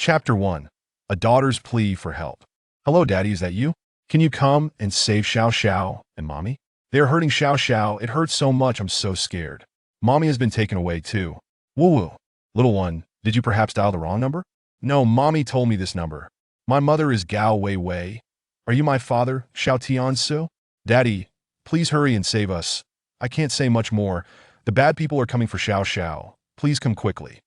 Chapter 1. A Daughter's Plea for Help. Hello, Daddy, is that you? Can you come and save Xiao Xiao and Mommy? They are hurting Xiao Xiao. It hurts so much, I'm so scared. Mommy has been taken away too. Woo-woo. Little one, did you perhaps dial the wrong number? No, Mommy told me this number. My mother is Gao Wei Wei. Are you my father, Xiao Tian Ce? Daddy, please hurry and save us. I can't say much more. The bad people are coming for Xiao Xiao. Please come quickly.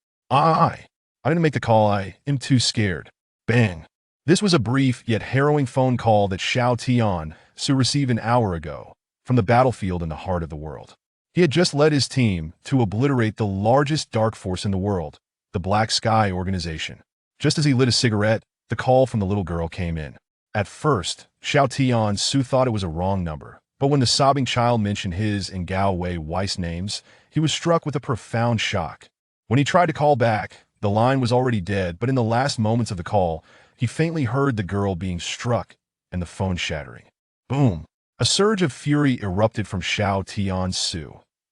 I didn't make the call. I am too scared. Bang. This was a brief yet harrowing phone call that Xiao Tian Ce received an hour ago from the battlefield in the heart of the world. He had just led his team to obliterate the largest dark force in the world, the Black Sky Organization. Just as he lit a cigarette, the call from the little girl came in. At first, Xiao Tian Ce thought it was a wrong number, but when the sobbing child mentioned his and Gao Wei Wei's names, he was struck with a profound shock. When he tried to call back, the line was already dead, but in the last moments of the call, he faintly heard the girl being struck and the phone shattering. Boom! A surge of fury erupted from Xiao Tian Ce,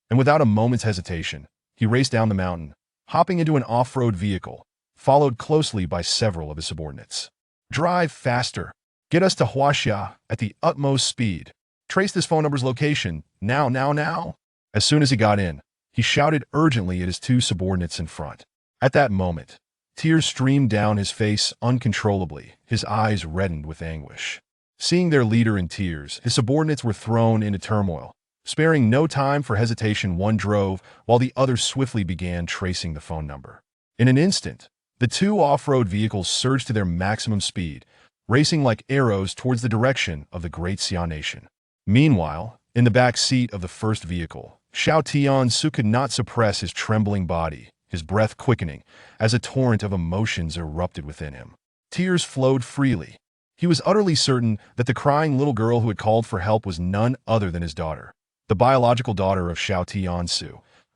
and without a moment's hesitation, he raced down the mountain, hopping into an off-road vehicle, followed closely by several of his subordinates. Drive faster! Get us to Huaxia at the utmost speed. Trace this phone number's location, now! As soon as he got in, he shouted urgently at his two subordinates in front. At that moment, tears streamed down his face uncontrollably, his eyes reddened with anguish. Seeing their leader in tears, his subordinates were thrown into turmoil. Sparing no time for hesitation, one drove, while the other swiftly began tracing the phone number. In an instant, the two off-road vehicles surged to their maximum speed, racing like arrows towards the direction of the Great Xia Nation. Meanwhile, in the back seat of the first vehicle, Xiao Tian Ce could not suppress his trembling body, his breath quickening, as a torrent of emotions erupted within him. Tears flowed freely. He was utterly certain that the crying little girl who had called for help was none other than his daughter, the biological daughter of Xiao Tian Ce,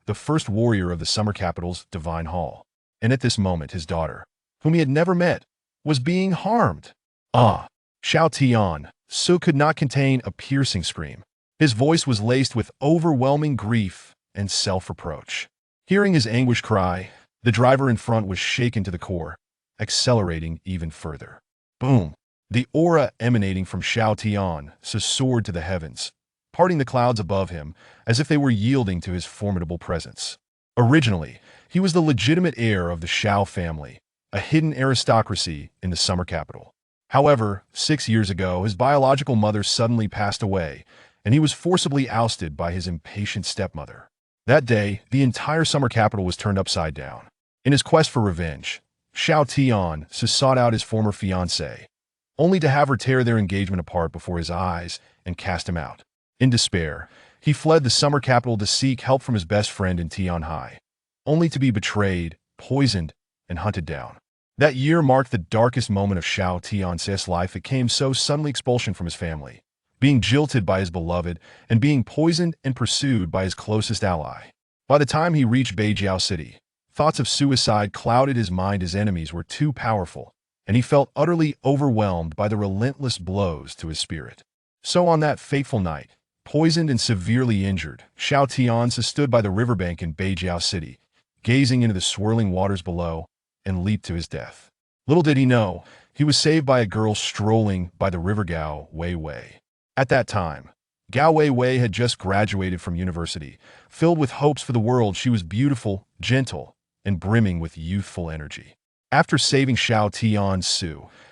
the first warrior of the summer capital's divine hall. And at this moment his daughter, whom he had never met, was being harmed. Xiao Tian Ce could not contain a piercing scream. His voice was laced with overwhelming grief and self-reproach. Hearing his anguish cry, the driver in front was shaken to the core, accelerating even further. Boom! The aura emanating from Xiao Tian Ce soared to the heavens, parting the clouds above him as if they were yielding to his formidable presence. Originally, he was the legitimate heir of the Xiao family, a hidden aristocracy in the summer capital. However, 6 years ago, his biological mother suddenly passed away, and he was forcibly ousted by his impatient stepmother. That day, the entire summer capital was turned upside down. In his quest for revenge, Xiao Tian Ce sought out his former fiancée, only to have her tear their engagement apart before his eyes and cast him out. In despair, he fled the summer capital to seek help from his best friend in Tianhai, only to be betrayed, poisoned, and hunted down. That year marked the darkest moment of Xiao Tian Ce's life. It came so suddenly, expulsion from his family, being jilted by his beloved, and being poisoned and pursued by his closest ally. By the time he reached Beijiao City, thoughts of suicide clouded his mind. His enemies were too powerful, and he felt utterly overwhelmed by the relentless blows to his spirit. So on that fateful night, poisoned and severely injured, Xiao Tian Ce stood by the riverbank in Beijiao City, gazing into the swirling waters below, and leaped to his death. Little did he know, he was saved by a girl strolling by the river Gao Wei Wei. At that time, Gao Wei Wei had just graduated from university. Filled with hopes for the world, she was beautiful, gentle, and brimming with youthful energy. After saving Xiao Tian Ce,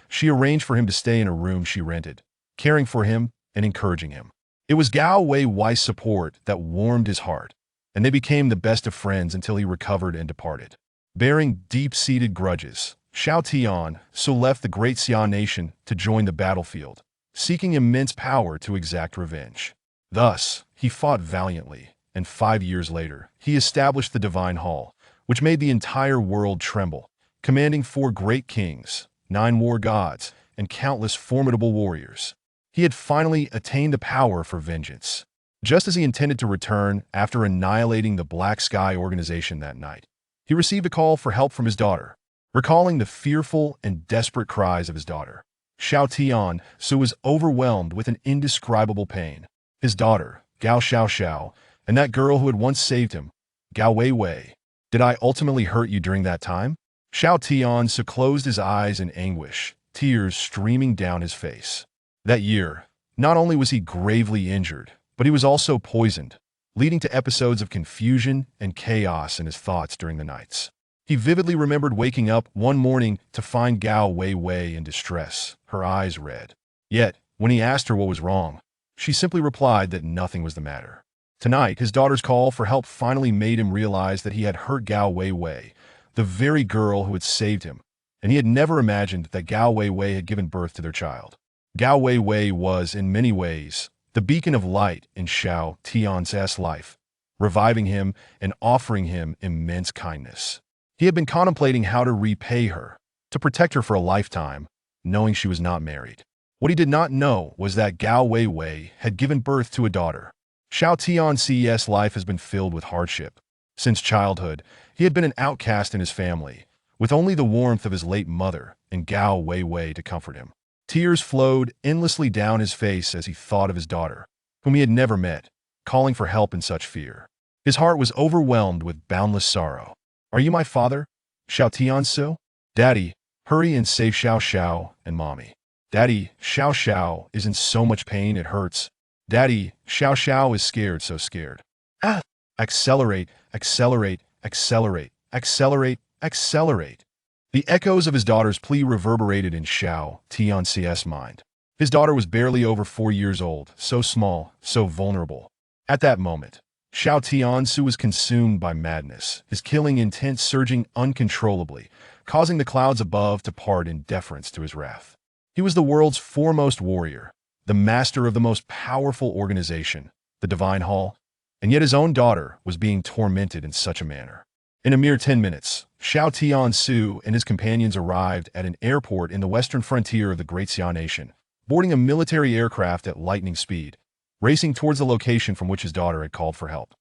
she arranged for him to stay in a room she rented, caring for him and encouraging him. It was Gao Wei Wei's support that warmed his heart, and they became the best of friends until he recovered and departed. Bearing deep-seated grudges, Xiao Tian Ce left the Great Xia Nation to join the battlefield, seeking immense power to exact revenge. Thus, he fought valiantly, and 5 years later, he established the Divine Hall, which made the entire world tremble, commanding 4 great kings, 9 war gods, and countless formidable warriors. He had finally attained the power for vengeance. Just as he intended to return after annihilating the Black Sky Organization that night, he received a call for help from his daughter. Recalling the fearful and desperate cries of his daughter, Xiao Tian Ce was overwhelmed with an indescribable pain. His daughter, Gao Xiao, and that girl who had once saved him, Gao Wei Wei. Did I ultimately hurt you during that time? Xiao Tian Ce closed his eyes in anguish, tears streaming down his face. That year, not only was he gravely injured, but he was also poisoned, leading to episodes of confusion and chaos in his thoughts during the nights. He vividly remembered waking up one morning to find Gao Wei in distress, her eyes red. Yet, when he asked her what was wrong, she simply replied that nothing was the matter. Tonight, his daughter's call for help finally made him realize that he had hurt Gao Wei, the very girl who had saved him, and he had never imagined that Gao Wei had given birth to their child. Gao Wei was, in many ways, the beacon of light in Xiao Tian Ce's life, reviving him and offering him immense kindness. He had been contemplating how to repay her, to protect her for a lifetime, knowing she was not married. What he did not know was that Gao Wei had given birth to a daughter. Xiao Tian Ce's life has been filled with hardship. Since childhood, he had been an outcast in his family, with only the warmth of his late mother and Gao Wei to comfort him. Tears flowed endlessly down his face as he thought of his daughter, whom he had never met, calling for help in such fear. His heart was overwhelmed with boundless sorrow. "Are you my father, Xiao Tian Ce? Daddy, hurry and save Xiao and Mommy. Daddy, Xiao is in so much pain it hurts. Daddy, Xiao is scared, so scared. Ah! Accelerate, accelerate, accelerate, accelerate, accelerate." The echoes of his daughter's plea reverberated in Xiao Tian Ce's mind. His daughter was barely over 4 years old, so small, so vulnerable. At that moment, Xiao Tian Ce was consumed by madness, his killing intent surging uncontrollably, causing the clouds above to part in deference to his wrath. He was the world's foremost warrior, the master of the most powerful organization, the Divine Hall, and yet his own daughter was being tormented in such a manner. In a mere 10 minutes, Xiao Tian Ce and his companions arrived at an airport in the western frontier of the Great Xia Nation, boarding a military aircraft at lightning speed, racing towards the location from which his daughter had called for help.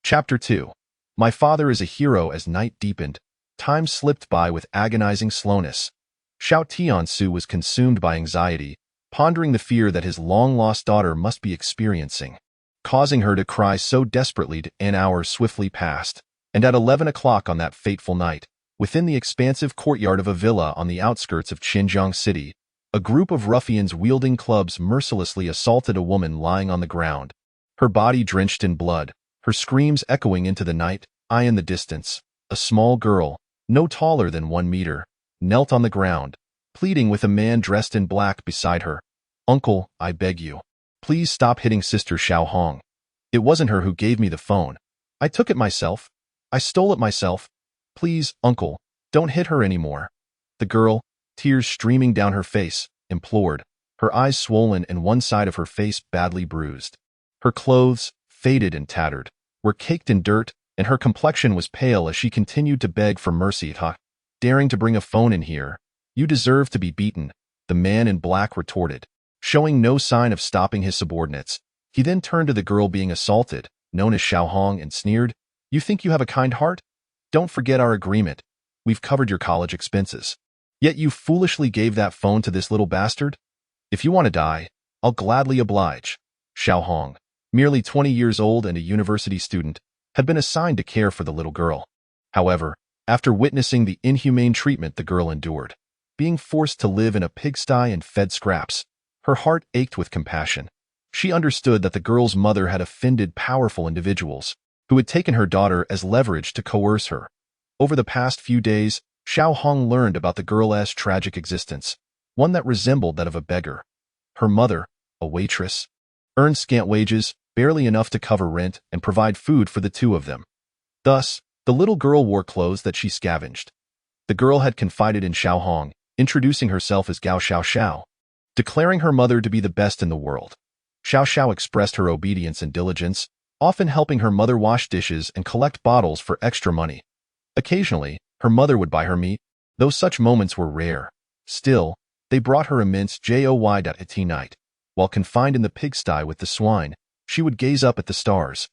Chapter 2. My father is a hero. As night deepened, time slipped by with agonizing slowness. Xiao Tian Ce was consumed by anxiety, pondering the fear that his long-lost daughter must be experiencing, causing her to cry so desperately. An hour swiftly passed, and at 11 o'clock on that fateful night, within the expansive courtyard of a villa on the outskirts of Xinjiang City, a group of ruffians wielding clubs mercilessly assaulted a woman lying on the ground, her body drenched in blood, her screams echoing into the night. In the distance, a small girl, no taller than 1 meter, knelt on the ground, pleading with a man dressed in black beside her. "Uncle, I beg you, please stop hitting Sister Xiao Hong. It wasn't her who gave me the phone. I took it myself. I stole it myself. Please, uncle, don't hit her anymore." The girl, tears streaming down her face, implored, her eyes swollen and one side of her face badly bruised. Her clothes, faded and tattered, were caked in dirt, and her complexion was pale as she continued to beg for mercy. "Daring to bring a phone in here. You deserve to be beaten," the man in black retorted, showing no sign of stopping his subordinates. He then turned to the girl being assaulted, known as Xiao Hong, and sneered, "You think you have a kind heart? Don't forget our agreement. We've covered your college expenses. Yet you foolishly gave that phone to this little bastard? If you want to die, I'll gladly oblige." Xiao Hong, merely 20 years old and a university student, had been assigned to care for the little girl. However, after witnessing the inhumane treatment the girl endured, being forced to live in a pigsty and fed scraps, her heart ached with compassion. She understood that the girl's mother had offended powerful individuals who had taken her daughter as leverage to coerce her. Over the past few days, Xiao Hong learned about the girl's tragic existence, one that resembled that of a beggar. Her mother, a waitress, earned scant wages, barely enough to cover rent and provide food for the two of them. Thus, the little girl wore clothes that she scavenged. The girl had confided in Xiao Hong, introducing herself as Gao Xiao, declaring her mother to be the best in the world. Xiao expressed her obedience and diligence, often helping her mother wash dishes and collect bottles for extra money. Occasionally, her mother would buy her meat, though such moments were rare. Still, they brought her immense joy at night. While confined in the pigsty with the swine, she would gaze up at the stars.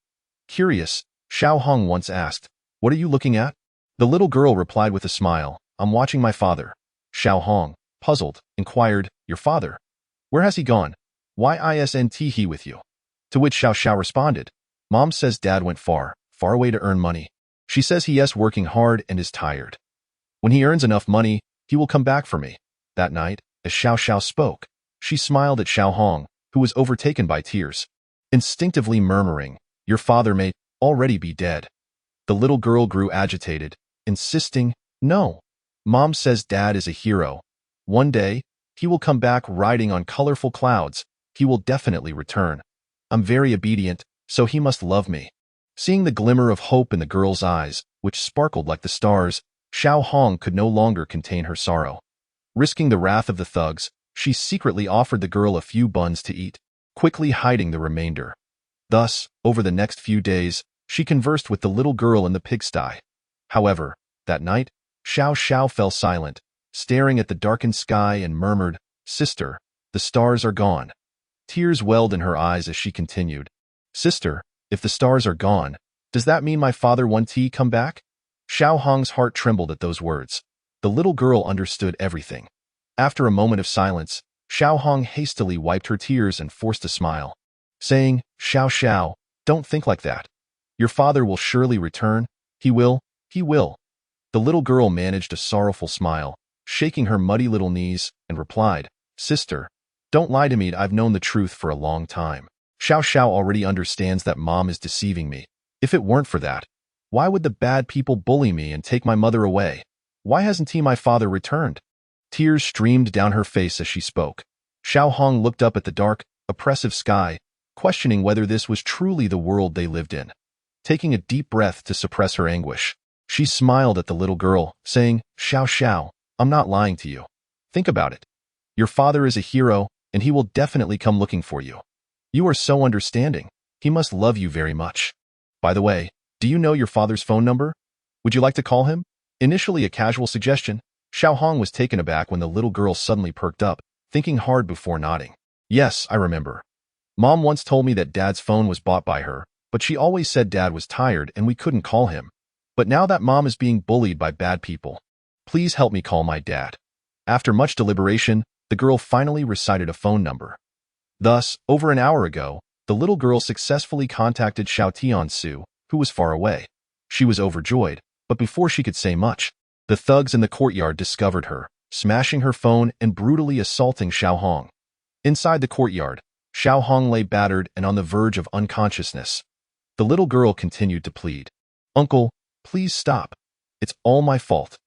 Curious, Xiao Hong once asked, "What are you looking at?" The little girl replied with a smile, "I'm watching my father." Xiao Hong, puzzled, inquired, "Your father? Where has he gone? Why isn't he with you?" To which Xiao responded, "Mom says Dad went far away to earn money. She says he is working hard and is tired." When he earns enough money, he will come back for me. That night, as Xiao Xiao spoke, she smiled at Xiao Hong, who was overtaken by tears, instinctively murmuring, "Your father may already be dead." The little girl grew agitated, insisting, "No. Mom says Dad is a hero. One day, he will come back riding on colorful clouds. He will definitely return. I'm very obedient, so he must love me." Seeing the glimmer of hope in the girl's eyes, which sparkled like the stars, Xiao Hong could no longer contain her sorrow. Risking the wrath of the thugs, she secretly offered the girl a few buns to eat, quickly hiding the remainder. Thus, over the next few days, she conversed with the little girl in the pigsty. However, that night, Xiao Xiao fell silent, staring at the darkened sky and murmured, "Sister, the stars are gone." Tears welled in her eyes as she continued, "Sister, if the stars are gone, does that mean my father won't come back?" Xiao Hong's heart trembled at those words. The little girl understood everything. After a moment of silence, Xiao Hong hastily wiped her tears and forced a smile, saying, "Xiao Xiao, don't think like that. Your father will surely return. He will. The little girl managed a sorrowful smile, shaking her muddy little knees, and replied, "Sister, don't lie to me. I've known the truth for a long time. Xiao Xiao already understands that Mom is deceiving me. If it weren't for that, why would the bad people bully me and take my mother away? Why hasn't my father returned?" Tears streamed down her face as she spoke. Xiao Hong looked up at the dark, oppressive sky, questioning whether this was truly the world they lived in. Taking a deep breath to suppress her anguish, she smiled at the little girl, saying, "Xiao Xiao, I'm not lying to you. Think about it. Your father is a hero, and he will definitely come looking for you. You are so understanding. He must love you very much. By the way, do you know your father's phone number? Would you like to call him?" Initially a casual suggestion, Xiao Hong was taken aback when the little girl suddenly perked up, thinking hard before nodding. "Yes, I remember. Mom once told me that Dad's phone was bought by her, but she always said Dad was tired and we couldn't call him. But now that Mom is being bullied by bad people, please help me call my dad." After much deliberation, the girl finally recited a phone number. Thus, over an hour ago, the little girl successfully contacted Xiao Tian Ce, who was far away. She was overjoyed, but before she could say much, the thugs in the courtyard discovered her, smashing her phone and brutally assaulting Xiao Hong. Inside the courtyard, Xiao Hong lay battered and on the verge of unconsciousness. The little girl continued to plead, "Uncle, please stop. It's all my fault.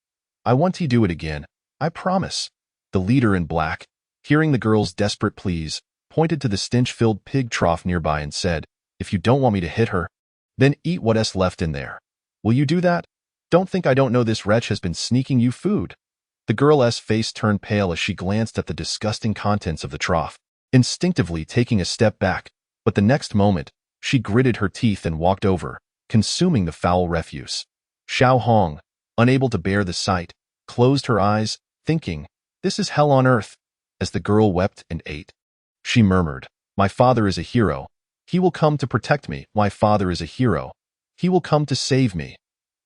I won't do it again. I promise." The leader in black, hearing the girl's desperate pleas, pointed to the stench-filled pig trough nearby and said, "If you don't want me to hit her, then eat what's left in there. Will you do that? Don't think I don't know this wretch has been sneaking you food." The girl's face turned pale as she glanced at the disgusting contents of the trough, instinctively taking a step back, but the next moment, she gritted her teeth and walked over, consuming the foul refuse. Xiao Hong, unable to bear the sight, closed her eyes, thinking, "This is hell on earth." As the girl wept and ate, she murmured, "My father is a hero. He will come to protect me. My father is a hero. He will come to save me."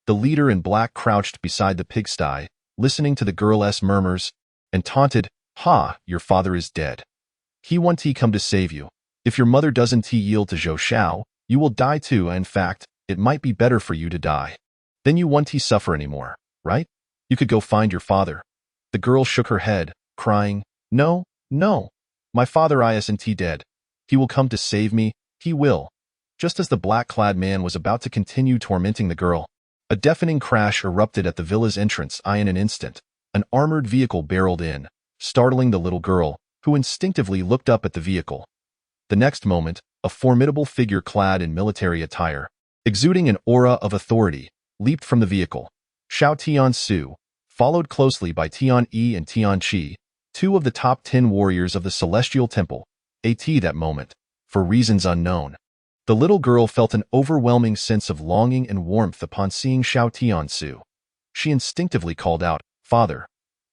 The leader in black crouched beside the pigsty, listening to the girl's murmurs, and taunted, "Ha, your father is dead. He won't come to save you. If your mother doesn't yield to Zhou Xiao, you will die too. In fact, it might be better for you to die. Then you won't suffer anymore, right? You could go find your father." The girl shook her head, crying, "No, no. My father isn't dead. He will come to save me. He will." Just as the black-clad man was about to continue tormenting the girl, a deafening crash erupted at the villa's entrance. In an instant, an armored vehicle barreled in, startling the little girl, who instinctively looked up at the vehicle. The next moment, a formidable figure clad in military attire, exuding an aura of authority, leaped from the vehicle. Xiao Tian Ce, followed closely by Tian Yi and Tian Qi, two of the top 10 warriors of the Celestial Temple, that moment, for reasons unknown. The little girl felt an overwhelming sense of longing and warmth upon seeing Xiao Tian Ce. She instinctively called out, "Father."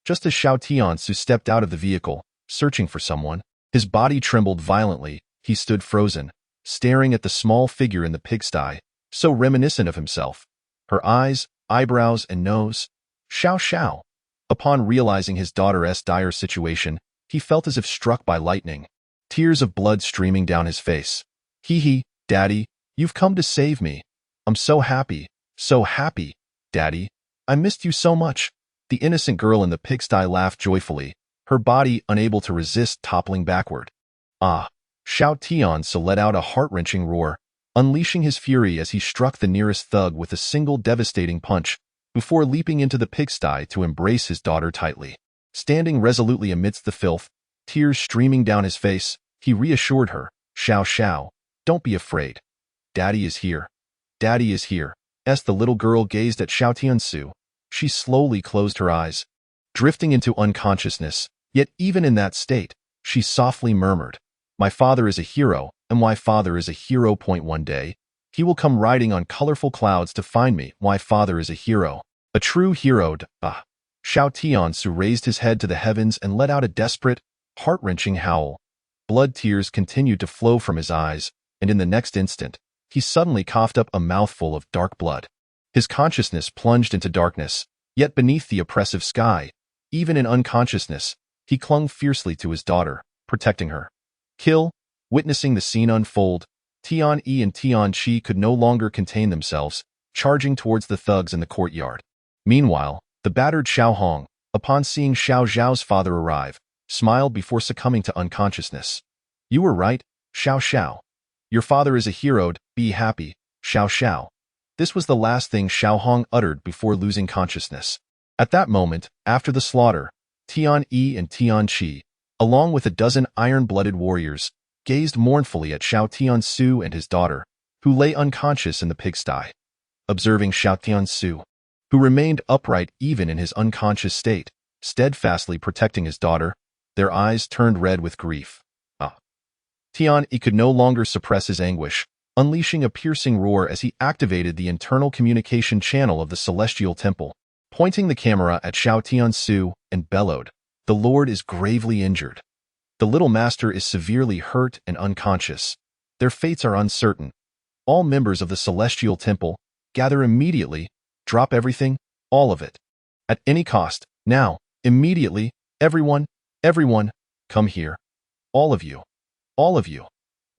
Just as Xiao Tian Ce stepped out of the vehicle, searching for someone, his body trembled violently. He stood frozen, staring at the small figure in the pigsty, so reminiscent of himself. Her eyes, eyebrows, and nose. Xiao Xiao. Upon realizing his daughter's dire situation, he felt as if struck by lightning, tears of blood streaming down his face. "Hee, Daddy, you've come to save me. I'm so happy, Daddy. I missed you so much." The innocent girl in the pigsty laughed joyfully, her body unable to resist toppling backward. Ah! Xiao Tian Ce let out a heart-wrenching roar, unleashing his fury as he struck the nearest thug with a single devastating punch, before leaping into the pigsty to embrace his daughter tightly. Standing resolutely amidst the filth, tears streaming down his face, he reassured her, "Xiao Xiao, don't be afraid. Daddy is here. Daddy is here." As the little girl gazed at Xiao Tian Ce, she slowly closed her eyes, drifting into unconsciousness. Yet even in that state, she softly murmured, "My father is a hero, and my father is a hero. One day, he will come riding on colorful clouds to find me. My father is a hero. A true hero." Xiao Tian Ce raised his head to the heavens and let out a desperate, heart-wrenching howl. Blood tears continued to flow from his eyes, and in the next instant, he suddenly coughed up a mouthful of dark blood. His consciousness plunged into darkness, yet beneath the oppressive sky, even in unconsciousness, he clung fiercely to his daughter, protecting her. Kill. Witnessing the scene unfold, Tian Yi and Tian Ce could no longer contain themselves, charging towards the thugs in the courtyard. Meanwhile, the battered Xiao Hong, upon seeing Xiao Zhao's father arrive, smiled before succumbing to unconsciousness. "You were right, Xiao Xiao. Your father is a hero. Be happy, Xiao Xiao." This was the last thing Xiao Hong uttered before losing consciousness. At that moment, after the slaughter, Tian Yi and Tian Ce, along with a dozen iron-blooded warriors, gazed mournfully at Xiao Tian Ce and his daughter, who lay unconscious in the pigsty. Observing Xiao Tian Ce, who remained upright even in his unconscious state, steadfastly protecting his daughter, their eyes turned red with grief. Tian Yi could no longer suppress his anguish, unleashing a piercing roar as he activated the internal communication channel of the Celestial Temple, pointing the camera at Xiao Tian Ce and bellowed, "The Lord is gravely injured. The little master is severely hurt and unconscious. Their fates are uncertain. All members of the Celestial Temple, gather immediately, drop everything, all of it. At any cost, now, immediately, everyone, come here. All of you. All of you."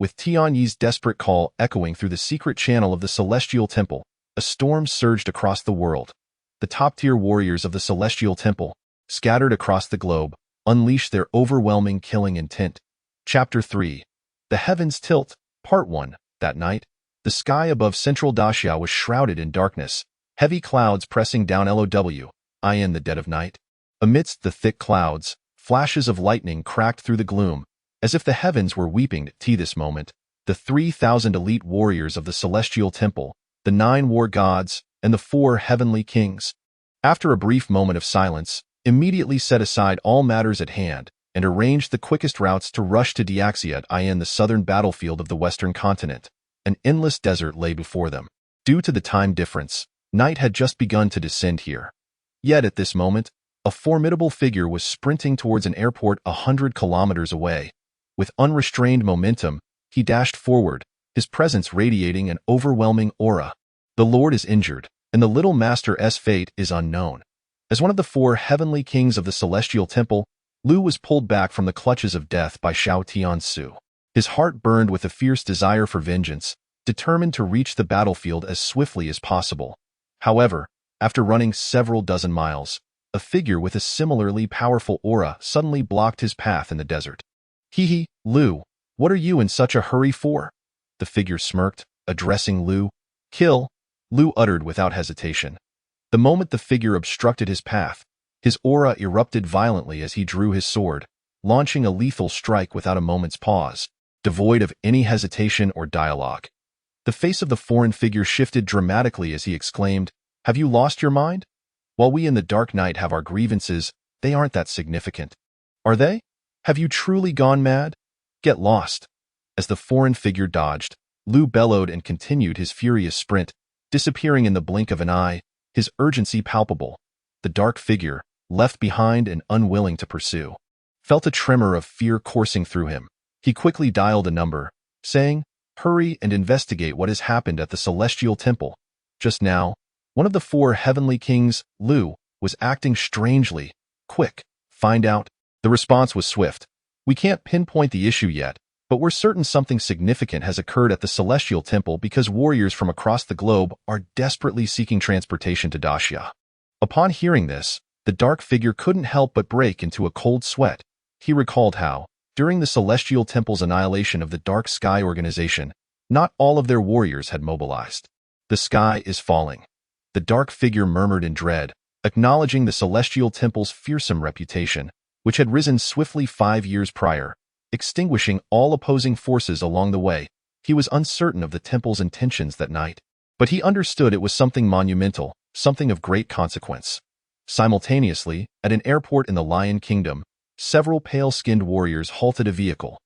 With Tian Yi's desperate call echoing through the secret channel of the Celestial Temple, a storm surged across the world. The top-tier warriors of the Celestial Temple, scattered across the globe, unleashed their overwhelming killing intent. Chapter 3. The Heavens Tilt, Part 1. That night, the sky above central Daxia was shrouded in darkness, heavy clouds pressing down in the dead of night. Amidst the thick clouds, flashes of lightning cracked through the gloom, as if the heavens were weeping at this moment. The 3,000 elite warriors of the Celestial Temple, the 9 war gods, and the 4 heavenly kings, after a brief moment of silence, immediately set aside all matters at hand and arranged the quickest routes to rush to Huaxia in the southern battlefield of the western continent. An endless desert lay before them. Due to the time difference, night had just begun to descend here. Yet at this moment, a formidable figure was sprinting towards an airport 100 kilometers away. With unrestrained momentum, he dashed forward, his presence radiating an overwhelming aura. The Lord is injured, and the little master's fate is unknown. As one of the 4 heavenly kings of the Celestial Temple, Lu was pulled back from the clutches of death by Xiao Tian Ce. His heart burned with a fierce desire for vengeance, determined to reach the battlefield as swiftly as possible. However, after running several dozen miles, a figure with a similarly powerful aura suddenly blocked his path in the desert. "Hee, Lu, what are you in such a hurry for?" The figure smirked, addressing Lu. "Kill," Lu uttered without hesitation. The moment the figure obstructed his path, his aura erupted violently as he drew his sword, launching a lethal strike without a moment's pause, devoid of any hesitation or dialogue. The face of the foreign figure shifted dramatically as he exclaimed, "Have you lost your mind? While we in the dark night have our grievances, they aren't that significant. Are they? Have you truly gone mad? Get lost." As the foreign figure dodged, Lu bellowed and continued his furious sprint, disappearing in the blink of an eye, his urgency palpable. The dark figure, left behind and unwilling to pursue, felt a tremor of fear coursing through him. He quickly dialed a number, saying, "Hurry and investigate what has happened at the Celestial Temple. Just now, one of the 4 heavenly kings, Lu, was acting strangely. Quick, find out." The response was swift. "We can't pinpoint the issue yet, but we're certain something significant has occurred at the Celestial Temple because warriors from across the globe are desperately seeking transportation to Daxia." Upon hearing this, The dark figure couldn't help but break into a cold sweat. He recalled how, during the Celestial Temple's annihilation of the Dark Sky Organization, not all of their warriors had mobilized. The sky is falling. The dark figure murmured in dread, acknowledging the Celestial Temple's fearsome reputation, which had risen swiftly 5 years prior, extinguishing all opposing forces along the way. He was uncertain of the temple's intentions that night, but he understood it was something monumental, something of great consequence. Simultaneously, at an airport in the Lion Kingdom, several pale-skinned warriors halted a vehicle.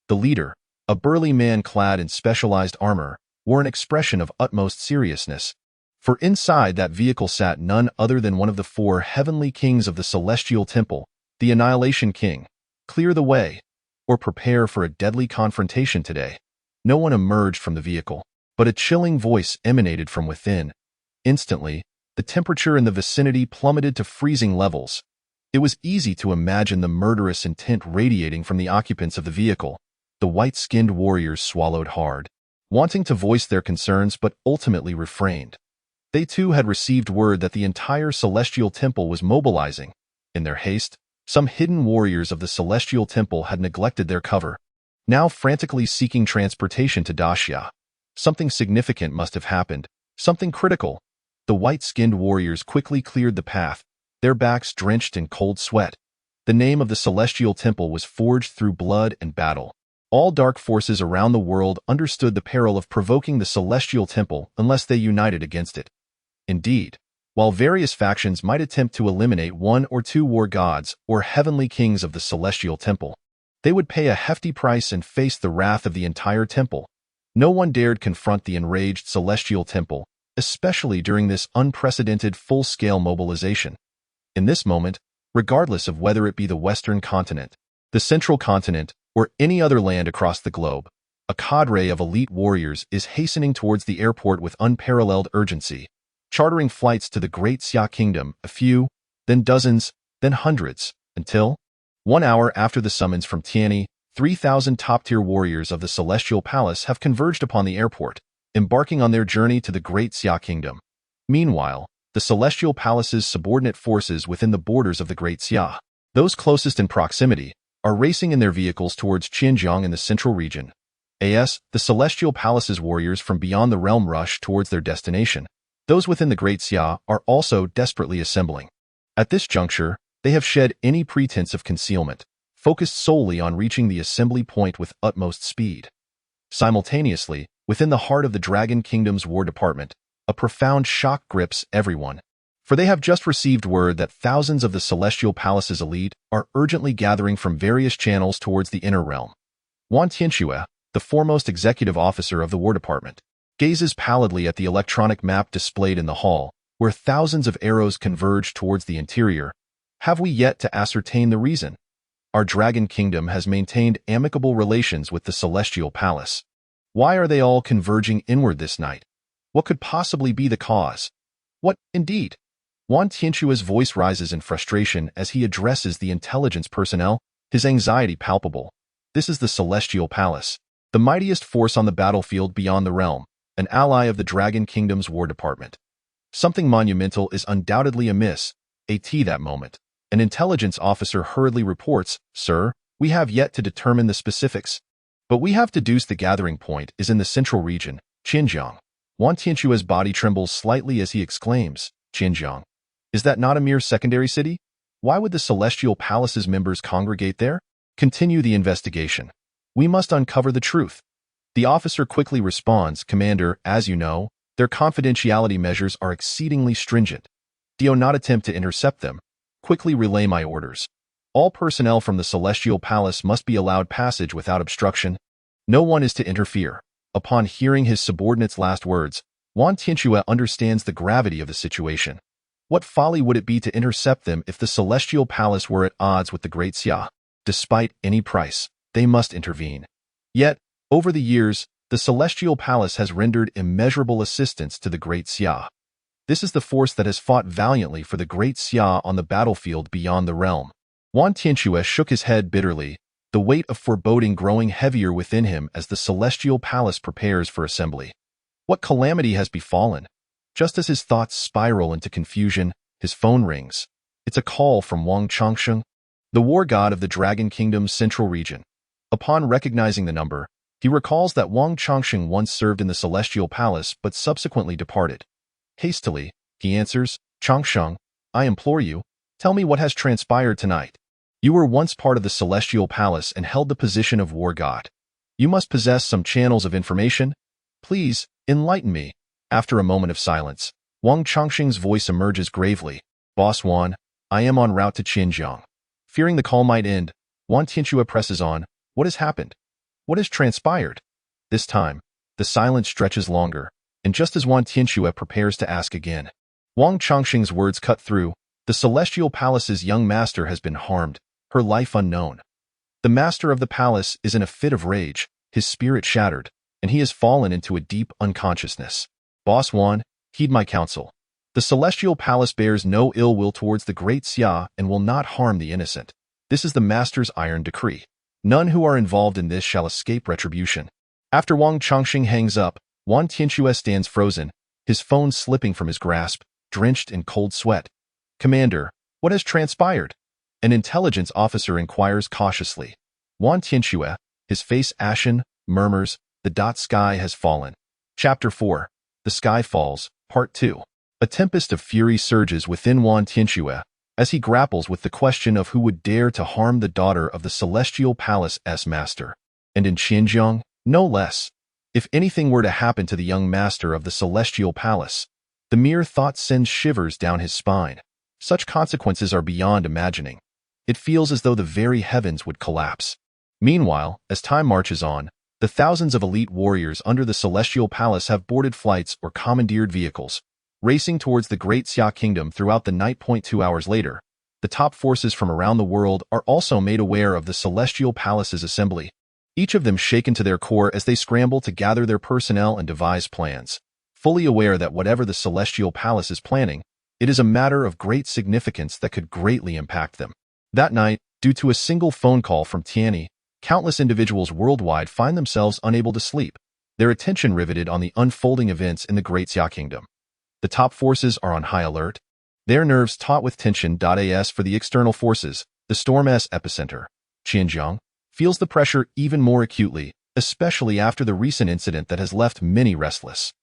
The leader, a burly man clad in specialized armor, wore an expression of utmost seriousness, for inside that vehicle sat none other than one of the 4 heavenly kings of the Celestial Temple, the Annihilation King. Clear the way, or prepare for a deadly confrontation today. No one emerged from the vehicle, but a chilling voice emanated from within. Instantly, the temperature in the vicinity plummeted to freezing levels. It was easy to imagine the murderous intent radiating from the occupants of the vehicle. The white-skinned warriors swallowed hard, wanting to voice their concerns but ultimately refrained. They too had received word that the entire Celestial Temple was mobilizing. In their haste, some hidden warriors of the Celestial Temple had neglected their cover, now frantically seeking transportation to Huaxia. Something significant must have happened, something critical. The white-skinned warriors quickly cleared the path, their backs drenched in cold sweat. The name of the Celestial Temple was forged through blood and battle. All dark forces around the world understood the peril of provoking the Celestial Temple unless they united against it. Indeed, while various factions might attempt to eliminate 1 or 2 war gods or heavenly kings of the Celestial Temple, they would pay a hefty price and face the wrath of the entire temple. No one dared confront the enraged Celestial Temple, especially during this unprecedented full-scale mobilization. In this moment, regardless of whether it be the Western continent, the Central continent, or any other land across the globe, a cadre of elite warriors is hastening towards the airport with unparalleled urgency, chartering flights to the Great Xia Kingdom, a few, then dozens, then hundreds, until 1 hour after the summons from Tianyi, 3,000 top-tier warriors of the Celestial Palace have converged upon the airport, embarking on their journey to the Great Xia Kingdom. Meanwhile, the Celestial Palace's subordinate forces within the borders of the Great Xia, those closest in proximity, are racing in their vehicles towards Xinjiang in the central region. The Celestial Palace's warriors from beyond the realm rush towards their destination. Those within the Great Xia are also desperately assembling. At this juncture, they have shed any pretense of concealment, focused solely on reaching the assembly point with utmost speed. Simultaneously, within the heart of the Dragon Kingdom's War Department, a profound shock grips everyone, for they have just received word that thousands of the Celestial Palace's elite are urgently gathering from various channels towards the inner realm. Xiao Tian Ce, the foremost executive officer of the War Department, gazes pallidly at the electronic map displayed in the hall, where thousands of arrows converge towards the interior. Have we yet to ascertain the reason? Our Dragon Kingdom has maintained amicable relations with the Celestial Palace. Why are they all converging inward this night? What could possibly be the cause? What, indeed? Xiao Tian Ce's voice rises in frustration as he addresses the intelligence personnel, his anxiety palpable. This is the Celestial Palace, the mightiest force on the battlefield beyond the realm, an ally of the Dragon Kingdom's War Department. Something monumental is undoubtedly amiss. At that moment, an intelligence officer hurriedly reports, "Sir, we have yet to determine the specifics, but we have deduced the gathering point is in the central region, Xinjiang." Xiao Tian Ce's body trembles slightly as he exclaims, "Xinjiang? Is that not a mere secondary city? Why would the Celestial Palace's members congregate there?" "Continue the investigation. We must uncover the truth." The officer quickly responds, "Commander, as you know, their confidentiality measures are exceedingly stringent. Do not attempt to intercept them. Quickly relay my orders. All personnel from the Celestial Palace must be allowed passage without obstruction. No one is to interfere." Upon hearing his subordinate's last words, Xiao Tian Ce understands the gravity of the situation. What folly would it be to intercept them if the Celestial Palace were at odds with the Great Xia? Despite any price, they must intervene. Yet, over the years, the Celestial Palace has rendered immeasurable assistance to the Great Xia. This is the force that has fought valiantly for the Great Xia on the battlefield beyond the realm. Xiao Tian Ce shook his head bitterly, the weight of foreboding growing heavier within him as the Celestial Palace prepares for assembly. What calamity has befallen? Just as his thoughts spiral into confusion, his phone rings. It's a call from Wang Changsheng, the war god of the Dragon Kingdom's central region. Upon recognizing the number, he recalls that Wang Changsheng once served in the Celestial Palace but subsequently departed. Hastily, he answers, "Changsheng, I implore you, tell me what has transpired tonight. You were once part of the Celestial Palace and held the position of war god. You must possess some channels of information. Please, enlighten me." After a moment of silence, Wang Changsheng's voice emerges gravely. "Boss Wan, I am en route to Xinjiang." Fearing the call might end, Wan Tianque presses on. "What has happened? What has transpired?" This time, the silence stretches longer, and just as Wan Tianque prepares to ask again, Wang Changsheng's words cut through. "The Celestial Palace's young master has been harmed, her life unknown. The master of the palace is in a fit of rage, his spirit shattered, and he has fallen into a deep unconsciousness. Boss Wan, heed my counsel. The Celestial Palace bears no ill will towards the great Xia and will not harm the innocent. This is the master's iron decree. None who are involved in this shall escape retribution." After Wang Changsheng hangs up, Wan Tianque stands frozen, his phone slipping from his grasp, drenched in cold sweat. "Commander, what has transpired?" An intelligence officer inquires cautiously. Wan Tianque, his face ashen, murmurs, "The sky has fallen." Chapter 4. The Sky Falls, Part 2. A tempest of fury surges within Wan Tianque as he grapples with the question of who would dare to harm the daughter of the Celestial Palace's master. And in Xinjiang, no less. If anything were to happen to the young master of the Celestial Palace, the mere thought sends shivers down his spine. Such consequences are beyond imagining. It feels as though the very heavens would collapse. Meanwhile, as time marches on, the thousands of elite warriors under the Celestial Palace have boarded flights or commandeered vehicles, racing towards the Great Xia Kingdom throughout the night. 2 hours later, the top forces from around the world are also made aware of the Celestial Palace's assembly, each of them shaken to their core as they scramble to gather their personnel and devise plans, fully aware that whatever the Celestial Palace is planning, it is a matter of great significance that could greatly impact them. That night, due to a single phone call from Tianni, countless individuals worldwide find themselves unable to sleep, their attention riveted on the unfolding events in the Great Xia Kingdom. The top forces are on high alert, their nerves taut with tension. As for the external forces, the storm's epicenter, Xinjiang, feels the pressure even more acutely, especially after the recent incident that has left many restless.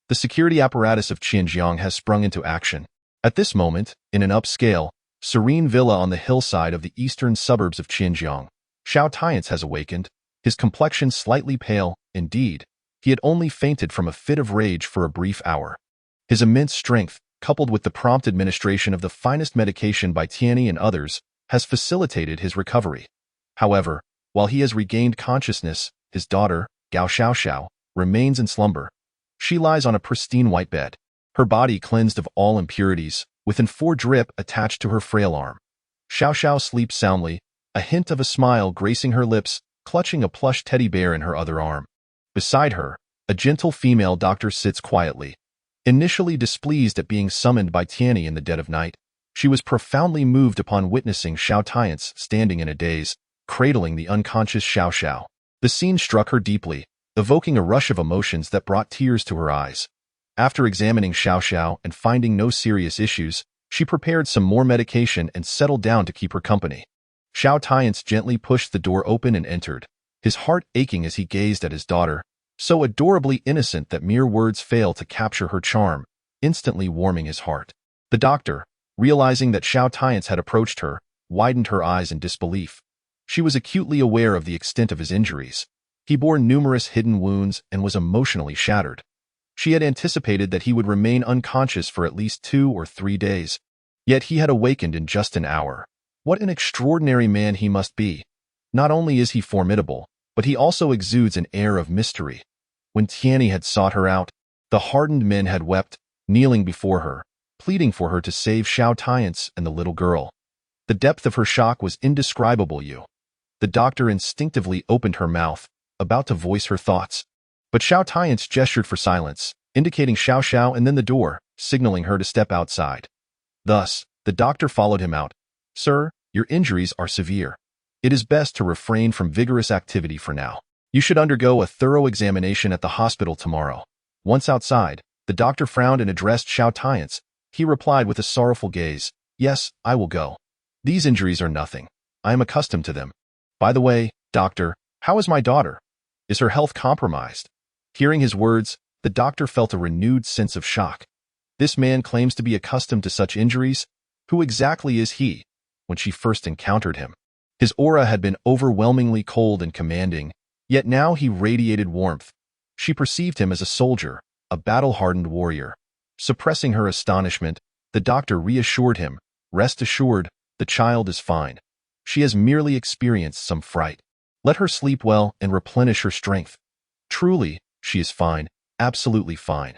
The security apparatus of Xinjiang has sprung into action. At this moment, in an upscale, serene villa on the hillside of the eastern suburbs of Xinjiang, Xiao Tian Ce has awakened, his complexion slightly pale. Indeed, he had only fainted from a fit of rage for a brief hour. His immense strength, coupled with the prompt administration of the finest medication by Tianni and others, has facilitated his recovery. However, while he has regained consciousness, his daughter, Gao Xiaoxiao, remains in slumber. She lies on a pristine white bed, her body cleansed of all impurities, with an 4 drip attached to her frail arm. Xiaoxiao sleeps soundly, a hint of a smile gracing her lips, clutching a plush teddy bear in her other arm. Beside her, a gentle female doctor sits quietly. Initially displeased at being summoned by Tianni in the dead of night, she was profoundly moved upon witnessing Xiao Tian Ce standing in a daze, cradling the unconscious Xiaoxiao. The scene struck her deeply, evoking a rush of emotions that brought tears to her eyes. After examining Xiaoxiao and finding no serious issues, she prepared some more medication and settled down to keep her company. Xiao Tian Ce gently pushed the door open and entered, his heart aching as he gazed at his daughter, so adorably innocent that mere words fail to capture her charm, instantly warming his heart. The doctor, realizing that Xiao Tian Ce had approached her, widened her eyes in disbelief. She was acutely aware of the extent of his injuries. He bore numerous hidden wounds and was emotionally shattered. She had anticipated that he would remain unconscious for at least 2 or 3 days. Yet he had awakened in just an hour. What an extraordinary man he must be. Not only is he formidable, but he also exudes an air of mystery. When Tianni had sought her out, the hardened men had wept, kneeling before her, pleading for her to save Xiao Tian Ce and the little girl. The depth of her shock was indescribable. The doctor instinctively opened her mouth, about to voice her thoughts. But Xiao Tian Ce gestured for silence, indicating Xiaoxiao and then the door, signaling her to step outside. Thus, the doctor followed him out. "Sir, your injuries are severe. It is best to refrain from vigorous activity for now. You should undergo a thorough examination at the hospital tomorrow." Once outside, the doctor frowned and addressed Xiao Tian Ce. He replied with a sorrowful gaze, Yes, I will go. These injuries are nothing. I am accustomed to them. By the way, doctor, how is my daughter? Is her health compromised? Hearing his words, the doctor felt a renewed sense of shock. This man claims to be accustomed to such injuries. Who exactly is he? When she first encountered him, his aura had been overwhelmingly cold and commanding, yet now he radiated warmth. She perceived him as a soldier, a battle-hardened warrior. Suppressing her astonishment, the doctor reassured him, "Rest assured, the child is fine. She has merely experienced some fright. Let her sleep well and replenish her strength. Truly, she is fine, absolutely fine."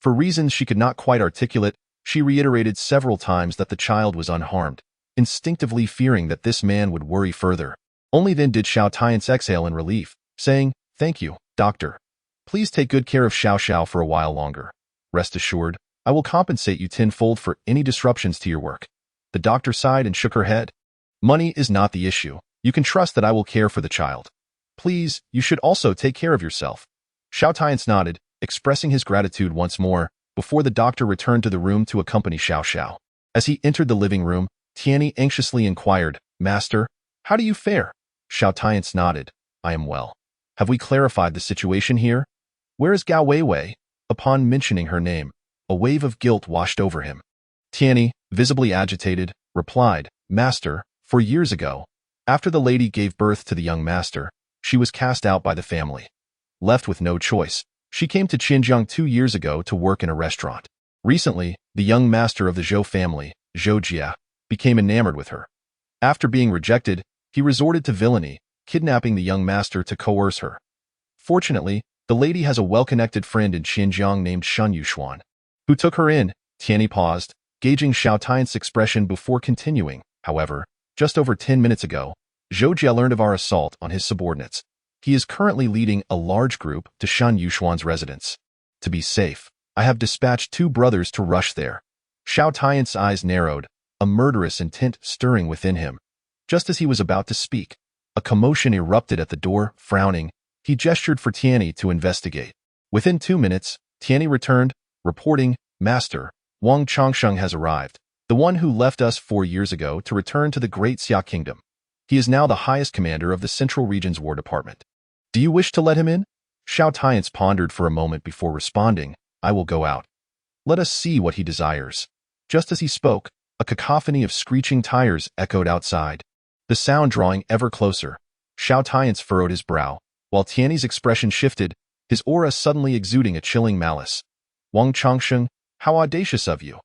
For reasons she could not quite articulate, she reiterated several times that the child was unharmed, instinctively fearing that this man would worry further. Only then did Xiao Tian Ce exhale in relief, saying, "Thank you, doctor. Please take good care of Xiao for a while longer. Rest assured, I will compensate you tenfold for any disruptions to your work." The doctor sighed and shook her head. "Money is not the issue. You can trust that I will care for the child. Please, you should also take care of yourself." Xiao Tian nodded, expressing his gratitude once more, before the doctor returned to the room to accompany Xiao. As he entered the living room, Tianyi anxiously inquired, "Master, how do you fare?" Xiao Tian nodded, "I am well. Have we clarified the situation here? Where is Gao Weiwei?" Upon mentioning her name, a wave of guilt washed over him. Tianyi, visibly agitated, replied, "Master, 4 years ago, after the lady gave birth to the young master, she was cast out by the family. Left with no choice, she came to Xinjiang 2 years ago to work in a restaurant. Recently, the young master of the Zhou family, Zhou Jia, became enamored with her. After being rejected, he resorted to villainy, kidnapping the young master to coerce her. Fortunately, the lady has a well-connected friend in Xinjiang named Shen Yushuan, who took her in." Tianyi paused, gauging Xiao Tian's expression before continuing. "However, just over 10 minutes ago, Zhou Jia learned of our assault on his subordinates. He is currently leading a large group to Shen Yushuan's residence. To be safe, I have dispatched 2 brothers to rush there." Xiao Tian's eyes narrowed, a murderous intent stirring within him. Just as he was about to speak, a commotion erupted at the door. Frowning, he gestured for Tianyi to investigate. Within 2 minutes, Tianyi returned, reporting, "Master, Wang Chongsheng has arrived, the one who left us 4 years ago to return to the Great Xia Kingdom. He is now the highest commander of the Central Region's War Department. Do you wish to let him in?" Xiao Tian pondered for a moment before responding, "I will go out. Let us see what he desires." Just as he spoke, a cacophony of screeching tires echoed outside, the sound drawing ever closer. Xiao Tian furrowed his brow, while Tianyi's expression shifted, his aura suddenly exuding a chilling malice. "Wang Chongsheng, how audacious of you!"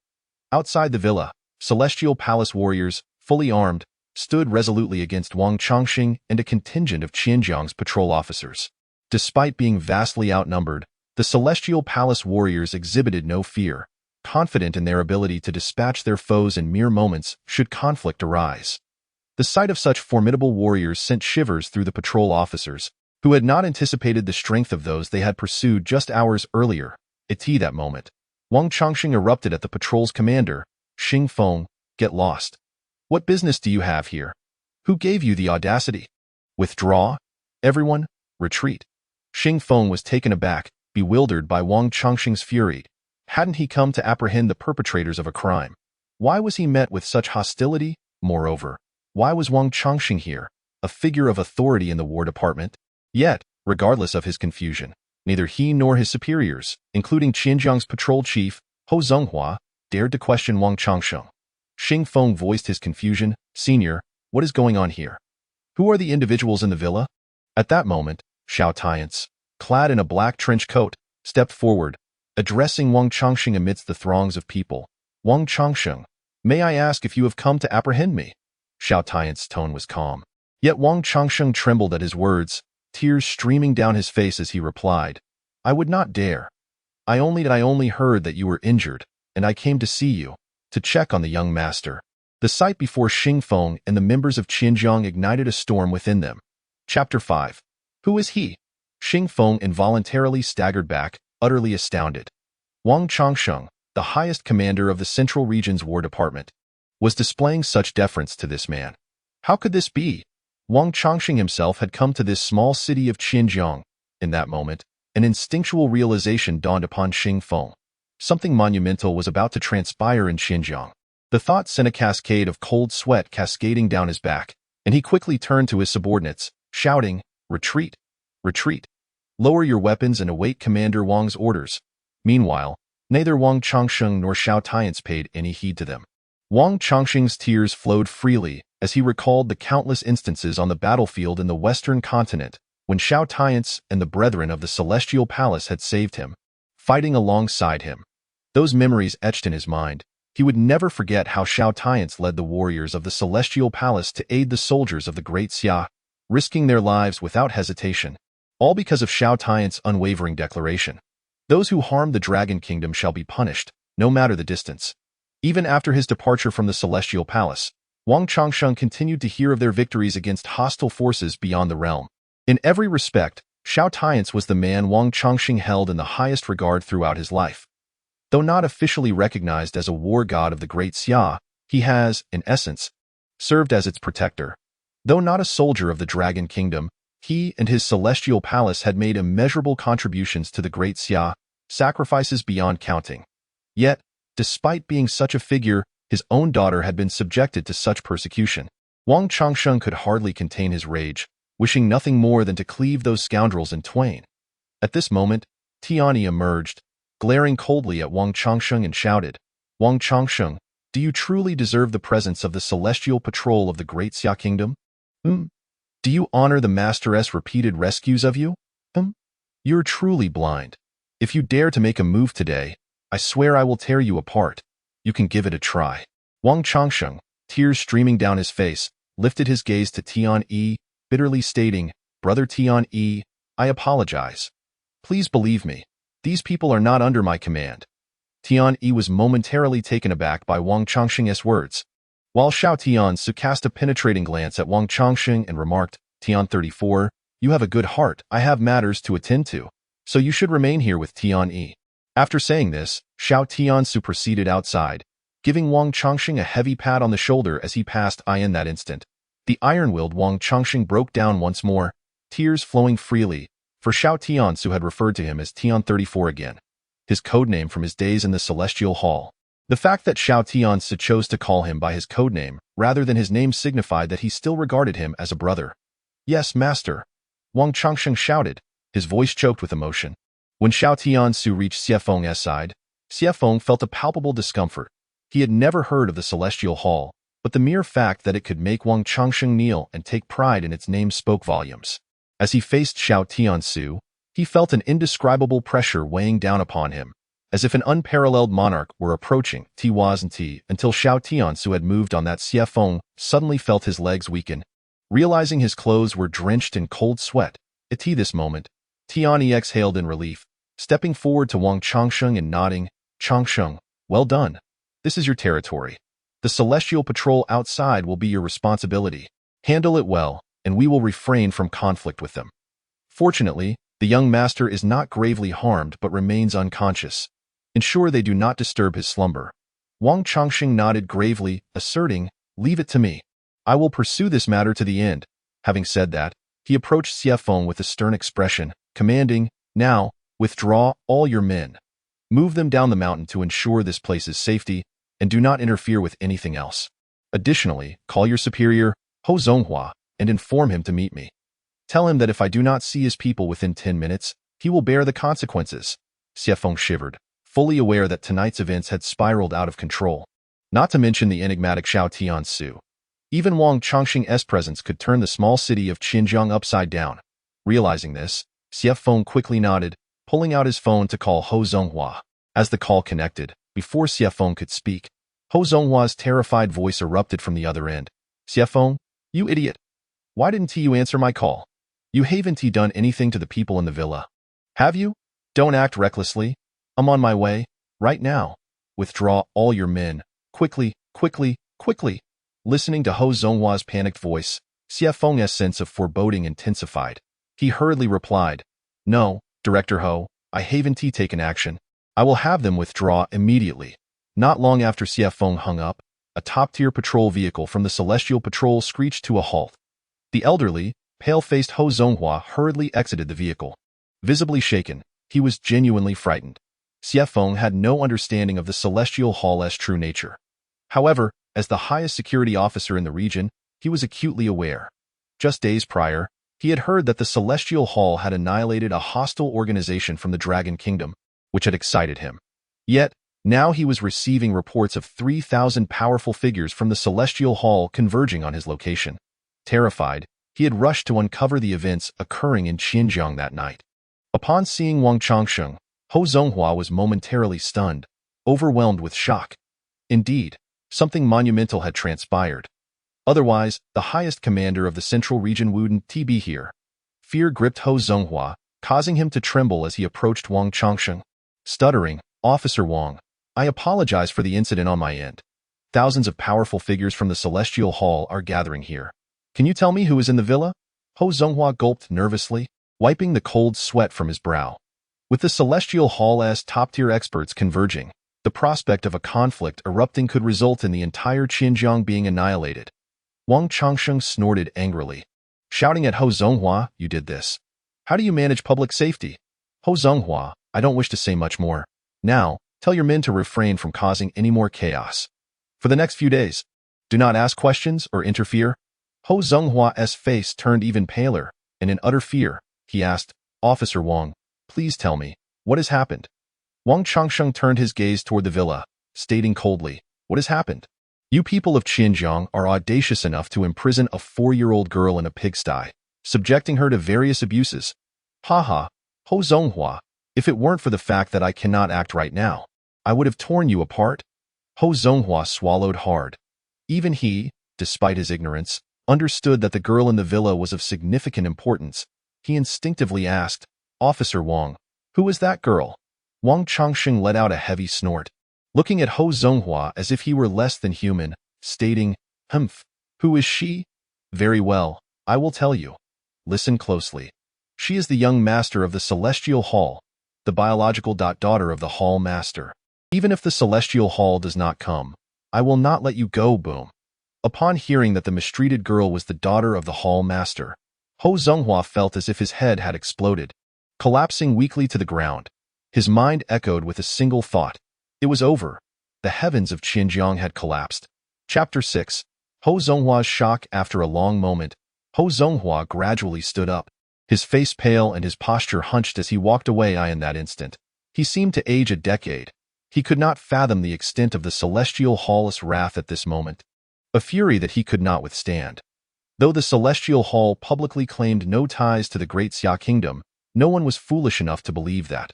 Outside the villa, celestial palace warriors, fully armed, stood resolutely against Wang Chongsheng and a contingent of Xinjiang's patrol officers. Despite being vastly outnumbered, the celestial palace warriors exhibited no fear, confident in their ability to dispatch their foes in mere moments should conflict arise. The sight of such formidable warriors sent shivers through the patrol officers, who had not anticipated the strength of those they had pursued just hours earlier. At that moment, Wang Chongsheng erupted at the patrol's commander, Xing Feng, "Get lost. What business do you have here? Who gave you the audacity? Withdraw. Everyone, retreat." Xing Feng was taken aback, bewildered by Wang Chongsheng's fury. Hadn't he come to apprehend the perpetrators of a crime? Why was he met with such hostility? Moreover, why was Wang Chongsheng here, a figure of authority in the War Department? Yet, regardless of his confusion, neither he nor his superiors, including Xinjiang's patrol chief, Ho Zhenghua, dared to question Wang Chongsheng. Xing Feng voiced his confusion, "Senior, what is going on here? Who are the individuals in the villa?" At that moment, Xiao Tian, clad in a black trench coat, stepped forward, addressing Wang Chongsheng amidst the throngs of people. "Wang Chongsheng, may I ask if you have come to apprehend me?" Xiao Tian's tone was calm. Yet Wang Chongsheng trembled at his words, tears streaming down his face as he replied, "I would not dare. I only heard that you were injured, and I came to see you, to check on the young master." The sight before Xing Feng and the members of Xinjiang ignited a storm within them. Chapter 5. Who is he? Xing Feng involuntarily staggered back, utterly astounded. Wang Chongsheng, the highest commander of the Central Region's War Department, was displaying such deference to this man. How could this be? Wang Chongsheng himself had come to this small city of Xinjiang. In that moment, an instinctual realization dawned upon Xing Feng. Something monumental was about to transpire in Xinjiang. The thought sent a cascade of cold sweat cascading down his back, and he quickly turned to his subordinates, shouting, "Retreat! Retreat! Lower your weapons and await Commander Wang's orders." Meanwhile, neither Wang Changsheng nor Xiao Tian Ce paid any heed to them. Wang Changsheng's tears flowed freely as he recalled the countless instances on the battlefield in the Western continent when Xiao Tian Ce and the brethren of the Celestial Palace had saved him, fighting alongside him. Those memories etched in his mind. He would never forget how Xiao Tian Ce led the warriors of the Celestial Palace to aid the soldiers of the Great Xia, risking their lives without hesitation, all because of Xiao Tian's unwavering declaration. Those who harm the Dragon Kingdom shall be punished, no matter the distance. Even after his departure from the Celestial Palace, Wang Changsheng continued to hear of their victories against hostile forces beyond the realm. In every respect, Xiao Tian Ce was the man Wang Changsheng held in the highest regard throughout his life. Though not officially recognized as a war god of the Great Xia, he has, in essence, served as its protector. Though not a soldier of the Dragon Kingdom, he and his Celestial Palace had made immeasurable contributions to the Great Xia, sacrifices beyond counting. Yet, despite being such a figure, his own daughter had been subjected to such persecution. Wang Changsheng could hardly contain his rage, wishing nothing more than to cleave those scoundrels in twain. At this moment, Tianyi emerged, glaring coldly at Wang Changsheng and shouted, "Wang Changsheng, do you truly deserve the presence of the celestial patrol of the Great Xia Kingdom? Do you honor the Master's repeated rescues of you? You're truly blind. If you dare to make a move today, I swear I will tear you apart. You can give it a try." Wang Changsheng, tears streaming down his face, lifted his gaze to Tianyi, bitterly stating, "Brother Tianyi, I apologize. Please believe me. These people are not under my command." Tianyi was momentarily taken aback by Wang Changsheng's words, while Xiao Tian Ce cast a penetrating glance at Wang Changsheng and remarked, "Tian 34, you have a good heart. I have matters to attend to, so you should remain here with Tianyi." After saying this, Xiao Tian Ce proceeded outside, giving Wang Changsheng a heavy pat on the shoulder as he passed in that instant. The iron-willed Wang Changsheng broke down once more, tears flowing freely, for Xiao Tian Ce had referred to him as Tian 34 again, his codename from his days in the Celestial Hall. The fact that Xiao Tian Ce chose to call him by his codename rather than his name signified that he still regarded him as a brother. "Yes, master," Wang Changsheng shouted, his voice choked with emotion. When Xiao Tian Ce reached Xiefeng's side, Xiefeng felt a palpable discomfort. He had never heard of the Celestial Hall, but the mere fact that it could make Wang Changsheng kneel and take pride in its name spoke volumes. As he faced Xiao Tian Ce, he felt an indescribable pressure weighing down upon him, as if an unparalleled monarch were approaching until Xiao Tian Ce had moved on that Xiefeng suddenly felt his legs weaken. Realizing his clothes were drenched in cold sweat, at this moment, Tianyi exhaled in relief, stepping forward to Wang Changsheng and nodding, "Changsheng, well done. This is your territory. The Celestial Patrol outside will be your responsibility. Handle it well, and we will refrain from conflict with them." Fortunately, the young master is not gravely harmed but remains unconscious. Ensure they do not disturb his slumber. Wang Changsheng nodded gravely, asserting, "Leave it to me. I will pursue this matter to the end." Having said that, he approached Xiefeng with a stern expression, commanding, "Now, withdraw all your men. Move them down the mountain to ensure this place's safety, and do not interfere with anything else. Additionally, call your superior, Ho Zonghua, and inform him to meet me. Tell him that if I do not see his people within 10 minutes, he will bear the consequences." Xiefeng shivered, fully aware that tonight's events had spiraled out of control. Not to mention the enigmatic Xiao Tian Ce. Even Wang Changsheng's presence could turn the small city of Xinjiang upside down. Realizing this, Xiefeng quickly nodded, pulling out his phone to call Ho Zonghua. As the call connected, before Xiefeng could speak, Ho Zonghua's terrified voice erupted from the other end. "Xiefeng, you idiot! Why didn't you answer my call? You haven't done anything to the people in the villa. Have you? Don't act recklessly. I'm on my way, right now. Withdraw all your men. Quickly, quickly, quickly." Listening to Ho Zonghua's panicked voice, Xiefeng's sense of foreboding intensified. He hurriedly replied, "No, Director Ho, I haven't taken action. I will have them withdraw immediately." Not long after Xiefeng hung up, a top-tier patrol vehicle from the Celestial Patrol screeched to a halt. The elderly, pale-faced Ho Zonghua hurriedly exited the vehicle. Visibly shaken, he was genuinely frightened. Xiefeng had no understanding of the Celestial Hall's true nature. However, as the highest security officer in the region, he was acutely aware. Just days prior, he had heard that the Celestial Hall had annihilated a hostile organization from the Dragon Kingdom, which had excited him. Yet, now he was receiving reports of 3,000 powerful figures from the Celestial Hall converging on his location. Terrified, he had rushed to uncover the events occurring in Xinjiang that night. Upon seeing Wang Changsheng, Ho Zonghua was momentarily stunned, overwhelmed with shock. Indeed, something monumental had transpired. Otherwise, the highest commander of the central region wouldn't be here. Fear gripped Ho Zonghua, causing him to tremble as he approached Wang Changsheng. Stuttering, "Officer Wang, I apologize for the incident on my end. Thousands of powerful figures from the Celestial Hall are gathering here. Can you tell me who is in the villa?" Ho Zonghua gulped nervously, wiping the cold sweat from his brow. With the Celestial Hall's top-tier experts converging, the prospect of a conflict erupting could result in the entire Xinjiang being annihilated. Wang Changsheng snorted angrily, shouting at Ho Zonghua, "You did this. How do you manage public safety?" "Ho Zonghua, I don't wish to say much more. Now, tell your men to refrain from causing any more chaos. For the next few days, do not ask questions or interfere." Ho Zonghua's face turned even paler, and in utter fear, he asked, "Officer Wang, please tell me, what has happened?" Wang Changsheng turned his gaze toward the villa, stating coldly, "What has happened? You people of Xinjiang are audacious enough to imprison a 4-year-old girl in a pigsty, subjecting her to various abuses. Haha, Ho Zonghua, if it weren't for the fact that I cannot act right now, I would have torn you apart." Ho Zonghua swallowed hard. Even he, despite his ignorance, understood that the girl in the villa was of significant importance. He instinctively asked, "Officer Wang, who is that girl?" Wang Changsheng let out a heavy snort, looking at Ho Zonghua as if he were less than human, stating, "Humph, who is she? Very well, I will tell you. Listen closely. She is the young master of the Celestial Hall, the biological daughter of the Hall Master. Even if the Celestial Hall does not come, I will not let you go." Boom. Upon hearing that the mistreated girl was the daughter of the Hall Master, Ho Zonghua felt as if his head had exploded. Collapsing weakly to the ground, his mind echoed with a single thought. It was over. The heavens of Xinjiang had collapsed. Chapter 6. Ho Zonghua's shock. After a long moment, Ho Zonghua gradually stood up, his face pale and his posture hunched as he walked away. In that instant, he seemed to age a decade. He could not fathom the extent of the Celestial Hall's wrath at this moment, a fury that he could not withstand. Though the Celestial Hall publicly claimed no ties to the Great Xia Kingdom, no one was foolish enough to believe that.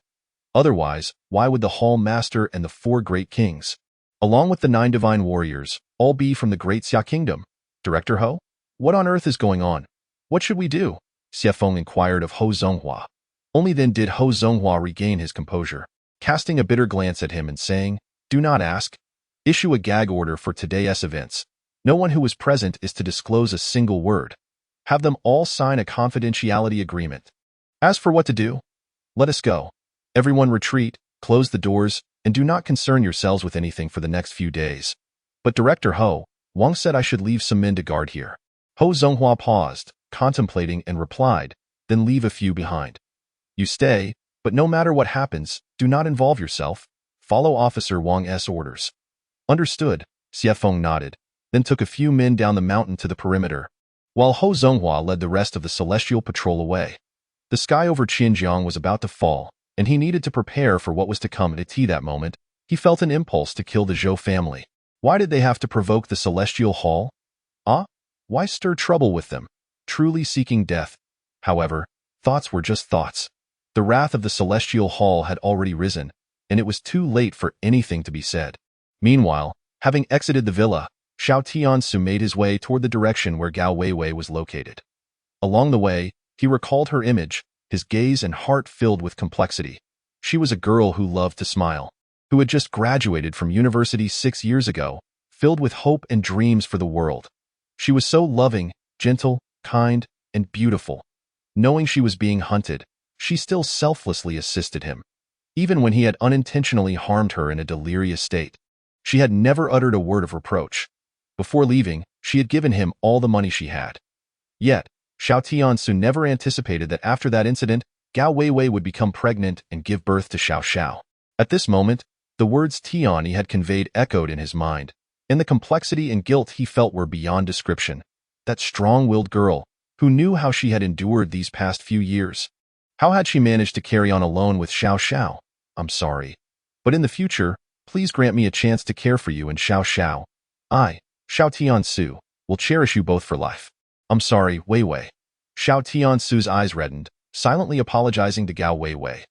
Otherwise, why would the Hall Master and the 4 great kings, along with the 9 divine warriors, all be from the Great Xia Kingdom? "Director Ho? What on earth is going on? What should we do?" Xiefeng inquired of Ho Zonghua. Only then did Ho Zonghua regain his composure, casting a bitter glance at him and saying, "Do not ask. Issue a gag order for today's events. No one who was present is to disclose a single word. Have them all sign a confidentiality agreement. As for what to do, let us go. Everyone retreat, close the doors, and do not concern yourselves with anything for the next few days." "But Director Ho, Wang said I should leave some men to guard here." Ho Zonghua paused, contemplating, and replied, "Then leave a few behind. You stay, but no matter what happens, do not involve yourself. Follow Officer Wang's orders." "Understood," Xiefeng nodded, then took a few men down the mountain to the perimeter, while Ho Zonghua led the rest of the celestial patrol away. The sky over Xinjiang was about to fall, and he needed to prepare for what was to come. At that moment, he felt an impulse to kill the Zhou family. Why did they have to provoke the Celestial Hall? Why stir trouble with them, truly seeking death? However, thoughts were just thoughts. The wrath of the Celestial Hall had already risen, and it was too late for anything to be said. Meanwhile, having exited the villa, Xiao Tian Ce made his way toward the direction where Gao Weiwei was located. Along the way, he recalled her image, his gaze and heart filled with complexity. She was a girl who loved to smile, who had just graduated from university 6 years ago, filled with hope and dreams for the world. She was so loving, gentle, kind, and beautiful. Knowing she was being hunted, she still selflessly assisted him, even when he had unintentionally harmed her in a delirious state. She had never uttered a word of reproach. Before leaving, she had given him all the money she had. Yet, Xiao Tian Ce never anticipated that after that incident, Gao Weiwei would become pregnant and give birth to Xiao Xiao. At this moment, the words Tian he had conveyed echoed in his mind. and the complexity and guilt he felt were beyond description. That strong-willed girl, who knew how she had endured these past few years. How had she managed to carry on alone with Xiao Xiao? I'm sorry. But in the future, please grant me a chance to care for you and Xiao Xiao. I, Xiao Tian Ce, will cherish you both for life. I'm sorry, Wei Wei. Xiao Tian Ce's eyes reddened, silently apologizing to Gao Wei Wei.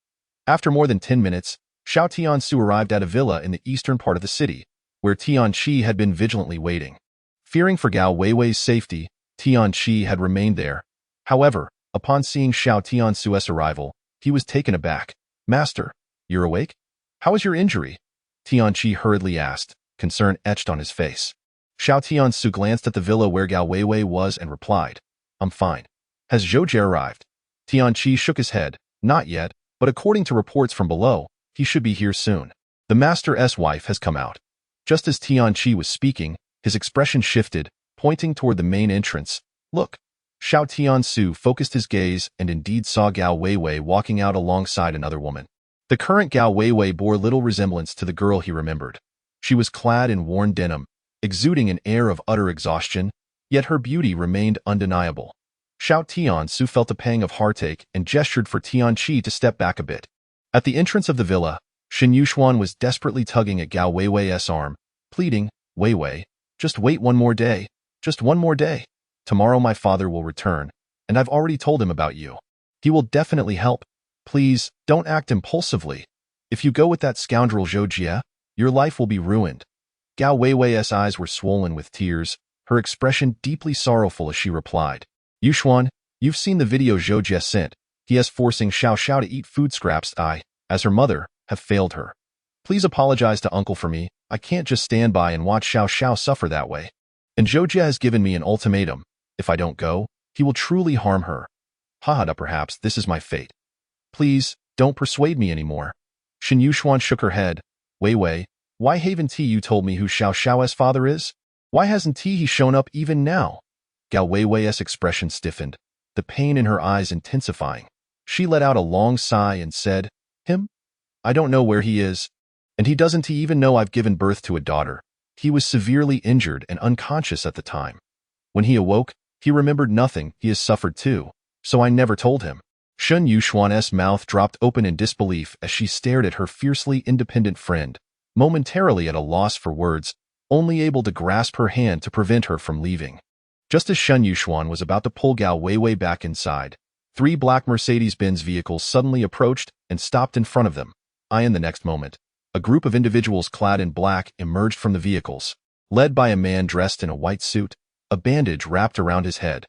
After more than 10 minutes, Xiao Tian Ce arrived at a villa in the eastern part of the city, where Tian Qi had been vigilantly waiting. Fearing for Gao Wei Wei's safety, Tian Qi had remained there. However, upon seeing Xiao Tian Ce's arrival, he was taken aback. Master, you're awake? How is your injury? Tian Qi hurriedly asked, concern etched on his face. Xiao Tian Ce glanced at the villa where Gao Wei Wei was and replied, I'm fine. Has Zhou Jie arrived? Tian Qi shook his head. Not yet, but according to reports from below, he should be here soon. The master's wife has come out. Just as Tian Qi was speaking, his expression shifted, pointing toward the main entrance. Look. Xiao Tian Ce focused his gaze and indeed saw Gao Wei Wei walking out alongside another woman. The current Gao Wei Wei bore little resemblance to the girl he remembered. She was clad in worn denim, exuding an air of utter exhaustion, yet her beauty remained undeniable. Xiao Tian Ce felt a pang of heartache and gestured for Tian Qi to step back a bit. At the entrance of the villa, Shen Yuxuan was desperately tugging at Gao Wei Wei's arm, pleading, Wei Wei, just wait one more day, just one more day. Tomorrow my father will return, and I've already told him about you. He will definitely help. Please, don't act impulsively. If you go with that scoundrel Zhou Jie, your life will be ruined. Gao Wei Wei's eyes were swollen with tears, her expression deeply sorrowful as she replied. Yuxuan, you've seen the video Zhou Jie sent. He is forcing Xiao Xiao to eat food scraps. I, as her mother, have failed her. Please apologize to uncle for me. I can't just stand by and watch Xiao Xiao suffer that way. And Zhou Jie has given me an ultimatum. If I don't go, he will truly harm her. Haha, perhaps this is my fate. Please, don't persuade me anymore. Shen Yuxuan shook her head. Wei Wei, why haven't you told me who Xiao Xiao's father is? Why hasn't he shown up even now? Gao Wei Wei's expression stiffened, the pain in her eyes intensifying. She let out a long sigh and said, Him? I don't know where he is. And he doesn't even know I've given birth to a daughter. He was severely injured and unconscious at the time. When he awoke, he remembered nothing. He has suffered too, so I never told him. Shen Yuxuan's mouth dropped open in disbelief as she stared at her fiercely independent friend, momentarily at a loss for words, only able to grasp her hand to prevent her from leaving. Just as Shen Yuxuan was about to pull Gao Wei Wei back inside, 3 black Mercedes-Benz vehicles suddenly approached and stopped in front of them. In the next moment, a group of individuals clad in black emerged from the vehicles, led by a man dressed in a white suit, a bandage wrapped around his head.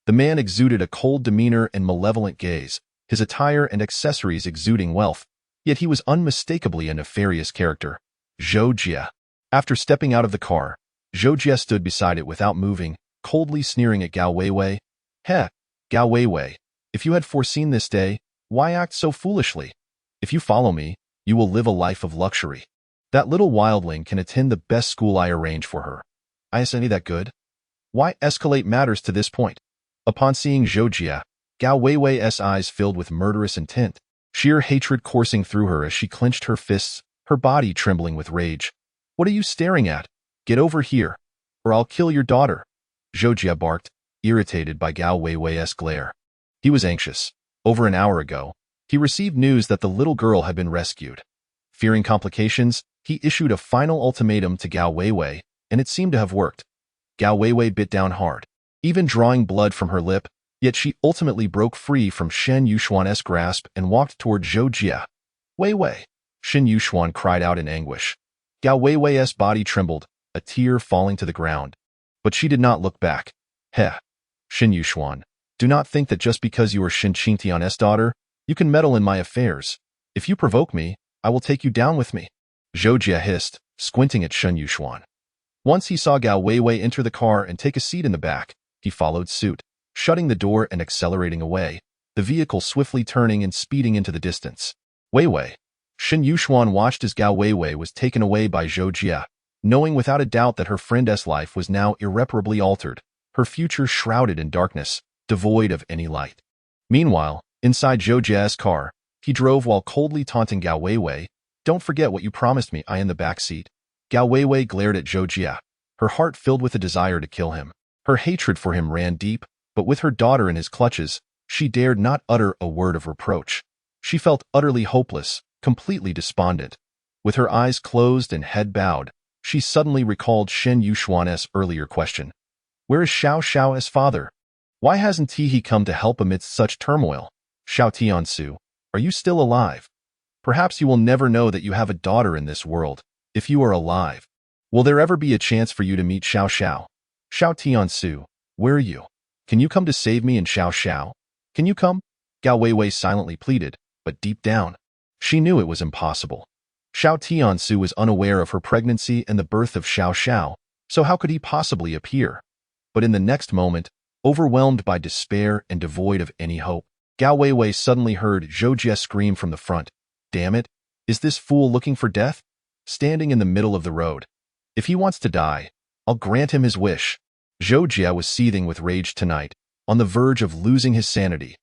The man exuded a cold demeanor and malevolent gaze, his attire and accessories exuding wealth, yet he was unmistakably a nefarious character. Zhou Jie. After stepping out of the car, Zhou Jie stood beside it without moving, coldly sneering at Gao Wei Wei. Heh, Gao Wei Wei, if you had foreseen this day, why act so foolishly? If you follow me, you will live a life of luxury. That little wildling can attend the best school I arrange for her. Isn't he that good? Why escalate matters to this point? Upon seeing Zhou Jie, Gao Wei Wei's eyes filled with murderous intent, sheer hatred coursing through her as she clenched her fists, her body trembling with rage. What are you staring at? Get over here, or I'll kill your daughter. Zhou Jie barked, irritated by Gao Wei Wei's glare. He was anxious. Over an hour ago, he received news that the little girl had been rescued. Fearing complications, he issued a final ultimatum to Gao Wei Wei, and it seemed to have worked. Gao Wei Wei bit down hard, even drawing blood from her lip, yet she ultimately broke free from Shen Yuxuan's grasp and walked toward Zhou Jie. Wei Wei, Shen Yuxuan cried out in anguish. Gao Wei Wei's body trembled, a tear falling to the ground. But she did not look back. Heh, Shen Yuxuan, do not think that just because you are Shen Qingtian's daughter, you can meddle in my affairs. If you provoke me, I will take you down with me. Zhou Jie hissed, squinting at Shen Yuxuan. Once he saw Gao Wei Wei enter the car and take a seat in the back, he followed suit, shutting the door and accelerating away, the vehicle swiftly turning and speeding into the distance. Wei Wei. Shen Yuxuan watched as Gao Wei Wei was taken away by Zhou Jie, knowing without a doubt that her friend's life was now irreparably altered, her future shrouded in darkness, devoid of any light. Meanwhile, inside Zhou Jie's car, he drove while coldly taunting Gao Wei Wei. Don't forget what you promised me. In the back seat. Gao Wei Wei glared at Zhou Jie. her heart filled with a desire to kill him. Her hatred for him ran deep, but with her daughter in his clutches, she dared not utter a word of reproach. She felt utterly hopeless, completely despondent. With her eyes closed and head bowed, she suddenly recalled Shen Yuxuan's earlier question. Where is Xiao Xiao's father? Why hasn't he come to help amidst such turmoil? Xiao Tian Ce, are you still alive? Perhaps you will never know that you have a daughter in this world, if you are alive. Will there ever be a chance for you to meet Xiao Xiao? Xiao Tian Ce, where are you? Can you come to save me and Xiao Xiao? Can you come? Gao Weiwei silently pleaded, but deep down, she knew it was impossible. Xiao Tian Ce was unaware of her pregnancy and the birth of Xiao Xiao, so how could he possibly appear? But in the next moment, overwhelmed by despair and devoid of any hope, Gao Weiwei suddenly heard Zhou Jie scream from the front. Damn it, is this fool looking for death? Standing in the middle of the road. If he wants to die, I'll grant him his wish. Zhou Jie was seething with rage tonight, on the verge of losing his sanity.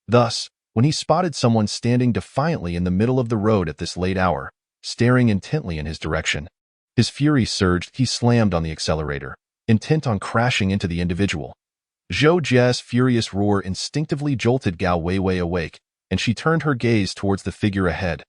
Thus, when he spotted someone standing defiantly in the middle of the road at this late hour, staring intently in his direction, his fury surged. He slammed on the accelerator, intent on crashing into the individual. Zhou Jie's furious roar instinctively jolted Gao Weiwei awake, and she turned her gaze towards the figure ahead.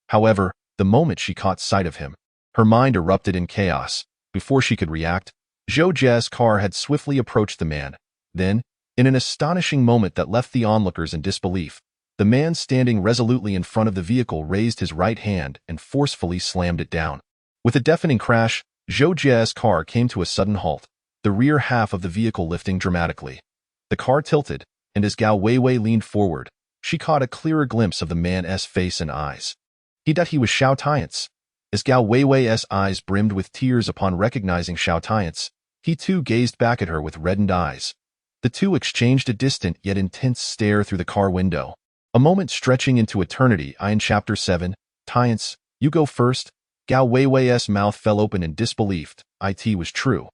However, the moment she caught sight of him, her mind erupted in chaos. Before she could react, Zhou Jie's car had swiftly approached the man. Then, in an astonishing moment that left the onlookers in disbelief, the man standing resolutely in front of the vehicle raised his right hand and forcefully slammed it down. With a deafening crash, Zhou Jie's car came to a sudden halt, the rear half of the vehicle lifting dramatically. The car tilted, and as Gao Weiwei leaned forward, she caught a clearer glimpse of the man's face and eyes. He was Xiao Tian Ce. As Gao Weiwei's eyes brimmed with tears upon recognizing Xiao Tian Ce, he too gazed back at her with reddened eyes. The two exchanged a distant yet intense stare through the car window, a moment stretching into eternity. In Chapter 7, Tian Ce, you go first. Gao Weiwei's mouth fell open in disbelief. It was true.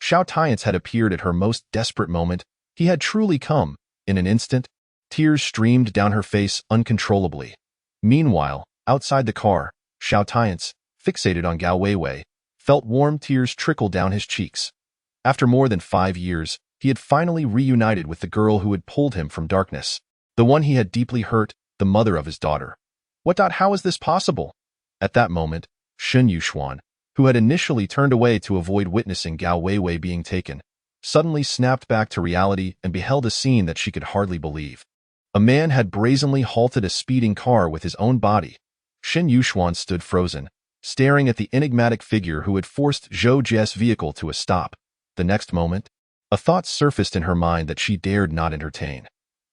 Xiao Tian Ce had appeared at her most desperate moment. He had truly come. In an instant, tears streamed down her face uncontrollably. Meanwhile, outside the car, Xiao Tian Ce, fixated on Gao Weiwei, felt warm tears trickle down his cheeks. After more than 5 years, he had finally reunited with the girl who had pulled him from darkness, the one he had deeply hurt, the mother of his daughter. How is this possible? At that moment, Shen Yuxuan, who had initially turned away to avoid witnessing Gao Weiwei being taken, suddenly snapped back to reality and beheld a scene that she could hardly believe. A man had brazenly halted a speeding car with his own body. Shen Yuxuan stood frozen, staring at the enigmatic figure who had forced Zhou Jie's vehicle to a stop. The next moment, a thought surfaced in her mind that she dared not entertain.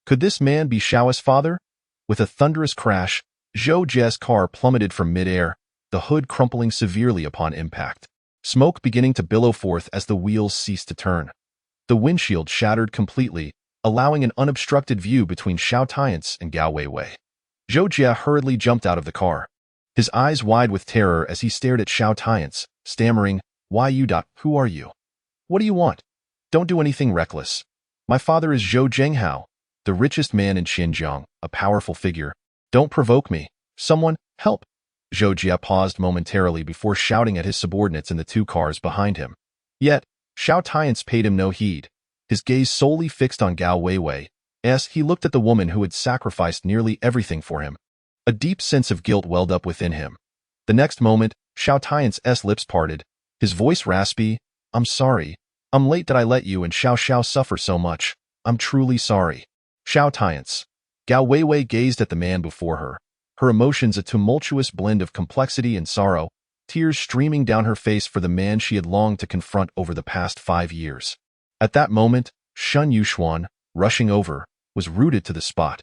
Could this man be Xiao's father? With a thunderous crash, Zhou Jie's car plummeted from midair, the hood crumpling severely upon impact, smoke beginning to billow forth as the wheels ceased to turn. The windshield shattered completely, allowing an unobstructed view between Xiao Tian Ce and Gao Weiwei. Zhou Jie hurriedly jumped out of the car, his eyes wide with terror as he stared at Xiao Tian Ce, stammering, Who are you? What do you want? Don't do anything reckless. My father is Zhou Zhenghao, the richest man in Xinjiang, a powerful figure. Don't provoke me. Someone, help. Zhou Jie paused momentarily before shouting at his subordinates in the 2 cars behind him. Yet, Xiao Tian Ce paid him no heed, his gaze solely fixed on Gao Weiwei, as he looked at the woman who had sacrificed nearly everything for him. A deep sense of guilt welled up within him. The next moment, Xiao Tian Ce's lips parted, his voice raspy. I'm sorry. I'm late that I let you and Xiao Xiao suffer so much. I'm truly sorry. Xiao Tian Ce. Gao Weiwei gazed at the man before her, her emotions a tumultuous blend of complexity and sorrow, tears streaming down her face for the man she had longed to confront over the past 5 years. At that moment, Shen Yuxuan, rushing over, was rooted to the spot.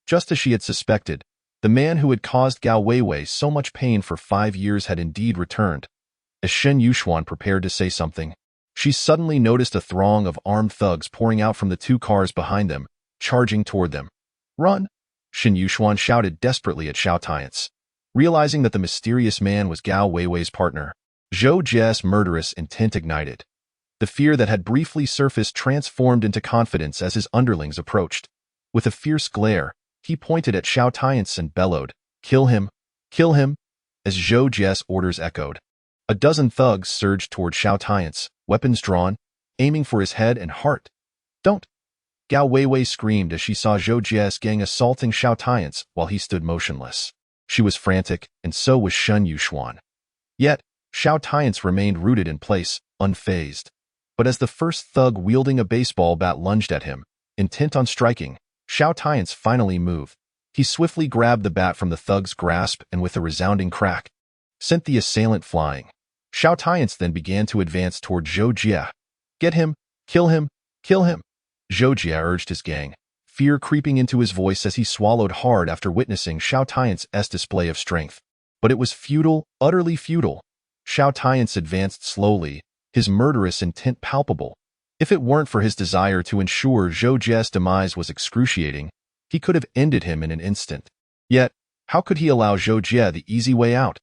Just as she had suspected, the man who had caused Gao Weiwei so much pain for 5 years had indeed returned. As Shen Yuxuan prepared to say something, she suddenly noticed a throng of armed thugs pouring out from the 2 cars behind them, charging toward them. Run! Shen Yuxuan shouted desperately at Xiao Tian Ce. Realizing that the mysterious man was Gao Weiwei's partner, Zhou Jie's murderous intent ignited. The fear that had briefly surfaced transformed into confidence as his underlings approached. With a fierce glare, he pointed at Xiao Tian Ce and bellowed, Kill him! Kill him! As Zhou Jie's orders echoed. A dozen thugs surged toward Xiao Tian's, weapons drawn, aiming for his head and heart. "Don't!" Gao Weiwei screamed as she saw Zhou Jie's gang assaulting Xiao Tian's while he stood motionless. She was frantic, and so was Shen Yuxuan. Yet, Xiao Tian's remained rooted in place, unfazed. But as the first thug wielding a baseball bat lunged at him, intent on striking, Xiao Tian's finally moved. He swiftly grabbed the bat from the thug's grasp and with a resounding crack, sent the assailant flying. Xiao Tian's then began to advance toward Zhou Jie. "Get him! Kill him! Kill him!" Zhou Jie urged his gang, fear creeping into his voice as he swallowed hard after witnessing Xiao Tian's display of strength. But it was futile, utterly futile. Xiao Tian's advanced slowly, his murderous intent palpable. If it weren't for his desire to ensure Zhou Jie's demise was excruciating, he could have ended him in an instant. Yet, how could he allow Zhou Jie the easy way out?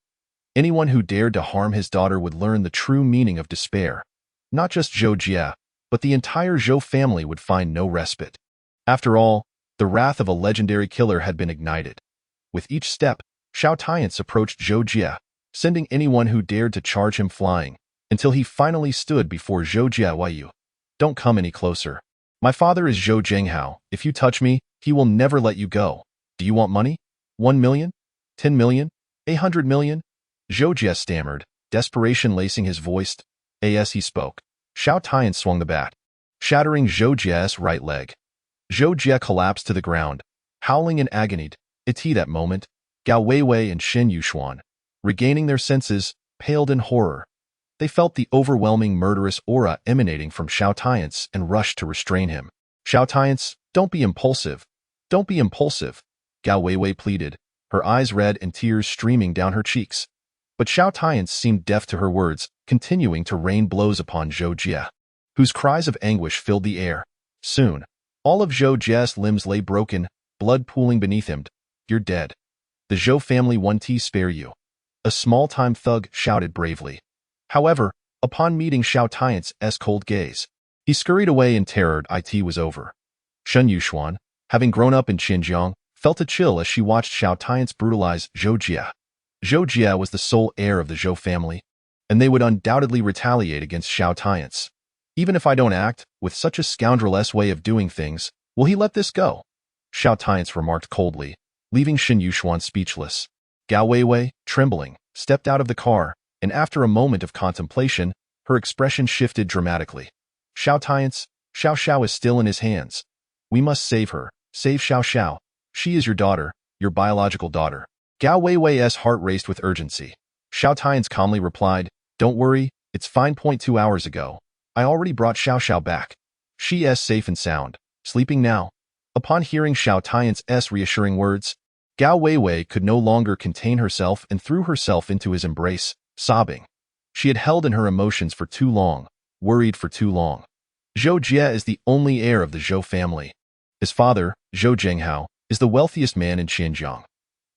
Anyone who dared to harm his daughter would learn the true meaning of despair. Not just Zhou Jie, but the entire Zhou family would find no respite. After all, the wrath of a legendary killer had been ignited. With each step, Xiao Tian's approached Zhou Jie, sending anyone who dared to charge him flying, until he finally stood before Zhou Jie. "Why you? Don't come any closer. My father is Zhou Zhenghao. If you touch me, he will never let you go. Do you want money? 1 million? 10 million? 100 million? Zhou Jie stammered, desperation lacing his voice. As he spoke, Xiao Tian swung the bat, shattering Zhou Jie's right leg. Zhou Jie collapsed to the ground, howling in agony. At that moment, Gao Weiwei and Shen Yuxuan, regaining their senses, paled in horror. They felt the overwhelming murderous aura emanating from Xiao Tian's and rushed to restrain him. "Xiao Tian's, don't be impulsive. Don't be impulsive," Gao Weiwei pleaded, her eyes red and tears streaming down her cheeks. But Xiao Tian's seemed deaf to her words, continuing to rain blows upon Zhou Jie, whose cries of anguish filled the air. Soon, all of Zhou Jie's limbs lay broken, blood pooling beneath him. "You're dead. The Zhou family won't spare you," a small-time thug shouted bravely. However, upon meeting Xiao Tian's cold gaze, he scurried away in terror. It was over. Shen Yuxuan, having grown up in Xinjiang, felt a chill as she watched Xiao Tian's brutalize Zhou Jie. Zhou Jie was the sole heir of the Zhou family, and they would undoubtedly retaliate against Xiao Tian's. "Even if I don't act, with such a scoundrel-esque way of doing things, will he let this go?" Xiao Tian's remarked coldly, leaving Shen Yuxuan speechless. Gao Weiwei, trembling, stepped out of the car, and after a moment of contemplation, her expression shifted dramatically. "Xiao Tian's, Xiao Xiao is still in his hands. We must save her, save Xiao Xiao. She is your daughter, your biological daughter." Gao Weiwei's heart raced with urgency. Xiao Tian's calmly replied, "Don't worry, it's fine. 2 hours ago, I already brought Xiao Xiao back. She is safe and sound, sleeping now." Upon hearing Xiao Tian's reassuring words, Gao Weiwei could no longer contain herself and threw herself into his embrace, sobbing. She had held in her emotions for too long, worried for too long. Zhou Jie is the only heir of the Zhou family. His father, Zhou Zhenghao, is the wealthiest man in Xinjiang.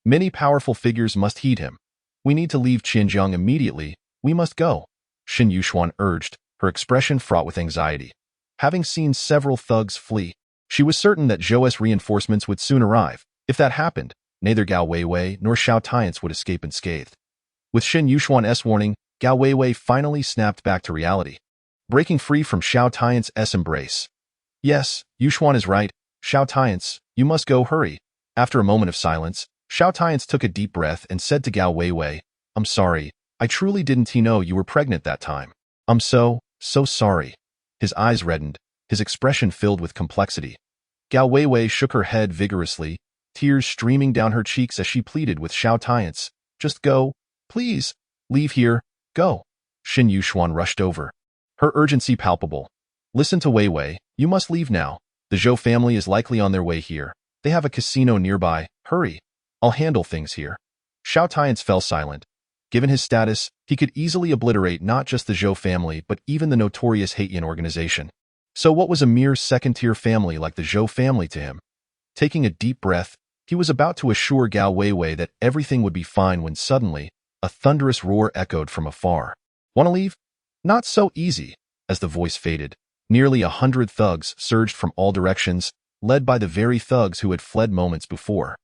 Many powerful figures must heed him. "We need to leave Xinjiang immediately. We must go," Shen Yuxuan urged, her expression fraught with anxiety. Having seen several thugs flee, she was certain that Zhou's reinforcements would soon arrive. If that happened, neither Gao Weiwei nor Xiao Tian's would escape unscathed. With Shen Yuxuan's warning, Gao Weiwei finally snapped back to reality, breaking free from Xiao Tian's embrace. "Yes, Yuxuan is right. Xiao Tian's, you must go, hurry." After a moment of silence, Xiao Tian's took a deep breath and said to Gao Weiwei, "I'm sorry. I truly didn't know you were pregnant that time. I'm so sorry." His eyes reddened, his expression filled with complexity. Gao Weiwei shook her head vigorously, tears streaming down her cheeks as she pleaded with Xiao Tian's, "Just go. Please. Leave here. Go." Shen Yuxuan rushed over, her urgency palpable. "Listen to Weiwei. You must leave now. The Zhou family is likely on their way here. They have a casino nearby. Hurry. I'll handle things here." Xiao Tian's fell silent. Given his status, he could easily obliterate not just the Zhou family but even the notorious Haitian organization. So what was a mere second-tier family like the Zhou family to him? Taking a deep breath, he was about to assure Gao Weiwei that everything would be fine when suddenly, a thunderous roar echoed from afar. "Want to leave? Not so easy." As the voice faded, nearly 100 thugs surged from all directions, led by the very thugs who had fled moments before.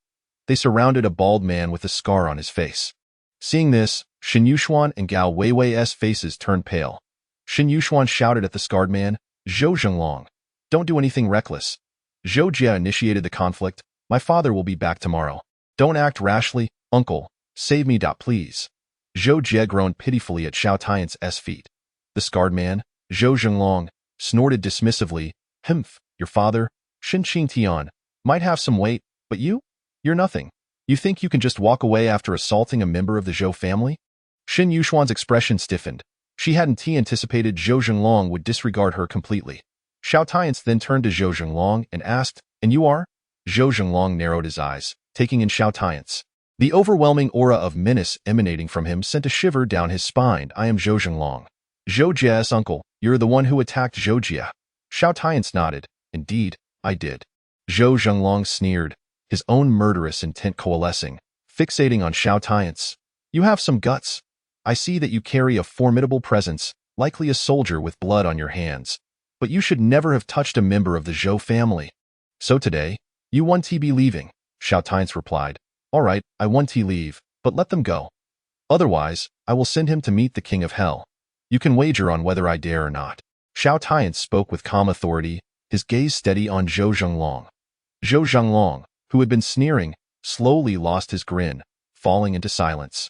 They surrounded a bald man with a scar on his face. Seeing this, Shen Yuxuan and Gao Weiwei's faces turned pale. Shen Yuxuan shouted at the scarred man, "Zhou Zhenglong, don't do anything reckless. Zhou Jie initiated the conflict. My father will be back tomorrow. Don't act rashly, uncle. Save me, please." Zhou Jie groaned pitifully at Xiao Tiance's feet. The scarred man, Zhou Zhenglong, snorted dismissively, "Humph, your father, Shen Qingtian, might have some weight, but you're nothing. You think you can just walk away after assaulting a member of the Zhou family?" Shen Yuxuan's expression stiffened. She hadn't anticipated Zhou Zhenglong would disregard her completely. Xiao Tiance then turned to Zhou Zhenglong and asked, "And you are?" Zhou Zhenglong narrowed his eyes, taking in Xiao Tiance. The overwhelming aura of menace emanating from him sent a shiver down his spine. "I am Zhou Zhenglong. Zhou Jie's uncle. You're the one who attacked Zhou Jie." Xiao Tiance nodded. "Indeed, I did." Zhou Zhenglong sneered, his own murderous intent coalescing, fixating on Xiao Tiance. "You have some guts. I see that you carry a formidable presence, likely a soldier with blood on your hands. But you should never have touched a member of the Zhou family. So today, you want to be leaving," Xiao Tiance replied. "All right, I want to leave, but let them go. Otherwise, I will send him to meet the king of hell. You can wager on whether I dare or not." Xiao Tiance spoke with calm authority, his gaze steady on Zhou Zhenglong. Zhou Zhenglong, who had been sneering, slowly lost his grin, falling into silence.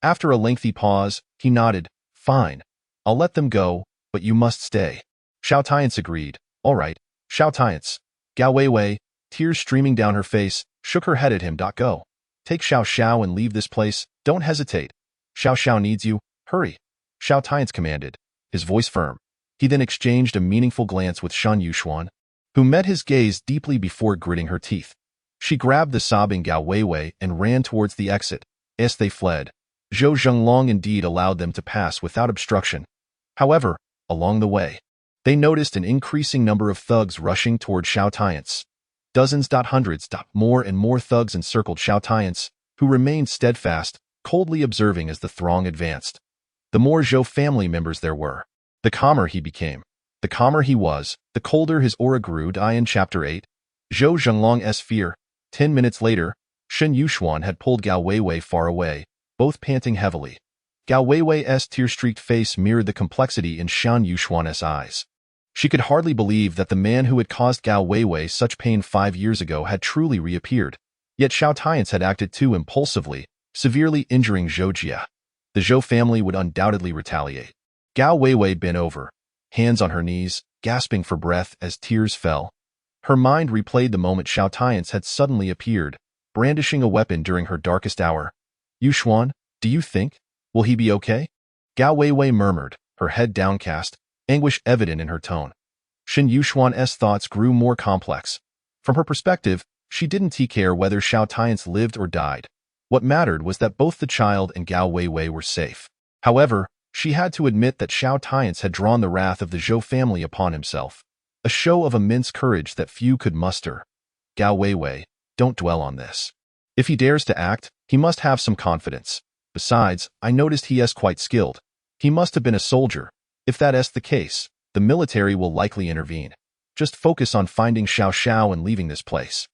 After a lengthy pause, he nodded. "Fine. I'll let them go, but you must stay." Xiao Tiance agreed. "All right, Xiao Tiance." Gao Weiwei, tears streaming down her face, shook her head at him. "Go. Take Xiao Xiao and leave this place. Don't hesitate. Xiao Xiao needs you. Hurry." Xiao Tiance commanded, his voice firm. He then exchanged a meaningful glance with Shen Yuxuan, who met his gaze deeply before gritting her teeth. She grabbed the sobbing Gao Weiwei and ran towards the exit. As they fled, Zhou Zhenglong indeed allowed them to pass without obstruction. However, along the way, they noticed an increasing number of thugs rushing toward Xiao Tiance. Dozens, hundreds, more and more thugs encircled Xiao Tiance, who remained steadfast, coldly observing as the throng advanced. The more Zhou family members there were, the calmer he became. The calmer he was, the colder his aura grew. In Chapter 8, Zhou Zhenglong's fear. 10 minutes later, Shen Yuxuan had pulled Gao Weiwei far away, both panting heavily. Gao Weiwei's tear-streaked face mirrored the complexity in Shen Yuxuan's eyes. She could hardly believe that the man who had caused Gao Weiwei such pain 5 years ago had truly reappeared. Yet Xiao Tiance had acted too impulsively, severely injuring Zhou Jie. The Zhou family would undoubtedly retaliate. Gao Weiwei bent over, hands on her knees, gasping for breath as tears fell. Her mind replayed the moment Xiao Tiance had suddenly appeared, brandishing a weapon during her darkest hour. "Yuxuan, do you think? Will he be okay?" Gao Weiwei murmured, her head downcast, anguish evident in her tone. Shen Yuxuan's thoughts grew more complex. From her perspective, she didn't care whether Xiao Tiance lived or died. What mattered was that both the child and Gao Weiwei were safe. However, she had to admit that Xiao Tiance had drawn the wrath of the Zhou family upon himself, a show of immense courage that few could muster. "Gao Weiwei, don't dwell on this. If he dares to act, he must have some confidence. Besides, I noticed he is quite skilled. He must have been a soldier. If that is the case, the military will likely intervene. Just focus on finding Xiao Xiao and leaving this place."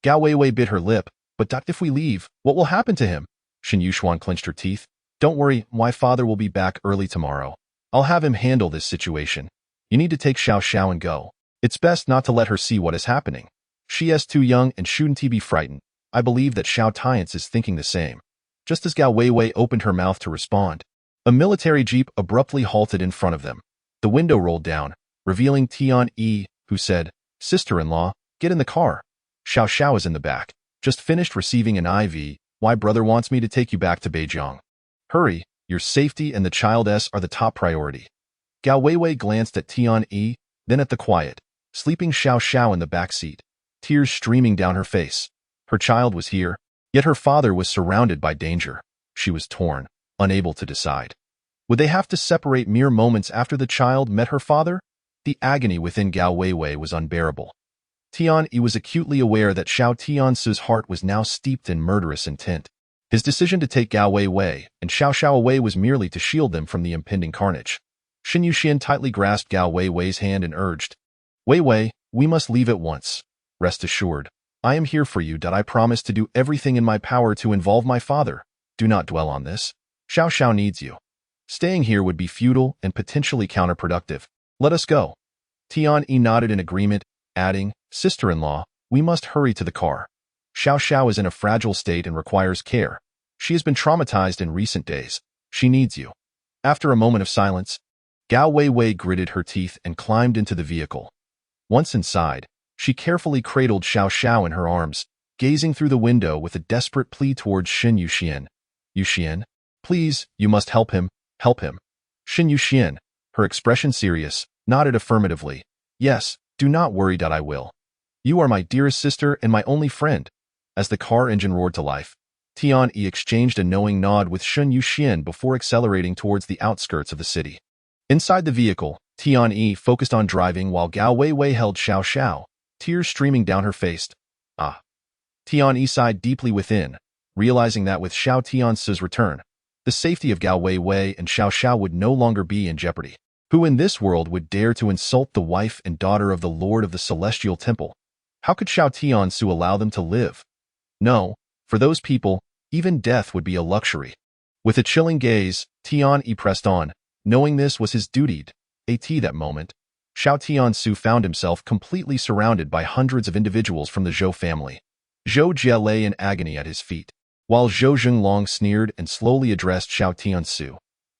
Gao Weiwei bit her lip. "But if we leave, what will happen to him?" Shen Yuxuan clenched her teeth. "Don't worry, my father will be back early tomorrow. I'll have him handle this situation. You need to take Xiao Xiao and go. It's best not to let her see what is happening. She is too young and shouldn't be frightened." I believe that Xiao Tiance is thinking the same. Just as Gao Weiwei opened her mouth to respond, a military jeep abruptly halted in front of them. The window rolled down, revealing Tian Ce, who said, "Sister-in-law, get in the car. Xiao Xiao is in the back. Just finished receiving an IV. My brother wants me to take you back to Beijing. Hurry, your safety and the child's are the top priority." Gao Weiwei glanced at Tian Ce, then at the quiet, sleeping Xiao Xiao in the back seat, tears streaming down her face. Her child was here, yet her father was surrounded by danger. She was torn, unable to decide. Would they have to separate mere moments after the child met her father? The agony within Gao Weiwei was unbearable. Tian Ce was acutely aware that Xiao Tian Ce's heart was now steeped in murderous intent. His decision to take Gao Weiwei and Xiao Xiao away was merely to shield them from the impending carnage. Shen Yuxian tightly grasped Gao Weiwei's hand and urged, "Weiwei, we must leave at once. Rest assured, I am here for you. I promise to do everything in my power to involve my father. Do not dwell on this." Xiao Xiao needs you. Staying here would be futile and potentially counterproductive. Let us go. Tian Ce nodded in agreement, adding, Sister-in-law, we must hurry to the car. Xiao Xiao is in a fragile state and requires care. She has been traumatized in recent days. She needs you. After a moment of silence, Gao Weiwei gritted her teeth and climbed into the vehicle. Once inside, she carefully cradled Xiao Xiao in her arms, gazing through the window with a desperate plea towards Xin Yuxian. Yuxian, please, you must help him, help him. Xin Yuxian, her expression serious, nodded affirmatively. Yes, do not worry, I will. You are my dearest sister and my only friend. As the car engine roared to life, Tian Ce exchanged a knowing nod with Xin Yuxian before accelerating towards the outskirts of the city. Inside the vehicle, Tian Ce focused on driving while Gao Weiwei held Xiao Xiao, tears streaming down her face. Ah. Tian Ce sighed deeply within, realizing that with Xiao Tian Ce's return, the safety of Gao Weiwei and Xiao Xiao would no longer be in jeopardy. Who in this world would dare to insult the wife and daughter of the Lord of the Celestial Temple? How could Xiao Tian Ce allow them to live? No, for those people, even death would be a luxury. With a chilling gaze, Tian Ce pressed on, knowing this was his duty. At that moment, Xiao Tian Ce found himself completely surrounded by hundreds of individuals from the Zhou family. Zhou Jie lay in agony at his feet, while Zhou Zhenglong sneered and slowly addressed Xiao Tian Ce.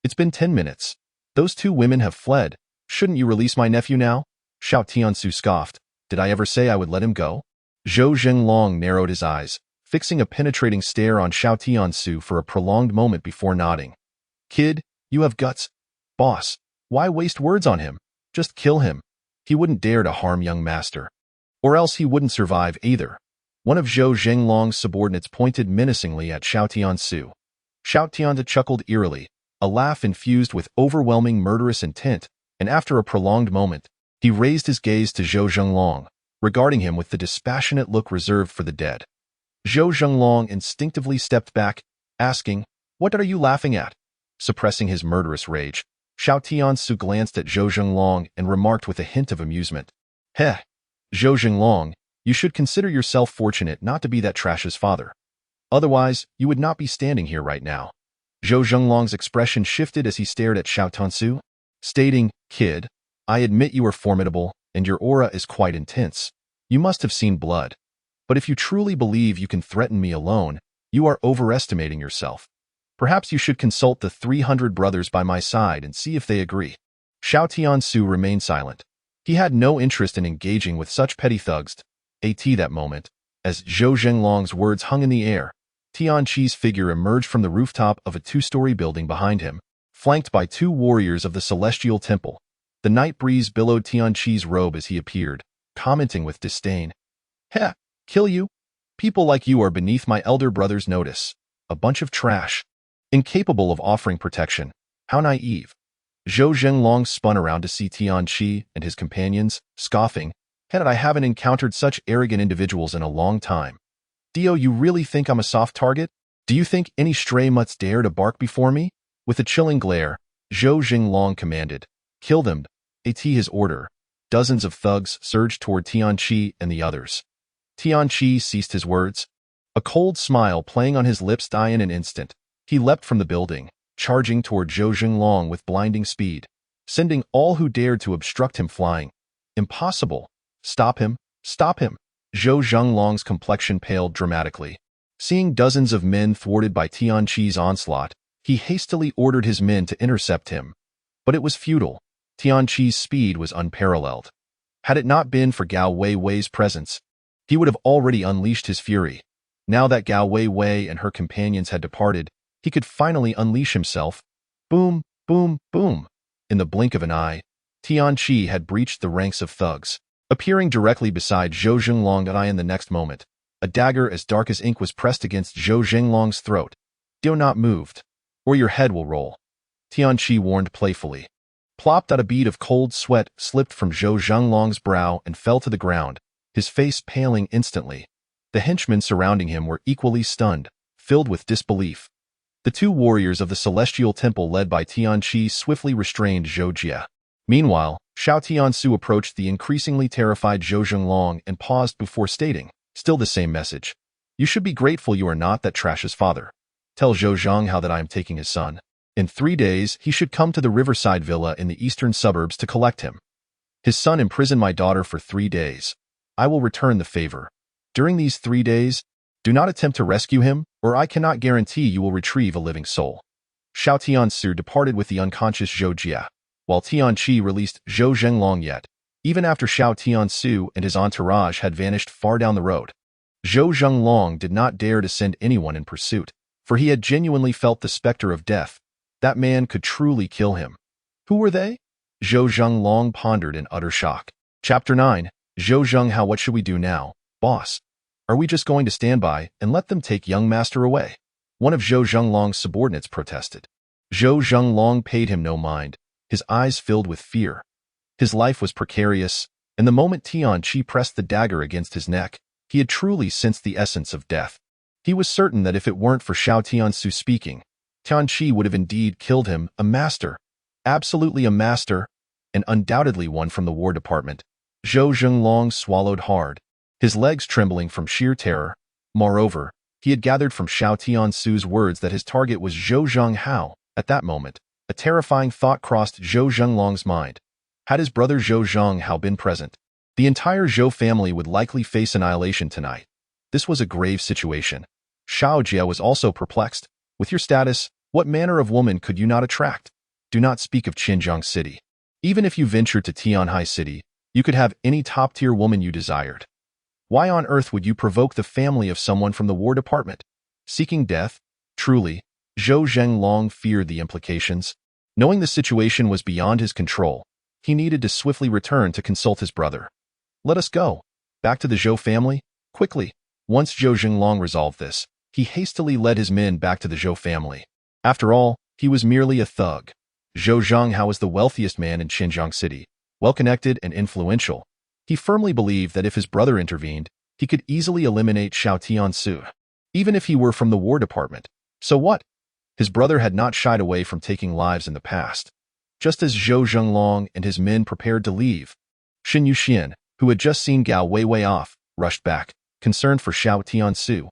It's been 10 minutes. Those two women have fled. Shouldn't you release my nephew now? Xiao Tian Ce scoffed. Did I ever say I would let him go? Zhou Zhenglong narrowed his eyes, fixing a penetrating stare on Xiao Tian Ce for a prolonged moment before nodding. Kid, you have guts. Boss, why waste words on him? Just kill him. He wouldn't dare to harm young master. Or else he wouldn't survive either. One of Zhou Zhenglong's subordinates pointed menacingly at Xiao Tian Ce. Xiao Tian Ce chuckled eerily, a laugh infused with overwhelming murderous intent, and after a prolonged moment, he raised his gaze to Zhou Zhenglong, regarding him with the dispassionate look reserved for the dead. Zhou Zhenglong instinctively stepped back, asking, What are you laughing at? Suppressing his murderous rage, Xiao Tian Ce glanced at Zhou Zhenglong and remarked with a hint of amusement. Heh, Zhou Zhenglong, you should consider yourself fortunate not to be that trash's father. Otherwise, you would not be standing here right now. Zhou Zhenglong's expression shifted as he stared at Xiao Tian Ce, stating, Kid, I admit you are formidable, and your aura is quite intense. You must have seen blood. But if you truly believe you can threaten me alone, you are overestimating yourself. Perhaps you should consult the 300 brothers by my side and see if they agree. Xiao Tian Ce remained silent. He had no interest in engaging with such petty thugs. At that moment, as Zhou Zhenglong's words hung in the air, Tian Che's figure emerged from the rooftop of a two-story building behind him, flanked by two warriors of the Celestial Temple. The night breeze billowed Tian Che's robe as he appeared, commenting with disdain. Heh, kill you? People like you are beneath my elder brother's notice. A bunch of trash. Incapable of offering protection. How naive. Zhou Zhenglong spun around to see Tian Ce and his companions, scoffing, I haven't encountered such arrogant individuals in a long time. Dio, you really think I'm a soft target? Do you think any stray mutts dare to bark before me? With a chilling glare, Zhou Zhenglong commanded, Kill them. At his order, dozens of thugs surged toward Tian Ce and the others. Tian Ce ceased his words. A cold smile playing on his lips died in an instant. He leapt from the building, charging toward Zhou Zhenglong with blinding speed, sending all who dared to obstruct him flying. Impossible. Stop him. Stop him. Zhou Zhenglong's complexion paled dramatically. Seeing dozens of men thwarted by Tian Che's onslaught, he hastily ordered his men to intercept him. But it was futile. Tian Che's speed was unparalleled. Had it not been for Gao Weiwei's presence, he would have already unleashed his fury. Now that Gao Weiwei and her companions had departed, he could finally unleash himself. Boom, boom, boom. In the blink of an eye, Tian Ce had breached the ranks of thugs, appearing directly beside Zhou Zhenglong and in the next moment. A dagger as dark as ink was pressed against Zhou Zhenglong's throat. Do not move, or your head will roll. Tian Ce warned playfully. Plopped out a bead of cold sweat slipped from Zhou Zhenglong's brow and fell to the ground, his face paling instantly. The henchmen surrounding him were equally stunned, filled with disbelief. The two warriors of the Celestial Temple led by Tian Ce swiftly restrained Zhou Jie. Meanwhile, Xiao Tian Ce approached the increasingly terrified Zhou Zhenglong and paused before stating, still the same message. You should be grateful you are not that trash's father. Tell Zhou Zhenghao that I am taking his son. In 3 days, he should come to the riverside villa in the eastern suburbs to collect him. His son imprisoned my daughter for 3 days. I will return the favor. During these 3 days, do not attempt to rescue him, or I cannot guarantee you will retrieve a living soul. Xiao Tian Ce departed with the unconscious Zhou Jia, while Tian Qi released Zhou Zhenglong yet, even after Xiao Tian Ce and his entourage had vanished far down the road. Zhou Zhenglong did not dare to send anyone in pursuit, for he had genuinely felt the specter of death. That man could truly kill him. Who were they? Zhou Zhenglong pondered in utter shock. Chapter 9. Zhou Zhenghao, what should we do now, boss? Are we just going to stand by and let them take young master away? One of Zhou Zhenglong's subordinates protested. Zhou Zhenglong paid him no mind, his eyes filled with fear. His life was precarious, and the moment Tian Qi pressed the dagger against his neck, he had truly sensed the essence of death. He was certain that if it weren't for Xiao Tian Ce speaking, Tian Qi would have indeed killed him, a master. Absolutely a master, and undoubtedly one from the War Department. Zhou Zhenglong swallowed hard, his legs trembling from sheer terror. Moreover, he had gathered from Xiao Tian Ce's words that his target was Zhou Zhenghao. At that moment, a terrifying thought crossed Zhou Zhenglong's mind. Had his brother Zhou Zhenghao been present, the entire Zhou family would likely face annihilation tonight. This was a grave situation. Xiao Jia was also perplexed. With your status, what manner of woman could you not attract? Do not speak of Xinjiang City. Even if you ventured to Tianhai City, you could have any top-tier woman you desired. Why on earth would you provoke the family of someone from the War Department? Seeking death? Truly, Zhou Zhenglong feared the implications. Knowing the situation was beyond his control, he needed to swiftly return to consult his brother. Let us go. Back to the Zhou family? Quickly. Once Zhou Zhenglong resolved this, he hastily led his men back to the Zhou family. After all, he was merely a thug. Zhou Zhenghao was the wealthiest man in Xinjiang City, well-connected and influential. He firmly believed that if his brother intervened, he could easily eliminate Xiao Tian Ce. Even if he were from the War Department. So what? His brother had not shied away from taking lives in the past. Just as Zhou Zhenglong and his men prepared to leave, Xin Yuxian, who had just seen Gao Wei way off, rushed back, concerned for Xiao Tian Ce.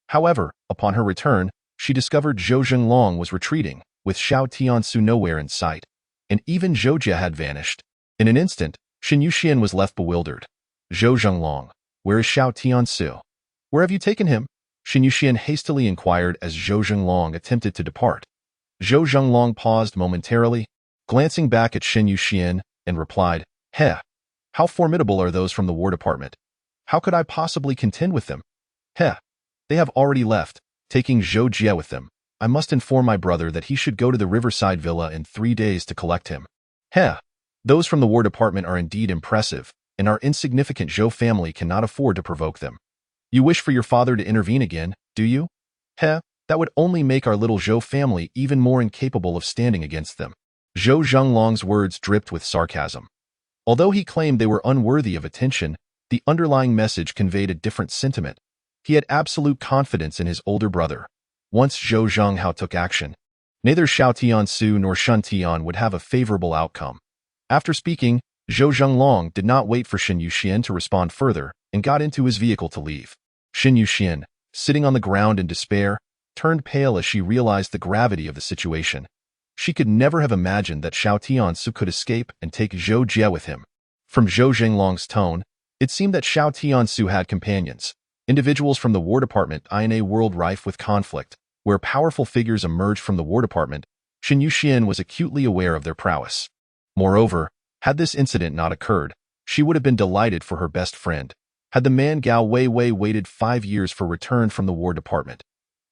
However, upon her return, she discovered Zhou Zhenglong was retreating, with Xiao Tian Ce nowhere in sight, and even Zhou Jia had vanished. In an instant, Xin Yuxian was left bewildered. Zhou Zhenglong, where is Xiao Tian Ce? Where have you taken him? Xin Yuxian hastily inquired as Zhou Zhenglong attempted to depart. Zhou Zhenglong paused momentarily, glancing back at Xin Yuxian, and replied, Heh, how formidable are those from the War Department? How could I possibly contend with them? Heh, they have already left, taking Zhou Jia with them. I must inform my brother that he should go to the riverside villa in 3 days to collect him. Heh, those from the War Department are indeed impressive, and our insignificant Zhou family cannot afford to provoke them. You wish for your father to intervene again, do you? Heh, that would only make our little Zhou family even more incapable of standing against them. Zhou Zhenglong's words dripped with sarcasm. Although he claimed they were unworthy of attention, the underlying message conveyed a different sentiment. He had absolute confidence in his older brother. Once Zhou Zhenghao took action, neither Xiao Tian Ce nor Shun Tian would have a favorable outcome. After speaking, Zhou Zhenglong did not wait for Xin Yuxian to respond further and got into his vehicle to leave. Xin Yuxian, sitting on the ground in despair, turned pale as she realized the gravity of the situation. She could never have imagined that Xiao Tian Ce could escape and take Zhou Jia with him. From Zhou Zhenglong's tone, it seemed that Xiao Tian Ce had companions, individuals from the War Department in a world rife with conflict, where powerful figures emerged from the War Department. Xin Yuxian was acutely aware of their prowess. Moreover, had this incident not occurred, she would have been delighted for her best friend. Had the man Gao Wei waited 5 years for return from the War Department.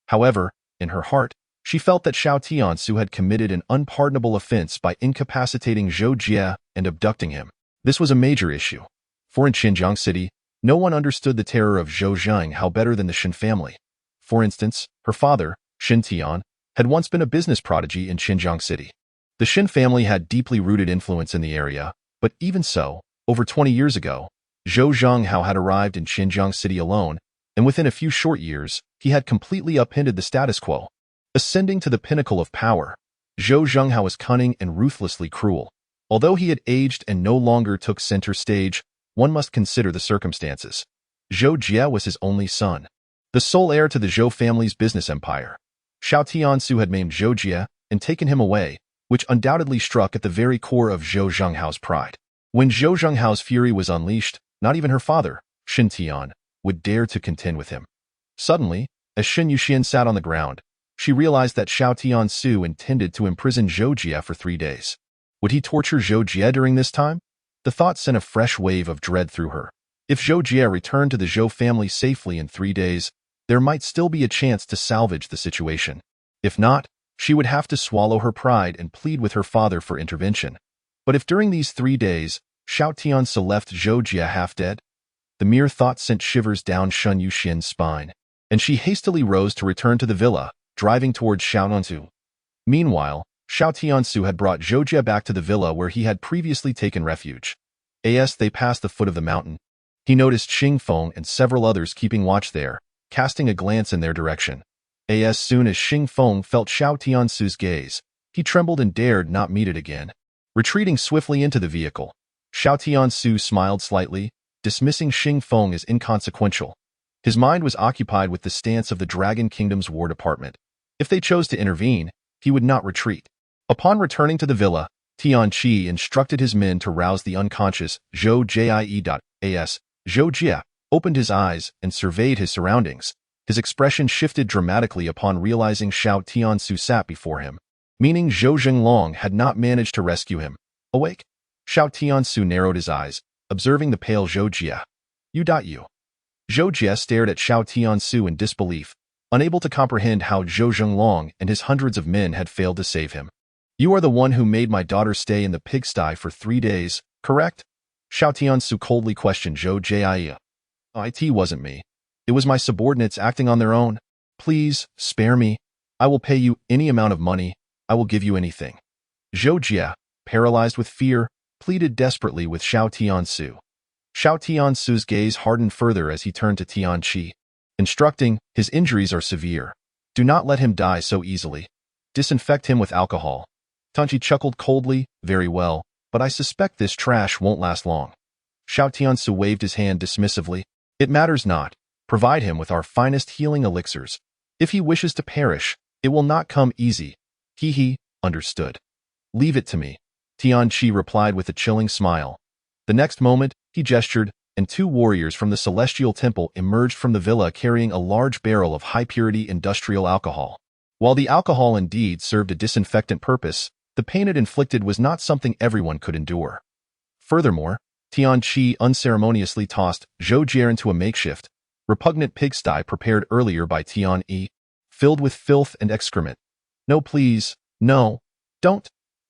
However, in her heart, she felt that Xiao Tian Ce had committed an unpardonable offense by incapacitating Zhou Jia and abducting him. This was a major issue, for in Xinjiang City, no one understood the terror of Zhou Zhenghao better than the Xin family. For instance, her father, Xin Tian, had once been a business prodigy in Xinjiang City. The Xin family had deeply rooted influence in the area, but even so, over 20 years ago, Zhou Zhenghao had arrived in Xinjiang City alone, and within a few short years, he had completely upended the status quo. Ascending to the pinnacle of power, Zhou Zhenghao was cunning and ruthlessly cruel. Although he had aged and no longer took center stage, one must consider the circumstances. Zhou Jia was his only son, the sole heir to the Zhou family's business empire. Xiao Tian Ce had maimed Zhou Jie and taken him away, which undoubtedly struck at the very core of Zhou Zhenghao's pride. When Zhou Zhenghao's fury was unleashed, not even her father, Xin Tian, would dare to contend with him. Suddenly, as Xin Yuxian sat on the ground, she realized that Xiao Tian Ce intended to imprison Zhou Jie for 3 days. Would he torture Zhou Jie during this time? The thought sent a fresh wave of dread through her. If Zhou Jie returned to the Zhou family safely in 3 days, there might still be a chance to salvage the situation. If not, she would have to swallow her pride and plead with her father for intervention. But if during these 3 days, Xiao Tian Ce left Zhou Jie half dead, the mere thought sent shivers down Xin Yuxian's spine, and she hastily rose to return to the villa, driving towards Xiao Tian Ce. Meanwhile, Xiao Tian Ce had brought Zhou Jie back to the villa where he had previously taken refuge. As they passed the foot of the mountain, he noticed Xing Feng and several others keeping watch there, casting a glance in their direction. As soon as Xing Feng felt Xiao Tian Ce's gaze, he trembled and dared not meet it again. Retreating swiftly into the vehicle, Xiao Tian Ce smiled slightly, dismissing Xing Feng as inconsequential. His mind was occupied with the stance of the Dragon Kingdom's War Department. If they chose to intervene, he would not retreat. Upon returning to the villa, Tian Qi instructed his men to rouse the unconscious Zhou Jie. As Zhou Jie opened his eyes and surveyed his surroundings, his expression shifted dramatically upon realizing Xiao Tian Ce sat before him, meaning Zhou Zhenglong had not managed to rescue him. Awake? Xiao Tian Ce narrowed his eyes, observing the pale Zhou Jie. You. Zhou Jie stared at Xiao Tian Ce in disbelief, unable to comprehend how Zhou Zhenglong and his hundreds of men had failed to save him. You are the one who made my daughter stay in the pigsty for 3 days, correct? Xiao Tian Ce coldly questioned Zhou Jie. It wasn't me. It was my subordinates acting on their own. Please, spare me. I will pay you any amount of money. I will give you anything. Zhou Jie, paralyzed with fear, pleaded desperately with Xiao Tian Ce. Xiao Tian Ce's gaze hardened further as he turned to Tian Qi, instructing, his injuries are severe. Do not let him die so easily. Disinfect him with alcohol. Tian Qi chuckled coldly, very well, but I suspect this trash won't last long. Xiao Tian Ce waved his hand dismissively. It matters not. Provide him with our finest healing elixirs. If he wishes to perish, it will not come easy. Understood. Leave it to me. Tian Qi replied with a chilling smile. The next moment, he gestured, and 2 warriors from the Celestial Temple emerged from the villa carrying a large barrel of high-purity industrial alcohol. While the alcohol indeed served a disinfectant purpose, the pain it inflicted was not something everyone could endure. Furthermore, Tian Qi unceremoniously tossed Zhou Jie into a makeshift, repugnant pigsty prepared earlier by Tian Yi, filled with filth and excrement. No, please, no, don't.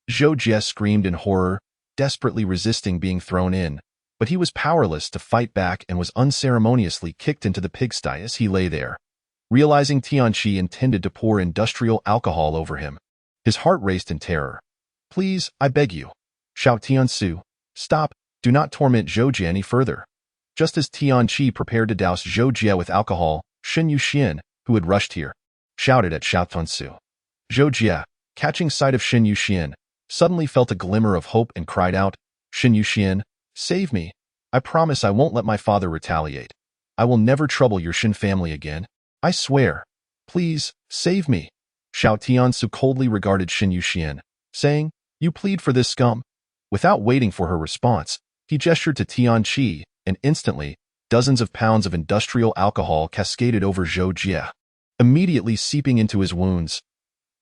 Zhou Jie screamed in horror, desperately resisting being thrown in, but he was powerless to fight back and was unceremoniously kicked into the pigsty as he lay there. Realizing Tian Qi intended to pour industrial alcohol over him, his heart raced in terror. Please, I beg you. Xiao Tian Ce, stop, do not torment Zhou Jie any further. Just as Tian Qi prepared to douse Zhou Jie with alcohol, Xin Yuxian, who had rushed here, shouted at Xiao Tian Ce. Zhou Jie, catching sight of Xin Yuxian, suddenly felt a glimmer of hope and cried out, Xin Yuxian, save me. I promise I won't let my father retaliate. I will never trouble your Xin family again. I swear. Please, save me. Xiao Tian Ce coldly regarded Xin Yuxian, saying, You plead for this scum. Without waiting for her response, he gestured to Tian Qi, and instantly, dozens of pounds of industrial alcohol cascaded over Zhou Jie, immediately seeping into his wounds.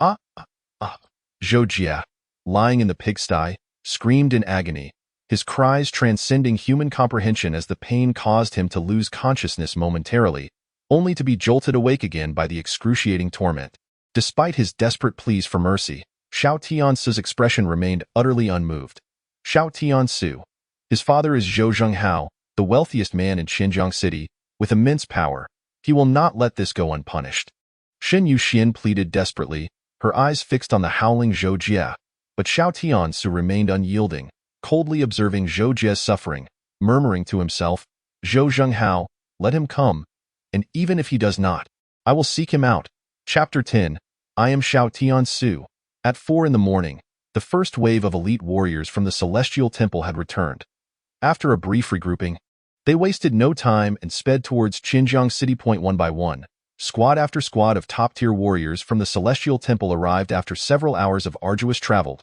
Zhou Jie, lying in the pigsty, screamed in agony, his cries transcending human comprehension as the pain caused him to lose consciousness momentarily, only to be jolted awake again by the excruciating torment. Despite his desperate pleas for mercy, Xiao Tian Ce's expression remained utterly unmoved. Xiao Tian Ce. His father is Zhou Zhenghao, the wealthiest man in Xinjiang City, with immense power. He will not let this go unpunished. Xin Yuxian pleaded desperately, her eyes fixed on the howling Zhou Jie, but Xiao Tian Ce remained unyielding, coldly observing Zhou Jie's suffering, murmuring to himself, Zhou Zhenghao, let him come, and even if he does not, I will seek him out. Chapter 10. I am Xiao Tian Ce. At 4 in the morning, the first wave of elite warriors from the Celestial Temple had returned. After a brief regrouping, they wasted no time and sped towards Xinjiang City. 1 by 1, Squad after squad of top-tier warriors from the Celestial Temple arrived after several hours of arduous travel.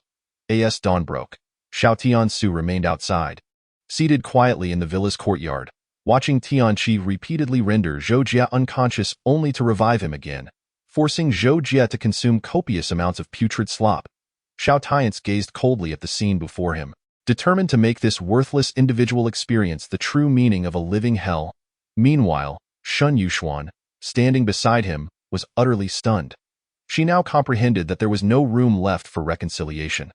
As dawn broke, Xiao Tian Ce remained outside, seated quietly in the villa's courtyard, watching Tian Ce repeatedly render Zhou Jie unconscious only to revive him again, forcing Zhou Jie to consume copious amounts of putrid slop. Xiao Tian Ce gazed coldly at the scene before him, determined to make this worthless individual experience the true meaning of a living hell. Meanwhile, Shun Yuxuan, standing beside him, was utterly stunned. She now comprehended that there was no room left for reconciliation.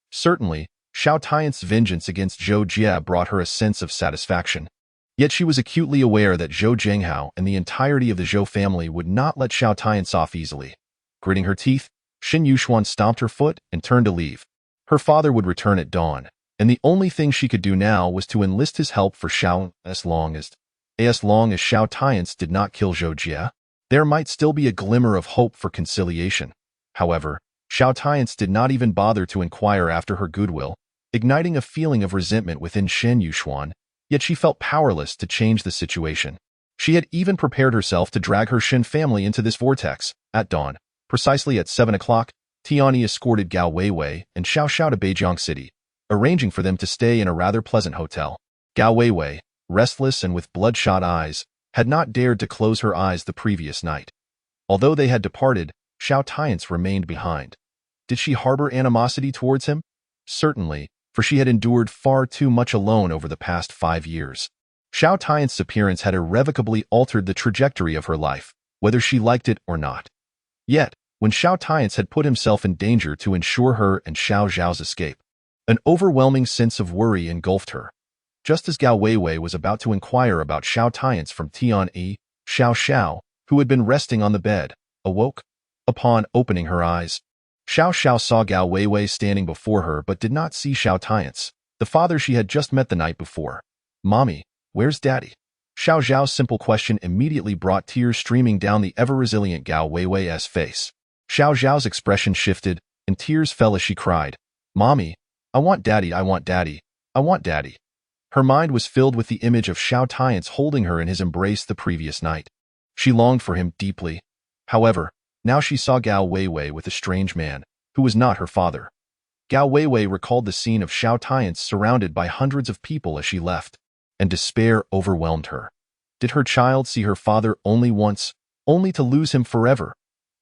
Certainly, Xiao Tian's vengeance against Zhou Jie brought her a sense of satisfaction. Yet she was acutely aware that Zhou Zhenghao and the entirety of the Zhou family would not let Xiao Tian off easily. Gritting her teeth, Shin Yuxuan stomped her foot and turned to leave. Her father would return at dawn, and the only thing she could do now was to enlist his help for Xiao. As long as Xiao Tian did not kill Zhou Jie, there might still be a glimmer of hope for conciliation. However, Xiao Tian did not even bother to inquire after her goodwill, igniting a feeling of resentment within Shen Yuxuan, yet she felt powerless to change the situation. She had even prepared herself to drag her Shen family into this vortex. At dawn, precisely at 7 o'clock, Tiani escorted Gao Weiwei and Xiao Xiao to Beijiang City, arranging for them to stay in a rather pleasant hotel. Gao Weiwei, restless and with bloodshot eyes, had not dared to close her eyes the previous night. Although they had departed, Xiao Tian remained behind. Did she harbor animosity towards him? Certainly, for she had endured far too much alone over the past 5 years. Xiao Tian's appearance had irrevocably altered the trajectory of her life, whether she liked it or not. Yet, when Xiao Tian had put himself in danger to ensure her and Xiao Zhao's escape, an overwhelming sense of worry engulfed her. Just as Gao Weiwei was about to inquire about Xiao Tian from Tianyi, Xiao Xiao, who had been resting on the bed, awoke. Upon opening her eyes, Xiao Xiao saw Gao Weiwei standing before her but did not see Xiao Tian, the father she had just met the night before. "Mommy, where's Daddy?" Xiao Zhao's simple question immediately brought tears streaming down the ever-resilient Gao Weiwei's face. Xiao Zhao's expression shifted, and tears fell as she cried, "Mommy, I want Daddy, I want Daddy, I want Daddy." Her mind was filled with the image of Xiao Tian holding her in his embrace the previous night. She longed for him deeply. However, now she saw Gao Weiwei with a strange man, who was not her father. Gao Weiwei recalled the scene of Xiao Tian surrounded by hundreds of people as she left, and despair overwhelmed her. Did her child see her father only once, only to lose him forever?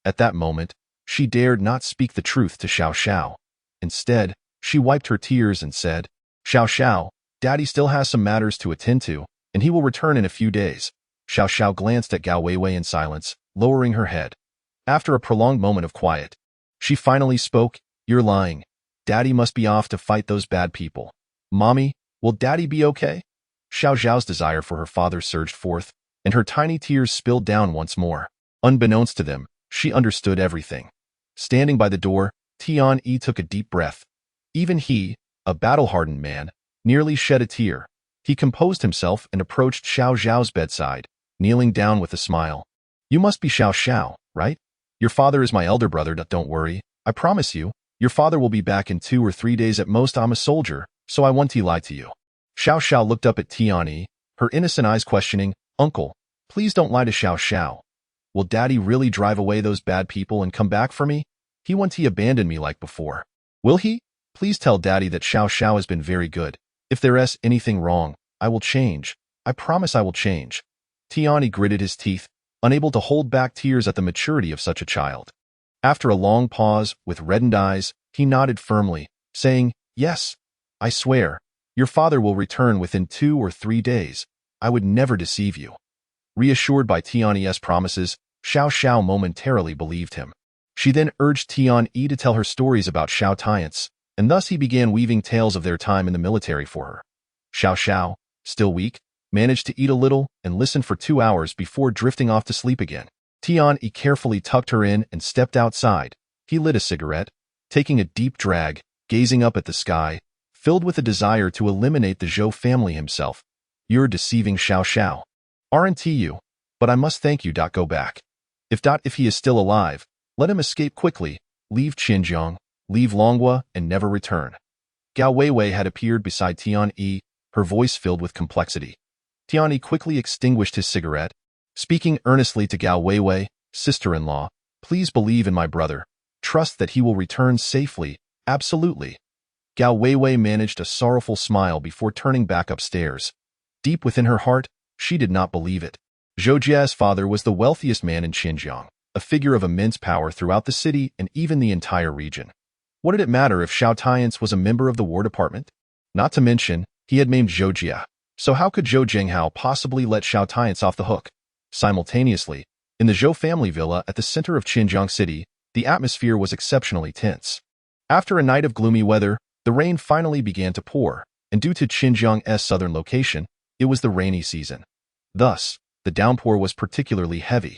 At that moment, she dared not speak the truth to Xiao Xiao. Instead, she wiped her tears and said, "Xiao Xiao, Daddy still has some matters to attend to, and he will return in a few days." Xiao Xiao glanced at Gao Weiwei in silence, lowering her head. After a prolonged moment of quiet, she finally spoke, "You're lying. Daddy must be off to fight those bad people. Mommy, will Daddy be okay?" Xiao Zhao's desire for her father surged forth, and her tiny tears spilled down once more. Unbeknownst to them, she understood everything. Standing by the door, Tianyi took a deep breath. Even he, a battle-hardened man, nearly shed a tear. He composed himself and approached Xiao Zhao's bedside, kneeling down with a smile. "You must be Xiao Xiao, right? Your father is my elder brother, don't worry. I promise you, your father will be back in 2 or 3 days at most. I'm a soldier, so I won't lie to you." Xiao Xiao looked up at Tianyi, her innocent eyes questioning, "Uncle, please don't lie to Xiao Xiao. Will Daddy really drive away those bad people and come back for me? He won't abandon me like before. Will he? Please tell Daddy that Xiao Xiao has been very good. If there's anything wrong, I will change. I promise I will change." Tianyi gritted his teeth, unable to hold back tears at the maturity of such a child. After a long pause, with reddened eyes, he nodded firmly, saying, "Yes, I swear, your father will return within 2 or 3 days. I would never deceive you." Reassured by Tianyi's promises, Xiao Xiao momentarily believed him. She then urged Tianyi to tell her stories about Xiao Tian, and thus he began weaving tales of their time in the military for her. Xiao Xiao, still weak, managed to eat a little and listen for 2 hours before drifting off to sleep again. Tianyi carefully tucked her in and stepped outside. He lit a cigarette, taking a deep drag, gazing up at the sky, filled with a desire to eliminate the Zhou family himself. "You're deceiving Xiao Xiao. Aren't you? But I must thank you. Go back. If he is still alive, let him escape quickly. Leave Xinjiang, leave Longhua, and never return." Gao Weiwei had appeared beside Tianyi, her voice filled with complexity. Tianyi quickly extinguished his cigarette, Speaking earnestly to Gao Weiwei, sister-in-law, please believe in my brother. Trust that he will return safely. Absolutely. Gao Weiwei managed a sorrowful smile before turning back upstairs. Deep within her heart, she did not believe it. Zhou Jia's father was the wealthiest man in Xinjiang, a figure of immense power throughout the city and even the entire region. What did it matter if Xiao Tian Ce was a member of the War Department? Not to mention, he had named Zhou Jia. So how could Zhou Jinghao possibly let Xiao Tian Ce off the hook? Simultaneously, in the Zhou family villa at the center of Xinjiang City, the atmosphere was exceptionally tense. After a night of gloomy weather, the rain finally began to pour, and due to Xinjiang's southern location, it was the rainy season. Thus, the downpour was particularly heavy.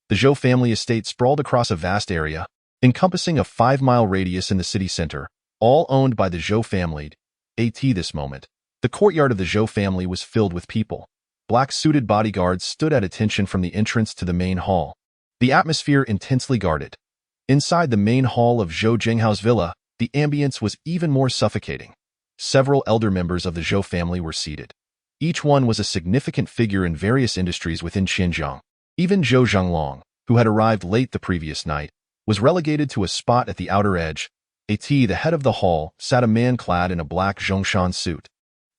The Zhou family estate sprawled across a vast area, encompassing a 5-mile radius in the city center, all owned by the Zhou family. At this moment, the courtyard of the Zhou family was filled with people. Black-suited bodyguards stood at attention from the entrance to the main hall. The atmosphere intensely guarded. Inside the main hall of Zhou Jinghao's villa, the ambience was even more suffocating. Several elder members of the Zhou family were seated. Each one was a significant figure in various industries within Xinjiang. Even Zhou Zhonglong, who had arrived late the previous night, was relegated to a spot at the outer edge. At the head of the hall sat a man clad in a black Zhongshan suit.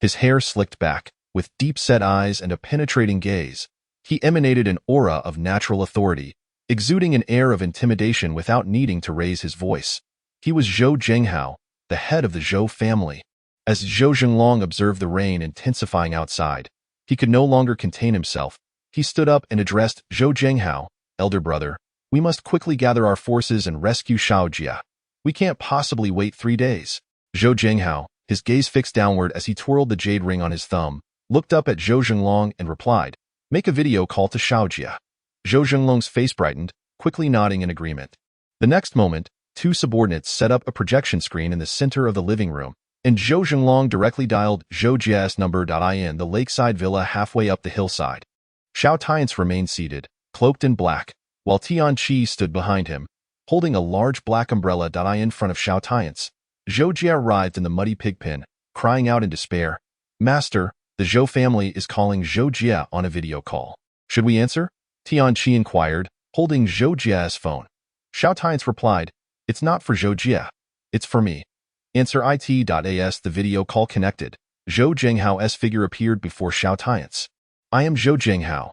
His hair slicked back, with deep-set eyes and a penetrating gaze. He emanated an aura of natural authority, exuding an air of intimidation without needing to raise his voice. He was Zhou Jinghao, the head of the Zhou family. As Zhou Zhenglong observed the rain intensifying outside, he could no longer contain himself. He stood up and addressed Zhou Jinghao, elder brother, we must quickly gather our forces and rescue Xiao Jia. We can't possibly wait 3 days. Zhou Jinghao, his gaze fixed downward as he twirled the jade ring on his thumb, looked up at Zhou Zhenglong and replied, make a video call to Xiao Jia. Zhou Zhenglong's face brightened, quickly nodding in agreement. The next moment, 2 subordinates set up a projection screen in the center of the living room, and Zhou Zhenglong directly dialed Zhou Jia's number. In the lakeside villa halfway up the hillside. Xiao Tian Ce remained seated, cloaked in black, while Tian Qi stood behind him, holding a large black umbrella. In front of Xiao Tian Ce, Zhou Jia arrived in the muddy pig pen, crying out in despair, Master, the Zhou family is calling Zhou Jia on a video call. Should we answer? Tian Qi inquired, holding Zhou Jia's phone. Xiao Tian Ce replied, it's not for Zhou Jia. It's for me. Answer it.as. The video call connected. Zhou Jinghao's figure appeared before Xiao Tian Ce. I am Zhou Jinghao.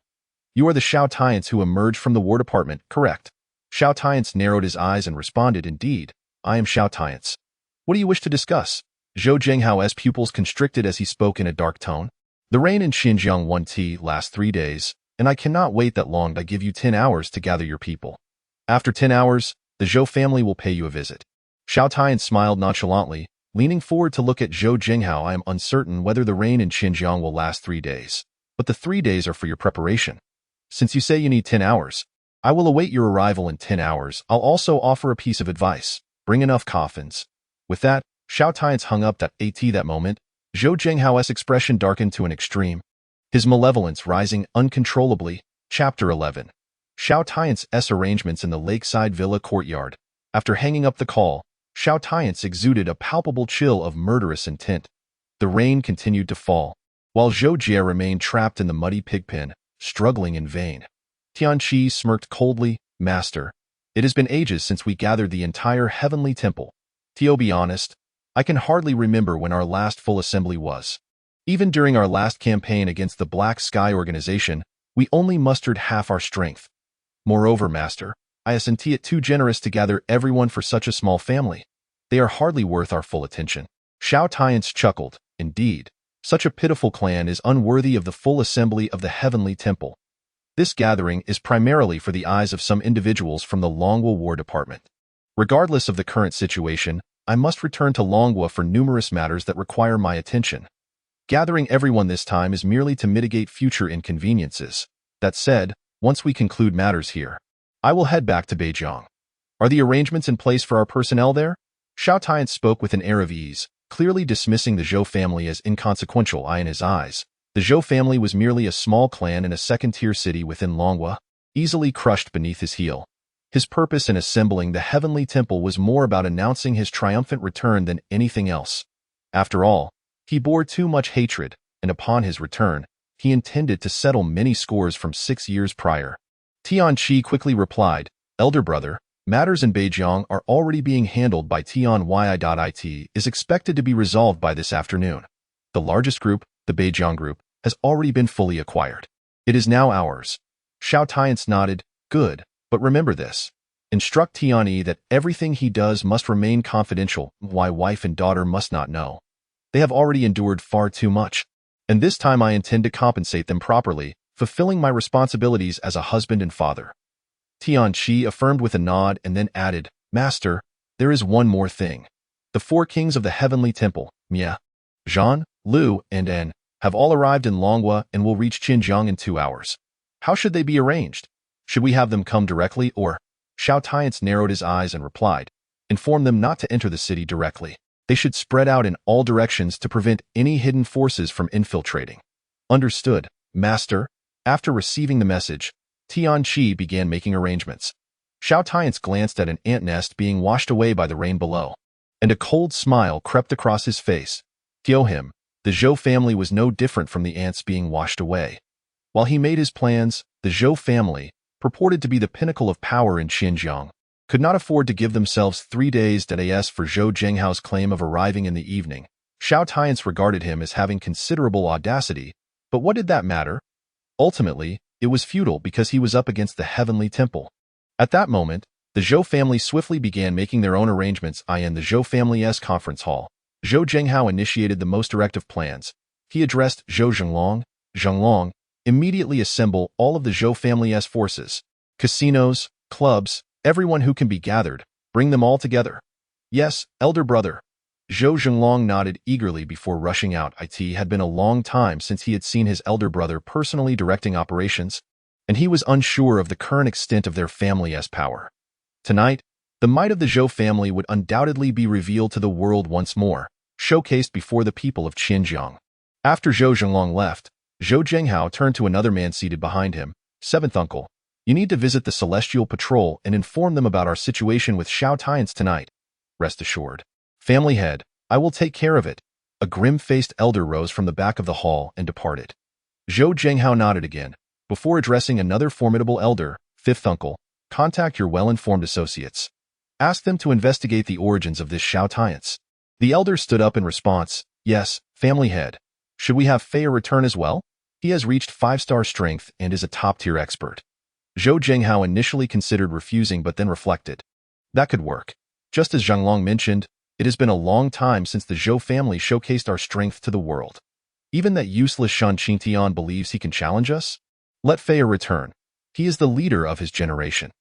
You are the Xiao Tian Ce who emerged from the War Department, correct? Xiao Tian Ce narrowed his eyes and responded, indeed, I am Xiao Tian Ce. What do you wish to discuss? Zhou Jinghao's pupils constricted as he spoke in a dark tone. The rain in Xinjiang 1T lasts 3 days, and I cannot wait that long. I give you 10 hours to gather your people. After 10 hours, the Zhou family will pay you a visit. Xiao Tian smiled nonchalantly, leaning forward to look at Zhou Jinghao. I am uncertain whether the rain in Xinjiang will last 3 days, but the 3 days are for your preparation. Since you say you need 10 hours, I will await your arrival in 10 hours. I'll also offer a piece of advice. Bring enough coffins. With that, Xiao Tian Ce hung up. At that moment, Zhou Jinghao's expression darkened to an extreme, his malevolence rising uncontrollably. Chapter 11. Xiao Tian Ce's arrangements in the lakeside villa courtyard. After hanging up the call, Xiao Tian Ce exuded a palpable chill of murderous intent. The rain continued to fall, while Zhou Jia remained trapped in the muddy pig pen, struggling in vain. Tian Qi smirked coldly, Master, it has been ages since we gathered the entire heavenly temple. To be honest, I can hardly remember when our last full assembly was. Even during our last campaign against the Black Sky organization, we only mustered half our strength. Moreover, Master, I isn't it too generous to gather everyone for such a small family. They are hardly worth our full attention. Xiao Tian Ce chuckled, indeed, such a pitiful clan is unworthy of the full assembly of the heavenly temple. This gathering is primarily for the eyes of some individuals from the Longhua War Department. Regardless of the current situation, I must return to Longhua for numerous matters that require my attention. Gathering everyone this time is merely to mitigate future inconveniences. That said, once we conclude matters here, I will head back to Beijing. Are the arrangements in place for our personnel there? Xiao Tian spoke with an air of ease, clearly dismissing the Zhou family as inconsequential. In his eyes, the Zhou family was merely a small clan in a second-tier city within Longhua, easily crushed beneath his heel. His purpose in assembling the heavenly temple was more about announcing his triumphant return than anything else. After all, he bore too much hatred, and upon his return, he intended to settle many scores from 6 years prior. Tian Ce quickly replied, "Elder brother, matters in Beijiang are already being handled by Tianyi.it is expected to be resolved by this afternoon. The largest group, the Beijiang group, has already been fully acquired. It is now ours." Xiao Tian Ce nodded, "Good, but remember this. Instruct Tianyi that everything he does must remain confidential. My wife and daughter must not know. They have already endured far too much, and this time I intend to compensate them properly, fulfilling my responsibilities as a husband and father." Tian Ce affirmed with a nod and then added, "Master, there is one more thing. The 4 kings of the heavenly temple, Mie, Zhan, Lu, and En, have all arrived in Longhua and will reach Xinjiang in 2 hours. How should they be arranged? Should we have them come directly or—" Xiao Tian Ce narrowed his eyes and replied, "Inform them not to enter the city directly. They should spread out in all directions to prevent any hidden forces from infiltrating." "Understood, Master." After receiving the message, Tian Ce began making arrangements. Xiao Tian Ce glanced at an ant nest being washed away by the rain below, and a cold smile crept across his face. To him, the Zhou family was no different from the ants being washed away. While he made his plans, the Zhou family, purported to be the pinnacle of power in Xinjiang, could not afford to give themselves 3 days as for Zhou Zhenghao's claim of arriving in the evening. Xiao Tian Ce regarded him as having considerable audacity, but what did that matter? Ultimately, it was futile because he was up against the heavenly temple. At that moment, the Zhou family swiftly began making their own arrangements in the Zhou family's conference hall. Zhou Zhenghao initiated the most directive plans. He addressed Zhou Zhenglong, immediately assemble all of the Zhou family's forces. Casinos, clubs, everyone who can be gathered, bring them all together. "Yes, elder brother." Zhou Zhenglong nodded eagerly before rushing out. It had been a long time since he had seen his elder brother personally directing operations, and he was unsure of the current extent of their family's power. Tonight, the might of the Zhou family would undoubtedly be revealed to the world once more, showcased before the people of Xinjiang. After Zhou Zhenglong left, Zhou Zhenghao turned to another man seated behind him. "Seventh uncle, you need to visit the Celestial Patrol and inform them about our situation with Xiao Tian Ce tonight. Rest assured. Family head, I will take care of it." A grim-faced elder rose from the back of the hall and departed. Zhou Zhenghao nodded again, before addressing another formidable elder. "Fifth uncle, contact your well-informed associates. Ask them to investigate the origins of this Xiao Tian Ce." The elder stood up in response. "Yes, family head. Should we have Fei return as well? He has reached 5-star strength and is a top-tier expert." Zhou Zhenghao initially considered refusing but then reflected. That could work. Just as Zhenglong mentioned, it has been a long time since the Zhou family showcased our strength to the world. Even that useless Shan Qingtian believes he can challenge us? Let Fei return. He is the leader of his generation.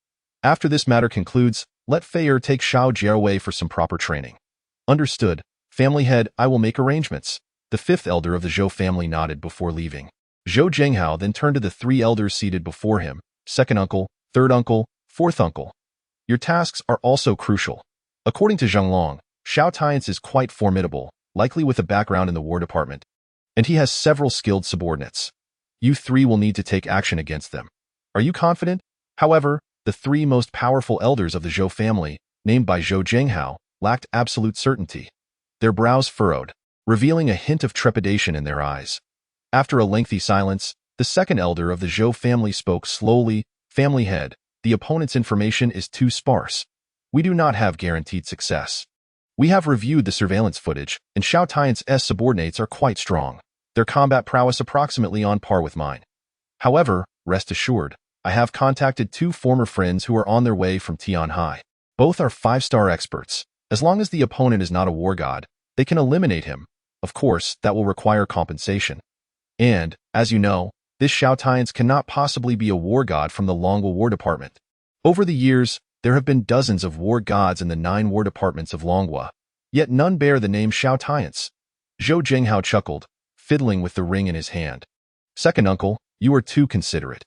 After this matter concludes, let Fei take Xiao Jie away for some proper training. Understood. Family head, I will make arrangements. The 5th elder of the Zhou family nodded before leaving. Zhou Zhenghao then turned to the 3 elders seated before him. "Second uncle, third uncle, fourth uncle. Your tasks are also crucial. According to Zhenglong, Xiao Tian Ce is quite formidable, likely with a background in the War Department, and he has several skilled subordinates. You 3 will need to take action against them. Are you confident?" However, the 3 most powerful elders of the Zhou family, named by Zhou Zhenghao, lacked absolute certainty. Their brows furrowed, revealing a hint of trepidation in their eyes. After a lengthy silence, the 2nd elder of the Zhou family spoke slowly. "Family head, the opponent's information is too sparse. We do not have guaranteed success. We have reviewed the surveillance footage, and Xiao Tian Ce's subordinates are quite strong. Their combat prowess approximately on par with mine. However, rest assured, I have contacted 2 former friends who are on their way from Tianhai. Both are 5-star experts. As long as the opponent is not a war god, they can eliminate him. Of course, that will require compensation. And, as you know, this Xiao Tian Ce cannot possibly be a war god from the Longhua War Department. Over the years, there have been dozens of war gods in the 9 war departments of Longhua, yet none bear the name Xiao Tian Ce." Zhou Zhenghao chuckled, fiddling with the ring in his hand. "Second uncle, you are too considerate.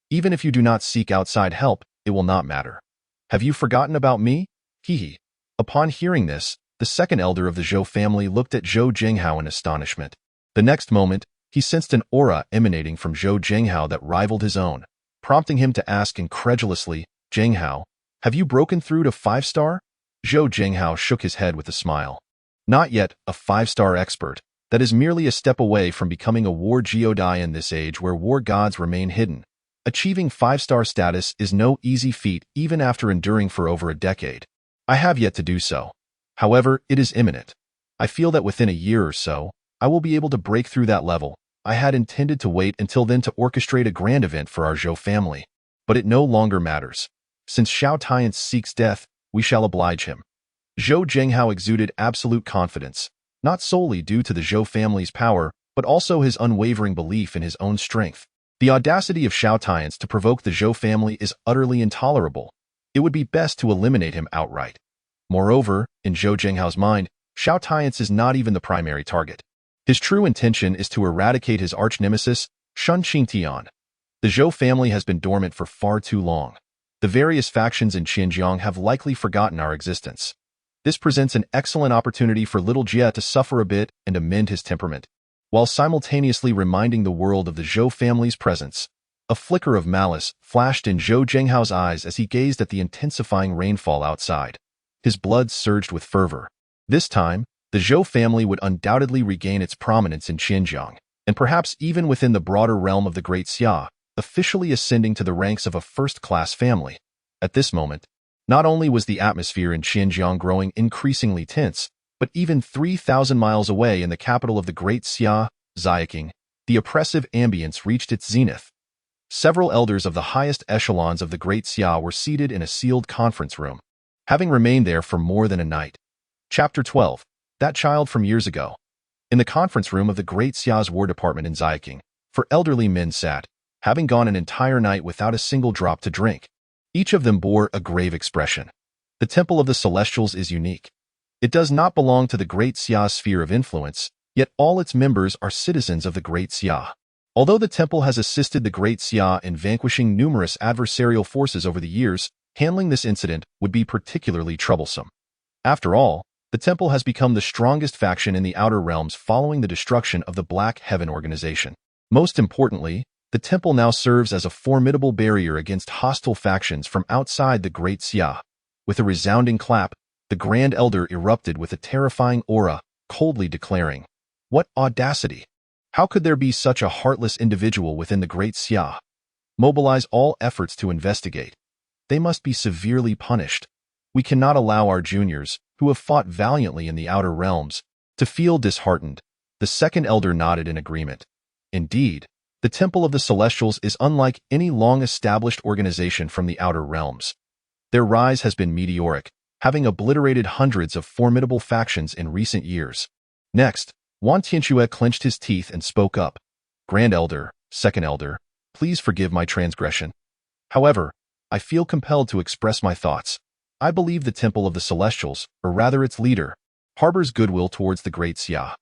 Even if you do not seek outside help, it will not matter. Have you forgotten about me? Hee. Upon hearing this, the 2nd elder of the Zhou family looked at Zhou Zhenghao in astonishment. The next moment, he sensed an aura emanating from Zhou Zhenghao that rivaled his own, prompting him to ask incredulously, "Zhenghao, have you broken through to 5-star? Zhou Zhenghao shook his head with a smile. "Not yet, a 5-star expert. That is merely a step away from becoming a war godai in this age where war gods remain hidden. Achieving 5-star status is no easy feat even after enduring for over a decade. I have yet to do so. However, it is imminent. I feel that within a year or so, I will be able to break through that level. I had intended to wait until then to orchestrate a grand event for our Zhou family. But it no longer matters. Since Xiao Tian Ce seeks death, we shall oblige him. Zhou Zhenghao exuded absolute confidence, not solely due to the Zhou family's power, but also his unwavering belief in his own strength. The audacity of Xiao Tian Ce to provoke the Zhou family is utterly intolerable. It would be best to eliminate him outright. Moreover, in Zhou Zhenghao's mind, Xiao Tian Ce is not even the primary target. His true intention is to eradicate his arch-nemesis, Shun Qingtian. The Zhou family has been dormant for far too long. The various factions in Xinjiang have likely forgotten our existence. This presents an excellent opportunity for little Jie to suffer a bit and amend his temperament, while simultaneously reminding the world of the Zhou family's presence. A flicker of malice flashed in Zhou Zhenghao's eyes as he gazed at the intensifying rainfall outside. His blood surged with fervor. This time, the Zhou family would undoubtedly regain its prominence in Xinjiang, and perhaps even within the broader realm of the Great Xia, officially ascending to the ranks of a first-class family. At this moment, not only was the atmosphere in Xinjiang growing increasingly tense, but even 3,000 miles away in the capital of the Great Xia, Xiaoqing, the oppressive ambience reached its zenith. Several elders of the highest echelons of the Great Xia were seated in a sealed conference room, having remained there for more than a night. Chapter 12. That Child from Years Ago. In the conference room of the Great Xia's War Department in Xiaoqing, 4 elderly men sat, having gone an entire night without a single drop to drink. Each of them bore a grave expression. The Temple of the Celestials is unique. It does not belong to the Great Xia's sphere of influence, yet all its members are citizens of the Great Xia. Although the temple has assisted the Great Xia in vanquishing numerous adversarial forces over the years, handling this incident would be particularly troublesome. After all, the temple has become the strongest faction in the Outer Realms following the destruction of the Black Heaven organization. Most importantly, the temple now serves as a formidable barrier against hostile factions from outside the Great Xia. With a resounding clap, the Grand Elder erupted with a terrifying aura, coldly declaring, "What audacity! How could there be such a heartless individual within the Great Xia? Mobilize all efforts to investigate. They must be severely punished. We cannot allow our juniors, who have fought valiantly in the Outer Realms, to feel disheartened." The second elder nodded in agreement. Indeed, the Temple of the Celestials is unlike any long-established organization from the Outer Realms. Their rise has been meteoric, having obliterated hundreds of formidable factions in recent years. Next, Wan Tianxue clenched his teeth and spoke up. "Grand Elder, Second Elder, please forgive my transgression. However, I feel compelled to express my thoughts. I believe the Temple of the Celestials, or rather its leader, harbors goodwill towards the Great Xia.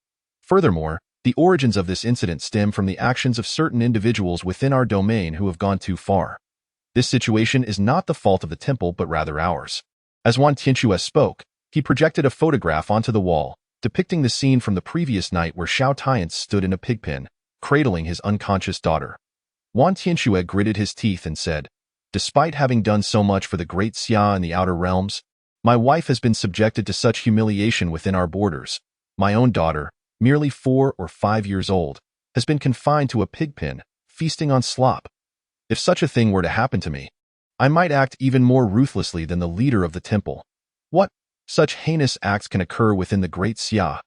Furthermore, the origins of this incident stem from the actions of certain individuals within our domain who have gone too far. This situation is not the fault of the temple, but rather ours." As Wan Tianxue spoke, he projected a photograph onto the wall, depicting the scene from the previous night where Xiao Tian Ce stood in a pigpen, cradling his unconscious daughter. Wan Tianxue gritted his teeth and said, "Despite having done so much for the Great Xia in the Outer Realms, my wife has been subjected to such humiliation within our borders. My own daughter, merely 4 or 5 years old, has been confined to a pigpen, feasting on slop. If such a thing were to happen to me, I might act even more ruthlessly than the leader of the temple. What? Such heinous acts can occur within the Great Xia.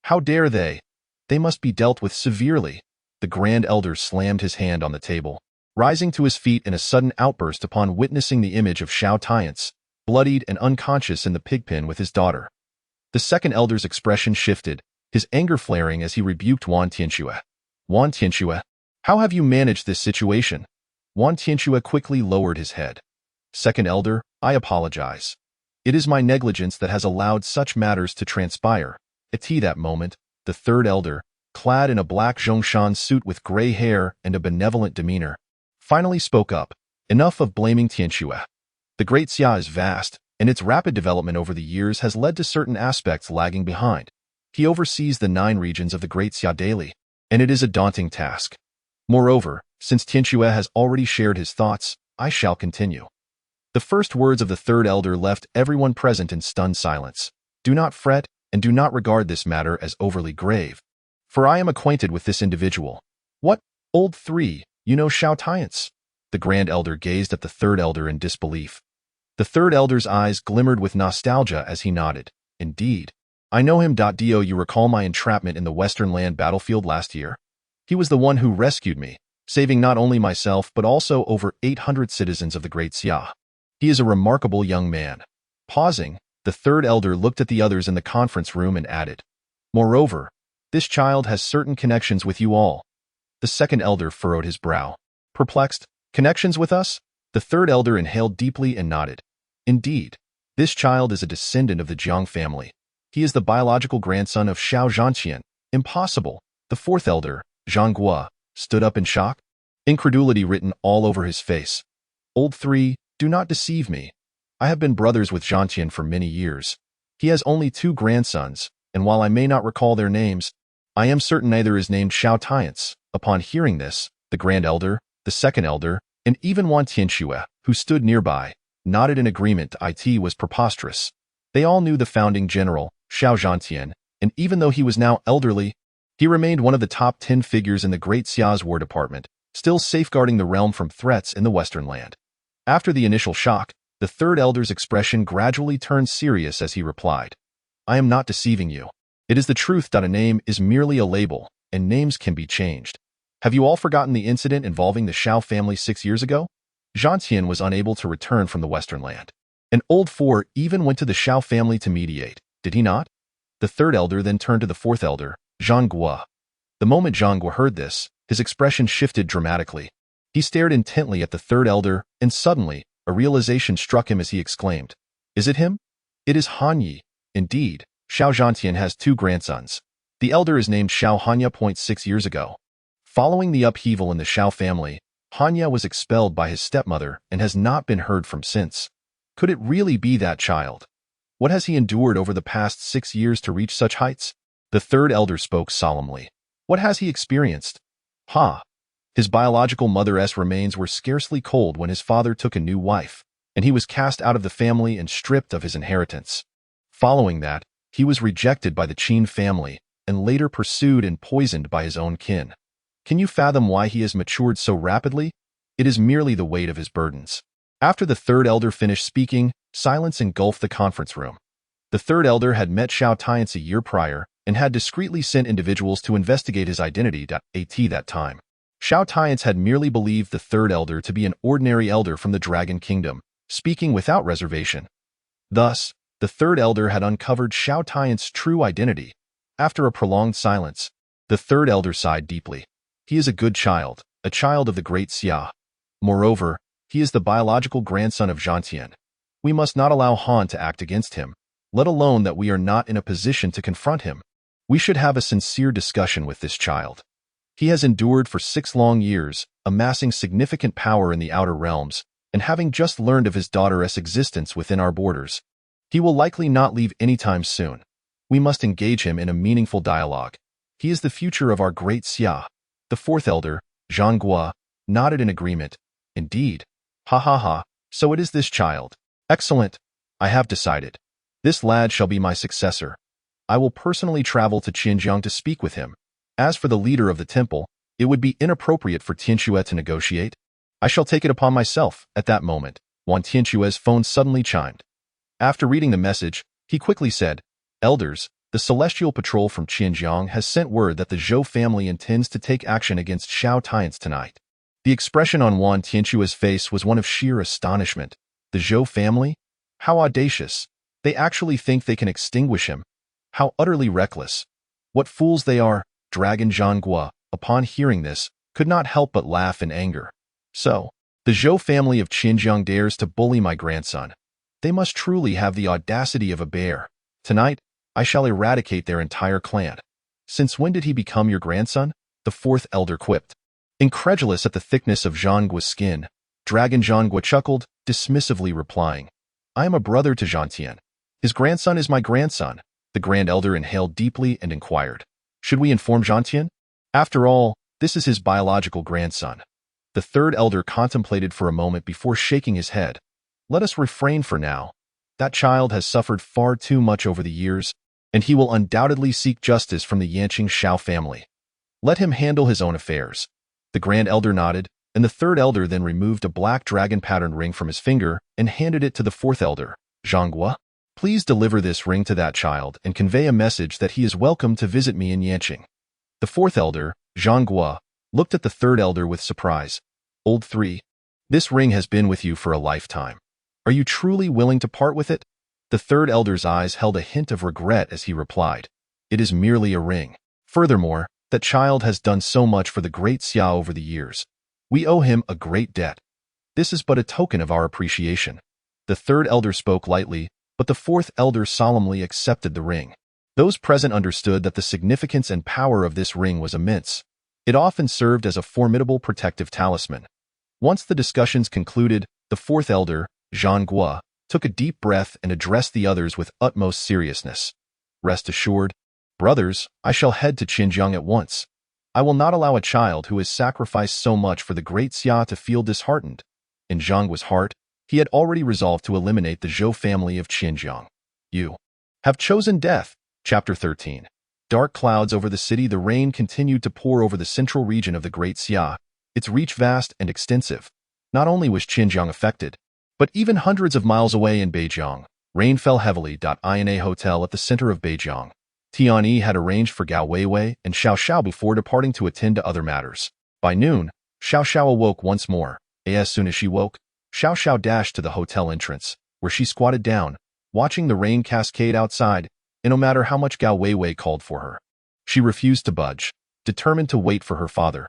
How dare they? They must be dealt with severely." The Grand Elder slammed his hand on the table, rising to his feet in a sudden outburst upon witnessing the image of Xiao Tian Ce, bloodied and unconscious in the pigpen with his daughter. The second elder's expression shifted, his anger flaring as he rebuked Wan Tianxue. "Wan Tianxue, how have you managed this situation?" Wan Tianxue quickly lowered his head. "Second elder, I apologize. It is my negligence that has allowed such matters to transpire." At that moment, the third elder, clad in a black Zhongshan suit with gray hair and a benevolent demeanor, finally spoke up. "Enough of blaming Tianxue. The Great Xia is vast, and its rapid development over the years has led to certain aspects lagging behind. He oversees the 9 regions of the Great Xia daily, and it is a daunting task. Moreover, since Tianxue has already shared his thoughts, I shall continue." The first words of the third elder left everyone present in stunned silence. "Do not fret, and do not regard this matter as overly grave. for I am acquainted with this individual. What, old three, you know Xiao Tian Ce? The grand elder gazed at the third elder in disbelief. The third elder's eyes glimmered with nostalgia as he nodded. Indeed. I know him. Do you recall my entrapment in the Western Land battlefield last year? He was the one who rescued me, saving not only myself but also over 800 citizens of the Great Xia. He is a remarkable young man. Pausing, the third elder looked at the others in the conference room and added, Moreover, this child has certain connections with you all. The second elder furrowed his brow. Perplexed, connections with us? The third elder inhaled deeply and nodded. Indeed, this child is a descendant of the Jiang family. He is the biological grandson of Xiao Tian Ce. Impossible. The fourth elder, Zhang Guo, stood up in shock, incredulity written all over his face. Old three, do not deceive me. I have been brothers with Tian for many years. He has only 2 grandsons, and while I may not recall their names, I am certain neither is named Xiao Tian Ce. Upon hearing this, the grand elder, the second elder, and even Tianxue, who stood nearby, nodded in agreement. It was preposterous. They all knew the founding general, Xiao Tian, and even though he was now elderly, he remained one of the top 10 figures in the Great Xia's War Department, still safeguarding the realm from threats in the Western Land. After the initial shock, the third elder's expression gradually turned serious as he replied, I am not deceiving you. It is the truth. A name is merely a label, and names can be changed. Have you all forgotten the incident involving the Xiao family 6 years ago? Tian was unable to return from the Western Land. An old four even went to the Xiao family to mediate, did he not? The third elder then turned to the fourth elder, Zhang Guo. The moment Zhang Guo heard this, his expression shifted dramatically. He stared intently at the third elder, and suddenly, a realization struck him as he exclaimed, Is it him? It is Han Yi. Indeed, Xiao Tian has 2 grandsons. The elder is named Xiao Hanya. 6 years ago. Following the upheaval in the Xiao family, Hanya was expelled by his stepmother and has not been heard from since. Could it really be that child? What has he endured over the past 6 years to reach such heights? The third elder spoke solemnly. What has he experienced? His biological mother's remains were scarcely cold when his father took a new wife, and he was cast out of the family and stripped of his inheritance. Following that, he was rejected by the Qin family and later pursued and poisoned by his own kin. Can you fathom why he has matured so rapidly? It is merely the weight of his burdens. After the third elder finished speaking, silence engulfed the conference room. The third elder had met Xiao Tian Ce a year prior and had discreetly sent individuals to investigate his identity. At that time, Xiao Tian Ce had merely believed the third elder to be an ordinary elder from the Dragon Kingdom, speaking without reservation. Thus, the third elder had uncovered Xiao Tian's true identity. After a prolonged silence, the third elder sighed deeply. He is a good child, a child of the Great Xia. Moreover, he is the biological grandson of Tian. We must not allow Han to act against him, let alone that we are not in a position to confront him. We should have a sincere discussion with this child. He has endured for 6 long years, amassing significant power in the outer realms, and having just learned of his daughter's existence within our borders. He will likely not leave anytime soon. We must engage him in a meaningful dialogue. He is the future of our Great Xia. The fourth elder, Zhang Guo, nodded in agreement. Indeed. So it is this child. Excellent. I have decided. This lad shall be my successor. I will personally travel to Xinjiang to speak with him. As for the leader of the temple, it would be inappropriate for Tianxue to negotiate. I shall take it upon myself. At that moment, Tianxue's phone suddenly chimed. After reading the message, he quickly said, Elders, the Celestial Patrol from Xinjiang has sent word that the Zhou family intends to take action against Xiao Tian Ce tonight. The expression on Tianxue's face was one of sheer astonishment. The Zhou family? How audacious. They actually think they can extinguish him. How utterly reckless. What fools they are. Dragon Zhang Guo, upon hearing this, could not help but laugh in anger. So, the Zhou family of Xinjiang dares to bully my grandson. They must truly have the audacity of a bear. Tonight, I shall eradicate their entire clan. Since when did he become your grandson? The fourth elder quipped. Incredulous at the thickness of Zhang Guo's skin, Dragon Zhang Guo chuckled, dismissively replying, I am a brother to Tian. His grandson is my grandson. The grand elder inhaled deeply and inquired, Should we inform Tian? After all, this is his biological grandson. The third elder contemplated for a moment before shaking his head. Let us refrain for now. That child has suffered far too much over the years, and he will undoubtedly seek justice from the Yanqing Xiao family. Let him handle his own affairs. The Grand Elder nodded, and the third elder then removed a black dragon-patterned ring from his finger and handed it to the fourth elder, Zhanghua. Please deliver this ring to that child and convey a message that he is welcome to visit me in Yanqing. The fourth elder, Zhanghua, looked at the third elder with surprise. Old three, this ring has been with you for a lifetime. Are you truly willing to part with it? The third elder's eyes held a hint of regret as he replied. It is merely a ring. Furthermore, that child has done so much for the great Xiao over the years. We owe him a great debt. This is but a token of our appreciation. The third elder spoke lightly, but the fourth elder solemnly accepted the ring. Those present understood that the significance and power of this ring was immense. It often served as a formidable protective talisman. Once the discussions concluded, the fourth elder, Zhanghua, took a deep breath and addressed the others with utmost seriousness. Rest assured, brothers, I shall head to Xinjiang at once. I will not allow a child who has sacrificed so much for the great Xia to feel disheartened. In Zhanghua's heart, he had already resolved to eliminate the Zhou family of Xinjiang. You have chosen death. Chapter 13. Dark clouds over the city. The rain continued to pour over the central region of the Great Xia, its reach vast and extensive. Not only was Xinjiang affected, but even hundreds of miles away in Beijiang, rain fell heavily. In a hotel at the center of Beijiang, Tianyi had arranged for Gao Weiwei and Xiao Xiao before departing to attend to other matters. By noon, Xiao Xiao awoke once more. As soon as she woke, Xiao Xiao dashed to the hotel entrance, where she squatted down, watching the rain cascade outside, and no matter how much Gao Weiwei called for her, she refused to budge, determined to wait for her father.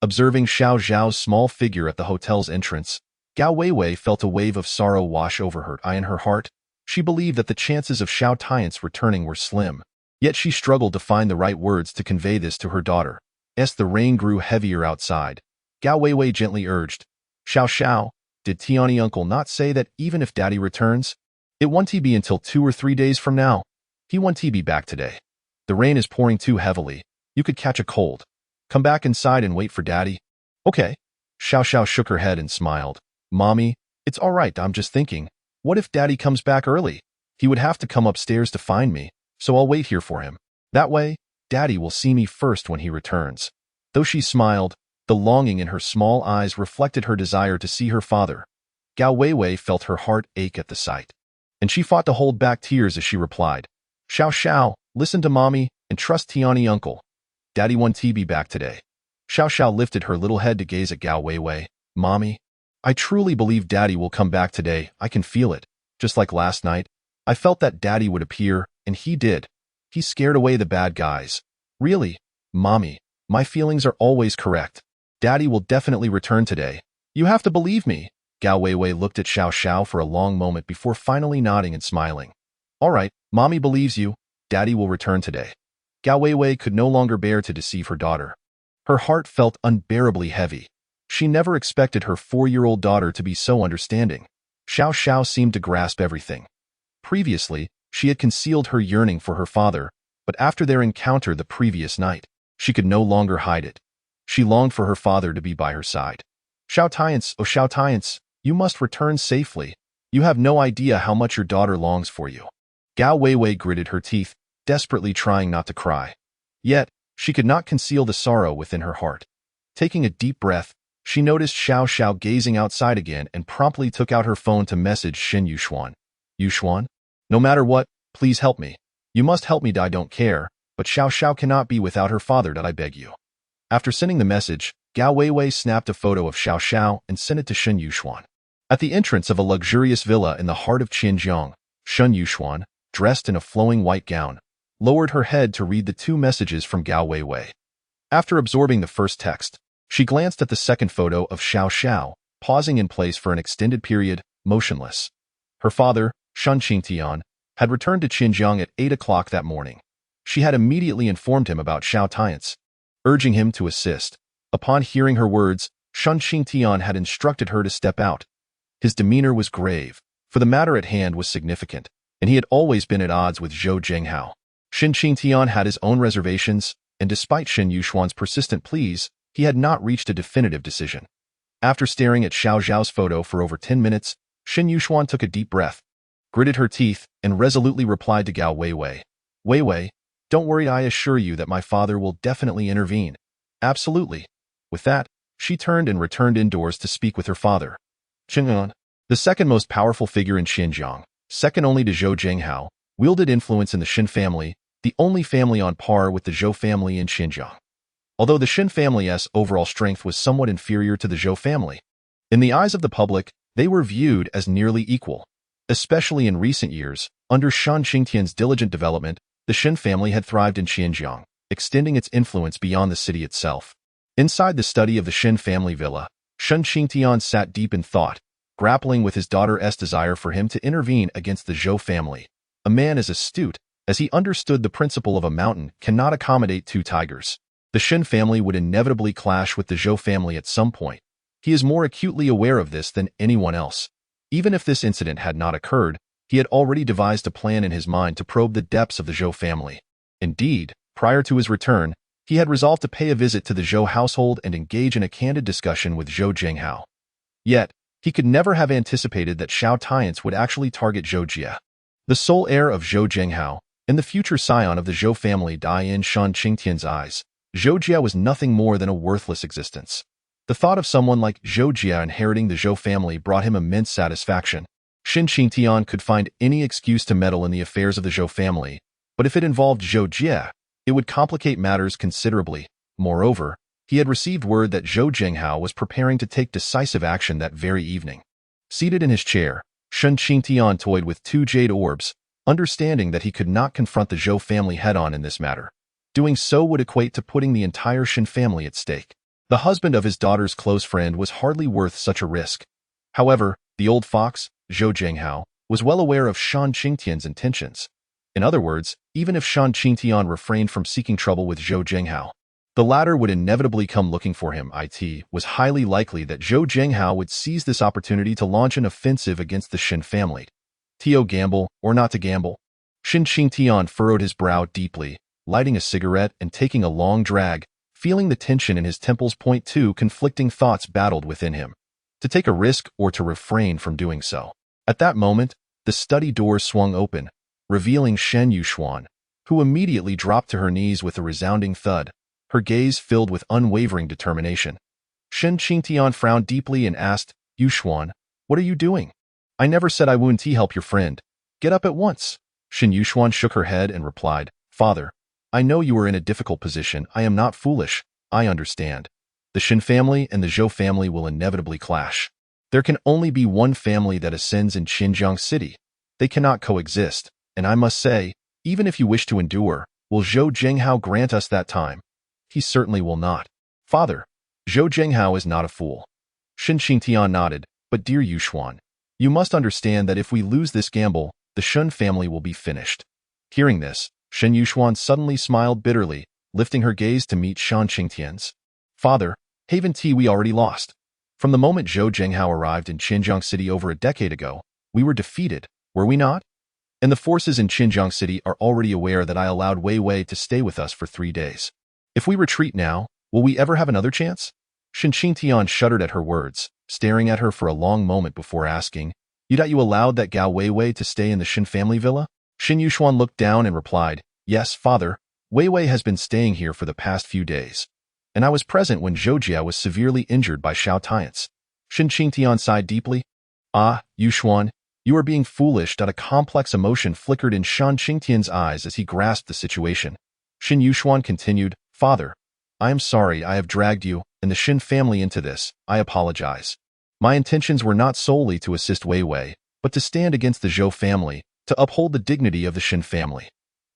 Observing Xiao Xiao's small figure at the hotel's entrance, Gao Weiwei felt a wave of sorrow wash over her. In her heart, she believed that the chances of Xiao Tian's returning were slim. Yet she struggled to find the right words to convey this to her daughter. As the rain grew heavier outside, Gao Weiwei gently urged, Xiao Xiao, did Tianyi uncle not say that even if daddy returns, it won't be until 2 or 3 days from now? He won't be back today. The rain is pouring too heavily. You could catch a cold. Come back inside and wait for daddy. Okay. Xiao Xiao shook her head and smiled. Mommy, it's all right. I'm just thinking, what if daddy comes back early? He would have to come upstairs to find me, so I'll wait here for him. That way, daddy will see me first when he returns. Though she smiled, the longing in her small eyes reflected her desire to see her father. Gao Weiwei felt her heart ache at the sight, and she fought to hold back tears as she replied, Xiao Xiao, listen to mommy and trust Tianyi uncle. Daddy won't be back today. Xiao Xiao lifted her little head to gaze at Gao Weiwei. Mommy, I truly believe daddy will come back today. I can feel it. Just like last night, I felt that daddy would appear, and he did. He scared away the bad guys. Really, mommy, my feelings are always correct. Daddy will definitely return today. You have to believe me. Gao Weiwei looked at Xiao Xiao for a long moment before finally nodding and smiling. All right, mommy believes you. Daddy will return today. Gao Weiwei could no longer bear to deceive her daughter. Her heart felt unbearably heavy. She never expected her 4-year-old daughter to be so understanding. Xiao Xiao seemed to grasp everything. Previously, she had concealed her yearning for her father, but after their encounter the previous night, she could no longer hide it. She longed for her father to be by her side. Xiao Tian's, oh Xiao Tian's, you must return safely. You have no idea how much your daughter longs for you. Gao Weiwei gritted her teeth, desperately trying not to cry. Yet, she could not conceal the sorrow within her heart. Taking a deep breath, she noticed Xiao Xiao gazing outside again and promptly took out her phone to message Shen Yuxuan. Yuxuan? No matter what, please help me. You must help me. I don't care, but Xiao Xiao cannot be without her father. I beg you. After sending the message, Gao Weiwei snapped a photo of Xiao Xiao and sent it to Shen Yuxuan. At the entrance of a luxurious villa in the heart of Xinjiang, Shen Yuxuan, dressed in a flowing white gown, lowered her head to read the 2 messages from Gao Weiwei. After absorbing the first text, she glanced at the second photo of Xiao Xiao, pausing in place for an extended period, motionless. Her father, Shen Qingtian, had returned to Xinjiang at 8 o'clock that morning. She had immediately informed him about Xiao Tian's, urging him to assist. Upon hearing her words, Shen Qingtian had instructed her to step out. His demeanor was grave, for the matter at hand was significant, and he had always been at odds with Zhou Zhenghao. Shen Qingtian had his own reservations, and despite Shen Yuxuan's persistent pleas, he had not reached a definitive decision. After staring at Xiao Zhao's photo for over 10 minutes, Shen Yuxuan took a deep breath, gritted her teeth, and resolutely replied to Gao Weiwei. Wei Wei, don't worry, I assure you that my father will definitely intervene. Absolutely. With that, she turned and returned indoors to speak with her father. Qing'an, the second most powerful figure in Xinjiang, second only to Zhou Zhenghao, wielded influence in the Xin family, the only family on par with the Zhou family in Xinjiang. Although the Xin family's overall strength was somewhat inferior to the Zhou family, in the eyes of the public, they were viewed as nearly equal. Especially in recent years, under Shan Qingtian's diligent development, the Xin family had thrived in Xinjiang, extending its influence beyond the city itself. Inside the study of the Xin family villa, Shan Qingtian sat deep in thought, grappling with his daughter's desire for him to intervene against the Zhou family. A man as astute as he understood the principle of a mountain cannot accommodate two tigers. The Xin family would inevitably clash with the Zhou family at some point. He is more acutely aware of this than anyone else. Even if this incident had not occurred, he had already devised a plan in his mind to probe the depths of the Zhou family. Indeed, prior to his return, he had resolved to pay a visit to the Zhou household and engage in a candid discussion with Zhou Zhenghao. Yet, he could never have anticipated that Xiao Tian Ce would actually target Zhou Jie. The sole heir of Zhou Zhenghao, and the future scion of the Zhou family in Shan Qingtian's eyes, Zhou Jie was nothing more than a worthless existence. The thought of someone like Zhou Jie inheriting the Zhou family brought him immense satisfaction. Shan Qingtian could find any excuse to meddle in the affairs of the Zhou family, but if it involved Zhou Jie, it would complicate matters considerably. Moreover, he had received word that Zhou Zhenghao was preparing to take decisive action that very evening. Seated in his chair, Shan Qingtian toyed with two jade orbs, understanding that he could not confront the Zhou family head-on in this matter. Doing so would equate to putting the entire Xin family at stake. The husband of his daughter's close friend was hardly worth such a risk. However, the old fox, Zhou Zhenghao, was well aware of Shan Qingtian's intentions. In other words, even if Shan Qingtian refrained from seeking trouble with Zhou Zhenghao, the latter would inevitably come looking for him. It was highly likely that Zhou Zhenghao would seize this opportunity to launch an offensive against the Xin family. To gamble or not to gamble? Shan Qingtian furrowed his brow deeply, lighting a cigarette and taking a long drag, feeling the tension in his temples. Two conflicting thoughts battled within him. To take a risk or to refrain from doing so. At that moment, the study door swung open, revealing Shen Yuxuan, who immediately dropped to her knees with a resounding thud, her gaze filled with unwavering determination. Shan Qingtian frowned deeply and asked, Yuxuan, what are you doing? I never said I wouldn't help your friend. Get up at once. Shen Yuxuan shook her head and replied, Father, I know you are in a difficult position. I am not foolish. I understand. The Xin family and the Zhou family will inevitably clash. There can only be one family that ascends in Xinjiang City. They cannot coexist, and I must say, even if you wish to endure, will Zhou Zhenghao grant us that time? He certainly will not. Father, Zhou Zhenghao is not a fool. Shan Qingtian nodded, but dear Yuxuan, you must understand that if we lose this gamble, the Shun family will be finished. Hearing this, Shen Yuxuan suddenly smiled bitterly, lifting her gaze to meet Shan Qingtian's. Father, Haven Tea we already lost. From the moment Zhou Zhenghao arrived in Xinjiang City over a decade ago, we were defeated, were we not? And the forces in Xinjiang City are already aware that I allowed Wei Wei to stay with us for 3 days. If we retreat now, will we ever have another chance? Shan Qingtian shuddered at her words, staring at her for a long moment before asking, You allowed that Gao Wei Wei to stay in the Xin family villa? Shen Yuxuan looked down and replied, Yes, father, Wei Wei has been staying here for the past few days. And I was present when Zhou Jie was severely injured by Xiao Tian Ce. Shan Qingtian sighed deeply. Ah, Yuxuan, you are being foolish. A complex emotion flickered in Shan Qingtian's eyes as he grasped the situation. Shan Yuxuan continued, Father, I am sorry I have dragged you and the Xin family into this. I apologize. My intentions were not solely to assist Wei Wei, but to stand against the Zhou family, to uphold the dignity of the Xin family.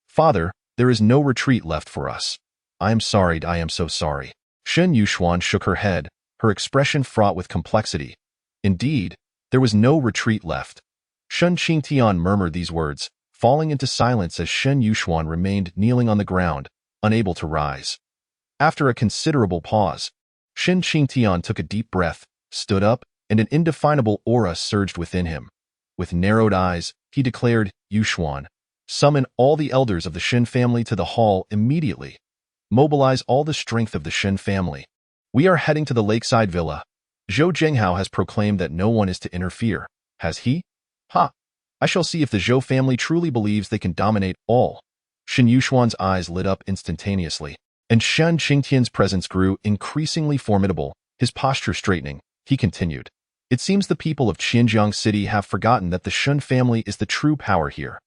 Father, there is no retreat left for us. I am sorry. I am so sorry. Shen Yuxuan shook her head, her expression fraught with complexity. Indeed, there was no retreat left. Shan Qingtian murmured these words, falling into silence as Shen Yuxuan remained kneeling on the ground, unable to rise. After a considerable pause, Shan Qingtian took a deep breath, stood up, and an indefinable aura surged within him. With narrowed eyes, he declared, Yuxuan, summon all the elders of the Xin family to the hall immediately. Mobilize all the strength of the Xin family. We are heading to the lakeside villa. Zhou Zhenghao has proclaimed that no one is to interfere. Has he? Ha! I shall see if the Zhou family truly believes they can dominate all. Shen Yuxuan's eyes lit up instantaneously, and Shen Qingtian's presence grew increasingly formidable, his posture straightening. He continued, "It seems the people of Xinjiang City have forgotten that the Shen family is the true power here.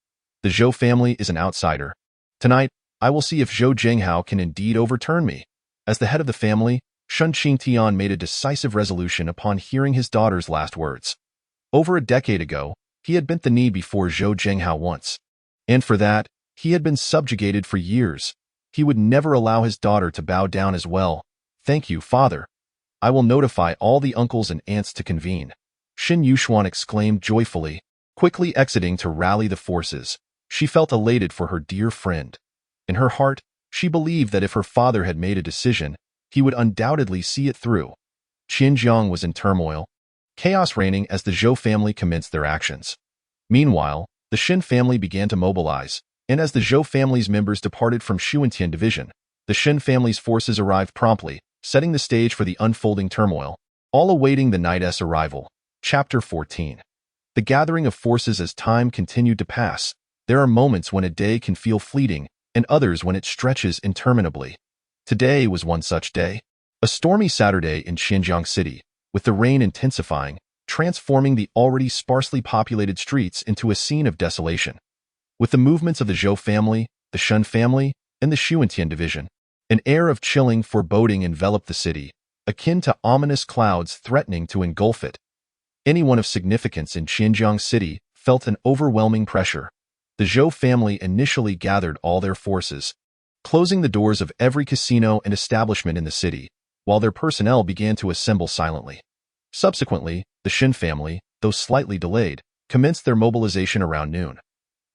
The Zhou family is an outsider. Tonight, I will see if Zhou Zhenghao can indeed overturn me." As the head of the family, Shen Qingtian made a decisive resolution upon hearing his daughter's last words. Over a decade ago, he had bent the knee before Zhou Zhenghao once, and for that, he had been subjugated for years. He would never allow his daughter to bow down as well. "Thank you, father. I will notify all the uncles and aunts to convene," Shen Yuxuan exclaimed joyfully, quickly exiting to rally the forces. She felt elated for her dear friend. In her heart, she believed that if her father had made a decision, he would undoubtedly see it through. Xinjiang was in turmoil, chaos reigning as the Zhou family commenced their actions. Meanwhile, the Shen family began to mobilize, and as the Zhou family's members departed from Xuantian division, the Shen family's forces arrived promptly, setting the stage for the unfolding turmoil, all awaiting the night's arrival. Chapter 14. The gathering of forces. As time continued to pass, there are moments when a day can feel fleeting, and others when it stretches interminably. Today was one such day. A stormy Saturday in Xinjiang City, with the rain intensifying, transforming the already sparsely populated streets into a scene of desolation. With the movements of the Zhou family, the Shen family, and the Xuantian division, an air of chilling foreboding enveloped the city, akin to ominous clouds threatening to engulf it. Anyone of significance in Xinjiang City felt an overwhelming pressure. The Zhou family initially gathered all their forces, closing the doors of every casino and establishment in the city, while their personnel began to assemble silently. Subsequently, the Shen family, though slightly delayed, commenced their mobilization around noon.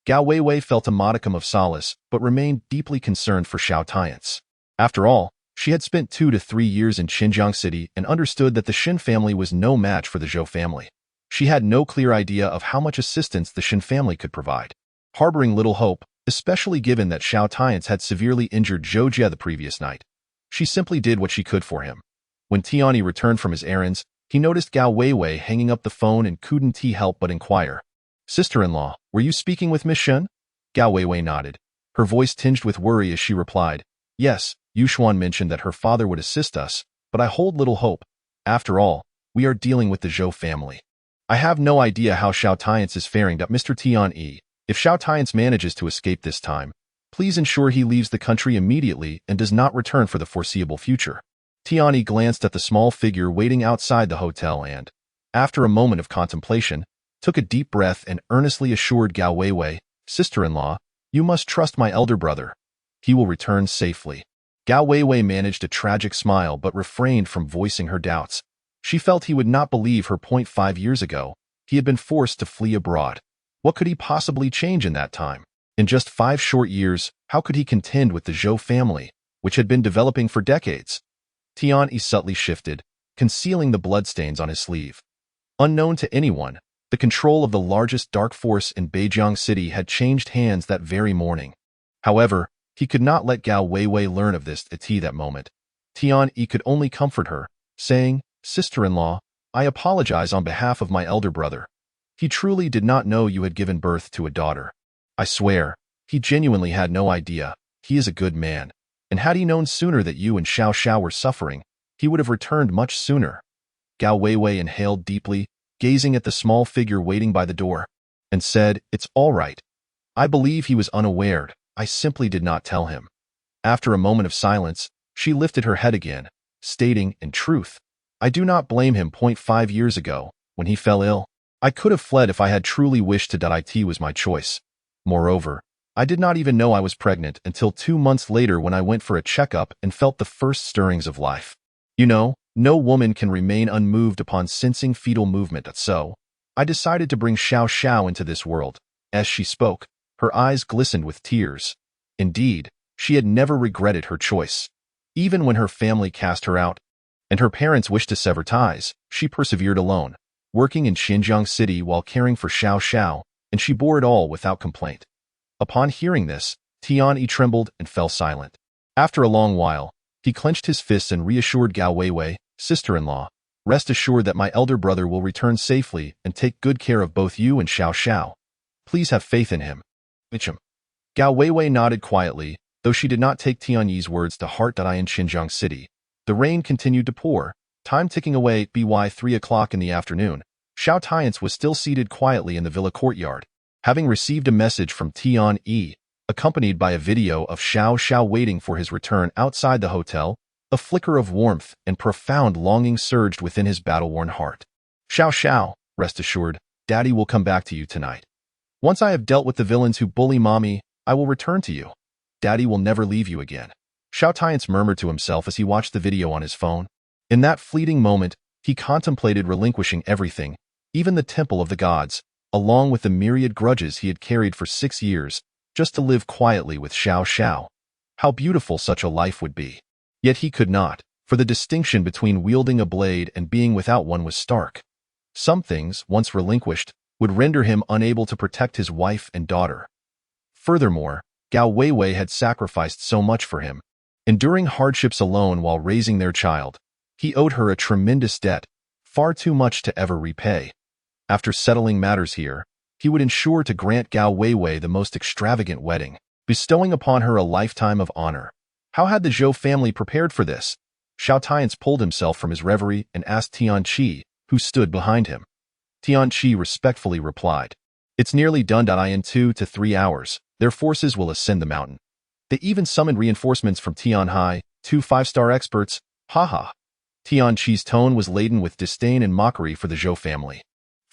Gao Weiwei felt a modicum of solace, but remained deeply concerned for Xiao Tian Ce. After all, she had spent 2 to 3 years in Xinjiang City and understood that the Shen family was no match for the Zhou family. She had no clear idea of how much assistance the Shen family could provide. Harboring little hope, especially given that Xiao Tian Ce had severely injured Zhou Jie the previous night, she simply did what she could for him. When Tianyi returned from his errands, he noticed Gao Weiwei hanging up the phone and couldn't help but inquire, "Sister-in-law, were you speaking with Miss Shen?" Gao Weiwei nodded, her voice tinged with worry as she replied, "Yes, Yuxuan mentioned that her father would assist us, but I hold little hope. After all, we are dealing with the Zhou family. I have no idea how Xiao Tian Ce is faring." Mr. Tianyi, if Xiao Tian Ce manages to escape this time, please ensure he leaves the country immediately and does not return for the foreseeable future. Tianyi glanced at the small figure waiting outside the hotel and, after a moment of contemplation, took a deep breath and earnestly assured Gao Weiwei, "Sister-in-law, you must trust my elder brother. He will return safely." Gao Weiwei managed a tragic smile but refrained from voicing her doubts. She felt he would not believe her. 5 years ago, he had been forced to flee abroad. What could he possibly change in that time? In just 5 short years, how could he contend with the Zhou family, which had been developing for decades? Tianyi subtly shifted, concealing the bloodstains on his sleeve. Unknown to anyone, the control of the largest dark force in Beijiang City had changed hands that very morning. However, he could not let Gao Weiwei learn of this at that moment. Tianyi could only comfort her, saying, "Sister-in-law, I apologize on behalf of my elder brother. He truly did not know you had given birth to a daughter. I swear, he genuinely had no idea. He is a good man, and had he known sooner that you and Xiao Xiao were suffering, he would have returned much sooner." Gao Weiwei inhaled deeply, gazing at the small figure waiting by the door, and said, "It's all right. I believe he was unaware. I simply did not tell him." After a moment of silence, she lifted her head again, stating, "In truth, I do not blame him. 5 years ago, when he fell ill, I could have fled if I had truly wished to. It was my choice. Moreover, I did not even know I was pregnant until 2 months later when I went for a checkup and felt the first stirrings of life. You know, no woman can remain unmoved upon sensing fetal movement, so I decided to bring Xiao Xiao into this world." As she spoke, her eyes glistened with tears. Indeed, she had never regretted her choice. Even when her family cast her out, and her parents wished to sever ties, she persevered alone, working in Xinjiang City while caring for Xiao Xiao, and she bore it all without complaint. Upon hearing this, Tianyi trembled and fell silent. After a long while, he clenched his fists and reassured Gao Weiwei, "Sister-in-law, rest assured that my elder brother will return safely and take good care of both you and Xiao Xiao. Please have faith in him." Gao Gao Weiwei nodded quietly, though she did not take Tian Yi's words to heart. In Xinjiang City, the rain continued to pour, time ticking away. By 3 o'clock in the afternoon, Xiao Tian Ce was still seated quietly in the villa courtyard, having received a message from Tian Yi, accompanied by a video of Xiao waiting for his return outside the hotel. A flicker of warmth and profound longing surged within his battle-worn heart. Xiao, rest assured, Daddy will come back to you tonight. Once I have dealt with the villains who bully Mommy, I will return to you. Daddy will never leave you again. Xiao Tian Ce murmured to himself as he watched the video on his phone. In that fleeting moment, he contemplated relinquishing everything, even the temple of the gods, along with the myriad grudges he had carried for 6 years, just to live quietly with Xiao. How beautiful such a life would be. Yet he could not, for the distinction between wielding a blade and being without one was stark. Some things, once relinquished, would render him unable to protect his wife and daughter. Furthermore, Gao Weiwei had sacrificed so much for him, enduring hardships alone while raising their child. He owed her a tremendous debt, far too much to ever repay. After settling matters here, he would ensure to grant Gao Weiwei the most extravagant wedding, bestowing upon her a lifetime of honor. How had the Zhou family prepared for this? Xiao Tian Ce pulled himself from his reverie and asked Tian Ce, who stood behind him. Tian Ce respectfully replied, "It's nearly done. In 2 to 3 hours, their forces will ascend the mountain. They even summoned reinforcements from Tianhai, 2 5-star experts. Haha." Tian Ce's tone was laden with disdain and mockery for the Zhou family.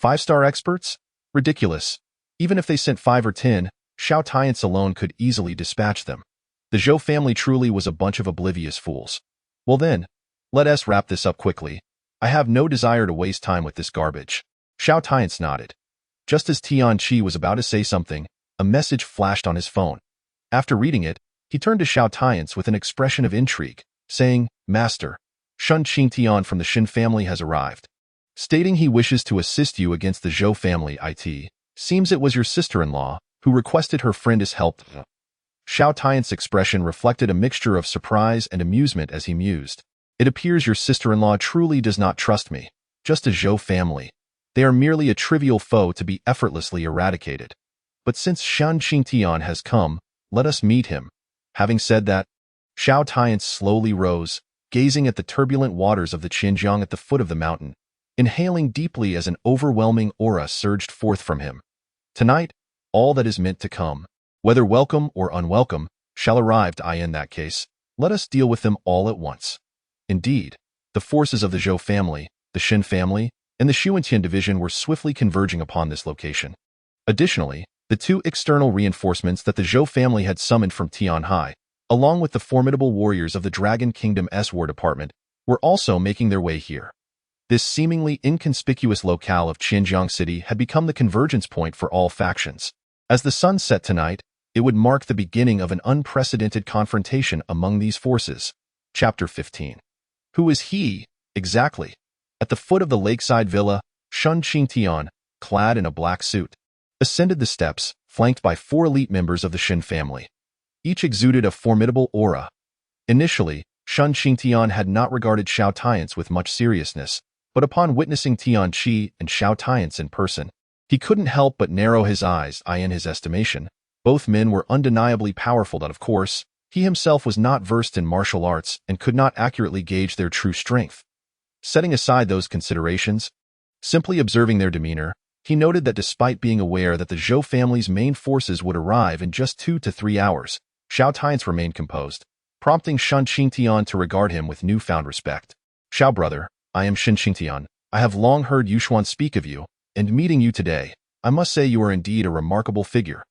5-star experts? Ridiculous. Even if they sent 5 or 10, Xiao Tian Ce alone could easily dispatch them. The Zhou family truly was a bunch of oblivious fools. Well then, let us wrap this up quickly. I have no desire to waste time with this garbage. Xiao Tian Ce nodded. Just as Tian Ce was about to say something, a message flashed on his phone. After reading it, he turned to Xiao Tian Ce with an expression of intrigue, saying, "Master, Shun Qingtian from the Shin family has arrived, stating he wishes to assist you against the Zhou family. It seems it was your sister-in-law who requested her friend is helped." Xiao Tian Ce's expression reflected a mixture of surprise and amusement as he mused. "It appears your sister-in-law truly does not trust me, just a Zhou family. They are merely a trivial foe to be effortlessly eradicated. But since Shun Qingtian has come, let us meet him." Having said that, Xiao Tian Ce slowly rose, gazing at the turbulent waters of the Xinjiang at the foot of the mountain, inhaling deeply as an overwhelming aura surged forth from him. Tonight, all that is meant to come, whether welcome or unwelcome, shall arrive. In that case, let us deal with them all at once. Indeed, the forces of the Zhou family, the Shin family, and the Xuantian division were swiftly converging upon this location. Additionally, the 2 external reinforcements that the Zhou family had summoned from Tianhai, along with the formidable warriors of the Dragon Kingdom's War Department, were also making their way here. This seemingly inconspicuous locale of Xinjiang City had become the convergence point for all factions. As the sun set tonight, it would mark the beginning of an unprecedented confrontation among these forces. Chapter 15. Who is he, exactly? At the foot of the lakeside villa, Shun Qingtian, clad in a black suit, ascended the steps, flanked by 4 elite members of the Shin family. Each exuded a formidable aura. Initially, Shun Qingtian had not regarded Xiao Tian Ce with much seriousness, but upon witnessing Tian Ce and Xiao Tian Ce in person, he couldn't help but narrow his eyes. In his estimation, both men were undeniably powerful, but of course, he himself was not versed in martial arts and could not accurately gauge their true strength. Setting aside those considerations, simply observing their demeanor, he noted that despite being aware that the Zhou family's main forces would arrive in just 2 to 3 hours, Xiao Tian Ce remained composed, prompting Shun Qingtian to regard him with newfound respect. "Xiao brother, I am Shun Qingtian. I have long heard Yushuan speak of you, and meeting you today, I must say you are indeed a remarkable figure."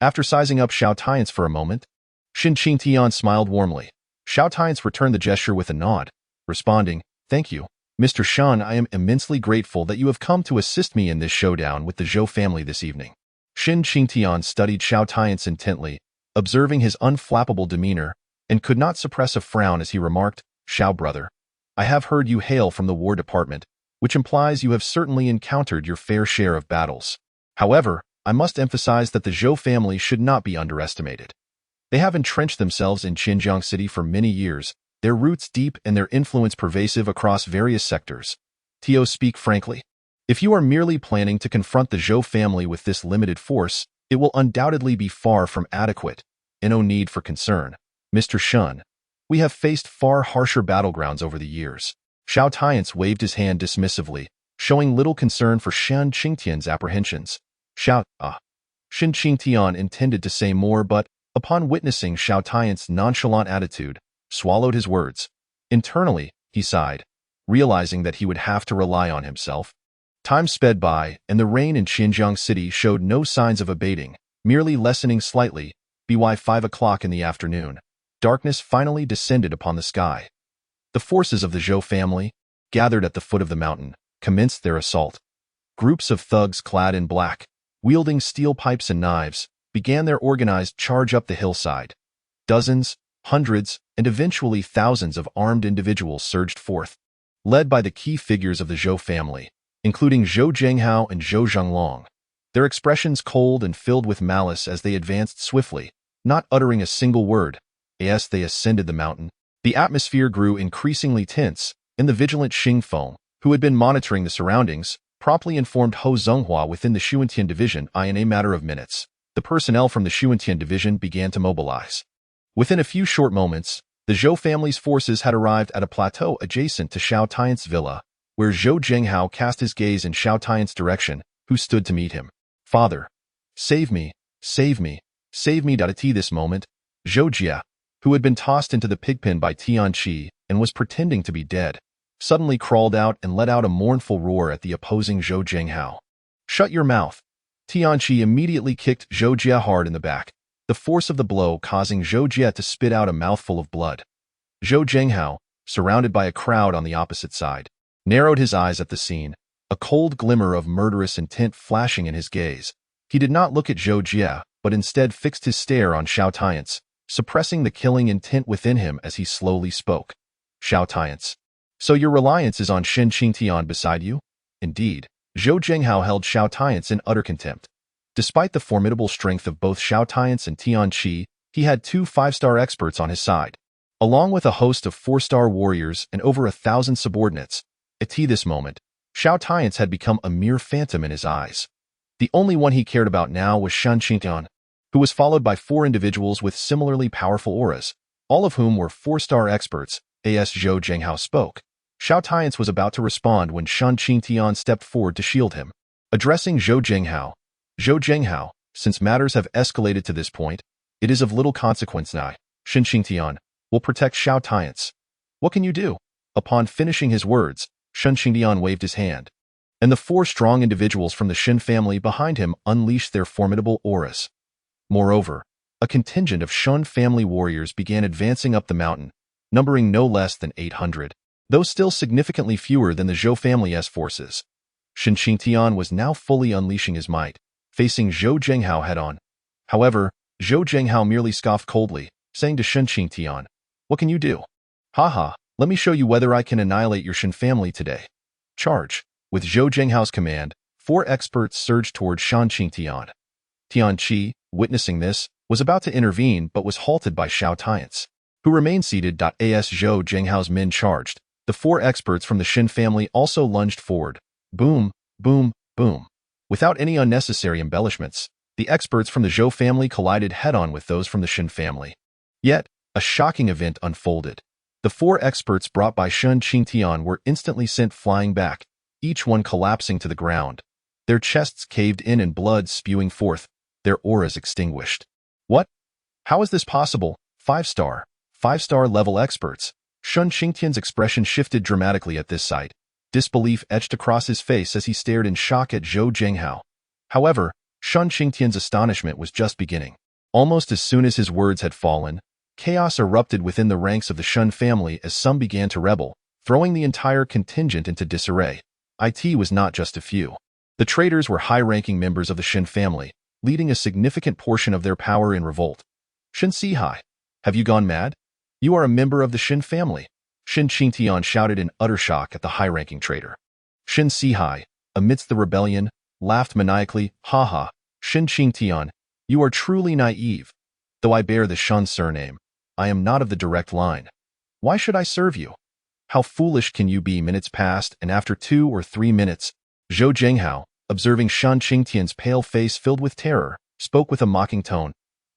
After sizing up Xiao Tian Ce for a moment, Shun Qingtian smiled warmly. Xiao Tian Ce returned the gesture with a nod, responding, "Thank you, Mr. Shun. I am immensely grateful that you have come to assist me in this showdown with the Zhou family this evening." Shun Qingtian studied Xiao Tian Ce intently, observing his unflappable demeanor, and could not suppress a frown as he remarked, "Xiao brother, I have heard you hail from the War Department, which implies you have certainly encountered your fair share of battles. However, I must emphasize that the Zhou family should not be underestimated. They have entrenched themselves in Xinjiang City for many years, their roots deep and their influence pervasive across various sectors. Tio, speak frankly. If you are merely planning to confront the Zhou family with this limited force, It will undoubtedly be far from adequate, and no need for concern. Mr. Shun, we have faced far harsher battlegrounds over the years. Xiao Tian Ce waved his hand dismissively, showing little concern for Shen Qingtian's apprehensions. Shen Qingtian intended to say more, but, upon witnessing Xiao Tian's nonchalant attitude, swallowed his words. Internally, he sighed, realizing that he would have to rely on himself. Time sped by, and the rain in Xinjiang City showed no signs of abating, merely lessening slightly. By 5 o'clock in the afternoon, darkness finally descended upon the sky. The forces of the Zhou family, gathered at the foot of the mountain, commenced their assault. Groups of thugs clad in black, wielding steel pipes and knives, began their organized charge up the hillside. Dozens, hundreds, and eventually thousands of armed individuals surged forth, led by the key figures of the Zhou family, including Zhou Zhenghao and Zhou Zhenglong. Their expressions cold and filled with malice as they advanced swiftly, not uttering a single word. As they ascended the mountain, the atmosphere grew increasingly tense, and the vigilant Xing Feng, who had been monitoring the surroundings, promptly informed Hou Zhenghua within the Xuantian division. In a matter of minutes, the personnel from the Xuantian division began to mobilize. Within a few short moments, the Zhou family's forces had arrived at a plateau adjacent to Xiao Tian's villa, where Zhou Zhenghao cast his gaze in Xiao Tian's direction, who stood to meet him. Father, save me, save me, save me. At this moment, Zhou Jia, who had been tossed into the pigpen by Tian Ce and was pretending to be dead, suddenly crawled out and let out a mournful roar at the opposing Zhou Zhenghao. Shut your mouth. Tian Ce immediately kicked Zhou Jia hard in the back, the force of the blow causing Zhou Jia to spit out a mouthful of blood. Zhou Zhenghao, surrounded by a crowd on the opposite side, narrowed his eyes at the scene, a cold glimmer of murderous intent flashing in his gaze. He did not look at Zhou Jia, but instead fixed his stare on Xiao Tian Ce, suppressing the killing intent within him as he slowly spoke. Xiao Tian Ce, so your reliance is on Shen Qingtian beside you? Indeed, Zhou Zhenghao held Xiao Tian Ce in utter contempt. Despite the formidable strength of both Xiao Tian Ce and Tian Ce, he had 2 5-star experts on his side, along with a host of 4-star warriors and over 1,000 subordinates. At this moment, Xiao Tian Ce had become a mere phantom in his eyes. The only one he cared about now was Shen Qingtian, who was followed by 4 individuals with similarly powerful auras, all of whom were 4-star experts. As Zhou Zhenghao spoke, Xiao Tian Ce was about to respond when Shen Qingtian stepped forward to shield him. Addressing Zhou Zhenghao, since matters have escalated to this point, it is of little consequence now. Shen Qingtian will protect Xiao Tian Ce. What can you do? Upon finishing his words, Shen Qingtian waved his hand, and the 4 strong individuals from the Shen family behind him unleashed their formidable auras. Moreover, a contingent of Shen family warriors began advancing up the mountain, numbering no less than 800, though still significantly fewer than the Zhou family's forces. Shen Qingtian was now fully unleashing his might, facing Zhou Zhenghao head-on. However, Zhou Zhenghao merely scoffed coldly, saying to Shen Qingtian, "What can you do? Haha, let me show you whether I can annihilate your Shen family today." Charge. With Zhou Zhenghao's command, 4 experts surged toward Shen Qingtian. Tian Ce, witnessing this, was about to intervene but was halted by Xiao Tian Ce, who remained seated. As Zhou Zhenghao's men charged, the 4 experts from the Shen family also lunged forward. Boom, boom, boom. Without any unnecessary embellishments, the experts from the Zhou family collided head-on with those from the Shen family. Yet, a shocking event unfolded. The 4 experts brought by Shen Qingtian were instantly sent flying back, each one collapsing to the ground, their chests caved in and blood spewing forth, their auras extinguished. What? How is this possible? 5-star level experts. Shen Qingtian's expression shifted dramatically at this sight. Disbelief etched across his face as he stared in shock at Zhou Zhenghao. However, Shen Qingtian's astonishment was just beginning. Almost as soon as his words had fallen, chaos erupted within the ranks of the Shen family as some began to rebel, throwing the entire contingent into disarray. It was not just a few. The traitors were high-ranking members of the Shen family, leading a significant portion of their power in revolt. Shen Sihai, have you gone mad? You are a member of the Shen family. Shen Qingtian shouted in utter shock at the high-ranking traitor. Shen Sihai, amidst the rebellion, laughed maniacally. Ha. Shen Qingtian, you are truly naive. Though I bear the Shen surname, I am not of the direct line. Why should I serve you? How foolish can you be? Minutes passed, and after 2 or 3 minutes, Zhou Zhenghao, observing Shen Qingtian's pale face filled with terror, spoke with a mocking tone.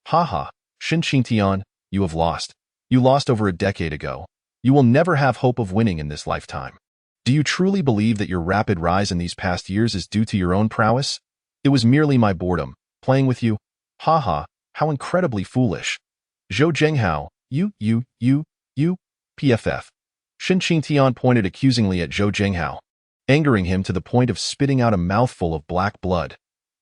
Ha ha, Xiao Tian, you have lost. You lost over a decade ago. You will never have hope of winning in this lifetime. Do you truly believe that your rapid rise in these past years is due to your own prowess? It was merely my boredom, playing with you. Ha ha, how incredibly foolish. Zhou Zhenghao, you, PFF. Xiao Tian pointed accusingly at Zhou Zhenghao, angering him to the point of spitting out a mouthful of black blood.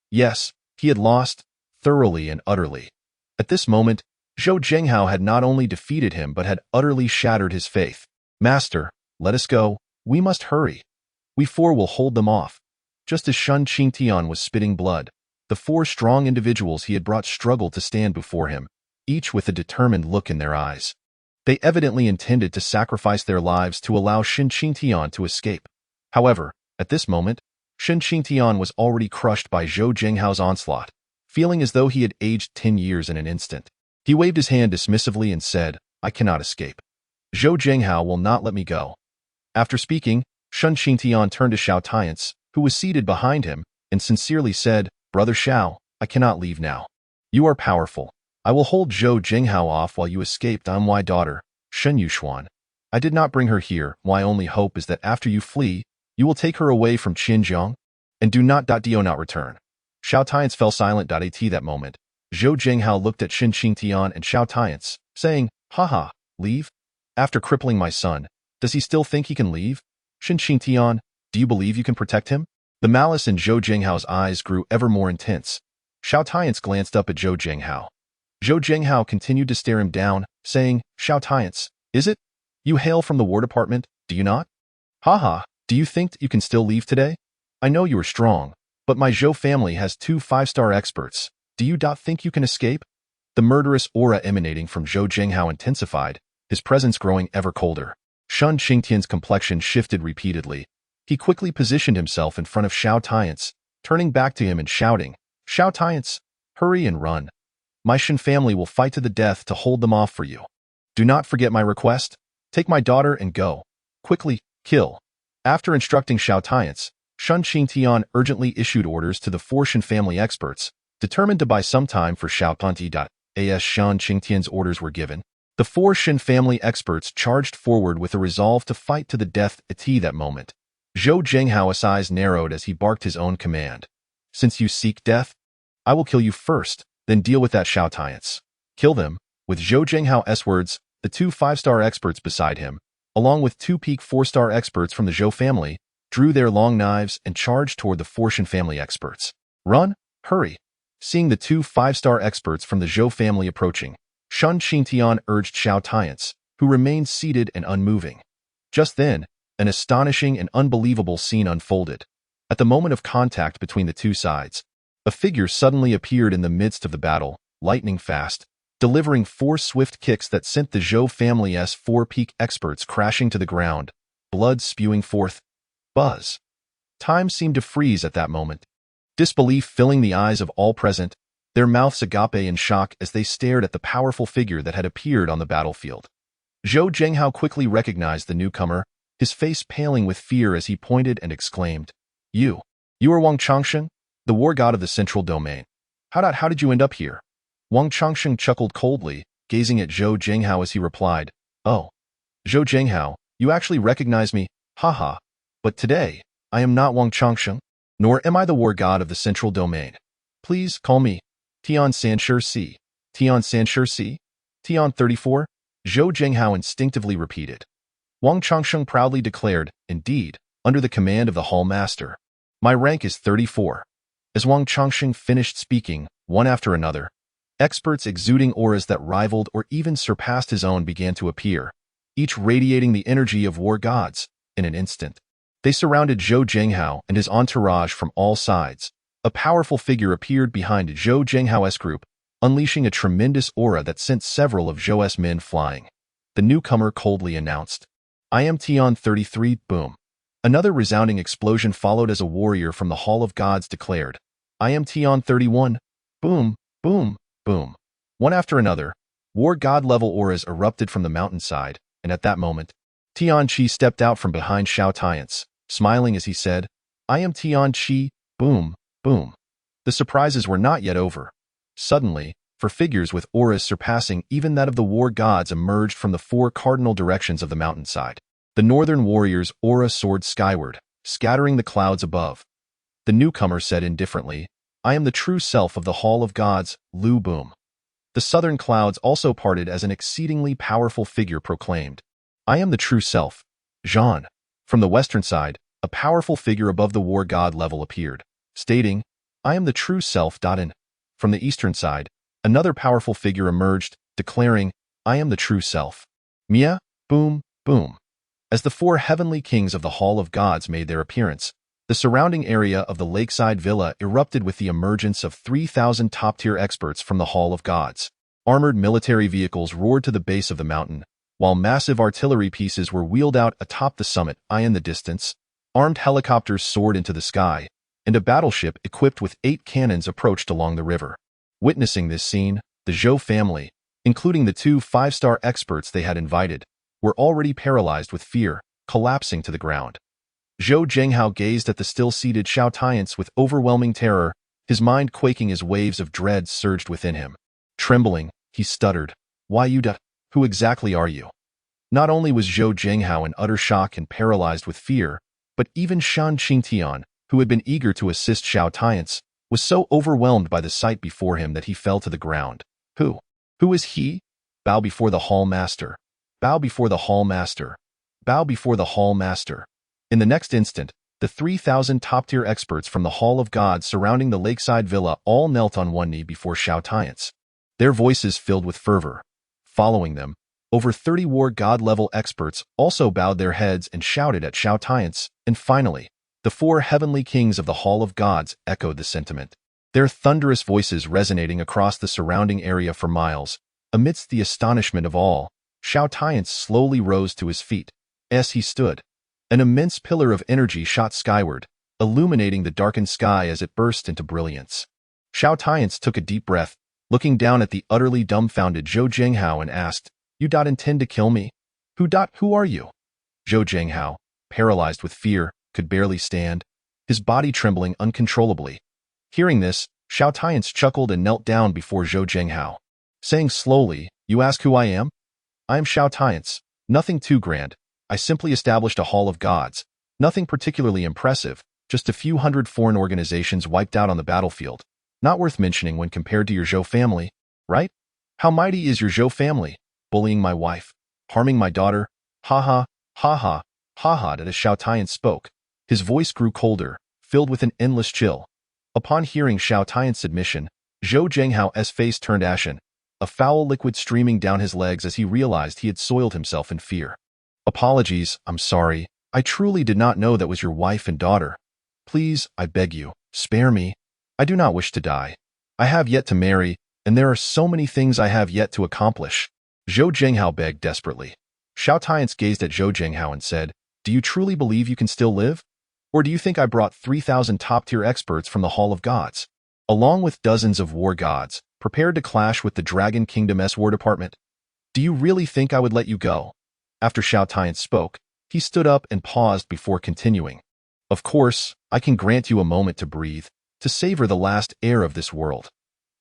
Yes, he had lost, thoroughly and utterly. At this moment, Zhou Zhenghao had not only defeated him but had utterly shattered his faith. Master, let us go. We must hurry. We four will hold them off. Just as Xiao Tian was spitting blood, the four strong individuals he had brought struggled to stand before him, each with a determined look in their eyes. They evidently intended to sacrifice their lives to allow Xiao Tian to escape. However, at this moment, Xiao Tian was already crushed by Zhou Zhenghao's onslaught, feeling as though he had aged 10 years in an instant. He waved his hand dismissively and said, I cannot escape. Zhou Zhenghao will not let me go. After speaking, Xiao Tian turned to Xiao Tian Ce, who was seated behind him, and sincerely said, Brother Xiao, I cannot leave now. You are powerful. I will hold Zhou Zhenghao off while you escape my daughter, Shen Yuxuan. I did not bring her here. My only hope is that after you flee, you will take her away from Xinjiang, and do not return. Xiao Tian Ce fell silent. At that moment, Zhou Zhenghao looked at Xiao Tian and Xiao Tian Ce, saying, Haha, leave? After crippling my son, does he still think he can leave? Xiao Tian, do you believe you can protect him? The malice in Zhou Zhenghao's eyes grew ever more intense. Xiao Tian Ce glanced up at Zhou Zhenghao. Zhou Zhenghao continued to stare him down, saying, Xiao Tian Ce, is it? You hail from the War Department, do you not? Haha, do you think you can still leave today? I know you are strong, but my Zhou family has 2 5-star experts. Do you think you can escape? The murderous aura emanating from Zhou Zhenghao intensified, his presence growing ever colder. Xiao Tian's complexion shifted repeatedly. He quickly positioned himself in front of Xiao Tian Ce, turning back to him and shouting, Xiao Tian Ce, hurry and run. My Shen family will fight to the death to hold them off for you. Do not forget my request. Take my daughter and go. Quickly, kill. After instructing Xiao Tian Ce, Xiao Tian urgently issued orders to the 4 Shen family experts, determined to buy some time for Xiao Tian. As Xiao Tian's orders were given, the 4 Shen family experts charged forward with a resolve to fight to the death. At that moment, Zhou Zhenghao's eyes narrowed as he barked his own command. Since you seek death, I will kill you first, then deal with that Xiao Tian Ce. Kill them. With Zhou Zhenghao's words, the 2 5-star experts beside him, along with 2 peak 4-star experts from the Zhou family, drew their long knives and charged toward the 4 Shen family experts. Run! Hurry! Seeing the 2 5-star experts from the Zhou family approaching, Xiao Tian urged Xiao Tian Ce, who remained seated and unmoving. Just then, an astonishing and unbelievable scene unfolded. At the moment of contact between the 2 sides, a figure suddenly appeared in the midst of the battle, lightning fast, delivering 4 swift kicks that sent the Zhou family's 4 peak experts crashing to the ground, blood spewing forth. Buzz. Time seemed to freeze at that moment. Disbelief filling the eyes of all present, their mouths agape in shock as they stared at the powerful figure that had appeared on the battlefield. Zhou Zhenghao quickly recognized the newcomer, his face paling with fear as he pointed and exclaimed, You are Wang Changsheng, the war god of the central domain. How did you end up here? Wang Changsheng chuckled coldly, gazing at Zhou Zhenghao as he replied, Oh, Zhou Zhenghao, you actually recognize me, haha, but today, I am not Wang Changsheng, nor am I the war god of the central domain. Please call me Tian Ce. Tian Ce? Tian 34? Zhou Zhenghao instinctively repeated. Wang Changsheng proudly declared, indeed, under the command of the Hall Master. My rank is 34. As Wang Changsheng finished speaking, one after another, experts exuding auras that rivaled or even surpassed his own began to appear, each radiating the energy of war gods. In an instant, they surrounded Zhou Zhenghao and his entourage from all sides. A powerful figure appeared behind Zhou Zhenghao's group, unleashing a tremendous aura that sent several of Zhou's men flying. The newcomer coldly announced, I am Tian 33, boom. Another resounding explosion followed as a warrior from the Hall of Gods declared, I am Tian 31, boom, boom, boom. One after another, war god-level auras erupted from the mountainside, and at that moment, Tian Ce stepped out from behind Xiao Tian Ce, smiling as he said, I am Tian Ce, boom, boom. The surprises were not yet over. Suddenly, four figures with auras surpassing even that of the war gods emerged from the four cardinal directions of the mountainside. The northern warrior's aura soared skyward, scattering the clouds above. The newcomer said indifferently, "I am the true self of the Hall of Gods, Lu Boom." The southern clouds also parted as an exceedingly powerful figure proclaimed, "I am the true self, Zhan." From the western side, a powerful figure above the war god level appeared, stating, "I am the true self. And from the eastern side, another powerful figure emerged, declaring, "I am the true self." Mia, boom, boom. As the four heavenly kings of the Hall of Gods made their appearance, the surrounding area of the lakeside villa erupted with the emergence of 3,000 top-tier experts from the Hall of Gods. Armored military vehicles roared to the base of the mountain, while massive artillery pieces were wheeled out atop the summit. In the distance, armed helicopters soared into the sky, and a battleship equipped with 8 cannons approached along the river. Witnessing this scene, the Zhou family, including the 2 5-star experts they had invited, were already paralyzed with fear, collapsing to the ground. Zhou Zhenghao gazed at the still-seated Xiao Tian Ce with overwhelming terror, his mind quaking as waves of dread surged within him. Trembling, he stuttered, "Why you Who exactly are you?" Not only was Zhou Zhenghao in utter shock and paralyzed with fear, but even Shan Qingtian, who had been eager to assist Xiao Tian Ce, was so overwhelmed by the sight before him that he fell to the ground. Who is he? Bow before the Hall Master. Bow before the Hall Master. Bow before the Hall Master. In the next instant, the 3,000 top-tier experts from the Hall of Gods surrounding the lakeside villa all knelt on one knee before Xiao Tian Ce. Their voices filled with fervor. Following them, over 30 war god-level experts also bowed their heads and shouted at Xiao Tian Ce, and finally, the 4 heavenly kings of the Hall of Gods echoed the sentiment, their thunderous voices resonating across the surrounding area for miles. Amidst the astonishment of all, Xiao Tian Ce slowly rose to his feet. As he stood, an immense pillar of energy shot skyward, illuminating the darkened sky as it burst into brilliance. Xiao Tian Ce took a deep breath, looking down at the utterly dumbfounded Zhou Zhenghao and asked, "You intend to kill me? Who are you?" Zhou Zhenghao, paralyzed with fear, could barely stand, his body trembling uncontrollably. Hearing this, Xiao Tian Ce chuckled and knelt down before Zhou Zhenghao, saying slowly, "You ask who I am? I am Xiao Tian Ce. Nothing too grand. I simply established a Hall of Gods. Nothing particularly impressive, just a few hundred foreign organizations wiped out on the battlefield. Not worth mentioning when compared to your Zhou family, right? How mighty is your Zhou family? Bullying my wife, harming my daughter. Ha ha, ha ha, ha ha." As Xiao Tian spoke, his voice grew colder, filled with an endless chill. Upon hearing Xiao Tian's admission, Zhou Zhenghao's face turned ashen, a foul liquid streaming down his legs as he realized he had soiled himself in fear. "Apologies, I'm sorry. I truly did not know that was your wife and daughter. Please, I beg you, spare me. I do not wish to die. I have yet to marry, and there are so many things I have yet to accomplish." Zhou Zhenghao begged desperately. Xiao Tian gazed at Zhou Zhenghao and said, "Do you truly believe you can still live? Or do you think I brought 3,000 top-tier experts from the Hall of Gods, along with dozens of war gods, prepared to clash with the Dragon Kingdom's War Department? Do you really think I would let you go?" After Xiao Tian spoke, he stood up and paused before continuing. "Of course, I can grant you a moment to breathe, to savor the last air of this world."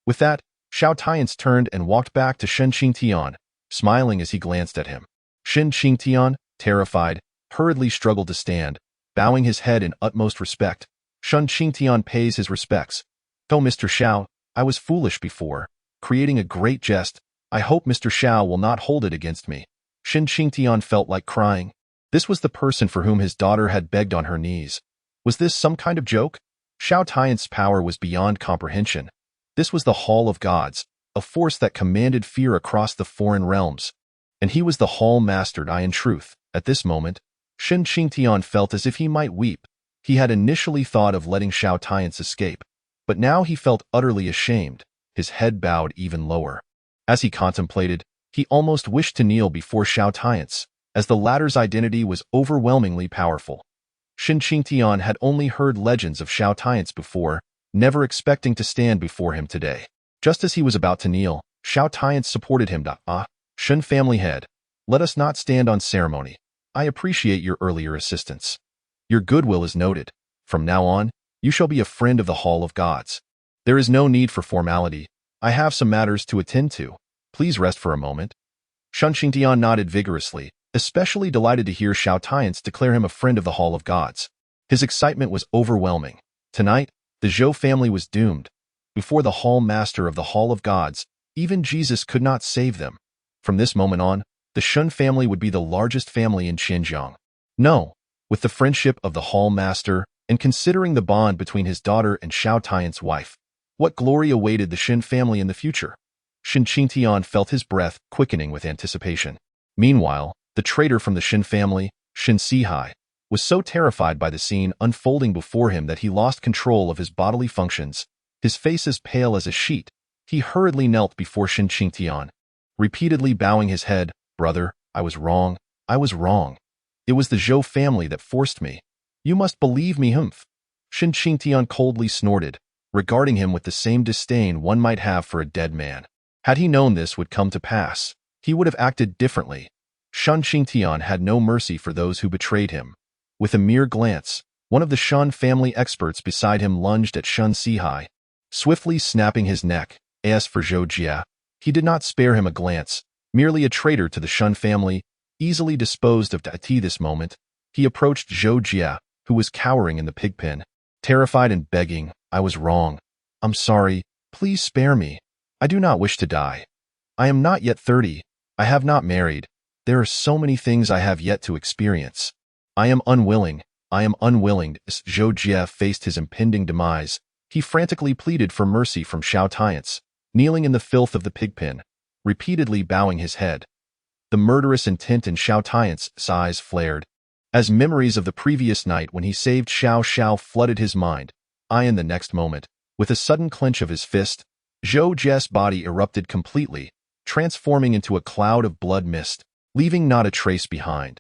With that, Xiao Tian turned and walked back to Shen Qingtian, smiling as he glanced at him. Shen Qingtian, terrified, hurriedly struggled to stand, bowing his head in utmost respect. Shen Qingtian pays his respects. "Oh, Mr. Xiao, I was foolish before, creating a great jest. I hope Mr. Xiao will not hold it against me." Shen Qingtian felt like crying. This was the person for whom his daughter had begged on her knees. Was this some kind of joke? Xiao Tian's power was beyond comprehension. This was the Hall of Gods, a force that commanded fear across the foreign realms. And he was the Hall Master. In truth, at this moment, Shen Qingtian felt as if he might weep. He had initially thought of letting Xiao Tian escape, but now he felt utterly ashamed, his head bowed even lower. As he contemplated, he almost wished to kneel before Xiao Tian, as the latter's identity was overwhelmingly powerful. Shen Qingtian had only heard legends of Xiao Tian before, never expecting to stand before him today. Just as he was about to kneel, Xiao Tian supported him. Shen family head, let us not stand on ceremony. I appreciate your earlier assistance. Your goodwill is noted. From now on, you shall be a friend of the Hall of Gods. There is no need for formality. I have some matters to attend to. Please rest for a moment. Shen Qingtian nodded vigorously, especially delighted to hear Xiao Tian Ce declare him a friend of the Hall of Gods. His excitement was overwhelming. Tonight, the Zhou family was doomed. Before the Hall Master of the Hall of Gods, even Jesus could not save them. From this moment on, the Shen family would be the largest family in Xinjiang. No, with the friendship of the Hall Master, and considering the bond between his daughter and Xiao Tian's wife, what glory awaited the Shen family in the future? Shen Qingtian felt his breath quickening with anticipation. Meanwhile, the traitor from the Shen family, Shen Sihai, was so terrified by the scene unfolding before him that he lost control of his bodily functions. His face as pale as a sheet, he hurriedly knelt before Shen Qingtian, repeatedly bowing his head. Brother, I was wrong. I was wrong. It was the Zhou family that forced me. You must believe me, humph. Shen Qingtian coldly snorted, regarding him with the same disdain one might have for a dead man. Had he known this would come to pass, he would have acted differently. Shen Qingtian had no mercy for those who betrayed him. With a mere glance, one of the Shen family experts beside him lunged at Shen Sihai, swiftly snapping his neck. As for Zhou Jia, he did not spare him a glance. Merely a traitor to the Shen family, easily disposed of at this moment, he approached Zhou Jia, who was cowering in the pigpen, terrified and begging, I was wrong. I'm sorry. Please spare me. I do not wish to die. I am not yet 30. I have not married. There are so many things I have yet to experience. I am unwilling. I am unwilling. As Zhou Jia faced his impending demise, he frantically pleaded for mercy from Xiao Tian Ce, kneeling in the filth of the pigpen, repeatedly bowing his head. The murderous intent in Xiao Tian Ce's eyes flared, as memories of the previous night when he saved Xiao flooded his mind. In the next moment, with a sudden clench of his fist, Zhou Jia's body erupted completely, transforming into a cloud of blood mist, leaving not a trace behind.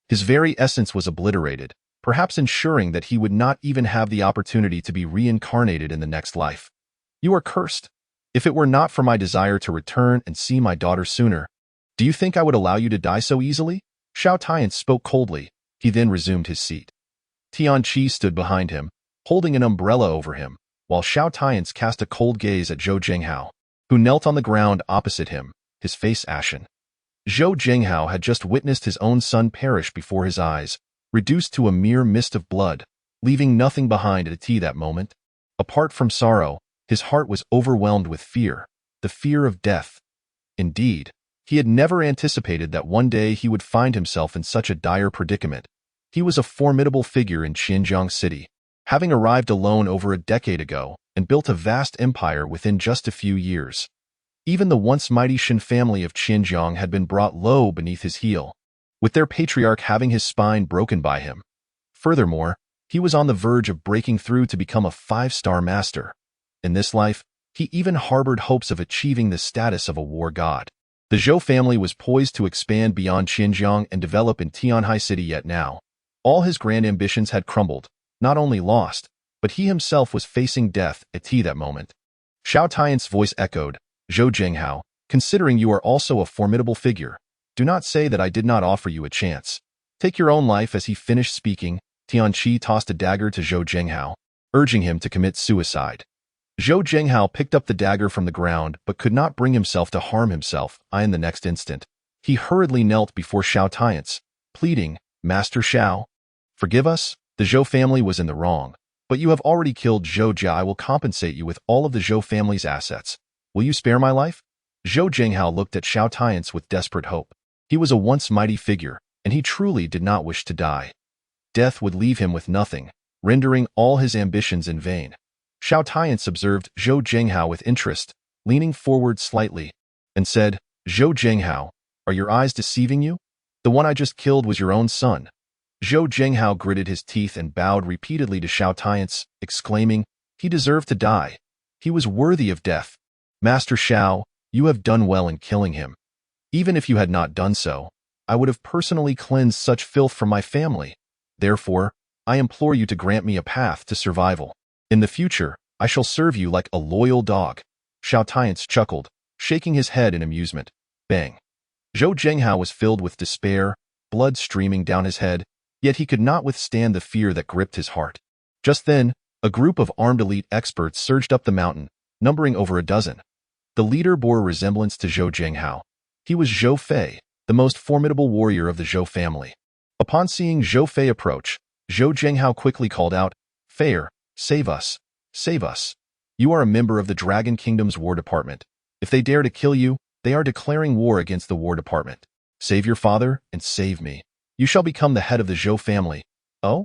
His very essence was obliterated, perhaps ensuring that he would not even have the opportunity to be reincarnated in the next life. You are cursed. If it were not for my desire to return and see my daughter sooner, do you think I would allow you to die so easily? Xiao Tian spoke coldly. He then resumed his seat. Tian Qi stood behind him, holding an umbrella over him, while Xiao Tian cast a cold gaze at Zhou Zhenghao, who knelt on the ground opposite him, his face ashen. Zhou Zhenghao had just witnessed his own son perish before his eyes, reduced to a mere mist of blood, leaving nothing behind at that moment. Apart from sorrow, his heart was overwhelmed with fear, the fear of death. Indeed, he had never anticipated that one day he would find himself in such a dire predicament. He was a formidable figure in Xinjiang City, having arrived alone over a decade ago and built a vast empire within just a few years. Even the once mighty Shen family of Xinjiang had been brought low beneath his heel, with their patriarch having his spine broken by him. Furthermore, he was on the verge of breaking through to become a 5-star master. In this life, he even harbored hopes of achieving the status of a war god. The Zhou family was poised to expand beyond Xinjiang and develop in Tianhai City, yet now, all his grand ambitions had crumbled, not only lost, but he himself was facing death at that moment. Xiao Tian's voice echoed, Zhou Zhenghao, considering you are also a formidable figure, do not say that I did not offer you a chance. Take your own life. As he finished speaking, Tian Qi tossed a dagger to Zhou Zhenghao, urging him to commit suicide. Zhou Zhenghao picked up the dagger from the ground but could not bring himself to harm himself. In the next instant, he hurriedly knelt before Xiao Tian Ce, pleading, Master Xiao, forgive us. The Zhou family was in the wrong, but you have already killed Zhou Jia. I will compensate you with all of the Zhou family's assets. Will you spare my life? Zhou Zhenghao looked at Xiao Tian Ce with desperate hope. He was a once mighty figure, and he truly did not wish to die. Death would leave him with nothing, rendering all his ambitions in vain. Xiao Tian Ce observed Zhou Zhenghao with interest, leaning forward slightly, and said, Zhou Zhenghao, are your eyes deceiving you? The one I just killed was your own son. Zhou Zhenghao gritted his teeth and bowed repeatedly to Xiao Tian Ce, exclaiming, he deserved to die. He was worthy of death. Master Xiao, you have done well in killing him. Even if you had not done so, I would have personally cleansed such filth from my family. Therefore, I implore you to grant me a path to survival. In the future, I shall serve you like a loyal dog. Xiao Tian Ce chuckled, shaking his head in amusement. Bang. Zhou Zhenghao was filled with despair, blood streaming down his head, yet he could not withstand the fear that gripped his heart. Just then, a group of armed elite experts surged up the mountain, numbering over a dozen. The leader bore a resemblance to Zhou Zhenghao. He was Zhou Fei, the most formidable warrior of the Zhou family. Upon seeing Zhou Fei approach, Zhou Zhenghao quickly called out, "Fei, save us! Save us! You are a member of the Dragon Kingdom's War Department. If they dare to kill you, they are declaring war against the War Department. Save your father and save me. You shall become the head of the Zhou family." "Oh?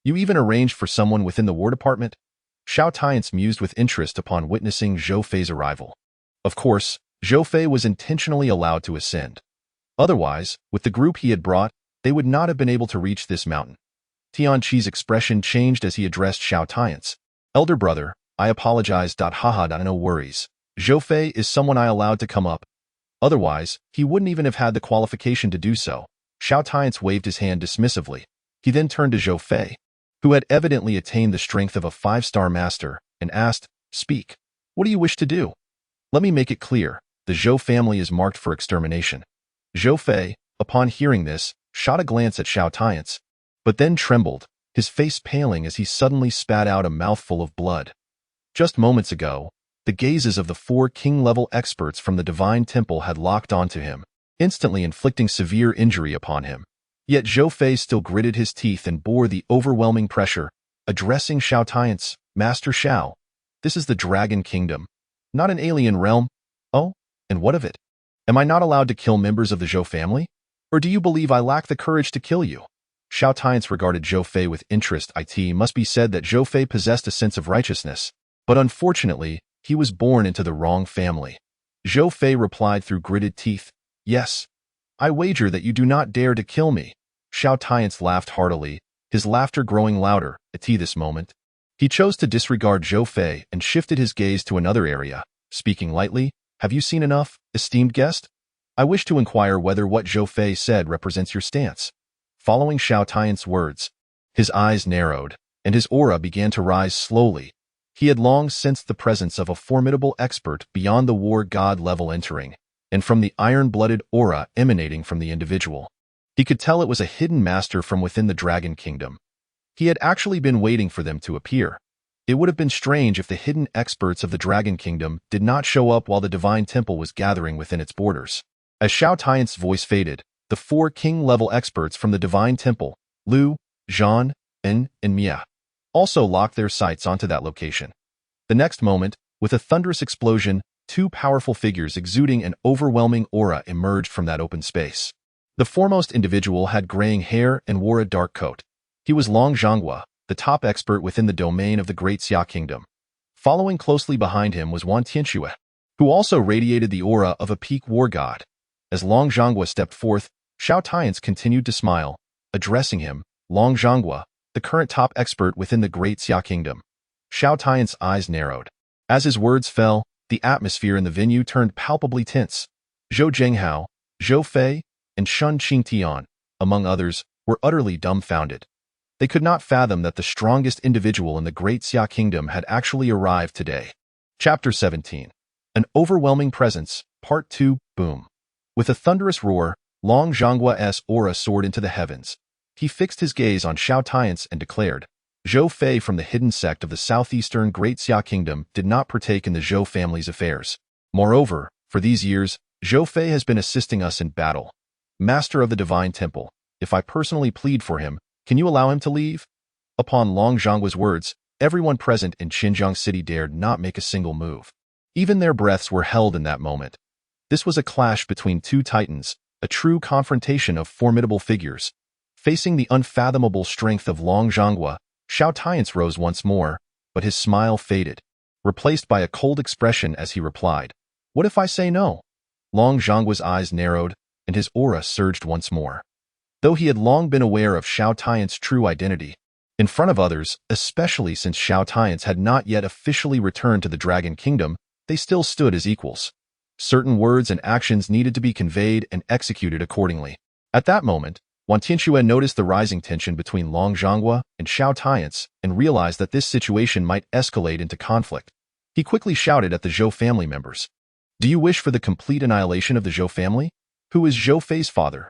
You even arranged for someone within the War Department?" Xiao Tian Ce mused with interest upon witnessing Zhou Fei's arrival. Of course, Zhou Fei was intentionally allowed to ascend. Otherwise, with the group he had brought, they would not have been able to reach this mountain. Tian Che's expression changed as he addressed Xiao Tian Ce. "Elder brother, I apologize. Haha, no worries. Zhou Fei is someone I allowed to come up. Otherwise, he wouldn't even have had the qualification to do so." Xiao Tian Ce waved his hand dismissively. He then turned to Zhou Fei, who had evidently attained the strength of a 5-star master, and asked, "Speak. What do you wish to do?" "Let me make it clear. The Zhou family is marked for extermination." Zhou Fei, upon hearing this, shot a glance at Xiao Tian Ce, but then trembled, his face paling as he suddenly spat out a mouthful of blood. Just moments ago, the gazes of the 4 king-level experts from the Divine Temple had locked onto him, instantly inflicting severe injury upon him. Yet Zhou Fei still gritted his teeth and bore the overwhelming pressure, addressing Xiao Tian Ce, "Master Xiao, this is the Dragon Kingdom, not an alien realm." "Oh, and what of it? Am I not allowed to kill members of the Zhou family? Or do you believe I lack the courage to kill you?" Xiao Tian Ce regarded Zhou Fei with interest. It must be said that Zhou Fei possessed a sense of righteousness, but unfortunately, he was born into the wrong family. Zhou Fei replied through gritted teeth, "Yes, I wager that you do not dare to kill me." Xiao Tian Ce laughed heartily, his laughter growing louder at this moment. He chose to disregard Zhou Fei and shifted his gaze to another area, speaking lightly, "Have you seen enough, esteemed guest? I wish to inquire whether what Zhou Fei said represents your stance." Following Xiao Tian Ce's words, his eyes narrowed, and his aura began to rise slowly. He had long sensed the presence of a formidable expert beyond the war god level entering, and from the iron-blooded aura emanating from the individual, he could tell it was a hidden master from within the Dragon Kingdom. He had actually been waiting for them to appear. It would have been strange if the hidden experts of the Dragon Kingdom did not show up while the Divine Temple was gathering within its borders. As Xiao Tian Ce's voice faded, the 4 king-level experts from the Divine Temple, Lu, Zhan, En, and Mia, also locked their sights onto that location. The next moment, with a thunderous explosion, 2 powerful figures exuding an overwhelming aura emerged from that open space. The foremost individual had graying hair and wore a dark coat. He was Long Zhonghua, the top expert within the domain of the Great Xia Kingdom. Following closely behind him was Wan Tianxue, who also radiated the aura of a peak war god. As Long Zhonghua stepped forth, Xiao Tian Ce continued to smile, addressing him, "Long Zhonghua, the current top expert within the Great Xia Kingdom." Xiao Tian Ce's eyes narrowed. As his words fell, the atmosphere in the venue turned palpably tense. Zhou Zhenghao, Zhou Fei, and Shun Qingtian, among others, were utterly dumbfounded. They could not fathom that the strongest individual in the Great Xia Kingdom had actually arrived today. Chapter 17. An Overwhelming Presence, Part 2, Boom. With a thunderous roar, Long Zhonghua's aura soared into the heavens. He fixed his gaze on Xiao Tian Ce and declared, "Zhou Fei from the hidden sect of the southeastern Great Xia Kingdom did not partake in the Zhou family's affairs. Moreover, for these years, Zhou Fei has been assisting us in battle. Master of the Divine Temple, if I personally plead for him, can you allow him to leave?" Upon Long Zhonghua's words, everyone present in Xinjiang City dared not make a single move. Even their breaths were held in that moment. This was a clash between 2 titans, a true confrontation of formidable figures. Facing the unfathomable strength of Long Zhonghua, Xiao Tian Ce rose once more, but his smile faded, replaced by a cold expression as he replied, "What if I say no?" Long Zhonghua's eyes narrowed, and his aura surged once more. Though he had long been aware of Xiao Tian Ce's true identity, in front of others, especially since Xiao Tian Ce had not yet officially returned to the Dragon Kingdom, they still stood as equals. Certain words and actions needed to be conveyed and executed accordingly. At that moment, Wan Tianxue noticed the rising tension between Long Zhonghua and Xiao Tian Ce and realized that this situation might escalate into conflict. He quickly shouted at the Zhou family members, "Do you wish for the complete annihilation of the Zhou family? Who is Zhou Fei's father?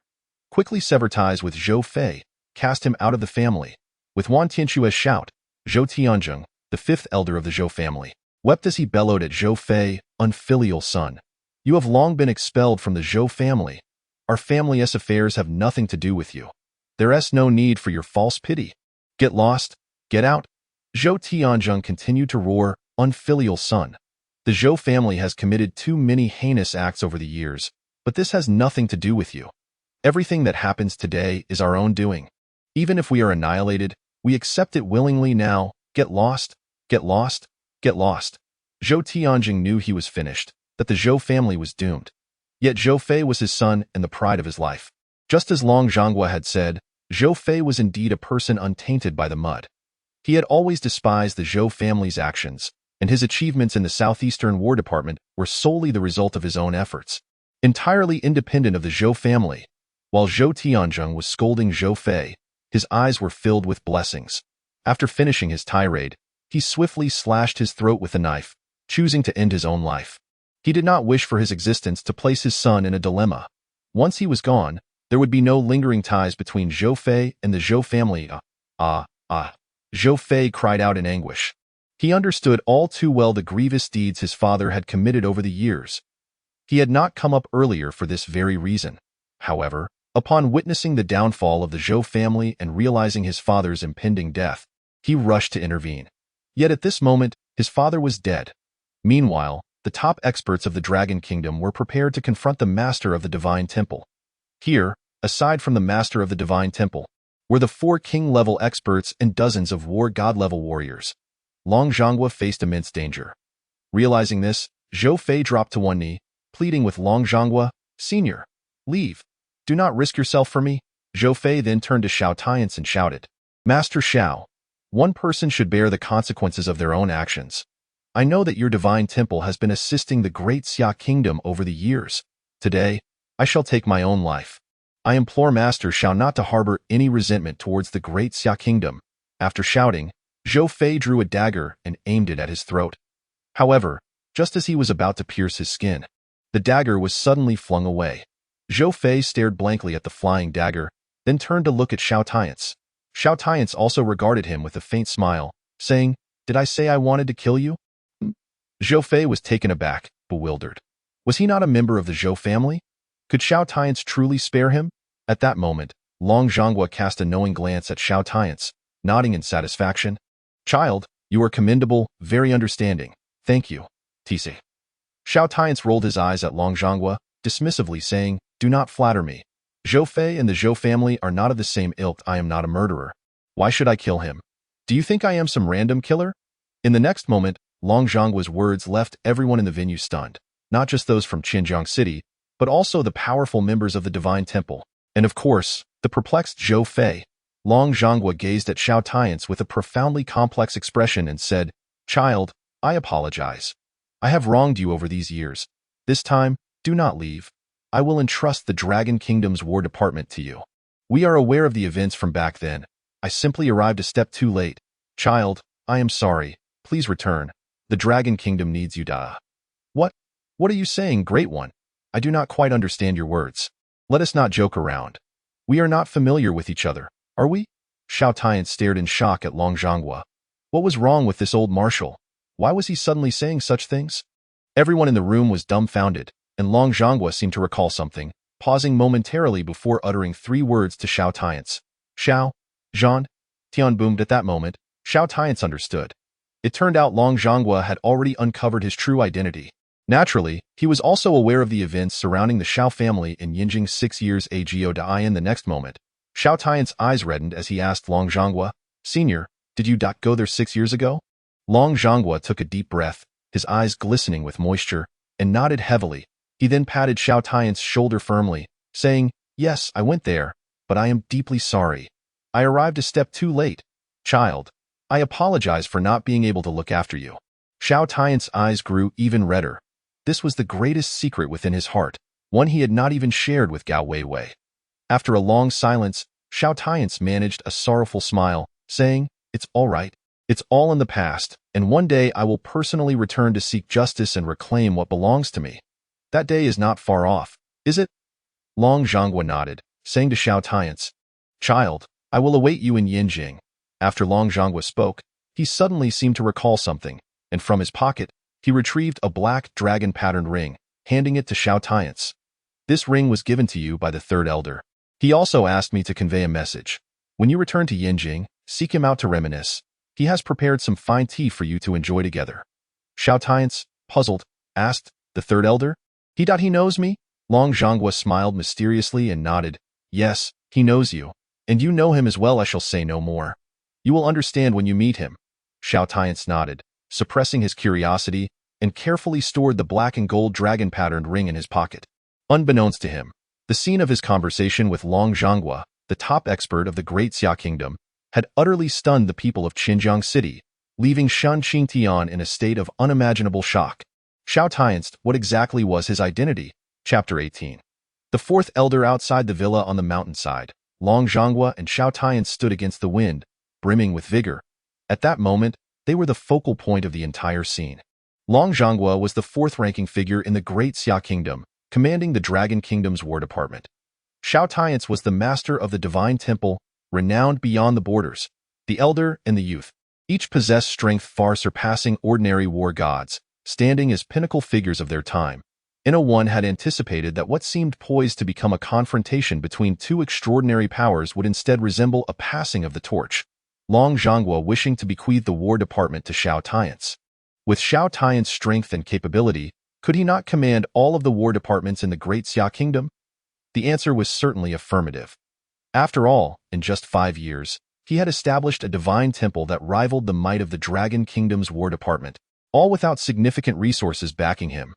Quickly sever ties with Zhou Fei, cast him out of the family." With Wan Tianxue's shout, Zhou Tianzheng, the 5th elder of the Zhou family, wept as he bellowed at Zhou Fei, unfilial son. You have long been expelled from the Zhou family. Our family's affairs have nothing to do with you. There's no need for your false pity. Get lost, get out. Zhou Tianzheng continued to roar, unfilial son. The Zhou family has committed too many heinous acts over the years, but this has nothing to do with you. Everything that happens today is our own doing. Even if we are annihilated, we accept it willingly now. Get lost, get lost, get lost. Zhou Tianzheng knew he was finished, that the Zhou family was doomed. Yet Zhou Fei was his son and the pride of his life. Just as Long Zhonghua had said, Zhou Fei was indeed a person untainted by the mud. He had always despised the Zhou family's actions, and his achievements in the Southeastern War Department were solely the result of his own efforts, entirely independent of the Zhou family. While Zhou Tianzheng was scolding Zhou Fei, his eyes were filled with blessings. After finishing his tirade, he swiftly slashed his throat with a knife, choosing to end his own life. He did not wish for his existence to place his son in a dilemma. Once he was gone, there would be no lingering ties between Zhou Fei and the Zhou family. Zhou Fei cried out in anguish. He understood all too well the grievous deeds his father had committed over the years. He had not come up earlier for this very reason. However, upon witnessing the downfall of the Zhou family and realizing his father's impending death, he rushed to intervene. Yet at this moment, his father was dead. Meanwhile, the top experts of the Dragon Kingdom were prepared to confront the master of the Divine Temple. Here, aside from the master of the Divine Temple, were the 4 king-level experts and dozens of war god-level warriors. Long Zhonghua faced immense danger. Realizing this, Zhou Fei dropped to one knee, pleading with Long Zhonghua, "Senior, leave. Do not risk yourself for me." Zhou Fei then turned to Xiao Tian Ce and shouted, "Master Xiao, one person should bear the consequences of their own actions. I know that your divine temple has been assisting the great Xia kingdom over the years. Today, I shall take my own life. I implore Master Xiao not to harbor any resentment towards the great Xia kingdom." After shouting, Zhou Fei drew a dagger and aimed it at his throat. However, just as he was about to pierce his skin, the dagger was suddenly flung away. Zhou Fei stared blankly at the flying dagger, then turned to look at Xiao Tian Ce. Xiao Tian Ce also regarded him with a faint smile, saying, "Did I say I wanted to kill you?" Zhou Fei was taken aback, bewildered. Was he not a member of the Zhou family? Could Xiao Tian Ce truly spare him? At that moment, Long Zhonghua cast a knowing glance at Xiao Tian Ce, nodding in satisfaction. "Child, you are commendable, very understanding. Thank you, Tise." Xiao Tian Ce rolled his eyes at Long Zhonghua, dismissively saying, "Do not flatter me. Zhou Fei and the Zhou family are not of the same ilk. I am not a murderer. Why should I kill him? Do you think I am some random killer?" In the next moment, Long Zhonghua's words left everyone in the venue stunned, not just those from Xinjiang City, but also the powerful members of the Divine Temple, and of course, the perplexed Zhou Fei. Long Zhonghua gazed at Xiao Tian Ce with a profoundly complex expression and said, "Child, I apologize. I have wronged you over these years. This time, do not leave. I will entrust the Dragon Kingdom's War Department to you. We are aware of the events from back then. I simply arrived a step too late. Child, I am sorry. Please return. The Dragon Kingdom needs you, da." What? What are you saying, Great One? I do not quite understand your words. Let us not joke around. We are not familiar with each other, are we? Xiao Tian stared in shock at Long Zhonghua. What was wrong with this old marshal? Why was he suddenly saying such things? Everyone in the room was dumbfounded, and Long Zhonghua seemed to recall something, pausing momentarily before uttering 3 words to Xiao Tian Ce. "Xiao, Zhan." Tian boomed at that moment. Xiao Tian Ce understood. It turned out Long Zhonghua had already uncovered his true identity. Naturally, he was also aware of the events surrounding the Xiao family in Yinjing's 6 years ago. In the next moment, Xiao Tian's eyes reddened as he asked Long Zhonghua, "Senior, did you go there 6 years ago?" Long Zhonghua took a deep breath, his eyes glistening with moisture, and nodded heavily. He then patted Xiao Tian's shoulder firmly, saying, "Yes, I went there, but I am deeply sorry. I arrived a step too late. Child, I apologize for not being able to look after you." Xiao Tian's eyes grew even redder. This was the greatest secret within his heart, one he had not even shared with Gao Weiwei. After a long silence, Xiao Tian managed a sorrowful smile, saying, "It's all right. It's all in the past, and one day I will personally return to seek justice and reclaim what belongs to me. That day is not far off, is it?" Long Zhonghua nodded, saying to Xiao Tian, "Child, I will await you in Yinjing." After Long Zhonghua spoke, he suddenly seemed to recall something. and from his pocket, he retrieved a black dragon-patterned ring, handing it to Xiao Tian Ce. This ring was given to you by the third elder. He also asked me to convey a message. When you return to Yinjing, seek him out to reminisce. He has prepared some fine tea for you to enjoy together. Xiao Tian Ce, puzzled, asked, the third elder? He knows me? Long Zhonghua smiled mysteriously and nodded. Yes, he knows you. And you know him as well. I shall say no more. You will understand when you meet him. Xiao Tian Ce nodded, suppressing his curiosity, and carefully stored the black and gold dragon-patterned ring in his pocket. Unbeknownst to him, the scene of his conversation with Long Zhonghua, the top expert of the Great Xia Kingdom, had utterly stunned the people of Xinjiang City, leaving Shan Qingtian in a state of unimaginable shock. Xiao Tian Ce, what exactly was his identity? Chapter 18. The fourth elder outside the villa on the mountainside, Long Zhonghua and Xiao Tian Ce stood against the wind, brimming with vigor. At that moment, they were the focal point of the entire scene. Long Zhonghua was the fourth-ranking figure in the Great Xia Kingdom, commanding the Dragon Kingdom's War Department. Xiao Tian Ce was the master of the Divine Temple, renowned beyond the borders. The elder and the youth, each possessed strength far surpassing ordinary war gods, standing as pinnacle figures of their time. One had anticipated that what seemed poised to become a confrontation between two extraordinary powers would instead resemble a passing of the torch. Long Zhonghua wishing to bequeath the War Department to Xiao Tian Ce. With Xiao Tian's strength and capability, could he not command all of the war departments in the Great Xia Kingdom? The answer was certainly affirmative. After all, in just 5 years, he had established a divine temple that rivaled the might of the Dragon Kingdom's War Department, all without significant resources backing him.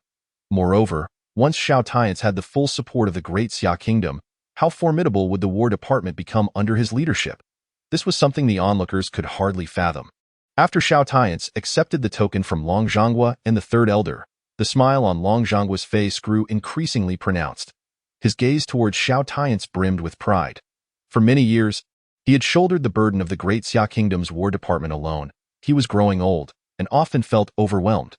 Moreover, once Xiao Tian Ce had the full support of the Great Xia Kingdom, how formidable would the War Department become under his leadership? This was something the onlookers could hardly fathom. After Xiao Tian Ce accepted the token from Long Zhonghua and the third elder, the smile on Long Zhonghua's face grew increasingly pronounced. His gaze towards Xiao Tian Ce brimmed with pride. For many years, he had shouldered the burden of the Great Xia Kingdom's War Department alone. He was growing old and often felt overwhelmed.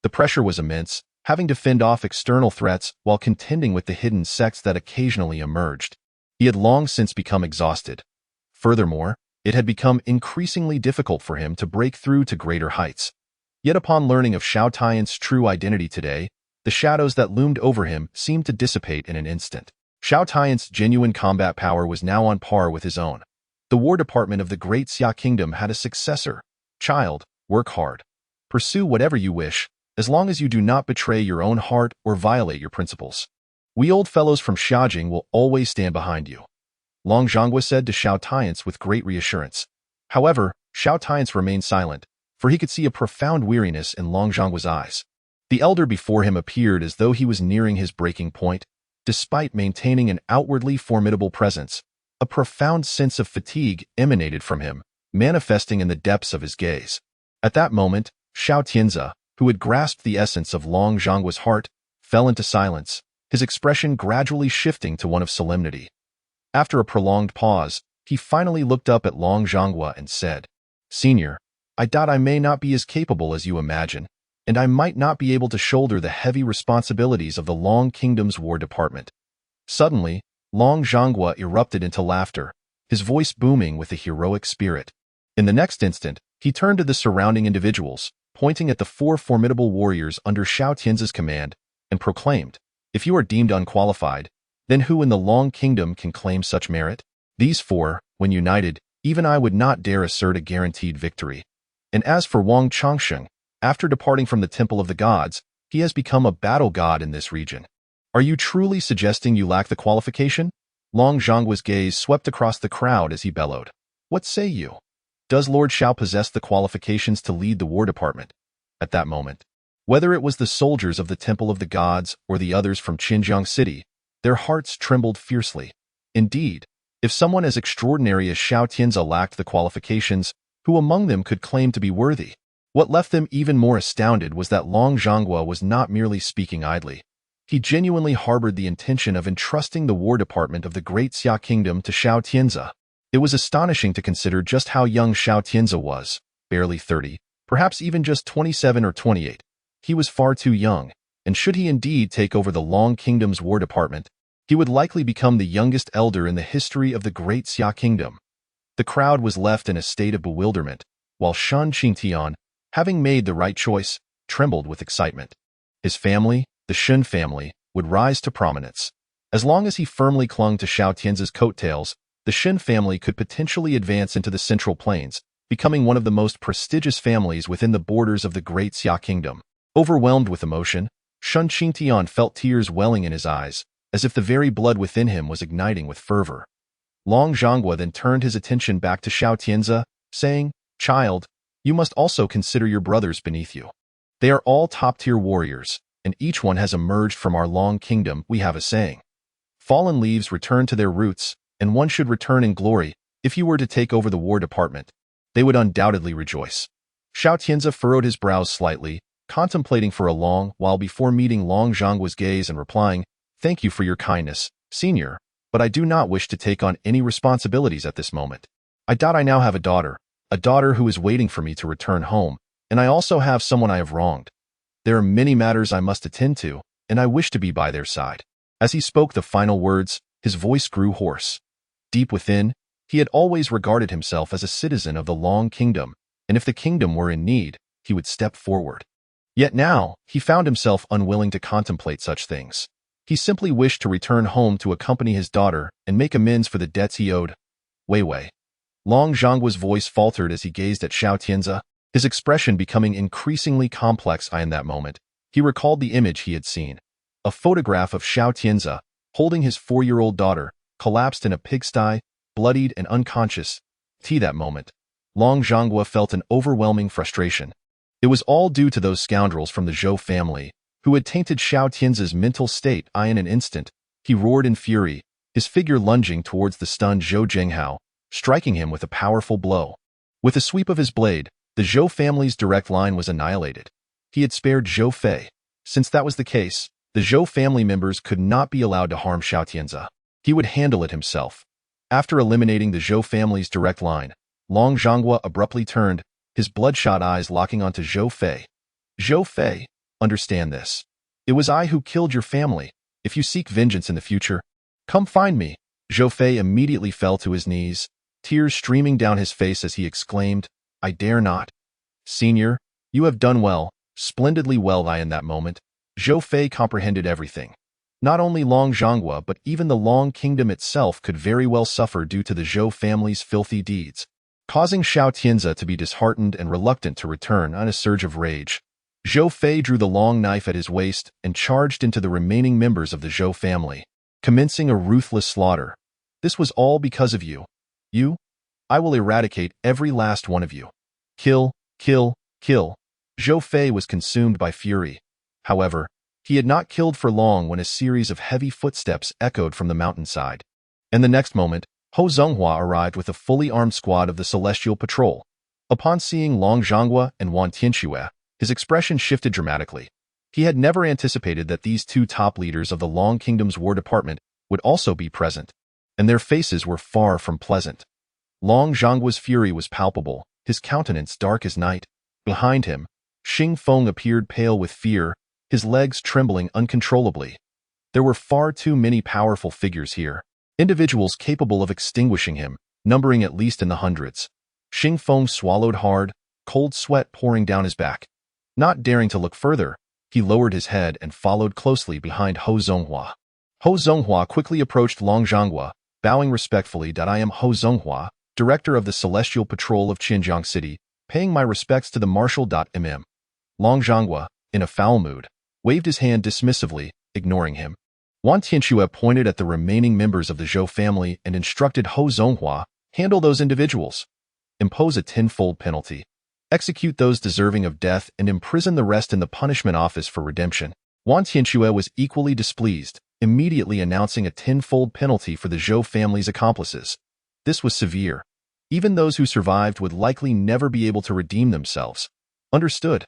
The pressure was immense, having to fend off external threats while contending with the hidden sects that occasionally emerged. He had long since become exhausted. Furthermore, it had become increasingly difficult for him to break through to greater heights. Yet upon learning of Xiao Tian's true identity today, the shadows that loomed over him seemed to dissipate in an instant. Xiao Tian's genuine combat power was now on par with his own. The War Department of the Great Xia Kingdom had a successor. Child, work hard. Pursue whatever you wish, as long as you do not betray your own heart or violate your principles. We old fellows from Xiajing will always stand behind you. Long Zhonghua said to Xiao Tian Ce with great reassurance. However, Xiao Tian Ce remained silent, for he could see a profound weariness in Long Zhonghua's eyes. The elder before him appeared as though he was nearing his breaking point. Despite maintaining an outwardly formidable presence, a profound sense of fatigue emanated from him, manifesting in the depths of his gaze. At that moment, Xiao Tian Ce, who had grasped the essence of Long Zhonghua's heart, fell into silence, his expression gradually shifting to one of solemnity. After a prolonged pause, he finally looked up at Long Zhonghua and said, Senior, I doubt I may not be as capable as you imagine, and I might not be able to shoulder the heavy responsibilities of the Long Kingdom's War Department. Suddenly, Long Zhonghua erupted into laughter, his voice booming with a heroic spirit. In the next instant, he turned to the surrounding individuals, pointing at the 4 formidable warriors under Xiao Tian Ce's command, and proclaimed, If you are deemed unqualified, then who in the Long Kingdom can claim such merit? These 4, when united, even I would not dare assert a guaranteed victory. And as for Wang Changsheng, after departing from the Temple of the Gods, he has become a battle god in this region. Are you truly suggesting you lack the qualification? Long Zhonghua's gaze swept across the crowd as he bellowed. What say you? Does Lord Xiao possess the qualifications to lead the War Department? At that moment, whether it was the soldiers of the Temple of the Gods or the others from Xinjiang City, their hearts trembled fiercely. Indeed, if someone as extraordinary as Xiao Tian Ce lacked the qualifications, who among them could claim to be worthy? What left them even more astounded was that Long Zhonghua was not merely speaking idly. He genuinely harbored the intention of entrusting the War Department of the Great Xia Kingdom to Xiao Tian Ce. It was astonishing to consider just how young Xiao Tian Ce was, barely 30, perhaps even just 27 or 28. He was far too young, and should he indeed take over the Long Kingdom's War Department, he would likely become the youngest elder in the history of the Great Xia Kingdom. The crowd was left in a state of bewilderment, while Shan Qingtian, having made the right choice, trembled with excitement. His family, the Shun family, would rise to prominence. As long as he firmly clung to Xiao Tiance's coattails, the Shin family could potentially advance into the Central Plains, becoming one of the most prestigious families within the borders of the Great Xia Kingdom. Overwhelmed with emotion, Shun Qingtian felt tears welling in his eyes, as if the very blood within him was igniting with fervor. Long Zhanghua then turned his attention back to Xiao Tianze, saying, "Child, you must also consider your brothers beneath you. They are all top-tier warriors, and each one has emerged from our long kingdom. We have a saying. Fallen leaves return to their roots, and one should return in glory. If you were to take over the war department, they would undoubtedly rejoice." Xiao Tianze furrowed his brows slightly, contemplating for a long while before meeting Long Zhanggua's gaze and replying, "Thank you for your kindness, senior, but I do not wish to take on any responsibilities at this moment. I now have a daughter who is waiting for me to return home, and I also have someone I have wronged. There are many matters I must attend to, and I wish to be by their side." As he spoke the final words, his voice grew hoarse. Deep within, he had always regarded himself as a citizen of the Long Kingdom, and if the kingdom were in need, he would step forward. Yet now, he found himself unwilling to contemplate such things. He simply wished to return home to accompany his daughter and make amends for the debts he owed. Wei. Long Zhanggua's voice faltered as he gazed at Xiao Tianze, his expression becoming increasingly complex. In that moment, he recalled the image he had seen. A photograph of Xiao Tianze, holding his 4-year-old daughter, collapsed in a pigsty, bloodied and unconscious. That moment, Long Zhanghua felt an overwhelming frustration. It was all due to those scoundrels from the Zhou family, who had tainted Xiao Tianze's mental state. In an instant, he roared in fury, his figure lunging towards the stunned Zhou Jinghao, striking him with a powerful blow. With a sweep of his blade, the Zhou family's direct line was annihilated. He had spared Zhou Fei. Since that was the case, the Zhou family members could not be allowed to harm Xiao Tianze. He would handle it himself. After eliminating the Zhou family's direct line, Long Zhanghua abruptly turned, his bloodshot eyes locking onto Zhou Fei. "Zhou Fei, understand this. It was I who killed your family. If you seek vengeance in the future, come find me." Zhou Fei immediately fell to his knees, tears streaming down his face as he exclaimed, "I dare not." "Senior, you have done well, splendidly well." In that moment, Zhou Fei comprehended everything. Not only Long Zhanghua but even the Long Kingdom itself could very well suffer due to the Zhou family's filthy deeds, causing Xiao Tianze to be disheartened and reluctant to return. On a surge of rage, Zhou Fei drew the long knife at his waist and charged into the remaining members of the Zhou family, commencing a ruthless slaughter. "This was all because of you. I will eradicate every last one of you. Kill, kill, kill." Zhou Fei was consumed by fury. However, he had not killed for long when a series of heavy footsteps echoed from the mountainside. And the next moment, Hou Zhenghua arrived with a fully armed squad of the Celestial Patrol. Upon seeing Long Zhanghua and Wan Tianxue, his expression shifted dramatically. He had never anticipated that these two top leaders of the Long Kingdom's War Department would also be present, and their faces were far from pleasant. Long Zhanggua's fury was palpable, his countenance dark as night. Behind him, Xing Feng appeared pale with fear, his legs trembling uncontrollably. There were far too many powerful figures here, individuals capable of extinguishing him, numbering at least in the hundreds. Xing Feng swallowed hard, cold sweat pouring down his back. Not daring to look further, he lowered his head and followed closely behind Hou Zhenghua. Hou Zhenghua quickly approached Long Zhanghua, bowing respectfully. "I am Hou Zhenghua, director of the Celestial Patrol of Qinjiang City, paying my respects to the Marshal. Long Zhanghua, in a foul mood, waved his hand dismissively, ignoring him. Wan Tianxue pointed at the remaining members of the Zhou family and instructed Hou Zhenghua, "Handle those individuals. Impose a tenfold penalty. Execute those deserving of death and imprison the rest in the punishment office for redemption." Wan Tianxue was equally displeased, immediately announcing a tenfold penalty for the Zhou family's accomplices. This was severe. Even those who survived would likely never be able to redeem themselves. "Understood."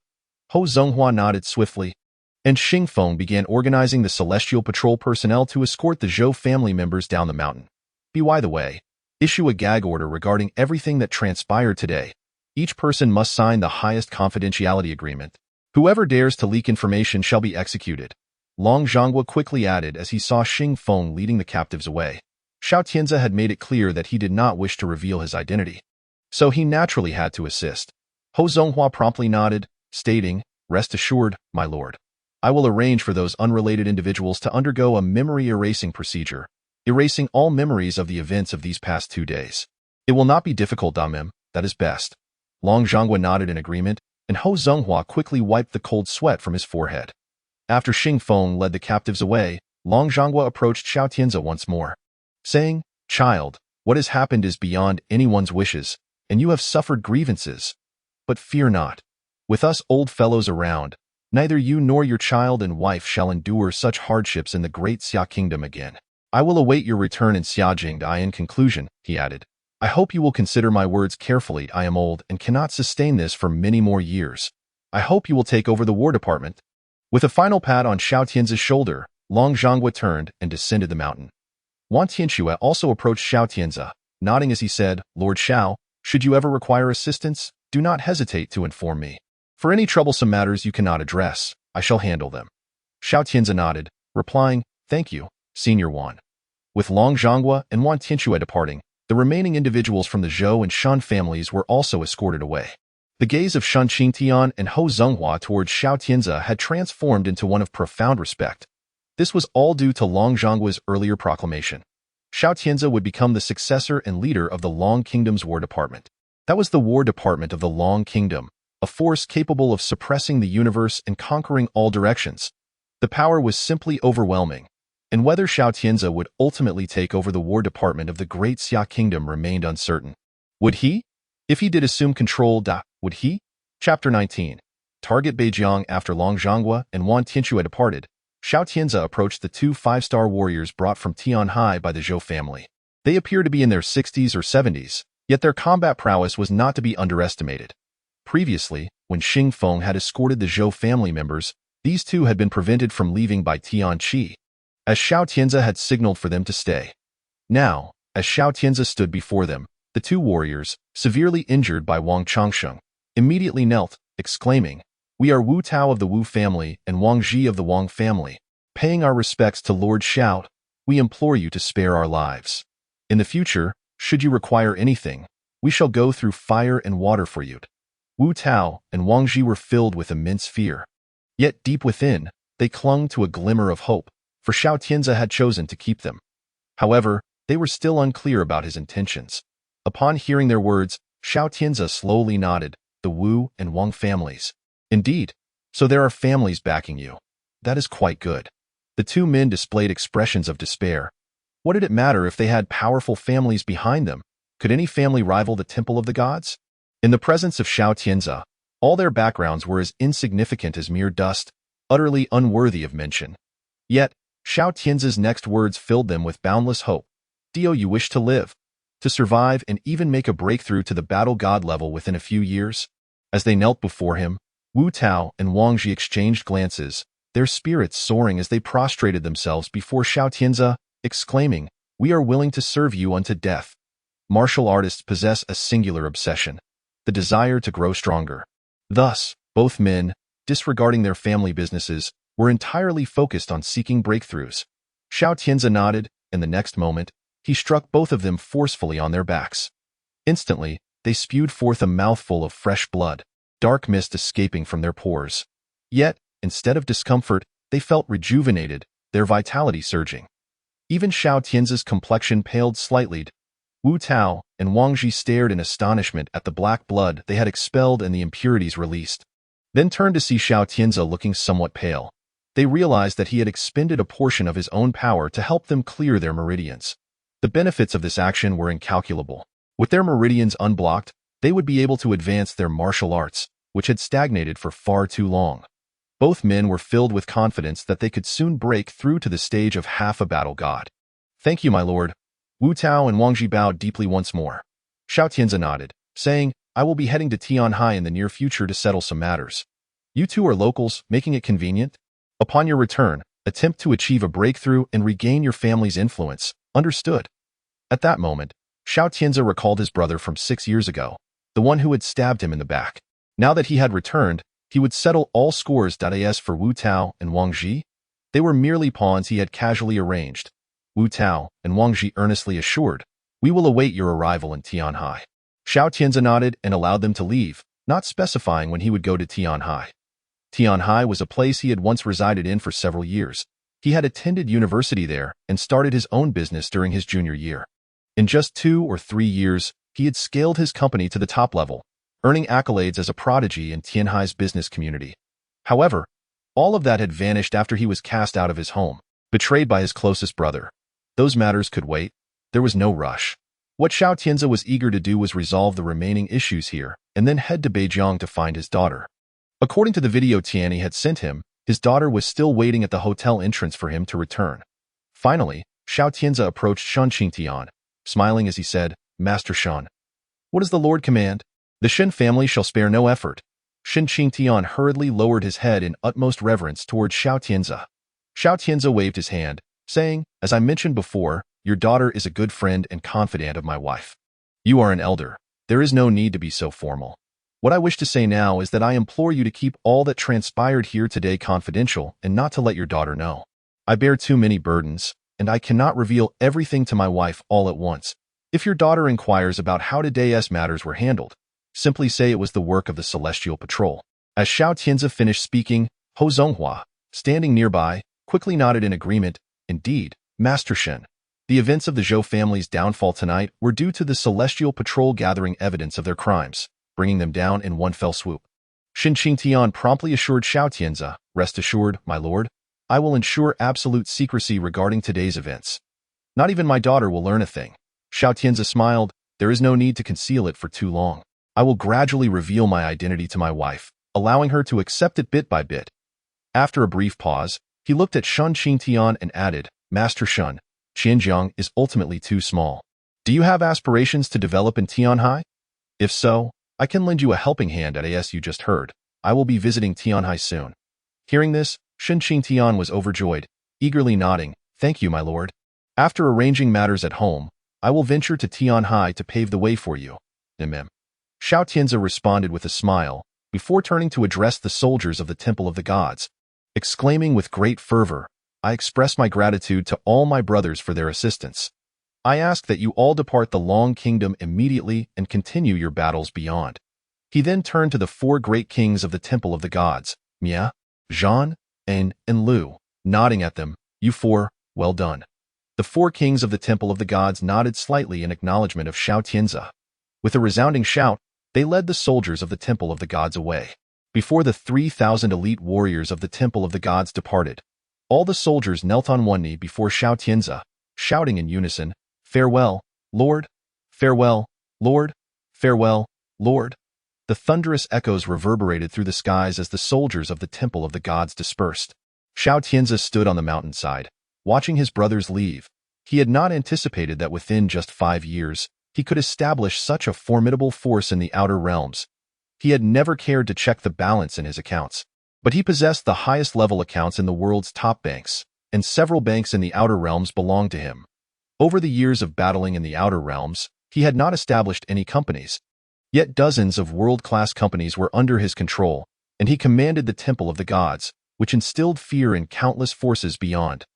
Hou Zhenghua nodded swiftly, and Xing Feng began organizing the Celestial Patrol personnel to escort the Zhou family members down the mountain. By the way, issue a gag order regarding everything that transpired today. Each person must sign the highest confidentiality agreement. Whoever dares to leak information shall be executed. Long Zhanghua quickly added as he saw Xing Feng leading the captives away. Xiao Tianze had made it clear that he did not wish to reveal his identity, so he naturally had to assist. Ho Zonghua promptly nodded, stating, "Rest assured, my lord. I will arrange for those unrelated individuals to undergo a memory erasing procedure, erasing all memories of the events of these past 2 days. It will not be difficult, Damim, that is best." Long Zhonghua nodded in agreement, and Ho Zonghua quickly wiped the cold sweat from his forehead. After Xing Feng led the captives away, Long Zhonghua approached Xiao Tian Ce once more, saying, "Child, what has happened is beyond anyone's wishes, and you have suffered grievances. But fear not. With us old fellows around, neither you nor your child and wife shall endure such hardships in the great Xia kingdom again. I will await your return in Xiaojingdai." In conclusion, he added, "I hope you will consider my words carefully. I am old and cannot sustain this for many more years. I hope you will take over the War Department." With a final pat on Xiao Tian's shoulder, Long Zhonghua turned and descended the mountain. Wan Tianxue also approached Xiao Tianze, nodding as he said, "Lord Xiao, should you ever require assistance, do not hesitate to inform me. For any troublesome matters you cannot address, I shall handle them." Xiao Tianze nodded, replying, "Thank you, Senior Wan." With Long Zhonghua and Wan Tianxue departing, the remaining individuals from the Zhou and Shan families were also escorted away. The gaze of Shan Qingtian and Ho Zonghua towards Xiao Tianze had transformed into one of profound respect. This was all due to Long Zhonghua's earlier proclamation. Xiao Tianze would become the successor and leader of the Long Kingdom's War Department. That was the War Department of the Long Kingdom, a force capable of suppressing the universe and conquering all directions. The power was simply overwhelming, and whether Xiao Tianze would ultimately take over the War Department of the Great Xia Kingdom remained uncertain. Would he? If he did assume control, would he? Chapter 19. Target Beijiang. After Long Zhonghua and Wan Tianxue departed, Xiao Tianze approached the 2 5-star warriors brought from Tianhai by the Zhou family. They appear to be in their 60s or 70s, yet their combat prowess was not to be underestimated. Previously, when Xing Feng had escorted the Zhou family members, these two had been prevented from leaving by Tian Ce, as Xiao Tianze had signaled for them to stay. Now, as Xiao Tianze stood before them, the 2 warriors, severely injured by Wang Changsheng, immediately knelt, exclaiming, "We are Wu Tao of the Wu family and Wang Ji of the Wang family. Paying our respects to Lord Xiao, we implore you to spare our lives. In the future, should you require anything, we shall go through fire and water for you." Wu Tao and Wang Ji were filled with immense fear. Yet deep within, they clung to a glimmer of hope, for Xiao Tianze had chosen to keep them. However, they were still unclear about his intentions. Upon hearing their words, Xiao Tianze slowly nodded, "The Wu and Wang families. Indeed, so there are families backing you. That is quite good." The 2 men displayed expressions of despair. What did it matter if they had powerful families behind them? Could any family rival the Temple of the Gods? In the presence of Xiao Tianze, all their backgrounds were as insignificant as mere dust, utterly unworthy of mention. Yet, Xiao Tianze's next words filled them with boundless hope. "Do you wish to live, to survive and even make a breakthrough to the battle god level within a few years?" As they knelt before him, Wu Tao and Wang Ji exchanged glances, their spirits soaring as they prostrated themselves before Xiao Tianze, exclaiming, "We are willing to serve you unto death." Martial artists possess a singular obsession, the desire to grow stronger. Thus, both men, disregarding their family businesses, were entirely focused on seeking breakthroughs. Xiao Tianze nodded, and the next moment, he struck both of them forcefully on their backs. Instantly, they spewed forth a mouthful of fresh blood, dark mist escaping from their pores. Yet, instead of discomfort, they felt rejuvenated, their vitality surging. Even Xiao Tianze's complexion paled slightly. Wu Tao and Wang Ji stared in astonishment at the black blood they had expelled and the impurities released, then turned to see Xiao Tianze looking somewhat pale. They realized that he had expended a portion of his own power to help them clear their meridians. The benefits of this action were incalculable. With their meridians unblocked, they would be able to advance their martial arts, which had stagnated for far too long. Both men were filled with confidence that they could soon break through to the stage of half a battle god. "Thank you, my lord." Wu Tao and Wang Ji bowed deeply once more. Xiao Tianze nodded, saying, "I will be heading to Tianhai in the near future to settle some matters. You 2 are locals, making it convenient. Upon your return, attempt to achieve a breakthrough and regain your family's influence. Understood?" At that moment, Xiao Tianze recalled his brother from 6 years ago, the one who had stabbed him in the back. Now that he had returned, he would settle all scores. As for Wu Tao and Wang Ji, they were merely pawns he had casually arranged. Wu Tao and Wang Ji earnestly assured, "We will await your arrival in Tianhai." Xiao Tianze nodded and allowed them to leave, not specifying when he would go to Tianhai. Tianhai was a place he had once resided in for several years. He had attended university there and started his own business during his junior year. In just 2 or 3 years, he had scaled his company to the top level, earning accolades as a prodigy in Tianhai's business community. However, all of that had vanished after he was cast out of his home, betrayed by his closest brother. Those matters could wait. There was no rush. What Xiao Tian Ce was eager to do was resolve the remaining issues here and then head to Beijing to find his daughter. According to the video Tianyi had sent him, his daughter was still waiting at the hotel entrance for him to return. Finally, Xiao Tian Ce approached Shen Qingtian, smiling as he said, "Master Shen, what does the Lord command? The Shen family shall spare no effort." Shen Qingtian hurriedly lowered his head in utmost reverence towards Xiao Tian Ce. Xiao Tian Ce waved his hand, saying, "As I mentioned before, your daughter is a good friend and confidant of my wife. You are an elder. There is no need to be so formal. What I wish to say now is that I implore you to keep all that transpired here today confidential and not to let your daughter know. I bear too many burdens, and I cannot reveal everything to my wife all at once. If your daughter inquires about how today's matters were handled, simply say it was the work of the Celestial Patrol." As Xiao Tian Ce finished speaking, Ho Zonghua, standing nearby, quickly nodded in agreement. "Indeed, Master Shen. The events of the Zhou family's downfall tonight were due to the Celestial Patrol gathering evidence of their crimes, bringing them down in one fell swoop." Shen Qingtian promptly assured Xiao Tian Ce, "Rest assured, my lord, I will ensure absolute secrecy regarding today's events. Not even my daughter will learn a thing." Xiao Tian Ce smiled, "There is no need to conceal it for too long. I will gradually reveal my identity to my wife, allowing her to accept it bit by bit." After a brief pause, he looked at Shen Qingtian and added, "Master Shen, Xinjiang is ultimately too small. Do you have aspirations to develop in Tianhai? If so, I can lend you a helping hand at as you just heard. I will be visiting Tianhai soon." Hearing this, Shen Qingtian was overjoyed, eagerly nodding, "Thank you, my lord. After arranging matters at home, I will venture to Tianhai to pave the way for you." Xiao Tian Ce responded with a smile, before turning to address the soldiers of the Temple of the Gods, exclaiming with great fervor, "I express my gratitude to all my brothers for their assistance. I ask that you all depart the Long Kingdom immediately and continue your battles beyond." He then turned to the 4 great kings of the Temple of the Gods, Mia, Zhan, and Lu, nodding at them, "You 4, well done." The 4 kings of the Temple of the Gods nodded slightly in acknowledgement of Xiao Tian Ce. With a resounding shout, they led the soldiers of the Temple of the Gods away. Before the 3,000 elite warriors of the Temple of the Gods departed, all the soldiers knelt on one knee before Xiao Tian Ce, shouting in unison, "Farewell, Lord! Farewell, Lord! Farewell, Lord!" The thunderous echoes reverberated through the skies as the soldiers of the Temple of the Gods dispersed. Xiao Tian Ce stood on the mountainside, watching his brothers leave. He had not anticipated that within just 5 years, he could establish such a formidable force in the outer realms. He had never cared to check the balance in his accounts, but he possessed the highest level accounts in the world's top banks, and several banks in the outer realms belonged to him. Over the years of battling in the outer realms, he had not established any companies. Yet dozens of world-class companies were under his control, and he commanded the Temple of the Gods, which instilled fear in countless forces beyond.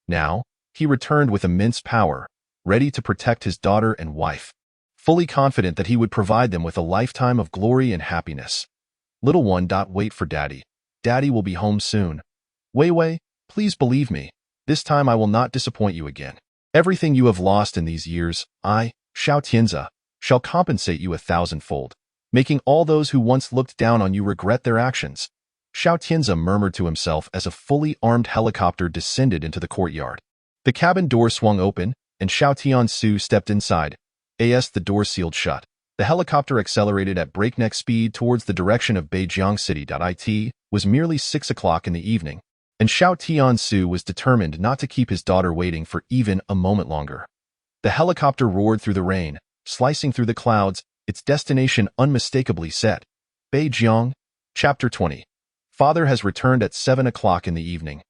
Now, he returned with immense power, ready to protect his daughter and wife, fully confident that he would provide them with a lifetime of glory and happiness. "Little one, wait for Daddy. Daddy will be home soon. Wei Wei, please believe me. This time I will not disappoint you again. Everything you have lost in these years, I, Xiao Tian Ce, shall compensate you 1,000-fold, making all those who once looked down on you regret their actions." Xiao Tian Ce murmured to himself as a fully armed helicopter descended into the courtyard. The cabin door swung open, and Xiao Tian Ce stepped inside. As the door sealed shut, the helicopter accelerated at breakneck speed towards the direction of Beijing City. It was merely 6 o'clock in the evening, and Xiao Tian Ce was determined not to keep his daughter waiting for even a moment longer. The helicopter roared through the rain, slicing through the clouds, its destination unmistakably set. Beijing, Chapter 20. Father has returned at 7 o'clock in the evening.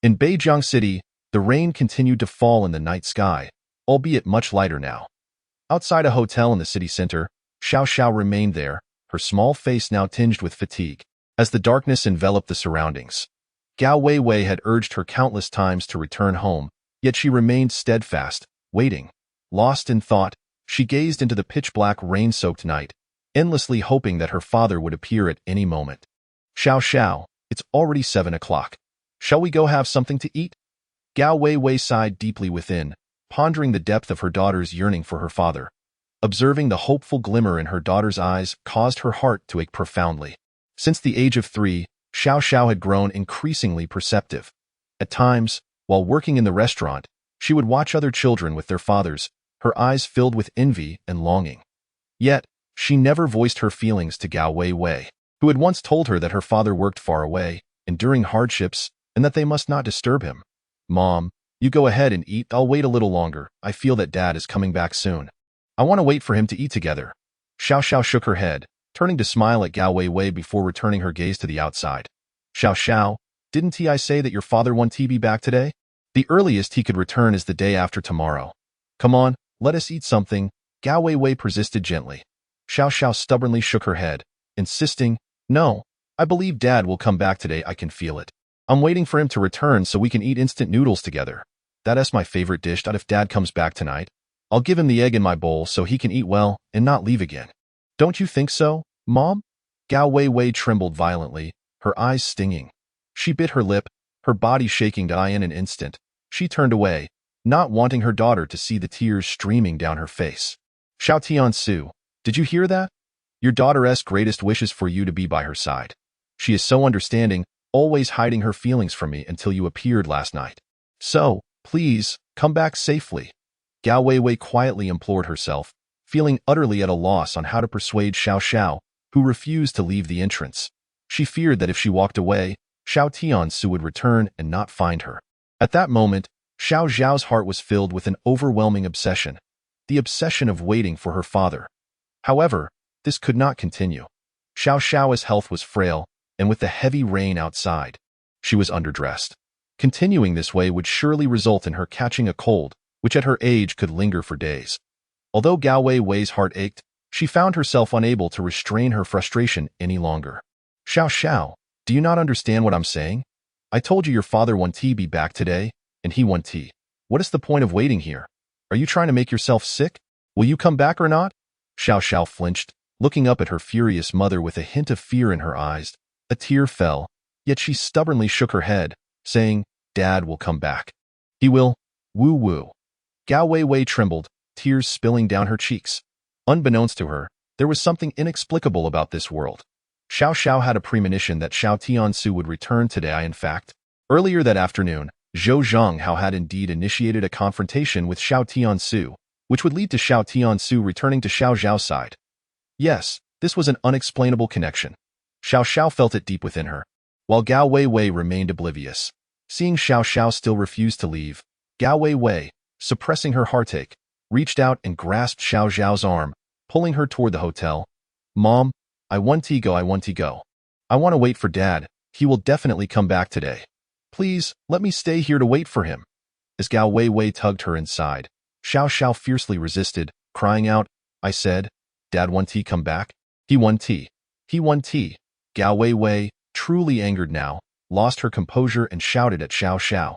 In Beijing City, the rain continued to fall in the night sky, albeit much lighter now. Outside a hotel in the city center, Xiao Xiao remained there, her small face now tinged with fatigue, as the darkness enveloped the surroundings. Gao Wei Wei had urged her countless times to return home, yet she remained steadfast, waiting. Lost in thought, she gazed into the pitch-black rain-soaked night, endlessly hoping that her father would appear at any moment. Xiao Xiao, it's already 7 o'clock. Shall we go have something to eat? Gao Wei sighed deeply within, pondering the depth of her daughter's yearning for her father. Observing the hopeful glimmer in her daughter's eyes caused her heart to ache profoundly. Since the age of 3, Xiao Xiao had grown increasingly perceptive. At times, while working in the restaurant, she would watch other children with their fathers, her eyes filled with envy and longing. Yet, she never voiced her feelings to Gao Wei, who had once told her that her father worked far away, enduring hardships, and that they must not disturb him. Mom, you go ahead and eat, I'll wait a little longer. I feel that Dad is coming back soon. I want to wait for him to eat together. Xiao Xiao shook her head, turning to smile at Gao Wei before returning her gaze to the outside. Xiao Xiao, didn't I say that your father wants to be back today? The earliest he could return is the day after tomorrow. Come on, let us eat something, Gao Wei persisted gently. Xiao Xiao stubbornly shook her head, insisting, no, I believe Dad will come back today, I can feel it. I'm waiting for him to return so we can eat instant noodles together. That's my favorite dish. If Dad comes back tonight, I'll give him the egg in my bowl so he can eat well and not leave again. Don't you think so, Mom? Gao Wei trembled violently, her eyes stinging. She bit her lip, her body shaking to in an instant. She turned away, not wanting her daughter to see the tears streaming down her face. Xiao Tian Ce, did you hear that? Your daughter's greatest wish is for you to be by her side. She is so understanding, always hiding her feelings from me until you appeared last night. So, please, come back safely. Gao Wei quietly implored herself, feeling utterly at a loss on how to persuade Xiao Xiao, who refused to leave the entrance. She feared that if she walked away, Xiao Tian Ce would return and not find her. At that moment, Xiao Xiao's heart was filled with an overwhelming obsession, the obsession of waiting for her father. However, this could not continue. Xiao Xiao's health was frail, and with the heavy rain outside, she was underdressed. Continuing this way would surely result in her catching a cold, which at her age could linger for days. Although Gao Wei's heart ached, she found herself unable to restrain her frustration any longer. Xiao Xiao, do you not understand what I'm saying? I told you your father wants to be back today, and he wants tea. What is the point of waiting here? Are you trying to make yourself sick? Will you come back or not? Xiao Xiao flinched, looking up at her furious mother with a hint of fear in her eyes. A tear fell, yet she stubbornly shook her head, saying, Dad will come back. He will. Woo woo. Gao Wei trembled, tears spilling down her cheeks. Unbeknownst to her, there was something inexplicable about this world. Xiao Xiao had a premonition that Xiao Tian Ce would return today. In fact, earlier that afternoon, Zhou Zhanghao had indeed initiated a confrontation with Xiao Tian Ce, which would lead to Xiao Tian Ce returning to Xiao Zhao's side. Yes, this was an unexplainable connection. Xiao Xiao felt it deep within her, while Gao Wei remained oblivious. Seeing Xiao Xiao still refuse to leave, Gao Wei, suppressing her heartache, reached out and grasped Xiao Zhao's arm, pulling her toward the hotel. Mom, I want to go. I want to wait for Dad. He will definitely come back today. Please, let me stay here to wait for him. As Gao Wei tugged her inside, Xiao Xiao fiercely resisted, crying out, I said, Dad want to come back? He want tea. He want tea. Gao Wei, truly angered now, lost her composure and shouted at Xiao Xiao.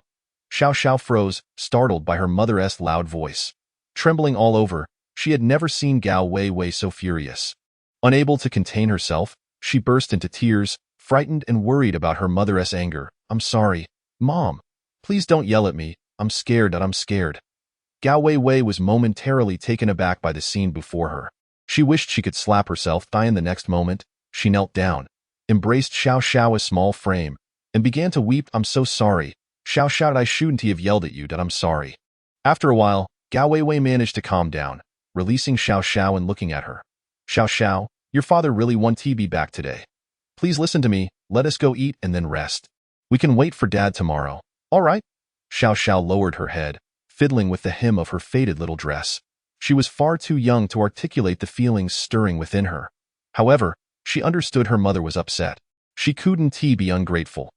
Xiao Xiao froze, startled by her mother's loud voice. Trembling all over, she had never seen Gao Wei so furious. Unable to contain herself, she burst into tears, frightened and worried about her mother's anger. I'm sorry, Mom. Please don't yell at me. I'm scared. Gao Wei was momentarily taken aback by the scene before her. She wished she could slap herself. In the next moment, she knelt down, embraced Xiao Xiao's small frame, and began to weep. I'm so sorry. Xiao Xiao, I shouldn't have yelled at you. I'm sorry. After a while, Gao Wei managed to calm down, releasing Xiao Xiao and looking at her. Xiao Xiao, your father really wants to be back today. Please listen to me. Let us go eat and then rest. We can wait for Dad tomorrow. All right? Xiao Xiao lowered her head, fiddling with the hem of her faded little dress. She was far too young to articulate the feelings stirring within her. However, she understood her mother was upset. She couldn't be ungrateful.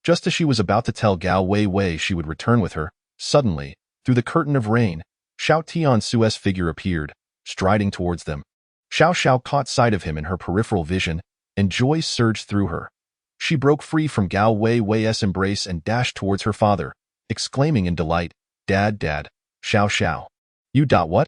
Just as she was about to tell Gao Wei she would return with her, suddenly, through the curtain of rain, Xiao Tian Ce's figure appeared, striding towards them. Xiao Xiao caught sight of him in her peripheral vision, and joy surged through her. She broke free from Gao Wei's embrace and dashed towards her father, exclaiming in delight, Dad, Xiao Xiao. You what?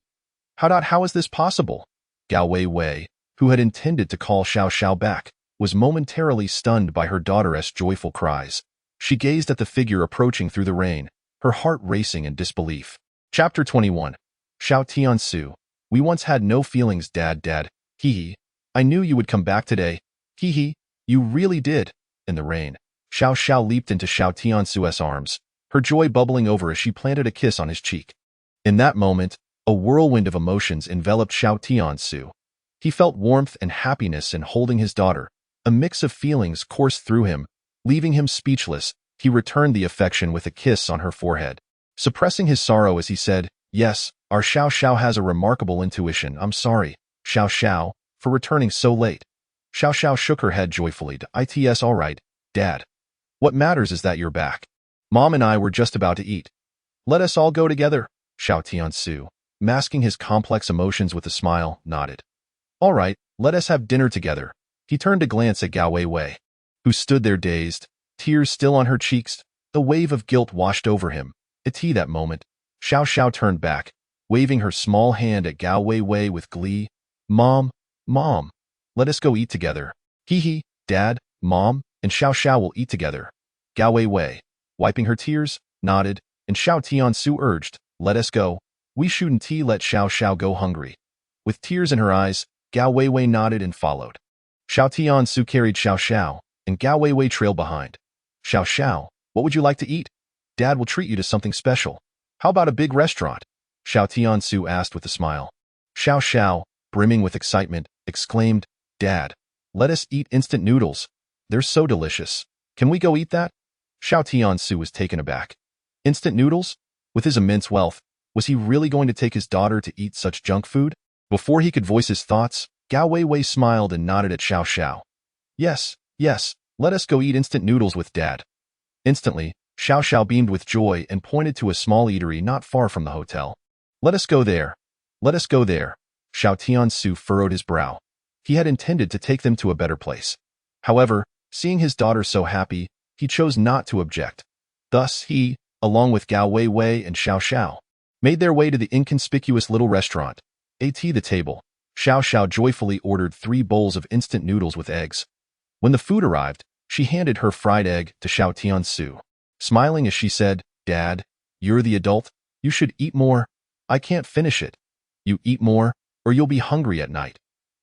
How is this possible? Gao Wei, who had intended to call Xiao Xiao back, was momentarily stunned by her daughter's joyful cries. She gazed at the figure approaching through the rain, her heart racing in disbelief. Chapter 21. Xiao Tian Ce. We once had no feelings, Dad. Hee hee. I knew you would come back today. Hee hee. You really did. In the rain, Xiao Xiao leaped into Xiao Tian Ce's arms, her joy bubbling over as she planted a kiss on his cheek. In that moment, a whirlwind of emotions enveloped Xiao Tian Ce. He felt warmth and happiness in holding his daughter. A mix of feelings coursed through him, leaving him speechless. He returned the affection with a kiss on her forehead, suppressing his sorrow as he said, "Yes, our Xiao Xiao has a remarkable intuition. I'm sorry, Xiao Xiao, for returning so late." Xiao Xiao shook her head joyfully. "It's all right, Dad. What matters is that you're back. Mom and I were just about to eat. Let us all go together." Xiao Tian Ce, masking his complex emotions with a smile, nodded. "All right, let us have dinner together." He turned to glance at Gao Wei, who stood there dazed, tears still on her cheeks. A wave of guilt washed over him. At that moment, Xiao Xiao turned back, waving her small hand at Gao Wei with glee. Mom, let us go eat together." "Hee hee, Dad, Mom, and Xiao Xiao will eat together." Gao Wei, wiping her tears, nodded, and Xiao Tian Ce urged, "Let us go. We shouldn't let Xiao Xiao go hungry." With tears in her eyes, Gao Wei nodded and followed. Xiao Tian Ce carried Xiao Xiao, and Gao Wei trailed behind. "Xiao Xiao, what would you like to eat? Dad will treat you to something special. How about a big restaurant?" Xiao Tian Ce asked with a smile. Xiao Xiao, brimming with excitement, exclaimed, "Dad, let us eat instant noodles. They're so delicious. Can we go eat that?" Xiao Tian Ce was taken aback. Instant noodles? With his immense wealth, was he really going to take his daughter to eat such junk food? Before he could voice his thoughts, Gao Wei smiled and nodded at Xiao Xiao. Yes, let us go eat instant noodles with Dad." Instantly, Xiao Xiao beamed with joy and pointed to a small eatery not far from the hotel. Let us go there. Xiao Tian Ce furrowed his brow. He had intended to take them to a better place. However, seeing his daughter so happy, he chose not to object. Thus he, along with Gao Wei and Xiao Xiao, made their way to the inconspicuous little restaurant. At the table, Xiao Xiao joyfully ordered 3 bowls of instant noodles with eggs. When the food arrived, she handed her fried egg to Xiao Tian Ce, smiling as she said, "Dad, you're the adult. You should eat more. I can't finish it. You eat more, or you'll be hungry at night."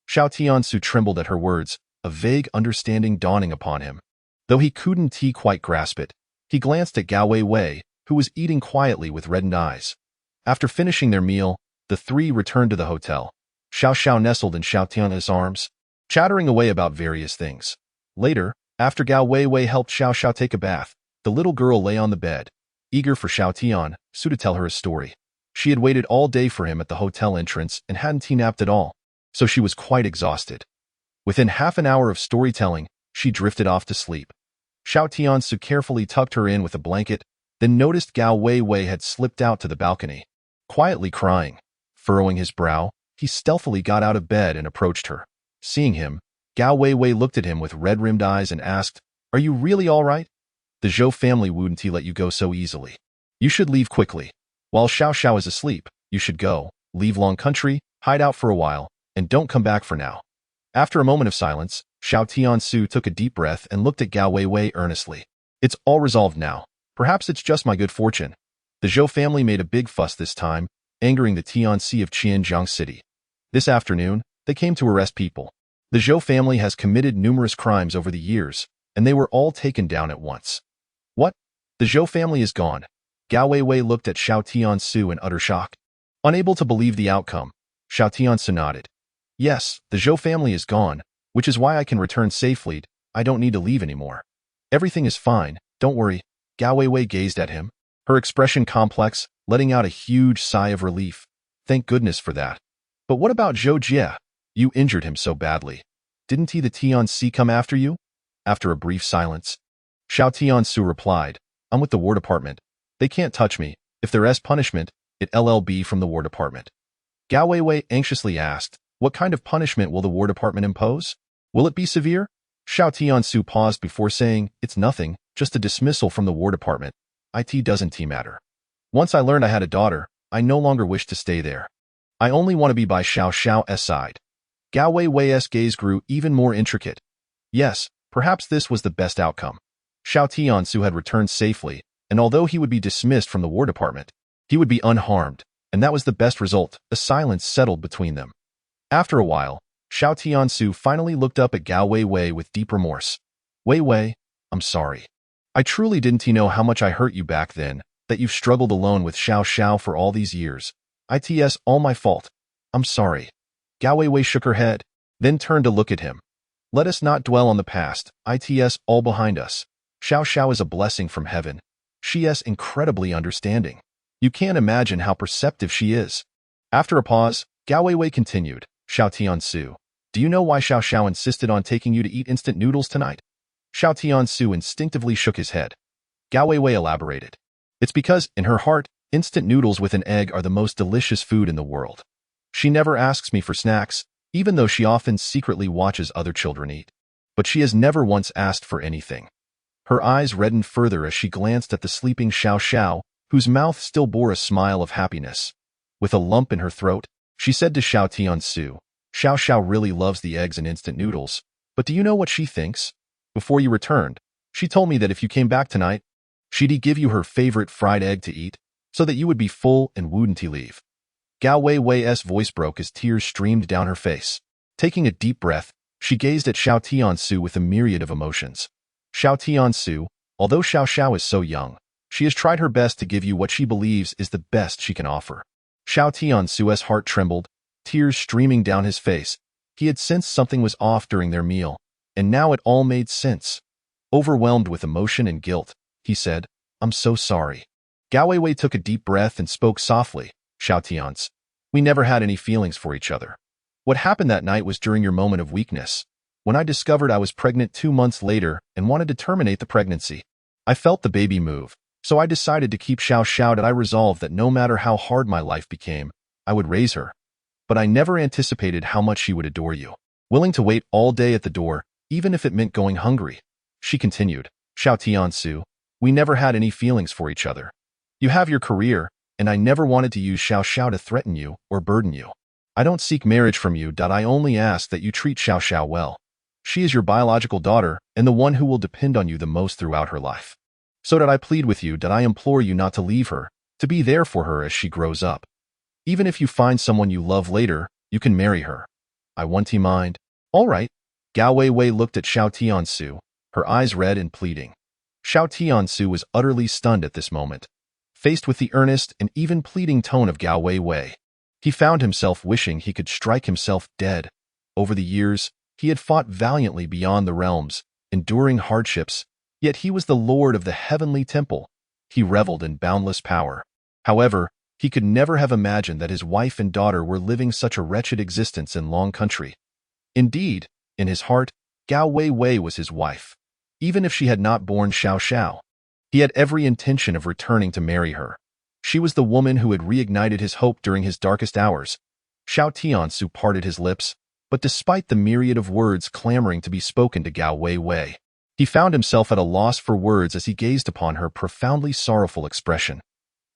Xiao Tian Ce trembled at her words, a vague understanding dawning upon him. Though he couldn't quite grasp it, he glanced at Gao Wei, who was eating quietly with reddened eyes. After finishing their meal, the 3 returned to the hotel. Xiao Xiao nestled in Xiao Tian's arms, chattering away about various things. Later, after Gao Wei helped Xiao Xiao take a bath, the little girl lay on the bed, eager for Xiao Tian Ce to tell her a story. She had waited all day for him at the hotel entrance and hadn't napped at all, so she was quite exhausted. Within half an hour of storytelling, she drifted off to sleep. Xiao Tian Ce carefully tucked her in with a blanket, then noticed Gao Wei had slipped out to the balcony. Quietly crying, furrowing his brow, he stealthily got out of bed and approached her. Seeing him, Gao Wei looked at him with red-rimmed eyes and asked, "Are you really all right? The Zhou family wouldn't let you go so easily. You should leave quickly. While Xiao Xiao is asleep, you should go, leave Long Country, hide out for a while, and don't come back for now." After a moment of silence, Xiao Tian Ce took a deep breath and looked at Gao Wei earnestly. "It's all resolved now. Perhaps it's just my good fortune. The Zhou family made a big fuss this time, angering the Tianci of Qianjiang City. This afternoon, they came to arrest people. The Zhou family has committed numerous crimes over the years, and they were all taken down at once." "What? The Zhou family is gone?" Gao Wei looked at Xiao Tian Ce in utter shock. Unable to believe the outcome, Xiao Tian Ce nodded. "Yes, the Zhou family is gone, which is why I can return safely. I don't need to leave anymore. Everything is fine, don't worry." Gao Wei gazed at him, her expression complex, letting out a huge sigh of relief. "Thank goodness for that. But what about Zhou Jie? You injured him so badly. Didn't the Tianci come after you?" After a brief silence, Xiao Tian Ce replied, "I'm with the War Department. They can't touch me. If there is punishment, it'll be from the War Department." Gao Wei anxiously asked, "What kind of punishment will the War Department impose? Will it be severe?" Xiao Tian Ce paused before saying, "It's nothing, just a dismissal from the War Department. It doesn't matter. Once I learned I had a daughter, I no longer wish to stay there. I only want to be by Xiao Xiao's side." Gao Wei's gaze grew even more intricate. Yes, perhaps this was the best outcome. Xiao Tian Ce had returned safely, and although he would be dismissed from the War Department, he would be unharmed, and that was the best result. A silence settled between them. After a while, Xiao Tian Ce finally looked up at Gao Wei with deep remorse. Wei, I'm sorry. I truly didn't know how much I hurt you back then, that you've struggled alone with Xiao for all these years. It's all my fault. I'm sorry. Gao Wei shook her head, then turned to look at him. Let us not dwell on the past. It's all behind us. Xiao is a blessing from heaven. She is incredibly understanding. You can't imagine how perceptive she is. After a pause, Gao Wei continued. Xiao Tian Ce, do you know why Xiao insisted on taking you to eat instant noodles tonight? Xiao Tian Ce instinctively shook his head. Gao Wei elaborated. It's because, in her heart, instant noodles with an egg are the most delicious food in the world. She never asks me for snacks, even though she often secretly watches other children eat. But she has never once asked for anything. Her eyes reddened further as she glanced at the sleeping Xiao, whose mouth still bore a smile of happiness. With a lump in her throat, she said to Xiao Tian Ce, Xiao really loves the eggs and instant noodles, but do you know what she thinks? Before you returned, she told me that if you came back tonight, she'd give you her favorite fried egg to eat, so that you would be full and wouldn't leave. Gao Wei's voice broke as tears streamed down her face. Taking a deep breath, she gazed at Xiao Tian Ce with a myriad of emotions. Xiao Tian Ce, although Xiao is so young, she has tried her best to give you what she believes is the best she can offer. Xiao Tian Ce's heart trembled, tears streaming down his face. He had sensed something was off during their meal, and now it all made sense. Overwhelmed with emotion and guilt, he said, I'm so sorry. Gao Wei took a deep breath and spoke softly. Xiao Tian Ce, we never had any feelings for each other. What happened that night was during your moment of weakness, when I discovered I was pregnant 2 months later and wanted to terminate the pregnancy. I felt the baby move, so I decided to keep Xiao and I resolved that no matter how hard my life became, I would raise her. But I never anticipated how much she would adore you, willing to wait all day at the door, even if it meant going hungry. She continued, Xiao Tian Ce, we never had any feelings for each other. You have your career, and I never wanted to use Xiao to threaten you or burden you. I don't seek marriage from you. I only ask that you treat Xiao well. She is your biological daughter and the one who will depend on you the most throughout her life. So I plead with you. I implore you not to leave her, to be there for her as she grows up. Even if you find someone you love later, you can marry her. I want to mind. All right. Gao Wei looked at Xiao Tian Ce, her eyes red and pleading. Xiao Tian Ce was utterly stunned at this moment. Faced with the earnest and even pleading tone of Gao Wei, he found himself wishing he could strike himself dead. Over the years, he had fought valiantly beyond the realms, enduring hardships, yet he was the lord of the heavenly temple. He reveled in boundless power. However, he could never have imagined that his wife and daughter were living such a wretched existence in Long Country. Indeed, in his heart, Gao Wei was his wife, even if she had not borne Xiao. He had every intention of returning to marry her. She was the woman who had reignited his hope during his darkest hours. Xiao Tian Ce parted his lips, but despite the myriad of words clamoring to be spoken to Gao Wei, he found himself at a loss for words as he gazed upon her profoundly sorrowful expression.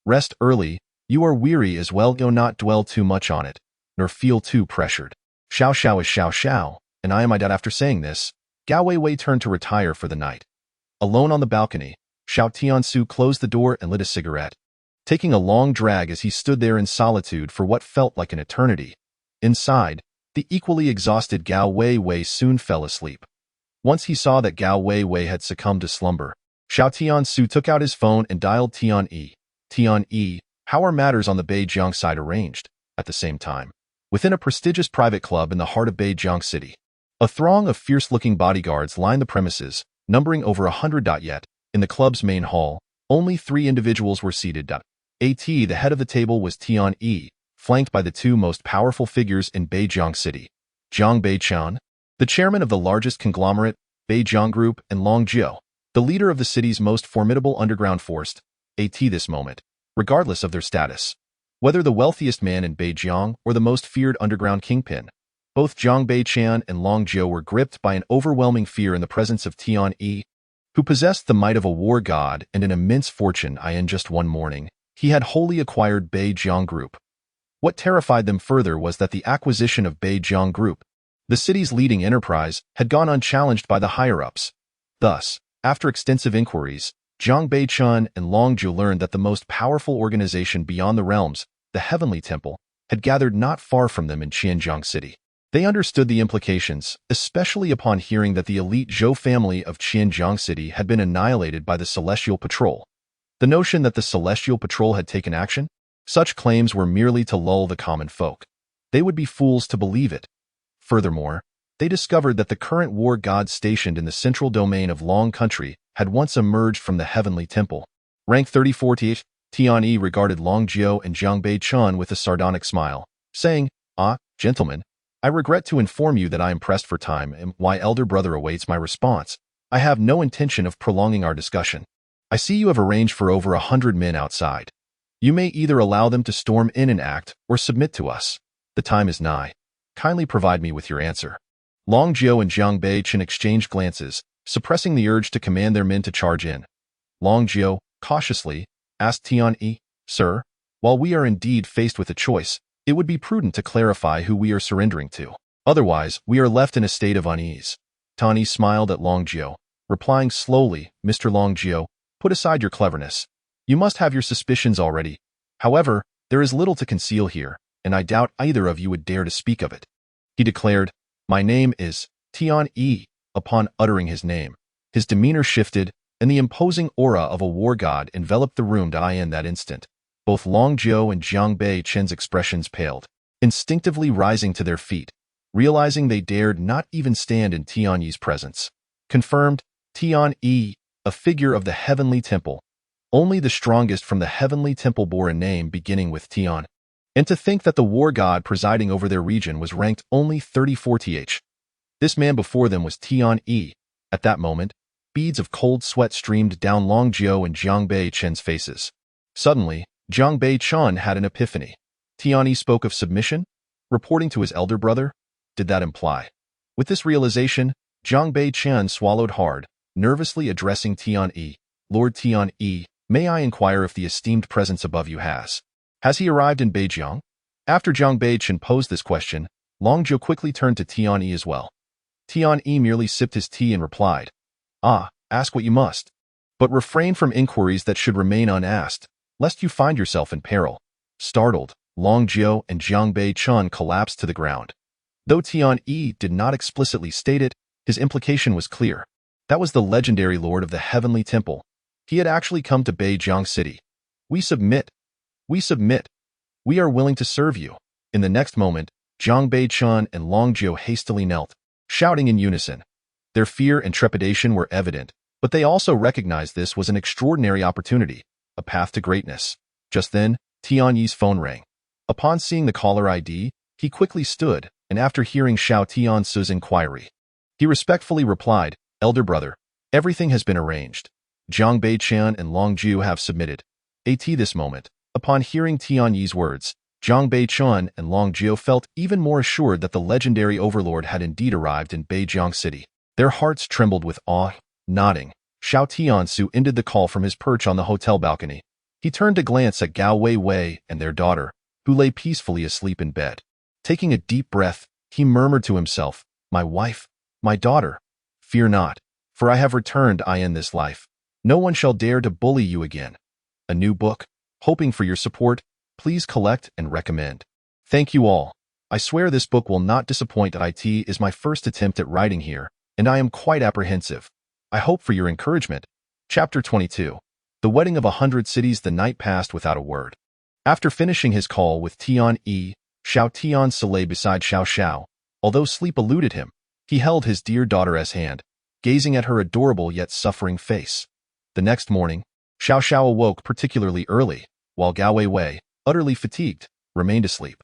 Rest early, you are weary as well. Do not dwell too much on it, nor feel too pressured. Xiao is Xiao, and I am my dad. After saying this, Gao Wei turned to retire for the night. Alone on the balcony, Xiao Tian Ce closed the door and lit a cigarette, taking a long drag as he stood there in solitude for what felt like an eternity. Inside, the equally exhausted Gao Wei soon fell asleep. Once he saw that Gao Wei had succumbed to slumber, Xiao Tian Ce took out his phone and dialed Tian. Tian, how are matters on the Beijiang side arranged? At the same time, within a prestigious private club in the heart of Beijiang City, a throng of fierce-looking bodyguards lined the premises, numbering over 100. Yet, in the club's main hall, only 3 individuals were seated. The head of the table was Tian, flanked by the 2 most powerful figures in Beijiang City, Zhang Beiqian, the chairman of the largest conglomerate, Beijiang Group, and Long Jiu, the leader of the city's most formidable underground force. This moment, regardless of their status, whether the wealthiest man in Beijiang or the most feared underground kingpin, both Zhang Beiqian and Long Jiu were gripped by an overwhelming fear in the presence of Tian, who possessed the might of a war god and an immense fortune. In just one morning, he had wholly acquired Beijiang Group. What terrified them further was that the acquisition of Beijiang Group, The city's leading enterprise had gone unchallenged by the higher-ups. Thus, after extensive inquiries, Zhang Beichun and Long Zhu learned that the most powerful organization beyond the realms, the Heavenly Temple, had gathered not far from them in Qianjiang City. They understood the implications, especially upon hearing that the elite Zhou family of Qianjiang City had been annihilated by the Celestial Patrol. The notion that the Celestial Patrol had taken action? Such claims were merely to lull the common folk. They would be fools to believe it. Furthermore, they discovered that the current war god stationed in the central domain of Long Country had once emerged from the Heavenly Temple. Rank 34 Tian Ce regarded Long Jiao and Zhang Beichun with a sardonic smile, saying, "Ah, gentlemen, I regret to inform you that I am pressed for time and my elder brother awaits my response. I have no intention of prolonging our discussion. I see you have arranged for over 100 men outside. You may either allow them to storm in and act or submit to us. The time is nigh. Kindly provide me with your answer." Long Jiao and Zhang Beichun exchanged glances, suppressing the urge to command their men to charge in. Long Jiao, cautiously, asked Tian Ce, "Sir, while we are indeed faced with a choice, it would be prudent to clarify who we are surrendering to. Otherwise, we are left in a state of unease." Tian Ce smiled at Long Jiao, replying slowly, "Mr. Long Jiao, put aside your cleverness. You must have your suspicions already. However, there is little to conceal here, and I doubt either of you would dare to speak of it." He declared, "My name is Tian Ce." Upon uttering his name, his demeanor shifted, and the imposing aura of a war god enveloped the room. In that instant, both Long Jiao and Zhang Beichun's expressions paled, instinctively rising to their feet, realizing they dared not even stand in Tian Ce's presence. Confirmed, Tian Ce, a figure of the Heavenly Temple. Only the strongest from the Heavenly Temple bore a name beginning with Tian. And to think that the war god presiding over their region was ranked only 34th. This man before them was Tian Ce. At that moment, beads of cold sweat streamed down Long Jiao and Zhang Beichun's faces. Suddenly, Zhang Beichun had an epiphany. Tian Ce spoke of submission? Reporting to his elder brother? Did that imply? With this realization, Zhang Beichun swallowed hard, nervously addressing Tian Ce. "Lord Tian Ce, may I inquire if the esteemed presence above you has he arrived in Beijiang?" After Zhang Beichun posed this question, Long Jiao quickly turned to Tian Ce as well. Tian Ce merely sipped his tea and replied, "Ah, ask what you must. But refrain from inquiries that should remain unasked, lest you find yourself in peril." Startled, Long Jiao and Zhang Beichun collapsed to the ground. Though Tian Ce did not explicitly state it, his implication was clear. That was the legendary lord of the Heavenly Temple. He had actually come to Beijiang City. "We submit. We submit. We are willing to serve you." In the next moment, Zhang Beichun and Long Jiao hastily knelt, shouting in unison. Their fear and trepidation were evident, but they also recognized this was an extraordinary opportunity, a path to greatness. Just then, Tian Ce's phone rang. Upon seeing the caller ID, he quickly stood, and after hearing Xiao Tian Ce's inquiry, he respectfully replied, "Elder brother, everything has been arranged. Zhang Beichun and Long Jiao have submitted." At this moment, upon hearing Tian Ce's words, Zhang Beichun and Long Jiao felt even more assured that the legendary overlord had indeed arrived in Beijiang City. Their hearts trembled with awe. Nodding, Xiao Tian Ce ended the call from his perch on the hotel balcony. He turned to glance at Gao Wei and their daughter, who lay peacefully asleep in bed. Taking a deep breath, he murmured to himself, "My wife, my daughter, fear not, for I have returned in this life. No one shall dare to bully you again." A new book, hoping for your support. Please collect and recommend. Thank you all. I swear this book will not disappoint. It is my first attempt at writing here, and I am quite apprehensive. I hope for your encouragement. Chapter 22. The Wedding of 100 Cities. The night passed without a word. After finishing his call with Tian Ce, Xiao Tian Ce lay beside Xiao Xiao. Although sleep eluded him, he held his dear daughter's hand, gazing at her adorable yet suffering face. The next morning, Xiao Xiao awoke particularly early, while Gao Wei, utterly fatigued, remained asleep.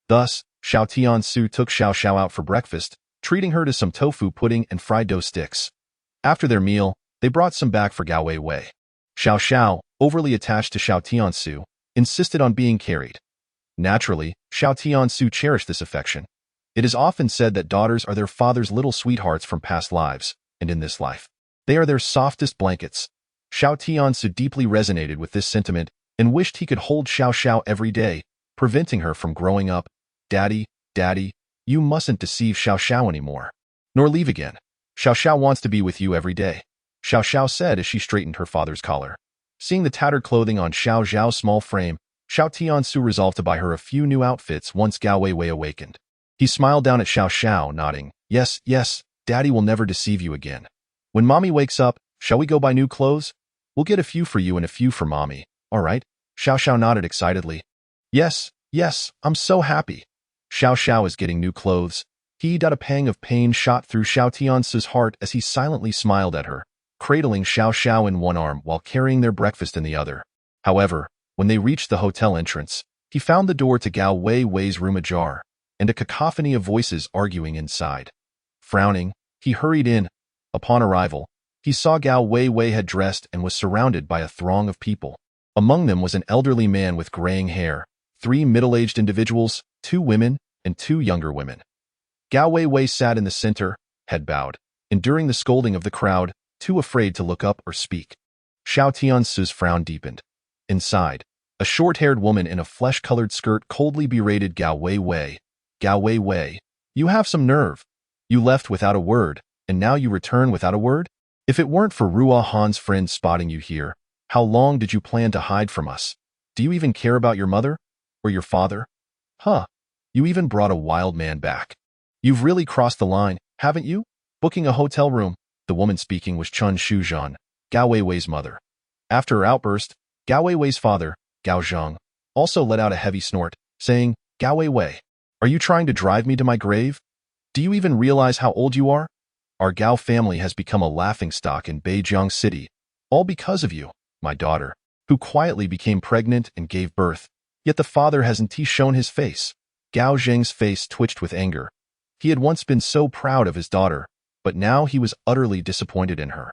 Thus, Xiao Tian Ce took Xiao Xiao out for breakfast, treating her to some tofu pudding and fried dough sticks. After their meal, they brought some back for Gao Wei. Xiao Xiao, overly attached to Xiao Tian Ce, insisted on being carried. Naturally, Xiao Tian Ce cherished this affection. It is often said that daughters are their father's little sweethearts from past lives, and in this life, they are their softest blankets. Xiao Tian Ce deeply resonated with this sentiment and wished he could hold Xiao Xiao every day, preventing her from growing up. "Daddy, Daddy, You mustn't deceive Xiao Xiao anymore, nor leave again. Xiao Xiao wants to be with you every day, Xiao Xiao said as she straightened her father's collar. Seeing the tattered clothing on Xiao Xiao's small frame, Xiao Tian Ce resolved to buy her a few new outfits once Gao Wei awakened. He smiled down at Xiao Xiao, nodding. Yes, yes, Daddy will never deceive you again. When Mommy wakes up, shall we go buy new clothes? We'll get a few for you and a few for Mommy, all right? Xiao Xiao nodded excitedly. Yes, yes, I'm so happy. Xiao Xiao is getting new clothes. A pang of pain shot through Xiao Tian Ce's heart as he silently smiled at her, cradling Xiao Xiao in one arm while carrying their breakfast in the other. However, when they reached the hotel entrance, he found the door to Gao Wei's room ajar, and a cacophony of voices arguing inside. Frowning, he hurried in. Upon arrival, he saw Gao Wei had dressed and was surrounded by a throng of people. Among them was an elderly man with graying hair, 3 middle-aged individuals, 2 women, and 2 younger women. Gao Wei sat in the center, head bowed, enduring the scolding of the crowd, too afraid to look up or speak. Xiao Tian Ce's frown deepened. Inside, a short-haired woman in a flesh-colored skirt coldly berated Gao Wei. Gao Wei, you have some nerve. You left without a word, and now you return without a word? If it weren't for Ruo Han's friend spotting you here, how long did you plan to hide from us? Do you even care about your mother? Or your father? Huh. You even brought a wild man back. You've really crossed the line, haven't you? Booking a hotel room. The woman speaking was Chun Shuzhan, Gao Wei's mother. After her outburst, Gao Wei's father, Gao Zheng, also let out a heavy snort, saying, Gao Wei, are you trying to drive me to my grave? Do you even realize how old you are? Our Gao family has become a laughingstock in Beijiang City, all because of you, my daughter, who quietly became pregnant and gave birth. Yet the father hasn't shown his face. Gao Zheng's face twitched with anger. He had once been so proud of his daughter, but now he was utterly disappointed in her.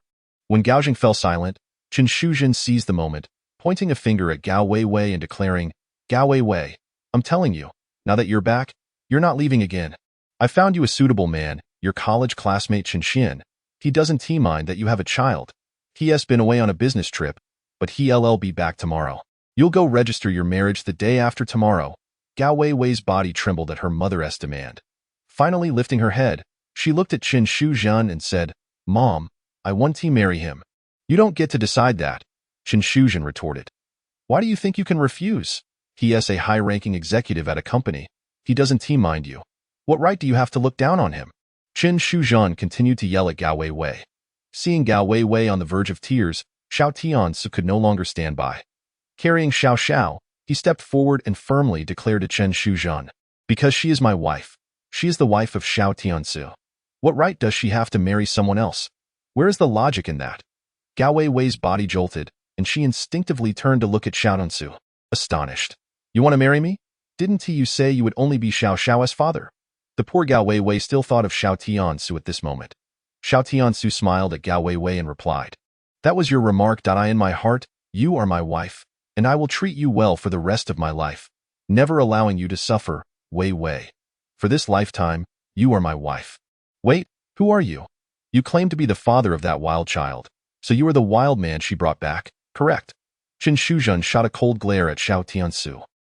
When Gao Zheng fell silent, Chen Shuzhen seized the moment, pointing a finger at Gao Wei and declaring, Gao Wei, I'm telling you, now that you're back, you're not leaving again. I found you a suitable man, your college classmate Chen Xin. He doesn't mind that you have a child. He has been away on a business trip, but he'll be back tomorrow. You'll go register your marriage the day after tomorrow. Gao Wei's body trembled at her mother's demand. Finally lifting her head, she looked at Chen Shuzhen and said, Mom, I want to marry him. You don't get to decide that, Chen Shuzhen retorted. Why do you think you can refuse? He is a high-ranking executive at a company. He doesn't mind you. What right do you have to look down on him? Chen Shuzhen continued to yell at Gao Wei. Seeing Gao Wei on the verge of tears, Xiao Tian Ce could no longer stand by. Carrying Xiao Xiao, he stepped forward and firmly declared to Chen Shuzhen, because she is my wife. She is the wife of Xiao Tian Ce. What right does she have to marry someone else? Where is the logic in that? Gao Wei's body jolted, and she instinctively turned to look at Xiao Tian Ce, astonished. You want to marry me? Didn't you say you would only be Xiao Xiao's father? The poor Gao Wei still thought of Xiao Tian Ce at this moment. Xiao Tian Ce smiled at Gao Wei and replied, That was your remark. I in my heart, you are my wife, and I will treat you well for the rest of my life, never allowing you to suffer, Wei. For this lifetime, you are my wife. Wait, who are you? You claim to be the father of that wild child, so you are the wild man she brought back, correct? Chen Shuzhen shot a cold glare at Xiao Tian Ce.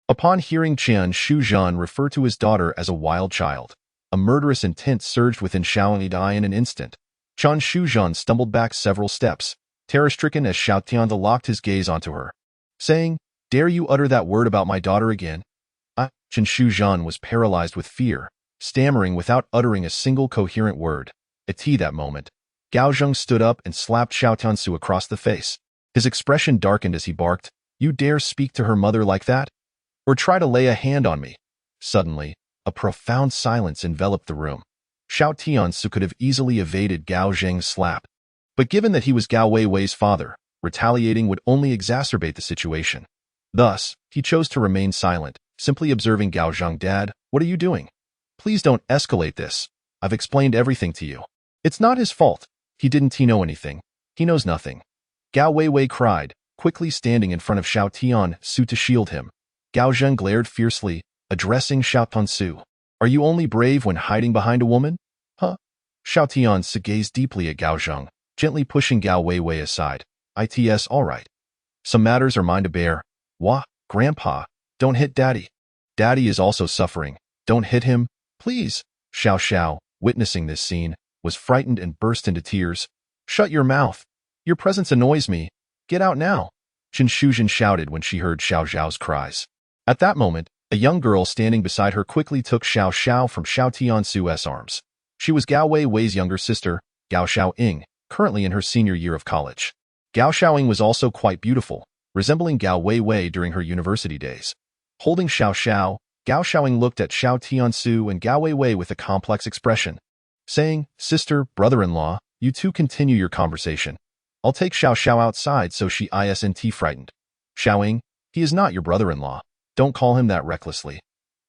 Upon hearing Chen Shuzhen refer to his daughter as a wild child, a murderous intent surged within Xiao Nidai in an instant. Chen Shuzhen stumbled back several steps, terror-stricken as Xiao Tian Ce locked his gaze onto her, saying, Dare you utter that word about my daughter again? Chen Shuzhen was paralyzed with fear, stammering without uttering a single coherent word. At that moment, Gao Zheng stood up and slapped Xiao Tian Ce across the face. His expression darkened as he barked, You dare speak to her mother like that? Or try to lay a hand on me? Suddenly, a profound silence enveloped the room. Xiao Tian Ce could have easily evaded Gao Zheng's slap. But given that he was Gao Wei's father, retaliating would only exacerbate the situation. Thus, he chose to remain silent, simply observing Gao Zheng. Dad, what are you doing? Please don't escalate this. I've explained everything to you. It's not his fault. He didn't know anything. He knows nothing. Gao Wei cried, quickly standing in front of Xiao Tian Ce to shield him. Gao Zheng glared fiercely, addressing Xiao Tian Ce. Are you only brave when hiding behind a woman? Huh? Xiao Tian Ce gazed deeply at Gao Zheng, gently pushing Gao Wei aside. It's all right. Some matters are mine to bear. Wah, Grandpa, don't hit Daddy. Daddy is also suffering. Don't hit him, Please. Xiao Xiao, witnessing this scene, was frightened and burst into tears. Shut your mouth. Your presence annoys me. Get out now. Qin Shuzhen shouted when she heard Xiao Xiao's cries. At that moment, a young girl standing beside her quickly took Xiao Xiao from Xiao Tian Ce's arms. She was Gao Weiwei's younger sister, Gao Xiaoying, currently in her senior year of college. Gao Xiaoying was also quite beautiful, resembling Gao Weiwei during her university days. Holding Xiao Xiao, Gao Xiaoying looked at Xiao Tian Ce and Gao Weiwei with a complex expression, saying, Sister, brother-in-law, you two continue your conversation. I'll take Xiao Xiao outside so she isn't frightened. Xiaoying, he is not your brother-in-law. Don't call him that recklessly.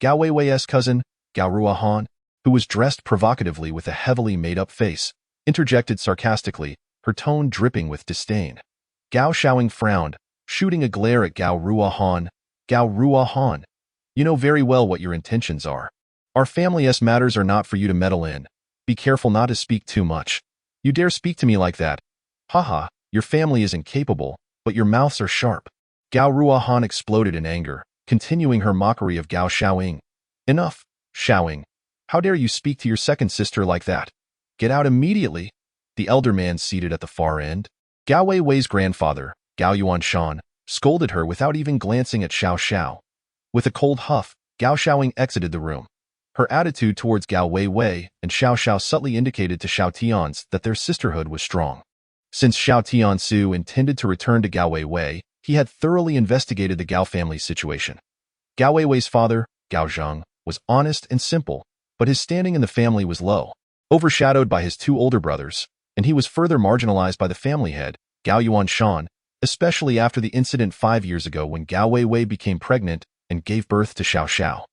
Gao Weiwei's cousin, Gao Ruahan, who was dressed provocatively with a heavily made-up face, interjected sarcastically, her tone dripping with disdain. Gao Xiaoying frowned, shooting a glare at Gao Ruahan. Gao Ruahan, you know very well what your intentions are. Our family's matters are not for you to meddle in. Be careful not to speak too much. You dare speak to me like that? Haha, your family is incapable, but your mouths are sharp. Gao Ruahan exploded in anger, continuing her mockery of Gao Xiaoying. Enough, Xiaoying. How dare you speak to your second sister like that? Get out immediately. The elder man seated at the far end, Gao Weiwei's grandfather, Gao Yuanshan, scolded her without even glancing at Xiao Xiao. With a cold huff, Gao Xiaoying exited the room. Her attitude towards Gao Weiwei and Xiao Xiao subtly indicated to Xiao Tian's that their sisterhood was strong. Since Xiao Tian Ce intended to return to Gao Weiwei, he had thoroughly investigated the Gao family's situation. Gao Weiwei's father, Gao Zheng, was honest and simple, but his standing in the family was low, overshadowed by his two older brothers, and he was further marginalized by the family head, Gao Yuanshan, especially after the incident 5 years ago when Gao Weiwei became pregnant and gave birth to Xiao Xiao.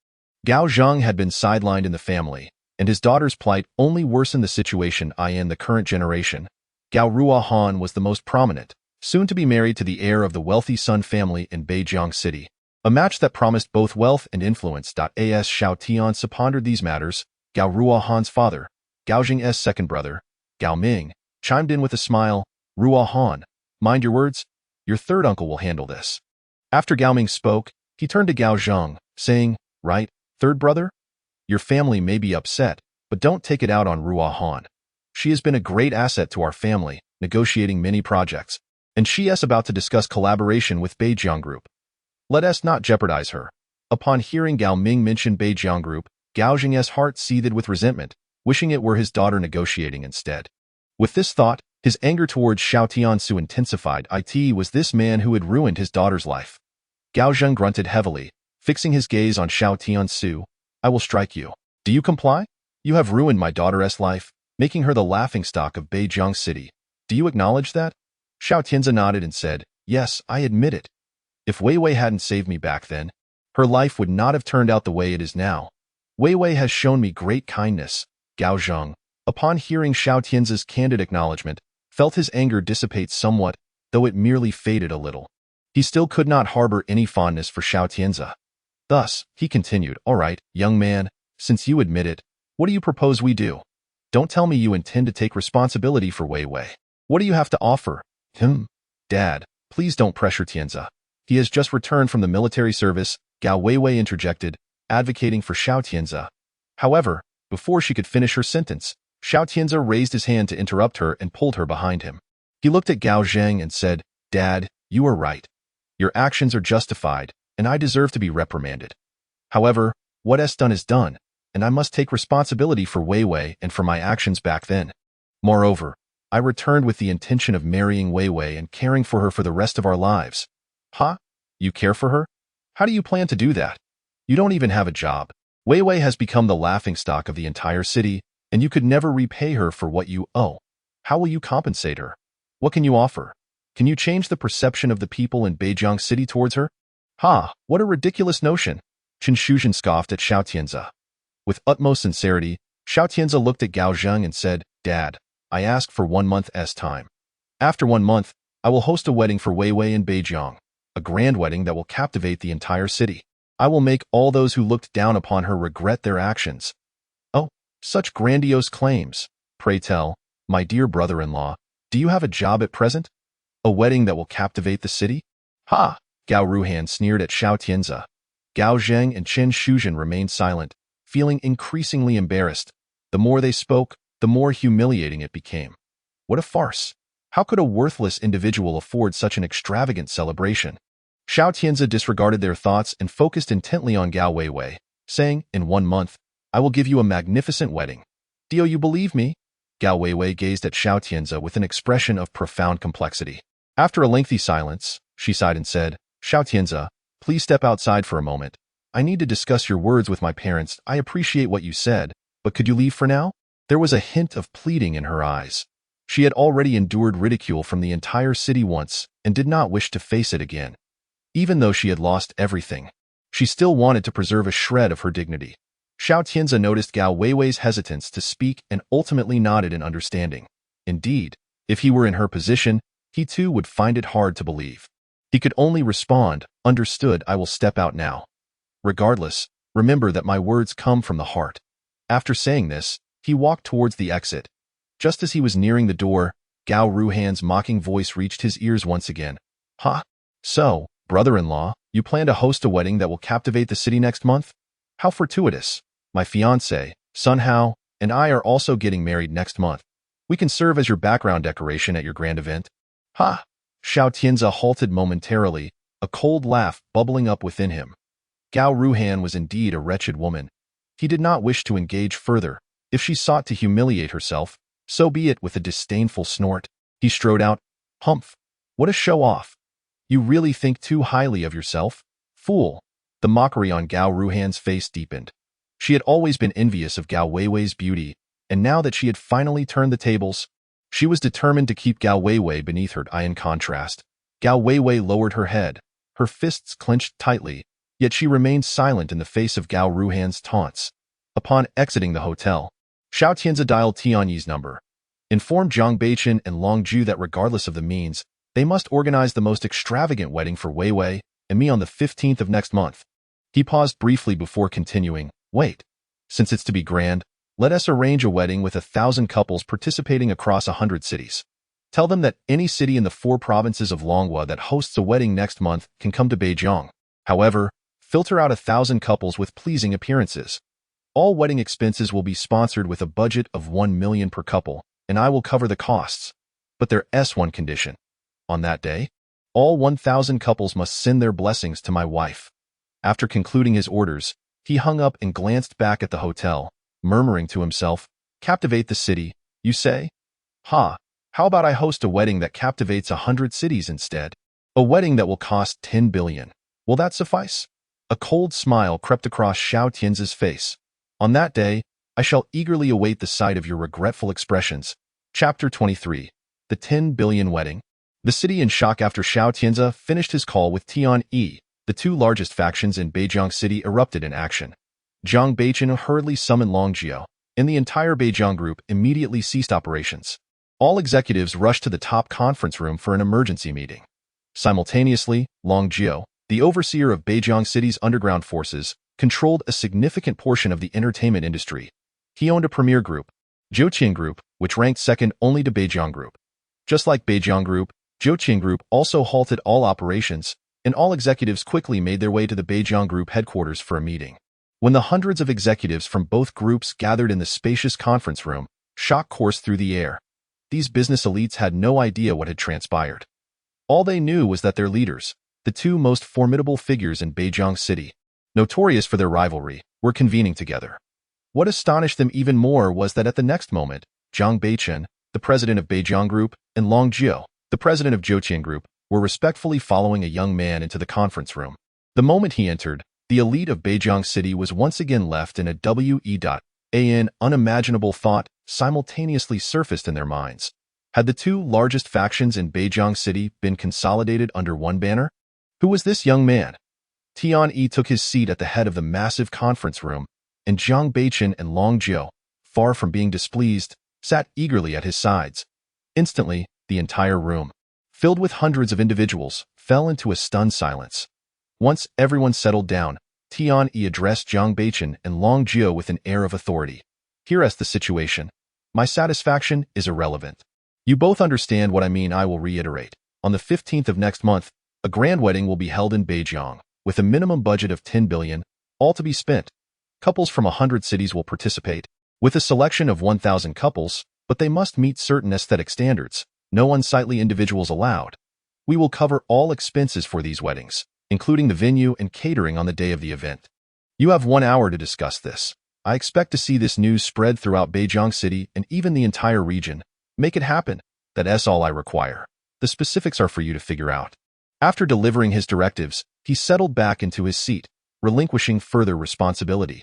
Gao Zheng had been sidelined in the family, and his daughter's plight only worsened the situation in the current generation. Gao Ruahan was the most prominent, soon to be married to the heir of the wealthy Sun family in Beijiang City, a match that promised both wealth and influence. As Xiao Tian Ce pondered these matters, Gao Ruahan's father, Gao Jing's second brother, Gao Ming, chimed in with a smile, Ruahan, mind your words, your third uncle will handle this. After Gao Ming spoke, he turned to Gao Zheng, saying, right, third brother? Your family may be upset, but don't take it out on Ruahan. She has been a great asset to our family, negotiating many projects, and she is about to discuss collaboration with Beijiang Group. Let us not jeopardize her. Upon hearing Gao Ming mention Beijiang Group, Gao Jing's heart seethed with resentment, wishing it were his daughter negotiating instead. With this thought, his anger towards Xiao Tian Ce intensified. It was this man who had ruined his daughter's life. Gao Zheng grunted heavily, fixing his gaze on Xiao Tian Ce. I will strike you. Do you comply? You have ruined my daughter's life, making her the laughingstock of Beijiang City. Do you acknowledge that? Xiao Tianze nodded and said, yes, I admit it. If Weiwei hadn't saved me back then, her life would not have turned out the way it is now. Weiwei has shown me great kindness. Gao Zheng, upon hearing Xiao Tianze's candid acknowledgement, felt his anger dissipate somewhat, though it merely faded a little. He still could not harbor any fondness for Xiao Tianze. Thus, he continued, all right, young man, since you admit it, what do you propose we do? Don't tell me you intend to take responsibility for Weiwei. What do you have to offer? Dad, please don't pressure Tianze. He has just returned from the military service, Gao Weiwei interjected, advocating for Xiao Tianze. However, before she could finish her sentence, Xiao Tianze raised his hand to interrupt her and pulled her behind him. He looked at Gao Zheng and said, Dad, you are right. Your actions are justified, and I deserve to be reprimanded. However, what is done, and I must take responsibility for Weiwei and for my actions back then. Moreover, I returned with the intention of marrying Weiwei and caring for her for the rest of our lives. Huh? You care for her? How do you plan to do that? You don't even have a job. Weiwei has become the laughingstock of the entire city, and you could never repay her for what you owe. How will you compensate her? What can you offer? Can you change the perception of the people in Beijiang City towards her? What a ridiculous notion. Qin Shuzhen scoffed at Xiao Tianze. With utmost sincerity, Xiao Tianze looked at Gao Zheng and said, Dad, I ask for 1 month's time. After 1 month, I will host a wedding for Weiwei in Beijiang, a grand wedding that will captivate the entire city. I will make all those who looked down upon her regret their actions. Oh, such grandiose claims. Pray tell, my dear brother-in-law, do you have a job at present? A wedding that will captivate the city? Gao Ruhan sneered at Xiao Tianze. Gao Zheng and Qin Shuzhen remained silent, feeling increasingly embarrassed. The more they spoke, the more humiliating it became. What a farce! How could a worthless individual afford such an extravagant celebration? Xiao Tian Ce disregarded their thoughts and focused intently on Gao Weiwei, saying, "In 1 month, I will give you a magnificent wedding. Do you believe me?" Gao Weiwei gazed at Xiao Tian Ce with an expression of profound complexity. After a lengthy silence, she sighed and said, "Xiao Tian Ce, please step outside for a moment. I need to discuss your words with my parents. I appreciate what you said, but could you leave for now?" There was a hint of pleading in her eyes. She had already endured ridicule from the entire city once and did not wish to face it again. Even though she had lost everything, she still wanted to preserve a shred of her dignity. Xiao Tian Ce noticed Gao Weiwei's hesitance to speak and ultimately nodded in understanding. Indeed, if he were in her position, he too would find it hard to believe. He could only respond, "Understood, I will step out now. Regardless, remember that my words come from the heart." After saying this, he walked towards the exit. Just as he was nearing the door, Gao Ruhan's mocking voice reached his ears once again. "Huh? So, brother-in-law, you plan to host a wedding that will captivate the city next month? How fortuitous. My fiancé, Sun Hao, and I are also getting married next month. We can serve as your background decoration at your grand event." "Ha!" Xiao Tian Ce halted momentarily, a cold laugh bubbling up within him. Gao Ruhan was indeed a wretched woman. He did not wish to engage further. If she sought to humiliate herself, so be it. With a disdainful snort, he strode out. "Humph! What a show-off! You really think too highly of yourself, fool." The mockery on Gao Ruhan's face deepened. She had always been envious of Gao Weiwei's beauty, and now that she had finally turned the tables, she was determined to keep Gao Weiwei beneath her eye. In contrast, Gao Weiwei lowered her head, her fists clenched tightly, yet she remained silent in the face of Gao Ruhan's taunts. Upon exiting the hotel, Xiao Tian Ce dialed Tianyi's number, informed Zhang Beichen and Long Ju that regardless of the means, they must organize the most extravagant wedding for Weiwei and me on the 15th of next month. He paused briefly before continuing, "Wait, since it's to be grand, let us arrange a wedding with 1,000 couples participating across 100 cities. Tell them that any city in the 4 provinces of Longhua that hosts a wedding next month can come to Beijing. However, filter out 1,000 couples with pleasing appearances. All wedding expenses will be sponsored with a budget of 1 million per couple, and I will cover the costs. But there's one condition. On that day, all 1,000 couples must send their blessings to my wife." After concluding his orders, he hung up and glanced back at the hotel, murmuring to himself, "Captivate the city, you say? Ha! How about I host a wedding that captivates 100 cities instead? A wedding that will cost 10 billion. Will that suffice?" A cold smile crept across Xiao Tian Ce's face. "On that day, I shall eagerly await the sight of your regretful expressions." Chapter 23. The 10 billion wedding. The city in shock after Xiao Tian Ce finished his call with Tianyi. The 2 largest factions in Beijing City erupted in action. Zhang Beichen hurriedly summoned Long Jiao, and the entire Beijing group immediately ceased operations. All executives rushed to the top conference room for an emergency meeting. Simultaneously, Long Jiao, the overseer of Beijing City's underground forces, controlled a significant portion of the entertainment industry. He owned a premier group, Zhouqian Group, which ranked second only to Beijing Group. Just like Beijing Group, Zhouqian Group also halted all operations, and all executives quickly made their way to the Beijing Group headquarters for a meeting. When the hundreds of executives from both groups gathered in the spacious conference room, shock coursed through the air. These business elites had no idea what had transpired. All they knew was that their leaders, the 2 most formidable figures in Beijing City, notorious for their rivalry, were convening together. What astonished them even more was that at the next moment, Zhang Beichen, the president of Beijing Group, and Long Jiao, the president of Zhouqian Group, were respectfully following a young man into the conference room. The moment he entered, the elite of Beijing City was once again left in a an unimaginable thought simultaneously surfaced in their minds. Had the 2 largest factions in Beijing City been consolidated under one banner? Who was this young man? Tianyi took his seat at the head of the massive conference room, and Zhang Beichen and Long Jiao, far from being displeased, sat eagerly at his sides. Instantly, the entire room, filled with hundreds of individuals, fell into a stunned silence. Once everyone settled down, Tianyi addressed Zhang Beichen and Long Jiao with an air of authority. "Here's the situation. My satisfaction is irrelevant. You both understand what I mean. I will reiterate. On the 15th of next month, a grand wedding will be held in Beijing, with a minimum budget of 10 billion, all to be spent. Couples from 100 cities will participate, with a selection of 1,000 couples, but they must meet certain aesthetic standards. No unsightly individuals allowed. We will cover all expenses for these weddings, including the venue and catering on the day of the event. You have 1 hour to discuss this. I expect to see this news spread throughout Beijing City and even the entire region. Make it happen. That's all I require. The specifics are for you to figure out. After delivering his directives, he settled back into his seat, relinquishing further responsibility.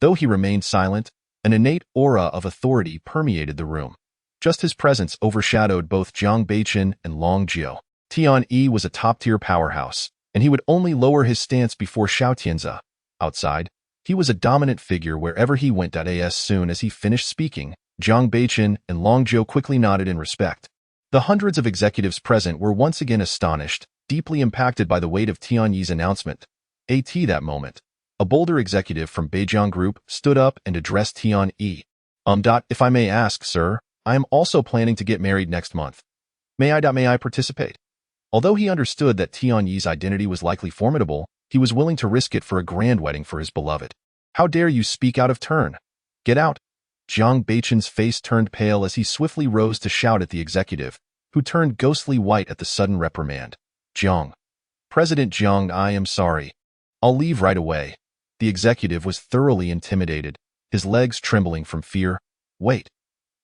Though he remained silent, an innate aura of authority permeated the room. Just his presence overshadowed both Jiang Beichen and Long Jiu. Tian Ce was a top-tier powerhouse, and he would only lower his stance before Xiao Tian Ce. Outside, he was a dominant figure wherever he went. As soon as he finished speaking, Jiang Beichen and Long Jiu quickly nodded in respect. The hundreds of executives present were once again astonished, deeply impacted by the weight of Tian Ce's announcement. That moment, a bolder executive from Beijing Group stood up and addressed Tian Ce. If I may ask, sir, I am also planning to get married next month. May I participate? Although he understood that Tian Ce's identity was likely formidable, he was willing to risk it for a grand wedding for his beloved. How dare you speak out of turn? Get out! Jiang Beichen's face turned pale as he swiftly rose to shout at the executive, who turned ghostly white at the sudden reprimand. Jiang. President Jiang, I am sorry. I'll leave right away. The executive was thoroughly intimidated, his legs trembling from fear. Wait.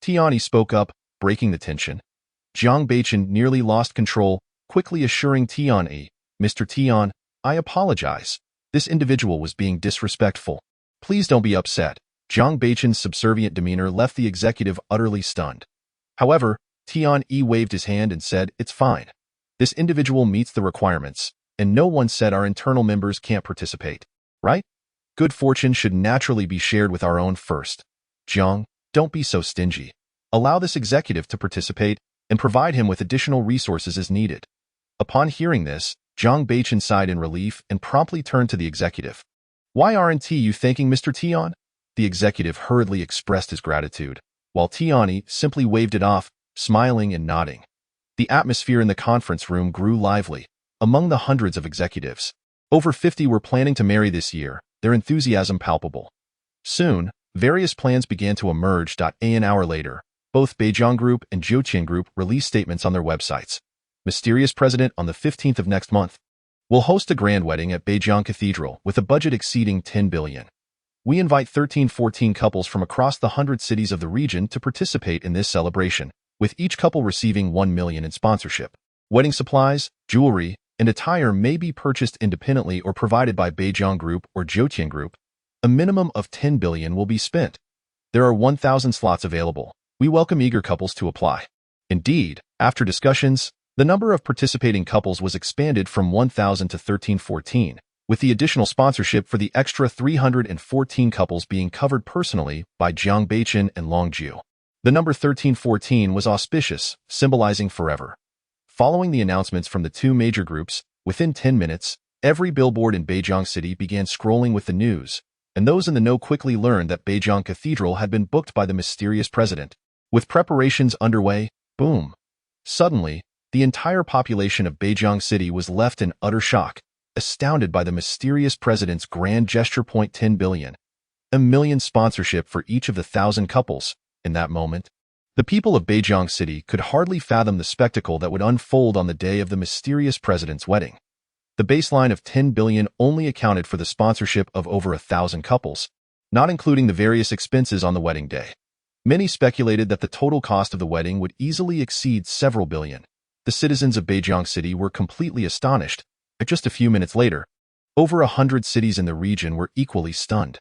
Tian Ce spoke up, breaking the tension. Jiang Beichen nearly lost control, quickly assuring Tian Ce, Mr. Tian, I apologize. This individual was being disrespectful. Please don't be upset. Jiang Beichen's subservient demeanor left the executive utterly stunned. However, Tian Ce waved his hand and said, it's fine. This individual meets the requirements, and no one said our internal members can't participate. Right? Good fortune should naturally be shared with our own first. Jiang, don't be so stingy. Allow this executive to participate and provide him with additional resources as needed. Upon hearing this, Jiang Beichen sighed in relief and promptly turned to the executive. Why aren't you thanking Mr. Tian? The executive hurriedly expressed his gratitude, while Tian Ce simply waved it off, smiling and nodding. The atmosphere in the conference room grew lively. Among the hundreds of executives, over 50 were planning to marry this year, their enthusiasm palpable. Soon, various plans began to emerge. An hour later, both Beijing Group and Zhouqian Group released statements on their websites. Mysterious President on the 15th of next month will host a grand wedding at Beijing Cathedral with a budget exceeding 10 billion. We invite 13-14 couples from across the 100 cities of the region to participate in this celebration, with each couple receiving 1 million in sponsorship. Wedding supplies, jewelry, and attire may be purchased independently or provided by Beijing Group or Zhouqian Group. A minimum of 10 billion will be spent. There are 1,000 slots available. We welcome eager couples to apply. Indeed, after discussions, the number of participating couples was expanded from 1,000 to 13-14, with the additional sponsorship for the extra 314 couples being covered personally by Jiang Beichen and Long Jiu. The number 13-14 was auspicious, symbolizing forever. Following the announcements from the two major groups, within 10 minutes, every billboard in Beijing City began scrolling with the news, and those in the know quickly learned that Beijing Cathedral had been booked by the mysterious president. With preparations underway, boom! Suddenly, the entire population of Beijing City was left in utter shock, astounded by the mysterious president's grand gesture. 10 billion. A million sponsorship for each of the 1,000 couples. In that moment, the people of Beijing City could hardly fathom the spectacle that would unfold on the day of the mysterious president's wedding. The baseline of 10 billion only accounted for the sponsorship of over 1,000 couples, not including the various expenses on the wedding day. Many speculated that the total cost of the wedding would easily exceed several billion. The citizens of Beijing City were completely astonished. Just a few minutes later, over 100 cities in the region were equally stunned.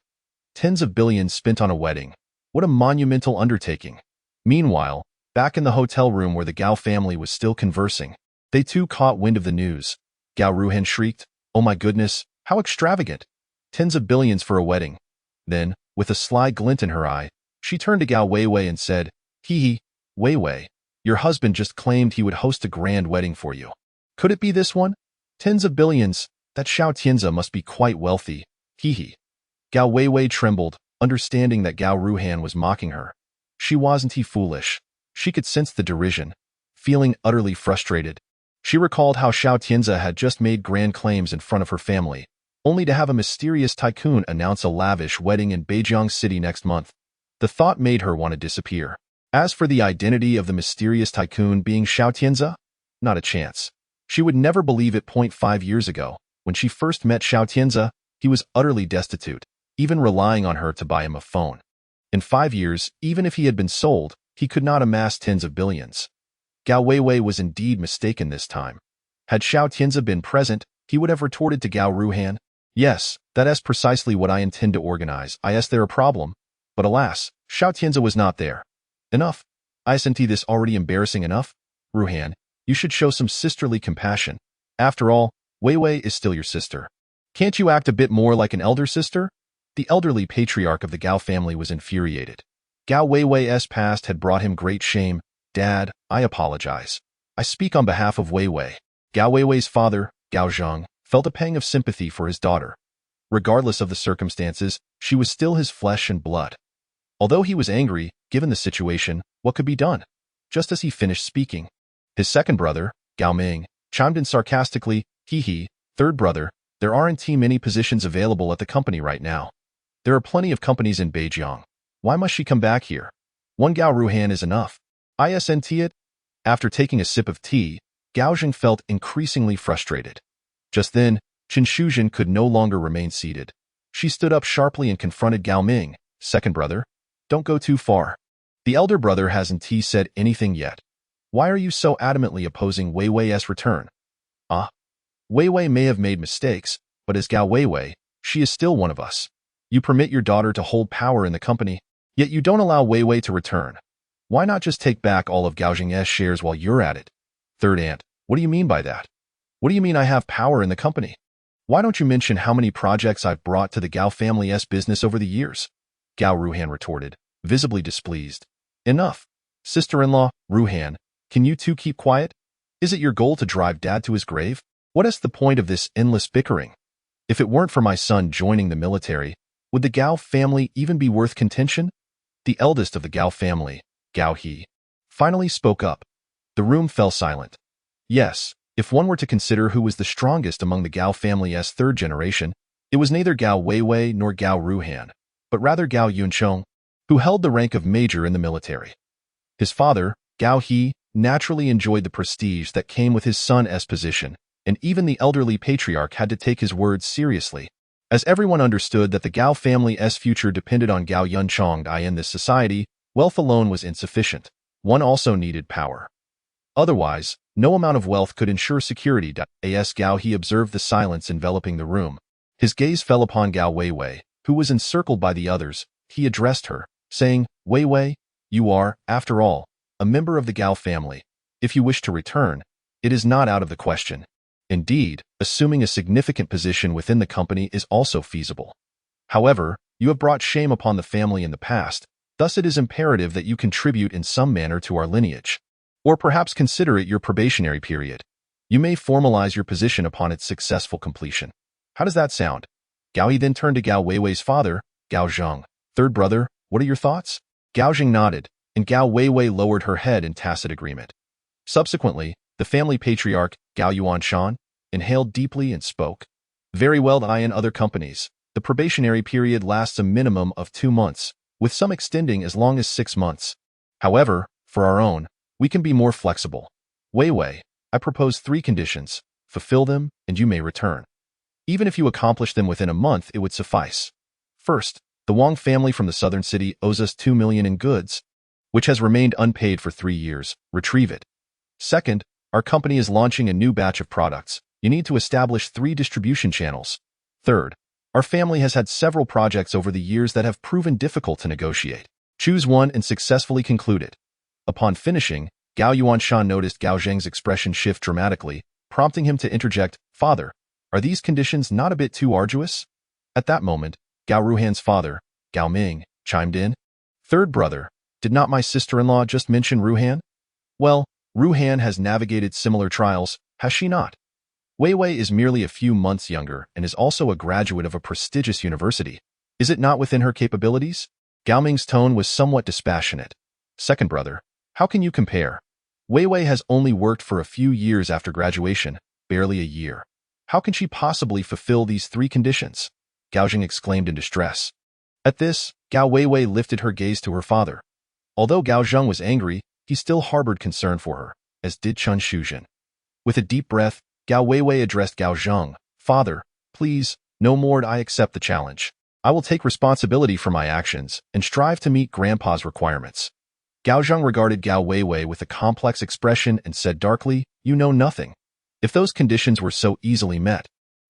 Tens of billions spent on a wedding. What a monumental undertaking. Meanwhile, back in the hotel room where the Gao family was still conversing, they too caught wind of the news. Gao Ruhan shrieked, "Oh my goodness, how extravagant! Tens of billions for a wedding." Then, with a sly glint in her eye, she turned to Gao Weiwei and said, "Hee, Weiwei, your husband just claimed he would host a grand wedding for you. Could it be this one? Tens of billions, that Xiao Tian Ce must be quite wealthy, hee." Gao Weiwei trembled, understanding that Gao Ruhan was mocking her. She wasn't foolish. She could sense the derision. Feeling utterly frustrated, she recalled how Xiao Tian Ce had just made grand claims in front of her family. only to have a mysterious tycoon announce a lavish wedding in Beijing City next month. The thought made her want to disappear. As for the identity of the mysterious tycoon being Xiao Tian Ce, not a chance. She would never believe it. 5 years ago, when she first met Xiao Tian Ce, he was utterly destitute, even relying on her to buy him a phone. In 5 years, even if he had been sold, he could not amass tens of billions. Gao Weiwei was indeed mistaken this time. Had Xiao Tianze been present, he would have retorted to Gao Ruhan, "Yes, that is precisely what I intend to organize. Is there a problem?" But alas, Xiao Tianze was not there. "Enough. Isn't this already embarrassing enough? Ruhan, you should show some sisterly compassion. After all, Weiwei is still your sister. Can't you act a bit more like an elder sister?" The elderly patriarch of the Gao family was infuriated. Gao Weiwei's past had brought him great shame. "Dad, I apologize. I speak on behalf of Weiwei." Gao Weiwei's father, Gao Zheng, felt a pang of sympathy for his daughter. Regardless of the circumstances, she was still his flesh and blood. Although he was angry, given the situation, what could be done? Just as he finished speaking, his second brother, Gao Ming, chimed in sarcastically, "Hee, third brother, there aren't too many positions available at the company right now. There are plenty of companies in Beijing. Why must she come back here? One Gao Ruhan is enough. Isn't it?" After taking a sip of tea, Gao Zheng felt increasingly frustrated. Just then, Qin Shuzhen could no longer remain seated. She stood up sharply and confronted Gao Ming. "Second brother, don't go too far. The elder brother hasn't said anything yet. Why are you so adamantly opposing Weiwei's return?" Weiwei may have made mistakes, but as Gao Weiwei, she is still one of us. You permit your daughter to hold power in the company, yet you don't allow Weiwei to return. Why not just take back all of Gao Zheng's shares while you're at it? Third aunt, what do you mean by that? What do you mean I have power in the company? Why don't you mention how many projects I've brought to the Gao family's business over the years? Gao Ruhan retorted, visibly displeased. Enough. Sister-in-law, Ruhan, can you two keep quiet? Is it your goal to drive Dad to his grave? What is the point of this endless bickering? If it weren't for my son joining the military, would the Gao family even be worth contention? The eldest of the Gao family, Gao He, finally spoke up. The room fell silent. Yes, if one were to consider who was the strongest among the Gao family's third generation, it was neither Gao Weiwei nor Gao Ruhan, but rather Gao Yuncheng, who held the rank of major in the military. His father, Gao He, naturally enjoyed the prestige that came with his son's position, and even the elderly patriarch had to take his words seriously, as everyone understood that the Gao family's future depended on Gao Yuncheng. In this society, wealth alone was insufficient. One also needed power. Otherwise, no amount of wealth could ensure security. As Gao He observed the silence enveloping the room, his gaze fell upon Gao Weiwei, who was encircled by the others. He addressed her, saying, "Weiwei, you are, after all, a member of the Gao family. If you wish to return, it is not out of the question. Indeed, assuming a significant position within the company is also feasible. However, you have brought shame upon the family in the past, thus it is imperative that you contribute in some manner to our lineage. Or perhaps consider it your probationary period. You may formalize your position upon its successful completion. How does that sound?" Gao He then turned to Gao Weiwei's father, Gao Zheng. "Third brother, what are your thoughts?" Gao Zheng nodded, and Gao Weiwei lowered her head in tacit agreement. Subsequently, the family patriarch, Gao Yuanshan, inhaled deeply and spoke. "Very well. In other companies, the probationary period lasts a minimum of 2 months, with some extending as long as 6 months. However, for our own, we can be more flexible. Weiwei, I propose 3 conditions. Fulfill them, and you may return. Even if you accomplish them within a month, it would suffice. First, the Wang family from the southern city owes us 2 million in goods, which has remained unpaid for 3 years. Retrieve it. Second, our company is launching a new batch of products. You need to establish 3 distribution channels. Third, our family has had several projects over the years that have proven difficult to negotiate. Choose one and successfully conclude it." Upon finishing, Gao Yuanshan noticed Gao Zheng's expression shift dramatically, prompting him to interject, "Father, are these conditions not a bit too arduous?" At that moment, Gao Ruhan's father, Gao Ming, chimed in. "Third brother, did not my sister-in-law just mention Ruhan? Well, Ruhan has navigated similar trials, has she not? Weiwei is merely a few months younger and is also a graduate of a prestigious university. Is it not within her capabilities?" Gao Ming's tone was somewhat dispassionate. "Second brother, how can you compare? Weiwei has only worked for a few years after graduation, barely a year. How can she possibly fulfill these three conditions? Gao Jing exclaimed in distress. At this, Gao Weiwei lifted her gaze to her father. Although Gao Zheng was angry, he still harbored concern for her, as did Chen Shuzhen. With a deep breath, Gao Weiwei addressed Gao Zheng. Father, please, no more. I accept the challenge. I will take responsibility for my actions and strive to meet Grandpa's requirements. Gao Zheng regarded Gao Weiwei with a complex expression and said darkly, You know nothing. If those conditions were so easily met,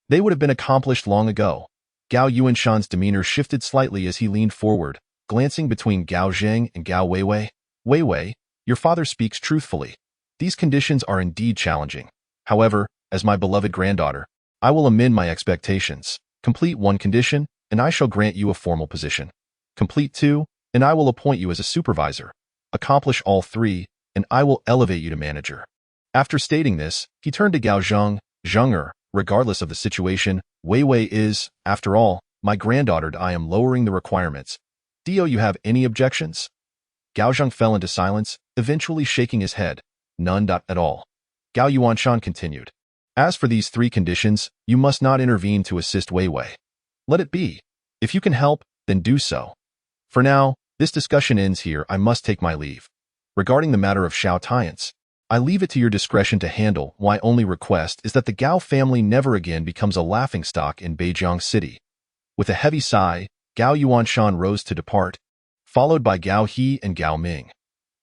they would have been accomplished long ago. Gao Yuanshan's demeanor shifted slightly as he leaned forward, glancing between Gao Zheng and Gao Weiwei. Weiwei, your father speaks truthfully. These conditions are indeed challenging. However, as my beloved granddaughter, I will amend my expectations. Complete one condition, and I shall grant you a formal position. Complete two, and I will appoint you as a supervisor. Accomplish all three, and I will elevate you to manager. After stating this, he turned to Gao Zheng. Zhenger, regardless of the situation, Weiwei is, after all, my granddaughter. I am lowering the requirements. Do you have any objections? Gao Zheng fell into silence, eventually shaking his head. None at all. Gao Yuanshan continued. As for these three conditions, you must not intervene to assist Weiwei. Let it be. If you can help, then do so. For now, this discussion ends here. I must take my leave. Regarding the matter of Xiao Tian Ce, I leave it to your discretion to handle. My only request is that the Gao family never again becomes a laughingstock in Beijiang City. With a heavy sigh, Gao Yuanshan rose to depart, followed by Gao He and Gao Ming.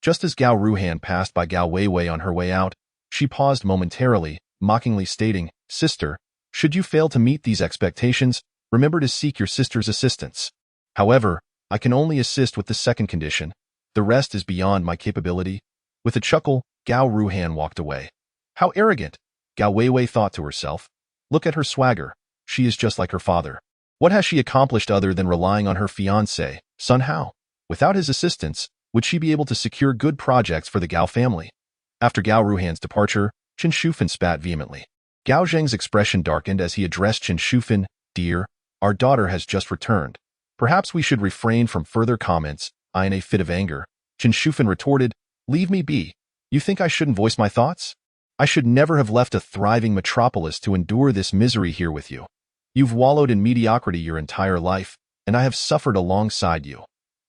Just as Gao Ruhan passed by Gao Weiwei on her way out, she paused momentarily, mockingly stating, Sister, should you fail to meet these expectations, remember to seek your sister's assistance. However, I can only assist with the second condition. The rest is beyond my capability. With a chuckle, Gao Ruhan walked away. How arrogant, Gao Weiwei thought to herself. Look at her swagger. She is just like her father. What has she accomplished other than relying on her fiancé, Sun Hao? Without his assistance, would she be able to secure good projects for the Gao family? After Gao Ruhan's departure, Chen Shufan spat vehemently. Gao Zheng's expression darkened as he addressed Chen Shufan. Dear, our daughter has just returned. Perhaps we should refrain from further comments. In a fit of anger, Chen Shufan retorted, Leave me be. You think I shouldn't voice my thoughts? I should never have left a thriving metropolis to endure this misery here with you. You've wallowed in mediocrity your entire life, and I have suffered alongside you.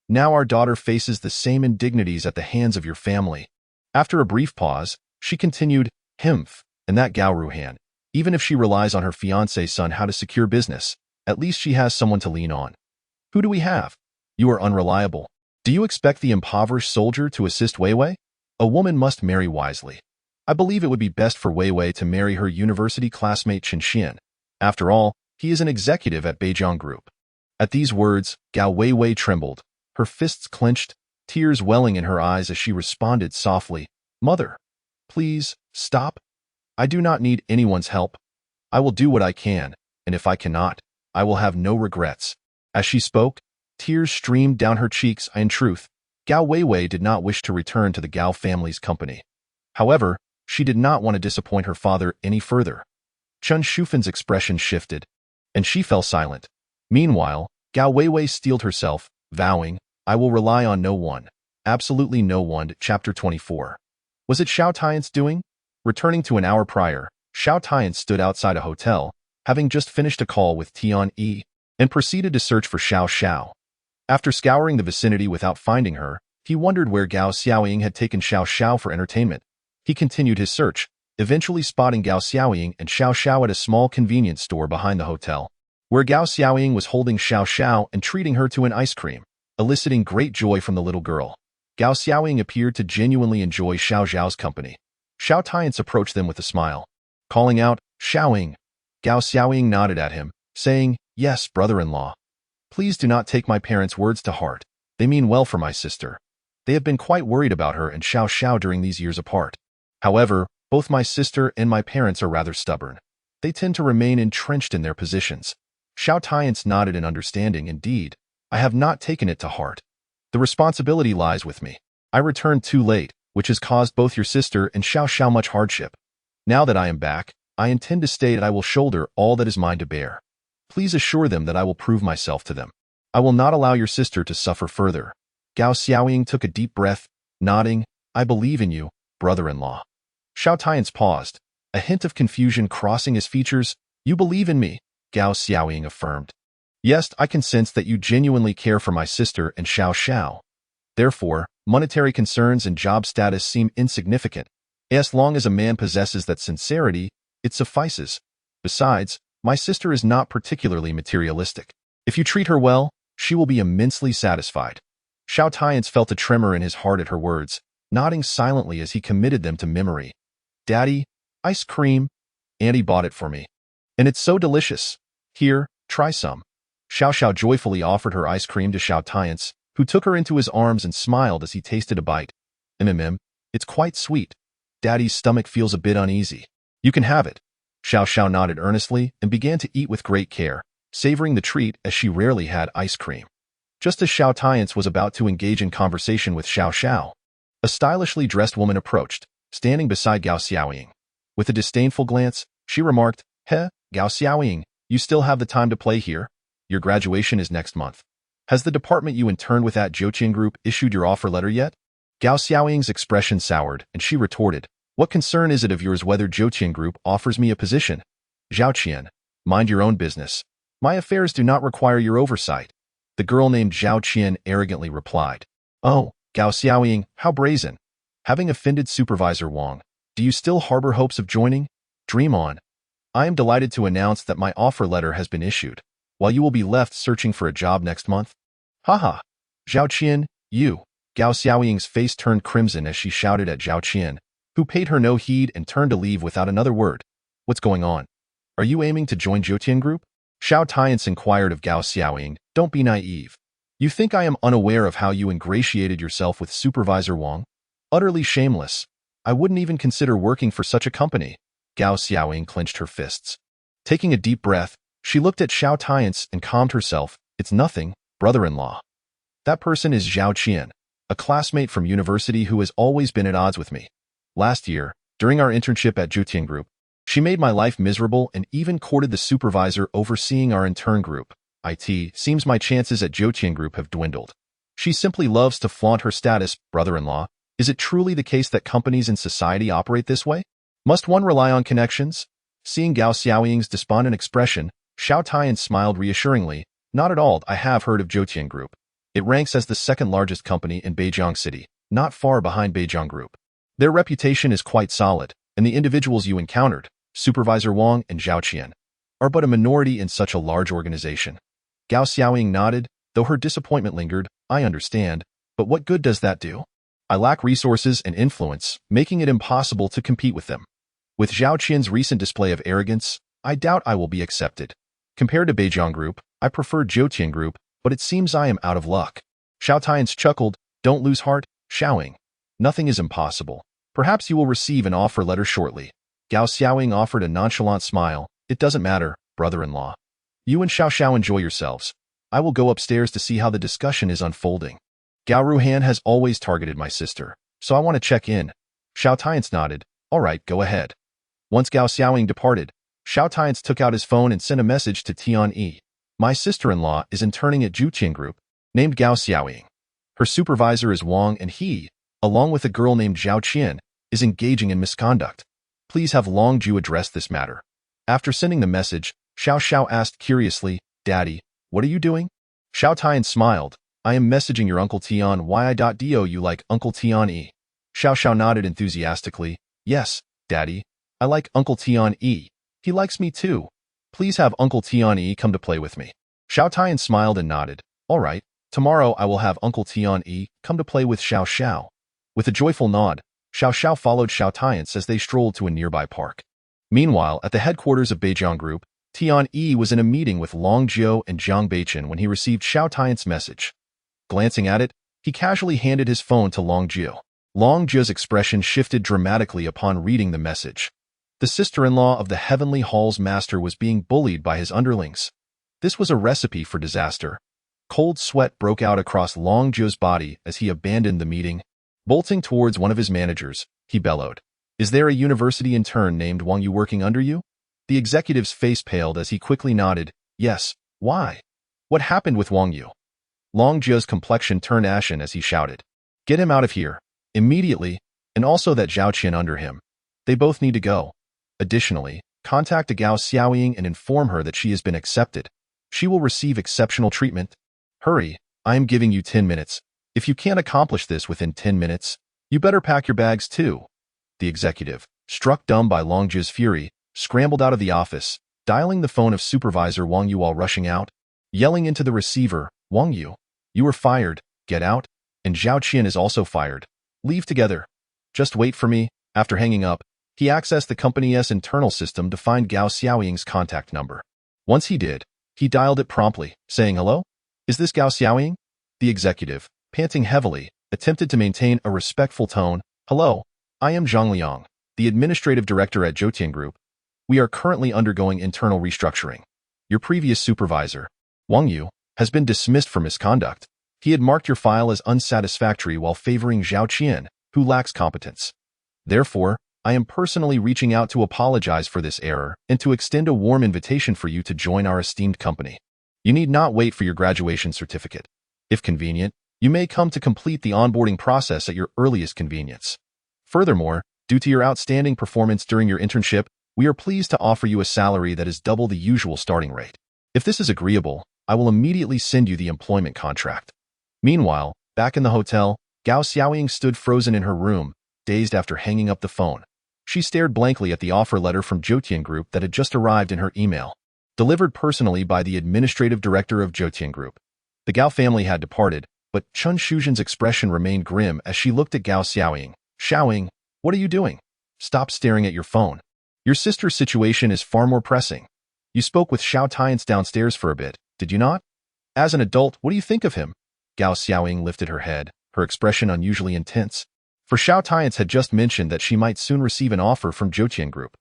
Now our daughter faces the same indignities at the hands of your family. After a brief pause, she continued, Himph, and that Gao Ruhan. Even if she relies on her fiancé Sun Hao to secure business, at least she has someone to lean on. Who do we have? You are unreliable. Do you expect the impoverished soldier to assist Weiwei? A woman must marry wisely. I believe it would be best for Weiwei to marry her university classmate Chen Xian. After all, he is an executive at Beijiang Group. At these words, Gao Weiwei trembled, her fists clenched, tears welling in her eyes as she responded softly, Mother, please, stop. I do not need anyone's help. I will do what I can, and if I cannot, I will have no regrets. As she spoke, tears streamed down her cheeks. In truth, Gao Weiwei did not wish to return to the Gao family's company. However, she did not want to disappoint her father any further. Chen Shufan's expression shifted, and she fell silent. Meanwhile, Gao Weiwei steeled herself, vowing, I will rely on no one, absolutely no one. Chapter 24. Was it Xiao Tian's doing? Returning to an hour prior, Xiao Tian stood outside a hotel, having just finished a call with Tian Yi, and proceeded to search for Xiao Xiao. After scouring the vicinity without finding her, he wondered where Gao Xiaoying had taken Xiao Xiao for entertainment. He continued his search, eventually spotting Gao Xiaoying and Xiao Xiao at a small convenience store behind the hotel, where Gao Xiaoying was holding Xiao Xiao and treating her to an ice cream, eliciting great joy from the little girl. Gao Xiaoying appeared to genuinely enjoy Xiao Xiao's company. Xiao Tian approached them with a smile. Calling out, Xiaoying. Gao Xiaoying nodded at him, saying, Yes, brother-in-law. Please do not take my parents' words to heart. They mean well for my sister. They have been quite worried about her and Xiao Xiao during these years apart. However, both my sister and my parents are rather stubborn. They tend to remain entrenched in their positions. Xiao Tian nodded in understanding. Indeed, I have not taken it to heart. The responsibility lies with me. I returned too late, which has caused both your sister and Xiao Xiao much hardship. Now that I am back, I intend to state that I will shoulder all that is mine to bear. Please assure them that I will prove myself to them. I will not allow your sister to suffer further. Gao Xiaoying took a deep breath, nodding, I believe in you, brother-in-law. Xiao Tian paused, a hint of confusion crossing his features, You believe in me, Gao Xiaoying affirmed. Yes, I can sense that you genuinely care for my sister and Xiao Xiao. Therefore, monetary concerns and job status seem insignificant. As long as a man possesses that sincerity, it suffices. Besides, my sister is not particularly materialistic. If you treat her well, she will be immensely satisfied. Xiao Tian Ce felt a tremor in his heart at her words, nodding silently as he committed them to memory. Daddy, ice cream. Auntie bought it for me. And it's so delicious. Here, try some. Xiao Xiao joyfully offered her ice cream to Xiao Tian Ce, who took her into his arms and smiled as he tasted a bite. It's quite sweet. Daddy's stomach feels a bit uneasy. You can have it. Xiao Xiao nodded earnestly and began to eat with great care, savoring the treat as she rarely had ice cream. Just as Xiao Tian Ce was about to engage in conversation with Xiao Xiao, a stylishly dressed woman approached, standing beside Gao Xiaoying. With a disdainful glance, she remarked, Gao Xiaoying, you still have the time to play here? Your graduation is next month. Has the department you interned with at Xiao Group issued your offer letter yet? Gao Xiaoying's expression soured, and she retorted, What concern is it of yours whether Xiao Group offers me a position? Zhao Qian, mind your own business. My affairs do not require your oversight. The girl named Zhao Qian arrogantly replied. Oh, Gao Xiaoying, how brazen. Having offended Supervisor Wang, do you still harbor hopes of joining? Dream on. I am delighted to announce that my offer letter has been issued, while you will be left searching for a job next month. Haha. Zhao Qian, you. Gao Xiaoying's face turned crimson as she shouted at Zhao Qian, who paid her no heed and turned to leave without another word. What's going on? Are you aiming to join Xiao Group? Xiao Tian Ce inquired of Gao Xiaoying. Don't be naive. You think I am unaware of how you ingratiated yourself with Supervisor Wang? Utterly shameless. I wouldn't even consider working for such a company. Gao Xiaoying clenched her fists. Taking a deep breath, she looked at Xiao Tian Ce and calmed herself. It's nothing, brother-in-law. That person is Zhao Qian, a classmate from university who has always been at odds with me. Last year, during our internship at Xiao Group, she made my life miserable and even courted the supervisor overseeing our intern group. It seems my chances at Xiao Group have dwindled. She simply loves to flaunt her status, brother-in-law. Is it truly the case that companies in society operate this way? Must one rely on connections? Seeing Gao Xiaoying's despondent expression, Xiao Tian smiled reassuringly. Not at all. I have heard of Xiao Group. It ranks as the second largest company in Beijing City, not far behind Beijing Group. Their reputation is quite solid, and the individuals you encountered, Supervisor Wang and Zhao Qian, are but a minority in such a large organization. Gao Xiaoying nodded, though her disappointment lingered. I understand, but what good does that do? I lack resources and influence, making it impossible to compete with them. With Zhao Qian's recent display of arrogance, I doubt I will be accepted. Compared to Beijing Group, I prefer Xiao Group, but it seems I am out of luck. Xiao Tian Ce chuckled. Don't lose heart, Xiaoying. Nothing is impossible. Perhaps you will receive an offer letter shortly. Gao Xiaoying offered a nonchalant smile. It doesn't matter, brother-in-law. You and Xiao Xiao enjoy yourselves. I will go upstairs to see how the discussion is unfolding. Gao Ruhan has always targeted my sister, so I want to check in. Xiao Tian Ce nodded. All right, go ahead. Once Gao Xiaoying departed, Xiao Tian Ce took out his phone and sent a message to Tian E. My sister-in-law is interning at Xiao Group, named Gao Xiaoying. Her supervisor is Wang and he, along with a girl named Zhao Qian, is engaging in misconduct. Please have Long Ju address this matter. After sending the message, Xiao Xiao asked curiously, Daddy, what are you doing? Xiao Tian smiled. I am messaging your Uncle Tian Y.do you like Uncle Tian E. Xiao Xiao nodded enthusiastically. Yes, Daddy. I like Uncle Tian E. He likes me too. Please have Uncle Tian E come to play with me. Xiao Tian smiled and nodded. All right, tomorrow I will have Uncle Tian E come to play with Xiao Xiao. With a joyful nod, Xiao Xiao followed Xiao Tian Ce as they strolled to a nearby park. Meanwhile, at the headquarters of Beijing Group, Tian E was in a meeting with Long Jiu and Zhang Beichen when he received Xiao Tian's message. Glancing at it, he casually handed his phone to Long Jiu. Long Jiu's expression shifted dramatically upon reading the message. The sister-in-law of the Heavenly Hall's master was being bullied by his underlings. This was a recipe for disaster. Cold sweat broke out across Long Jiu's body as he abandoned the meeting. Bolting towards one of his managers, he bellowed. Is there a university intern named Wang Yu working under you? The executive's face paled as he quickly nodded. Yes, why? What happened with Wang Yu? Long Jiu's complexion turned ashen as he shouted. Get him out of here, immediately, and also that Zhao Qian under him. They both need to go. Additionally, Contact Gao Xiaoying and inform her that she has been accepted. She will receive exceptional treatment. Hurry, I am giving you 10 minutes. If you can't accomplish this within 10 minutes, you better pack your bags too. The executive, struck dumb by Longzhi's fury, scrambled out of the office, dialing the phone of Supervisor Wang Yu while rushing out, yelling into the receiver, Wang Yu, you are fired, get out, and Xiao Tian is also fired. Leave together. Just wait for me. After hanging up, he accessed the company's internal system to find Gao Xiaoying's contact number. Once he did, he dialed it promptly, saying, hello? Is this Gao Xiaoying? The executive, panting heavily, attempted to maintain a respectful tone. Hello, I am Zhang Liang, the administrative director at Xiao Tian Group. We are currently undergoing internal restructuring. Your previous supervisor, Wang Yu, has been dismissed for misconduct. He had marked your file as unsatisfactory while favoring Xiao Tian, who lacks competence. Therefore, I am personally reaching out to apologize for this error and to extend a warm invitation for you to join our esteemed company. You need not wait for your graduation certificate. If convenient, you may come to complete the onboarding process at your earliest convenience. Furthermore, due to your outstanding performance during your internship, we are pleased to offer you a salary that is double the usual starting rate. If this is agreeable, I will immediately send you the employment contract. Meanwhile, back in the hotel, Gao Xiaoying stood frozen in her room, dazed after hanging up the phone. She stared blankly at the offer letter from Xiao Tian Group that had just arrived in her email, delivered personally by the administrative director of Xiao Tian Group. The Gao family had departed, but Chen Shuzhen's expression remained grim as she looked at Gao Xiaoying. Xiaoying, what are you doing? Stop staring at your phone. Your sister's situation is far more pressing. You spoke with Xiao Tian Ce downstairs for a bit, did you not? As an adult, what do you think of him? Gao Xiaoying lifted her head, her expression unusually intense. For Xiao Tian Ce had just mentioned that she might soon receive an offer from Xiao Tian Group.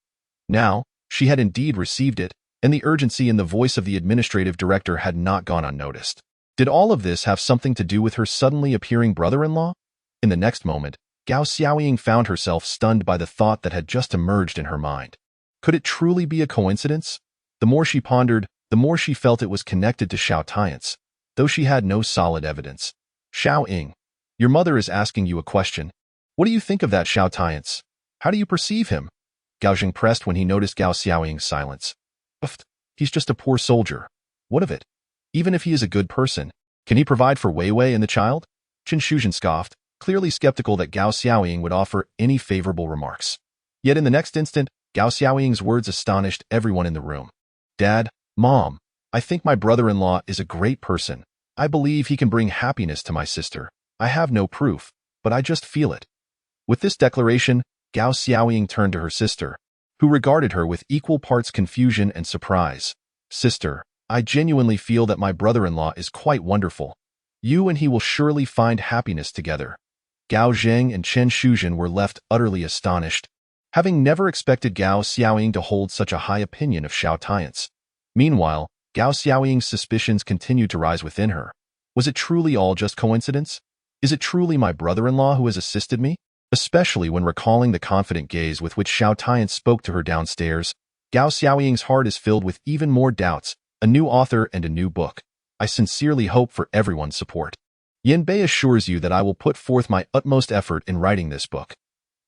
Now, she had indeed received it, and the urgency in the voice of the administrative director had not gone unnoticed. Did all of this have something to do with her suddenly appearing brother-in-law? In the next moment, Gao Xiaoying found herself stunned by the thought that had just emerged in her mind. Could it truly be a coincidence? The more she pondered, the more she felt it was connected to Xiao Tian Ce, though she had no solid evidence. Xiaoying, your mother is asking you a question. What do you think of that Xiao Tian Ce? How do you perceive him? Gao Zheng pressed when he noticed Gao Xiaoying's silence. He's just a poor soldier. What of it? Even if he is a good person, can he provide for Wei Wei and the child? Chen Shuzhen scoffed, clearly skeptical that Gao Xiaoying would offer any favorable remarks. Yet in the next instant, Gao Xiaoying's words astonished everyone in the room. Dad, Mom, I think my brother-in-law is a great person. I believe he can bring happiness to my sister. I have no proof, but I just feel it. With this declaration, Gao Xiaoying turned to her sister, who regarded her with equal parts confusion and surprise. Sister, I genuinely feel that my brother-in-law is quite wonderful. You and he will surely find happiness together. Gao Zheng and Chen Shuzhen were left utterly astonished, having never expected Gao Xiaoying to hold such a high opinion of Xiao Tian Ce. Meanwhile, Gao Xiaoying's suspicions continued to rise within her. Was it truly all just coincidence? Is it truly my brother-in-law who has assisted me? Especially when recalling the confident gaze with which Xiao Tian Ce spoke to her downstairs, Gao Xiaoying's heart is filled with even more doubts, a new author and a new book. I sincerely hope for everyone's support. Yan Bei assures you that I will put forth my utmost effort in writing this book.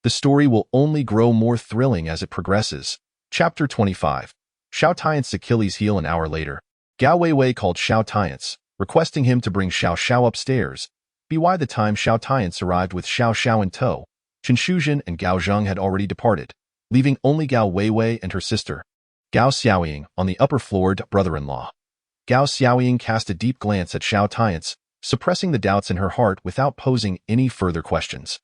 The story will only grow more thrilling as it progresses. Chapter 25. Xiao Tian Ce Achilles' heel. An hour later, Gao Weiwei called Xiao Tian Ce, requesting him to bring Xiao Xiao upstairs. By the time Xiao Tian Ce arrived with Xiao Xiao in tow, Chen Shuzhen and Gao Zheng had already departed, leaving only Gao Weiwei and her sister, Gao Xiaoying, on the upper floor to brother-in-law. Gao Xiaoying cast a deep glance at Xiao Tian Ce, suppressing the doubts in her heart without posing any further questions.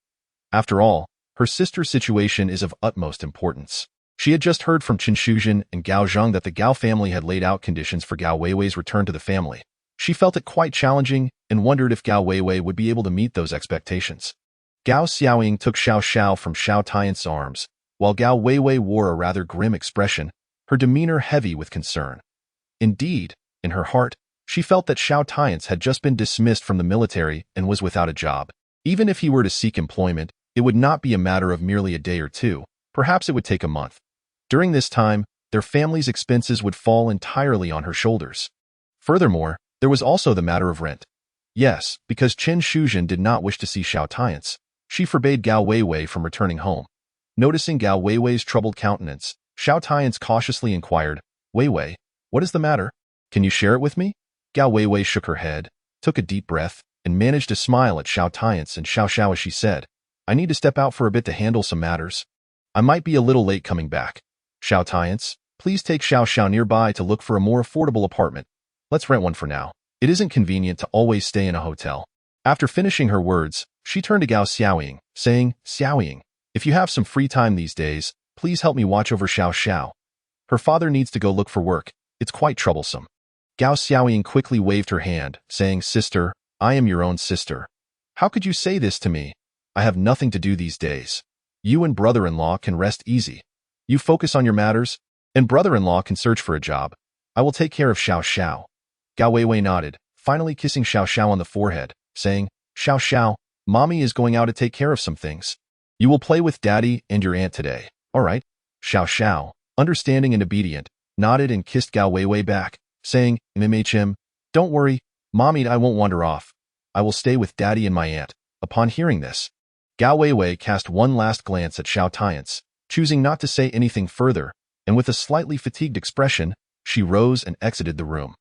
After all, her sister's situation is of utmost importance. She had just heard from Chen Shuzhen and Gao Zheng that the Gao family had laid out conditions for Gao Weiwei's return to the family. She felt it quite challenging and wondered if Gao Weiwei would be able to meet those expectations. Gao Xiaoying took Xiao Xiao from Xiao Tian Ce's arms, while Gao Weiwei wore a rather grim expression, her demeanor heavy with concern. Indeed, in her heart, she felt that Xiao Tian Ce had just been dismissed from the military and was without a job. Even if he were to seek employment, it would not be a matter of merely a day or two, perhaps it would take a month. During this time, their family's expenses would fall entirely on her shoulders. Furthermore, there was also the matter of rent. Yes, because Chen Shuzhen did not wish to see Xiao Tian Ce, she forbade Gao Weiwei from returning home. Noticing Gao Weiwei's troubled countenance, Xiao Tian's cautiously inquired, Wei Wei, what is the matter? Can you share it with me? Gao Wei Wei shook her head, took a deep breath, and managed to smile at Xiao Tian's and Xiao Xiao as she said, I need to step out for a bit to handle some matters. I might be a little late coming back. Xiao Tian's, please take Xiao Xiao nearby to look for a more affordable apartment. Let's rent one for now. It isn't convenient to always stay in a hotel. After finishing her words, she turned to Gao Xiaoying, saying, Xiaoying, if you have some free time these days, please help me watch over Xiao Xiao. Her father needs to go look for work. It's quite troublesome. Gao Xiaoying quickly waved her hand, saying, Sister, I am your own sister. How could you say this to me? I have nothing to do these days. You and brother-in-law can rest easy. You focus on your matters, and brother-in-law can search for a job. I will take care of Xiao Xiao. Gao Weiwei nodded, finally kissing Xiao Xiao on the forehead, saying, Xiao Xiao, Mommy is going out to take care of some things. You will play with Daddy and your aunt today, all right? Xiao Xiao, understanding and obedient, nodded and kissed Gao Weiwei back, saying, MHM, don't worry, Mommy and I won't wander off. I will stay with Daddy and my aunt. Upon hearing this, Gao Weiwei cast one last glance at Xiao Tian's, choosing not to say anything further, and with a slightly fatigued expression, she rose and exited the room.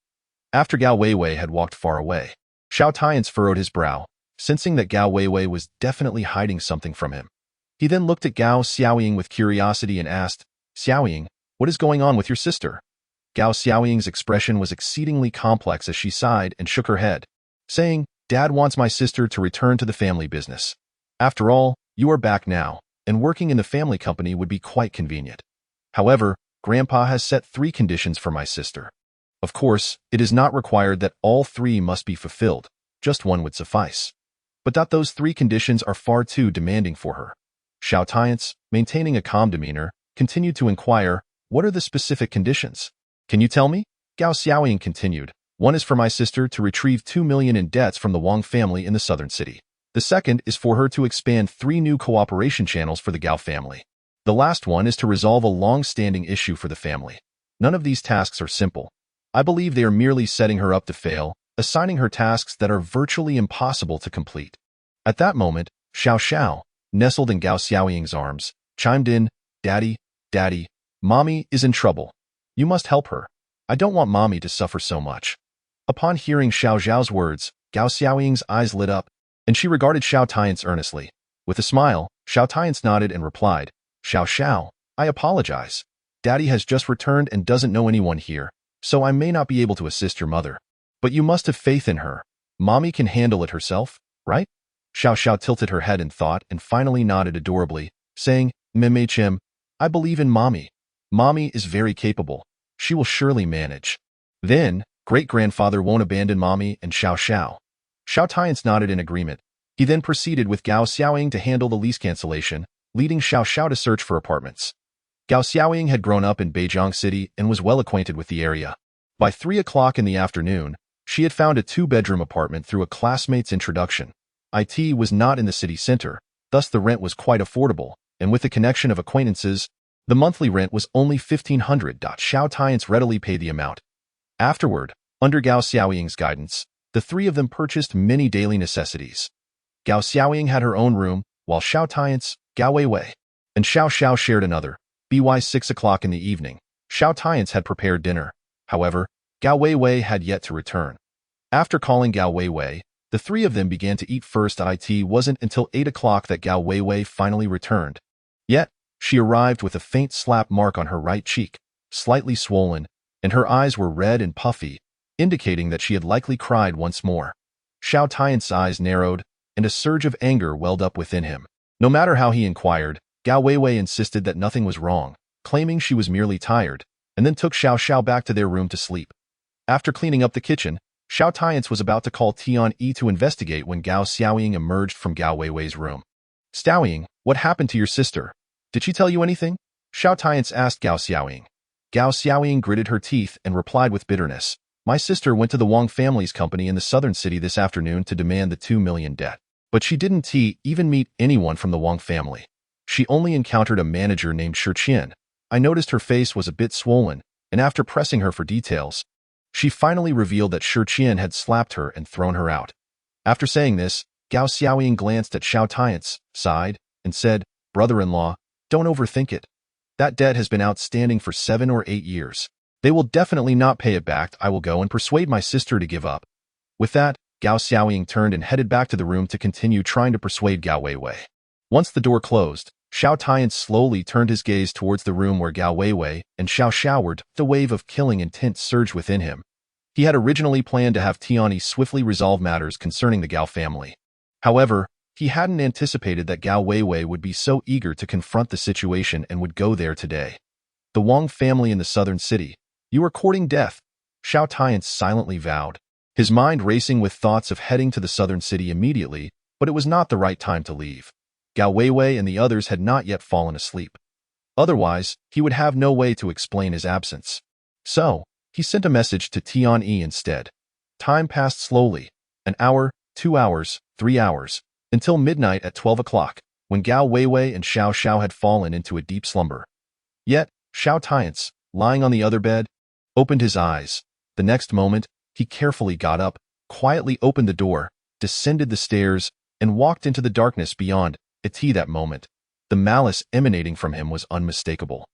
After Gao Weiwei had walked far away, Xiao Tian's furrowed his brow, sensing that Gao Weiwei was definitely hiding something from him. He then looked at Gao Xiaoying with curiosity and asked, Xiaoying, what is going on with your sister? Gao Xiaoying's expression was exceedingly complex as she sighed and shook her head, saying, Dad wants my sister to return to the family business. After all, you are back now, and working in the family company would be quite convenient. However, Grandpa has set 3 conditions for my sister. Of course, it is not required that all 3 must be fulfilled, just one would suffice. But those 3 conditions are far too demanding for her. Xiao Tian's, maintaining a calm demeanor, continued to inquire, what are the specific conditions? Can you tell me? Gao Xiaoying continued, one is for my sister to retrieve 2 million in debts from the Wang family in the southern city. The second is for her to expand 3 new cooperation channels for the Gao family. The last one is to resolve a long-standing issue for the family. None of these tasks are simple. I believe they are merely setting her up to fail, assigning her tasks that are virtually impossible to complete. At that moment, Xiao Xiao, nestled in Gao Xiaoying's arms, chimed in, Daddy, Daddy, Mommy is in trouble. You must help her. I don't want Mommy to suffer so much. Upon hearing Xiao Xiao's words, Gao Xiaoying's eyes lit up, and she regarded Xiao Tian's earnestly. With a smile, Xiao Tian's nodded and replied, Xiao Xiao, I apologize. Daddy has just returned and doesn't know anyone here, so I may not be able to assist your mother. But you must have faith in her. Mommy can handle it herself, right? Xiao Xiao tilted her head in thought and finally nodded adorably, saying, Chim, I believe in Mommy. Mommy is very capable. She will surely manage. Then, great-grandfather won't abandon Mommy and Xiao Xiao. Xiao Tian's nodded in agreement. He then proceeded with Gao Xiaoying to handle the lease cancellation, leading Xiao Xiao to search for apartments. Gao Xiaoying had grown up in Beijing City and was well acquainted with the area. By 3 o'clock in the afternoon, she had found a 2-bedroom apartment through a classmate's introduction. IT was not in the city center, thus the rent was quite affordable, and with the connection of acquaintances, the monthly rent was only 1,500. Xiao Tian's readily paid the amount. Afterward, under Gao Xiaoying's guidance, the 3 of them purchased many daily necessities. Gao Xiaoying had her own room, while Xiao Tian's, Gao Weiwei, and Xiao Xiao shared another. By 6 o'clock in the evening, Xiao Tian's had prepared dinner. However, Gao Weiwei had yet to return. After calling Gao Weiwei, the 3 of them began to eat first. It wasn't until 8 o'clock that Gao Weiwei finally returned. Yet, she arrived with a faint slap mark on her right cheek, slightly swollen, and her eyes were red and puffy, indicating that she had likely cried once more. Xiao Tian's eyes narrowed, and a surge of anger welled up within him. No matter how he inquired, Gao Weiwei insisted that nothing was wrong, claiming she was merely tired, and then took Xiao Xiao back to their room to sleep. After cleaning up the kitchen, Xiao Tian's was about to call Tian Yi to investigate when Gao Xiaoying emerged from Gao Weiwei's room. Xiaoying, what happened to your sister? Did she tell you anything? Xiao Tian's asked Gao Xiaoying. Gao Xiaoying gritted her teeth and replied with bitterness, My sister went to the Wang family's company in the southern city this afternoon to demand the 2 million debt. But she didn't even meet anyone from the Wang family. She only encountered a manager named Xiao Tian. I noticed her face was a bit swollen, and after pressing her for details, she finally revealed that Xiao Tian had slapped her and thrown her out. After saying this, Gao Xiaoying glanced at Xiao Tian's, sighed, and said, Brother-in-law, don't overthink it. That debt has been outstanding for 7 or 8 years. They will definitely not pay it back. I will go and persuade my sister to give up." With that, Gao Xiaoying turned and headed back to the room to continue trying to persuade Gao Weiwei. Once the door closed, Xiao Tian slowly turned his gaze towards the room where Gao Weiwei and Xiao Xiao were. The wave of killing intent surged within him. He had originally planned to have Tianyi swiftly resolve matters concerning the Gao family. However, he hadn't anticipated that Gao Weiwei would be so eager to confront the situation and would go there today. "The Wang family in the southern city. You are courting death," Xiao Tian silently vowed, his mind racing with thoughts of heading to the southern city immediately, but it was not the right time to leave. Gao Weiwei and the others had not yet fallen asleep. Otherwise, he would have no way to explain his absence. So, he sent a message to Tianyi instead. Time passed slowly, an hour, 2 hours, 3 hours, until midnight at 12 o'clock, when Gao Weiwei and Xiao Xiao had fallen into a deep slumber. Yet, Xiao Tian, lying on the other bed, opened his eyes. The next moment, he carefully got up, quietly opened the door, descended the stairs, and walked into the darkness beyond. That moment, the malice emanating from him was unmistakable.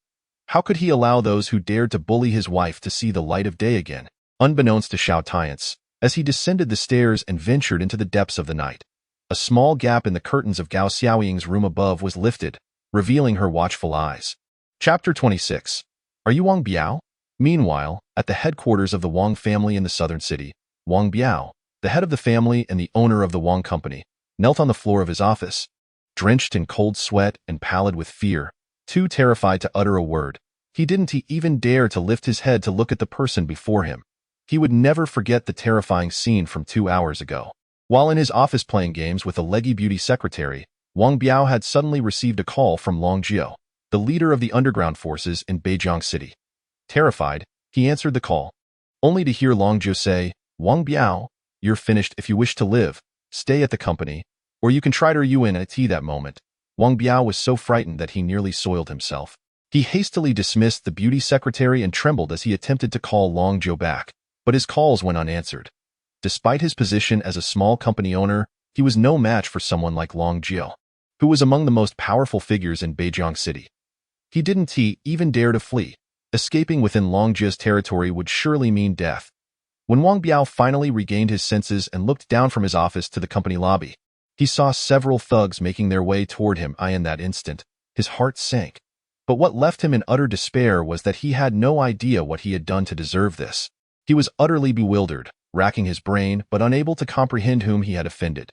How could he allow those who dared to bully his wife to see the light of day again? Unbeknownst to Xiao Tian, as he descended the stairs and ventured into the depths of the night, a small gap in the curtains of Gao Xiaoying's room above was lifted, revealing her watchful eyes. Chapter 26. Are you Wang Biao? Meanwhile, at the headquarters of the Wang family in the southern city, Wang Biao, the head of the family and the owner of the Wang company, knelt on the floor of his office. Drenched in cold sweat and pallid with fear, too terrified to utter a word, he didn't even dare to lift his head to look at the person before him. He would never forget the terrifying scene from 2 hours ago. While in his office playing games with a leggy beauty secretary, Wang Biao had suddenly received a call from Long Jiu, the leader of the underground forces in Beijiang City. Terrified, he answered the call, only to hear Long Jiu say, "Wang Biao, you're finished. If you wish to live, stay at the company, or you can try to you in at that moment." Wang Biao was so frightened that he nearly soiled himself. He hastily dismissed the beauty secretary and trembled as he attempted to call Long Jiu back, but his calls went unanswered. Despite his position as a small company owner, he was no match for someone like Long Jiu, who was among the most powerful figures in Beijiang City. He didn't even dare to flee. Escaping within Long Jiu's territory would surely mean death. When Wang Biao finally regained his senses and looked down from his office to the company lobby, he saw several thugs making their way toward him. In that instant, his heart sank. But what left him in utter despair was that he had no idea what he had done to deserve this. He was utterly bewildered, racking his brain but unable to comprehend whom he had offended.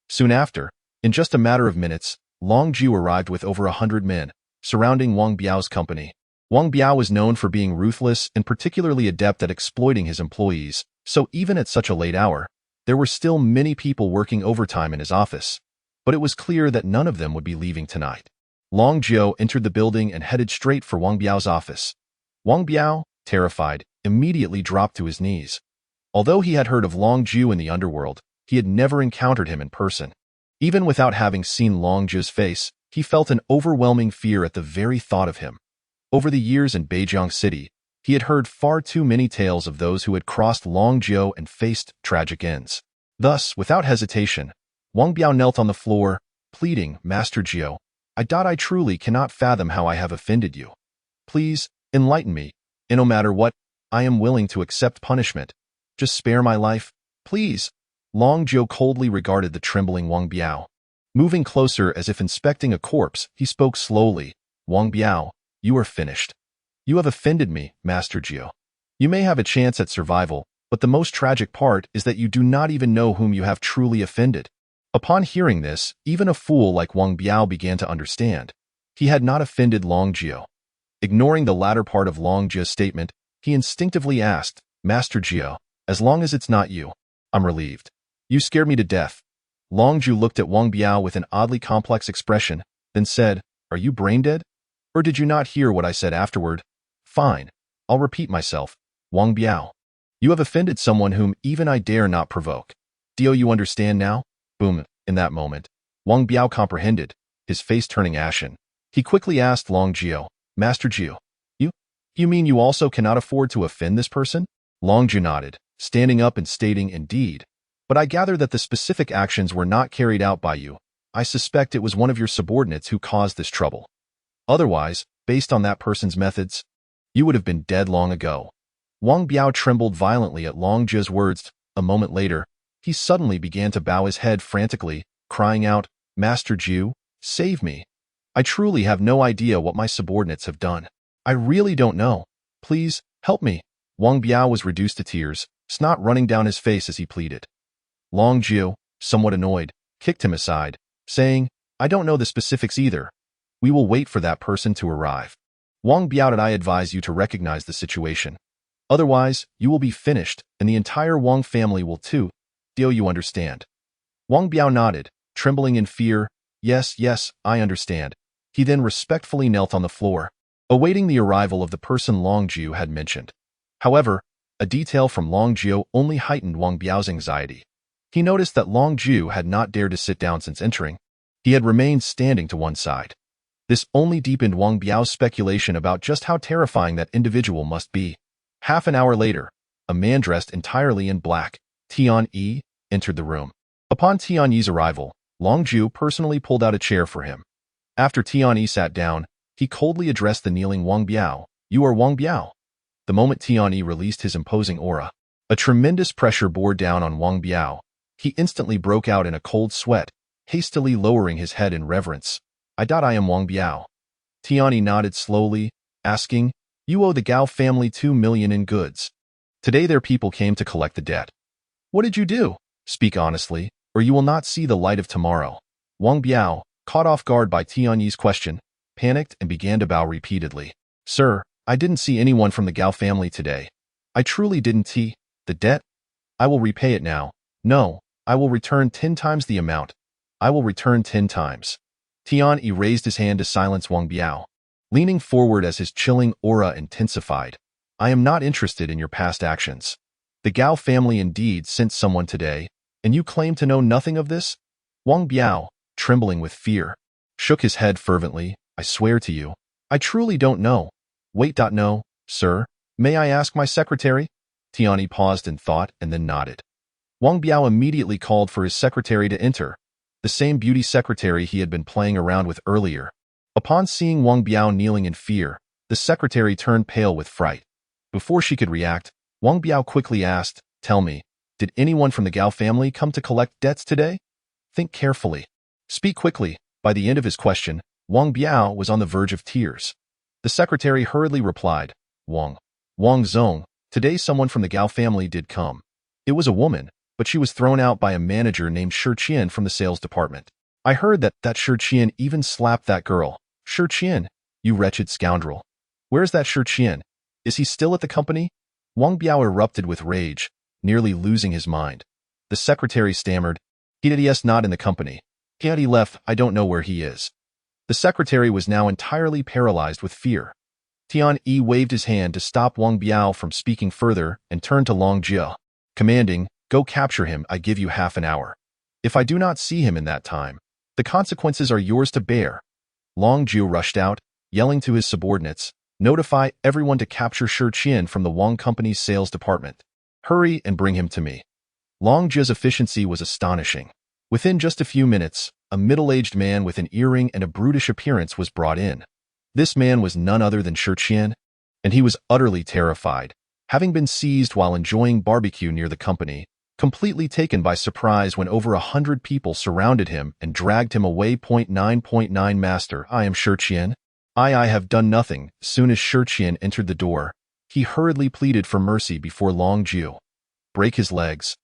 Soon after, in just a matter of minutes, Long Jiu arrived with over 100 men, surrounding Wang Biao's company. Wang Biao was known for being ruthless and particularly adept at exploiting his employees, so even at such a late hour, there were still many people working overtime in his office, but it was clear that none of them would be leaving tonight. Long Jiu entered the building and headed straight for Wang Biao's office. Wang Biao, terrified, immediately dropped to his knees. Although he had heard of Long Jiu in the underworld, he had never encountered him in person. Even without having seen Long Jiu's face, he felt an overwhelming fear at the very thought of him. Over the years in Beijiang City, he had heard far too many tales of those who had crossed Long Jiu and faced tragic ends. Thus, without hesitation, Wang Biao knelt on the floor, pleading, "Master Jiu, I truly cannot fathom how I have offended you. Please, enlighten me, and no matter what, I am willing to accept punishment. Just spare my life, please." Long Jiu coldly regarded the trembling Wang Biao. Moving closer as if inspecting a corpse, he spoke slowly, "Wang Biao, you are finished. You have offended me, Master Jiu. You may have a chance at survival, but the most tragic part is that you do not even know whom you have truly offended." Upon hearing this, even a fool like Wang Biao began to understand. He had not offended Long Jiu. Ignoring the latter part of Long Jiu's statement, he instinctively asked, "Master Jiu, as long as it's not you, I'm relieved. You scared me to death." Long Jiu looked at Wang Biao with an oddly complex expression, then said, "Are you brain dead? Or did you not hear what I said afterward? Fine, I'll repeat myself. Wang Biao, you have offended someone whom even I dare not provoke. Do you understand now?" Boom. In that moment, Wang Biao comprehended, his face turning ashen. He quickly asked Long Jiu, "Master Jiu, you mean you also cannot afford to offend this person?" Long Jiu nodded, standing up and stating, "Indeed. But I gather that the specific actions were not carried out by you. I suspect it was one of your subordinates who caused this trouble. Otherwise, based on that person's methods, you would have been dead long ago. Wang Biao trembled violently at Long Zhi's words. A moment later, he suddenly began to bow his head frantically, crying out, "Master Zhu, save me. I truly have no idea what my subordinates have done. I really don't know. Please, help me." Wang Biao was reduced to tears, snot running down his face as he pleaded. Long Zhu, somewhat annoyed, kicked him aside, saying, "I don't know the specifics either. We will wait for that person to arrive. Wang Biao and I advise you to recognize the situation. Otherwise, you will be finished, and the entire Wang family will too. Do you understand?" Wang Biao nodded, trembling in fear. Yes, I understand." He then respectfully knelt on the floor, awaiting the arrival of the person Long Zhu had mentioned. However, a detail from Long Zhu only heightened Wang Biao's anxiety. He noticed that Long Zhu had not dared to sit down since entering. He had remained standing to one side. This only deepened Wang Biao's speculation about just how terrifying that individual must be. Half an hour later, a man dressed entirely in black, Tian Ce, entered the room. Upon Tian Ce's arrival, Long Zhu personally pulled out a chair for him. After Tian Ce sat down, he coldly addressed the kneeling Wang Biao. "You are Wang Biao." The moment Tian Ce released his imposing aura, a tremendous pressure bore down on Wang Biao. He instantly broke out in a cold sweat, hastily lowering his head in reverence. I am Wang Biao." Tian Ce nodded slowly, asking, "You owe the Gao family 2 million in goods. Today their people came to collect the debt. What did you do? Speak honestly, or you will not see the light of tomorrow." Wang Biao, caught off guard by Tian Ce's question, panicked and began to bow repeatedly. "Sir, I didn't see anyone from the Gao family today. I truly didn't. The debt? I will repay it now. No, I will return 10 times the amount. I will return 10 times. Tian Ce raised his hand to silence Wang Biao, leaning forward as his chilling aura intensified. "I am not interested in your past actions. The Gao family indeed sent someone today, and you claim to know nothing of this?" Wang Biao, trembling with fear, shook his head fervently. "I swear to you, I truly don't know." "Wait, no, sir. May I ask my secretary?" Tian Ce paused in thought and then nodded. Wang Biao immediately called for his secretary to enter, the same beauty secretary he had been playing around with earlier. Upon seeing Wang Biao kneeling in fear, the secretary turned pale with fright. Before she could react, Wang Biao quickly asked, "Tell me, did anyone from the Gao family come to collect debts today? Think carefully. Speak quickly." By the end of his question, Wang Biao was on the verge of tears. The secretary hurriedly replied, Wang Zong, today someone from the Gao family did come. It was a woman, but she was thrown out by a manager named Xiao Tian from the sales department. I heard that Xiao Tian even slapped that girl. Xiao Tian, you wretched scoundrel. Where's that Xiao Tian? Is he still at the company?" Wang Biao erupted with rage, nearly losing his mind. The secretary stammered, "Yes, not in the company. He left, I don't know where he is." The secretary was now entirely paralyzed with fear. Tian Ce waved his hand to stop Wang Biao from speaking further and turned to Long Zhi, commanding, "Go capture him, I give you half an hour. If I do not see him in that time, the consequences are yours to bear." Long Zhi rushed out, yelling to his subordinates, "Notify everyone to capture Xiao Tian from the Wang Company's sales department. Hurry and bring him to me." Long Zhi's efficiency was astonishing. Within just a few minutes, a middle-aged man with an earring and a brutish appearance was brought in. This man was none other than Xiao Tian, and he was utterly terrified, having been seized while enjoying barbecue near the company, completely taken by surprise when over 100 people surrounded him and dragged him away. 9.9 Master, I am Xiao Tian. I have done nothing. As soon as Xiao Tian entered the door, he hurriedly pleaded for mercy before Long Zhi. "Break his legs,"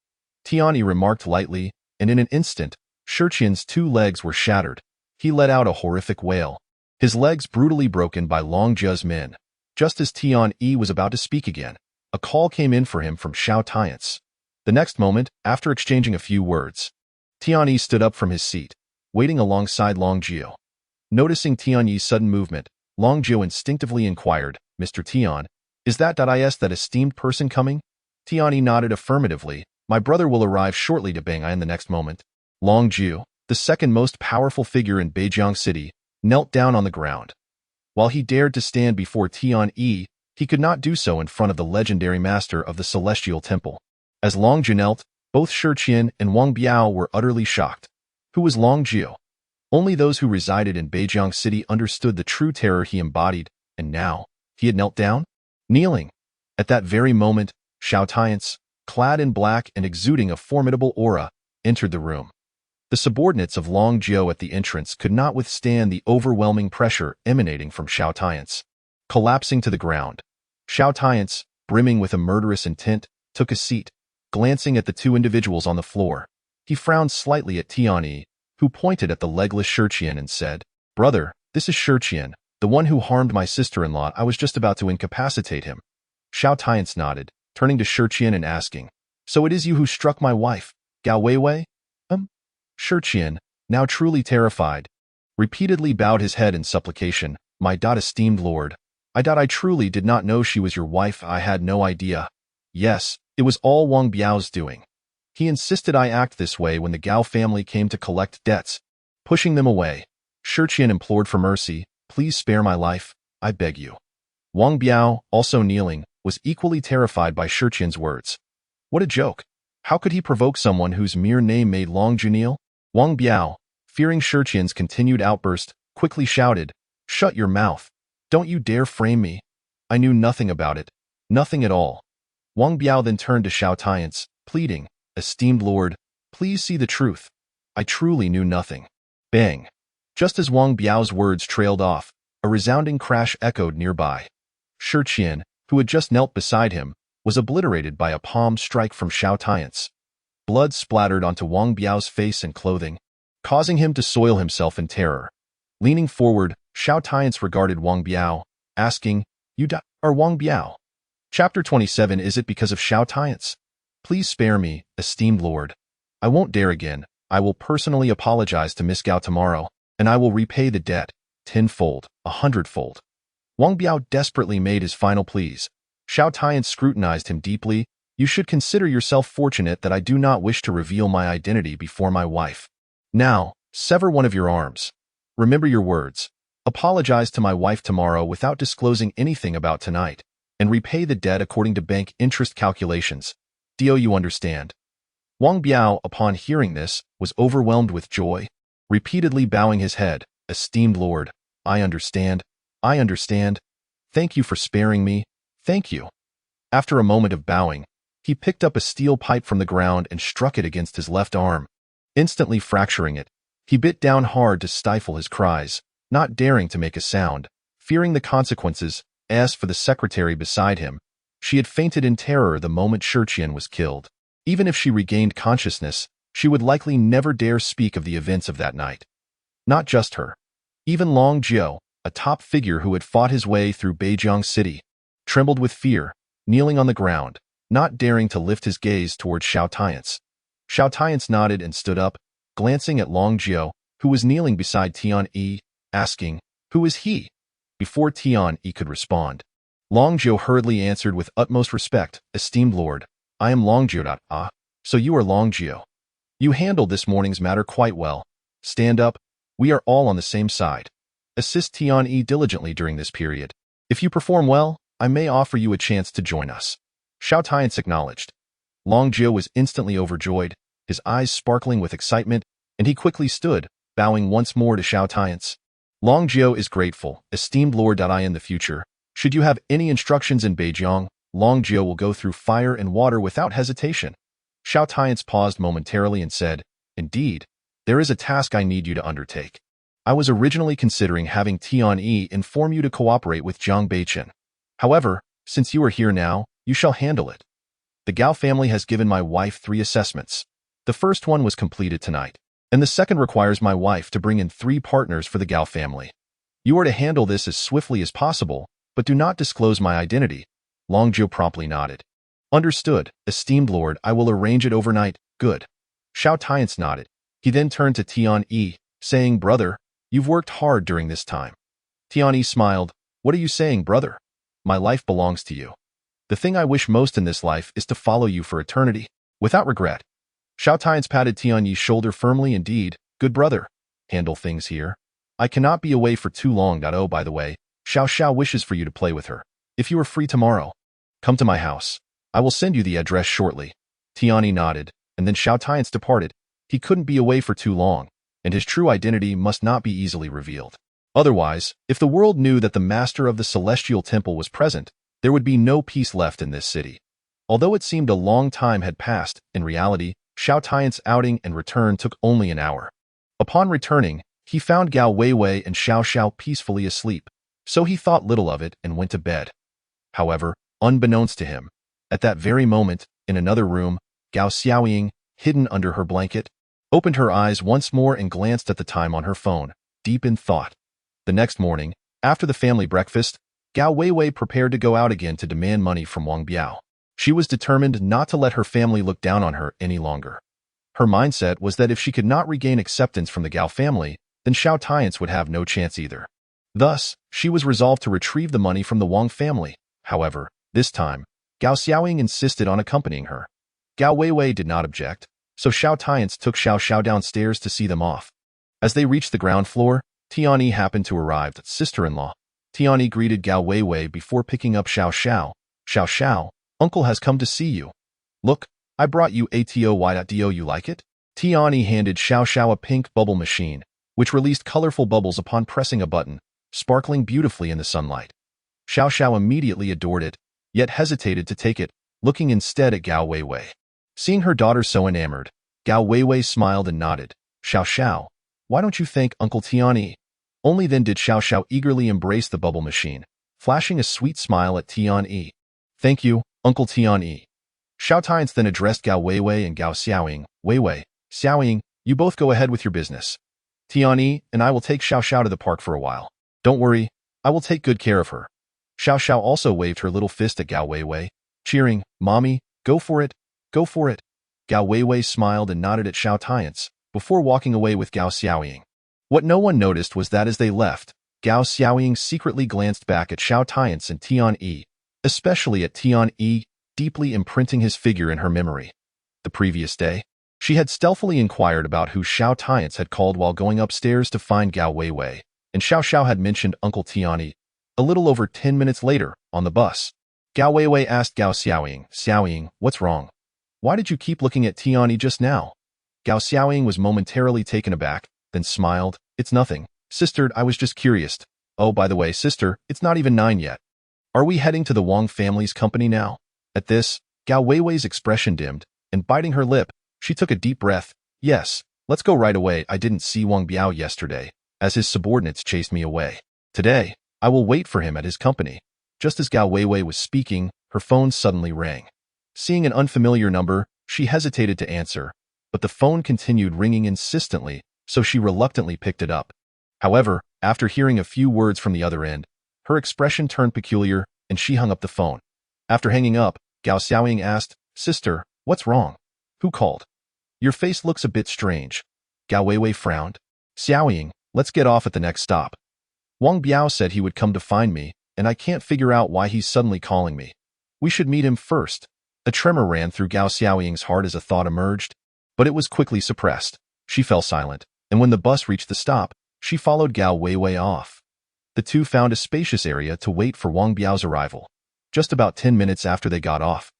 Tian Ce remarked lightly, and in an instant, Xiao Tian's 2 legs were shattered. He let out a horrific wail, his legs brutally broken by Long Zhi's men. Just as Tian Ce was about to speak again, a call came in for him from Xiao Tian Ce. The next moment, after exchanging a few words, Tian Ce stood up from his seat, waiting alongside Long Zhi. Noticing Tian Ce's sudden movement, Long Zhi instinctively inquired, "Mr. Tian, is that esteemed person coming?" Tian Ce nodded affirmatively. "My brother will arrive shortly to Bangai in the next moment." Long Zhi, the second most powerful figure in Beijiang City, knelt down on the ground. While he dared to stand before Tian Ce, he could not do so in front of the legendary master of the Celestial Temple. As Long Zhi knelt, both Xiao Tian and Wang Biao were utterly shocked. Who was Long Zhi? Only those who resided in Beijiang City understood the true terror he embodied. And now, he had knelt down? Kneeling. At that very moment, Xiao Tian Ce, clad in black and exuding a formidable aura, entered the room. The subordinates of Long Jiao at the entrance could not withstand the overwhelming pressure emanating from Xiao Tian Ce. Collapsing to the ground, Xiao Tian Ce, brimming with a murderous intent, took a seat, glancing at the two individuals on the floor. He frowned slightly at Tian, who pointed at the legless Xiao and said, "Brother, this is Xiao, the one who harmed my sister-in-law. I was just about to incapacitate him." Xiao Tian Ce nodded, turning to Xiao and asking, "So it is you who struck my wife, Gao Weiwei?" Xiao, now truly terrified, repeatedly bowed his head in supplication. "My esteemed lord, I truly did not know she was your wife. I had no idea. Yes, it was all Wang Biao's doing. He insisted I act this way when the Gao family came to collect debts." Pushing them away, Xiao implored for mercy. "Please spare my life, I beg you." Wang Biao, also kneeling, was equally terrified by Xiao's words. What a joke! How could he provoke someone whose mere name made Long Jiao kneel? Wang Biao, fearing Xiao's continued outburst, quickly shouted, "Shut your mouth! Don't you dare frame me! I knew nothing about it. Nothing at all." Wang Biao then turned to Xiao Tian Ce, pleading, "Esteemed lord, please see the truth. I truly knew nothing." Bang! Just as Wang Biao's words trailed off, a resounding crash echoed nearby. Xiao, who had just knelt beside him, was obliterated by a palm strike from Xiao Tian Ce. Blood splattered onto Wang Biao's face and clothing, causing him to soil himself in terror. Leaning forward, Xiao Tian Ce regarded Wang Biao, asking, "You are Wang Biao?" Chapter 27. Is it because of Xiao Tian Ce? Please spare me, esteemed lord. I won't dare again. I will personally apologize to Miss Gao tomorrow, and I will repay the debt, tenfold, 100-fold. Wang Biao desperately made his final pleas. Xiao Tian scrutinized him deeply. "You should consider yourself fortunate that I do not wish to reveal my identity before my wife. Now, sever one of your arms. Remember your words. Apologize to my wife tomorrow without disclosing anything about tonight, and repay the debt according to bank interest calculations. Do you understand?" Wang Biao, upon hearing this, was overwhelmed with joy, repeatedly bowing his head. "Esteemed lord, I understand. I understand. Thank you for sparing me. Thank you." After a moment of bowing, he picked up a steel pipe from the ground and struck it against his left arm, instantly fracturing it. He bit down hard to stifle his cries, not daring to make a sound, fearing the consequences. As for the secretary beside him, she had fainted in terror the moment Xiao was killed. Even if she regained consciousness, she would likely never dare speak of the events of that night. Not just her. Even Long Jiao, a top figure who had fought his way through Beijiang City, trembled with fear, kneeling on the ground, not daring to lift his gaze towards Xiao Tian Ce. Xiao Tian Ce nodded and stood up, glancing at Long Jiao, who was kneeling beside Tian, asking, "Who is he?" Before Tian could respond, Long Jiao hurriedly answered with utmost respect, "Esteemed lord, I am Long Jiao. Ah, so you are Long Jiao. You handled this morning's matter quite well. Stand up. We are all on the same side. Assist Tian diligently during this period. If you perform well, I may offer you a chance to join us." Xiao Tian Ce acknowledged. Long Jiao was instantly overjoyed, his eyes sparkling with excitement, and he quickly stood, bowing once more to Xiao Tian Ce. Long Jiao is grateful, esteemed lord. I in the future, should you have any instructions in Beijiang, Long Jiao will go through fire and water without hesitation. Xiao Tian Ce paused momentarily and said, "Indeed, there is a task I need you to undertake. I was originally considering having Tian inform you to cooperate with Jiang Beichen. However, since you are here now, you shall handle it. The Gao family has given my wife 3 assessments. The first one was completed tonight, and the second requires my wife to bring in 3 partners for the Gao family. You are to handle this as swiftly as possible, but do not disclose my identity." Long Jiao promptly nodded. "Understood, esteemed lord. I will arrange it overnight." "Good." Xiao Tian Ce nodded. He then turned to Tian, saying, "Brother, you've worked hard during this time." Tian smiled. "What are you saying, brother? My life belongs to you. The thing I wish most in this life is to follow you for eternity, without regret." Xiao Tian Ce patted Tian's shoulder firmly. "Indeed, good brother. Handle things here. I cannot be away for too long. Oh, by the way, Xiao wishes for you to play with her. If you are free tomorrow, come to my house. I will send you the address shortly." Tian nodded, and then Xiao Tian Ce departed. He couldn't be away for too long, and his true identity must not be easily revealed. Otherwise, if the world knew that the master of the celestial temple was present, there would be no peace left in this city. Although it seemed a long time had passed, in reality, Xiao Tian's outing and return took only an hour. Upon returning, he found Gao Weiwei and Xiao Xiao peacefully asleep, so he thought little of it and went to bed. However, unbeknownst to him, at that very moment, in another room, Gao Xiaoying, hidden under her blanket, opened her eyes once more and glanced at the time on her phone, deep in thought. The next morning, after the family breakfast, Gao Weiwei prepared to go out again to demand money from Wang Biao. She was determined not to let her family look down on her any longer. Her mindset was that if she could not regain acceptance from the Gao family, then Xiao Tian's would have no chance either. Thus, she was resolved to retrieve the money from the Wang family. However, this time, Gao Xiaoying insisted on accompanying her. Gao Weiwei did not object, so Xiao Tian's took Xiao Xiao downstairs to see them off. As they reached the ground floor, Tianyi happened to arrive, sister-in-law. Tianyi greeted Gao Weiwei before picking up Xiao Xiao. Xiao Xiao, uncle has come to see you. Look, I brought you atoy.do, you like it? Tianyi handed Xiao Xiao a pink bubble machine, which released colorful bubbles upon pressing a button, sparkling beautifully in the sunlight. Xiao Xiao immediately adored it, yet hesitated to take it, looking instead at Gao Weiwei. Seeing her daughter so enamored, Gao Weiwei smiled and nodded. Xiao Xiao, why don't you thank Uncle Tianyi? Only then did Xiao Xiao eagerly embrace the bubble machine, flashing a sweet smile at Tianyi. Thank you, Uncle Tianyi. Xiao Tian's then addressed Gao Weiwei and Gao Xiaoying. Weiwei, Xiaoying, you both go ahead with your business. Tianyi and I will take Xiao Xiao to the park for a while. Don't worry, I will take good care of her. Xiao Xiao also waved her little fist at Gao Weiwei, cheering, Mommy, go for it, go for it. Gao Weiwei smiled and nodded at Xiao Tian's, before walking away with Gao Xiaoying. What no one noticed was that as they left, Gao Xiaoying secretly glanced back at Xiao Tian's and Tianyi, especially at Tianyi, deeply imprinting his figure in her memory. The previous day, she had stealthily inquired about who Xiao Tian's had called while going upstairs to find Gao Weiwei, and Xiao Xiao had mentioned Uncle Tianyi. A little over 10 minutes later, on the bus, Gao Weiwei asked Gao Xiaoying, Xiaoying, what's wrong? Why did you keep looking at Tianyi just now? Gao Xiaoying was momentarily taken aback, then smiled. It's nothing. Sister, I was just curious. Oh, by the way, sister, it's not even 9 yet. Are we heading to the Wang family's company now? At this, Gao Weiwei's expression dimmed, and biting her lip, she took a deep breath. Yes, let's go right away. I didn't see Wang Biao yesterday, as his subordinates chased me away. Today, I will wait for him at his company. Just as Gao Weiwei was speaking, her phone suddenly rang. Seeing an unfamiliar number, she hesitated to answer, but the phone continued ringing insistently, so she reluctantly picked it up. However, after hearing a few words from the other end, her expression turned peculiar, and she hung up the phone. After hanging up, Gao Xiaoying asked, Sister, what's wrong? Who called? Your face looks a bit strange. Gao Weiwei frowned. Xiaoying, let's get off at the next stop. Wang Biao said he would come to find me, and I can't figure out why he's suddenly calling me. We should meet him first. A tremor ran through Gao Xiaoying's heart as a thought emerged, but it was quickly suppressed. She fell silent, and when the bus reached the stop, she followed Gao Weiwei off. The two found a spacious area to wait for Wang Biao's arrival. Just about 10 minutes after they got off,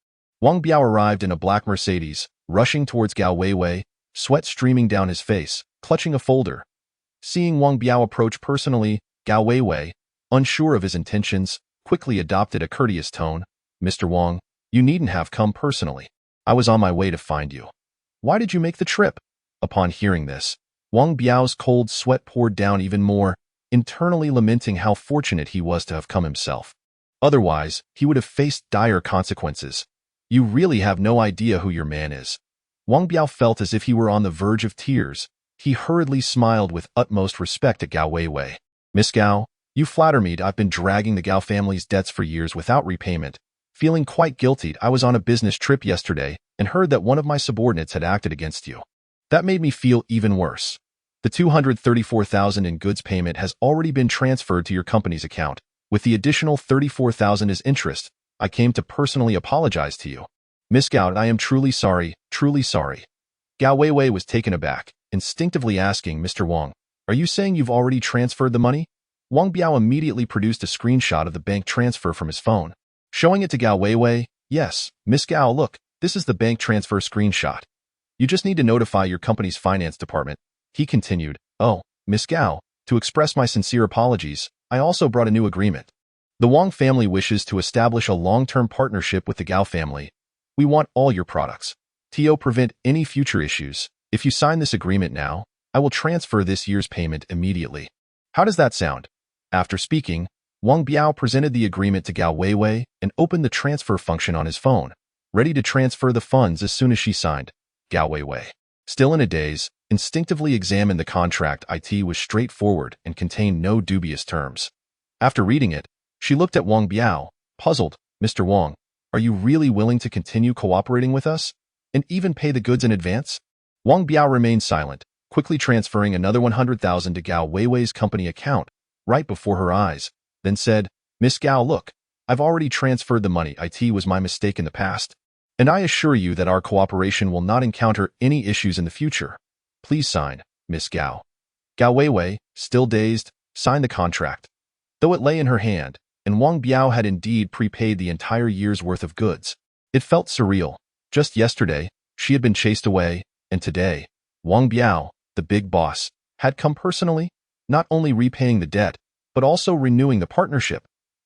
Wang Biao arrived in a black Mercedes, rushing towards Gao Weiwei, sweat streaming down his face, clutching a folder. Seeing Wang Biao approach personally, Gao Weiwei, unsure of his intentions, quickly adopted a courteous tone. Mr. Wang, you needn't have come personally. I was on my way to find you. Why did you make the trip? Upon hearing this, Wang Biao's cold sweat poured down even more, internally lamenting how fortunate he was to have come himself. Otherwise, he would have faced dire consequences. You really have no idea who your man is. Wang Biao felt as if he were on the verge of tears. He hurriedly smiled with utmost respect at Gao Weiwei. Miss Gao, you flatter me. I've been dragging the Gao family's debts for years without repayment. Feeling quite guilty, I was on a business trip yesterday and heard that one of my subordinates had acted against you. That made me feel even worse. The 234,000 in goods payment has already been transferred to your company's account. With the additional 34,000 as interest, I came to personally apologize to you. Miss Gao, I am truly sorry, truly sorry. Gao Weiwei was taken aback, instinctively asking, Mr. Wang, are you saying you've already transferred the money? Wang Biao immediately produced a screenshot of the bank transfer from his phone. Showing it to Gao Weiwei, yes, Miss Gao, look, this is the bank transfer screenshot. You just need to notify your company's finance department. He continued, oh, Miss Gao, To express my sincere apologies, I also brought a new agreement. The Wang family wishes to establish a long-term partnership with the Gao family. We want all your products. To prevent any future issues, if you sign this agreement now, I will transfer this year's payment immediately. How does that sound? After speaking, Wang Biao presented the agreement to Gao Weiwei and opened the transfer function on his phone, ready to transfer the funds as soon as she signed. Gao Weiwei, still in a daze, instinctively examined the contract. It was straightforward and contained no dubious terms. After reading it, she looked at Wang Biao, puzzled. Mr. Wang, are you really willing to continue cooperating with us and even pay the goods in advance? Wang Biao remained silent, quickly transferring another 100,000 to Gao Weiwei's company account right before her eyes, then said, Miss Gao, look, I've already transferred the money. It was my mistake in the past, and I assure you that our cooperation will not encounter any issues in the future. Please sign, Miss Gao. Gao Weiwei, still dazed, signed the contract. Though it lay in her hand, and Wang Biao had indeed prepaid the entire year's worth of goods, it felt surreal. Just yesterday, she had been chased away, and today, Wang Biao, the big boss, had come personally, not only repaying the debt, but also renewing the partnership.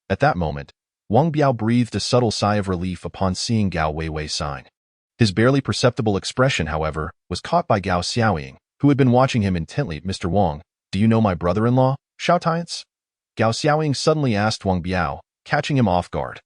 At that moment, Wang Biao breathed a subtle sigh of relief upon seeing Gao Weiwei sign. His barely perceptible expression, however, was caught by Gao Xiaoying, who had been watching him intently. Mr. Wang, do you know my brother-in-law, Xiao Tian Ce? Gao Xiaoying suddenly asked Wang Biao, catching him off guard.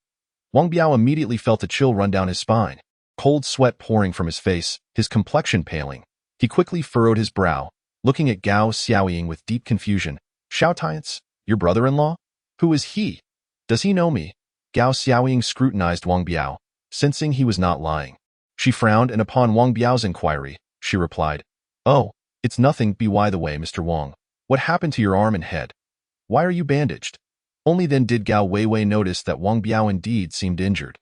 Wang Biao immediately felt a chill run down his spine, cold sweat pouring from his face, his complexion paling. He quickly furrowed his brow, looking at Gao Xiaoying with deep confusion. Xiao Tian Ce, your brother-in-law? Who is he? Does he know me? Gao Xiaoying scrutinized Wang Biao, sensing he was not lying. She frowned, and upon Wang Biao's inquiry, she replied, Oh, it's nothing. By the way, Mr. Wang, what happened to your arm and head? Why are you bandaged? Only then did Gao Weiwei notice that Wang Biao indeed seemed injured.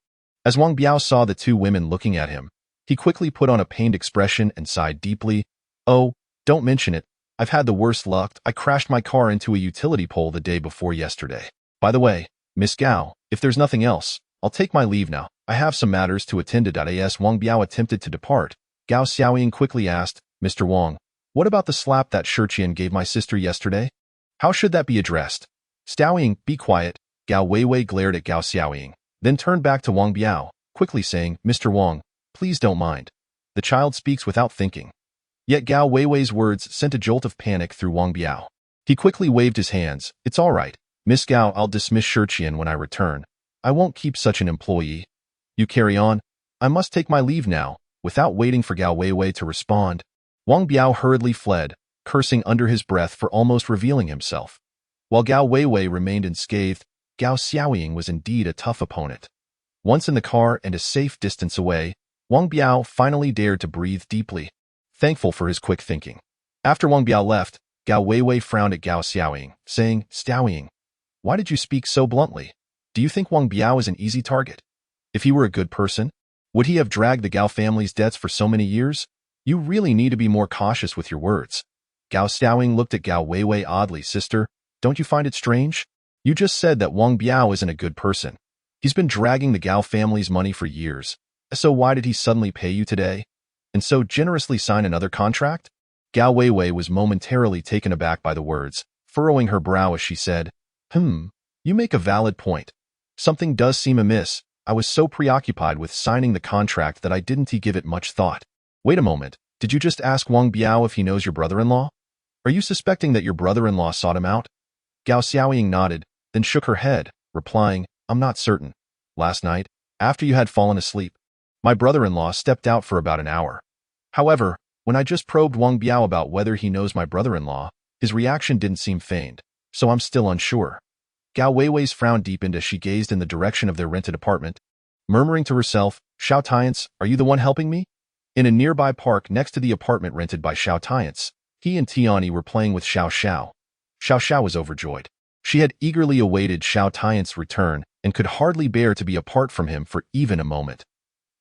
As Wang Biao saw the two women looking at him, he quickly put on a pained expression and sighed deeply. Oh, don't mention it. I've had the worst luck. I crashed my car into a utility pole the day before yesterday. By the way, Miss Gao, if there's nothing else, I'll take my leave now. I have some matters to attend to. As Wang Biao attempted to depart, Gao Xiaoying quickly asked, Mr. Wang, what about the slap that Xiao gave my sister yesterday? How should that be addressed? Xiaoying, be quiet. Gao Weiwei glared at Gao Xiaoying, then turned back to Wang Biao, quickly saying, Mr. Wang, please don't mind. The child speaks without thinking. Yet Gao Weiwei's words sent a jolt of panic through Wang Biao. He quickly waved his hands. It's all right, Miss Gao, I'll dismiss Xiao when I return. I won't keep such an employee. You carry on. I must take my leave now. Without waiting for Gao Weiwei to respond, Wang Biao hurriedly fled, cursing under his breath for almost revealing himself. While Gao Weiwei remained unscathed, Gao Xiaoying was indeed a tough opponent. Once in the car and a safe distance away, Wang Biao finally dared to breathe deeply, thankful for his quick thinking. After Wang Biao left, Gao Weiwei frowned at Gao Xiaoying, saying, Xiaoying, why did you speak so bluntly? Do you think Wang Biao is an easy target? If he were a good person, would he have dragged the Gao family's debts for so many years? You really need to be more cautious with your words. Gao Xiaoying looked at Gao Weiwei oddly. Sister, don't you find it strange? You just said that Wang Biao isn't a good person. He's been dragging the Gao family's money for years. So why did he suddenly pay you today? And so generously sign another contract? Gao Weiwei was momentarily taken aback by the words, furrowing her brow as she said, you make a valid point. Something does seem amiss. I was so preoccupied with signing the contract that I didn't give it much thought. Wait a moment, did you just ask Wang Biao if he knows your brother-in-law? Are you suspecting that your brother-in-law sought him out? Gao Xiaoying nodded, then shook her head, replying, I'm not certain. Last night, after you had fallen asleep, my brother-in-law stepped out for about an hour. However, when I just probed Wang Biao about whether he knows my brother-in-law, his reaction didn't seem feigned, so I'm still unsure. Gao Weiwei's frown deepened as she gazed in the direction of their rented apartment, murmuring to herself, Xiao Tian Ce, are you the one helping me? In a nearby park next to the apartment rented by Xiao Tian Ce, he and Tiani were playing with Xiao Xiao. Xiao Xiao was overjoyed. She had eagerly awaited Xiao Tian's return and could hardly bear to be apart from him for even a moment.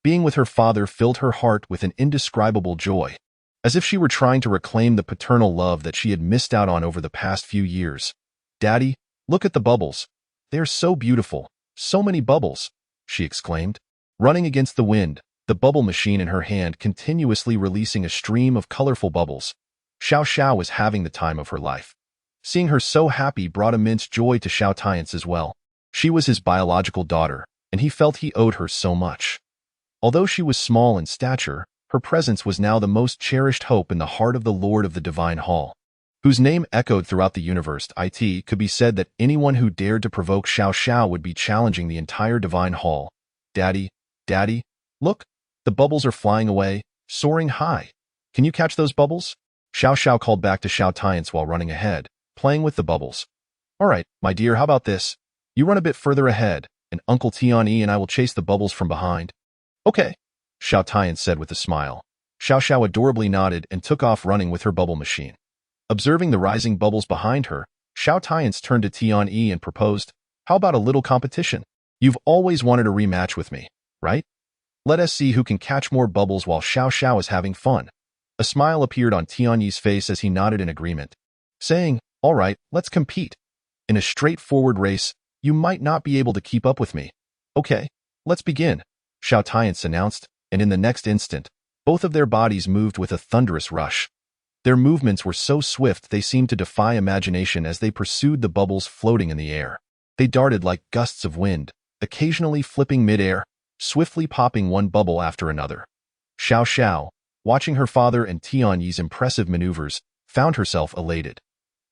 Being with her father filled her heart with an indescribable joy, as if she were trying to reclaim the paternal love that she had missed out on over the past few years. Daddy, look at the bubbles. They are so beautiful. So many bubbles, she exclaimed. Running against the wind, the bubble machine in her hand continuously releasing a stream of colorful bubbles. Xiao Xiao was having the time of her life. Seeing her so happy brought immense joy to Xiao Tian's as well. She was his biological daughter, and he felt he owed her so much. Although she was small in stature, her presence was now the most cherished hope in the heart of the Lord of the Divine Hall, whose name echoed throughout the universe. It could be said that anyone who dared to provoke Xiao would be challenging the entire Divine Hall. Daddy, Daddy, look, the bubbles are flying away, soaring high. Can you catch those bubbles? Xiao called back to Xiao Tian's while running ahead, playing with the bubbles. All right, my dear, how about this? You run a bit further ahead, and Uncle Tianyi and I will chase the bubbles from behind. Okay, Xiao Tian said with a smile. Xiao adorably nodded and took off running with her bubble machine. Observing the rising bubbles behind her, Xiao Tian turned to Tianyi and proposed, how about a little competition? You've always wanted a rematch with me, right? Let us see who can catch more bubbles while Xiao is having fun. A smile appeared on Tianyi's face as he nodded in agreement, saying, all right, let's compete. In a straightforward race, you might not be able to keep up with me. Okay, let's begin, Xiao Tian announced, and in the next instant, both of their bodies moved with a thunderous rush. Their movements were so swift they seemed to defy imagination as they pursued the bubbles floating in the air. They darted like gusts of wind, occasionally flipping mid-air, swiftly popping one bubble after another. Xiao, watching her father and Tianyi's impressive maneuvers, found herself elated.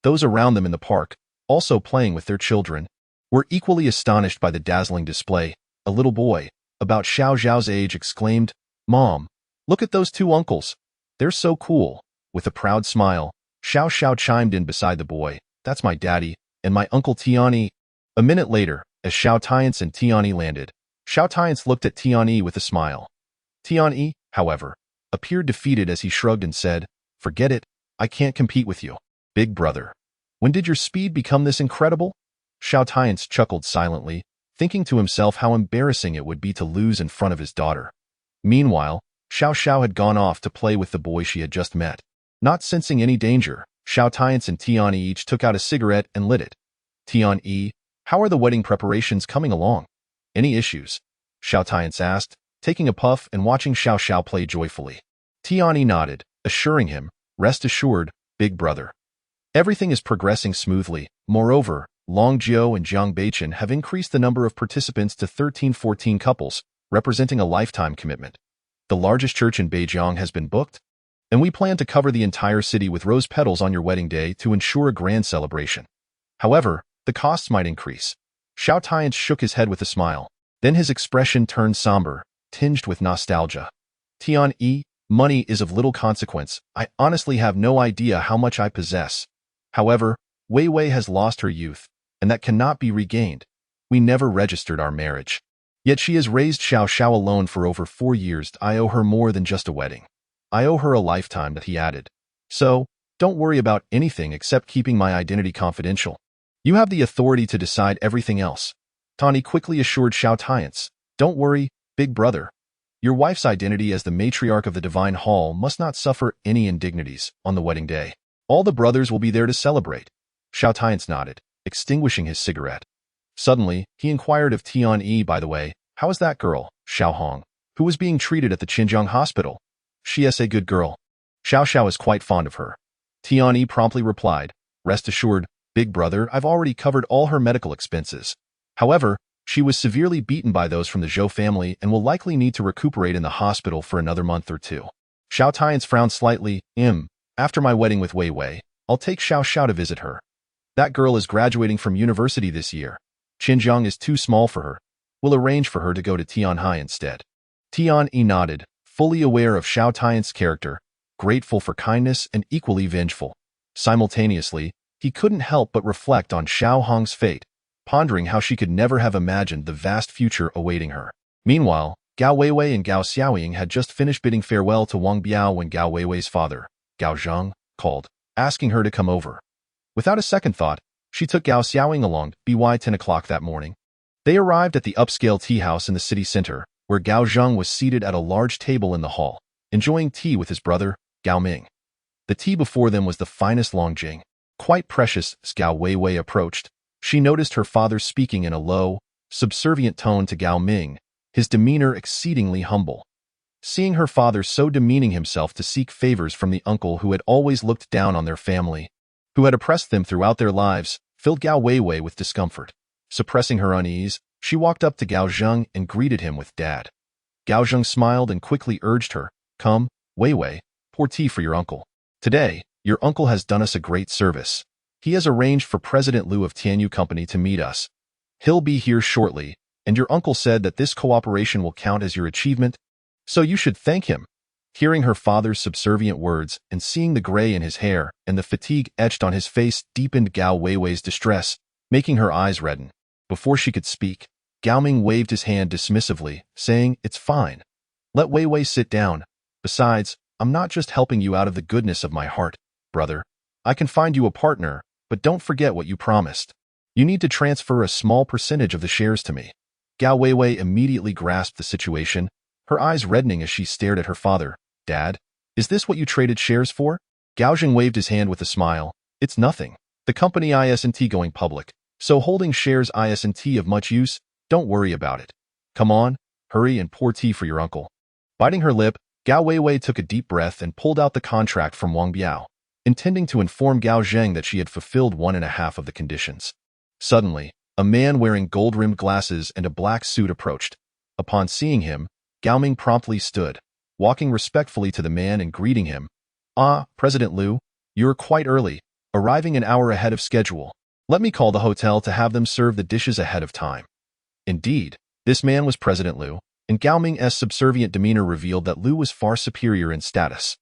Those around them in the park, also playing with their children, were equally astonished by the dazzling display. A little boy, about Xiao's age, exclaimed, Mom, look at those two uncles. They're so cool. With a proud smile, Xiao chimed in beside the boy, that's my daddy, and my Uncle Tianyi. A minute later, as Xiao Tian and Tianyi landed, Xiao Tian looked at Tianyi with a smile. Tianyi, however, appeared defeated as he shrugged and said, forget it, I can't compete with you. Big brother, when did your speed become this incredible? Xiao Tian chuckled silently, thinking to himself how embarrassing it would be to lose in front of his daughter. Meanwhile, Xiao had gone off to play with the boy she had just met. Not sensing any danger, Xiao Tian and Tianyi each took out a cigarette and lit it. Tianyi, how are the wedding preparations coming along? Any issues? Xiao Tian asked, taking a puff and watching Xiao play joyfully. Tianyi nodded, assuring him, rest assured, big brother. Everything is progressing smoothly. Moreover, Long Jiao and Jiang Beichen have increased the number of participants to 13-14 couples, representing a lifetime commitment. The largest church in Beijing has been booked, and we plan to cover the entire city with rose petals on your wedding day to ensure a grand celebration. However, the costs might increase. Xiao Tian shook his head with a smile. Then his expression turned somber, tinged with nostalgia. Tianyi, money is of little consequence. I honestly have no idea how much I possess. However, Wei has lost her youth, and that cannot be regained. We never registered our marriage. Yet she has raised Xiao alone for over 4 years. I owe her more than just a wedding. I owe her a lifetime, that he added. So, don't worry about anything except keeping my identity confidential. You have the authority to decide everything else. Tani quickly assured Xiao Tian. Don't worry, big brother. Your wife's identity as the matriarch of the Divine Hall must not suffer any indignities on the wedding day. All the brothers will be there to celebrate. Xiao Tian nodded, extinguishing his cigarette. Suddenly, he inquired of Tianyi, by the way, how is that girl, Xiao Hong, who was being treated at the Xinjiang hospital? She is a good girl. Xiao is quite fond of her. Tianyi promptly replied, rest assured, big brother, I've already covered all her medical expenses. However, she was severely beaten by those from the Zhou family and will likely need to recuperate in the hospital for another month or 2. Xiao Tian frowned slightly. After my wedding with Wei, I'll take Xiao to visit her. That girl is graduating from university this year. Xinjiang is too small for her. We'll arrange for her to go to Tianhai instead. Tianyi nodded, fully aware of Xiao Tian's character, grateful for kindness and equally vengeful. Simultaneously, he couldn't help but reflect on Xiao Hong's fate, pondering how she could never have imagined the vast future awaiting her. Meanwhile, Gao Weiwei and Gao Xiaoying had just finished bidding farewell to Wang Biao when Gao Weiwei's father, Gao Zhang, called, asking her to come over. Without a second thought, she took Gao Xiaoying along, by 10 o'clock that morning. They arrived at the upscale tea house in the city center, where Gao Zhang was seated at a large table in the hall, enjoying tea with his brother, Gao Ming. The tea before them was the finest Longjing, quite precious. As Gao Weiwei approached, she noticed her father speaking in a low, subservient tone to Gao Ming, his demeanor exceedingly humble. Seeing her father so demeaning himself to seek favors from the uncle who had always looked down on their family, who had oppressed them throughout their lives, filled Gao Weiwei with discomfort. Suppressing her unease, she walked up to Gao Zheng and greeted him with "Dad." Gao Zheng smiled and quickly urged her, "Come, Weiwei, pour tea for your uncle. Today, your uncle has done us a great service. He has arranged for President Liu of Tianyu Company to meet us. He'll be here shortly, and your uncle said that this cooperation will count as your achievement, so you should thank him." Hearing her father's subservient words and seeing the gray in his hair and the fatigue etched on his face deepened Gao Weiwei's distress, making her eyes redden. Before she could speak, Gao Ming waved his hand dismissively, saying, "It's fine. Let Weiwei sit down. Besides, I'm not just helping you out of the goodness of my heart, brother. I can find you a partner, but don't forget what you promised. You need to transfer a small percentage of the shares to me." Gao Weiwei immediately grasped the situation, her eyes reddening as she stared at her father. "Dad, is this what you traded shares for?" Gao Zheng waved his hand with a smile. "It's nothing. The company isn't going public, so holding shares isn't of much use. Don't worry about it. Come on, hurry and pour tea for your uncle." Biting her lip, Gao Weiwei took a deep breath and pulled out the contract from Wang Biao, intending to inform Gao Zheng that she had fulfilled 1.5 of the conditions. Suddenly, a man wearing gold-rimmed glasses and a black suit approached. Upon seeing him, Gao Ming promptly stood, walking respectfully to the man and greeting him. "Ah, President Liu, you're quite early, arriving an hour ahead of schedule. Let me call the hotel to have them serve the dishes ahead of time." Indeed, this man was President Liu, and Gao Ming's subservient demeanor revealed that Liu was far superior in status.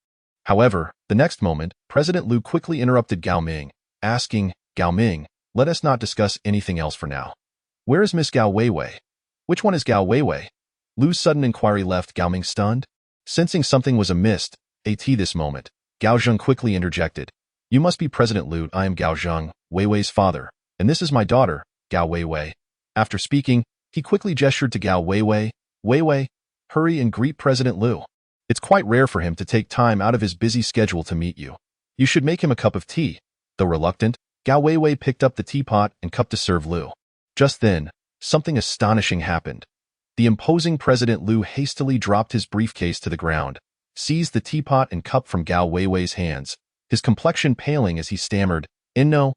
However, the next moment, President Liu quickly interrupted Gao Ming, asking, "Gao Ming, let us not discuss anything else for now. Where is Miss Gao Weiwei?" "Which one is Gao Weiwei?" Liu's sudden inquiry left Gao Ming stunned. Sensing something was amiss, this moment, Gao Zheng quickly interjected. "You must be President Liu. I am Gao Zheng, Weiwei's father, and this is my daughter, Gao Weiwei." After speaking, he quickly gestured to Gao Weiwei. "Weiwei, hurry and greet President Liu. It's quite rare for him to take time out of his busy schedule to meet you. You should make him a cup of tea." Though reluctant, Gao Weiwei picked up the teapot and cup to serve Liu. Just then, something astonishing happened. The imposing President Liu hastily dropped his briefcase to the ground, seized the teapot and cup from Gao Weiwei's hands, his complexion paling as he stammered, No,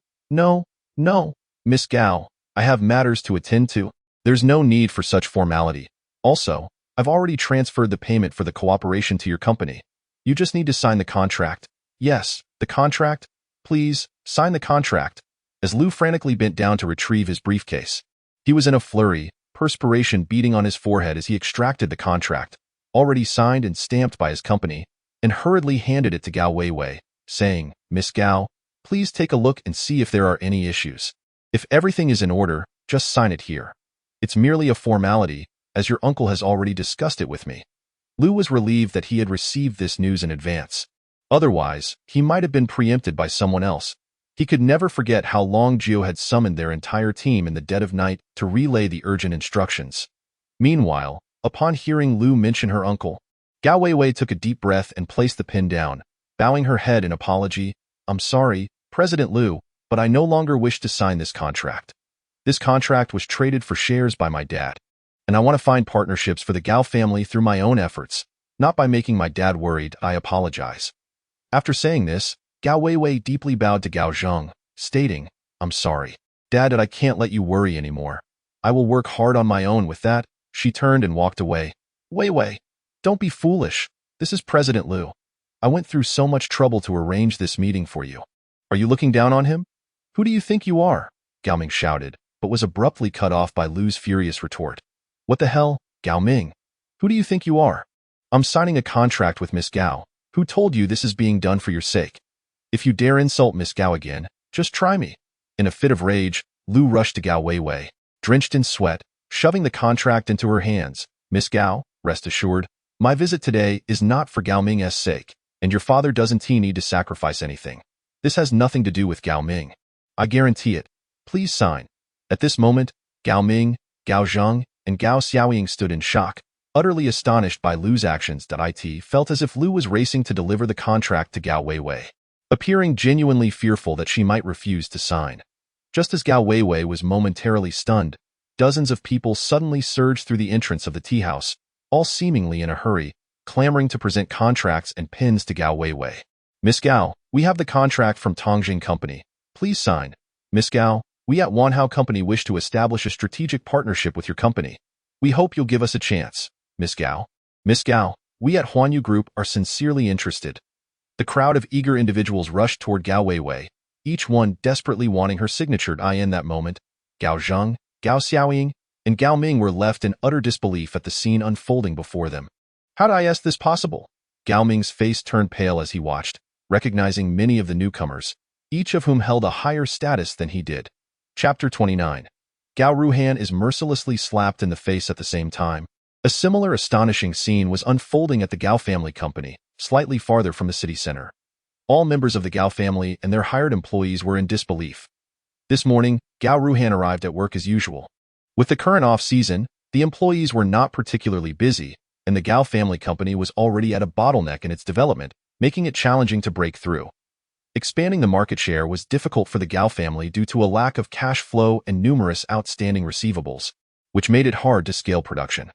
Miss Gao, I have matters to attend to. There's no need for such formality. Also, I've already transferred the payment for the cooperation to your company. You just need to sign the contract." "Yes, the contract? Please, sign the contract." As Liu frantically bent down to retrieve his briefcase, he was in a flurry, perspiration beading on his forehead as he extracted the contract, already signed and stamped by his company, and hurriedly handed it to Gao Weiwei, saying, "Miss Gao, please take a look and see if there are any issues. If everything is in order, just sign it here. It's merely a formality, as your uncle has already discussed it with me." Liu was relieved that he had received this news in advance. Otherwise, he might have been preempted by someone else. He could never forget how Long Jiu had summoned their entire team in the dead of night to relay the urgent instructions. Meanwhile, upon hearing Liu mention her uncle, Gao Weiwei took a deep breath and placed the pen down, bowing her head in apology. "I'm sorry, President Liu, but I no longer wish to sign this contract. This contract was traded for shares by my dad, and I want to find partnerships for the Gao family through my own efforts, not by making my dad worried. I apologize." After saying this, Gao Weiwei deeply bowed to Gao Zheng, stating, "I'm sorry, Dad, I can't let you worry anymore. I will work hard on my own." With that, she turned and walked away. "Weiwei, don't be foolish. This is President Liu. I went through so much trouble to arrange this meeting for you. Are you looking down on him? Who do you think you are?" Gao Ming shouted, but was abruptly cut off by Liu's furious retort. "What the hell, Gao Ming? Who do you think you are? I'm signing a contract with Miss Gao. Who told you this is being done for your sake? If you dare insult Miss Gao again, just try me." In a fit of rage, Liu rushed to Gao Weiwei, drenched in sweat, shoving the contract into her hands. "Miss Gao, rest assured, my visit today is not for Gao Ming's sake, and your father doesn't need to sacrifice anything. This has nothing to do with Gao Ming. I guarantee it. Please sign." At this moment, Gao Ming, Gao Zheng, and Gao Xiaoying stood in shock, utterly astonished by Liu's actions. It felt as if Liu was racing to deliver the contract to Gao Weiwei, appearing genuinely fearful that she might refuse to sign. Just as Gao Weiwei was momentarily stunned, dozens of people suddenly surged through the entrance of the tea house, all seemingly in a hurry, clamoring to present contracts and pins to Gao Weiwei. "Miss Gao, we have the contract from Tongjing Company. Please sign. Miss Gao, we at Wanhao Company wish to establish a strategic partnership with your company. We hope you'll give us a chance, Miss Gao. Miss Gao, we at Huanyu Group are sincerely interested. The crowd of eager individuals rushed toward Gao Weiwei, each one desperately wanting her signature. In that moment, Gao Zheng, Gao Xiaoying, and Gao Ming were left in utter disbelief at the scene unfolding before them. How is this possible? Gao Ming's face turned pale as he watched, recognizing many of the newcomers, each of whom held a higher status than he did. Chapter 29. Gao Ruhan is mercilessly slapped in the face at the same time. A similar astonishing scene was unfolding at the Gao family company, slightly farther from the city center. All members of the Gao family and their hired employees were in disbelief. This morning, Gao Ruhan arrived at work as usual. With the current off-season, the employees were not particularly busy, and the Gao family company was already at a bottleneck in its development, making it challenging to break through. Expanding the market share was difficult for the Gao family due to a lack of cash flow and numerous outstanding receivables, which made it hard to scale production.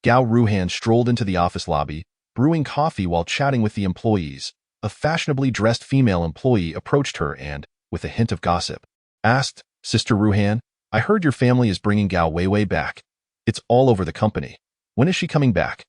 Gao Ruhan strolled into the office lobby, brewing coffee while chatting with the employees. A fashionably dressed female employee approached her and, with a hint of gossip, asked, "Sister Ruhan, I heard your family is bringing Gao Weiwei back. It's all over the company. When is she coming back?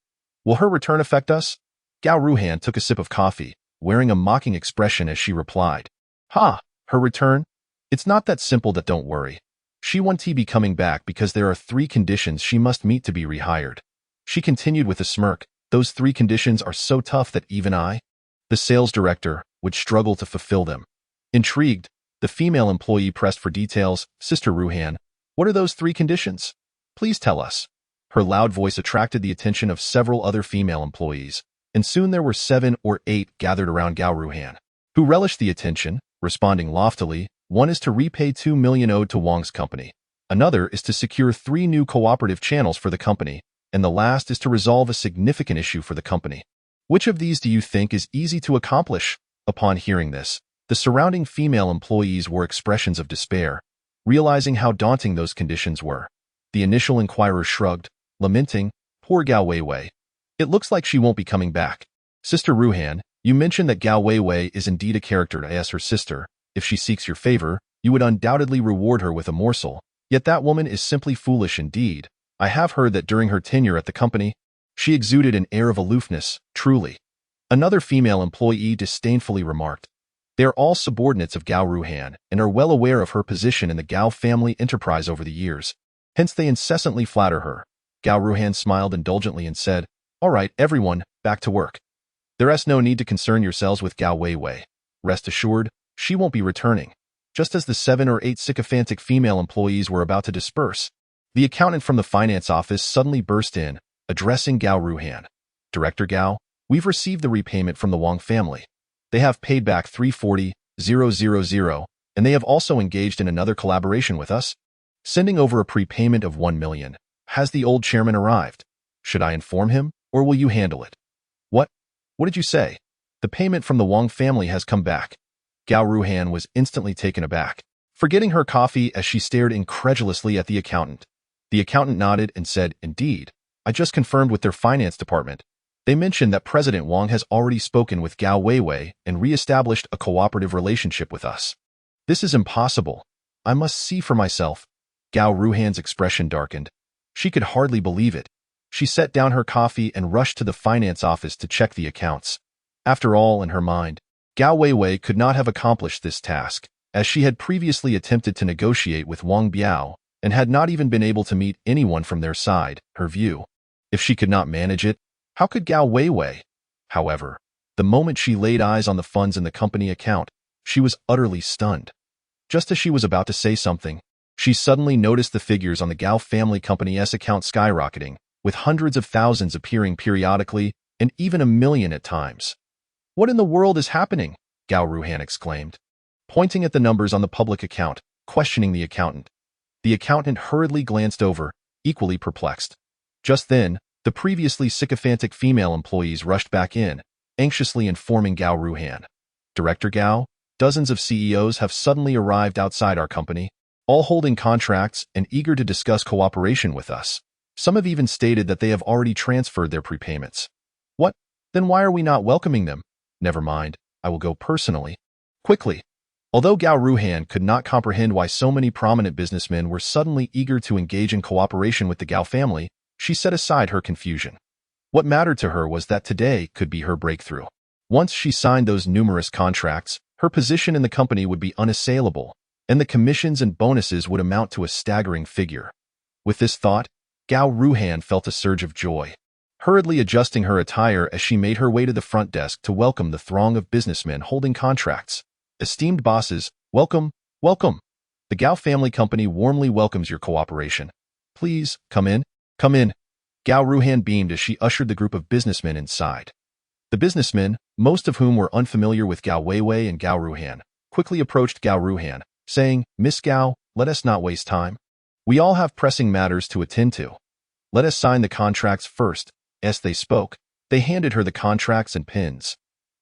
Will her return affect us?" Gao Ruhan took a sip of coffee, wearing a mocking expression as she replied, "Ha, her return? It's not that simple, that don't worry. She won't be coming back because there are 3 conditions she must meet to be rehired." She continued with a smirk, "Those 3 conditions are so tough that even I, the sales director, would struggle to fulfill them." Intrigued, the female employee pressed for details. "Sister Ruhan, what are those 3 conditions? Please tell us." Her loud voice attracted the attention of several other female employees, and soon there were 7 or 8 gathered around Gao Ruhan, who relished the attention, responding loftily. "One is to repay 2 million owed to Wang's company. Another is to secure 3 new cooperative channels for the company, and the last is to resolve a significant issue for the company. Which of these do you think is easy to accomplish?" Upon hearing this, the surrounding female employees wore expressions of despair, realizing how daunting those conditions were. The initial inquirer shrugged, lamenting, "Poor Gao Weiwei. It looks like she won't be coming back." "Sister Ruhan, you mentioned that Gao Weiwei is indeed a character as her sister. If she seeks your favor, you would undoubtedly reward her with a morsel. Yet that woman is simply foolish indeed. I have heard that during her tenure at the company, she exuded an air of aloofness, truly." Another female employee disdainfully remarked, "They are all subordinates of Gao Ruhan and are well aware of her position in the Gao family enterprise over the years. Hence they incessantly flatter her." Gao Ruhan smiled indulgently and said, "All right, everyone, back to work. There is no need to concern yourselves with Gao Weiwei. Rest assured, she won't be returning." Just as the 7 or 8 sycophantic female employees were about to disperse, the accountant from the finance office suddenly burst in, addressing Gao Ruhan. "Director Gao, we've received the repayment from the Wang family. They have paid back 340,000, and they have also engaged in another collaboration with us, sending over a prepayment of 1 million. Has the old chairman arrived? Should I inform him, or will you handle it?" What did you say?" "The payment from the Wang family has come back." Gao Ruhan was instantly taken aback, forgetting her coffee as she stared incredulously at the accountant. The accountant nodded and said, "Indeed, I just confirmed with their finance department. They mentioned that President Wang has already spoken with Gao Weiwei and re-established a cooperative relationship with us." "This is impossible. I must see for myself." Gao Ruhan's expression darkened. She could hardly believe it. She set down her coffee and rushed to the finance office to check the accounts. After all, in her mind, Gao Weiwei could not have accomplished this task, as she had previously attempted to negotiate with Wang Biao and had not even been able to meet anyone from their side, her view. If she could not manage it, how could Gao Weiwei? However, the moment she laid eyes on the funds in the company account, she was utterly stunned. Just as she was about to say something, she suddenly noticed the figures on the Gao family company's account skyrocketing, with hundreds of thousands appearing periodically and even 1 million at times. "What in the world is happening?" Gao Ruhan exclaimed, pointing at the numbers on the public account, questioning the accountant. The accountant hurriedly glanced over, equally perplexed. Just then, the previously sycophantic female employees rushed back in, anxiously informing Gao Ruhan. "Director Gao, dozens of CEOs have suddenly arrived outside our company, all holding contracts and eager to discuss cooperation with us. Some have even stated that they have already transferred their prepayments." "What? Then why are we not welcoming them?" "Never mind, I will go personally." "Quickly." Although Gao Ruhan could not comprehend why so many prominent businessmen were suddenly eager to engage in cooperation with the Gao family, she set aside her confusion. What mattered to her was that today could be her breakthrough. Once she signed those numerous contracts, her position in the company would be unassailable, and the commissions and bonuses would amount to a staggering figure. With this thought, Gao Ruhan felt a surge of joy. Hurriedly adjusting her attire as she made her way to the front desk to welcome the throng of businessmen holding contracts. Esteemed bosses, welcome, welcome. The Gao family company warmly welcomes your cooperation. Please, come in, come in. Gao Ruhan beamed as she ushered the group of businessmen inside. The businessmen, most of whom were unfamiliar with Gao Weiwei and Gao Ruhan, quickly approached Gao Ruhan, saying, Miss Gao, let us not waste time. We all have pressing matters to attend to. Let us sign the contracts first. As they spoke, they handed her the contracts and pins.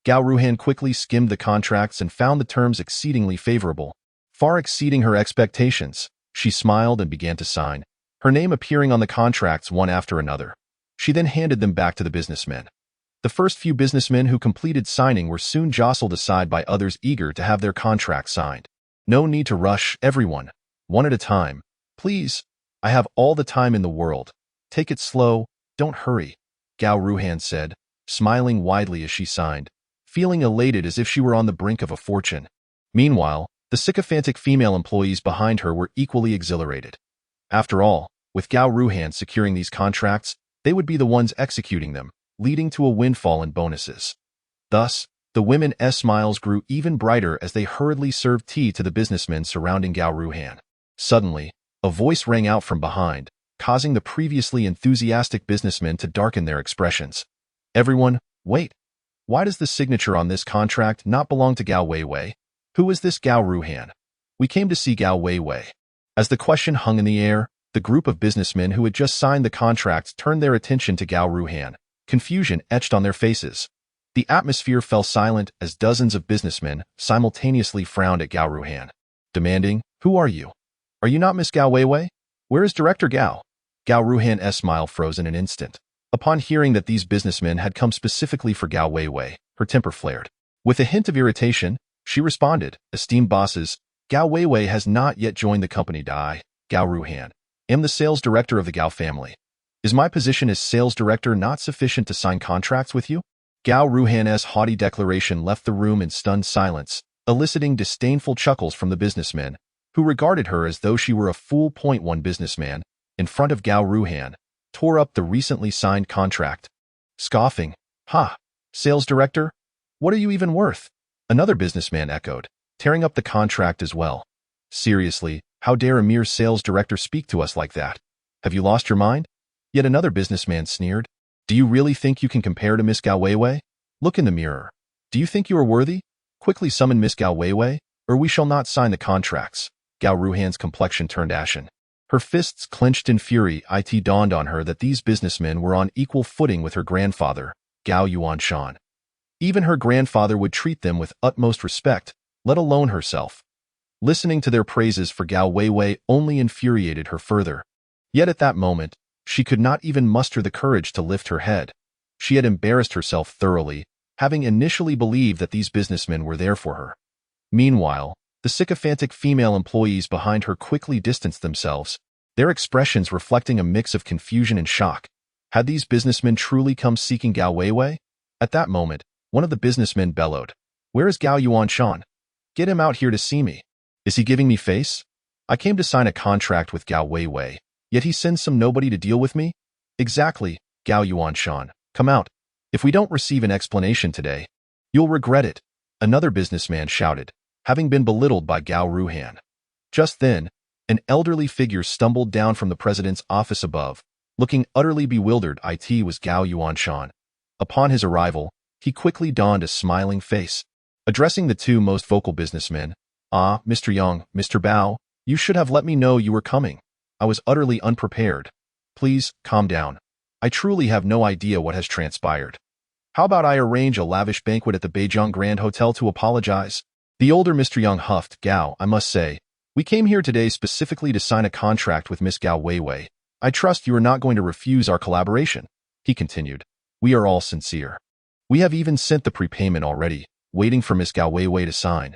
Gao Ruhan quickly skimmed the contracts and found the terms exceedingly favorable, far exceeding her expectations. She smiled and began to sign, her name appearing on the contracts one after another. She then handed them back to the businessmen. The first few businessmen who completed signing were soon jostled aside by others eager to have their contracts signed. No need to rush, everyone. One at a time. Please, I have all the time in the world. Take it slow, don't hurry, Gao Ruhan said, smiling widely as she signed, feeling elated as if she were on the brink of a fortune. Meanwhile, the sycophantic female employees behind her were equally exhilarated. After all, with Gao Ruhan securing these contracts, they would be the ones executing them, leading to a windfall in bonuses. Thus, the women's smiles grew even brighter as they hurriedly served tea to the businessmen surrounding Gao Ruhan. Suddenly, a voice rang out from behind, causing the previously enthusiastic businessmen to darken their expressions. Everyone, wait. Why does the signature on this contract not belong to Gao Weiwei? Who is this Gao Ruhan? We came to see Gao Weiwei. As the question hung in the air, the group of businessmen who had just signed the contracts turned their attention to Gao Ruhan, confusion etched on their faces. The atmosphere fell silent as dozens of businessmen simultaneously frowned at Gao Ruhan, demanding, Who are you? Are you not Miss Gao Weiwei? Where is Director Gao? Gao Ruhan's smile froze in an instant. Upon hearing that these businessmen had come specifically for Gao Weiwei, her temper flared. With a hint of irritation, she responded, Esteemed bosses, Gao Weiwei has not yet joined the company. I, Gao Ruhan, am the sales director of the Gao family. Is my position as sales director not sufficient to sign contracts with you? Gao Ruhan's haughty declaration left the room in stunned silence, eliciting disdainful chuckles from the businessmen, who regarded her as though she were a fool. One businessman, in front of Gao Ruhan, tore up the recently signed contract, scoffing, Ha! Sales director? What are you even worth? Another businessman echoed, tearing up the contract as well. Seriously, how dare a mere sales director speak to us like that? Have you lost your mind? Yet another businessman sneered. Do you really think you can compare to Miss Gao Weiwei? Look in the mirror. Do you think you are worthy? Quickly summon Miss Gao Weiwei, or we shall not sign the contracts. Gao Ruhan's complexion turned ashen. Her fists clenched in fury. It dawned on her that these businessmen were on equal footing with her grandfather, Gao Yuanshan. Even her grandfather would treat them with utmost respect, let alone herself. Listening to their praises for Gao Weiwei only infuriated her further. Yet at that moment, she could not even muster the courage to lift her head. She had embarrassed herself thoroughly, having initially believed that these businessmen were there for her. Meanwhile, the sycophantic female employees behind her quickly distanced themselves, their expressions reflecting a mix of confusion and shock. Had these businessmen truly come seeking Gao Weiwei? At that moment, one of the businessmen bellowed, Where is Gao Yuanshan? Get him out here to see me. Is he giving me face? I came to sign a contract with Gao Weiwei, yet he sends some nobody to deal with me? Exactly, Gao Yuanshan, come out. If we don't receive an explanation today, you'll regret it, another businessman shouted, having been belittled by Gao Ruhan. Just then, an elderly figure stumbled down from the president's office above, looking utterly bewildered. It was Gao Yuanshan. Upon his arrival, he quickly donned a smiling face. Addressing the two most vocal businessmen, Ah, Mr. Yang, Mr. Bao, you should have let me know you were coming. I was utterly unprepared. Please, calm down. I truly have no idea what has transpired. How about I arrange a lavish banquet at the Beijing Grand Hotel to apologize? The older Mr. Yang huffed. Gao, I must say, we came here today specifically to sign a contract with Miss Gao Weiwei. I trust you are not going to refuse our collaboration, he continued. We are all sincere. We have even sent the prepayment already, waiting for Miss Gao Weiwei to sign.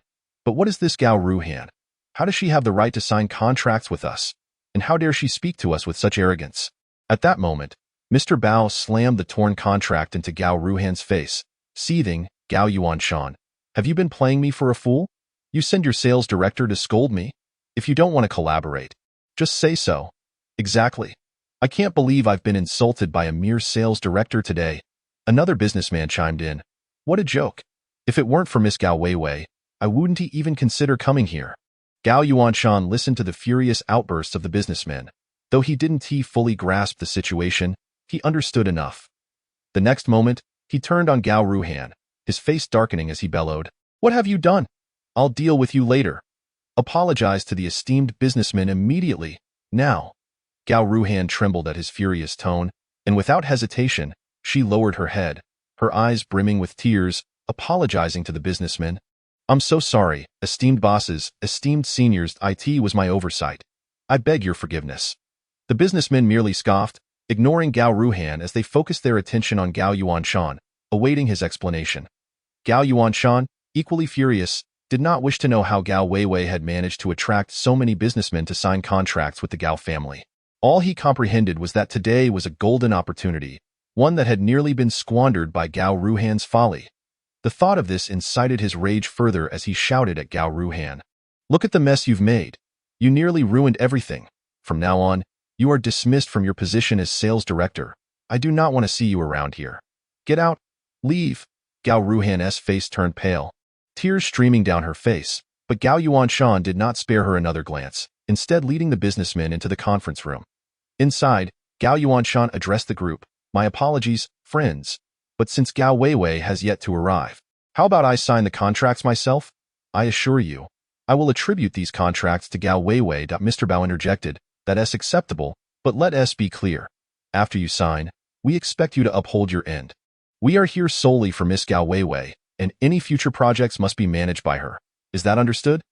But what is this Gao Ruhan? How does she have the right to sign contracts with us? And how dare she speak to us with such arrogance? At that moment, Mr. Bao slammed the torn contract into Gao Ruhan's face, seething. Gao Yuanshan, have you been playing me for a fool? You send your sales director to scold me? If you don't want to collaborate, just say so. Exactly. I can't believe I've been insulted by a mere sales director today. Another businessman chimed in. What a joke. If it weren't for Miss Gao Weiwei, I wouldn't even consider coming here. Gao Yuanshan listened to the furious outbursts of the businessmen. Though he didn't fully grasp the situation, he understood enough. The next moment, he turned on Gao Ruhan, his face darkening as he bellowed, What have you done? I'll deal with you later. Apologize to the esteemed businessman immediately, now. Gao Ruhan trembled at his furious tone, and without hesitation, she lowered her head, her eyes brimming with tears, apologizing to the businessman. I'm so sorry, esteemed bosses, esteemed seniors, it was my oversight. I beg your forgiveness. The businessmen merely scoffed, ignoring Gao Ruhan as they focused their attention on Gao Yuanshan, awaiting his explanation. Gao Yuanshan, equally furious, did not wish to know how Gao Weiwei had managed to attract so many businessmen to sign contracts with the Gao family. All he comprehended was that today was a golden opportunity, one that had nearly been squandered by Gao Ruhan's folly. The thought of this incited his rage further as he shouted at Gao Ruhan. Look at the mess you've made. You nearly ruined everything. From now on, you are dismissed from your position as sales director. I do not want to see you around here. Get out. Leave. Gao Ruhan's face turned pale, tears streaming down her face, but Gao Yuanshan did not spare her another glance, instead leading the businessman into the conference room. Inside, Gao Yuanshan addressed the group. My apologies, friends, but since Gao Weiwei has yet to arrive, how about I sign the contracts myself? I assure you, I will attribute these contracts to Gao Weiwei. Mr. Bao interjected, that's acceptable, but let us be clear. After you sign, we expect you to uphold your end. We are here solely for Miss Gao Weiwei, and any future projects must be managed by her. Is that understood?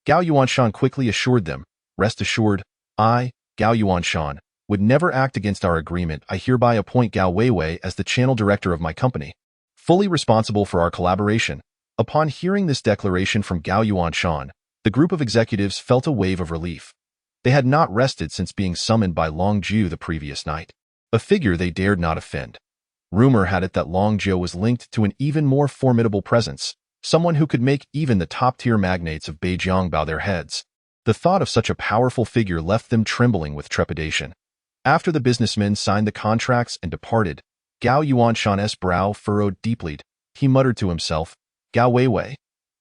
Gao Yuanshan quickly assured them, rest assured, I, Gao Yuanshan, would never act against our agreement. I hereby appoint Gao Weiwei as the channel director of my company, fully responsible for our collaboration. Upon hearing this declaration from Gao Yuanshan, the group of executives felt a wave of relief. They had not rested since being summoned by Long Jiu the previous night, a figure they dared not offend. Rumor had it that Long Jiu was linked to an even more formidable presence, someone who could make even the top-tier magnates of Beijing bow their heads. The thought of such a powerful figure left them trembling with trepidation. After the businessmen signed the contracts and departed, Gao Yuanshan's brow furrowed deeply. He muttered to himself, Gao Weiwei?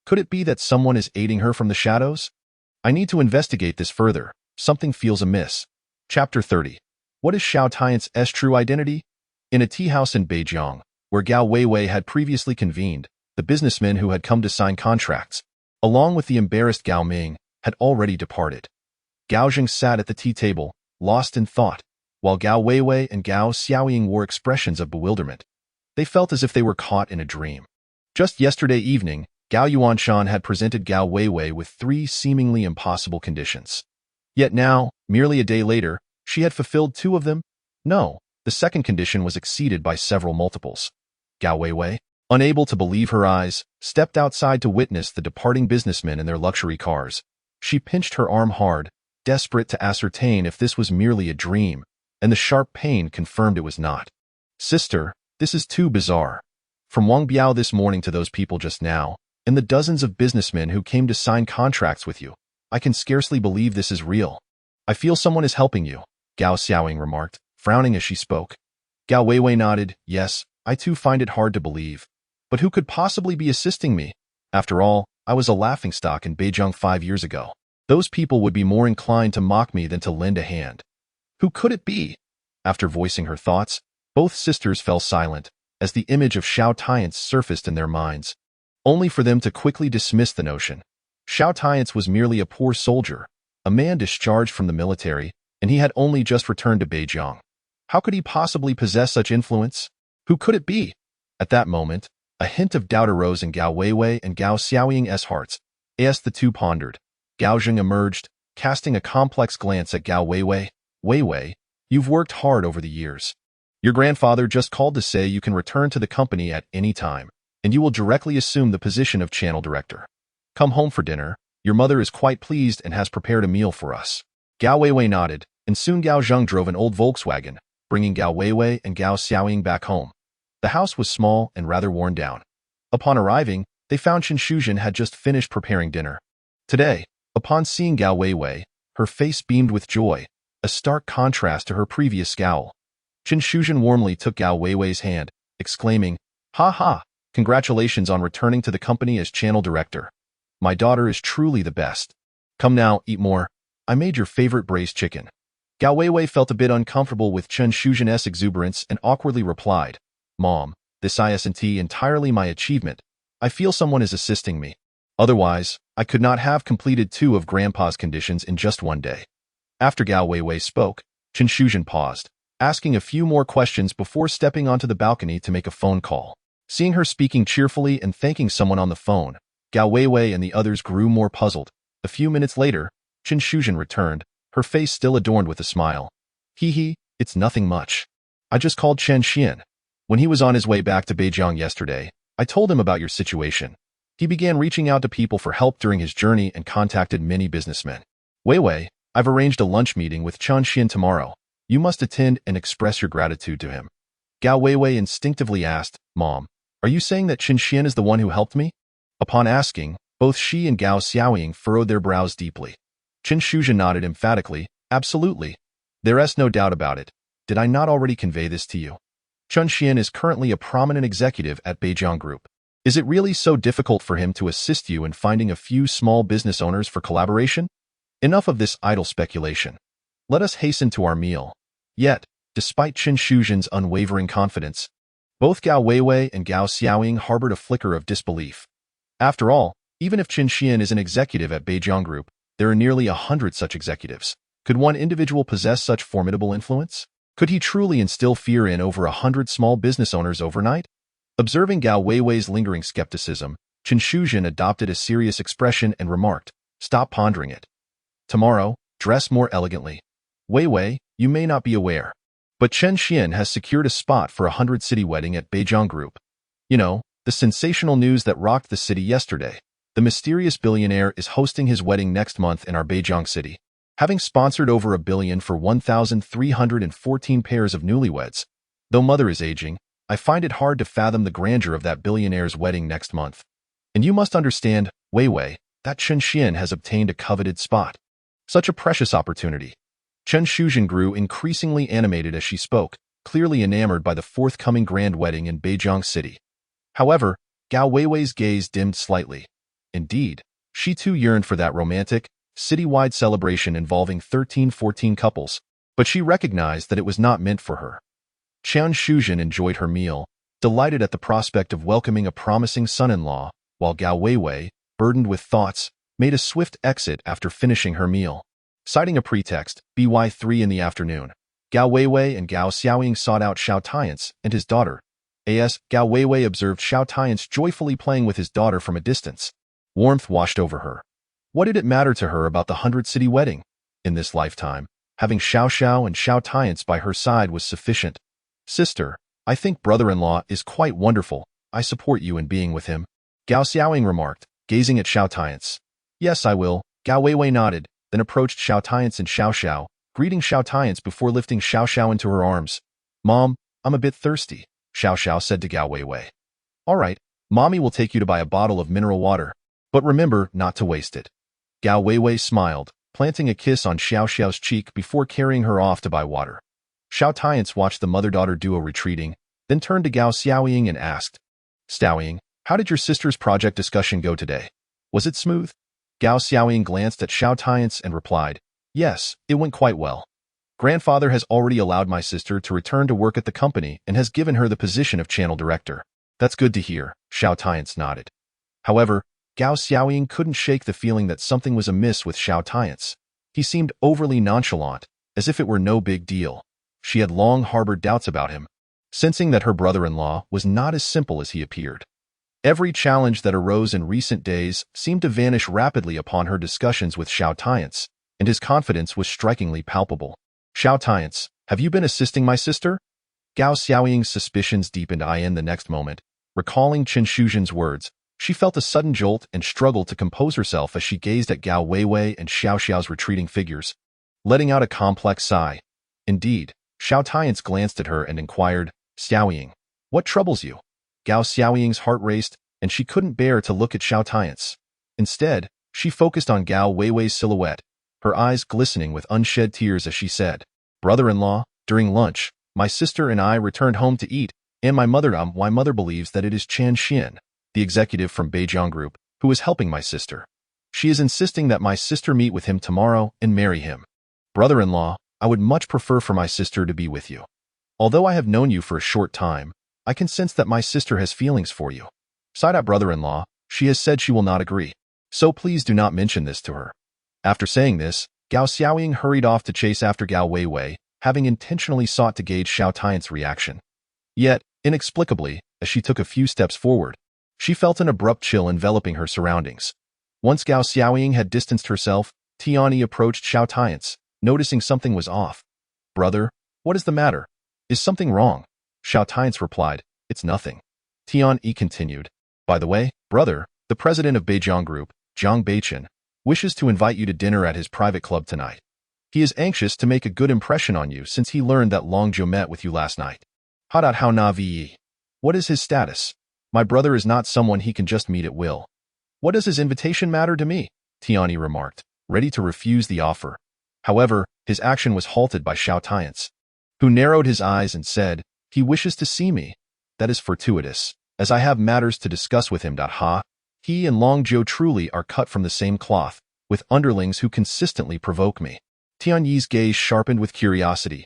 Could it be that someone is aiding her from the shadows? I need to investigate this further. Something feels amiss. Chapter 30. What is Xiao Tian Ce's true identity? In a tea house in Beijing, where Gao Weiwei had previously convened, the businessmen who had come to sign contracts, along with the embarrassed Gao Ming, had already departed. Gao Jing sat at the tea table, lost in thought, while Gao Weiwei and Gao Xiaoying wore expressions of bewilderment. They felt as if they were caught in a dream. Just yesterday evening, Gao Yuanshan had presented Gao Weiwei with 3 seemingly impossible conditions. Yet now, merely a day later, she had fulfilled 2 of them? No, the second condition was exceeded by several multiples. Gao Weiwei, unable to believe her eyes, stepped outside to witness the departing businessmen in their luxury cars. She pinched her arm hard, desperate to ascertain if this was merely a dream, and the sharp pain confirmed it was not. Sister, this is too bizarre. From Wang Biao this morning to those people just now, and the dozens of businessmen who came to sign contracts with you, I can scarcely believe this is real. I feel someone is helping you, Gao Xiaoying remarked, frowning as she spoke. Gao Weiwei nodded, yes, I too find it hard to believe. But who could possibly be assisting me? After all, I was a laughingstock in Beijing 5 years ago. Those people would be more inclined to mock me than to lend a hand. Who could it be? After voicing her thoughts, both sisters fell silent, as the image of Xiao Tian Ce surfaced in their minds, only for them to quickly dismiss the notion. Xiao Tian Ce was merely a poor soldier, a man discharged from the military, and he had only just returned to Beijing. How could he possibly possess such influence? Who could it be? At that moment, a hint of doubt arose in Gao Weiwei and Gao Xiaoying's hearts. As the two pondered, Gao Jing emerged, casting a complex glance at Gao Weiwei. Weiwei, you've worked hard over the years. Your grandfather just called to say you can return to the company at any time, and you will directly assume the position of channel director. Come home for dinner. Your mother is quite pleased and has prepared a meal for us. Gao Weiwei nodded, and soon Gao Zheng drove an old Volkswagen, bringing Gao Weiwei and Gao Xiaoying back home. The house was small and rather worn down. Upon arriving, they found Chen Shuzhen had just finished preparing dinner. Today, upon seeing Gao Weiwei, her face beamed with joy, a stark contrast to her previous scowl. Chen Shuzhen warmly took Gao Weiwei's hand, exclaiming, "Ha ha! Congratulations on returning to the company as channel director. My daughter is truly the best. Come now, eat more. I made your favorite braised chicken." Gao Weiwei felt a bit uncomfortable with Chen Shuzhen's exuberance and awkwardly replied, "Mom, this isn't entirely my achievement. I feel someone is assisting me. Otherwise, I could not have completed 2 of Grandpa's conditions in just one day." After Gao Weiwei spoke, Chen Shuzhen paused, asking a few more questions before stepping onto the balcony to make a phone call. Seeing her speaking cheerfully and thanking someone on the phone, Gao Weiwei and the others grew more puzzled. A few minutes later, Chen Shuzhen returned, her face still adorned with a smile. "Hee, it's nothing much. I just called Chen Xian. When he was on his way back to Beijing yesterday, I told him about your situation. He began reaching out to people for help during his journey and contacted many businessmen. Weiwei, I've arranged a lunch meeting with Chen Xian tomorrow. You must attend and express your gratitude to him." Gao Weiwei instinctively asked, "Mom, are you saying that Chen Xian is the one who helped me?" Upon asking, both she and Gao Xiaoying furrowed their brows deeply. Chen Shuzhen nodded emphatically, "Absolutely. There's no doubt about it. Did I not already convey this to you? Chen Xian is currently a prominent executive at Beijing Group. Is it really so difficult for him to assist you in finding a few small business owners for collaboration? Enough of this idle speculation. Let us hasten to our meal." Yet, despite Chen Shuzhen's unwavering confidence, both Gao Weiwei and Gao Xiaoying harbored a flicker of disbelief. After all, even if Chen Xian is an executive at Beijing Group, there are nearly 100 such executives. Could one individual possess such formidable influence? Could he truly instill fear in over 100 small business owners overnight? Observing Gao Weiwei's lingering skepticism, Chen Shuzhen adopted a serious expression and remarked, "Stop pondering it. Tomorrow, dress more elegantly. Weiwei, you may not be aware, but Chen Xian has secured a spot for a 100-city wedding at Beijing Group. You know, the sensational news that rocked the city yesterday. The mysterious billionaire is hosting his wedding next month in our Beijing city. Having sponsored over $1 billion for 1,314 pairs of newlyweds. Though mother is aging, I find it hard to fathom the grandeur of that billionaire's wedding next month. And you must understand, Weiwei, that Chen Xian has obtained a coveted spot. Such a precious opportunity." Chen Shuzhen grew increasingly animated as she spoke, clearly enamored by the forthcoming grand wedding in Beijing City. However, Gao Weiwei's gaze dimmed slightly. Indeed, she too yearned for that romantic, citywide celebration involving 13-14 couples, but she recognized that it was not meant for her. Chen Shuzhen enjoyed her meal, delighted at the prospect of welcoming a promising son-in-law, while Gao Weiwei, burdened with thoughts, made a swift exit after finishing her meal. Citing a pretext, by 3 in the afternoon, Gao Weiwei and Gao Xiaoying sought out Xiao Tian Ce and his daughter. Gao Weiwei observed Xiao Tian Ce joyfully playing with his daughter from a distance. Warmth washed over her. What did it matter to her about the 100-city wedding? In this lifetime, having Xiao and Xiao Tian Ce by her side was sufficient. "Sister, I think brother-in-law is quite wonderful. I support you in being with him," Gao Xiaoying remarked, gazing at Xiao Tian Ce. "Yes, I will." Gao Weiwei nodded, then approached Xiao Tian Ce and Xiao, greeting Xiao Tian Ce before lifting Xiao into her arms. "Mom, I'm a bit thirsty," Xiao said to Gao Weiwei. "All right, Mommy will take you to buy a bottle of mineral water, but remember not to waste it." Gao Weiwei smiled, planting a kiss on Xiao's cheek before carrying her off to buy water. Xiao Tian Ce watched the mother-daughter duo retreating, then turned to Gao Xiaoying and asked, "Xiaoying, how did your sister's project discussion go today? Was it smooth?" Gao Xiaoying glanced at Xiao Tian Ce and replied, "Yes, it went quite well. Grandfather has already allowed my sister to return to work at the company and has given her the position of channel director." "That's good to hear," Xiao Tian Ce nodded. However, Gao Xiaoying couldn't shake the feeling that something was amiss with Xiao Tian Ce. He seemed overly nonchalant, as if it were no big deal. She had long harbored doubts about him, sensing that her brother-in-law was not as simple as he appeared. Every challenge that arose in recent days seemed to vanish rapidly upon her discussions with Xiao Tian Ce, and his confidence was strikingly palpable. "Xiao Tian Ce, have you been assisting my sister?" Gao Xiaoying's suspicions deepened the next moment. Recalling Chen Shuzhen's words, She felt a sudden jolt and struggled to compose herself as she gazed at Gao Weiwei and Xiao Xiao's retreating figures, letting out a complex sigh. Indeed, Xiao Tian Ce glanced at her and inquired, "Xiaoying, what troubles you?" Gao Xiaoying's heart raced, and she couldn't bear to look at Xiao Tian Ce. Instead, she focused on Gao Weiwei's silhouette, her eyes glistening with unshed tears as she said, "Brother-in-law, during lunch, my sister and I returned home to eat, and my mother believes that it is Chen Xian, the executive from Beijiang Group, who is helping my sister. She is insisting that my sister meet with him tomorrow and marry him. Brother-in-law, I would much prefer for my sister to be with you. Although I have known you for a short time, I can sense that my sister has feelings for you. Sighed out brother-in-law, she has said she will not agree. So please do not mention this to her." After saying this, Gao Xiaoying hurried off to chase after Gao Weiwei, having intentionally sought to gauge Xiao Tian's reaction. Yet, inexplicably, as she took a few steps forward, she felt an abrupt chill enveloping her surroundings. Once Gao Xiaoying had distanced herself, Tian approached Xiao Tian Ce, noticing something was off. "Brother, what is the matter? Is something wrong?" Xiao Tian Ce replied, "It's nothing." Tian continued, "By the way, brother, the president of Beijiang Group, Zhang Beichen, wishes to invite you to dinner at his private club tonight. He is anxious to make a good impression on you since he learned that Long Zhou met with you last night. How na vi? What is his status? My brother is not someone he can just meet at will. What does his invitation matter to me?" Tian remarked, ready to refuse the offer. However, his action was halted by Xiao Tian Ce, who narrowed his eyes and said, "He wishes to see me. That is fortuitous, as I have matters to discuss with him. He and Long Zhou truly are cut from the same cloth, with underlings who consistently provoke me." Tian Yi's gaze sharpened with curiosity.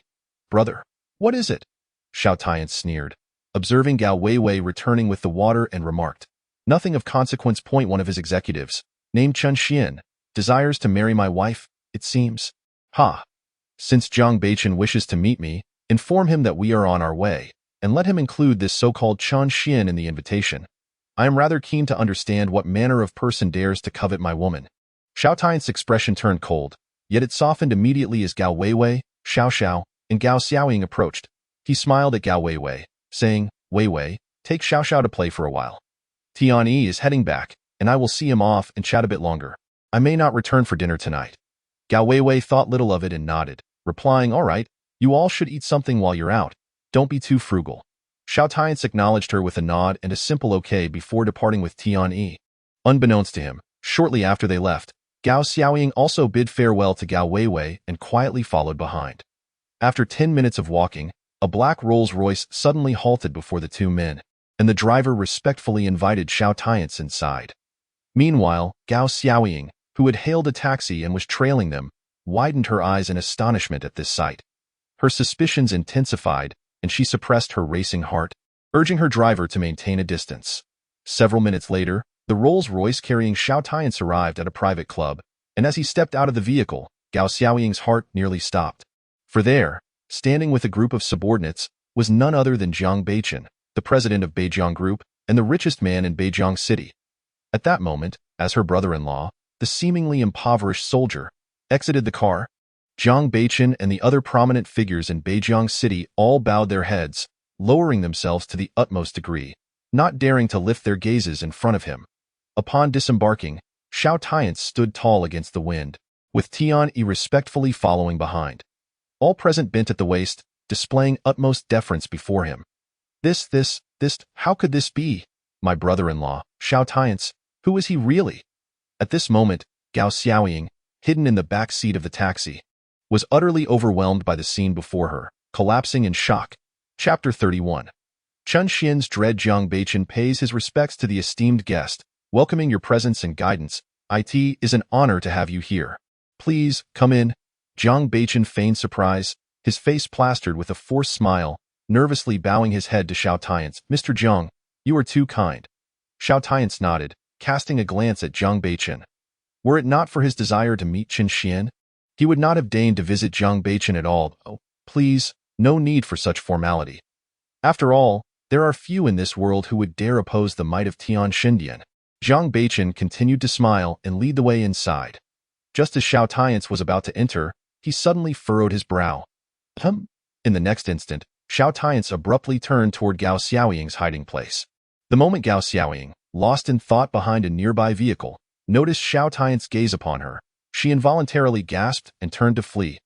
"Brother, what is it?" Xiao Tian sneered, observing Gao Weiwei returning with the water and remarked, "Nothing of consequence. One of his executives, named Chen Xian, desires to marry my wife, it seems. Ha! Since Zhang Beichen wishes to meet me, inform him that we are on our way, and let him include this so-called Chen Xian in the invitation. I am rather keen to understand what manner of person dares to covet my woman." Xiao Tian's expression turned cold, yet it softened immediately as Gao Weiwei, Xiao Xiao, and Gao Xiaoying approached. He smiled at Gao Weiwei, saying, "Weiwei, take Xiao Xiao to play for a while. Tian is heading back, and I will see him off and chat a bit longer. I may not return for dinner tonight." Gao Weiwei thought little of it and nodded, replying, "All right, you all should eat something while you're out. Don't be too frugal." Xiao Tian acknowledged her with a nod and a simple okay before departing with Tian. Unbeknownst to him, shortly after they left, Gao Xiaoying also bid farewell to Gao Weiwei and quietly followed behind. After 10 minutes of walking, a black Rolls-Royce suddenly halted before the two men, and the driver respectfully invited Xiao Tian Ce inside. Meanwhile, Gao Xiaoying, who had hailed a taxi and was trailing them, widened her eyes in astonishment at this sight. Her suspicions intensified, and she suppressed her racing heart, urging her driver to maintain a distance. Several minutes later, the Rolls-Royce carrying Xiao Tian Ce arrived at a private club, and as he stepped out of the vehicle, Gao Xiaoying's heart nearly stopped. For there, standing with a group of subordinates, was none other than Zhang Beichen, the president of Beijiang Group and the richest man in Beijiang City. At that moment, as her brother-in-law, the seemingly impoverished soldier, exited the car, Zhang Beichen and the other prominent figures in Beijiang City all bowed their heads, lowering themselves to the utmost degree, not daring to lift their gazes in front of him. Upon disembarking, Xiao Tian stood tall against the wind, with Tian respectfully following behind. All present bent at the waist, displaying utmost deference before him. This, how could this be? My brother-in-law, Xiao Tian Ce, who is he really? At this moment, Gao Xiaoying, hidden in the back seat of the taxi, was utterly overwhelmed by the scene before her, collapsing in shock. Chapter 31. Chen Xian's dread Zhang Beichen pays his respects to the esteemed guest, welcoming your presence and guidance. It is an honor to have you here. Please, come in. Zhang Beichen feigned surprise, his face plastered with a forced smile, nervously bowing his head to Xiao Tian Ce. Mr. Zhang, you are too kind. Xiao Tian Ce nodded, casting a glance at Zhang Beichen. Were it not for his desire to meet Chen Xian, he would not have deigned to visit Zhang Beichen at all. Oh, please, no need for such formality. After all, there are few in this world who would dare oppose the might of Tian Xindian. Zhang Beichen continued to smile and lead the way inside. Just as Xiao Tian Ce was about to enter, he suddenly furrowed his brow. In the next instant, Xiao Tian Ce abruptly turned toward Gao Xiaoying's hiding place. The moment Gao Xiaoying, lost in thought behind a nearby vehicle, noticed Xiao Tian's gaze upon her. She involuntarily gasped and turned to flee.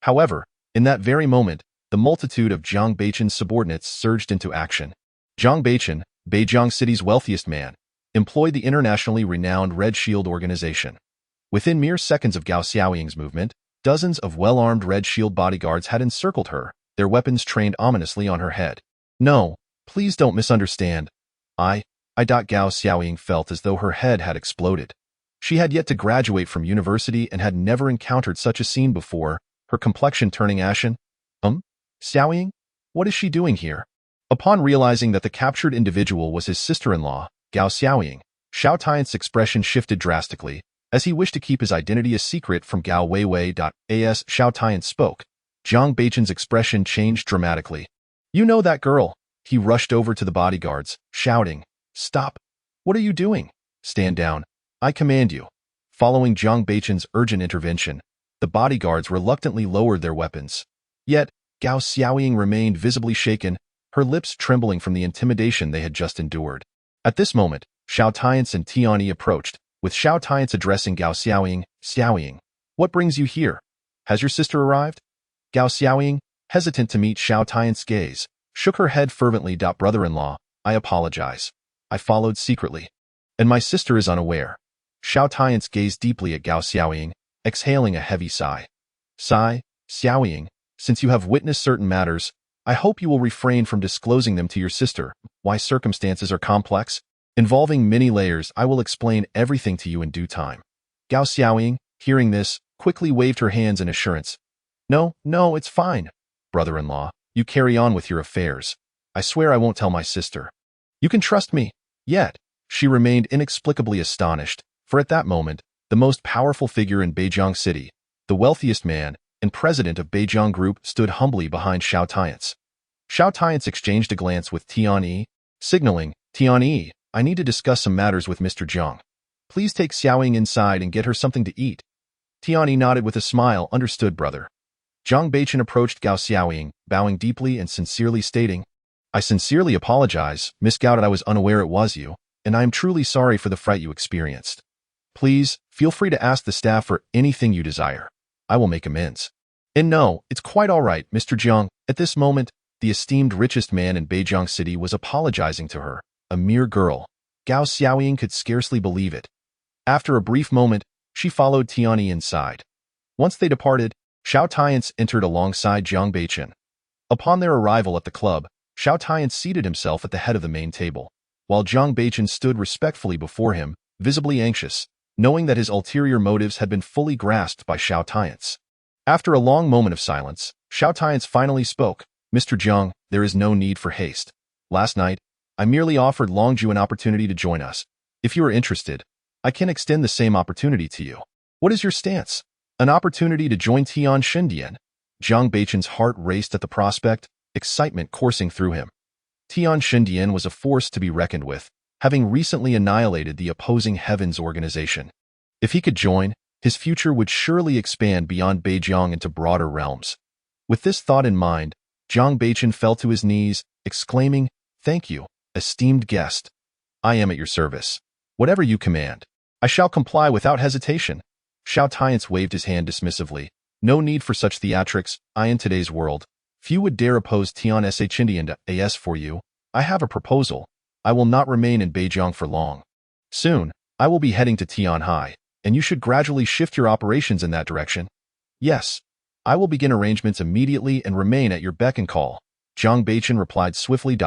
However, in that very moment, the multitude of Jiang Beichen's subordinates surged into action. Jiang Beichen, Beijiang City's wealthiest man, employed the internationally renowned Red Shield organization. Within mere seconds of Gao Xiaoying's movement, dozens of well-armed Red Shield bodyguards had encircled her, their weapons trained ominously on her head. No, please don't misunderstand. I. Gao Xiaoying felt as though her head had exploded. She had yet to graduate from university and had never encountered such a scene before, her complexion turning ashen. Xiaoying? What is she doing here? Upon realizing that the captured individual was his sister-in-law, Gao Xiaoying, Xiao Tian's expression shifted drastically, as he wished to keep his identity a secret from Gao Weiwei. As Xiao Tian spoke, Jiang Beichen's expression changed dramatically. You know that girl. He rushed over to the bodyguards, shouting, Stop! What are you doing? Stand down. I command you. Following Jiang Beichen's urgent intervention, the bodyguards reluctantly lowered their weapons. Yet, Gao Xiaoying remained visibly shaken, her lips trembling from the intimidation they had just endured. At this moment, Xiao Tian's and Tianyi approached, with Xiao Tian's addressing Gao Xiaoying, Xiaoying, what brings you here? Has your sister arrived? Gao Xiaoying, hesitant to meet Xiao Tian's gaze, shook her head fervently. Brother-in-law, I apologize. I followed secretly. And my sister is unaware. Xiao Tian's gazed deeply at Gao Xiaoying, exhaling a heavy sigh. Sigh, Xiaoying, since you have witnessed certain matters, I hope you will refrain from disclosing them to your sister. Why circumstances are complex, involving many layers, I will explain everything to you in due time. Gao Xiaoying, hearing this, quickly waved her hands in assurance. No, it's fine. Brother-in-law, you carry on with your affairs. I swear I won't tell my sister. You can trust me. Yet, she remained inexplicably astonished, for at that moment, the most powerful figure in Beijiang City, the wealthiest man, and president of Beijiang Group, stood humbly behind Xiao Tian's. Xiao Tian's exchanged a glance with Tianyi, signaling, Tianyi, I need to discuss some matters with Mr. Jiang. Please take Xiaoying inside and get her something to eat. Tianyi nodded with a smile. Understood, brother. Jiang Beichen approached Gao Xiaoying, bowing deeply and sincerely stating, I sincerely apologize, Miss Gao, that I was unaware it was you, and I am truly sorry for the fright you experienced. Please, feel free to ask the staff for anything you desire. I will make amends. And no, it's quite all right, Mr. Jiang. At this moment, the esteemed richest man in Beijiang City was apologizing to her, a mere girl. Gao Xiaoying could scarcely believe it. After a brief moment, she followed Tianyi inside. Once they departed, Xiao Tian's entered alongside Jiang Beichen. Upon their arrival at the club, Xiao Tian seated himself at the head of the main table, while Jiang Beichen stood respectfully before him, visibly anxious, knowing that his ulterior motives had been fully grasped by Xiao Tian's. After a long moment of silence, Xiao Tian's finally spoke, Mr. Jiang, there is no need for haste. Last night, I merely offered Longju an opportunity to join us. If you are interested, I can extend the same opportunity to you. What is your stance? An opportunity to join Tian Shindian? Jiang Beichen's heart raced at the prospect, excitement coursing through him. Tian Shindian was a force to be reckoned with, having recently annihilated the opposing Heavens organization. If he could join, his future would surely expand beyond Beijiang into broader realms. With this thought in mind, Jiang Beichen fell to his knees, exclaiming, Thank you, esteemed guest. I am at your service. Whatever you command, I shall comply without hesitation. Xiao Tian's waved his hand dismissively. No need for such theatrics. In today's world, few would dare oppose Tian Ce Chindian. As for you, I have a proposal. I will not remain in Beijiang for long. Soon, I will be heading to Tianhai, and you should gradually shift your operations in that direction. Yes, I will begin arrangements immediately and remain at your beck and call. Jiang Beichen replied swiftly.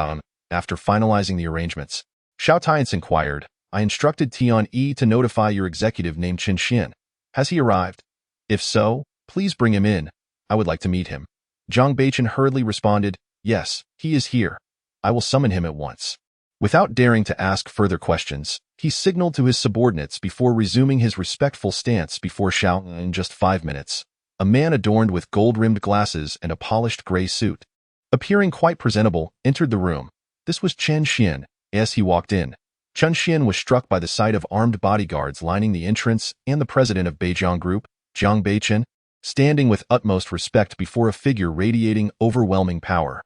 After finalizing the arrangements, Xiao Tian's inquired, I instructed Tianyi to notify your executive named Qin Xian. Has he arrived? If so, please bring him in. I would like to meet him. Jiang Beichen hurriedly responded, Yes, he is here. I will summon him at once. Without daring to ask further questions, he signaled to his subordinates before resuming his respectful stance before Xiao. In just 5 minutes, a man adorned with gold-rimmed glasses and a polished gray suit, appearing quite presentable, entered the room. This was Chen Xian. As he walked in, Chen Xian was struck by the sight of armed bodyguards lining the entrance and the president of Beijiang Group, Jiang Beichen, standing with utmost respect before a figure radiating overwhelming power.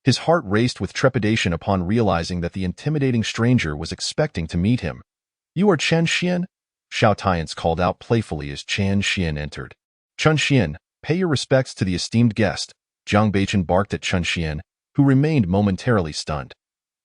His heart raced with trepidation upon realizing that the intimidating stranger was expecting to meet him. "You are Chen Xian?" Xiao Tian Ce called out playfully as Chen Xian entered. "Chen Xian, pay your respects to the esteemed guest," Zhang Beichen barked at Chen Xian, who remained momentarily stunned.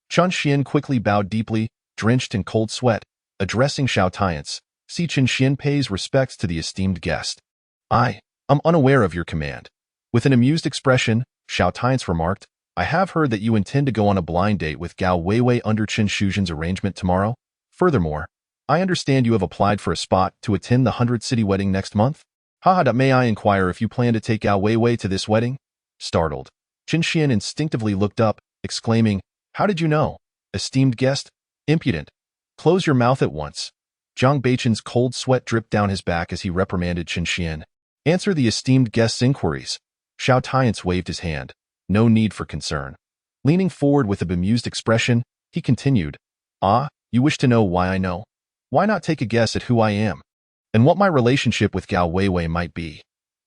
Chen Xian quickly bowed deeply, drenched in cold sweat, addressing Xiao Tian Ce. "See, Chen Xian pays respects to the esteemed guest. I'm unaware of your command." With an amused expression, Xiao Tian Ce remarked, "I have heard that you intend to go on a blind date with Gao Weiwei under Chen Shuzhen's arrangement tomorrow. Furthermore, I understand you have applied for a spot to attend the 100-city wedding next month? Haha, may I inquire if you plan to take Gao Weiwei to this wedding?" Startled, Chen Xian instinctively looked up, exclaiming, "How did you know? Esteemed guest? Impudent. Close your mouth at once." Zhang Beichen's cold sweat dripped down his back as he reprimanded Chen Xian. "Answer the esteemed guest's inquiries." Xiao Tian Ce waved his hand. No need for concern. Leaning forward with a bemused expression, he continued, "Ah, you wish to know why I know? Why not take a guess at who I am? And what my relationship with Gao Weiwei might be?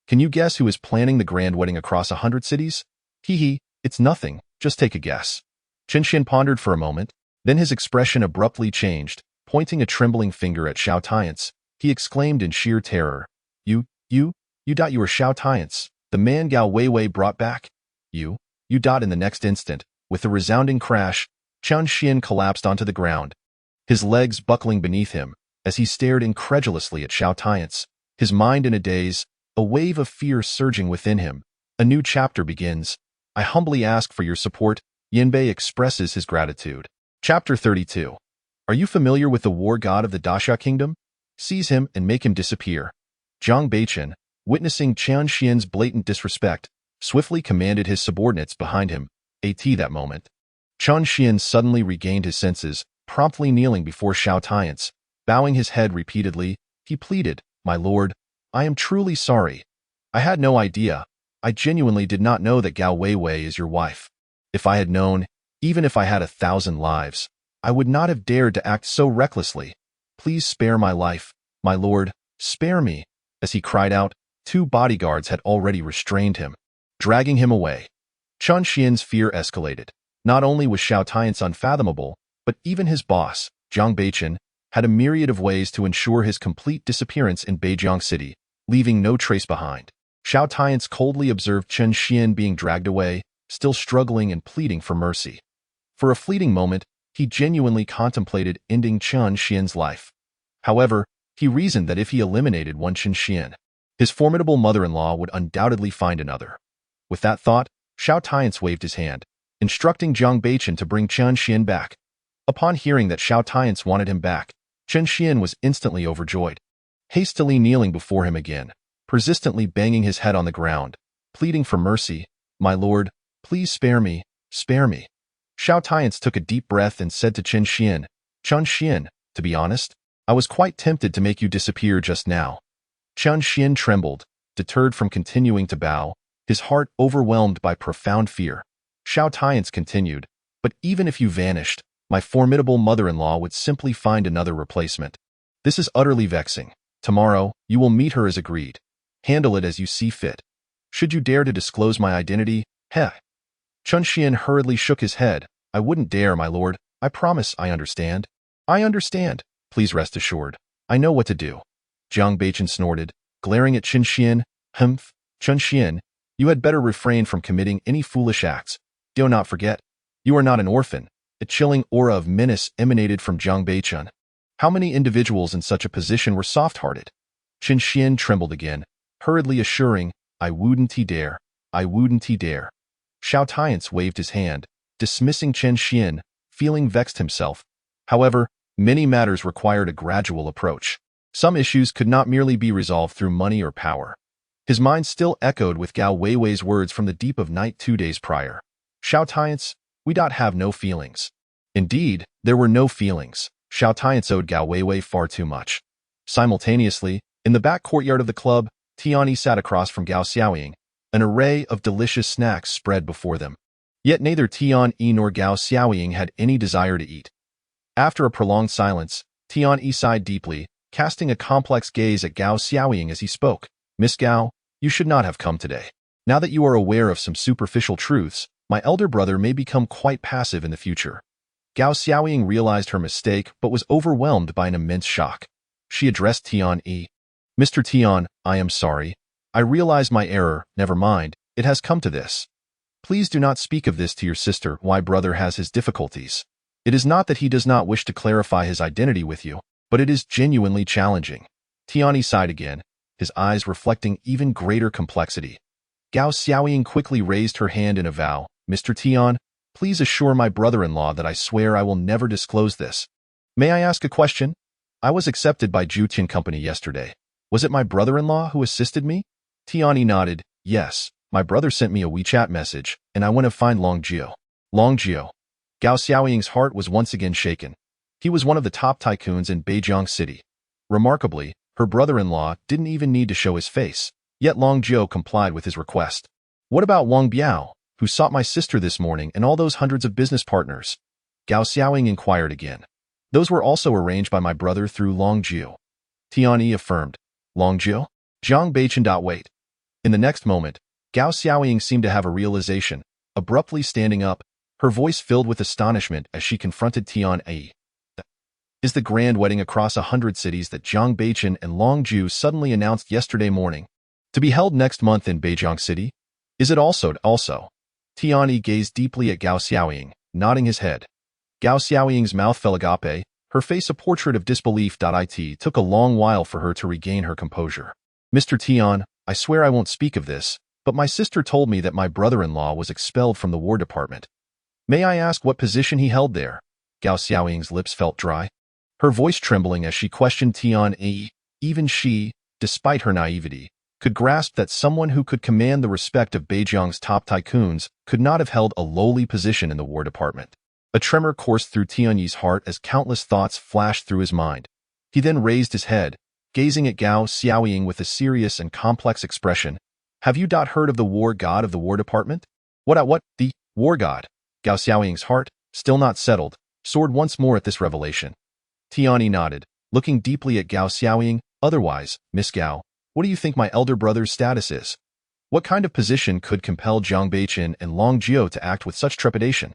Can you guess who is planning the grand wedding across 100 cities? Hee, it's nothing, just take a guess." Chen Xian pondered for a moment, then his expression abruptly changed. Pointing a trembling finger at Xiao Tian Ce, he exclaimed in sheer terror, You are Xiao Tian Ce, the man Gao Weiwei brought back? You. In the next instant, with a resounding crash, Chen Xian collapsed onto the ground, his legs buckling beneath him, as he stared incredulously at Xiao Tian Ce, his mind in a daze, a wave of fear surging within him. A new chapter begins. "I humbly ask for your support." Yanbei expresses his gratitude. Chapter 32. Are you familiar with the war god of the Daxia kingdom? Seize him and make him disappear. Zhang Beichen, witnessing Chen Xian's blatant disrespect, swiftly commanded his subordinates behind him. At that moment, Chen Xian suddenly regained his senses, promptly kneeling before Xiao Tian Ce. Bowing his head repeatedly, he pleaded, "My lord, I am truly sorry. I had no idea. I genuinely did not know that Gao Weiwei is your wife. If I had known, even if I had 1,000 lives, I would not have dared to act so recklessly. Please spare my life, my lord, spare me." As he cried out, 2 bodyguards had already restrained him, dragging him away. Chen Xian's fear escalated. Not only was Xiao Tian Ce unfathomable, but even his boss, Zhang Beichen, had a myriad of ways to ensure his complete disappearance in Beijiang City, leaving no trace behind. Xiao Tian Ce coldly observed Chen Xian being dragged away, still struggling and pleading for mercy. For a fleeting moment, he genuinely contemplated ending Chen Xian's life. However, he reasoned that if he eliminated one Chen Xian, his formidable mother-in-law would undoubtedly find another. With that thought, Xiao Tian Ce waved his hand, instructing Zhang Beichen to bring Chen Xian back. Upon hearing that Xiao Tian Ce wanted him back, Chen Xian was instantly overjoyed. Hastily kneeling before him again, persistently banging his head on the ground, pleading for mercy, "My lord, please spare me, spare me." Xiao Tian Ce took a deep breath and said to Chen Xian, "Chen Xian, to be honest, I was quite tempted to make you disappear just now." Chen Xian trembled, deterred from continuing to bow, his heart overwhelmed by profound fear. Xiao Tian Ce continued, "But even if you vanished, my formidable mother-in-law would simply find another replacement. This is utterly vexing. Tomorrow, you will meet her as agreed. Handle it as you see fit. Should you dare to disclose my identity, Chen Xian hurriedly shook his head. "I wouldn't dare, my lord. I promise I understand." "I understand. Please rest assured. I know what to do." Zhang Beichen snorted, glaring at Chen Xian. Chen Xian, you had better refrain from committing any foolish acts. Do not forget, you are not an orphan." A chilling aura of menace emanated from Zhang Beichen. How many individuals in such a position were soft-hearted? Chen Xian trembled again, hurriedly assuring, "I wouldn't dare. I wouldn't dare." Xiao Tian Ce waved his hand, dismissing Chen Xian, feeling vexed himself. However, many matters required a gradual approach. Some issues could not merely be resolved through money or power. His mind still echoed with Gao Weiwei's words from the deep of night 2 days prior. "Xiao Tian Ce, we don't have no feelings." Indeed, there were no feelings. Xiao Tian Ce owed Gao Weiwei far too much. Simultaneously, in the back courtyard of the club, Tian sat across from Gao Xiaoying. An array of delicious snacks spread before them. Yet neither Tian nor Gao Xiaoying had any desire to eat. After a prolonged silence, Tian sighed deeply, casting a complex gaze at Gao Xiaoying as he spoke. "Miss Gao, you should not have come today. Now that you are aware of some superficial truths, My elder brother may become quite passive in the future. Gao Xiaoying realized her mistake but was overwhelmed by an immense shock. She addressed Tian Ce. Mr. Tian, I am sorry. I realize my error, never mind, it has come to this. Please do not speak of this to your sister. My brother has his difficulties. It is not that he does not wish to clarify his identity with you, but it is genuinely challenging. Tian Ce sighed again, his eyes reflecting even greater complexity. Gao Xiaoying quickly raised her hand in a vow. Mr. Tian, please assure my brother-in-law that I swear I will never disclose this. May I ask a question? I was accepted by Jiutian Company yesterday. Was it my brother-in-law who assisted me? Tian Ce nodded. Yes, my brother sent me a WeChat message, and I went to find Long Jiao. Long Jiao. Gao Xiaoying's heart was once again shaken. He was one of the top tycoons in Beijiang City. Remarkably, her brother-in-law didn't even need to show his face, yet Long Jiao complied with his request. What about Wang Biao, who sought my sister this morning, and all those hundreds of business partners? Gao Xiaoying inquired again. Those were also arranged by my brother through Long Jiao. Tian Ce affirmed. Long Jiao? Zhang Beichen. Wait. In the next moment, Gao Xiaoying seemed to have a realization, abruptly standing up, her voice filled with astonishment as she confronted Tian Ce. Is the grand wedding across 100 cities that Zhang Beichen and Long Jiao suddenly announced yesterday morning to be held next month in Beijiang City? Is it also? Tian Ce gazed deeply at Gao Xiaoying, nodding his head. Gao Xiaoying's mouth fell agape, her face a portrait of disbelief. It took a long while for her to regain her composure. Mr. Tian, I swear I won't speak of this, but my sister told me that my brother-in-law was expelled from the War Department. May I ask what position he held there? Gao Xiaoying's lips felt dry, her voice trembling as she questioned Tian Ce. Even she, despite her naivety, could grasp that someone who could command the respect of Beijiang's top tycoons could not have held a lowly position in the War Department. A tremor coursed through Tian Ce's heart as countless thoughts flashed through his mind. He then raised his head, gazing at Gao Xiaoying with a serious and complex expression. Have you heard of the war god of the War Department? What, the war god? Gao Xiaoying's heart, still not settled, soared once more at this revelation. Tian Ce nodded, looking deeply at Gao Xiaoying. Otherwise, Miss Gao, what do you think my elder brother's status is? What kind of position could compel Zhang Beichen and Long Jiao to act with such trepidation?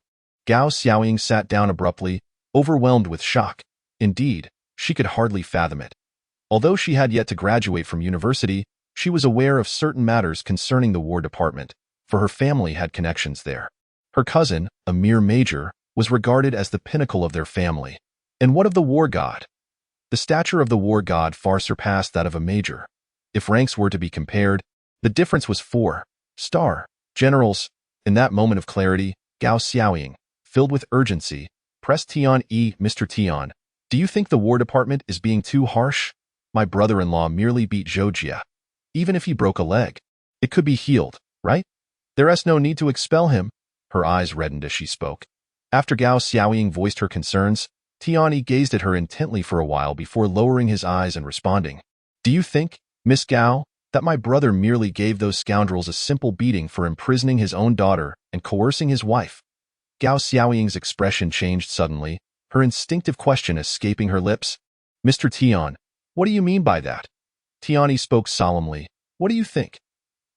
Gao Xiaoying sat down abruptly, overwhelmed with shock. Indeed, she could hardly fathom it. Although she had yet to graduate from university, she was aware of certain matters concerning the War Department, for her family had connections there. Her cousin, a mere major, was regarded as the pinnacle of their family. And what of the war god? The stature of the war god far surpassed that of a major. If ranks were to be compared, the difference was 4-star generals. In that moment of clarity, Gao Xiaoying, filled with urgency, pressed Tian Ce. Mr. Tian, do you think the War Department is being too harsh? My brother-in-law merely beat Zhou Jia. Even if he broke a leg, it could be healed, right? There is no need to expel him. Her eyes reddened as she spoke. After Gao Xiaoying voiced her concerns, Tian Ce gazed at her intently for a while before lowering his eyes and responding. Do you think, Miss Gao, that my brother merely gave those scoundrels a simple beating for imprisoning his own daughter and coercing his wife? Gao Xiaoying's expression changed suddenly, her instinctive question escaping her lips. Mr. Tian, what do you mean by that? Tian Ce spoke solemnly. What do you think?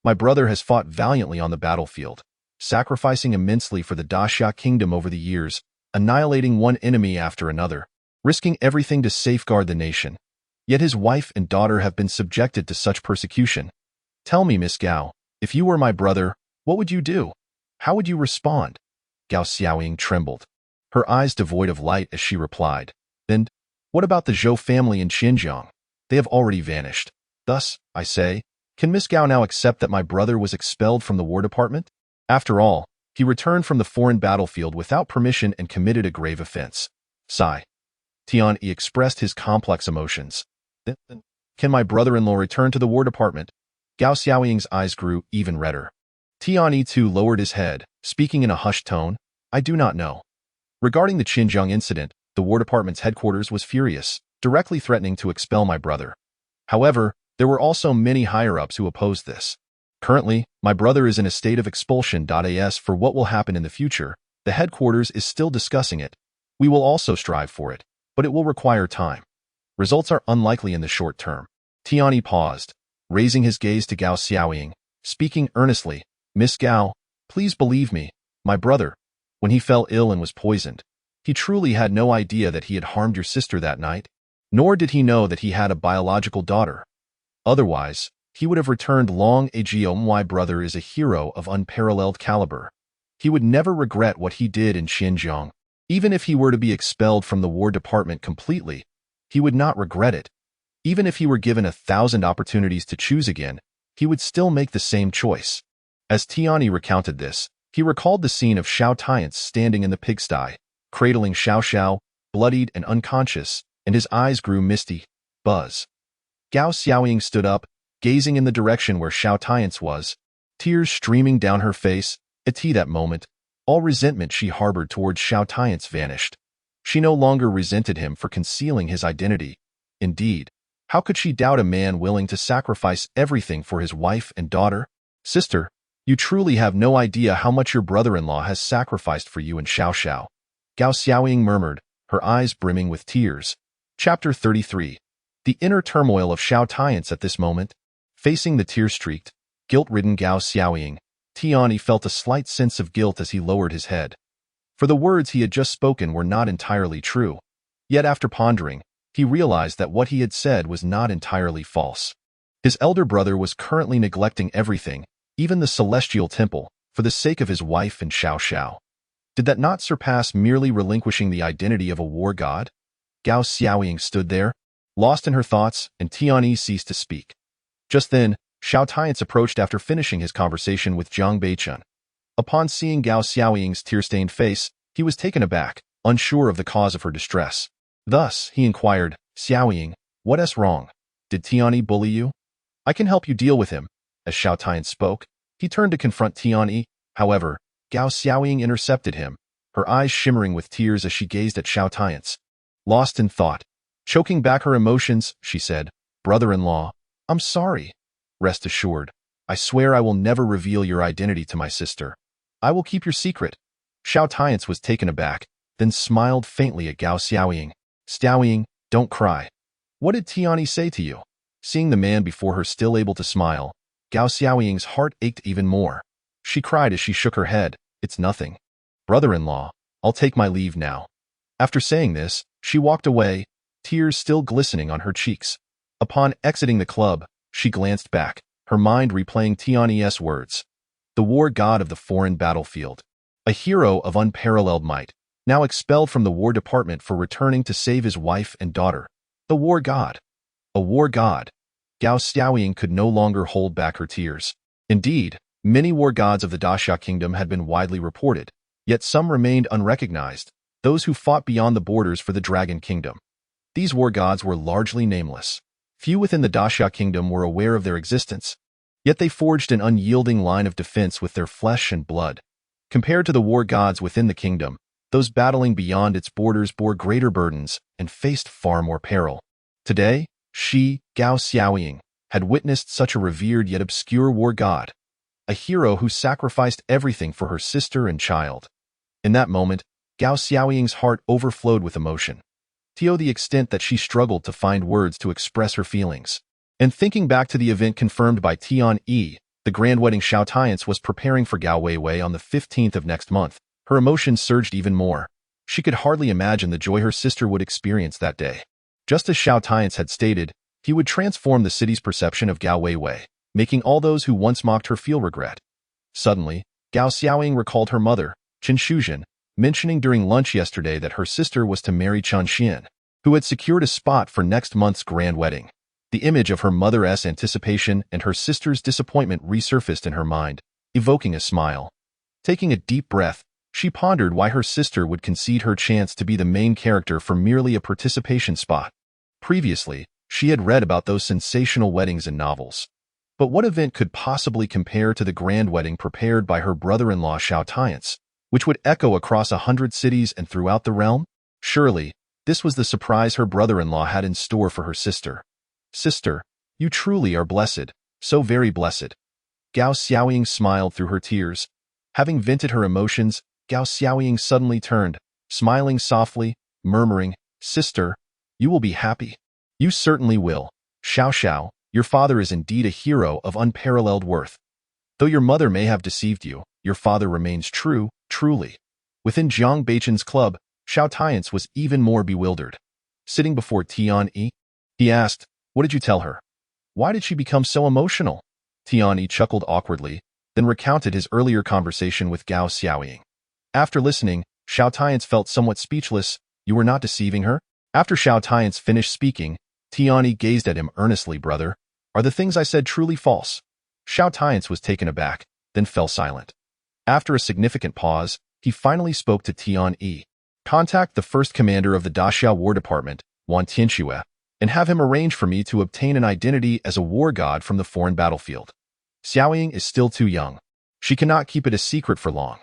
My brother has fought valiantly on the battlefield, sacrificing immensely for the Daxia kingdom over the years, annihilating one enemy after another, risking everything to safeguard the nation. Yet his wife and daughter have been subjected to such persecution. Tell me, Miss Gao, if you were my brother, what would you do? How would you respond? Gao Xiaoying trembled, her eyes devoid of light as she replied. Then, what about the Zhou family in Xinjiang? They have already vanished. Thus, I say, can Miss Gao now accept that my brother was expelled from the War Department? After all, he returned from the foreign battlefield without permission and committed a grave offense. Sigh. Tian Ce expressed his complex emotions. Then, can my brother-in-law return to the War Department? Gao Xiaoying's eyes grew even redder. Tian Ce too lowered his head, speaking in a hushed tone. I do not know. Regarding the Xinjiang incident, the War Department's headquarters was furious, directly threatening to expel my brother. However, there were also many higher-ups who opposed this. Currently, my brother is in a state of expulsion. As for what will happen in the future, the headquarters is still discussing it. We will also strive for it, but it will require time. Results are unlikely in the short term. Tian Ce paused, raising his gaze to Gao Xiaoying, speaking earnestly. Miss Gao, please believe me. My brother, when he fell ill and was poisoned, he truly had no idea that he had harmed your sister that night, nor did he know that he had a biological daughter. Otherwise, he would have returned long ago. My brother is a hero of unparalleled caliber. He would never regret what he did in Xinjiang. Even if he were to be expelled from the War Department completely, he would not regret it. Even if he were given 1,000 opportunities to choose again, he would still make the same choice. As Tiani recounted this, he recalled the scene of Xiao Tian Ce standing in the pigsty, cradling Xiao, bloodied and unconscious, and his eyes grew misty. Buzz. Gao Xiaoying stood up, gazing in the direction where Xiao Tian Ce was, tears streaming down her face. At that moment, all resentment she harbored towards Xiao Tian Ce vanished. She no longer resented him for concealing his identity. Indeed, how could she doubt a man willing to sacrifice everything for his wife and daughter? Sister, you truly have no idea how much your brother-in-law has sacrificed for you and Xiao. Gao Xiaoying murmured, her eyes brimming with tears. Chapter 33. The inner turmoil of Xiao Tian Ce at this moment. Facing the tear-streaked, guilt-ridden Gao Xiaoying, Tiani felt a slight sense of guilt as he lowered his head. For the words he had just spoken were not entirely true. Yet after pondering, he realized that what he had said was not entirely false. His elder brother was currently neglecting everything, even the celestial temple, for the sake of his wife and Xiao. Did that not surpass merely relinquishing the identity of a war god? Gao Xiaoying stood there, lost in her thoughts, and Tiani ceased to speak. Just then, Xiao Tian Ce approached after finishing his conversation with Zhang Beichun. Upon seeing Gao Xiaoying's tear-stained face, he was taken aback, unsure of the cause of her distress. Thus, he inquired, Xiaoying, what is wrong? Did Tiani bully you? I can help you deal with him. As Xiao Tian spoke, he turned to confront Tiani. However, Gao Xiaoying intercepted him, her eyes shimmering with tears as she gazed at Xiao Tian Ce. Lost in thought, choking back her emotions, she said, Brother-in-law, I'm sorry. Rest assured, I swear I will never reveal your identity to my sister. I will keep your secret. Xiao Tian Ce was taken aback, then smiled faintly at Gao Xiaoying. Xiaoying, don't cry. What did Tiani say to you? Seeing the man before her still able to smile, Gao Xiaoying's heart ached even more. She cried as she shook her head, it's nothing. Brother-in-law, I'll take my leave now. After saying this, she walked away, tears still glistening on her cheeks. Upon exiting the club, she glanced back, her mind replaying Tiani's words. The war god of the foreign battlefield. A hero of unparalleled might, now expelled from the War Department for returning to save his wife and daughter. The war god. A war god. Gao Xiaoying could no longer hold back her tears. Indeed, many war gods of the Daxia kingdom had been widely reported, yet some remained unrecognized, those who fought beyond the borders for the Dragon Kingdom. These war gods were largely nameless. Few within the Daxia kingdom were aware of their existence, yet they forged an unyielding line of defense with their flesh and blood. Compared to the war gods within the kingdom, those battling beyond its borders bore greater burdens and faced far more peril. Today, she, Gao Xiaoying, had witnessed such a revered yet obscure war god, a hero who sacrificed everything for her sister and child. In that moment, Gao Xiaoying's heart overflowed with emotion, to the extent that she struggled to find words to express her feelings. And thinking back to the event confirmed by Tian, the grand wedding Xiao Tian Ce was preparing for Gao Weiwei on the 15th of next month, her emotions surged even more. She could hardly imagine the joy her sister would experience that day. Just as Xiao Tian Ce had stated, he would transform the city's perception of Gao Weiwei, making all those who once mocked her feel regret. Suddenly, Gao Xiaoying recalled her mother, Chen Shuzhen, mentioning during lunch yesterday that her sister was to marry Chen Xian, who had secured a spot for next month's grand wedding. The image of her mother's anticipation and her sister's disappointment resurfaced in her mind, evoking a smile. Taking a deep breath, she pondered why her sister would concede her chance to be the main character for merely a participation spot. Previously, she had read about those sensational weddings in novels. But what event could possibly compare to the grand wedding prepared by her brother-in-law Xiao Tian Ce, which would echo across 100 cities and throughout the realm? Surely, this was the surprise her brother-in-law had in store for her sister. Sister, you truly are blessed, so very blessed. Gao Xiaoying smiled through her tears. Having vented her emotions, Gao Xiaoying suddenly turned, smiling softly, murmuring, Sister, you will be happy. You certainly will. Xiao, your father is indeed a hero of unparalleled worth. Though your mother may have deceived you, your father remains true, truly. Within Jiang Beichen's club, Xiao Tian Ce was even more bewildered. Sitting before Tian Ce, he asked, "What did you tell her? Why did she become so emotional?" Tian Ce chuckled awkwardly, then recounted his earlier conversation with Gao Xiaoying. After listening, Xiao Tian Ce felt somewhat speechless. "You were not deceiving her?" After Xiao Tian Ce finished speaking, Tian Ce gazed at him earnestly. "Brother, are the things I said truly false?" Xiao Tian Ce was taken aback, then fell silent. After a significant pause, he finally spoke to Tian Ce. "Contact the first commander of the Daxiao War Department, Wan Tianxue, and have him arrange for me to obtain an identity as a war god from the foreign battlefield. Xiaoying is still too young. She cannot keep it a secret for long.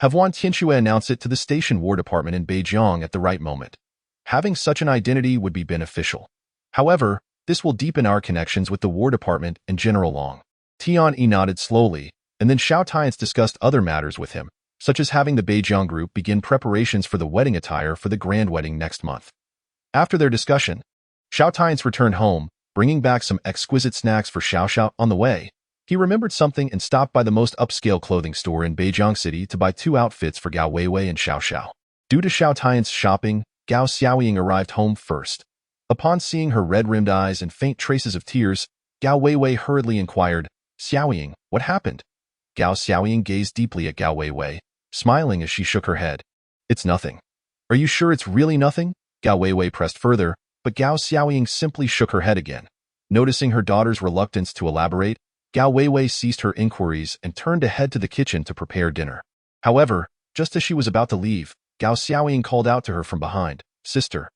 Have Wan Tianxue announce it to the station War Department in Beijing at the right moment. Having such an identity would be beneficial. However, this will deepen our connections with the War Department and General Long." Tian Ce nodded slowly, and then Xiao Tian Ce discussed other matters with him, such as having the Beijing group begin preparations for the wedding attire for the grand wedding next month. After their discussion, Xiao Tian Ce returned home, bringing back some exquisite snacks for Xiao Xiao. On the way, he remembered something and stopped by the most upscale clothing store in Beijing City to buy 2 outfits for Gao Weiwei and Xiao Xiao. Due to Xiao Tian's shopping, Gao Xiaoying arrived home first. Upon seeing her red-rimmed eyes and faint traces of tears, Gao Weiwei hurriedly inquired, "Xiaoying, what happened?" Gao Xiaoying gazed deeply at Gao Weiwei, smiling as she shook her head. "It's nothing." "Are you sure it's really nothing?" Gao Weiwei pressed further, but Gao Xiaoying simply shook her head again. Noticing her daughter's reluctance to elaborate, Gao Weiwei ceased her inquiries and turned to head to the kitchen to prepare dinner. However, just as she was about to leave, Gao Xiaoying called out to her from behind, "Sister."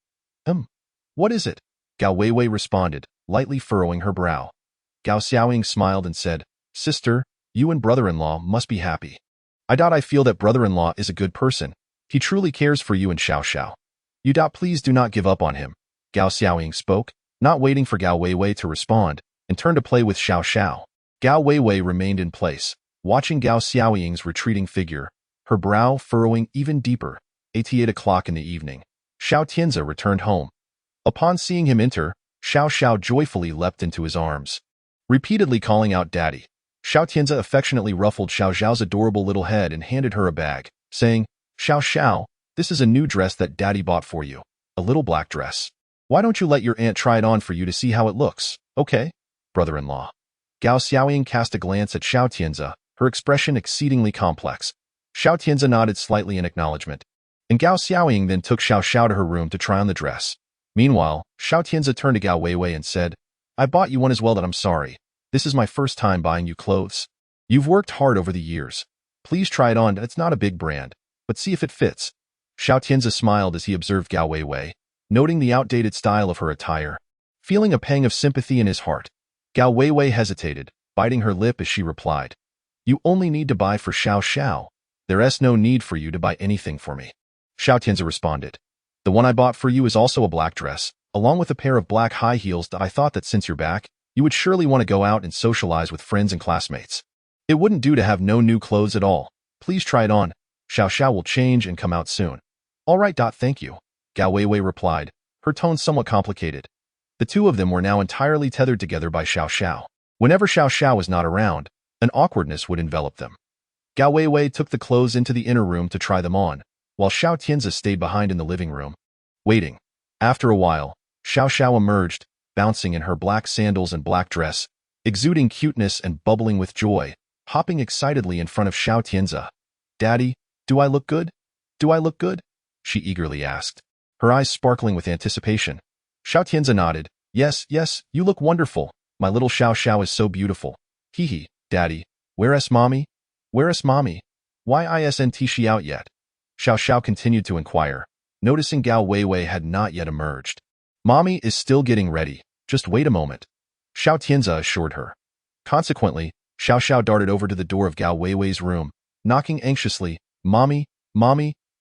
What is it?" Gao Weiwei responded, lightly furrowing her brow. Gao Xiaoying smiled and said, "Sister, you and brother-in-law must be happy. I feel that brother-in-law is a good person. He truly cares for you and Xiao Xiao. Please do not give up on him." Gao Xiaoying spoke, not waiting for Gao Weiwei to respond, and turned to play with Xiao Xiao. Gao Weiwei remained in place, watching Gao Xiaoying's retreating figure, her brow furrowing even deeper. 8 o'clock in the evening, Xiao Tian Ce returned home. Upon seeing him enter, Xiao Xiao joyfully leapt into his arms. Repeatedly calling out "Daddy," Xiao Tian Ce affectionately ruffled Xiao Xiao's adorable little head and handed her a bag, saying, "Xiao Xiao, this is a new dress that Daddy bought for you, a little black dress. Why don't you let your aunt try it on for you to see how it looks, okay, brother-in-law?" Gao Xiaoying cast a glance at Xiao Tian Ce, her expression exceedingly complex. Xiao Tian Ce nodded slightly in acknowledgement, and Gao Xiaoying then took Xiao Xiao to her room to try on the dress. Meanwhile, Xiao Tian Ce turned to Gao Weiwei and said, "I bought you one as well. That I'm sorry. This is my first time buying you clothes. You've worked hard over the years. Please try it on. It's not a big brand, but see if it fits." Xiao Tian Ce smiled as he observed Gao Weiwei, noting the outdated style of her attire. Feeling a pang of sympathy in his heart, Gao Weiwei hesitated, biting her lip as she replied, "You only need to buy for Xiao Xiao. There's no need for you to buy anything for me." Xiao Tian Ce responded, "The one I bought for you is also a black dress, along with a pair of black high heels that I thought that since you're back, you would surely want to go out and socialize with friends and classmates. It wouldn't do to have no new clothes at all. Please try it on. Xiao Xiao will change and come out soon." "All right. Thank you," Gao Weiwei replied, her tone somewhat complicated. The two of them were now entirely tethered together by Xiao Xiao. Whenever Xiao Xiao was not around, an awkwardness would envelop them. Gao Weiwei took the clothes into the inner room to try them on, while Xiao Tian Ce stayed behind in the living room, waiting. After a while, Xiao Xiao emerged, bouncing in her black sandals and black dress, exuding cuteness and bubbling with joy, hopping excitedly in front of Xiao Tian Ce. "Daddy, do I look good? Do I look good?" she eagerly asked, her eyes sparkling with anticipation. Xiao Tian Ce nodded. Yes, you look wonderful. My little Xiao Xiao is so beautiful. Hee, Daddy, where's Mommy? Where's Mommy? Why isn't she out yet?" Xiao Xiao continued to inquire, noticing Gao Weiwei had not yet emerged. "Mommy is still getting ready. Just wait a moment," Xiao Tian Ce assured her. Consequently, Xiao Xiao darted over to the door of Gao Weiwei's room, knocking anxiously, Mommy,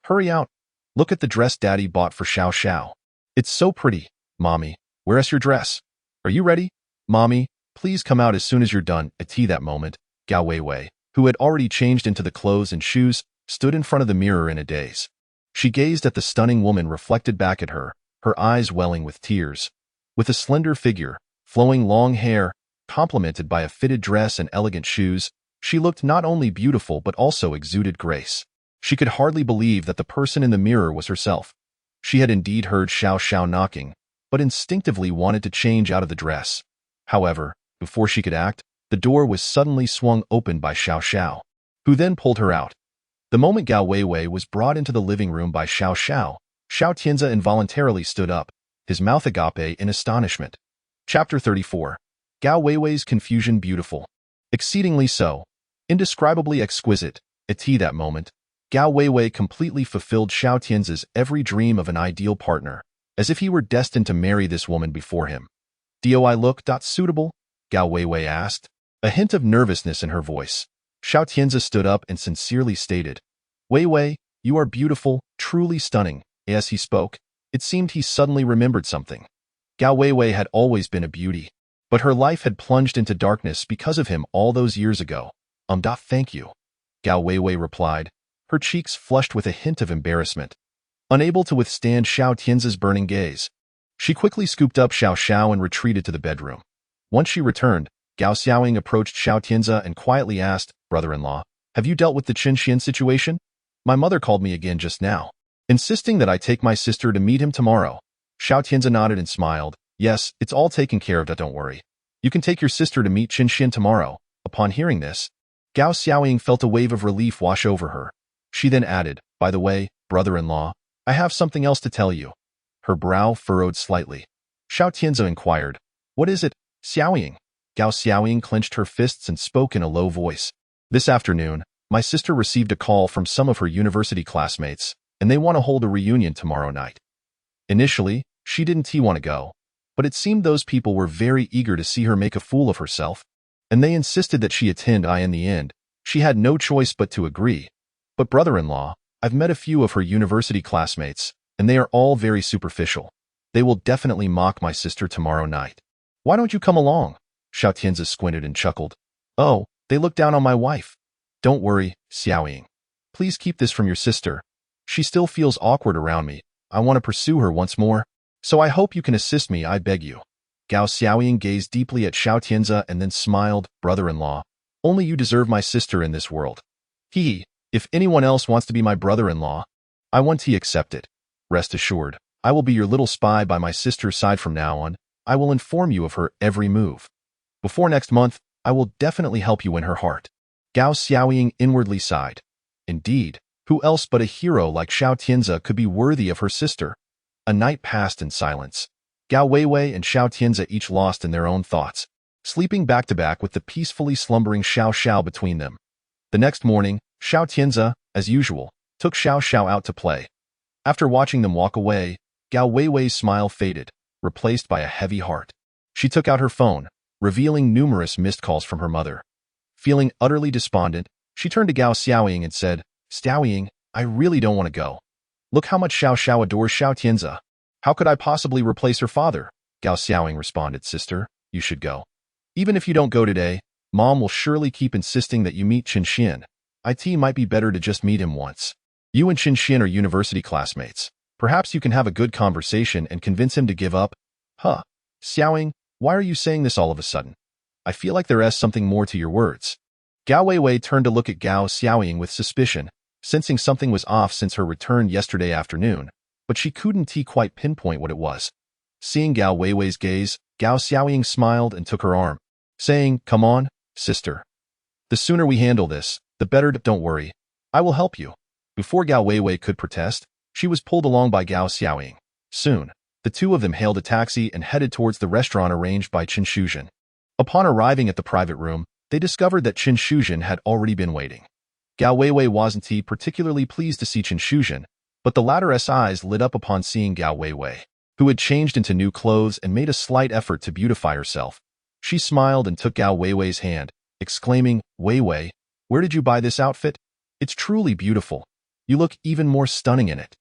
hurry out. Look at the dress Daddy bought for Xiao Xiao. It's so pretty. Mommy, where's your dress? Are you ready? Mommy, please come out as soon as you're done." At that moment, Gao Weiwei, who had already changed into the clothes and shoes, stood in front of the mirror in a daze. She gazed at the stunning woman reflected back at her, her eyes welling with tears. With a slender figure, flowing long hair, complemented by a fitted dress and elegant shoes, She looked not only beautiful but also exuded grace. She could hardly believe that the person in the mirror was herself. She had indeed heard Xiao knocking, but instinctively wanted to change out of the dress. However, before she could act, the door was suddenly swung open by Xiao, who then pulled her out. The moment Gao Weiwei was brought into the living room by Xiao Tian Ce involuntarily stood up, his mouth agape in astonishment. Chapter 34. Gao Weiwei's confusion beautiful. Exceedingly so. Indescribably exquisite. At that moment, Gao Weiwei completely fulfilled Xiao Tian's every dream of an ideal partner, as if he were destined to marry this woman before him. "Do I look suitable?" Gao Weiwei asked, a hint of nervousness in her voice. Xiao Tianze stood up and sincerely stated, "Weiwei, you are beautiful, truly stunning." As he spoke, it seemed he suddenly remembered something. Gao Weiwei had always been a beauty, but her life had plunged into darkness because of him all those years ago. Thank you," Gao Weiwei replied, her cheeks flushed with a hint of embarrassment. Unable to withstand Xiao Tianze's burning gaze, she quickly scooped up Xiao and retreated to the bedroom. Once she returned, Gao Xiaoying approached Xiao Tianze and quietly asked, "Brother-in-law, have you dealt with the Qin situation? My mother called me again just now, insisting that I take my sister to meet him tomorrow." Xiao Tianze nodded and smiled. "Yes, it's all taken care of, don't worry. You can take your sister to meet Qin tomorrow." Upon hearing this, Gao Xiaoying felt a wave of relief wash over her. She then added, "By the way, brother-in-law, I have something else to tell you." Her brow furrowed slightly. Xiao Tianze inquired, "What is it, Xiaoying?" Gao Xiaoying clenched her fists and spoke in a low voice. "This afternoon, my sister received a call from some of her university classmates, and they want to hold a reunion tomorrow night. Initially, she didn't want to go, but it seemed those people were very eager to see her make a fool of herself, and they insisted that she attend. In the end, she had no choice but to agree. But brother-in-law, I've met a few of her university classmates, and they are all very superficial. They will definitely mock my sister tomorrow night. Why don't you come along?" Xiao Tianze squinted and chuckled. "Oh, they look down on my wife." "Don't worry, Xiaoying. Please keep this from your sister. She still feels awkward around me. I want to pursue her once more, so I hope you can assist me, I beg you." Gao Xiaoying gazed deeply at Xiao Tianze and then smiled, "Brother-in-law, only you deserve my sister in this world. If anyone else wants to be my brother-in-law, I want to accept it. Rest assured, I will be your little spy by my sister's side from now on. I will inform you of her every move. Before next month, I will definitely help you win her heart." Gao Xiaoying inwardly sighed. Indeed, who else but a hero like Xiao Tianze could be worthy of her sister? A night passed in silence. Gao Weiwei and Xiao Tianze each lost in their own thoughts, sleeping back-to-back with the peacefully slumbering Xiao between them. The next morning, Xiao Tianze, as usual, took Xiao out to play. After watching them walk away, Gao Weiwei's smile faded, replaced by a heavy heart. She took out her phone, revealing numerous missed calls from her mother. Feeling utterly despondent, she turned to Gao Xiaoying and said, "Xiaoying, I really don't want to go. Look how much Xiao adores Xiao Tianze. How could I possibly replace her father?" Gao Xiaoying responded, "Sister, you should go. Even if you don't go today, Mom will surely keep insisting that you meet Qin. It might be better to just meet him once. You and Qin are university classmates. Perhaps you can have a good conversation and convince him to give up." "Huh. Xiaoying, why are you saying this all of a sudden? I feel like there is something more to your words." Gao Weiwei turned to look at Gao Xiaoying with suspicion, sensing something was off since her return yesterday afternoon, but she couldn't quite pinpoint what it was. Seeing Gao Weiwei's gaze, Gao Xiaoying smiled and took her arm, saying, "Come on, sister. The sooner we handle this, the better. Don't worry. I will help you." Before Gao Weiwei could protest, she was pulled along by Gao Xiaoying. Soon, the two of them hailed a taxi and headed towards the restaurant arranged by Qin Shuzhen. Upon arriving at the private room, they discovered that Qin Shuzhen had already been waiting. Gao Weiwei wasn't particularly pleased to see Qin Shuzhen, but the latter's eyes lit up upon seeing Gao Weiwei, who had changed into new clothes and made a slight effort to beautify herself. She smiled and took Gao Weiwei's hand, exclaiming, "Weiwei, where did you buy this outfit? It's truly beautiful. You look even more stunning in it.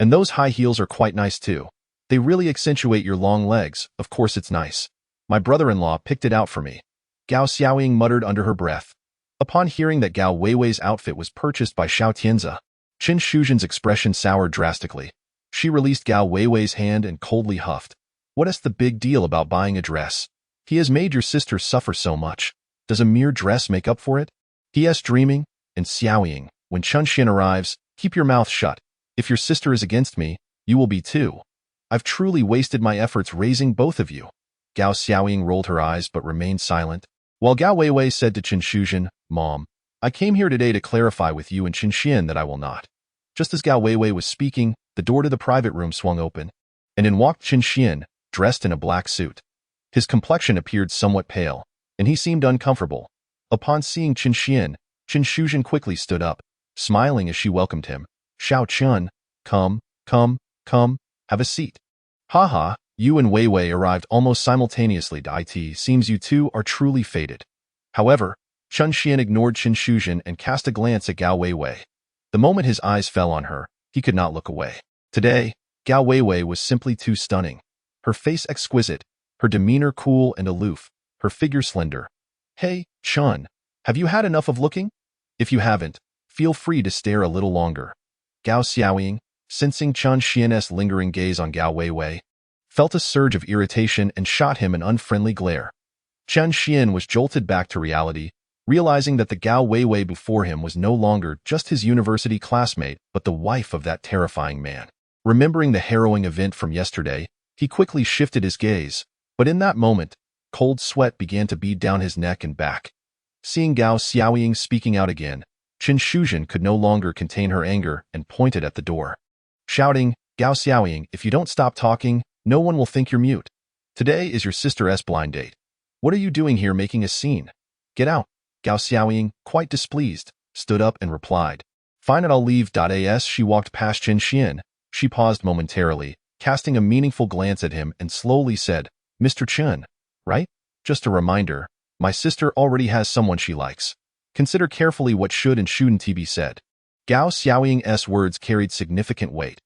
And those high heels are quite nice too. They really accentuate your long legs. Of course it's nice. My brother-in-law picked it out for me." Gao Xiaoying muttered under her breath. Upon hearing that Gao Weiwei's outfit was purchased by Xiao Tianze, Qin Shuzhen's expression soured drastically. She released Gao Weiwei's hand and coldly huffed. "What is the big deal about buying a dress? He has made your sister suffer so much. Does a mere dress make up for it?" P.S. Dreaming, and Xiaoying, when Chun Xian arrives, keep your mouth shut. If your sister is against me, you will be too. I've truly wasted my efforts raising both of you. Gao Xiaoying rolled her eyes but remained silent, while Gao Weiwei said to Qin Shuzhen, Mom, I came here today to clarify with you and Qin Xian that I will not. Just as Gao Weiwei was speaking, the door to the private room swung open, and in walked Qin Xian, dressed in a black suit. His complexion appeared somewhat pale, and he seemed uncomfortable. Upon seeing Qin Xian, Qin Shuzhen quickly stood up, smiling as she welcomed him. Xiao Chun, come, have a seat. Haha, you and Weiwei arrived almost simultaneously. Deity, seems you two are truly fated. However, Chun Xian ignored Qin Shuzhen and cast a glance at Gao Weiwei. The moment his eyes fell on her, he could not look away. Today, Gao Weiwei was simply too stunning. Her face exquisite, her demeanor cool and aloof, her figure slender. Hey, Chun, have you had enough of looking? If you haven't, feel free to stare a little longer. Gao Xiaoying, sensing Chun Xian's lingering gaze on Gao Weiwei, felt a surge of irritation and shot him an unfriendly glare. Chun Xian was jolted back to reality, realizing that the Gao Weiwei before him was no longer just his university classmate but the wife of that terrifying man. Remembering the harrowing event from yesterday, he quickly shifted his gaze, but in that moment, cold sweat began to bead down his neck and back. Seeing Gao Xiaoying speaking out again, Qin Shuzhen could no longer contain her anger and pointed at the door, shouting, Gao Xiaoying, if you don't stop talking, no one will think you're mute. Today is your sister's blind date. What are you doing here making a scene? Get out. Gao Xiaoying, quite displeased, stood up and replied. Fine, I'll leave. As she walked past Qin Xian, she paused momentarily, casting a meaningful glance at him and slowly said, Mr. Chen, right? Just a reminder, my sister already has someone she likes. Consider carefully what should and shouldn't be said. Gao Xiaoying's words carried significant weight.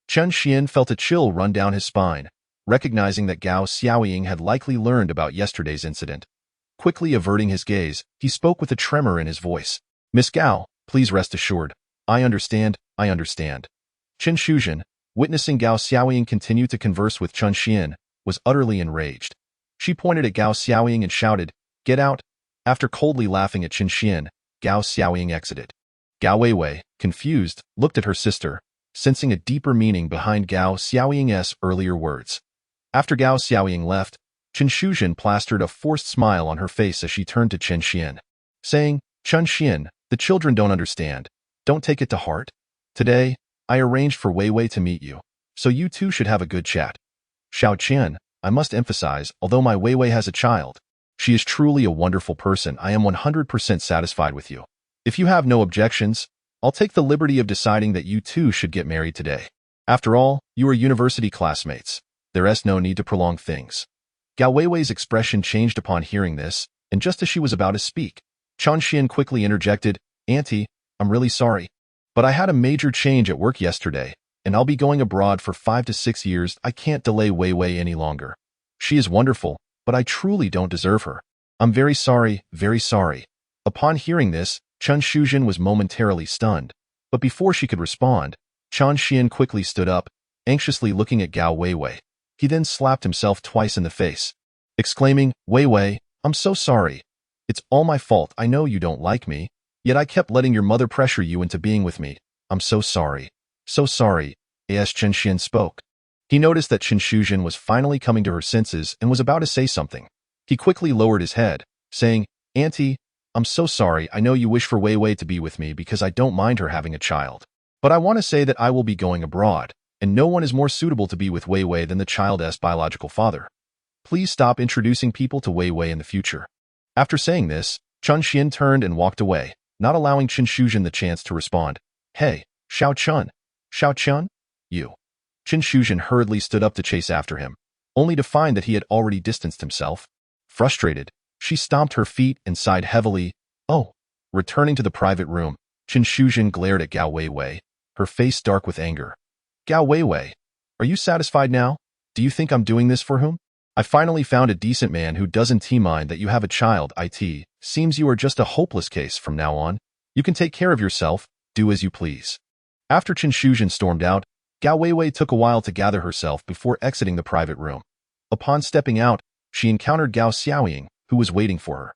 Chun Xian felt a chill run down his spine, recognizing that Gao Xiaoying had likely learned about yesterday's incident. Quickly averting his gaze, he spoke with a tremor in his voice. Miss Gao, please rest assured. I understand. Qin Shuzhen, witnessing Gao Xiaoying continue to converse with Chun Xian, was utterly enraged. She pointed at Gao Xiaoying and shouted, Get out. After coldly laughing at Qin Xian, Gao Xiaoying exited. Gao Weiwei, confused, looked at her sister, sensing a deeper meaning behind Gao Xiaoying's earlier words. After Gao Xiaoying left, Qin Shuzhen plastered a forced smile on her face as she turned to Qin Xian, saying, Chun Xian, the children don't understand. Don't take it to heart. Today, I arranged for Weiwei to meet you, so you two should have a good chat. Xiao Tian, I must emphasize, although my Weiwei has a child, she is truly a wonderful person. I am 100% satisfied with you. If you have no objections, I'll take the liberty of deciding that you two should get married today. After all, you are university classmates. There's no need to prolong things. Gao Weiwei's expression changed upon hearing this, and just as she was about to speak, Chun Xian quickly interjected, Auntie, I'm really sorry, but I had a major change at work yesterday, and I'll be going abroad for 5 to 6 years. I can't delay Weiwei any longer. She is wonderful, but I truly don't deserve her. I'm very sorry, very sorry. Upon hearing this, Chun Shuzhen was momentarily stunned, but before she could respond, Chun Xian quickly stood up, anxiously looking at Gao Weiwei. He then slapped himself twice in the face, exclaiming, Weiwei, I'm so sorry. It's all my fault. I know you don't like me, yet I kept letting your mother pressure you into being with me. I'm so sorry. So sorry, as Qin Xian spoke. He noticed that Qin Shuzhen was finally coming to her senses and was about to say something. He quickly lowered his head, saying, Auntie, I'm so sorry. I know you wish for Weiwei to be with me because I don't mind her having a child. But I want to say that I will be going abroad, and no one is more suitable to be with Weiwei than the child's biological father. Please stop introducing people to Weiwei in the future. After saying this, Chun Xian turned and walked away, not allowing Qin Shuzhen the chance to respond. Hey, Xiao Chun, you. Qin Shuzhen hurriedly stood up to chase after him, only to find that he had already distanced himself. Frustrated, she stomped her feet and sighed heavily. Oh. Returning to the private room, Qin Shuzhen glared at Gao Weiwei, her face dark with anger. Gao Weiwei, are you satisfied now? Do you think I'm doing this for whom? I finally found a decent man who doesn't mind that you have a child. It seems you are just a hopeless case from now on. You can take care of yourself, do as you please. After Qin Shuzhen stormed out, Gao Weiwei took a while to gather herself before exiting the private room. Upon stepping out, she encountered Gao Xiaoying, who was waiting for her.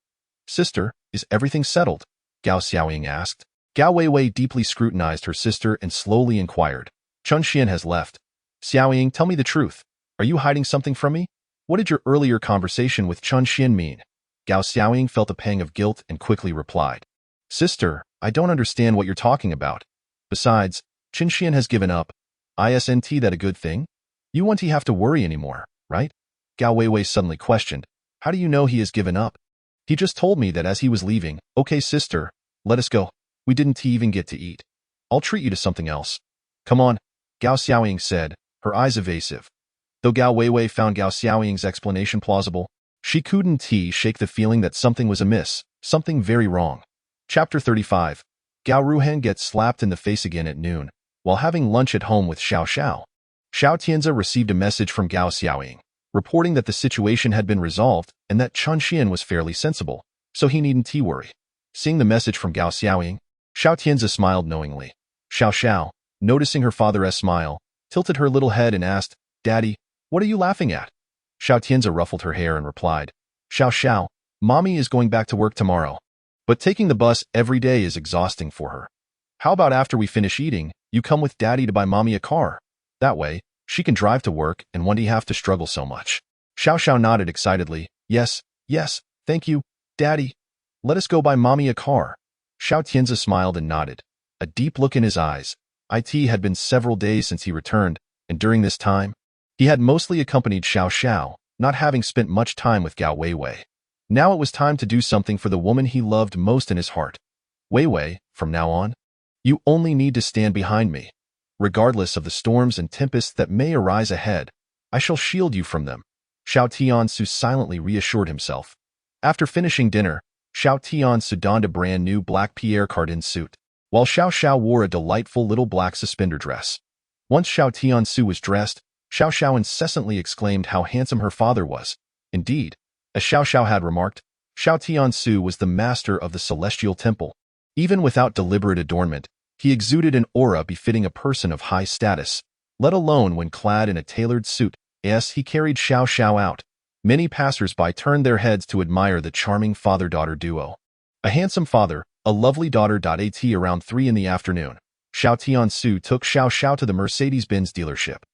Sister, is everything settled? Gao Xiaoying asked. Gao Weiwei deeply scrutinized her sister and slowly inquired. Chun Xian has left. Xiaoying, tell me the truth. Are you hiding something from me? What did your earlier conversation with Chun Xian mean? Gao Xiaoying felt a pang of guilt and quickly replied. Sister, I don't understand what you're talking about. Besides, Chun Xian has given up. Isn't that a good thing? You won't have to worry anymore, right? Gao Weiwei suddenly questioned. How do you know he has given up? He just told me that as he was leaving. Okay, sister, let us go. We didn't even get to eat. I'll treat you to something else. Come on, Gao Xiaoying said, her eyes evasive. Though Gao Weiwei found Gao Xiaoying's explanation plausible, she couldn't shake the feeling that something was amiss, something very wrong. Chapter 35. Gao Ruhan gets slapped in the face again at noon, while having lunch at home with Xiao Xiao. Xiao Tian Ce received a message from Gao Xiaoying, reporting that the situation had been resolved and that Chun Xian was fairly sensible, so he needn't worry. Seeing the message from Gao Xiaoying, Xiao Tian Ce smiled knowingly. Xiao Xiao, noticing her father's smile, tilted her little head and asked, Daddy, what are you laughing at? Xiao Tian Ce ruffled her hair and replied, Xiao Xiao, Mommy is going back to work tomorrow. But taking the bus every day is exhausting for her. How about after we finish eating, you come with Daddy to buy Mommy a car? That way, she can drive to work and won't have to struggle so much. Xiao Xiao nodded excitedly. Yes, thank you, Daddy. Let us go buy Mommy a car. Xiao Tian Ce smiled and nodded, a deep look in his eyes. It had been several days since he returned, and during this time, he had mostly accompanied Xiao Xiao, not having spent much time with Gao Weiwei. Now it was time to do something for the woman he loved most in his heart. Weiwei, from now on, you only need to stand behind me. Regardless of the storms and tempests that may arise ahead, I shall shield you from them. Xiao Tian Ce silently reassured himself. After finishing dinner, Xiao Tian Ce donned a brand new black Pierre Cardin suit, while Xiao Xiao wore a delightful little black suspender dress. Once Xiao Tian Ce was dressed, Xiao Xiao incessantly exclaimed how handsome her father was. Indeed, as Xiao Xiao had remarked, Xiao Tian Ce was the master of the celestial temple. Even without deliberate adornment, he exuded an aura befitting a person of high status, let alone when clad in a tailored suit. As he carried Xiao Xiao out, many passers-by turned their heads to admire the charming father-daughter duo. A handsome father, a lovely daughter. At around 3 in the afternoon, Xiao Tian Ce took Xiao Xiao to the Mercedes-Benz dealership.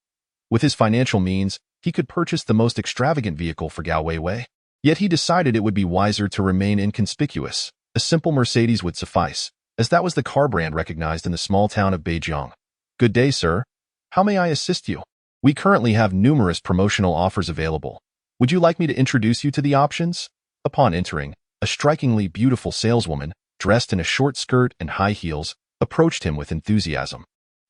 With his financial means, he could purchase the most extravagant vehicle for Gao Weiwei. Yet he decided it would be wiser to remain inconspicuous. A simple Mercedes would suffice, as that was the car brand recognized in the small town of Beijing. Good day, sir. How may I assist you? We currently have numerous promotional offers available. Would you like me to introduce you to the options? Upon entering, a strikingly beautiful saleswoman, dressed in a short skirt and high heels, approached him with enthusiasm.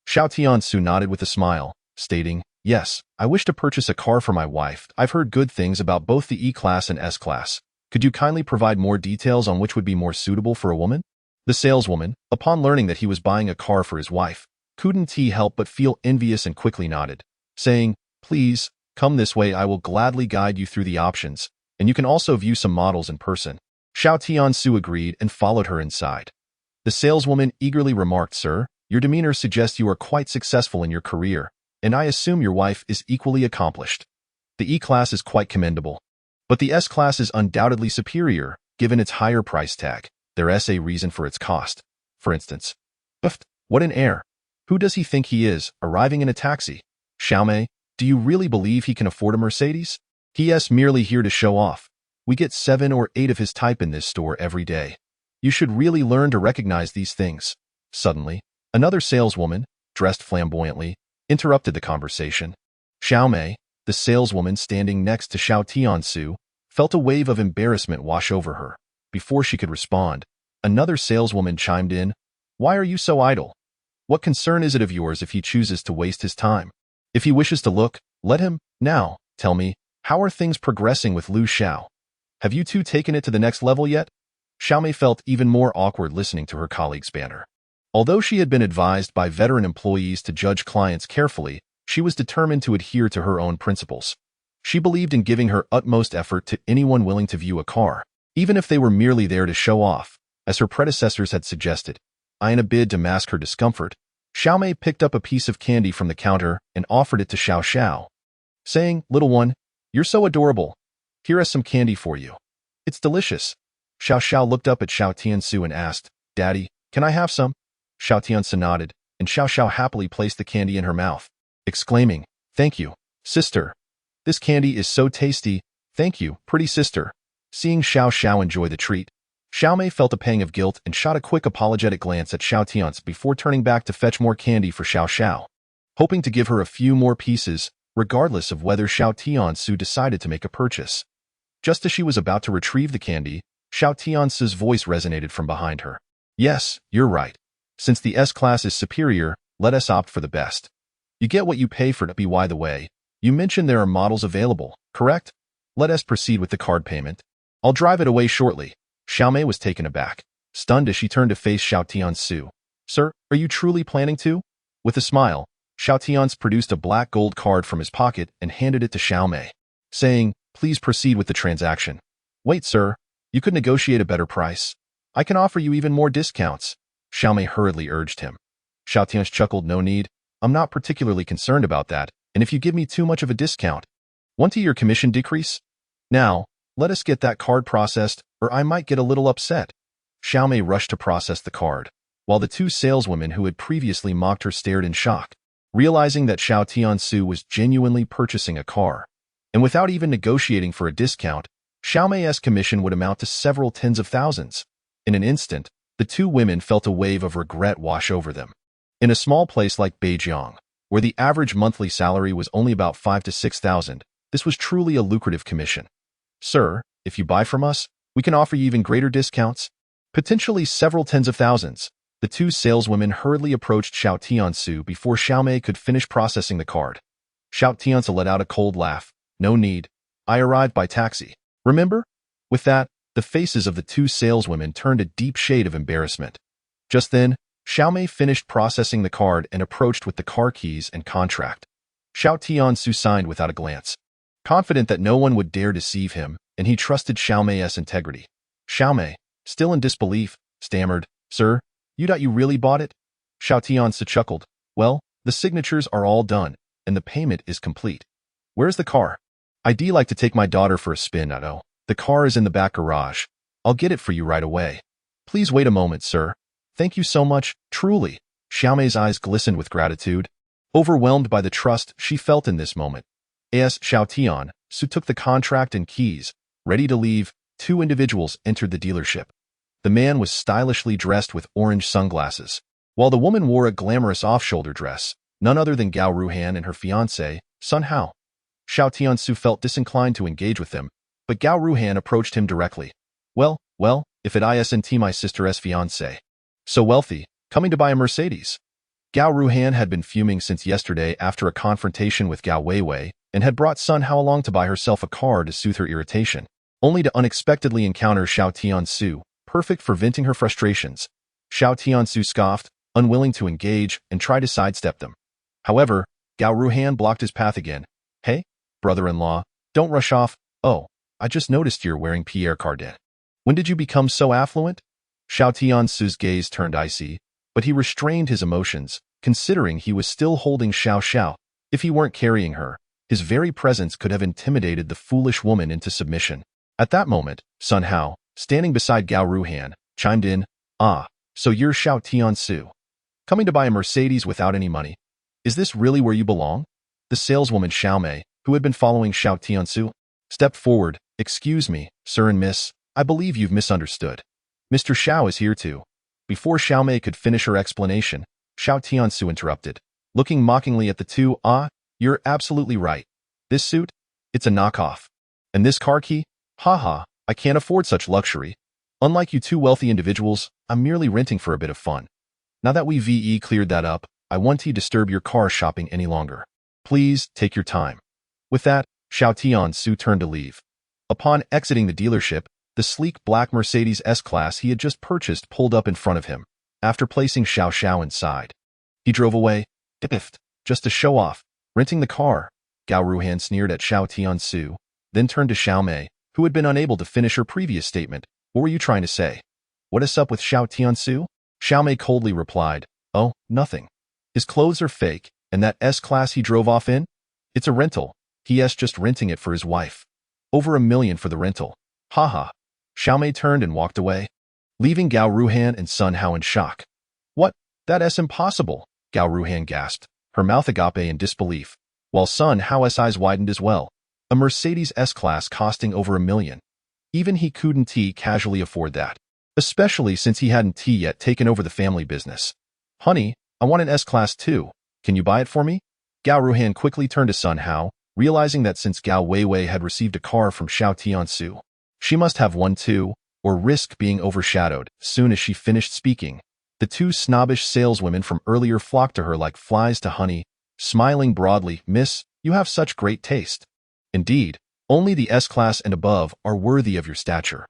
Xiao Tian Ce nodded with a smile, stating, Yes, I wish to purchase a car for my wife. I've heard good things about both the E-Class and S-Class. Could you kindly provide more details on which would be more suitable for a woman? The saleswoman, upon learning that he was buying a car for his wife, couldn't help but feel envious and quickly nodded, saying, Please, come this way. I will gladly guide you through the options, and you can also view some models in person. Xiao Tian Ce agreed and followed her inside. The saleswoman eagerly remarked, Sir, your demeanor suggests you are quite successful in your career, and I assume your wife is equally accomplished. The E-Class is quite commendable, but the S-Class is undoubtedly superior, given its higher price tag. There's a reason for its cost. For instance, what an air! Who does he think he is, arriving in a taxi? Xiaomei, do you really believe he can afford a Mercedes? He's merely here to show off. We get 7 or 8 of his type in this store every day. You should really learn to recognize these things. Suddenly, another saleswoman, dressed flamboyantly, interrupted the conversation. Xiaomei, the saleswoman standing next to Xiao Tian Ce, felt a wave of embarrassment wash over her. Before she could respond, another saleswoman chimed in, Why are you so idle? What concern is it of yours if he chooses to waste his time? If he wishes to look, let him. Now, tell me, how are things progressing with Lu Xiao? Have you two taken it to the next level yet? Xiaomei felt even more awkward listening to her colleague's banter. Although she had been advised by veteran employees to judge clients carefully, she was determined to adhere to her own principles. She believed in giving her utmost effort to anyone willing to view a car, even if they were merely there to show off, as her predecessors had suggested. In a bid to mask her discomfort, Xiaomei picked up a piece of candy from the counter and offered it to Xiao Xiao, saying, Little one, you're so adorable. Here is some candy for you. It's delicious. Xiao Xiao looked up at Xiao Tian Ce and asked, Daddy, can I have some? Xiao Tian Ce nodded, and Xiao Xiao happily placed the candy in her mouth, exclaiming, Thank you, sister. This candy is so tasty. Thank you, pretty sister. Seeing Xiao Xiao enjoy the treat, Xiaomei felt a pang of guilt and shot a quick apologetic glance at Xiao Tian Ce before turning back to fetch more candy for Xiao Xiao, hoping to give her a few more pieces, regardless of whether Xiao Tian Ce decided to make a purchase. Just as she was about to retrieve the candy, Xiao Tian Ce's voice resonated from behind her. Yes, you're right. Since the S-class is superior, let us opt for the best. You get what you pay for. By the way, you mentioned there are models available, correct? Let us proceed with the card payment. I'll drive it away shortly. Xiaomei was taken aback, stunned as she turned to face Xiao Tian Ce. Sir, are you truly planning to? With a smile, Xiao Tian Ce produced a black gold card from his pocket and handed it to Xiaomei, saying, Please proceed with the transaction. Wait, sir. You could negotiate a better price. I can offer you even more discounts. Xiaomei hurriedly urged him. Xiao Tian Ce chuckled, No need. I'm not particularly concerned about that, and if you give me too much of a discount, won't your commission decrease? Now, let us get that card processed, or I might get a little upset. Xiaomei rushed to process the card, while the two saleswomen who had previously mocked her stared in shock, realizing that Xiao Tian Ce was genuinely purchasing a car. And without even negotiating for a discount, Xiaomei's commission would amount to several tens of thousands. In an instant, the two women felt a wave of regret wash over them. In a small place like Beijing, where the average monthly salary was only about 5,000 to 6,000, this was truly a lucrative commission. Sir, if you buy from us, we can offer you even greater discounts, potentially several tens of thousands. The two saleswomen hurriedly approached Xiao Tian Ce before Xiaomei could finish processing the card. Xiao Tian Ce let out a cold laugh. No need. I arrived by taxi. Remember? With that, the faces of the two saleswomen turned a deep shade of embarrassment. Just then, Xiaomei finished processing the card and approached with the car keys and contract. Xiao Tian Ce signed without a glance, confident that no one would dare deceive him, and he trusted Xiaomei's integrity. Xiaomei, still in disbelief, stammered, Sir, you really bought it? Xiao Tian Ce chuckled. Well, the signatures are all done, and the payment is complete. Where's the car? I'd like to take my daughter for a spin. The car is in the back garage. I'll get it for you right away. Please wait a moment, sir. Thank you so much, truly. Xiaomei's eyes glistened with gratitude, overwhelmed by the trust she felt in this moment. As Xiao Tian Ce took the contract and keys, ready to leave, two individuals entered the dealership. The man was stylishly dressed with orange sunglasses, while the woman wore a glamorous off-shoulder dress, none other than Gao Ruhan and her fiancé, Sun Hao. Xiao Tian Ce felt disinclined to engage with them, but Gao Ruhan approached him directly. Well, if it isn't my sister's fiancé. So wealthy, coming to buy a Mercedes. Gao Ruhan had been fuming since yesterday after a confrontation with Gao Weiwei and had brought Sun Hao along to buy herself a car to soothe her irritation, only to unexpectedly encounter Xiao Tian Ce, perfect for venting her frustrations. Xiao Tian Ce scoffed, unwilling to engage, and tried to sidestep them. However, Gao Ruhan blocked his path again. Hey, brother-in-law, don't rush off. Oh, I just noticed you're wearing Pierre Cardin. When did you become so affluent? Xiao Tian Ce's gaze turned icy, but he restrained his emotions, considering he was still holding Xiao Xiao. If he weren't carrying her, his very presence could have intimidated the foolish woman into submission. At that moment, Sun Hao, standing beside Gao Ruhan, chimed in, so you're Xiao Tian Ce, coming to buy a Mercedes without any money. Is this really where you belong? The saleswoman Xiaomei, who had been following Xiao Tian Ce, stepped forward. Excuse me, sir and miss, I believe you've misunderstood. Mr. Xiao is here too. Before Xiaomei could finish her explanation, Xiao Tian Ce interrupted, looking mockingly at the two. You're absolutely right. This suit? It's a knockoff. And this car key? Haha, I can't afford such luxury. Unlike you two wealthy individuals, I'm merely renting for a bit of fun. Now that we've cleared that up, I won't disturb your car shopping any longer. Please take your time. With that, Xiao Tian Ce turned to leave. Upon exiting the dealership, the sleek black Mercedes S-Class he had just purchased pulled up in front of him, after placing Xiao Xiao inside. He drove away, just to show off, renting the car. Gao Ruhan sneered at Xiao Tian Ce, then turned to Xiaomei, who had been unable to finish her previous statement. What were you trying to say? What is up with Xiao Tian Ce? Xiaomei coldly replied, Oh, nothing. His clothes are fake, and that S-Class he drove off in? It's a rental. He's just renting it for his wife. Over $1 million for the rental. Haha. Xiaomei turned and walked away, leaving Gao Ruhan and Sun Hao in shock. What? That's impossible, Gao Ruhan gasped, her mouth agape in disbelief, while Sun Hao's eyes widened as well. A Mercedes S-Class costing over $1 million. Even he couldn't casually afford that, especially since he hadn't yet taken over the family business. Honey, I want an S-Class too. Can you buy it for me? Gao Ruhan quickly turned to Sun Hao, realizing that since Gao Weiwei had received a car from Xiao Tian Ce, she must have one too, or risk being overshadowed. As soon as she finished speaking, the two snobbish saleswomen from earlier flocked to her like flies to honey, smiling broadly. Miss, you have such great taste. Indeed, only the S-Class and above are worthy of your stature.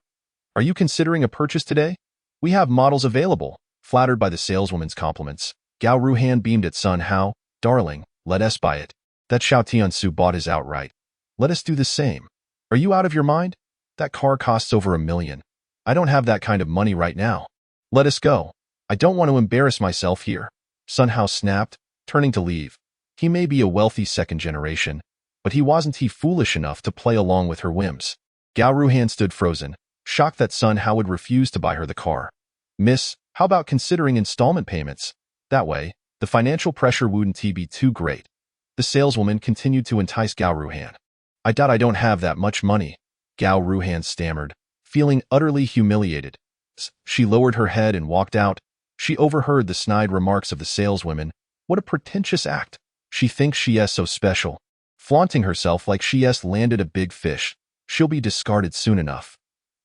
Are you considering a purchase today? We have models available. Flattered by the saleswoman's compliments, Gao Ruhan beamed at Sun Hao. Darling, let us buy it. That Xiao Tian Ce bought his outright. Let us do the same. Are you out of your mind? That car costs over $1 million. I don't have that kind of money right now. Let us go. I don't want to embarrass myself here. Sun Hao snapped, turning to leave. He may be a wealthy second generation, but he wasn't foolish enough to play along with her whims. Gao Ruhan stood frozen, shocked that Sun Hao would refuse to buy her the car. Miss, how about considering installment payments? That way, the financial pressure wouldn't be too great. The saleswoman continued to entice Gao Ruhan. I doubt I don't have that much money, Gao Ruhan stammered, feeling utterly humiliated. She lowered her head and walked out. She overheard the snide remarks of the saleswomen. What a pretentious act. She thinks she's so special. Flaunting herself like she's landed a big fish. She'll be discarded soon enough.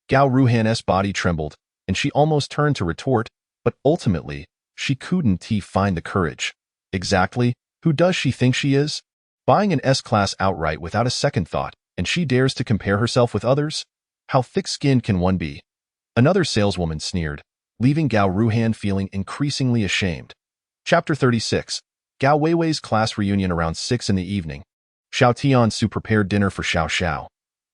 Gao Ruhan's body trembled, and she almost turned to retort, but ultimately, she couldn't find the courage. Exactly, who does she think she is? Buying an S-Class outright without a second thought, and she dares to compare herself with others? How thick-skinned can one be? Another saleswoman sneered, leaving Gao Ruhan feeling increasingly ashamed. Chapter 36. Gao Weiwei's class reunion around 6 in the evening. Xiao Tian Ce prepared dinner for Xiao Xiao.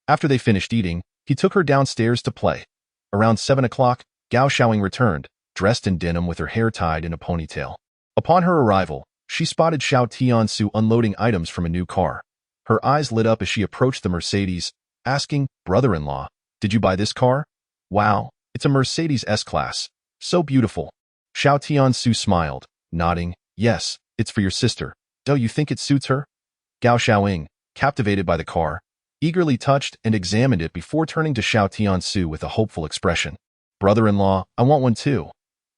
After they finished eating, he took her downstairs to play. Around 7 o'clock, Gao Xiaoing returned, dressed in denim with her hair tied in a ponytail. Upon her arrival, she spotted Xiao Tian Ce unloading items from a new car. Her eyes lit up as she approached the Mercedes, asking, "Brother-in-law, did you buy this car? Wow, it's a Mercedes S-Class. So beautiful." Xiao Tian Ce smiled, nodding, "Yes, it's for your sister. Do you think it suits her?" Gao Xiaoing, captivated by the car, eagerly touched and examined it before turning to Xiao Tian Ce with a hopeful expression. "Brother-in-law, I want one too.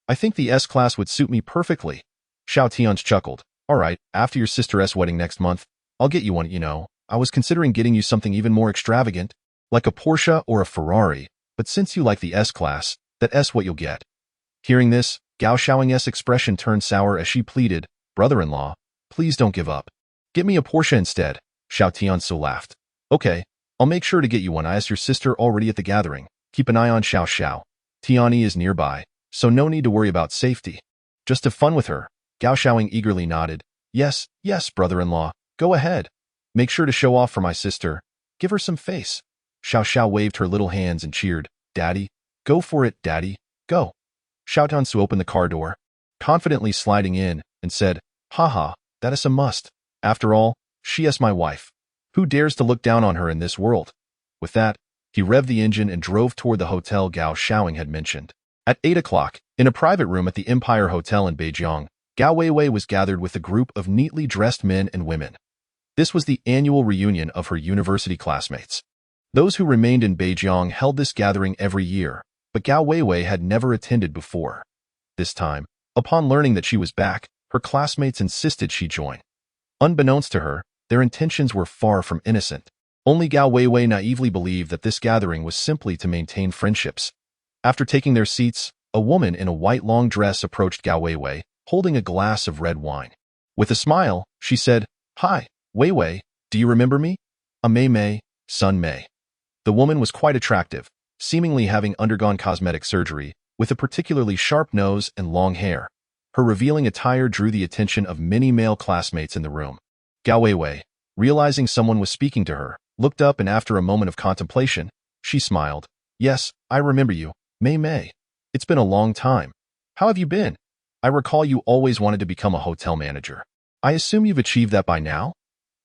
I think the S-Class would suit me perfectly." Xiao Tian chuckled. "All right, after your sister's wedding next month, I'll get you one, I was considering getting you something even more extravagant, like a Porsche or a Ferrari, but since you like the S-Class, that's what you'll get." Hearing this, Gao Xiaoing's expression turned sour as she pleaded, "Brother-in-law, please don't give up. Get me a Porsche instead." Xiao Tian Ce laughed. "Okay, I'll make sure to get you one. I asked your sister already at the gathering. Keep an eye on Xiao Xiao. Tiani is nearby, so no need to worry about safety. Just have fun with her." Gao Xiaoing eagerly nodded. Yes, brother-in-law. Go ahead. Make sure to show off for my sister. Give her some face." Xiao Xiao waved her little hands and cheered. "Daddy, go for it, Daddy, go." Xiao Tian Ce opened the car door, confidently sliding in, and said, "Haha, that is a must. After all, she is my wife. Who dares to look down on her in this world?" With that, he revved the engine and drove toward the hotel Gao Xiaoing had mentioned. At 8 o'clock, in a private room at the Empire Hotel in Beijing, Gao Weiwei was gathered with a group of neatly dressed men and women. This was the annual reunion of her university classmates. Those who remained in Beijing held this gathering every year, but Gao Weiwei had never attended before. This time, upon learning that she was back, her classmates insisted she join. Unbeknownst to her, their intentions were far from innocent. Only Gao Weiwei naively believed that this gathering was simply to maintain friendships. After taking their seats, a woman in a white long dress approached Gao Weiwei, holding a glass of red wine. With a smile, she said, "Hi, Weiwei, do you remember me? I'm Mei, Sun Mei." The woman was quite attractive, seemingly having undergone cosmetic surgery, with a particularly sharp nose and long hair. Her revealing attire drew the attention of many male classmates in the room. Gao Weiwei, realizing someone was speaking to her, looked up and after a moment of contemplation, she smiled. "Yes, I remember you, Mei. It's been a long time. How have you been? I recall you always wanted to become a hotel manager. I assume you've achieved that by now?"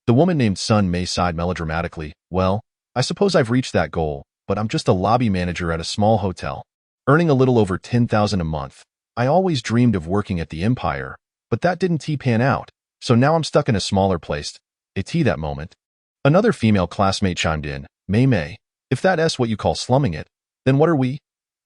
The woman named Sun Mei sighed melodramatically. "Well, I suppose I've reached that goal, but I'm just a lobby manager at a small hotel. earning a little over 10,000 a month. I always dreamed of working at the Empire, but that didn't pan out, so now I'm stuck in a smaller place. That moment. Another female classmate chimed in, Mei, if that's what you call slumming it, then what are we?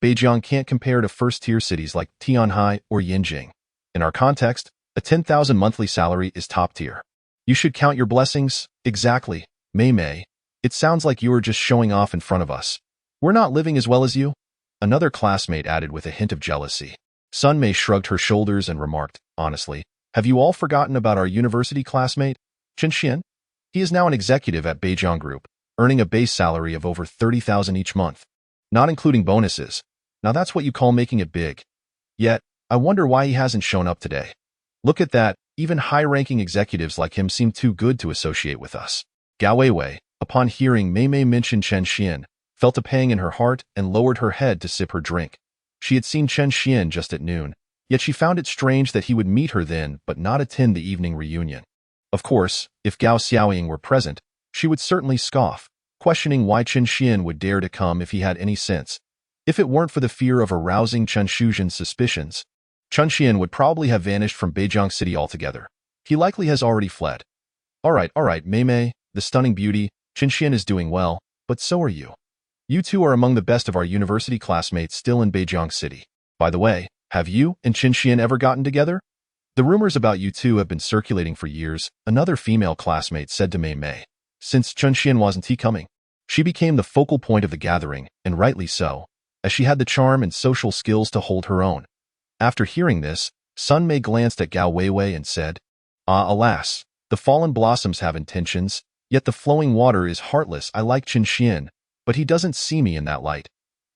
Beijing can't compare to first-tier cities like Tianhai or Yinjing. In our context, a 10,000 monthly salary is top tier. You should count your blessings. Exactly, Mei. It sounds like you are just showing off in front of us. We're not living as well as you. Another classmate added with a hint of jealousy. Sun Mei shrugged her shoulders and remarked, honestly, have you all forgotten about our university classmate, Chen Xian? He is now an executive at Beijing Group, earning a base salary of over 30,000 each month, not including bonuses. Now that's what you call making it big. Yet, I wonder why he hasn't shown up today. Look at that, even high-ranking executives like him seem too good to associate with us. Gao Weiwei, upon hearing Mei mention Chen Xian, felt a pang in her heart and lowered her head to sip her drink. She had seen Chen Xian just at noon, yet she found it strange that he would meet her then but not attend the evening reunion. Of course, if Gao Xiaoying were present, she would certainly scoff, questioning why Chen Xian would dare to come if he had any sense. If it weren't for the fear of arousing Chen Shuzhen's suspicions, Chen Xian would probably have vanished from Beijing City altogether. He likely has already fled. All right, Mei, the stunning beauty, Chen Xian is doing well, but so are you. You two are among the best of our university classmates still in Beijing City. By the way, have you and Chen Xian ever gotten together? The rumors about you two have been circulating for years, another female classmate said to Mei. Since Chen Xian wasn't coming, she became the focal point of the gathering, and rightly so, as she had the charm and social skills to hold her own. After hearing this, Sun Mei glanced at Gao Weiwei and said, alas, the fallen blossoms have intentions, yet the flowing water is heartless. I like Chen Xian, but he doesn't see me in that light.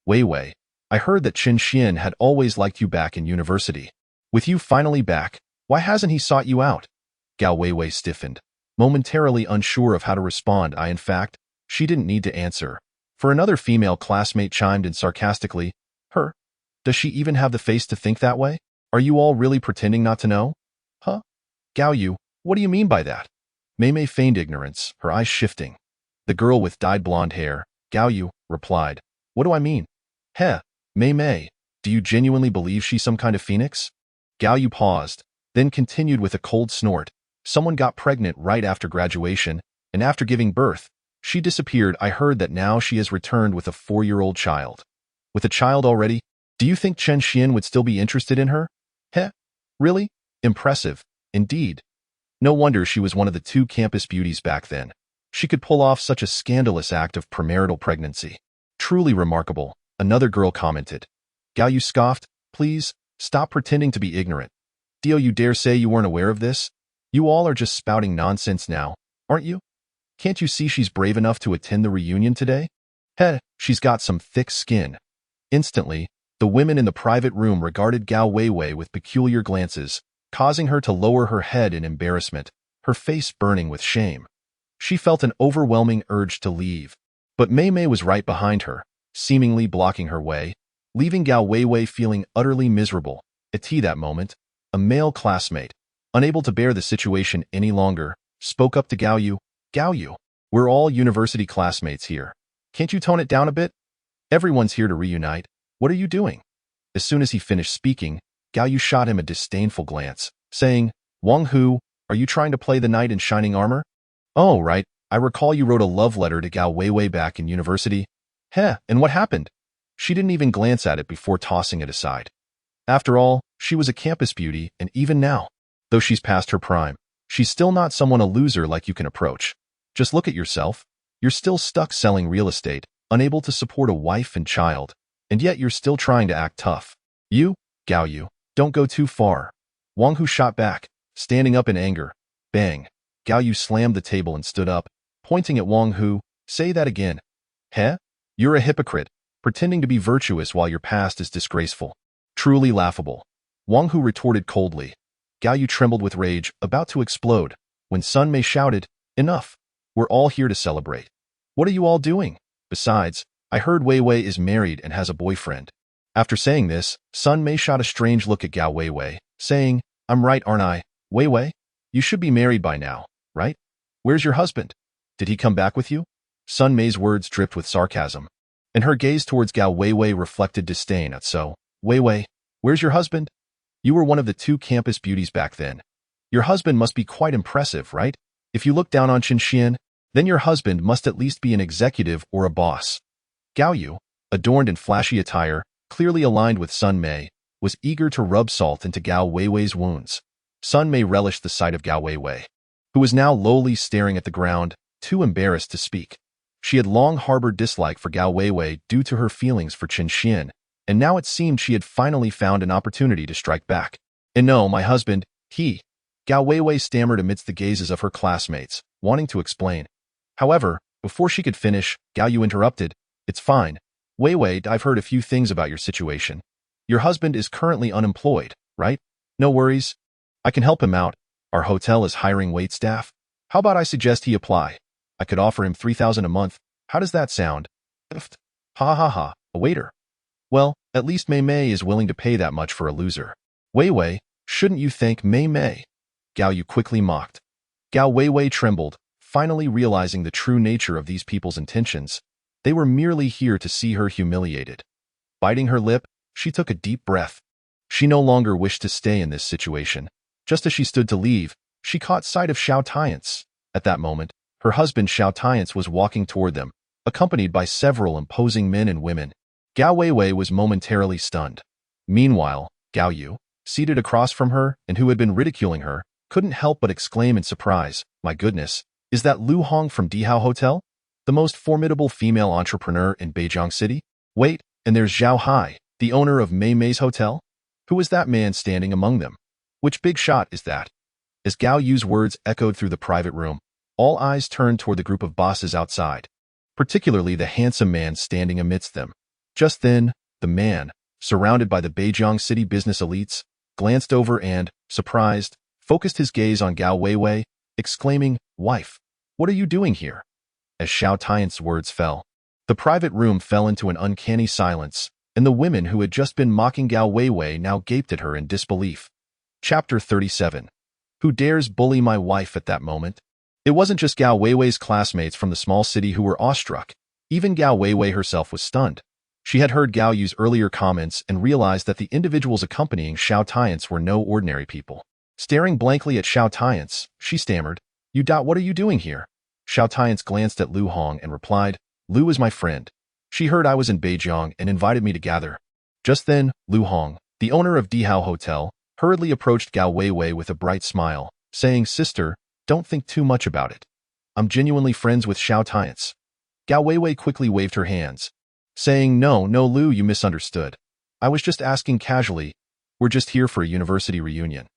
Weiwei, I heard that Chen Xian had always liked you back in university. With you finally back, why hasn't he sought you out? Gao Weiwei stiffened, momentarily unsure of how to respond. In fact, she didn't need to answer, for another female classmate chimed in sarcastically, her? Does she even have the face to think that way? Are you all really pretending not to know? Huh? Gao Yu, what do you mean by that? Mei feigned ignorance, her eyes shifting. The girl with dyed blonde hair, Gao Yu, replied, what do I mean? Heh, Mei, do you genuinely believe she's some kind of phoenix? Gao Yu paused, then continued with a cold snort. Someone got pregnant right after graduation, and after giving birth, she disappeared. I heard that now she has returned with a 4-year-old child. With a child already? Do you think Chen Xian would still be interested in her? Heh? Really? Impressive, indeed. No wonder she was one of the 2 campus beauties back then. She could pull off such a scandalous act of premarital pregnancy. Truly remarkable, another girl commented. Gao Yu scoffed, please, stop pretending to be ignorant. Do you dare say you weren't aware of this? You all are just spouting nonsense now, aren't you? Can't you see she's brave enough to attend the reunion today? Heh, she's got some thick skin. Instantly, the women in the private room regarded Gao Weiwei with peculiar glances, causing her to lower her head in embarrassment, her face burning with shame. She felt an overwhelming urge to leave, but Mei was right behind her, seemingly blocking her way, leaving Gao Weiwei feeling utterly miserable. At that moment, a male classmate, unable to bear the situation any longer, spoke up to Gao Yu. Gao Yu, we're all university classmates here. Can't you tone it down a bit? Everyone's here to reunite. What are you doing? As soon as he finished speaking, Gao Yu shot him a disdainful glance, saying, Wang Hu, are you trying to play the knight in shining armor? Oh, right, I recall you wrote a love letter to Gao Weiwei back in university. Heh, and what happened? She didn't even glance at it before tossing it aside. After all, she was a campus beauty, and even now, though she's past her prime, she's still not someone a loser like you can approach. Just look at yourself. You're still stuck selling real estate, unable to support a wife and child, and yet you're still trying to act tough. You, Gao Yu, don't go too far. Wang Hu shot back, standing up in anger. Bang. Gao Yu slammed the table and stood up, pointing at Wang Hu. Say that again. Heh? You're a hypocrite, pretending to be virtuous while your past is disgraceful. Truly laughable. Wang Hu retorted coldly. Gao Yu trembled with rage, about to explode, when Sun Mei shouted, Enough! We're all here to celebrate. What are you all doing? Besides, I heard Weiwei is married and has a boyfriend. After saying this, Sun Mei shot a strange look at Gao Weiwei, saying, I'm right, aren't I? Weiwei? You should be married by now, right? Where's your husband? Did he come back with you? Sun Mei's words dripped with sarcasm. and her gaze towards Gao Weiwei reflected disdain. So, Weiwei, where's your husband? You were one of the 2 campus beauties back then. Your husband must be quite impressive, right? If you look down on Xian, then your husband must at least be an executive or a boss. Gao Yu, adorned in flashy attire, clearly aligned with Sun Mei, was eager to rub salt into Gao Weiwei's wounds. Sun Mei relished the sight of Gao Weiwei, who was now lowly staring at the ground, too embarrassed to speak. She had long harbored dislike for Gao Weiwei due to her feelings for Xian, and now it seemed she had finally found an opportunity to strike back. And no, my husband, Gao Weiwei stammered amidst the gazes of her classmates, wanting to explain. However, before she could finish, Gao Yu interrupted. It's fine. Weiwei, I've heard a few things about your situation. Your husband is currently unemployed, right? No worries. I can help him out. Our hotel is hiring waitstaff. How about I suggest he apply? I could offer him 3,000 a month. How does that sound? Ha ha ha, a waiter. Well, at least Mei Mei is willing to pay that much for a loser. Weiwei, shouldn't you thank Mei Mei? Gao Yu quickly mocked. Gao Weiwei trembled, finally realizing the true nature of these people's intentions. They were merely here to see her humiliated. Biting her lip, she took a deep breath. She no longer wished to stay in this situation. Just as she stood to leave, she caught sight of Xiao Tian Ce. At that moment, her husband Xiao Tian Ce was walking toward them, accompanied by several imposing men and women. Gao Weiwei was momentarily stunned. Meanwhile, Gao Yu, seated across from her and who had been ridiculing her, couldn't help but exclaim in surprise, "My goodness, is that Lu Hong from Dihao Hotel? The most formidable female entrepreneur in Beijing City? Wait, and there's Zhao Hai, the owner of Mei Mei's hotel? Who is that man standing among them? Which big shot is that?" As Gao Yu's words echoed through the private room, all eyes turned toward the group of bosses outside, particularly the handsome man standing amidst them. Just then, the man, surrounded by the Beijing City business elites, glanced over and, surprised, focused his gaze on Gao Weiwei, exclaiming, "Wife, what are you doing here?" As Xiao Tian's words fell, the private room fell into an uncanny silence, and the women who had just been mocking Gao Weiwei now gaped at her in disbelief. Chapter 37. Who dares bully my wife? At that moment, it wasn't just Gao Weiwei's classmates from the small city who were awestruck. Even Gao Weiwei herself was stunned. She had heard Gao Yu's earlier comments and realized that the individuals accompanying Xiao Tian Ce were no ordinary people. Staring blankly at Xiao Tian Ce, she stammered, What are you doing here?" Xiao Tian Ce glanced at Lu Hong and replied, "Lu is my friend. She heard I was in Beijing and invited me to gather." Just then, Lu Hong, the owner of Dihao Hotel, hurriedly approached Gao Weiwei with a bright smile, saying, "Sister, don't think too much about it. I'm genuinely friends with Xiao Tian Ce." Gao Weiwei quickly waved her hands, saying, No, Lu, you misunderstood. I was just asking casually. We're just here for a university reunion."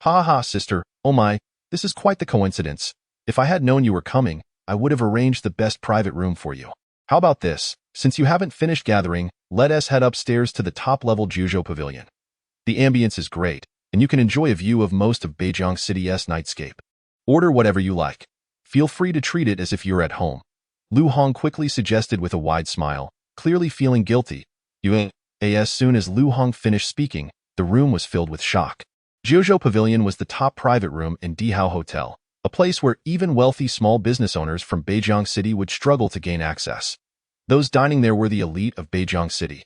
"Ha ha, sister, oh my, this is quite the coincidence. If I had known you were coming, I would have arranged the best private room for you. How about this? Since you haven't finished gathering, let us head upstairs to the top-level Juzhou Pavilion. The ambience is great, and you can enjoy a view of most of Beijing City's nightscape. Order whatever you like. Feel free to treat it as if you're at home." Lu Hong quickly suggested with a wide smile, clearly feeling guilty. As soon as Lu Hong finished speaking, the room was filled with shock. Juzhou Pavilion was the top private room in Dihao Hotel, a place where even wealthy small business owners from Beijing City would struggle to gain access. Those dining there were the elite of Beijing City.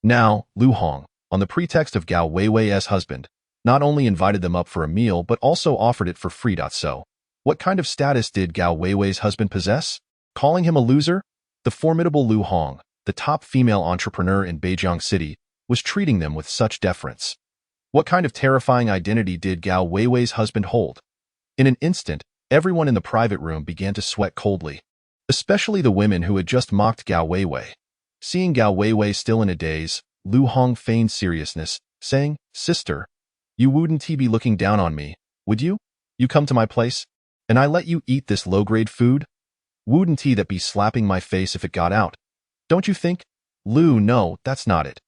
Now, Lu Hong, on the pretext of Gao Weiwei's husband, not only invited them up for a meal but also offered it for free. So, what kind of status did Gao Weiwei's husband possess? Calling him a loser? The formidable Lu Hong, the top female entrepreneur in Beijing City, was treating them with such deference. What kind of terrifying identity did Gao Weiwei's husband hold? In an instant, everyone in the private room began to sweat coldly, especially the women who had just mocked Gao Weiwei. Seeing Gao Weiwei still in a daze, Lu Hong feigned seriousness, saying, "Sister, you wouldn't be looking down on me, would you? You come to my place, and I let you eat this low-grade food? Wouldn't that be slapping my face if it got out? Don't you think?" "Lu, no, that's not it."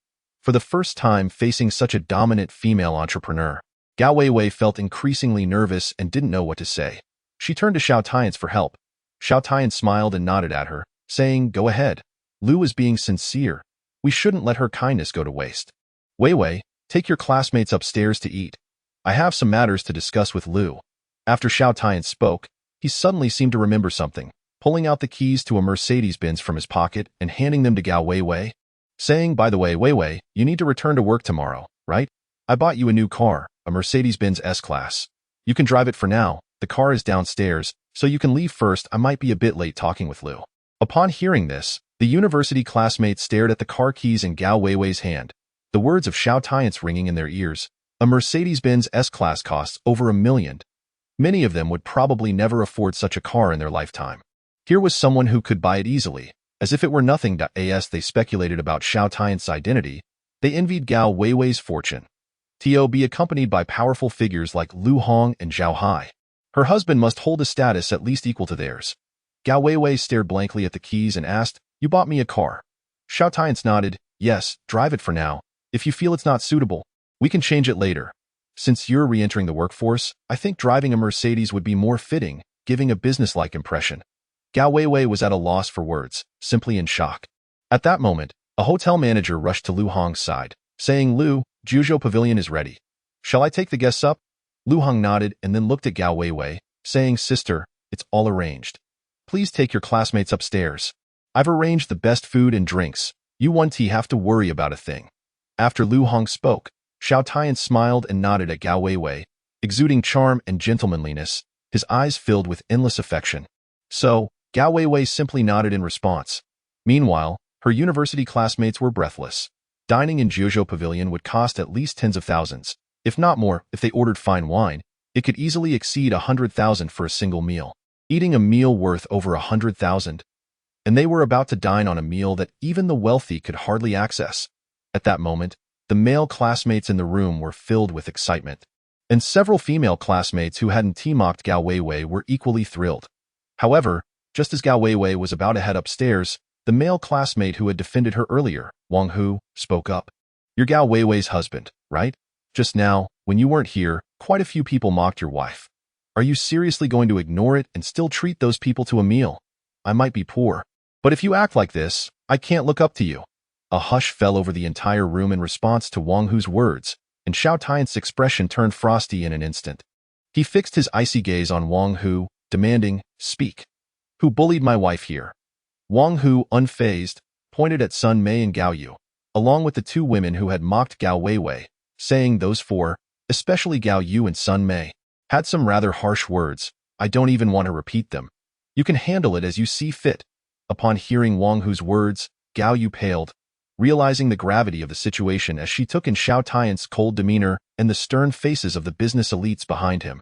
For the first time facing such a dominant female entrepreneur, Gao Weiwei felt increasingly nervous and didn't know what to say. She turned to Xiao Tian Ce for help. Xiao Tian smiled and nodded at her, saying, "Go ahead. Lu is being sincere. We shouldn't let her kindness go to waste. Weiwei, take your classmates upstairs to eat. I have some matters to discuss with Lu." After Xiao Tian spoke, he suddenly seemed to remember something. pulling out the keys to a Mercedes-Benz from his pocket and handing them to Gao Weiwei, saying, "By the way, Weiwei, you need to return to work tomorrow, right? I bought you a new car, a Mercedes-Benz S-Class. You can drive it for now. The car is downstairs, so you can leave first. I might be a bit late talking with Lu." Upon hearing this, the university classmates stared at the car keys in Gao Weiwei's hand, the words of Xiao Tian Ce ringing in their ears. A Mercedes-Benz S-Class costs over $1 million. Many of them would probably never afford such a car in their lifetime. Here was someone who could buy it easily, as if it were nothing. As they speculated about Xiao Tian's identity, they envied Gao Weiwei's fortune. To be accompanied by powerful figures like Lu Hong and Zhao Hai. Her husband must hold a status at least equal to theirs. Gao Weiwei stared blankly at the keys and asked, "You bought me a car?" Xiao Tian Ce nodded, "Yes, drive it for now. If you feel it's not suitable, we can change it later. Since you're re-entering the workforce, I think driving a Mercedes would be more fitting, giving a business-like impression." Gao Weiwei was at a loss for words, simply in shock. At that moment, a hotel manager rushed to Lu Hong's side, saying, "Lu, Juzhou Pavilion is ready. Shall I take the guests up?" Lu Hong nodded and then looked at Gao Weiwei, saying, "Sister, it's all arranged. Please take your classmates upstairs. I've arranged the best food and drinks. You won't have to worry about a thing." After Lu Hong spoke, Xiao Tian smiled and nodded at Gao Weiwei, exuding charm and gentlemanliness, his eyes filled with endless affection. So, Gao Weiwei simply nodded in response. Meanwhile, her university classmates were breathless. Dining in Juzhou Pavilion would cost at least tens of thousands, if not more. If they ordered fine wine, it could easily exceed 100,000 for a single meal. Eating a meal worth over 100,000. And they were about to dine on a meal that even the wealthy could hardly access. At that moment, the male classmates in the room were filled with excitement, and several female classmates who hadn't mocked Gao Weiwei were equally thrilled. However, just as Gao Weiwei was about to head upstairs, the male classmate who had defended her earlier, Wang Hu, spoke up. "You're Gao Weiwei's husband, right? Just now, when you weren't here, quite a few people mocked your wife. Are you seriously going to ignore it and still treat those people to a meal? I might be poor, but if you act like this, I can't look up to you." A hush fell over the entire room in response to Wang Hu's words, and Xiao Tian's expression turned frosty in an instant. He fixed his icy gaze on Wang Hu, demanding, "Speak. Who bullied my wife here?" Wang Hu, unfazed, pointed at Sun Mei and Gao Yu, along with the two women who had mocked Gao Weiwei, saying those four, especially Gao Yu and Sun Mei, had some rather harsh words. I don't even want to repeat them. You can handle it as you see fit. Upon hearing Wang Hu's words, Gao Yu paled, realizing the gravity of the situation as she took in Xiao Tian's cold demeanor and the stern faces of the business elites behind him,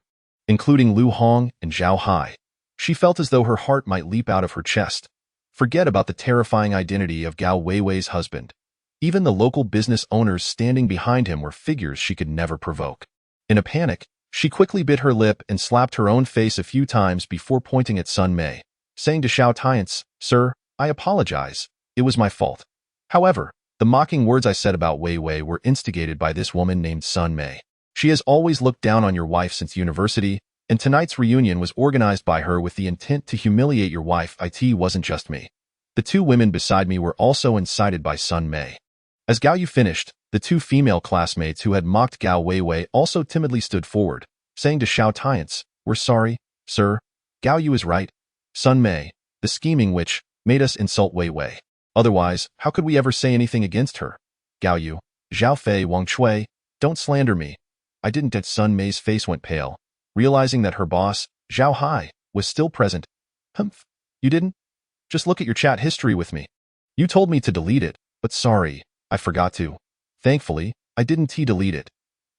including Lu Hong and Zhao Hai. She felt as though her heart might leap out of her chest. Forget about the terrifying identity of Gao Weiwei's husband. Even the local business owners standing behind him were figures she could never provoke. In a panic, she quickly bit her lip and slapped her own face a few times before pointing at Sun Mei, saying to Xiao Tian Ce, "Sir, I apologize. It was my fault. However, the mocking words I said about Weiwei were instigated by this woman named Sun Mei. She has always looked down on your wife since university, and tonight's reunion was organized by her with the intent to humiliate your wife. It wasn't just me. The two women beside me were also incited by Sun Mei." As Gao Yu finished, the two female classmates who had mocked Gao Weiwei also timidly stood forward, saying to Xiao Tian Ce, "We're sorry, sir. Gao Yu is right. Sun Mei, the scheming witch, made us insult Weiwei. Otherwise, how could we ever say anything against her? Gao Yu, Zhao Fei, Wang Chui, don't slander me. I didn't." Sun Mei's face went pale, realizing that her boss, Zhao Hai, was still present. "Humph, you didn't? Just look at your chat history with me. You told me to delete it, but sorry, I forgot to. Thankfully, I didn't delete it."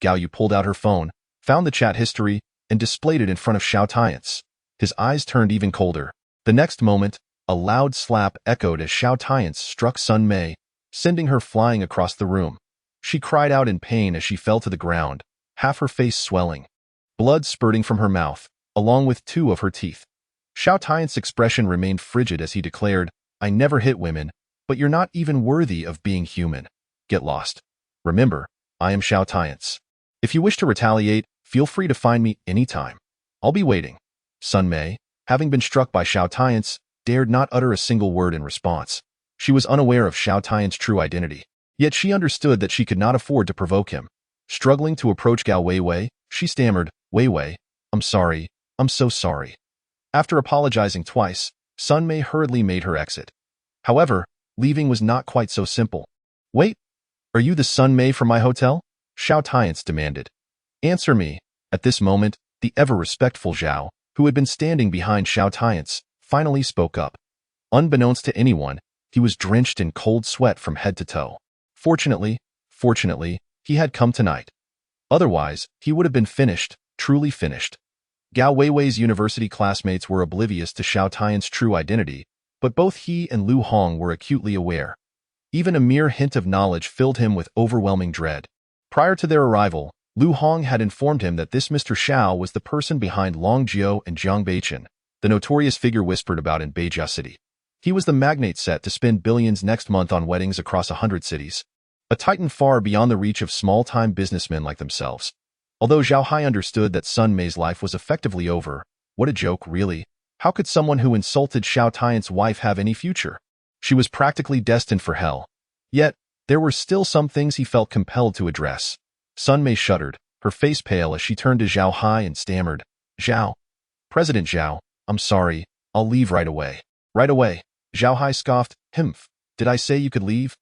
Gao Yu pulled out her phone, found the chat history, and displayed it in front of Xiao Tian Ce. His eyes turned even colder. The next moment, a loud slap echoed as Xiao Tian Ce struck Sun Mei, sending her flying across the room. She cried out in pain as she fell to the ground, half her face swelling, blood spurting from her mouth, along with two of her teeth. Xiao Tian's expression remained frigid as he declared, "I never hit women, but you're not even worthy of being human. Get lost. Remember, I am Xiao Tian Ce. If you wish to retaliate, feel free to find me anytime. I'll be waiting." Sun Mei, having been struck by Xiao Tian Ce, dared not utter a single word in response. She was unaware of Xiao Tian's true identity, yet she understood that she could not afford to provoke him. Struggling to approach Gao Weiwei, she stammered, "Weiwei, I'm sorry, I'm so sorry." After apologizing twice, Sun Mei hurriedly made her exit. However, leaving was not quite so simple. Wait, are you the Sun Mei from my hotel? Xiao Tian Ce demanded. Answer me. At this moment, the ever-respectful Zhao, who had been standing behind Xiao Tian Ce, finally spoke up. Unbeknownst to anyone, he was drenched in cold sweat from head to toe. Fortunately, he had come tonight. Otherwise, he would have been finished, truly finished. Gao Weiwei's university classmates were oblivious to Xiao Tian's true identity, but both he and Lu Hong were acutely aware. Even a mere hint of knowledge filled him with overwhelming dread. Prior to their arrival, Lu Hong had informed him that this Mr. Xiao was the person behind Long Jiao and Jiang Beichen, the notorious figure whispered about in Beijia City. He was the magnate set to spend billions next month on weddings across 100 cities, a titan far beyond the reach of small-time businessmen like themselves. Although Zhao Hai understood that Sun Mei's life was effectively over, what a joke, really. How could someone who insulted Xiao Tian's wife have any future? She was practically destined for hell. Yet, there were still some things he felt compelled to address. Sun Mei shuddered, her face pale as she turned to Zhao Hai and stammered, Zhao. President Zhao, I'm sorry, I'll leave right away. Right away. Zhao Hai scoffed, Humph, did I say you could leave?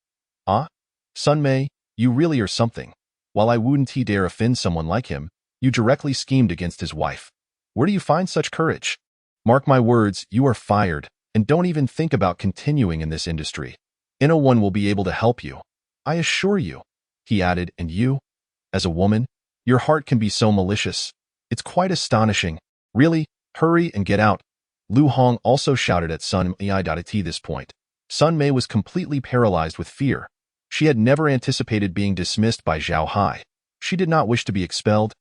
Ah? Sun Mei, you really are something. While I wouldn't dare offend someone like him, you directly schemed against his wife. Where do you find such courage? Mark my words, you are fired, and don't even think about continuing in this industry. No one will be able to help you. I assure you. He added, and you? As a woman, your heart can be so malicious. It's quite astonishing. Really, hurry and get out. Lu Hong also shouted at Sun Mei at this point. Sun Mei was completely paralyzed with fear. She had never anticipated being dismissed by Zhao Hai. She did not wish to be expelled,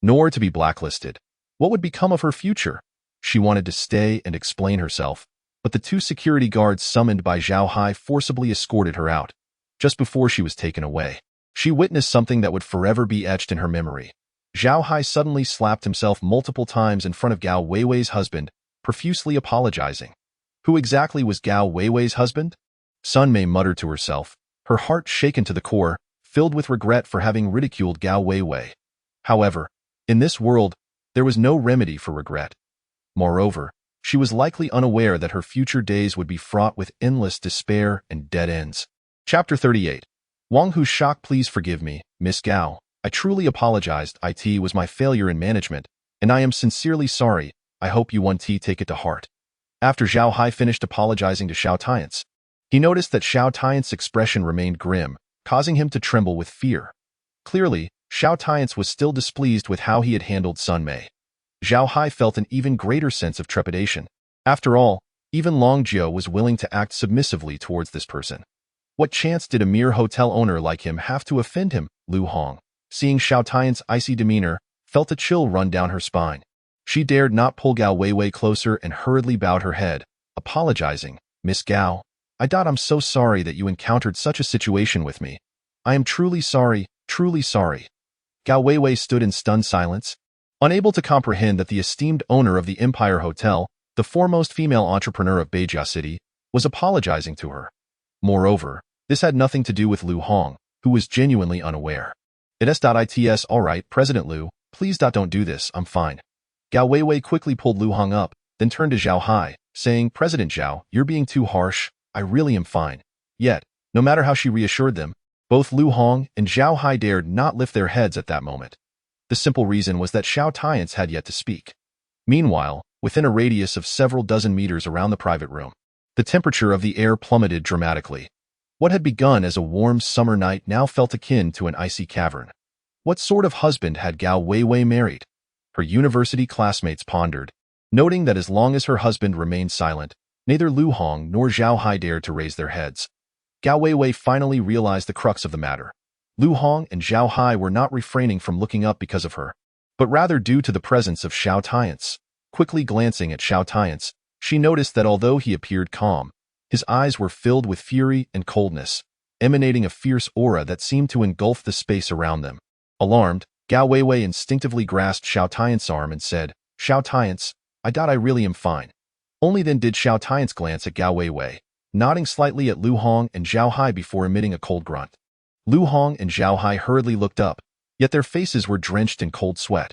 nor to be blacklisted. What would become of her future? She wanted to stay and explain herself, but the two security guards summoned by Zhao Hai forcibly escorted her out. Just before she was taken away, she witnessed something that would forever be etched in her memory. Zhao Hai suddenly slapped himself multiple times in front of Gao Weiwei's husband, profusely apologizing. Who exactly was Gao Weiwei's husband? Sun Mei muttered to herself, her heart shaken to the core, filled with regret for having ridiculed Gao Weiwei. However, in this world, there was no remedy for regret. Moreover, she was likely unaware that her future days would be fraught with endless despair and dead ends. Chapter 38. Wang Hu shock, please forgive me, Miss Gao. I truly apologized. It was my failure in management, and I am sincerely sorry. I hope you won't take it to heart. After Zhao Hai finished apologizing to Xiao Tian Ce, he noticed that Xiao Tian's expression remained grim, causing him to tremble with fear. Clearly, Xiao Tian Ce was still displeased with how he had handled Sun Mei. Zhao Hai felt an even greater sense of trepidation. After all, even Long Jiao was willing to act submissively towards this person. What chance did a mere hotel owner like him have to offend him? Lu Hong, seeing Xiao Tian's icy demeanor, felt a chill run down her spine. She dared not pull Gao Weiwei closer and hurriedly bowed her head, apologizing. Miss Gao, I'm so sorry that you encountered such a situation with me. I am truly sorry, truly sorry. Gao Weiwei stood in stunned silence, unable to comprehend that the esteemed owner of the Empire Hotel, the foremost female entrepreneur of Beijia City, was apologizing to her. Moreover, this had nothing to do with Lu Hong, who was genuinely unaware. It's all right, President Lu, please don't do this, I'm fine. Gao Weiwei quickly pulled Lu Hong up, then turned to Zhao Hai, saying, President Zhao, you're being too harsh. I really am fine. Yet, no matter how she reassured them, both Lu Hong and Zhao Hai dared not lift their heads at that moment. The simple reason was that Xiao Tian Ce had yet to speak. Meanwhile, within a radius of several dozen meters around the private room, the temperature of the air plummeted dramatically. What had begun as a warm summer night now felt akin to an icy cavern. What sort of husband had Gao Weiwei married? Her university classmates pondered, noting that as long as her husband remained silent, neither Lu Hong nor Zhao Hai dared to raise their heads. Gao Weiwei finally realized the crux of the matter. Lu Hong and Zhao Hai were not refraining from looking up because of her, but rather due to the presence of Xiao Tian Ce. Quickly glancing at Xiao Tian Ce, she noticed that although he appeared calm, his eyes were filled with fury and coldness, emanating a fierce aura that seemed to engulf the space around them. Alarmed, Gao Weiwei instinctively grasped Xiao Tian Ce's arm and said, Xiao Tian Ce, I really am fine. Only then did Xiao Tian Ce glance at Gao Weiwei, nodding slightly at Lu Hong and Zhao Hai before emitting a cold grunt. Lu Hong and Zhao Hai hurriedly looked up, yet their faces were drenched in cold sweat.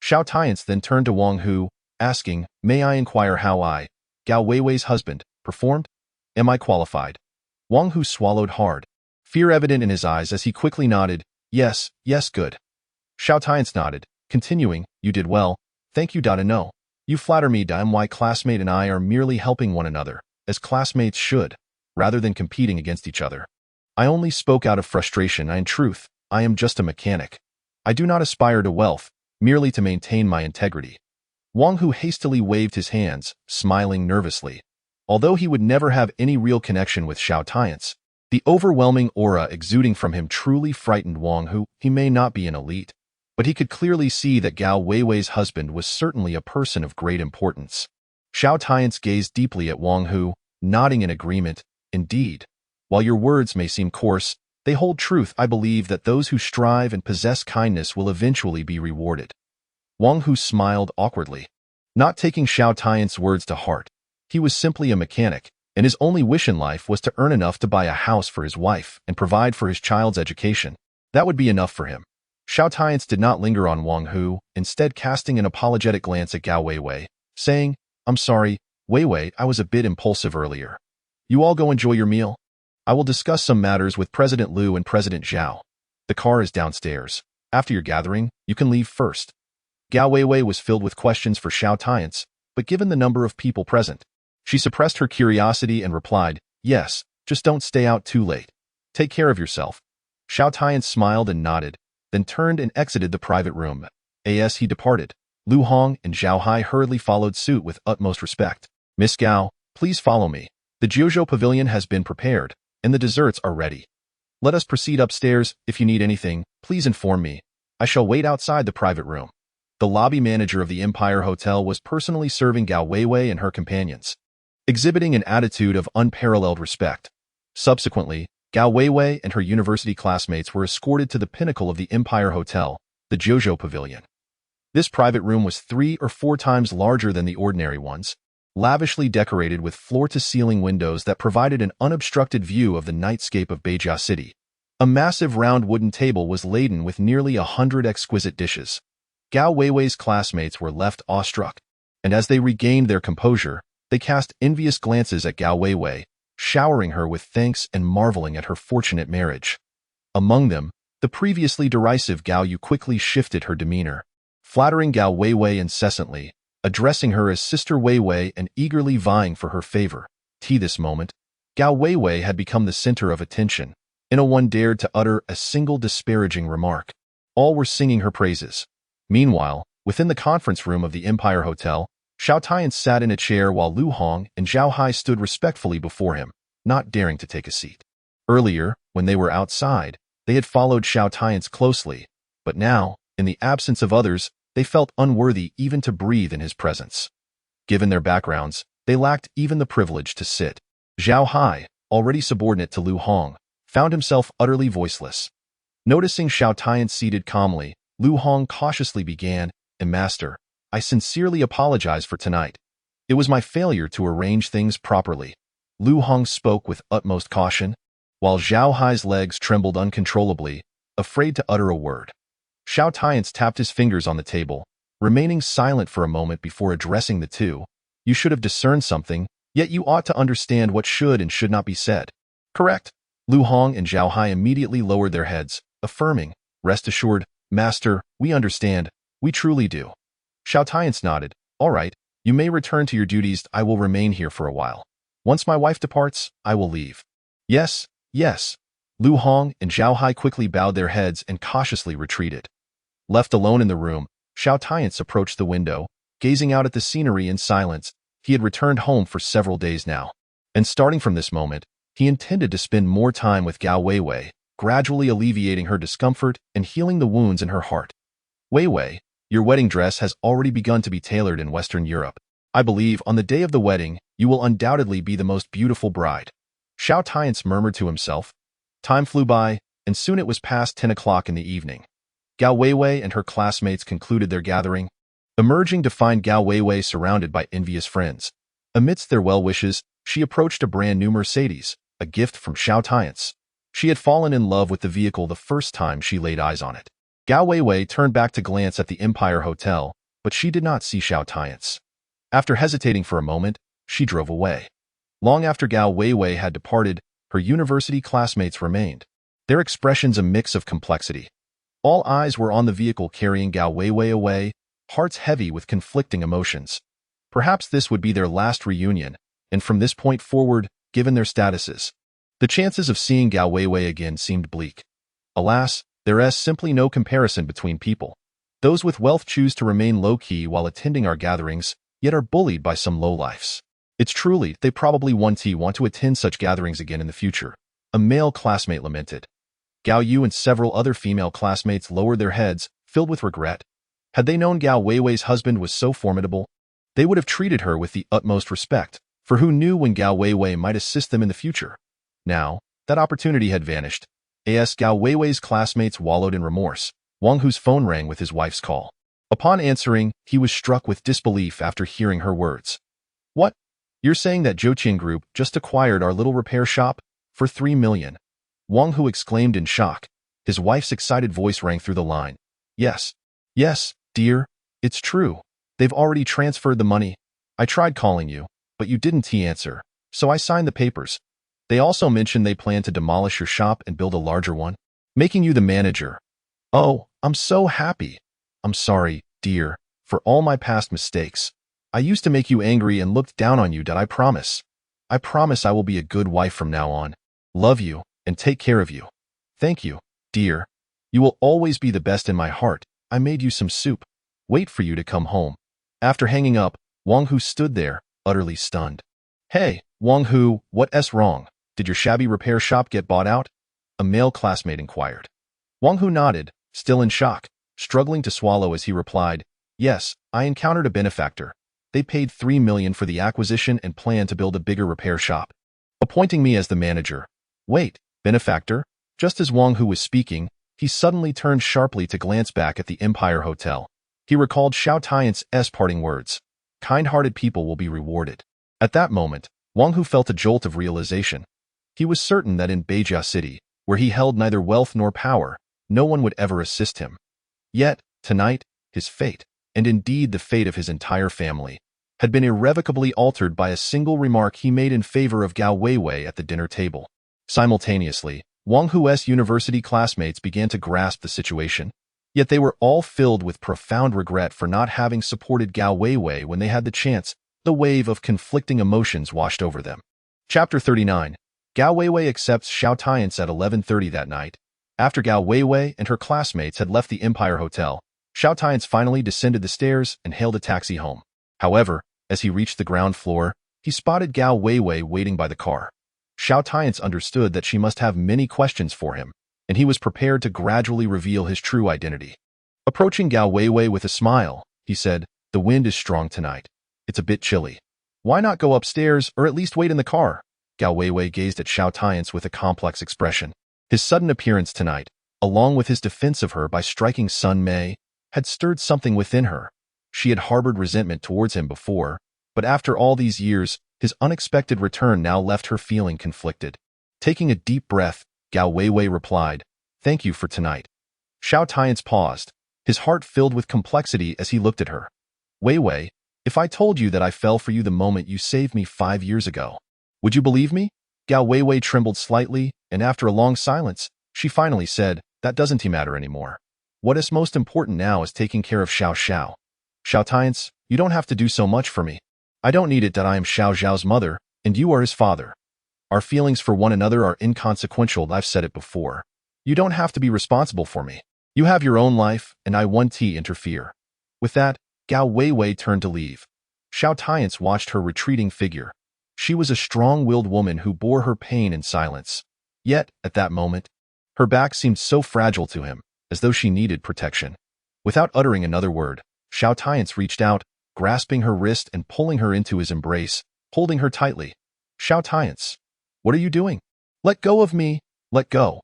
Xiao Tian Ce then turned to Wang Hu, asking, May I inquire how I, Gao Weiwei's husband, performed? Am I qualified? Wang Hu swallowed hard, fear evident in his eyes as he quickly nodded, yes, yes, good. Xiao Tian's nodded, continuing, you did well, thank you. No. You flatter me. My classmate and I are merely helping one another, as classmates should, rather than competing against each other. I only spoke out of frustration. In truth, I am just a mechanic. I do not aspire to wealth, merely to maintain my integrity. Wang Hu hastily waved his hands, smiling nervously. Although he would never have any real connection with Xiao Tian's, the overwhelming aura exuding from him truly frightened Wang Hu. He may not be an elite, but he could clearly see that Gao Weiwei's husband was certainly a person of great importance. Xiao Tian's gazed deeply at Wang Hu, nodding in agreement. Indeed, while your words may seem coarse, they hold truth. I believe that those who strive and possess kindness will eventually be rewarded. Wang Hu smiled awkwardly, not taking Xiao Tian's words to heart. He was simply a mechanic, and his only wish in life was to earn enough to buy a house for his wife and provide for his child's education. That would be enough for him. Xiao Tian's did not linger on Wang Hu, instead casting an apologetic glance at Gao Weiwei, saying, I'm sorry, Weiwei, I was a bit impulsive earlier. You all go enjoy your meal. I will discuss some matters with President Liu and President Zhao. The car is downstairs. After your gathering, you can leave first. Gao Weiwei was filled with questions for Xiao Tian's, but given the number of people present, she suppressed her curiosity and replied, yes, just don't stay out too late. Take care of yourself. Xiao Tian smiled and nodded, then turned and exited the private room. As he departed, Lu Hong and Zhao Hai hurriedly followed suit with utmost respect. Miss Gao, please follow me. The Jiuzhou Pavilion has been prepared, and the desserts are ready. Let us proceed upstairs. If you need anything, please inform me. I shall wait outside the private room. The lobby manager of the Empire Hotel was personally serving Gao Weiwei and her companions, exhibiting an attitude of unparalleled respect. Subsequently, Gao Weiwei and her university classmates were escorted to the pinnacle of the Empire Hotel, the Jiuzhou Pavilion. This private room was 3 or 4 times larger than the ordinary ones, lavishly decorated with floor-to-ceiling windows that provided an unobstructed view of the nightscape of Beijia City. A massive round wooden table was laden with nearly 100 exquisite dishes. Gao Weiwei's classmates were left awestruck, and as they regained their composure, they cast envious glances at Gao Weiwei, showering her with thanks and marveling at her fortunate marriage. Among them, the previously derisive Gao Yu quickly shifted her demeanor, flattering Gao Weiwei incessantly, addressing her as Sister Weiwei and eagerly vying for her favor. This moment, Gao Weiwei had become the center of attention, and no one dared to utter a single disparaging remark. All were singing her praises. Meanwhile, within the conference room of the Empire Hotel, Xiao Tian sat in a chair while Lu Hong and Zhao Hai stood respectfully before him, not daring to take a seat. Earlier, when they were outside, they had followed Xiao Tian's closely, but now, in the absence of others, they felt unworthy even to breathe in his presence. Given their backgrounds, they lacked even the privilege to sit. Zhao Hai, already subordinate to Lu Hong, found himself utterly voiceless. Noticing Xiao Tian seated calmly, Lu Hong cautiously began, Master, I sincerely apologize for tonight. It was my failure to arrange things properly. Lu Hong spoke with utmost caution, while Zhao Hai's legs trembled uncontrollably, afraid to utter a word. Xiao Tian tapped his fingers on the table, remaining silent for a moment before addressing the two. You should have discerned something, yet you ought to understand what should and should not be said. Correct? Lu Hong and Zhao Hai immediately lowered their heads, affirming, Rest assured, Master, we understand. We truly do. Xiao Tian nodded. All right, you may return to your duties. I will remain here for a while. Once my wife departs, I will leave. Yes, yes. Lu Hong and Zhao Hai quickly bowed their heads and cautiously retreated. Left alone in the room, Xiao Tian approached the window, gazing out at the scenery in silence. He had returned home for several days now, and starting from this moment, he intended to spend more time with Gao Weiwei, gradually alleviating her discomfort and healing the wounds in her heart. Weiwei, your wedding dress has already begun to be tailored in Western Europe. I believe on the day of the wedding, you will undoubtedly be the most beautiful bride. Xiao Tian murmured to himself. Time flew by, and soon it was past 10 o'clock in the evening. Gao Weiwei and her classmates concluded their gathering, emerging to find Gao Weiwei surrounded by envious friends. Amidst their well wishes, she approached a brand new Mercedes, a gift from Xiao Tian. She had fallen in love with the vehicle the first time she laid eyes on it. Gao Weiwei turned back to glance at the Empire Hotel, but she did not see Xiao Tian. After hesitating for a moment, she drove away. Long after Gao Weiwei had departed, her university classmates remained, their expressions a mix of complexity. All eyes were on the vehicle carrying Gao Weiwei away, hearts heavy with conflicting emotions. Perhaps this would be their last reunion, and from this point forward, given their statuses, the chances of seeing Gao Weiwei again seemed bleak. Alas, there is simply no comparison between people. Those with wealth choose to remain low-key while attending our gatherings, yet are bullied by some lowlifes. It's truly, they probably want to attend such gatherings again in the future, a male classmate lamented. Gao Yu and several other female classmates lowered their heads, filled with regret. Had they known Gao Weiwei's husband was so formidable, they would have treated her with the utmost respect, for who knew when Gao Weiwei might assist them in the future. Now, that opportunity had vanished. Gao Weiwei's classmates wallowed in remorse. Wang Hu's phone rang with his wife's call. Upon answering, he was struck with disbelief after hearing her words. What? You're saying that Zhouqian Group just acquired our little repair shop? For 3 million. Wang Hu exclaimed in shock. His wife's excited voice rang through the line. Yes, dear, it's true. They've already transferred the money. I tried calling you, but you didn't answer, so I signed the papers. They also mentioned they plan to demolish your shop and build a larger one, making you the manager. Oh, I'm so happy. I'm sorry, dear, for all my past mistakes. I used to make you angry and looked down on you, did I promise? I promise I will be a good wife from now on. Love you, and take care of you. Thank you, dear. You will always be the best in my heart. I made you some soup. Wait for you to come home. After hanging up, Wang Hu stood there, utterly stunned. Hey, Wang Hu, what's wrong? Did your shabby repair shop get bought out? A male classmate inquired. Wang Hu nodded, still in shock, struggling to swallow as he replied, Yes, I encountered a benefactor. They paid 3 million for the acquisition and plan to build a bigger repair shop, appointing me as the manager. Wait, benefactor? Just as Wang Hu was speaking, he suddenly turned sharply to glance back at the Empire Hotel. He recalled Xiao Tian Ce's parting words. Kind-hearted people will be rewarded. At that moment, Wang Hu felt a jolt of realization. He was certain that in Beijia City, where he held neither wealth nor power, no one would ever assist him. Yet, tonight, his fate, and indeed the fate of his entire family, had been irrevocably altered by a single remark he made in favor of Gao Weiwei at the dinner table. Simultaneously, Wang Hu's university classmates began to grasp the situation, yet they were all filled with profound regret for not having supported Gao Weiwei when they had the chance. The wave of conflicting emotions washed over them. Chapter 39. Gao Weiwei accepts Xiao Tian Ce at 11:30 that night. After Gao Weiwei and her classmates had left the Empire Hotel, Xiao Tian Ce finally descended the stairs and hailed a taxi home. However, as he reached the ground floor, he spotted Gao Weiwei waiting by the car. Xiao Tian Ce understood that she must have many questions for him, and he was prepared to gradually reveal his true identity. Approaching Gao Weiwei with a smile, he said, The wind is strong tonight. It's a bit chilly. Why not go upstairs or at least wait in the car? Gao Weiwei gazed at Xiao Tian Ce with a complex expression. His sudden appearance tonight, along with his defense of her by striking Sun Mei, had stirred something within her. She had harbored resentment towards him before, but after all these years, his unexpected return now left her feeling conflicted. Taking a deep breath, Gao Weiwei replied, Thank you for tonight. Xiao Tian Ce paused, his heart filled with complexity as he looked at her. Weiwei, if I told you that I fell for you the moment you saved me 5 years ago, would you believe me? Gao Weiwei trembled slightly, and after a long silence, she finally said, That doesn't matter anymore. What is most important now is taking care of Xiao Xiao. Xiao Tian Ce, you don't have to do so much for me. I don't need it that I am Xiao Xiao's mother, and you are his father. Our feelings for one another are inconsequential, I've said it before. You don't have to be responsible for me. You have your own life, and I won't interfere. With that, Gao Weiwei turned to leave. Xiao Tian Ce watched her retreating figure. She was a strong-willed woman who bore her pain in silence. Yet, at that moment, her back seemed so fragile to him, as though she needed protection. Without uttering another word, Xiao Tian Ce reached out, grasping her wrist and pulling her into his embrace, holding her tightly. Xiao Tian Ce, what are you doing? Let go of me, let go.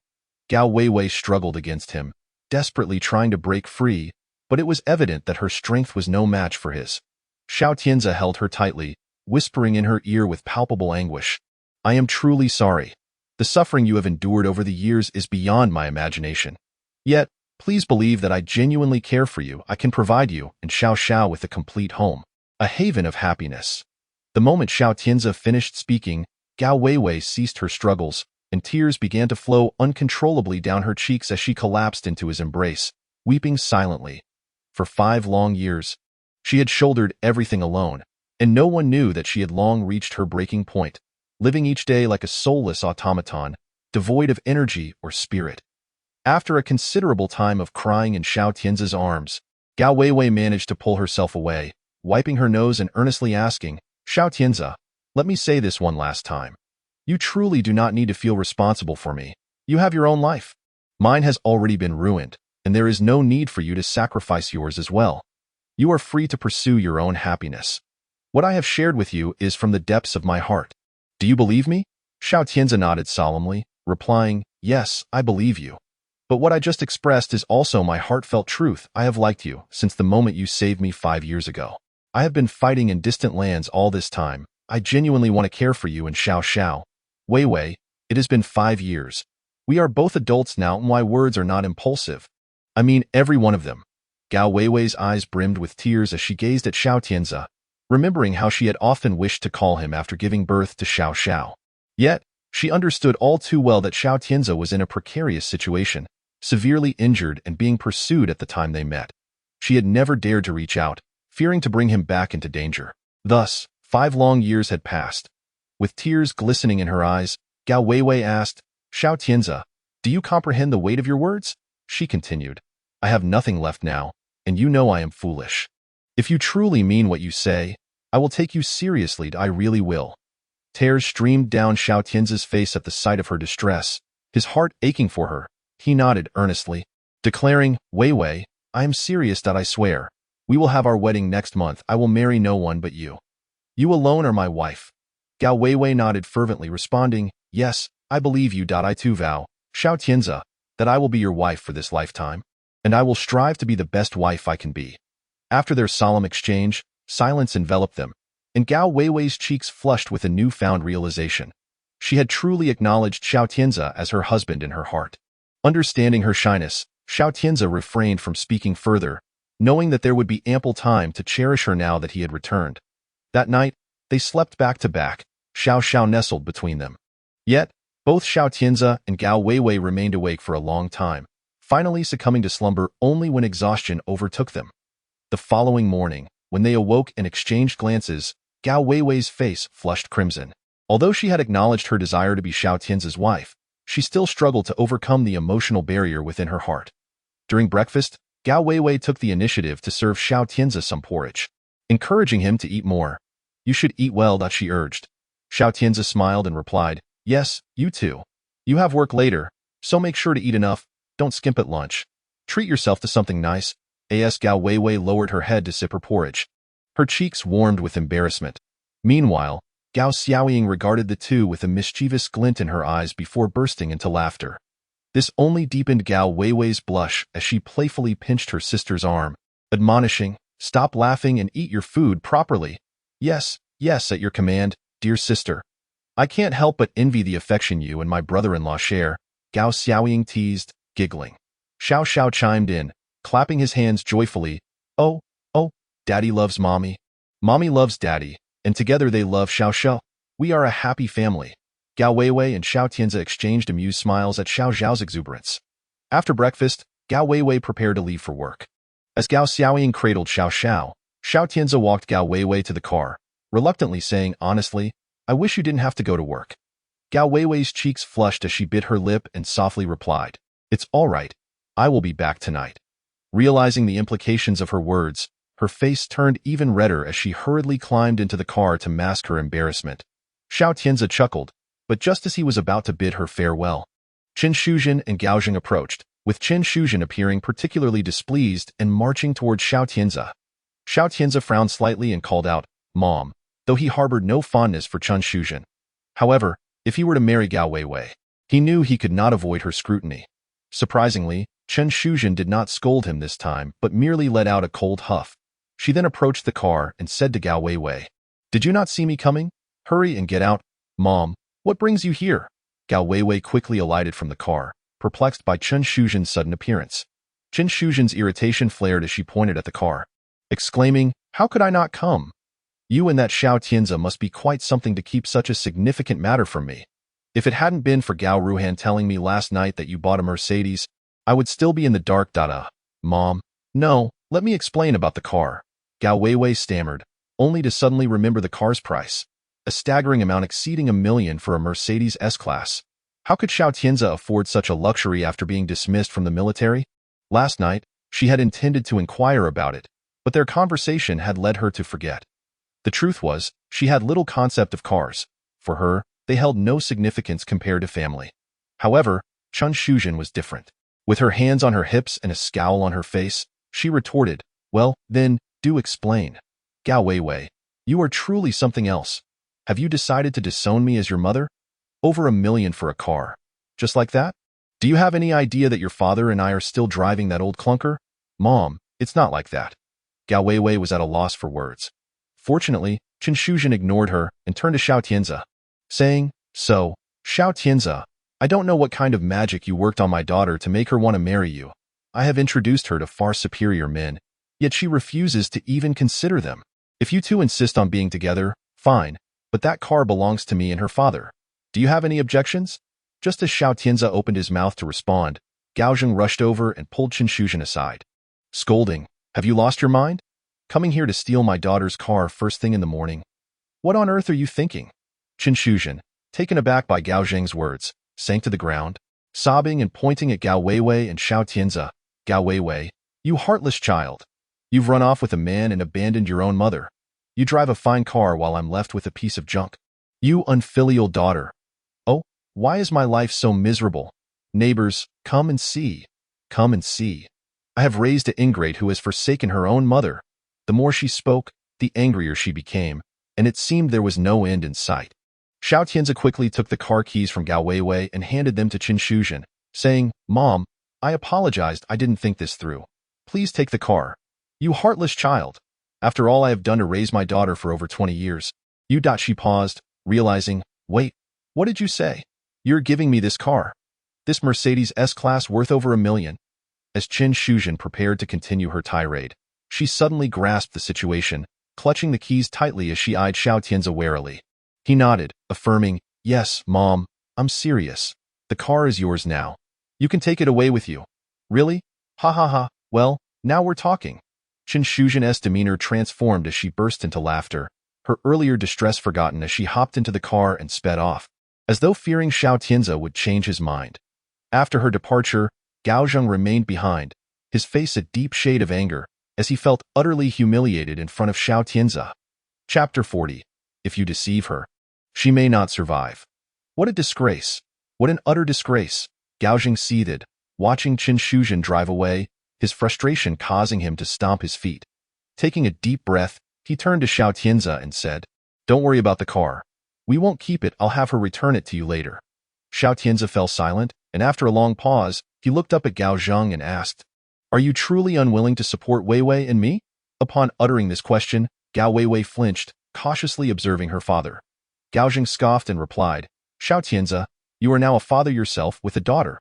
Gao Weiwei struggled against him, desperately trying to break free, but it was evident that her strength was no match for his. Xiao Tian Ce held her tightly, whispering in her ear with palpable anguish, I am truly sorry. The suffering you have endured over the years is beyond my imagination. Yet, please believe that I genuinely care for you. I can provide you and Xiao Xiao with a complete home, a haven of happiness. The moment Xiao Tianze finished speaking, Gao Weiwei ceased her struggles, and tears began to flow uncontrollably down her cheeks as she collapsed into his embrace, weeping silently. For 5 long years, she had shouldered everything alone, and no one knew that she had long reached her breaking point, living each day like a soulless automaton, devoid of energy or spirit. After a considerable time of crying in Xiao Tianze's arms, Gao Weiwei managed to pull herself away, wiping her nose and earnestly asking, "Xiao Tianze, let me say this one last time. You truly do not need to feel responsible for me. You have your own life. Mine has already been ruined, and there is no need for you to sacrifice yours as well. You are free to pursue your own happiness. What I have shared with you is from the depths of my heart. Do you believe me?" Xiao Tianze nodded solemnly, replying, "Yes, I believe you. But what I just expressed is also my heartfelt truth. I have liked you since the moment you saved me 5 years ago. I have been fighting in distant lands all this time. I genuinely want to care for you and Xiao. Weiwei, it has been 5 years. We are both adults now, and my words are not impulsive. I mean every one of them." Gao Weiwei's eyes brimmed with tears as she gazed at Xiao Tianze, remembering how she had often wished to call him after giving birth to Xiao. Yet, she understood all too well that Xiao Tianze was in a precarious situation, severely injured and being pursued at the time they met. She had never dared to reach out, fearing to bring him back into danger. Thus, 5 long years had passed. With tears glistening in her eyes, Gao Weiwei asked, "Xiao Tianze, do you comprehend the weight of your words?" She continued, "I have nothing left now, and you know I am foolish. If you truly mean what you say, I will take you seriously. I really will." Tears streamed down Xiao Tianze's face at the sight of her distress, his heart aching for her. He nodded earnestly, declaring, "Weiwei, I am serious. I swear. We will have our wedding next month. I will marry no one but you. You alone are my wife." Gao Weiwei nodded fervently, responding, "Yes, I believe you. I too vow, Xiao Tianze, that I will be your wife for this lifetime, and I will strive to be the best wife I can be." After their solemn exchange, silence enveloped them, and Gao Weiwei's cheeks flushed with a newfound realization. She had truly acknowledged Xiao Tianze as her husband in her heart. Understanding her shyness, Xiao Tianze refrained from speaking further, knowing that there would be ample time to cherish her now that he had returned. That night, they slept back to back, Xiao nestled between them. Yet, both Xiao Tianze and Gao Weiwei remained awake for a long time, finally succumbing to slumber only when exhaustion overtook them. The following morning, when they awoke and exchanged glances, Gao Weiwei's face flushed crimson. Although she had acknowledged her desire to be Xiao Tianze's wife, she still struggled to overcome the emotional barrier within her heart. During breakfast, Gao Weiwei took the initiative to serve Xiao Tianze some porridge, encouraging him to eat more. "You should eat well," she urged. Xiao Tianze smiled and replied, "Yes, you too. You have work later, so make sure to eat enough. Don't skimp at lunch. Treat yourself to something nice." Gao Weiwei lowered her head to sip her porridge. Her cheeks warmed with embarrassment. Meanwhile, Gao Xiaoying regarded the two with a mischievous glint in her eyes before bursting into laughter. This only deepened Gao Weiwei's blush as she playfully pinched her sister's arm, admonishing, "Stop laughing and eat your food properly." Yes, at your command, dear sister. I can't help but envy the affection you and my brother-in-law share," Gao Xiaoying teased, giggling. Xiao chimed in, clapping his hands joyfully. Oh, Daddy loves Mommy. Mommy loves Daddy, and together they love Xiao. We are a happy family." Gao Weiwei and Xiao Tianze exchanged amused smiles at Xiao's exuberance. After breakfast, Gao Weiwei prepared to leave for work. As Gao Xiaoying cradled Xiao Tianze walked Gao Weiwei to the car, reluctantly saying, "Honestly, I wish you didn't have to go to work." Gao Weiwei's cheeks flushed as she bit her lip and softly replied, "It's all right. I will be back tonight." Realizing the implications of her words, her face turned even redder as she hurriedly climbed into the car to mask her embarrassment. Xiao Tianze chuckled, but just as he was about to bid her farewell, Qin Shuzhen and Gao Jing approached, with Qin Shuzhen appearing particularly displeased and marching towards Xiao Tianze. Xiao Tianze frowned slightly and called out, "Mom," though he harbored no fondness for Qin Shuzhen. However, if he were to marry Gao Weiwei, he knew he could not avoid her scrutiny. Surprisingly, Qin Shuzhen did not scold him this time, but merely let out a cold huff. She then approached the car and said to Gao Weiwei, "Did you not see me coming? Hurry and get out." "Mom, what brings you here?" Gao Weiwei quickly alighted from the car, perplexed by Qin Shuzhen's sudden appearance. Qin Shuzhen's irritation flared as she pointed at the car, exclaiming, "How could I not come? You and that Xiao Tian Ce must be quite something to keep such a significant matter from me. If it hadn't been for Gao Ruhan telling me last night that you bought a Mercedes, I would still be in the dark. Mom. No, let me explain about the car. Gao Weiwei stammered, only to suddenly remember the car's price. A staggering amount exceeding $1 million for a Mercedes S-Class. How could Xiao Tian Ce afford such a luxury after being dismissed from the military? Last night, she had intended to inquire about it, but their conversation had led her to forget. The truth was, she had little concept of cars. For her, they held no significance compared to family. However, Chen Shuzhen was different. With her hands on her hips and a scowl on her face, she retorted, well, then, do explain. Gao Weiwei, you are truly something else. Have you decided to disown me as your mother? Over $1 million for a car. Just like that? Do you have any idea that your father and I are still driving that old clunker? Mom, it's not like that. Gao Weiwei was at a loss for words. Fortunately, Chen Shuzhen ignored her and turned to Xiao Tian Ce, saying, so, Xiao Tian Ce, I don't know what kind of magic you worked on my daughter to make her want to marry you. I have introduced her to far superior men, yet she refuses to even consider them. If you two insist on being together, fine, but that car belongs to me and her father. Do you have any objections? Just as Xiao Tian Ce opened his mouth to respond, Gao Zheng rushed over and pulled Chen Shuzhen aside. Scolding, have you lost your mind? Coming here to steal my daughter's car first thing in the morning? What on earth are you thinking? Chen Shuzhen, taken aback by Gao Zheng's words, sank to the ground, sobbing and pointing at Gao Weiwei and Xiao Tian Ce. Gao Weiwei, you heartless child. You've run off with a man and abandoned your own mother. You drive a fine car while I'm left with a piece of junk. You unfilial daughter. Oh, why is my life so miserable? Neighbors, come and see. Come and see. I have raised an ingrate who has forsaken her own mother. The more she spoke, the angrier she became, and it seemed there was no end in sight. Xiao Tian Ce quickly took the car keys from Gao Weiwei and handed them to Chen Shuzhen, saying, Mom, I apologized, I didn't think this through. Please take the car. You heartless child. After all I have done to raise my daughter for over 20 years. She paused, realizing, wait, what did you say? You're giving me this car. This Mercedes S-Class worth over $1 million. As Chen Shuzhen prepared to continue her tirade, she suddenly grasped the situation, clutching the keys tightly as she eyed Xiao Tian Ce warily. He nodded, affirming, yes, Mom, I'm serious. The car is yours now. You can take it away with you. Really? Ha ha ha, well, now we're talking. Chen Shuzhen's demeanor transformed as she burst into laughter, her earlier distress forgotten as she hopped into the car and sped off, as though fearing Xiao Tian Ce would change his mind. After her departure, Gao Zheng remained behind, his face a deep shade of anger, as he felt utterly humiliated in front of Xiao Tian Ce. Chapter 40. If you deceive her, she may not survive. What a disgrace. What an utter disgrace. Gao Zheng seethed, watching Chen Shuzhen drive away, his frustration causing him to stomp his feet. Taking a deep breath, he turned to Xiao Tian Ce and said, don't worry about the car. We won't keep it, I'll have her return it to you later. Xiao Tian Ce fell silent, and after a long pause, he looked up at Gao Zheng and asked, are you truly unwilling to support Weiwei and me? Upon uttering this question, Gao Weiwei flinched, cautiously observing her father. Gao Zheng scoffed and replied, Xiao Tian Ce, you are now a father yourself with a daughter.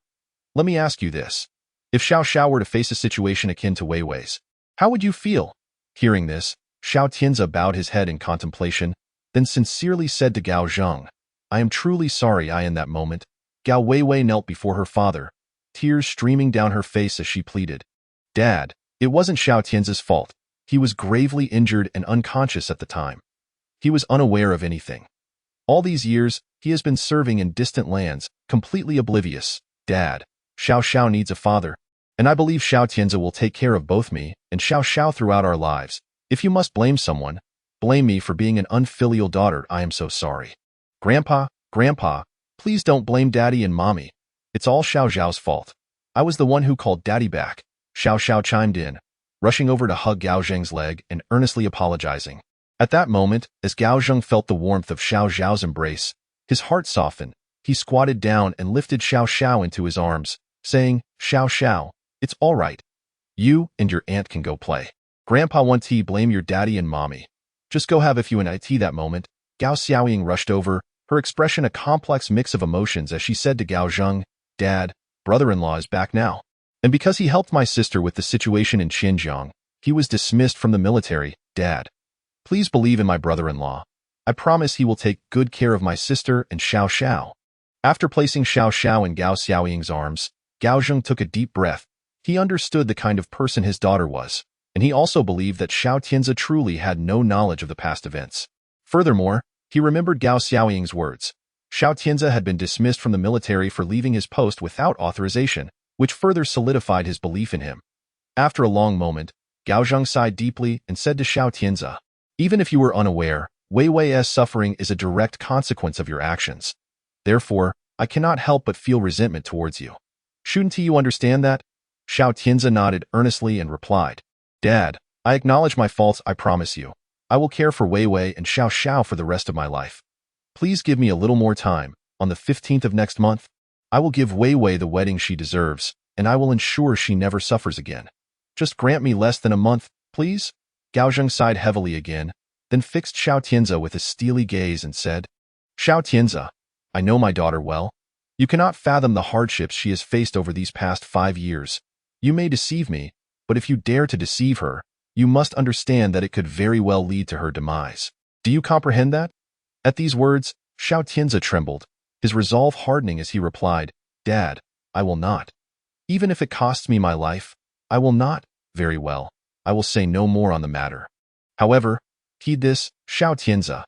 Let me ask you this. If Xiao Xiao were to face a situation akin to Weiwei's, how would you feel? Hearing this, Xiao Tian Ce bowed his head in contemplation, then sincerely said to Gao Zheng, I am truly sorry. In that moment, Gao Weiwei knelt before her father, tears streaming down her face as she pleaded, Dad, it wasn't Xiao Tian Ce's fault. He was gravely injured and unconscious at the time. He was unaware of anything. All these years, he has been serving in distant lands, completely oblivious. Dad, Xiao Xiao needs a father, and I believe Xiao Tian Ce will take care of both me and Xiao Xiao throughout our lives. If you must blame someone, blame me for being an unfilial daughter. I am so sorry. Grandpa, please don't blame Daddy and Mommy. It's all Xiao Xiao's fault. I was the one who called Daddy back. Xiao Xiao chimed in, rushing over to hug Gao Zheng's leg and earnestly apologizing. At that moment, as Gao Zheng felt the warmth of Xiao Xiao's embrace, his heart softened. He squatted down and lifted Xiao Xiao into his arms, saying, Xiao Xiao, it's all right. You and your aunt can go play. Grandpa won't blame your daddy and mommy. Just go have a few and it. That moment, Gao Xiaoying rushed over, her expression a complex mix of emotions as she said to Gao Zheng, Dad, brother-in-law is back now. And because he helped my sister with the situation in Xinjiang, he was dismissed from the military. Dad, Please believe in my brother-in-law. I promise he will take good care of my sister and Xiao Xiao." After placing Xiao Xiao in Gao Xiaoying's arms, Gao Zheng took a deep breath. He understood the kind of person his daughter was, and he also believed that Xiao Tian Ce truly had no knowledge of the past events. Furthermore, he remembered Gao Xiaoying's words. Xiao Tian Ce had been dismissed from the military for leaving his post without authorization, which further solidified his belief in him. After a long moment, Gao Zheng sighed deeply and said to Xiao Tian Ce, "Even if you were unaware, Wei Wei's suffering is a direct consequence of your actions. Therefore, I cannot help but feel resentment towards you. Shouldn't you understand that?" Xiao Tian Ce nodded earnestly and replied, "Dad, I acknowledge my faults. I promise you. I will care for Wei Wei and Xiao Xiao for the rest of my life. Please give me a little more time. On the 15th of next month, I will give Wei Wei the wedding she deserves, and I will ensure she never suffers again. Just grant me less than a month, please?" Gao Zheng sighed heavily again, then fixed Xiao Tian Ce with a steely gaze and said, "Xiao Tian Ce, I know my daughter well. You cannot fathom the hardships she has faced over these past 5 years. You may deceive me, but if you dare to deceive her, you must understand that it could very well lead to her demise. Do you comprehend that?" At these words, Xiao Tian Ce trembled, his resolve hardening as he replied, "Dad, I will not. Even if it costs me my life, I will not." "Very well, I will say no more on the matter. However, heed this, Xiao Tian Ce.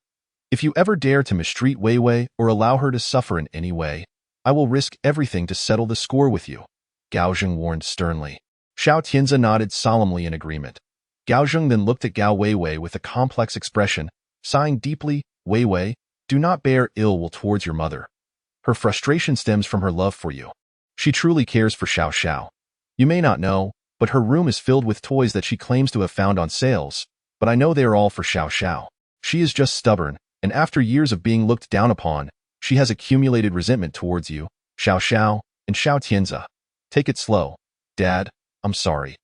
If you ever dare to mistreat Wei Wei or allow her to suffer in any way, I will risk everything to settle the score with you," Gao Zheng warned sternly. Xiao Tian Ce nodded solemnly in agreement. Gao Zheng then looked at Gao Wei Wei with a complex expression, sighing deeply. "Wei Wei, do not bear ill will towards your mother. Her frustration stems from her love for you. She truly cares for Xiao Xiao. You may not know, but her room is filled with toys that she claims to have found on sales, but I know they are all for Xiao Xiao. She is just stubborn, and after years of being looked down upon, she has accumulated resentment towards you, Xiao Xiao, and Xiao Tian Ce. Take it slow. Dad, I'm sorry.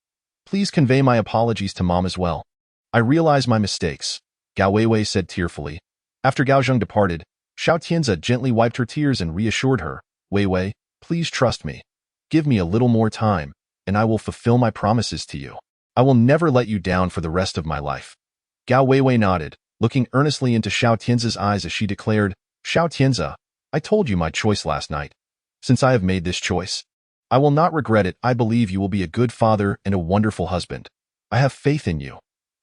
Please convey my apologies to Mom as well. I realize my mistakes," Gao Weiwei said tearfully. After Gao Zheng departed, Xiao Tian Ce gently wiped her tears and reassured her, "Weiwei, please trust me. Give me a little more time, and I will fulfill my promises to you. I will never let you down for the rest of my life." Gao Weiwei nodded, looking earnestly into Xiao Tian Ce's eyes as she declared, "Xiao Tian Ce, I told you my choice last night. Since I have made this choice, I will not regret it. I believe you will be a good father and a wonderful husband. I have faith in you."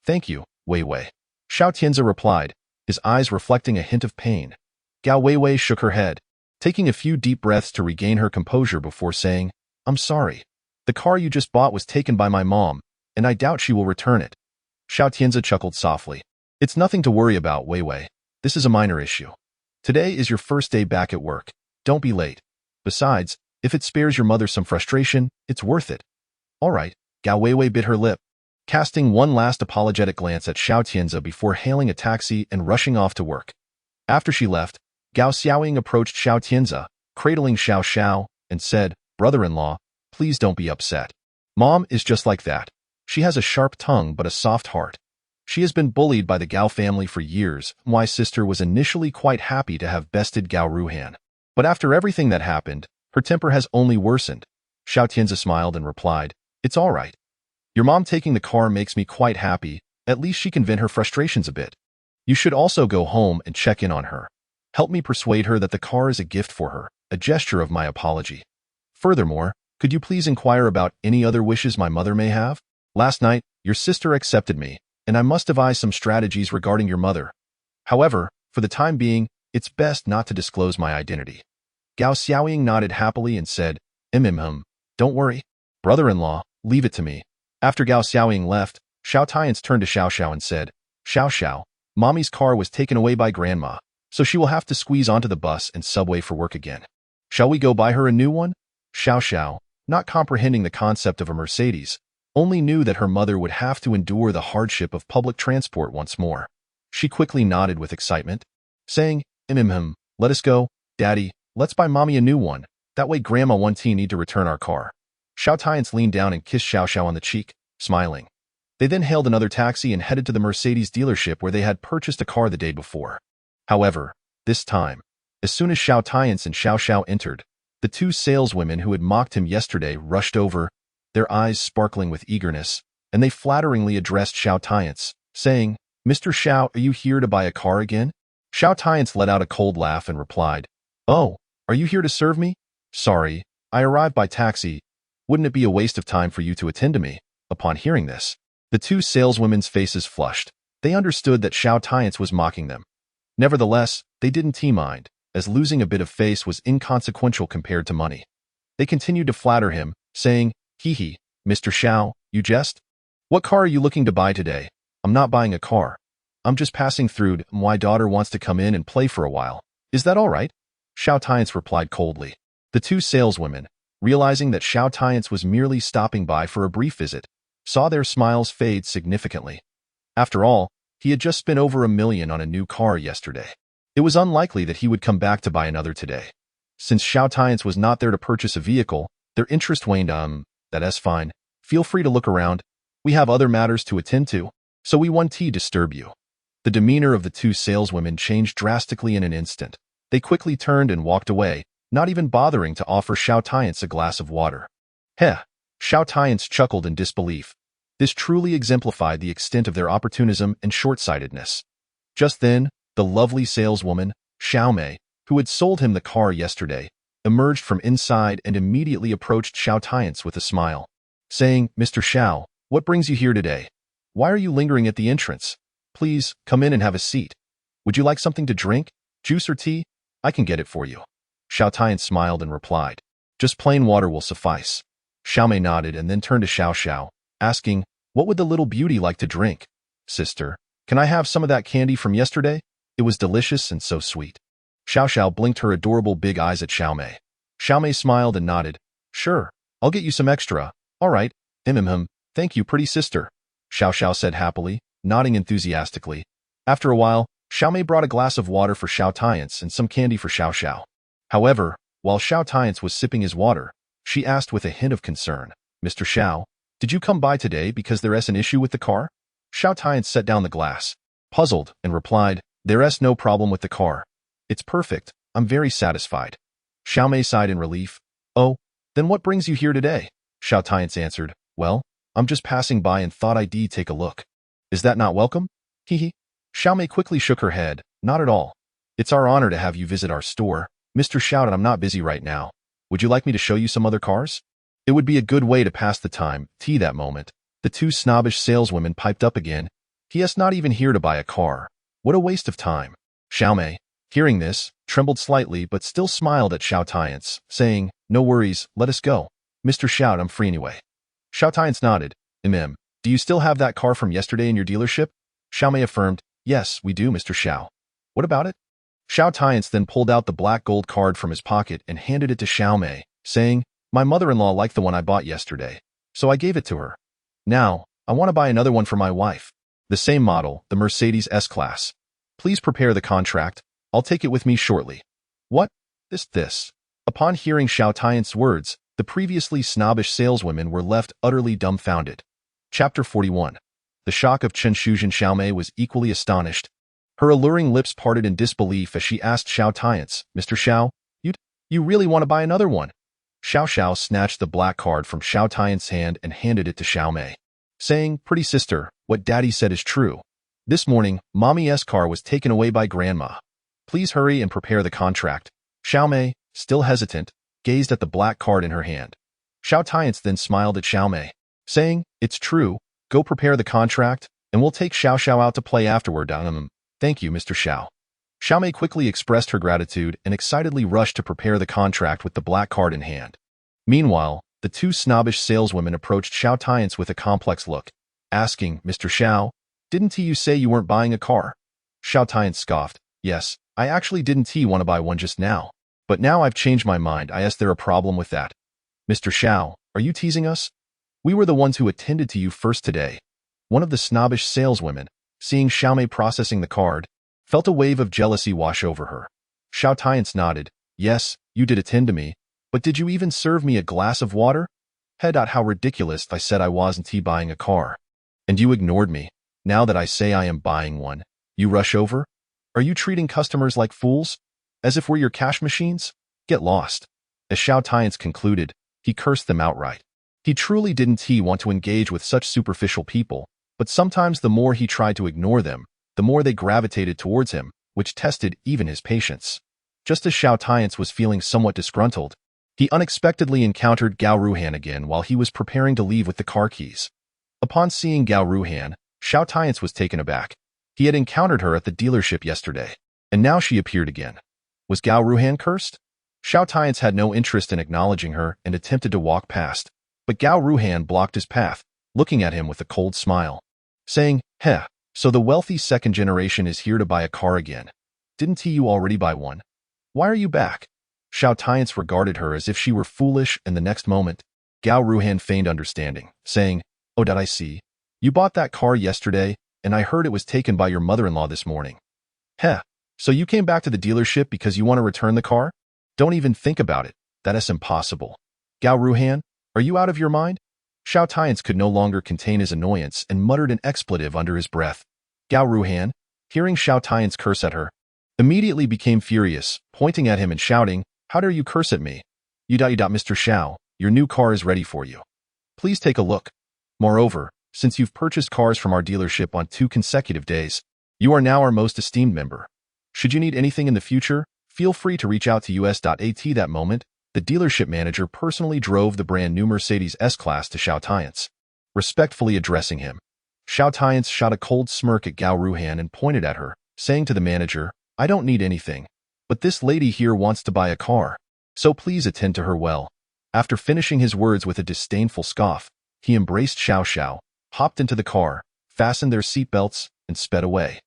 "Thank you, Wei Wei," Xiao Tian Ce replied, his eyes reflecting a hint of pain. Gao Weiwei shook her head, taking a few deep breaths to regain her composure before saying, "I'm sorry. The car you just bought was taken by my mom, and I doubt she will return it." Xiao Tian Ce chuckled softly. "It's nothing to worry about, Wei Wei. This is a minor issue. Today is your first day back at work. Don't be late. Besides, if it spares your mother some frustration, it's worth it." "All right," Gao Weiwei bit her lip, casting one last apologetic glance at Xiao Tian Ce before hailing a taxi and rushing off to work. After she left, Gao Xiaoying approached Xiao Tian Ce, cradling Xiao Xiao, and said, "Brother-in-law, please don't be upset. Mom is just like that. She has a sharp tongue but a soft heart. She has been bullied by the Gao family for years. My sister was initially quite happy to have bested Gao Ruhan. But after everything that happened, her temper has only worsened." Xiao Tian Ce smiled and replied, "It's all right. Your mom taking the car makes me quite happy. At least she can vent her frustrations a bit. You should also go home and check in on her. Help me persuade her that the car is a gift for her, a gesture of my apology. Furthermore, could you please inquire about any other wishes my mother may have? Last night, your sister accepted me, and I must devise some strategies regarding your mother. However, for the time being, it's best not to disclose my identity." Gao Xiaoying nodded happily and said, Don't worry. Brother-in-law, leave it to me." After Gao Xiaoying left, Xiao Tian Ce turned to Xiao Xiao and said, "Xiao Xiao, Mommy's car was taken away by Grandma, so she will have to squeeze onto the bus and subway for work again. Shall we go buy her a new one?" Xiao Xiao, not comprehending the concept of a Mercedes, only knew that her mother would have to endure the hardship of public transport once more. She quickly nodded with excitement, saying, Let us go, Daddy, let's buy Mommy a new one. That way Grandma won't need to return our car." Xiao Tian Ce leaned down and kissed Xiao Xiao on the cheek, smiling. They then hailed another taxi and headed to the Mercedes dealership where they had purchased a car the day before. However, this time, as soon as Xiao Tian Ce and Xiao Xiao entered, the two saleswomen who had mocked him yesterday rushed over, their eyes sparkling with eagerness, and they flatteringly addressed Xiao Tian Ce, saying, Mr. Xiao, are you here to buy a car again? Xiao Tian Ce let out a cold laugh and replied, Oh, are you here to serve me? Sorry, I arrived by taxi. Wouldn't it be a waste of time for you to attend to me? Upon hearing this, the two saleswomen's faces flushed. They understood that Xiao Tian Ce was mocking them. Nevertheless, they didn't mind, as losing a bit of face was inconsequential compared to money. They continued to flatter him, saying, Hee, Mr. Xiao, you jest? What car are you looking to buy today? I'm not buying a car. I'm just passing through. My daughter wants to come in and play for a while. Is that all right? Xiao Tian Ce replied coldly. The two saleswomen, realizing that Xiao Tian Ce was merely stopping by for a brief visit, saw their smiles fade significantly. After all, he had just spent over $1 million on a new car yesterday. It was unlikely that he would come back to buy another today. Since Xiao Tian Ce was not there to purchase a vehicle, their interest waned. That's fine. Feel free to look around. We have other matters to attend to, so we won't disturb you. The demeanor of the two saleswomen changed drastically in an instant. They quickly turned and walked away, not even bothering to offer Xiao Tian Ce a glass of water. Heh! Xiao Tian Ce chuckled in disbelief. This truly exemplified the extent of their opportunism and short-sightedness. Just then, the lovely saleswoman, Xiaomei, who had sold him the car yesterday, emerged from inside and immediately approached Xiao Tian Ce with a smile, saying, Mr. Xiao, what brings you here today? Why are you lingering at the entrance? Please, come in and have a seat. Would you like something to drink? Juice or tea? I can get it for you. Xiao Tian Ce smiled and replied, Just plain water will suffice. Xiaomei nodded and then turned to Xiao Xiao, asking, What would the little beauty like to drink? Sister, can I have some of that candy from yesterday? It was delicious and so sweet. Xiao Xiao blinked her adorable big eyes at Xiaomei. Xiaomei smiled and nodded. Sure, I'll get you some extra. All right. Thank you, pretty sister. Xiao Xiao said happily, nodding enthusiastically. After a while, Xiaomei brought a glass of water for Xiao Tian Ce and some candy for Xiao Xiao. However, while Xiao Tian Ce was sipping his water, she asked with a hint of concern, Mr. Xiao, did you come by today because there's an issue with the car? Xiao Tian Ce set down the glass, puzzled, and replied, There's no problem with the car. It's perfect. I'm very satisfied. Xiaomei sighed in relief. Oh, then what brings you here today? Xiao Tian Ce answered, Well, I'm just passing by and thought I'd take a look. Is that not welcome? Hee. Xiaomei quickly shook her head. Not at all. It's our honor to have you visit our store. Mr. Xiao, I'm not busy right now. Would you like me to show you some other cars? It would be a good way to pass the time. That moment, the two snobbish saleswomen piped up again. He is not even here to buy a car. What a waste of time. Xiaomei, hearing this, trembled slightly but still smiled at Xiao Tian Ce, saying, No worries, let us go. Mr. Xiao, I'm free anyway. Xiao Tian Ce nodded. Do you still have that car from yesterday in your dealership? Xiaomei affirmed, Yes, we do, Mr. Xiao. What about it? Xiao Tian Ce then pulled out the black gold card from his pocket and handed it to Xiaomei, saying, My mother-in-law liked the one I bought yesterday, so I gave it to her. Now, I want to buy another one for my wife. The same model, the Mercedes S-Class. Please prepare the contract. I'll take it with me shortly. What? This. Upon hearing Xiao Tian Ce's words, the previously snobbish saleswomen were left utterly dumbfounded. Chapter 41. The shock of Chen Shuzhen. Xiaomei was equally astonished. Her alluring lips parted in disbelief as she asked Xiao Tian Ce, Mr. Xiao, you really want to buy another one? Xiao Xiao snatched the black card from Xiao Tian Ce's hand and handed it to Xiaomei, saying, Pretty sister, what Daddy said is true. This morning, Mommy's car was taken away by Grandma. Please hurry and prepare the contract. Xiaomei, still hesitant, gazed at the black card in her hand. Xiao Tian Ce then smiled at Xiaomei, saying, It's true, go prepare the contract, and we'll take Xiao Xiao out to play afterward. Thank you, Mr. Xiao. Xiaomei quickly expressed her gratitude and excitedly rushed to prepare the contract with the black card in hand. Meanwhile, the two snobbish saleswomen approached Xiao Tian Ce with a complex look, asking, Mr. Xiao, didn't you say you weren't buying a car? Xiao Tian Ce scoffed, Yes, I actually didn't want to buy one just now. But now I've changed my mind. Is there a problem with that? Mr. Xiao, are you teasing us? We were the ones who attended to you first today. One of the snobbish saleswomen, seeing Xiaomei processing the card, felt a wave of jealousy wash over her. Xiao Tian Ce nodded. Yes, you did attend to me, but did you even serve me a glass of water? How ridiculous. I said I wasn't buying a car. And you ignored me. Now that I say I am buying one, you rush over? Are you treating customers like fools? As if we're your cash machines? Get lost. As Xiao Tian Ce concluded, he cursed them outright. He truly didn't want to engage with such superficial people, but sometimes the more he tried to ignore them, the more they gravitated towards him, which tested even his patience. Just as Xiao Tian Ce was feeling somewhat disgruntled, he unexpectedly encountered Gao Ruhan again while he was preparing to leave with the car keys. Upon seeing Gao Ruhan, Xiao Tian Ce was taken aback. He had encountered her at the dealership yesterday, and now she appeared again. Was Gao Ruhan cursed? Xiao Tian Ce had no interest in acknowledging her and attempted to walk past, but Gao Ruhan blocked his path, looking at him with a cold smile, saying, "Heh, so the wealthy second generation is here to buy a car again. Didn't you already buy one? Why are you back?" Xiao Tian Ce regarded her as if she were foolish, and the next moment, Gao Ruhan feigned understanding, saying, "Oh, did I see? You bought that car yesterday, and I heard it was taken by your mother-in-law this morning. Heh, so you came back to the dealership because you want to return the car? Don't even think about it. That is impossible. Gao Ruhan, are you out of your mind?" Xiao Tian Ce could no longer contain his annoyance and muttered an expletive under his breath. Gao Ruhan, hearing Xiao Tian Ce curse at her, immediately became furious, pointing at him and shouting, "How dare you curse at me? Mr. Xiao, your new car is ready for you. Please take a look. Moreover, since you've purchased cars from our dealership on 2 consecutive days, you are now our most esteemed member. Should you need anything in the future, feel free to reach out to us.at." That moment, the dealership manager personally drove the brand new Mercedes S-Class to Xiao Tian Ce. Respectfully addressing him, Xiao Tian Ce shot a cold smirk at Gao Ruhan and pointed at her, saying to the manager, "I don't need anything, but this lady here wants to buy a car, so please attend to her well." After finishing his words with a disdainful scoff, he embraced Xiao Xiao, hopped into the car, fastened their seatbelts, and sped away.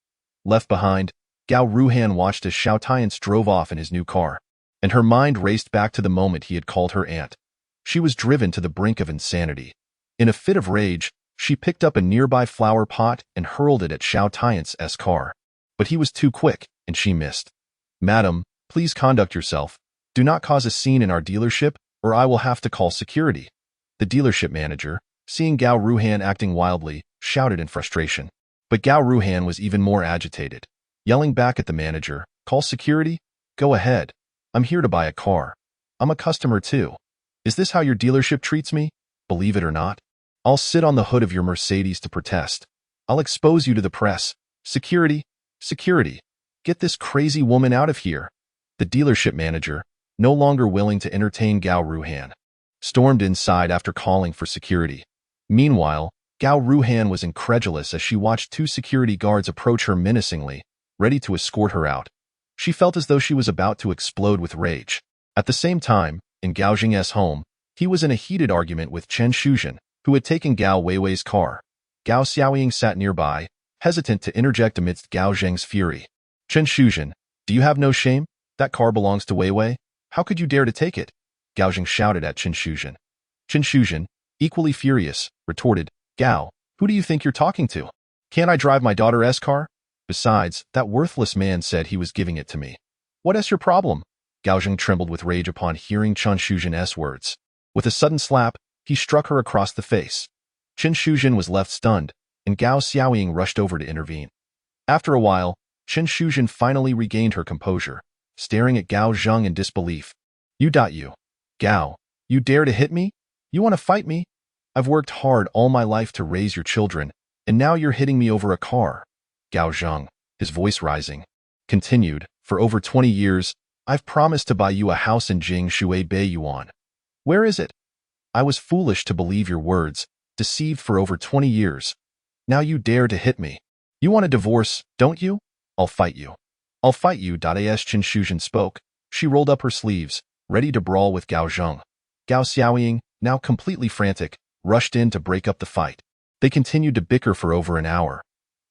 Left behind, Gao Ruhan watched as Xiao Tian Ce drove off in his new car, and her mind raced back to the moment he had called her aunt. She was driven to the brink of insanity. In a fit of rage, she picked up a nearby flower pot and hurled it at Xiao Tian Ce's car. But he was too quick, and she missed. "Madam, please conduct yourself. Do not cause a scene in our dealership, or I will have to call security." The dealership manager, seeing Gao Ruhan acting wildly, shouted in frustration. But Gao Ruhan was even more agitated, yelling back at the manager, "Call security? Go ahead. I'm here to buy a car. I'm a customer too. Is this how your dealership treats me? Believe it or not, I'll sit on the hood of your Mercedes to protest. I'll expose you to the press. Security, security, get this crazy woman out of here." The dealership manager, no longer willing to entertain Gao Ruhan, stormed inside after calling for security. Meanwhile, Gao Ruhan was incredulous as she watched 2 security guards approach her menacingly, ready to escort her out. She felt as though she was about to explode with rage. At the same time, in Gao Zheng's home, he was in a heated argument with Chen Shuzhen, who had taken Gao Weiwei's car. Gao Xiaoying sat nearby, hesitant to interject amidst Gao Zheng's fury. "Chen Shuzhen, do you have no shame? That car belongs to Weiwei. How could you dare to take it?" Gao Zheng shouted at Chen Shuzhen. Chen Shuzhen, equally furious, retorted, "Gao, who do you think you're talking to? Can't I drive my daughter's car? Besides, that worthless man said he was giving it to me. What is your problem?" Gao Zheng trembled with rage upon hearing Chen Shuzhen's words. With a sudden slap, he struck her across the face. Chen Shuzhen was left stunned, and Gao Xiaoying rushed over to intervene. After a while, Chen Shuzhen finally regained her composure, staring at Gao Zheng in disbelief. You, Gao, you dare to hit me? You want to fight me? I've worked hard all my life to raise your children, and now you're hitting me over a car." Gao Zheng, his voice rising, continued, "For over 20 years, I've promised to buy you a house in Jing Shui Bei Yuan. Where is it? I was foolish to believe your words, deceived for over 20 years. Now you dare to hit me. You want a divorce, don't you? I'll fight you. I'll fight you." As Chen Shuzhen spoke, she rolled up her sleeves, ready to brawl with Gao Zheng. Gao Xiaoying, now completely frantic, rushed in to break up the fight. They continued to bicker for over an hour.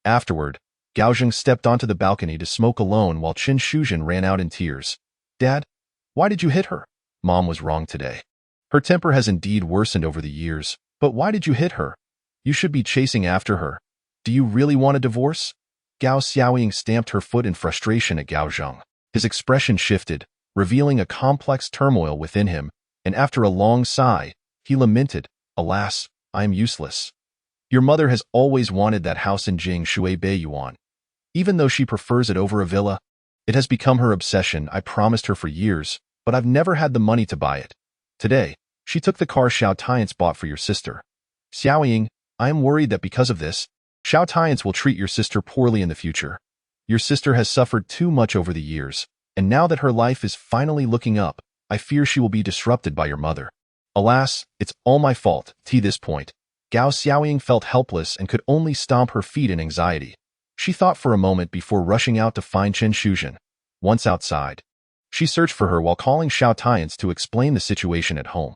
Afterward, Gao Zheng stepped onto the balcony to smoke alone while Chen Shuzhen ran out in tears. "Dad, why did you hit her? Mom was wrong today. Her temper has indeed worsened over the years, but why did you hit her? You should be chasing after her. Do you really want a divorce?" Gao Xiaoying stamped her foot in frustration at Gao Zheng. His expression shifted, revealing a complex turmoil within him, and after a long sigh, he lamented, "Alas, I am useless. Your mother has always wanted that house in Jing Shui Bei Yuan. Even though she prefers it over a villa, it has become her obsession. I promised her for years, but I've never had the money to buy it. Today, she took the car Xiao Tian Ce bought for your sister. Xiaoying, I am worried that because of this, Xiao Tian Ce will treat your sister poorly in the future. Your sister has suffered too much over the years, and now that her life is finally looking up, I fear she will be disrupted by your mother. Alas, it's all my fault. To this point, Gao Xiaoying felt helpless and could only stomp her feet in anxiety. She thought for a moment before rushing out to find Chen Shuzhen. Once outside, she searched for her while calling Xiao Tian Ce to explain the situation at home.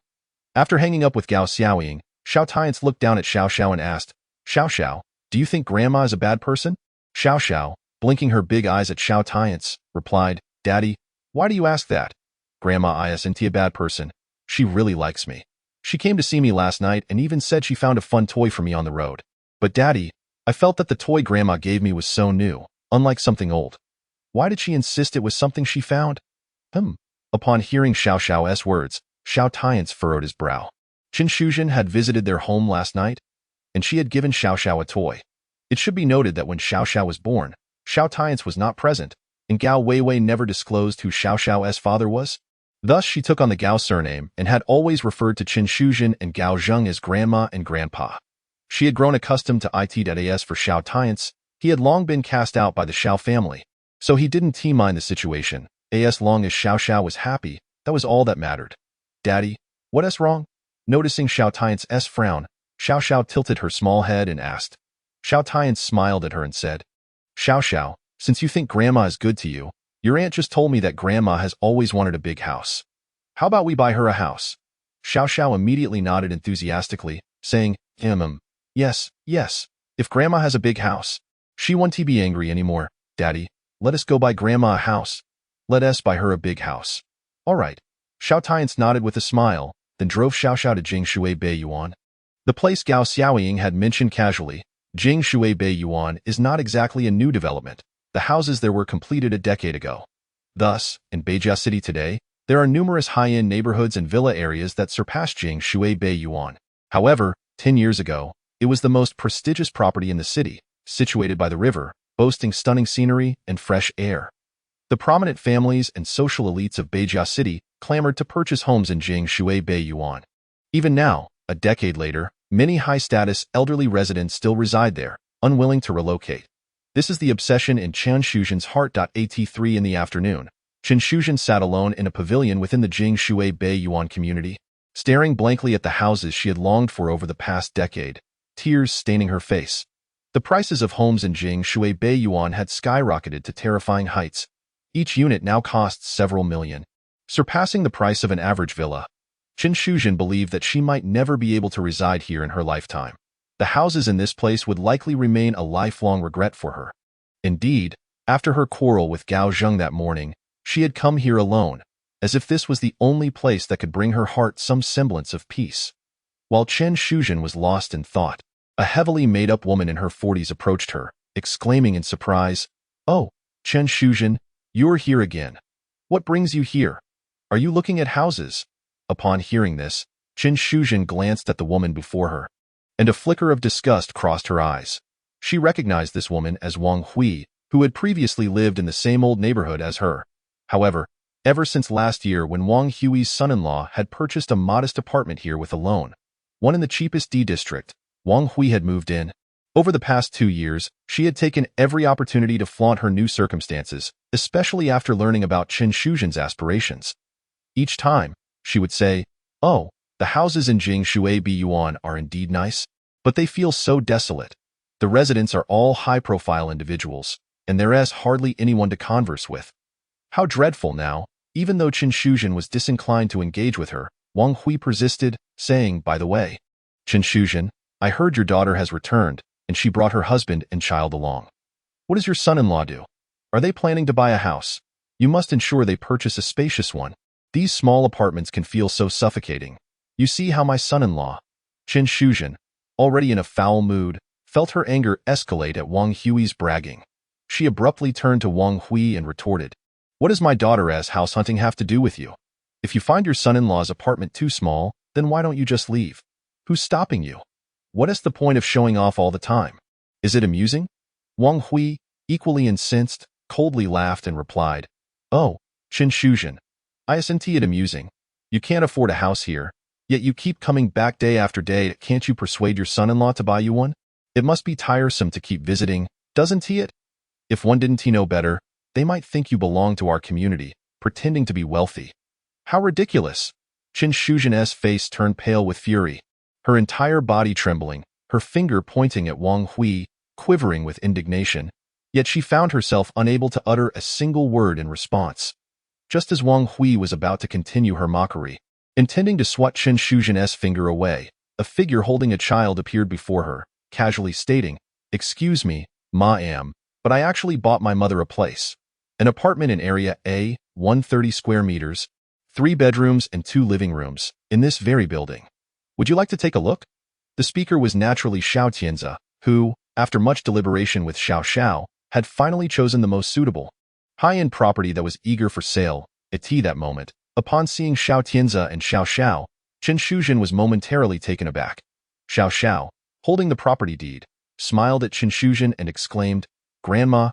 After hanging up with Gao Xiaoying, Xiao Tian Ce looked down at Xiao Xiao and asked, Xiao Xiao, do you think Grandma is a bad person? Xiao Xiao, blinking her big eyes at Xiao Tian Ce, replied, Daddy, why do you ask that? Grandma isn't a bad person. She really likes me. She came to see me last night and even said she found a fun toy for me on the road. But Daddy, I felt that the toy Grandma gave me was so new, unlike something old. Why did she insist it was something she found? Upon hearing Xiao Xiao's words, Xiao Tian Ce furrowed his brow. Chen Shuzhen had visited their home last night, and she had given Xiao Xiao a toy. It should be noted that when Xiao Xiao was born, Xiao Tian Ce was not present, and Gao Weiwei never disclosed who Xiao Xiao's father was. Thus, she took on the Gao surname and had always referred to Chen Shuzhen and Gao Zheng as grandma and grandpa. She had grown accustomed to it.as for Xiao Tian Ce. He had long been cast out by the Xiao family, so he didn't mind the situation. As long as Xiao Xiao was happy, that was all that mattered. Daddy, what's wrong? Noticing Xiao Tian Ce's frown, Xiao Xiao tilted her small head and asked. Xiao Tian Ce smiled at her and said, Xiao Xiao, since you think Grandma is good to you, your aunt just told me that Grandma has always wanted a big house. How about we buy her a house? Xiao Xiao immediately nodded enthusiastically, saying, yes, if Grandma has a big house. She won't be angry anymore. Daddy, let us go buy Grandma a house. Let us buy her a big house. All right. Xiao Tian Ce nodded with a smile, then drove Xiao Xiao to Jingshui Beiyuan. The place Gao Xiaoying had mentioned casually, Jingshui Beiyuan, is not exactly a new development. The houses there were completed a decade ago. Thus, in Beijia City today, there are numerous high-end neighborhoods and villa areas that surpass Jingshui Beiyuan. However, 10 years ago, it was the most prestigious property in the city, situated by the river, boasting stunning scenery and fresh air. The prominent families and social elites of Beijia City clamored to purchase homes in Jingshui Beiyuan. Even now, a decade later, many high-status elderly residents still reside there, unwilling to relocate. This is the obsession in Chen Shuzhen's heart. At 3 in the afternoon, Chen Shuzhen sat alone in a pavilion within the Jingshui Beiyuan community, staring blankly at the houses she had longed for over the past decade, tears staining her face. The prices of homes in Jingshui Beiyuan had skyrocketed to terrifying heights. Each unit now costs several million, surpassing the price of an average villa. Chen Shuzhen believed that she might never be able to reside here in her lifetime. The houses in this place would likely remain a lifelong regret for her. Indeed, after her quarrel with Gao Zheng that morning, she had come here alone, as if this was the only place that could bring her heart some semblance of peace. While Chen Shuzhen was lost in thought, a heavily made-up woman in her 40s approached her, exclaiming in surprise, Oh, Chen Shuzhen, you're here again. What brings you here? Are you looking at houses? Upon hearing this, Chen Shuzhen glanced at the woman before her, and a flicker of disgust crossed her eyes. She recognized this woman as Wang Hui, who had previously lived in the same old neighborhood as her. However, ever since last year when Wang Hui's son-in-law had purchased a modest apartment here with a loan, one in the cheapest D district, Wang Hui had moved in. Over the past 2 years, she had taken every opportunity to flaunt her new circumstances, especially after learning about Chen Shuzhen's aspirations. Each time, she would say, Oh, the houses in Jingshui Beiyuan are indeed nice, but they feel so desolate. The residents are all high-profile individuals, and there is hardly anyone to converse with. How dreadful now. Even though Chen Shuzhen was disinclined to engage with her, Wang Hui persisted, saying, By the way, Chen Shuzhen, I heard your daughter has returned, and she brought her husband and child along. What does your son-in-law do? Are they planning to buy a house? You must ensure they purchase a spacious one. These small apartments can feel so suffocating. You see how my son-in-law, Chen Shuzhen, already in a foul mood, felt her anger escalate at Wang Hui's bragging. She abruptly turned to Wang Hui and retorted, What does my daughter's house hunting have to do with you? If you find your son-in-law's apartment too small, then why don't you just leave? Who's stopping you? What is the point of showing off all the time? Is it amusing? Wang Hui, equally incensed, coldly laughed and replied, Oh, Chen Shuzhen, isn't it amusing? You can't afford a house here, yet you keep coming back day after day. Can't you persuade your son-in-law to buy you one? It must be tiresome to keep visiting, doesn't it? If one didn't know better, they might think you belong to our community, pretending to be wealthy. How ridiculous! Qin Shuzhen's face turned pale with fury, her entire body trembling, her finger pointing at Wang Hui, quivering with indignation. Yet she found herself unable to utter a single word in response. Just as Wang Hui was about to continue her mockery, intending to swat Qin Shuzhen's finger away, a figure holding a child appeared before her, casually stating, "Excuse me, ma'am, but I actually bought my mother a place. An apartment in Area A, 130 square meters, 3 bedrooms and 2 living rooms, in this very building. Would you like to take a look?" The speaker was naturally Xiao Tian Ce, who, after much deliberation with Xiao, had finally chosen the most suitable, high-end property that was eager for sale. At that moment, upon seeing Xiao Tian Ce and Xiao, Qin Shuzhen was momentarily taken aback. Xiao, holding the property deed, smiled at Qin Shuzhen and exclaimed, Grandma,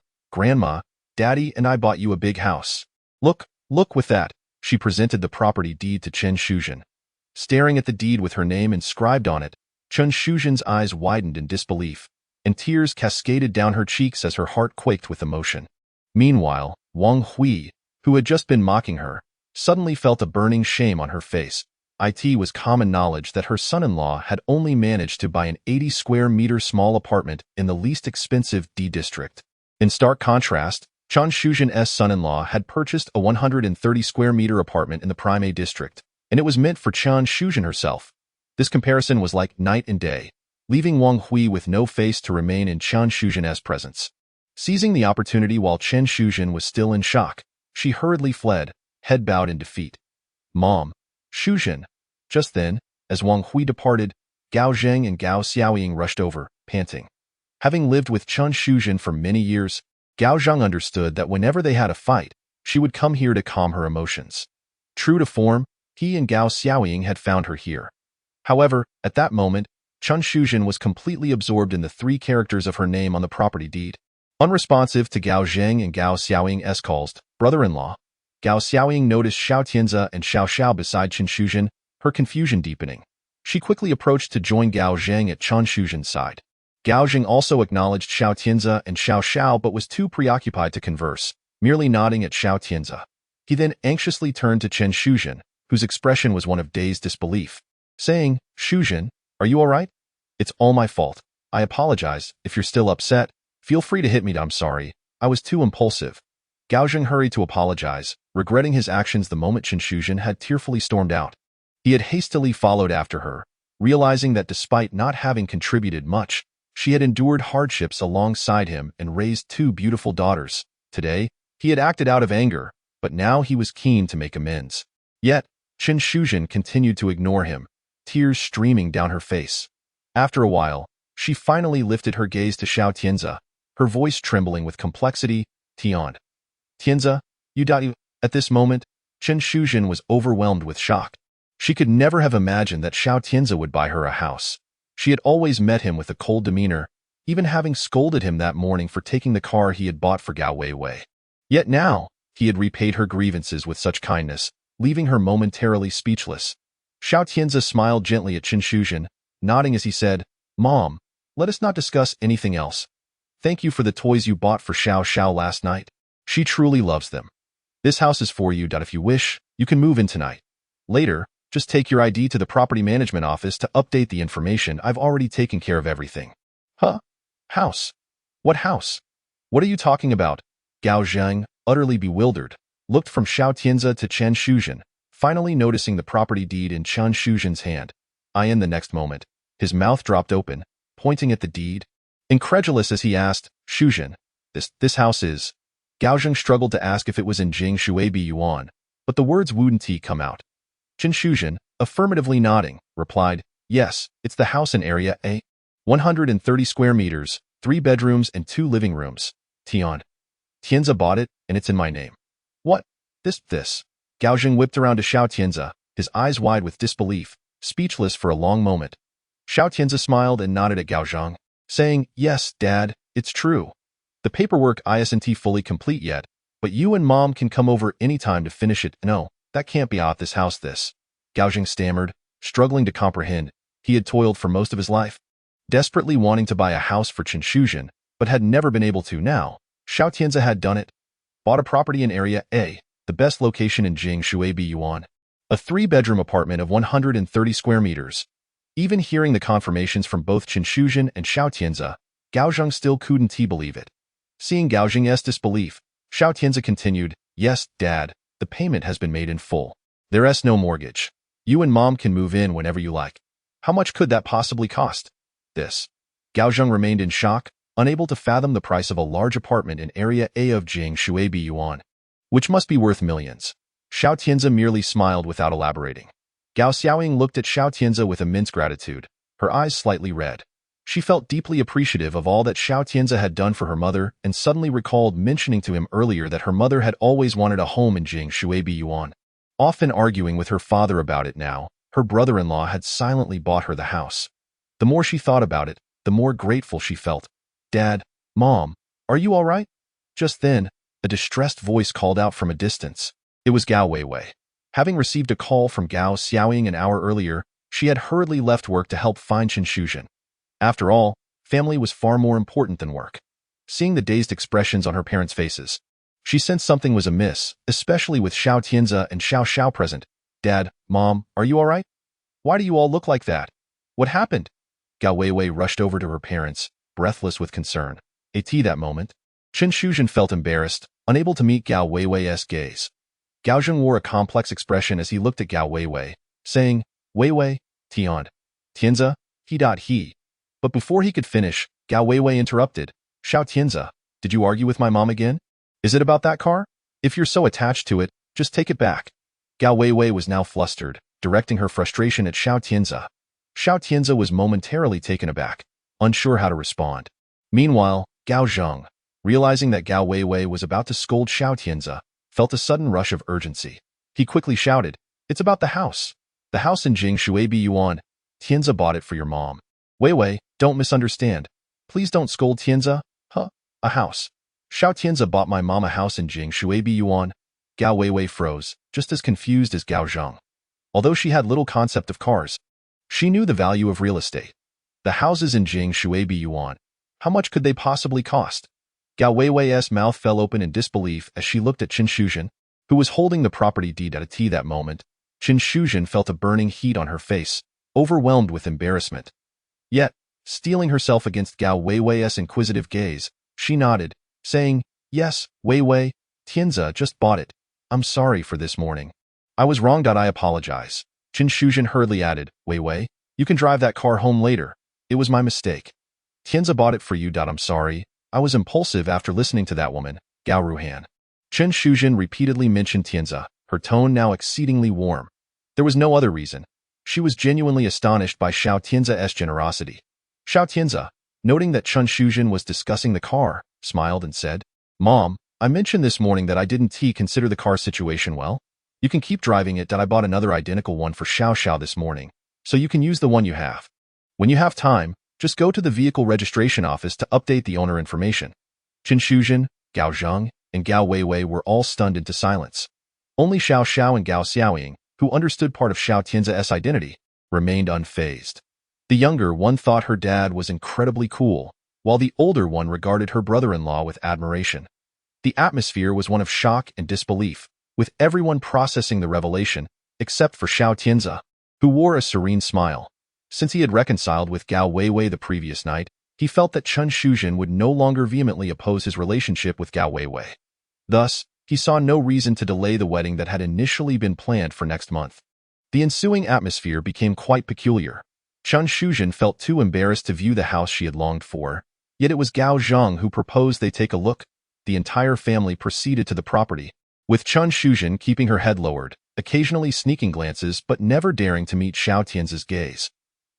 Daddy and I bought you a big house. Look with that." She presented the property deed to Qin Shuzhen. Staring at the deed with her name inscribed on it, Qin Shuzhen's eyes widened in disbelief, and tears cascaded down her cheeks as her heart quaked with emotion. Meanwhile, Wang Hui, who had just been mocking her, suddenly felt a burning shame on her face. It was common knowledge that her son-in-law had only managed to buy an 80 square meter small apartment in the least expensive D district. In stark contrast, Qin Shuzhen's son-in-law had purchased a 130 square meter apartment in the Prime A district, and it was meant for Qin Shuzhen herself. This comparison was like night and day, leaving Wang Hui with no face to remain in Qin Shuzhen's presence. Seizing the opportunity while Qin Shuzhen was still in shock, she hurriedly fled, head bowed in defeat. "Mom, Shuzhen." Just then, as Wang Hui departed, Gao Zheng and Gao Xiaoying rushed over, panting. Having lived with Qin Shuzhen for many years, Gao Zheng understood that whenever they had a fight, she would come here to calm her emotions. True to form, he and Gao Xiaoying had found her here. However, at that moment, Qin Shuzhen was completely absorbed in the 3 characters of her name on the property deed. Unresponsive to Gao Zheng and Gao Xiaoying's calls, brother-in-law, Gao Xiaoying noticed Xiao Tian Ce and Xiao beside Qin Shuzhen, her confusion deepening. She quickly approached to join Gao Zheng at Qin Shuzhen's side. Gao Zheng also acknowledged Xiao Tian Ce and Xiao but was too preoccupied to converse, merely nodding at Xiao Tian Ce. He then anxiously turned to Qin Shuzhen, whose expression was one of dazed disbelief, saying, "Shuzhen, are you all right? It's all my fault. I apologize. If you're still upset, feel free to hit me. I'm sorry. I was too impulsive." Gao Zheng hurried to apologize, regretting his actions the moment Qin Shuzhen had tearfully stormed out. He had hastily followed after her, realizing that despite not having contributed much, she had endured hardships alongside him and raised 2 beautiful daughters. Today, he had acted out of anger, but now he was keen to make amends. Yet, Qin Shuzhen continued to ignore him, tears streaming down her face. After a while, she finally lifted her gaze to Xiao Tian Ce, her voice trembling with complexity. Tian Ce, you." At this moment, Qin Shuzhen was overwhelmed with shock. She could never have imagined that Xiao Tian Ce would buy her a house. She had always met him with a cold demeanor, even having scolded him that morning for taking the car he had bought for Gao Weiwei. Yet now, he had repaid her grievances with such kindness, leaving her momentarily speechless. Xiao Tian Ce smiled gently at Qin Shuzhen, nodding as he said, "Mom, let us not discuss anything else. Thank you for the toys you bought for Xiao last night. She truly loves them. This house is for you. If you wish, you can move in tonight. Later, just take your ID to the property management office to update the information. I've already taken care of everything." "Huh? House? What house? What are you talking about?" Gao Zheng, utterly bewildered, looked from Xiao Tian Ce to Qin Shuzhen, finally noticing the property deed in Qin Shuzhen's hand. In the next moment, his mouth dropped open, pointing at the deed. Incredulous as he asked, "Shuzhen, this house is..." Gao Zheng struggled to ask if it was in Jing Shuibi Yuan, but the words wouldn't come out. Qin Shuzhen, affirmatively nodding, replied, "Yes, it's the house in Area A. 130 square meters, 3 bedrooms and 2 living rooms. Tian Ce bought it, and it's in my name." "What? This?" Gao Zheng whipped around to Xiao Tian Ce, his eyes wide with disbelief, speechless for a long moment. Xiao Tian Ce smiled and nodded at Gao Zheng, saying, "Yes, Dad, it's true. The paperwork isn't fully complete yet, but you and Mom can come over anytime to finish it." "No, that can't be out this house." Gao Zheng stammered, struggling to comprehend. He had toiled for most of his life. Desperately wanting to buy a house for Chen, but had never been able to. Now, Xiao Tian Ce had done it. Bought a property in Area A, the best location in Jing Shuibi Yuan. A 3-bedroom apartment of 130 square meters. Even hearing the confirmations from both Chen and Xiao Tian Ce, Gao Zheng still couldn't believe it. Seeing Gao Zheng's disbelief, Xiao Tian Ce continued, "Yes, Dad, the payment has been made in full. There's no mortgage. You and Mom can move in whenever you like. How much could that possibly cost?" This. Gao Zheng remained in shock, unable to fathom the price of a large apartment in Area A of Jing Shuibi Yuan, which must be worth millions. Xiao Tian Ce merely smiled without elaborating. Gao Xiaoying looked at Xiao Tian Ce with immense gratitude, her eyes slightly red. She felt deeply appreciative of all that Xiao Tian Ce had done for her mother and suddenly recalled mentioning to him earlier that her mother had always wanted a home in Jing Shuibi Yuan. Often arguing with her father about it now, her brother-in-law had silently bought her the house. The more she thought about it, the more grateful she felt. "Dad, Mom, are you all right?" Just then, a distressed voice called out from a distance. It was Gao Weiwei. Having received a call from Gao Xiaoying an hour earlier, she had hurriedly left work to help find Chen. After all, family was far more important than work. Seeing the dazed expressions on her parents' faces, she sensed something was amiss, especially with Xiao Tian Ce and Xiao present. "Dad, Mom, are you all right? Why do you all look like that? What happened?" Gao Weiwei rushed over to her parents, breathless with concern. At that moment, Chen felt embarrassed, unable to meet Gao Weiwei's gaze. Gao Zheng wore a complex expression as he looked at Gao Weiwei, saying, "Weiwei, Tian Ce, he." But before he could finish, Gao Weiwei interrupted, "Xiao Tian Ce, did you argue with my mom again? Is it about that car? If you're so attached to it, just take it back." Gao Weiwei was now flustered, directing her frustration at Xiao Tian Ce. Xiao Tian Ce was momentarily taken aback, unsure how to respond. Meanwhile, Gao Zheng, realizing that Gao Weiwei was about to scold Xiao Tian Ce, felt a sudden rush of urgency. He quickly shouted, "It's about the house. The house in Jing Shuibi Yuan. Tian Ce bought it for your mom. Weiwei, don't misunderstand. Please don't scold Tian Ce. Huh? A house. Xiao Tian Ce bought my mom a house in Jing Shuibi Yuan." Gao Weiwei froze, just as confused as Gao Zheng. Although she had little concept of cars, she knew the value of real estate. The houses in Jing Shuibi Yuan. How much could they possibly cost? Gao Weiwei's mouth fell open in disbelief as she looked at Chen, who was holding the property deed at that moment. Chen felt a burning heat on her face, overwhelmed with embarrassment. Yet, steeling herself against Gao Weiwei's inquisitive gaze, she nodded, saying, "Yes, Weiwei, Tian Ce just bought it. I'm sorry for this morning. I was wrong. I apologize." Chen hurriedly added, "Weiwei, you can drive that car home later. It was my mistake. Tian Ce bought it for you. I'm sorry. I was impulsive after listening to that woman." Gao Ruhan. Chen repeatedly mentioned Tian Ce, her tone now exceedingly warm. There was no other reason. She was genuinely astonished by Xiao Tian Ce's generosity. Xiao Tian Ce, noting that Chen was discussing the car, smiled and said, "Mom, I mentioned this morning that I didn't consider the car situation well. You can keep driving it. I bought another identical one for Xiao this morning, so you can use the one you have. When you have time, just go to the vehicle registration office to update the owner information." Chen, Gao Zheng, and Gao Weiwei were all stunned into silence. Only Xiao and Gao Xiaoying, who understood part of Xiao Tian Ce's identity, remained unfazed. The younger one thought her dad was incredibly cool, while the older one regarded her brother-in-law with admiration. The atmosphere was one of shock and disbelief, with everyone processing the revelation, except for Xiao Tian Ce, who wore a serene smile. Since he had reconciled with Gao Weiwei the previous night, he felt that Chen would no longer vehemently oppose his relationship with Gao Weiwei. Thus, he saw no reason to delay the wedding that had initially been planned for next month. The ensuing atmosphere became quite peculiar. Chen felt too embarrassed to view the house she had longed for, yet it was Gao Zheng who proposed they take a look. The entire family proceeded to the property, with Chen keeping her head lowered, occasionally sneaking glances but never daring to meet Xiao Tian Ce's gaze.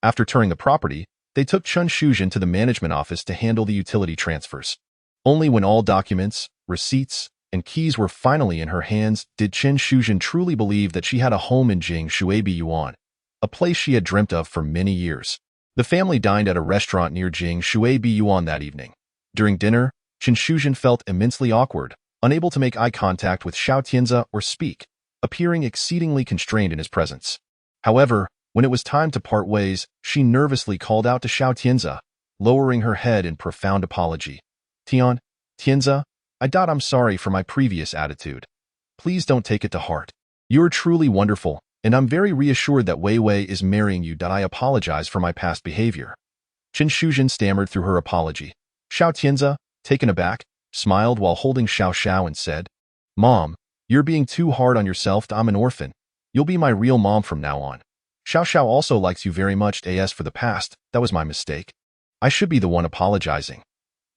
After touring the property, they took Chen to the management office to handle the utility transfers. Only when all documents, receipts, and keys were finally in her hands did Chen truly believe that she had a home in Jing Shuibi Yuan, a place she had dreamt of for many years. The family dined at a restaurant near Jing Shuibi Yuan that evening. During dinner, Chen felt immensely awkward, unable to make eye contact with Xiao Tian Ce or speak, appearing exceedingly constrained in his presence. However, When it was time to part ways, she nervously called out to Xiao Tian Ce, lowering her head in profound apology. Tian Ce, I'm sorry for my previous attitude. Please don't take it to heart. You're truly wonderful, and I'm very reassured that Wei Wei is marrying you. I apologize for my past behavior. Qin Shuzhen stammered through her apology. Xiao Tian Ce, taken aback, smiled while holding Xiao Xiao and said, Mom, you're being too hard on yourself. I'm an orphan. You'll be my real mom from now on. Xiao Xiao also likes you very much. As for the past, that was my mistake. I should be the one apologizing.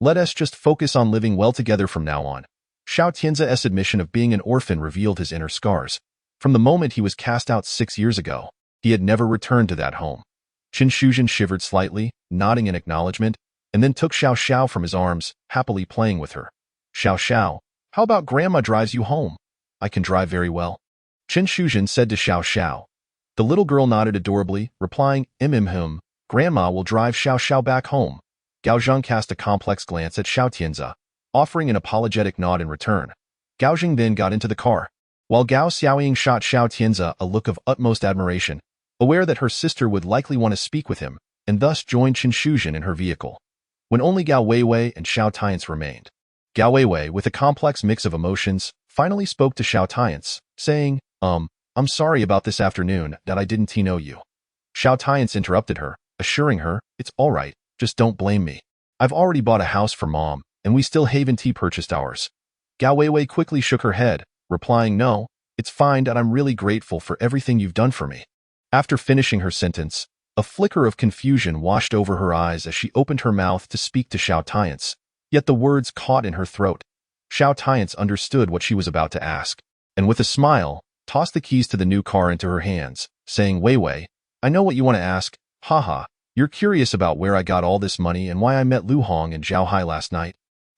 Let us just focus on living well together from now on. Xiao Tian Ce's admission of being an orphan revealed his inner scars. From the moment he was cast out 6 years ago, he had never returned to that home. Qin Shuzhen shivered slightly, nodding in acknowledgement, and then took Xiao Xiao from his arms, happily playing with her. Xiao Xiao, how about Grandma drives you home? I can drive very well. Qin Shuzhen said to Xiao Xiao. The little girl nodded adorably, replying, Grandma will drive Xiao Xiao back home. Gao Zheng cast a complex glance at Xiao Tian Ce, offering an apologetic nod in return. Gao Zheng then got into the car, while Gao Xiaoying shot Xiao Tian Ce a look of utmost admiration, aware that her sister would likely want to speak with him, and thus joined Qin Shuzhen in her vehicle. When only Gao Weiwei and Xiao Tian Ce remained, Gao Weiwei, with a complex mix of emotions, finally spoke to Xiao Tian Ce, saying, I'm sorry about this afternoon that I didn't know you. Xiao Tian Ce interrupted her, assuring her, it's all right, just don't blame me. I've already bought a house for Mom, and we still haven't purchased ours. Gao Weiwei quickly shook her head, replying, no, it's fine that I'm really grateful for everything you've done for me. After finishing her sentence, a flicker of confusion washed over her eyes as she opened her mouth to speak to Xiao Tian Ce, yet the words caught in her throat. Xiao Tian Ce understood what she was about to ask, and with a smile, tossed the keys to the new car into her hands, saying, Weiwei, I know what you want to ask, haha, you're curious about where I got all this money and why I met Lu Hong and Zhao Hai last night,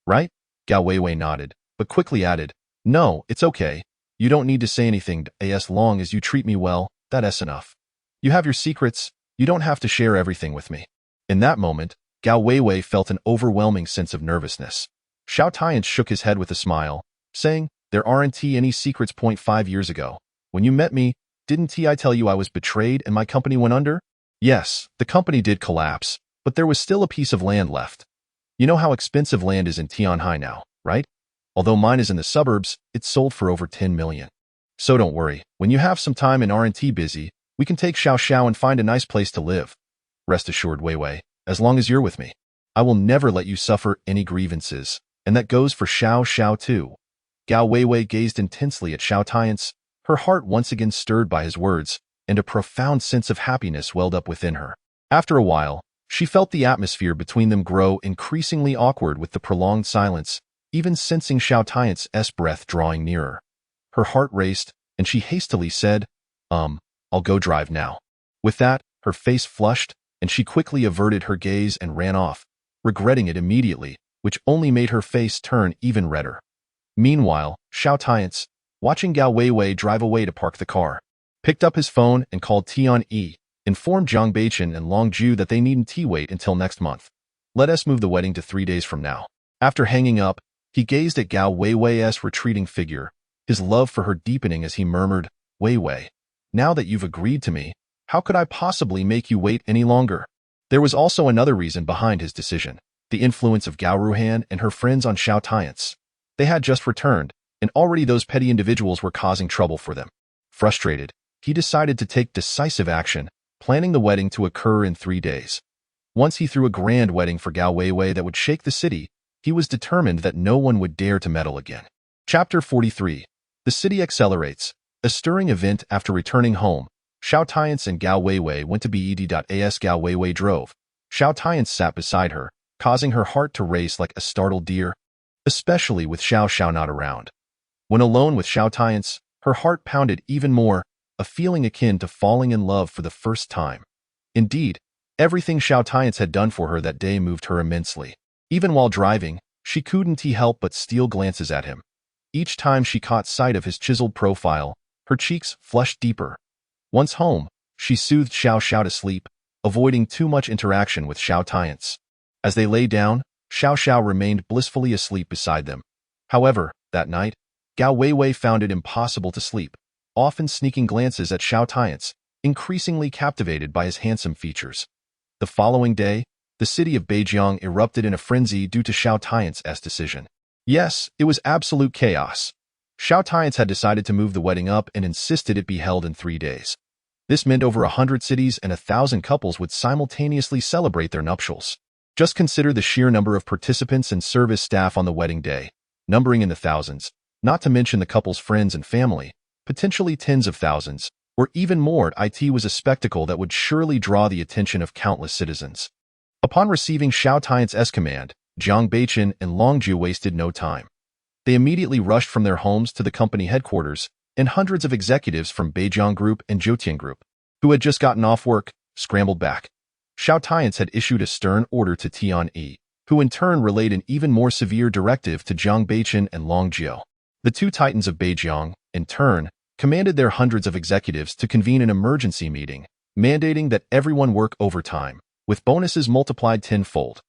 right? Gao Weiwei nodded, but quickly added, no, it's okay. You don't need to say anything as long as you treat me well, that's enough. You have your secrets, you don't have to share everything with me. In that moment, Gao Weiwei felt an overwhelming sense of nervousness. Xiao Tian shook his head with a smile, saying, there aren't any secrets. 5 years ago, when you met me, didn't I tell you I was betrayed and my company went under? Yes, the company did collapse, but there was still a piece of land left. You know how expensive land is in Tianhai now, right? Although mine is in the suburbs, it's sold for over 10 million. So don't worry, when you have some time and aren't busy, we can take Xiao Xiao and find a nice place to live. Rest assured, Weiwei, as long as you're with me, I will never let you suffer any grievances, and that goes for Xiao Xiao too. Gao Weiwei gazed intensely at Xiao Tian Ce, her heart once again stirred by his words, and a profound sense of happiness welled up within her. After a while, she felt the atmosphere between them grow increasingly awkward with the prolonged silence, even sensing Xiao Tian Ce's breath drawing nearer. Her heart raced, and she hastily said, I'll go drive now. With that, her face flushed, and she quickly averted her gaze and ran off, regretting it immediately, which only made her face turn even redder. Meanwhile, Xiao Tian Ce, watching Gao Weiwei drive away to park the car, picked up his phone and called Tian E, informed Zhang Beichen and Long Ju that they needn't wait until next month. Let us move the wedding to 3 days from now. After hanging up, he gazed at Gao Weiwei's retreating figure, his love for her deepening as he murmured, Weiwei, now that you've agreed to me, how could I possibly make you wait any longer? There was also another reason behind his decision, the influence of Gao Ruhan and her friends on Xiao Tian Ce. They had just returned, and already those petty individuals were causing trouble for them. Frustrated, he decided to take decisive action, planning the wedding to occur in 3 days. Once he threw a grand wedding for Gao Weiwei that would shake the city, he was determined that no one would dare to meddle again. Chapter 43. The city accelerates. A stirring event after returning home, Xiao Tian Ce and Gao Weiwei went to bed.as Gao Weiwei drove. Xiao Tian sat beside her, causing her heart to race like a startled deer, especially with Xiao Xiao not around. When alone with Xiao Tian Ce, her heart pounded even more, a feeling akin to falling in love for the first time. Indeed, everything Xiao Tian Ce had done for her that day moved her immensely. Even while driving, she couldn't help but steal glances at him. Each time she caught sight of his chiseled profile, her cheeks flushed deeper. Once home, she soothed Xiao Xiao to sleep, avoiding too much interaction with Xiao Tian Ce. As they lay down, Xiao Xiao remained blissfully asleep beside them. However, that night, Gao Weiwei found it impossible to sleep, often sneaking glances at Xiao Tian Ce, increasingly captivated by his handsome features. The following day, the city of Beijing erupted in a frenzy due to Xiao Tian Ce's decision. Yes, it was absolute chaos. Xiao Tian Ce had decided to move the wedding up and insisted it be held in 3 days. This meant over 100 cities and 1,000 couples would simultaneously celebrate their nuptials. Just consider the sheer number of participants and service staff on the wedding day, numbering in the thousands, not to mention the couple's friends and family, potentially tens of thousands, or even more. It was a spectacle that would surely draw the attention of countless citizens. Upon receiving Xiao Tian Ce's command, Jiang Beichen and Long Jiu wasted no time. They immediately rushed from their homes to the company headquarters, and hundreds of executives from Beijing Group and Zhoutian Group, who had just gotten off work, scrambled back. Xiao Tian Ce had issued a stern order to Tian Yi, who in turn relayed an even more severe directive to Jiang Beichen and Long Jiu. The two titans of Beijing, in turn, commanded their hundreds of executives to convene an emergency meeting, mandating that everyone work overtime, with bonuses multiplied tenfold.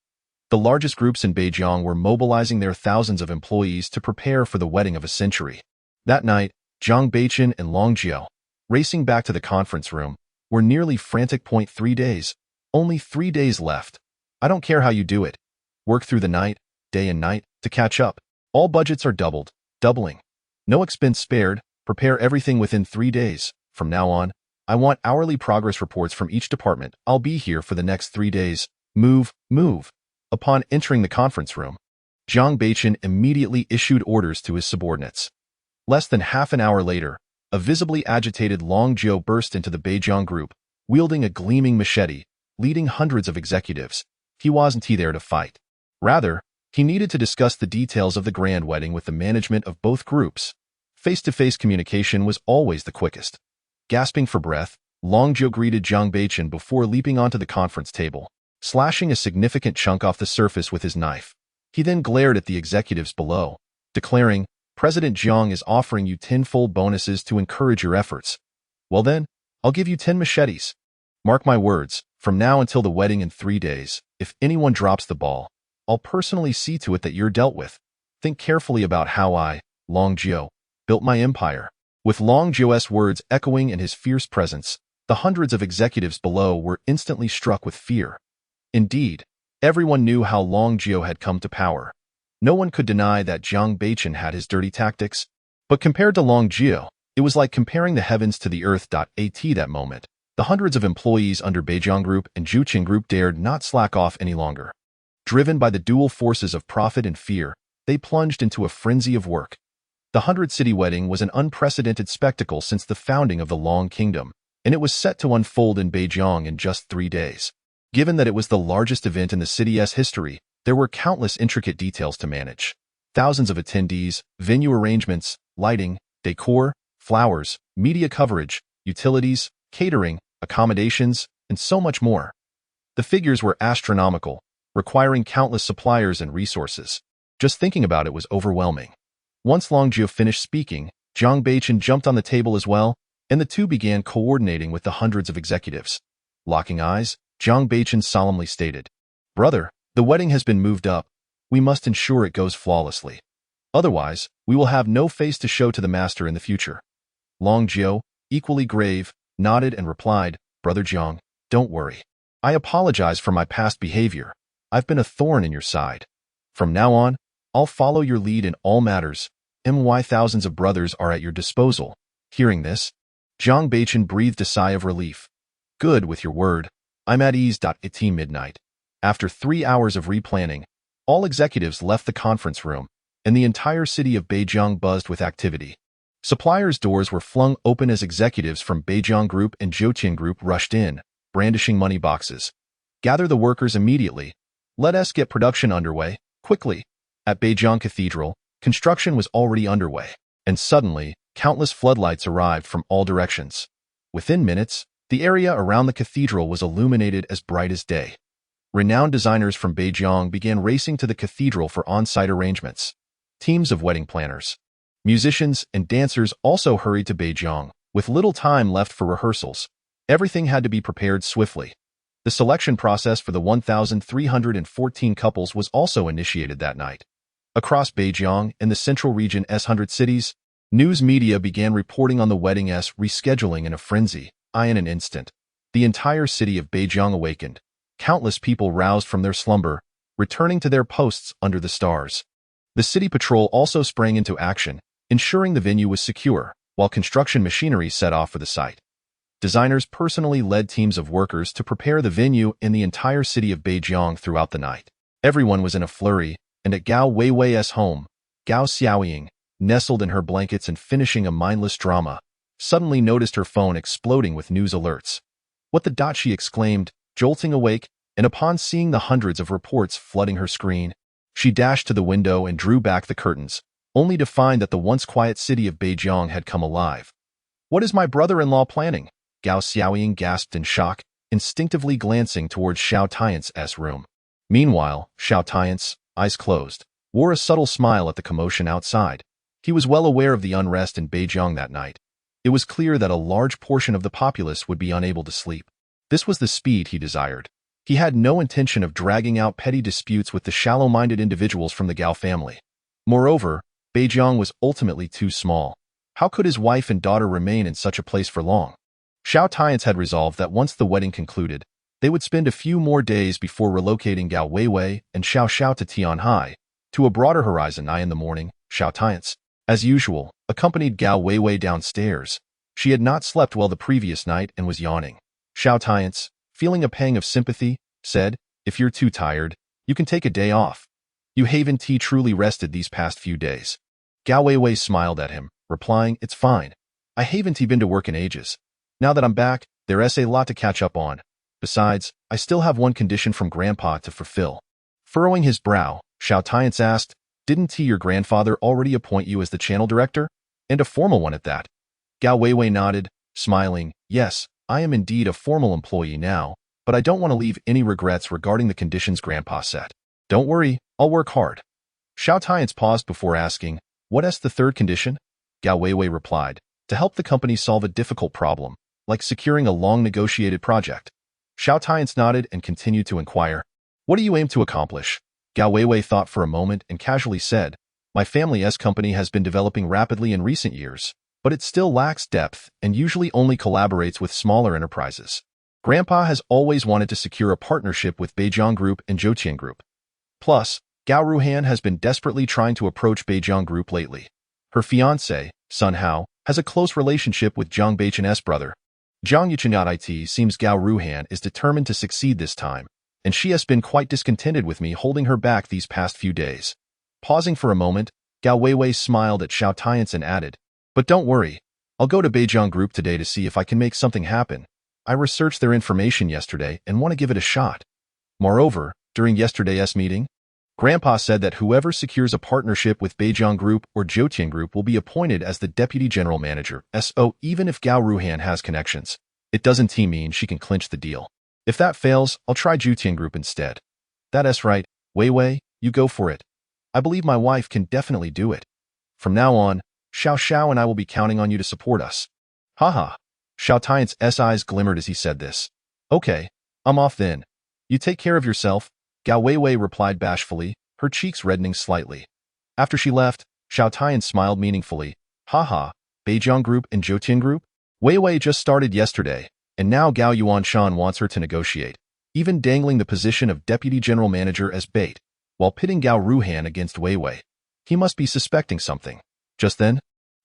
The largest groups in Beijing were mobilizing their thousands of employees to prepare for the wedding of a century. That night, Jiang Beichen and Long Jiu, racing back to the conference room, were nearly frantic. 3 days. Only 3 days left. I don't care how you do it. Work through the night, day and night, to catch up. All budgets are doubling. No expense spared. Prepare everything within 3 days. From now on, I want hourly progress reports from each department. I'll be here for the next 3 days. Move. Upon entering the conference room, Jiang Beichen immediately issued orders to his subordinates. Less than half an hour later, a visibly agitated Long Jiu burst into the Beijing Group, wielding a gleaming machete, leading hundreds of executives. He wasn't there to fight. Rather, he needed to discuss the details of the grand wedding with the management of both groups. Face-to-face communication was always the quickest. Gasping for breath, Long Jiu greeted Jiang Beichen before leaping onto the conference table, slashing a significant chunk off the surface with his knife. He then glared at the executives below, declaring, "President Jiang is offering you tenfold bonuses to encourage your efforts. Well then, I'll give you 10 machetes. Mark my words, from now until the wedding in 3 days, if anyone drops the ball, I'll personally see to it that you're dealt with. Think carefully about how I, Long Jiu, built my empire." With Long Jiu's words echoing in his fierce presence, the hundreds of executives below were instantly struck with fear. Indeed, everyone knew how Long Jiu had come to power. No one could deny that Jiang Beichen had his dirty tactics, but compared to Long Jiu, it was like comparing the heavens to the earth. At that moment, the hundreds of employees under Beijing Group and Zhoutian Group dared not slack off any longer. Driven by the dual forces of profit and fear, they plunged into a frenzy of work. The 100-city wedding was an unprecedented spectacle since the founding of the Long Kingdom, and it was set to unfold in Beijing in just 3 days. Given that it was the largest event in the city's history, there were countless intricate details to manage. Thousands of attendees, venue arrangements, lighting, decor, flowers, media coverage, utilities, catering, accommodations, and so much more. The figures were astronomical, requiring countless suppliers and resources. Just thinking about it was overwhelming. Once Long Jiu finished speaking, Jiang Beichen jumped on the table as well, and the two began coordinating with the hundreds of executives. Locking eyes, Jiang Beichen solemnly stated, "Brother, the wedding has been moved up. We must ensure it goes flawlessly. Otherwise, we will have no face to show to the master in the future." Long Jiu, equally grave, nodded and replied, "Brother Jiang, don't worry. I apologize for my past behavior. I've been a thorn in your side. From now on, I'll follow your lead in all matters. Thousands of brothers are at your disposal." Hearing this, Jiang Beichen breathed a sigh of relief. "Good, with your word. I'm at ease." At midnight, after 3 hours of replanning, all executives left the conference room, and the entire city of Beijing buzzed with activity. Suppliers' doors were flung open as executives from Beijing Group and Zhoutian Group rushed in, brandishing money boxes. "Gather the workers immediately. Let us get production underway, quickly." At Beijing Cathedral, construction was already underway, and suddenly, countless floodlights arrived from all directions. Within minutes, the area around the cathedral was illuminated as bright as day. Renowned designers from Beijing began racing to the cathedral for on-site arrangements. Teams of wedding planners, musicians, and dancers also hurried to Beijing, with little time left for rehearsals. Everything had to be prepared swiftly. The selection process for the 1,314 couples was also initiated that night. Across Beijing and the central region's 100 cities, news media began reporting on the wedding's rescheduling in a frenzy. in an instant. The entire city of Beijing awakened. Countless people roused from their slumber, returning to their posts under the stars. The city patrol also sprang into action, ensuring the venue was secure, while construction machinery set off for the site. Designers personally led teams of workers to prepare the venue in the entire city of Beijing throughout the night. Everyone was in a flurry, and at Gao Weiwei's home, Gao Xiaoying, nestled in her blankets and finishing a mindless drama, suddenly noticed her phone exploding with news alerts. "What the dot?" she exclaimed, jolting awake, and upon seeing the hundreds of reports flooding her screen, she dashed to the window and drew back the curtains, only to find that the once quiet city of Beijing had come alive. "What is my brother-in-law planning?" Gao Xiaoying gasped in shock, instinctively glancing towards Xiao Tian Ce's room. Meanwhile, Xiao Tian Ce, eyes closed, wore a subtle smile at the commotion outside. He was well aware of the unrest in Beijing that night. It was clear that a large portion of the populace would be unable to sleep. This was the speed he desired. He had no intention of dragging out petty disputes with the shallow-minded individuals from the Gao family. Moreover, Beijing was ultimately too small. How could his wife and daughter remain in such a place for long? Xiao Tian had resolved that once the wedding concluded, they would spend a few more days before relocating Gao Weiwei and Xiao Xiao to Tianhai. To a broader horizon. In the morning, Xiao Tian Ce, as usual, accompanied Gao Weiwei downstairs. She had not slept well the previous night and was yawning. Xiao Tian Ce, feeling a pang of sympathy, said, "If you're too tired, you can take a day off. You haven't truly rested these past few days." Gao Weiwei smiled at him, replying, "It's fine. I haven't been to work in ages. Now that I'm back, there's a lot to catch up on. Besides, I still have one condition from Grandpa to fulfill." Furrowing his brow, Xiao Tian Ce asked, "Didn't your grandfather already appoint you as the channel director? And a formal one at that?" Gao Weiwei nodded, smiling, "Yes, I am indeed a formal employee now, but I don't want to leave any regrets regarding the conditions Grandpa set. Don't worry, I'll work hard." Xiao Tian Ce paused before asking, "What's the third condition?" Gao Weiwei replied, "To help the company solve a difficult problem, like securing a long-negotiated project." Xiao Tian Ce nodded and continued to inquire, "What do you aim to accomplish?" Gao Weiwei thought for a moment and casually said, "My family's company has been developing rapidly in recent years, but it still lacks depth and usually only collaborates with smaller enterprises. Grandpa has always wanted to secure a partnership with Beijing Group and Zhoutian Group. Plus, Gao Ruhan has been desperately trying to approach Beijing Group lately. Her fiancé, Sun Hao, has a close relationship with Zhang Beichen's brother. Zhang Yuchenat seems Gao Ruhan is determined to succeed this time, and she has been quite discontented with me holding her back these past few days." Pausing for a moment, Gao Weiwei smiled at Xiao Tian Ce and added, "But don't worry, I'll go to Beijing Group today to see if I can make something happen. I researched their information yesterday and want to give it a shot." Moreover, during yesterday's meeting, Grandpa said that whoever secures a partnership with Beijing Group or Zhoutian Group will be appointed as the deputy general manager. So even if Gao Ruhan has connections, it doesn't mean she can clinch the deal. If that fails, I'll try Zhoutian Group instead. That's right, Weiwei, you go for it. I believe my wife can definitely do it. From now on, Xiao Xiao and I will be counting on you to support us. Haha. Xiao Tian Ce's eyes glimmered as he said this. "Okay, I'm off then. You take care of yourself," Gao Weiwei replied bashfully, her cheeks reddening slightly. After she left, Xiao Tian smiled meaningfully. "Haha, Beijing Group and Zhoutian Group? Weiwei just started yesterday, and now Gao Yuanshan wants her to negotiate, even dangling the position of deputy general manager as bait, while pitting Gao Ruhan against Weiwei. He must be suspecting something." Just then,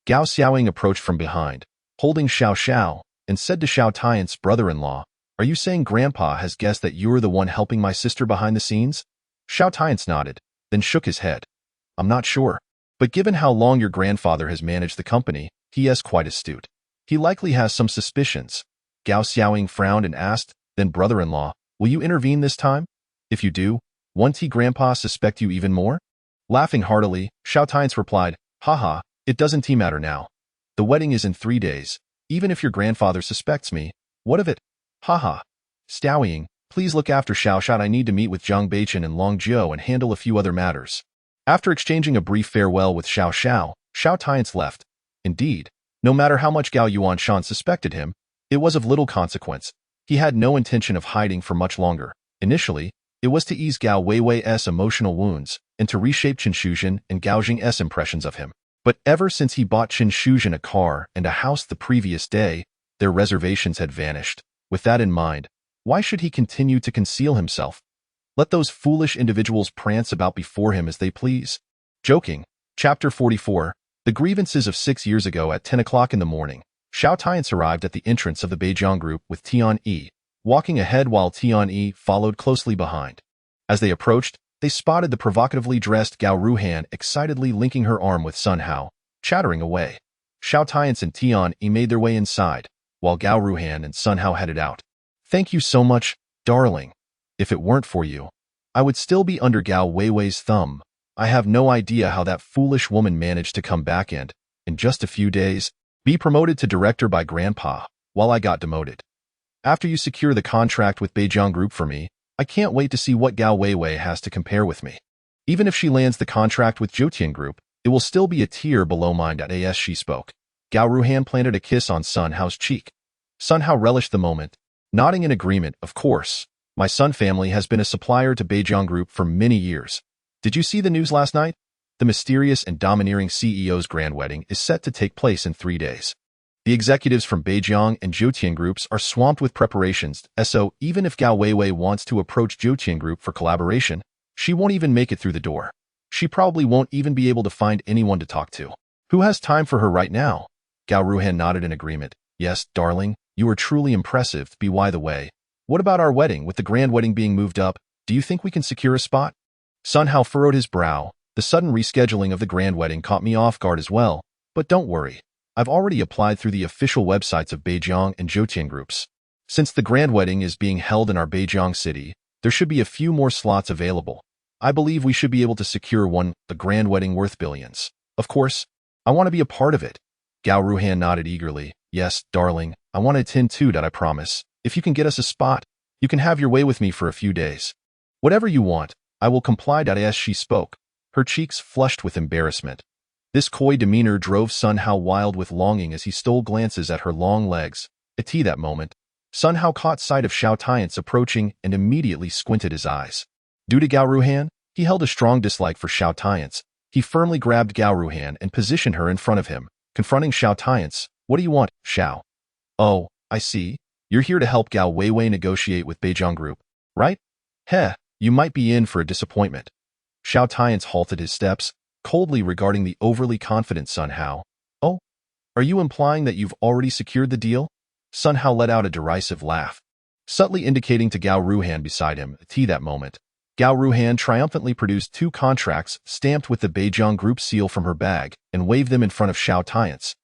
Gao Xiaoying approached from behind, holding Xiao Xiao, and said to Xiao Tian's brother-in-law, "Are you saying Grandpa has guessed that you're the one helping my sister behind the scenes?" Xiao Tian nodded, then shook his head. "I'm not sure. But given how long your grandfather has managed the company, he is quite astute. He likely has some suspicions." Gao Xiaoying frowned and asked, "Then brother-in-law, will you intervene this time? If you do, won't Grandpa suspect you even more?" Laughing heartily, Xiao Tian replied, "Haha, it doesn't matter now. The wedding is in 3 days. Even if your grandfather suspects me, what of it? Haha. Xiaoying, please look after Xiao Xiao. I need to meet with Zhang Beichen and Long Jiu and handle a few other matters." After exchanging a brief farewell with Xiao Xiao, Xiao Tian left. Indeed, no matter how much Gao Yuanshan suspected him, it was of little consequence. He had no intention of hiding for much longer. Initially, it was to ease Gao Weiwei's emotional wounds and to reshape Chen Shuzhen and Gao Jing's impressions of him. But ever since he bought Chen Shuzhen a car and a house the previous day, Their reservations had vanished. With that in mind, why should he continue to conceal himself? Let those foolish individuals prance about before him as they please. Joking. Chapter 44. The grievances of 6 years ago at 10 o'clock in the morning. Xiao Tian Ce arrived at the entrance of the Beijiang group with Tian Ce, walking ahead while Tian Ce followed closely behind. As they approached, they spotted the provocatively dressed Gao Ruhan excitedly linking her arm with Sun Hao, chattering away. Xiao Tian Ce and Tian Ce made their way inside, while Gao Ruhan and Sun Hao headed out. Thank you so much, darling. If it weren't for you, I would still be under Gao Weiwei's thumb. I have no idea how that foolish woman managed to come back and, in just a few days, be promoted to director by Grandpa, while I got demoted. After you secure the contract with Beijiang Group for me, I can't wait to see what Gao Weiwei has to compare with me. Even if she lands the contract with Zhoutian Group, it will still be a tier below mine. As she spoke, Gao Ruhan planted a kiss on Sun Hao's cheek. Sun Hao relished the moment, nodding in agreement. Of course, my Sun family has been a supplier to Beijiang Group for many years. Did you see the news last night? The mysterious and domineering CEO's grand wedding is set to take place in 3 days. The executives from Beijiang and Zhoutian Groups are swamped with preparations, so even if Gao Weiwei wants to approach Zhoutian Group for collaboration, she won't even make it through the door. She probably won't even be able to find anyone to talk to. Who has time for her right now? Gao Ruhan nodded in agreement. Yes, darling, you are truly impressive. By the way, what about our wedding? With the grand wedding being moved up, do you think we can secure a spot? Sun Hao furrowed his brow. The sudden rescheduling of the grand wedding caught me off guard as well, but don't worry. I've already applied through the official websites of Beijiang and Zhoutian Groups. Since the grand wedding is being held in our Beijiang city, there should be a few more slots available. I believe we should be able to secure the grand wedding worth billions. Of course, I want to be a part of it. Gao Ruhan nodded eagerly. Yes, darling, I want to attend too. I promise. If you can get us a spot, you can have your way with me for a few days. Whatever you want, I will comply. As she spoke, her cheeks flushed with embarrassment. This coy demeanor drove Sun Hao wild with longing as he stole glances at her long legs. At that moment, Sun Hao caught sight of Xiao Tian Ce approaching and immediately squinted his eyes. Due to Gao Ruhan, he held a strong dislike for Xiao Tian Ce. He firmly grabbed Gao Ruhan and positioned her in front of him, confronting Xiao Tian Ce. What do you want, Xiao? Oh, I see. You're here to help Gao Weiwei negotiate with Beijiang Group, right? Heh, you might be in for a disappointment. Xiao Tian Ce halted his steps, coldly regarding the overly confident Sun Hao. Oh, are you implying that you've already secured the deal? Sun Hao let out a derisive laugh, subtly indicating to Gao Ruhan beside him. At that moment, Gao Ruhan triumphantly produced 2 contracts stamped with the Beijiang Group seal from her bag and waved them in front of Xiao Tian Ce.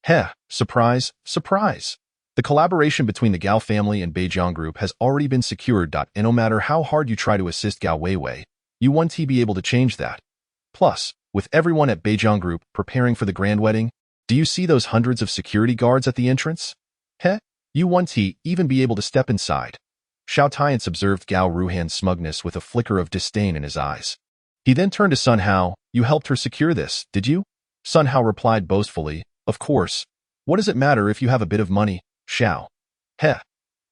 Heh, surprise, surprise. The collaboration between the Gao family and Beijiang Group has already been secured. And no matter how hard you try to assist Gao Weiwei, you won't be able to change that. Plus, with everyone at Beijiang Group preparing for the grand wedding, do you see those hundreds of security guards at the entrance? Heh, you won't even be able to step inside. Xiao Tian Ce observed Gao Ruhan's smugness with a flicker of disdain in his eyes. He then turned to Sun Hao. You helped her secure this, did you? Sun Hao replied boastfully. Of course. What does it matter if you have a bit of money, Xiao? Heh.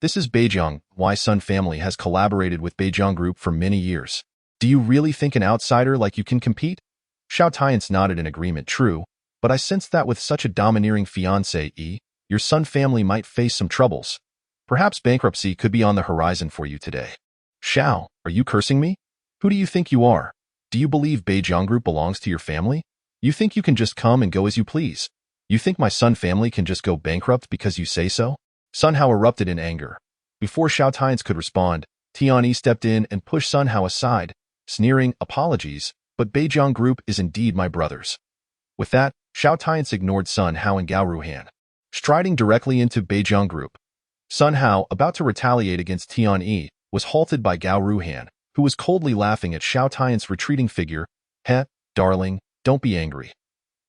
This is Beijiang. Why Sun family has collaborated with Beijiang Group for many years. Do you really think an outsider like you can compete? Xiao Tian Ce nodded in agreement. True, but I sensed that with such a domineering fiancé, your Sun family might face some troubles. Perhaps bankruptcy could be on the horizon for you today. Xiao, are you cursing me? Who do you think you are? Do you believe Beijiang Group belongs to your family? You think you can just come and go as you please? You think my Sun family can just go bankrupt because you say so? Sun Hao erupted in anger. Before Xiao Tian Ce could respond, Tian Ce stepped in and pushed Sun Hao aside, sneering, apologies, but Beijiang Group is indeed my brothers. With that, Xiao Tian Ce ignored Sun Hao and Gao Ruhan, striding directly into Beijiang Group. Sun Hao, about to retaliate against Tian Ce, was halted by Gao Ruhan, who was coldly laughing at Xiao Tian Ce's retreating figure. Heh, darling, don't be angry.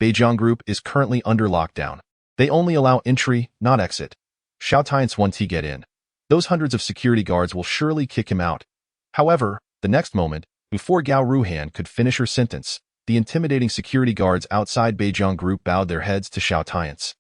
Beijiang Group is currently under lockdown. They only allow entry, not exit. Xiao Tian Ce won't get in. Those hundreds of security guards will surely kick him out. However, the next moment, before Gao Ruhan could finish her sentence, the intimidating security guards outside Beijiang Group bowed their heads to Xiao Tian Ce.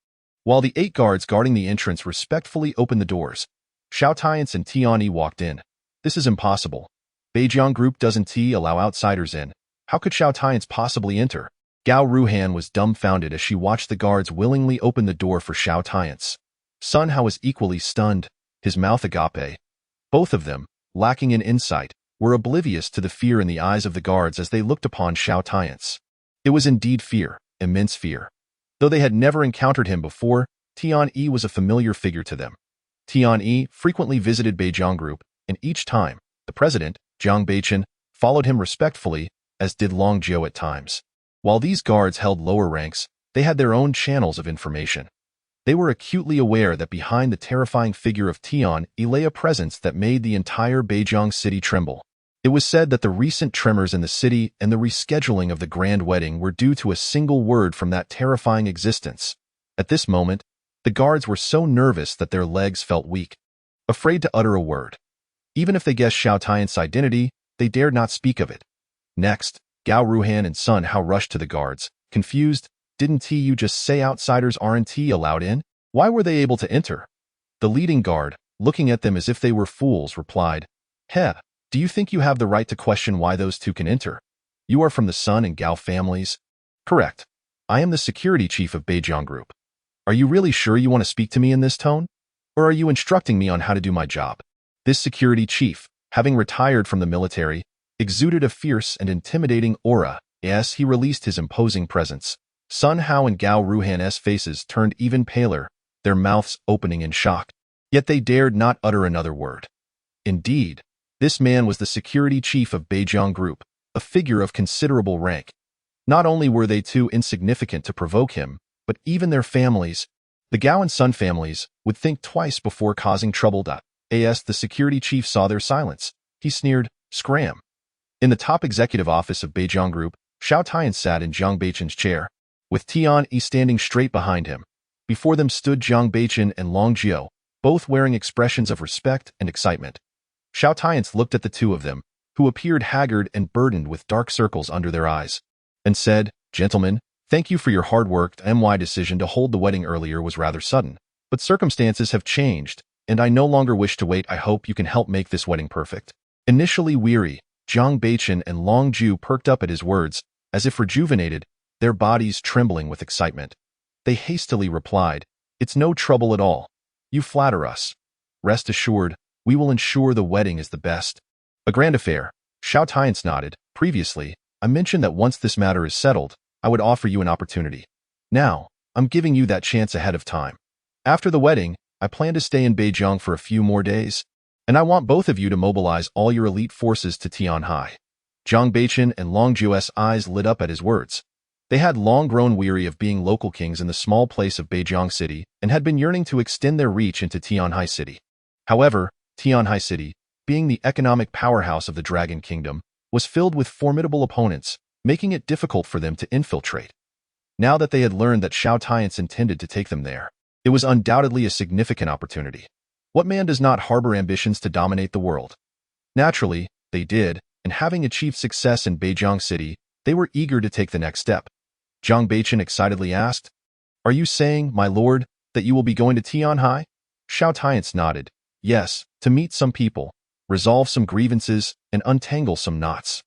While the 8 guards guarding the entrance respectfully opened the doors, Xiao Tian Ce and Tian Ce walked in. This is impossible. Beijiang Group doesn't allow outsiders in. How could Xiao Tian Ce possibly enter? Gao Ruhan was dumbfounded as she watched the guards willingly open the door for Xiao Tian Ce. Sun Hao was equally stunned, his mouth agape. Both of them, lacking in insight, were oblivious to the fear in the eyes of the guards as they looked upon Xiao Tian Ce. It was indeed fear, immense fear. Though they had never encountered him before, Tian Ce was a familiar figure to them. Tian Ce frequently visited Beijiang Group, and each time, the president, Jiang Beichen, followed him respectfully, as did Long Jiu at times. While these guards held lower ranks, they had their own channels of information. They were acutely aware that behind the terrifying figure of Tian Ce lay a presence that made the entire Beijiang city tremble. It was said that the recent tremors in the city and the rescheduling of the grand wedding were due to a single word from that terrifying existence. At this moment, the guards were so nervous that their legs felt weak, afraid to utter a word. Even if they guessed Xiao Tian's identity, they dared not speak of it. Next, Gao Ruhan and Sun Hao rushed to the guards, confused. Didn't you just say outsiders aren't allowed in? Why were they able to enter? The leading guard, looking at them as if they were fools, replied, do you think you have the right to question why those two can enter? You are from the Sun and Gao families? Correct. I am the security chief of Beijiang Group. Are you really sure you want to speak to me in this tone? Or are you instructing me on how to do my job? This security chief, having retired from the military, exuded a fierce and intimidating aura as he released his imposing presence. Sun Hao and Gao Ruhan's faces turned even paler, their mouths opening in shock. Yet they dared not utter another word. Indeed, this man was the security chief of Beijiang Group, a figure of considerable rank. Not only were they too insignificant to provoke him, but even their families, the Gao and Sun families, would think twice before causing trouble. As the security chief saw their silence, he sneered, "Scram." In the top executive office of Beijiang Group, Xiao Tian sat in Jiang Beichen's chair, with Tian Ce standing straight behind him. Before them stood Jiang Beichen and Long Jiu, both wearing expressions of respect and excitement. Xiao Tian looked at the two of them, who appeared haggard and burdened with dark circles under their eyes, and said, "Gentlemen, thank you for your hard work. My decision to hold the wedding earlier was rather sudden, but circumstances have changed, and I no longer wish to wait. I hope you can help make this wedding perfect." Initially weary, Jiang Beichen and Long Jiu perked up at his words, as if rejuvenated, their bodies trembling with excitement. They hastily replied, "It's no trouble at all. You flatter us. Rest assured, we will ensure the wedding is the best." A grand affair. Xiao Tian nodded. "Previously, I mentioned that once this matter is settled, I would offer you an opportunity. Now, I'm giving you that chance ahead of time. After the wedding, I plan to stay in Beijiang for a few more days, and I want both of you to mobilize all your elite forces to Tianhai." Jiang Beichen and Long Jiu's eyes lit up at his words. They had long grown weary of being local kings in the small place of Beijiang City and had been yearning to extend their reach into Tianhai City. However, Tianhai City, being the economic powerhouse of the Dragon Kingdom, was filled with formidable opponents, making it difficult for them to infiltrate. Now that they had learned that Xiao Tian intended to take them there, it was undoubtedly a significant opportunity. What man does not harbor ambitions to dominate the world? Naturally, they did, and having achieved success in Beijiang City, they were eager to take the next step. Jiang Beichen excitedly asked, "Are you saying, my lord, that you will be going to Tianhai?" Xiao Tian nodded. "Yes, to meet some people, resolve some grievances, and untangle some knots.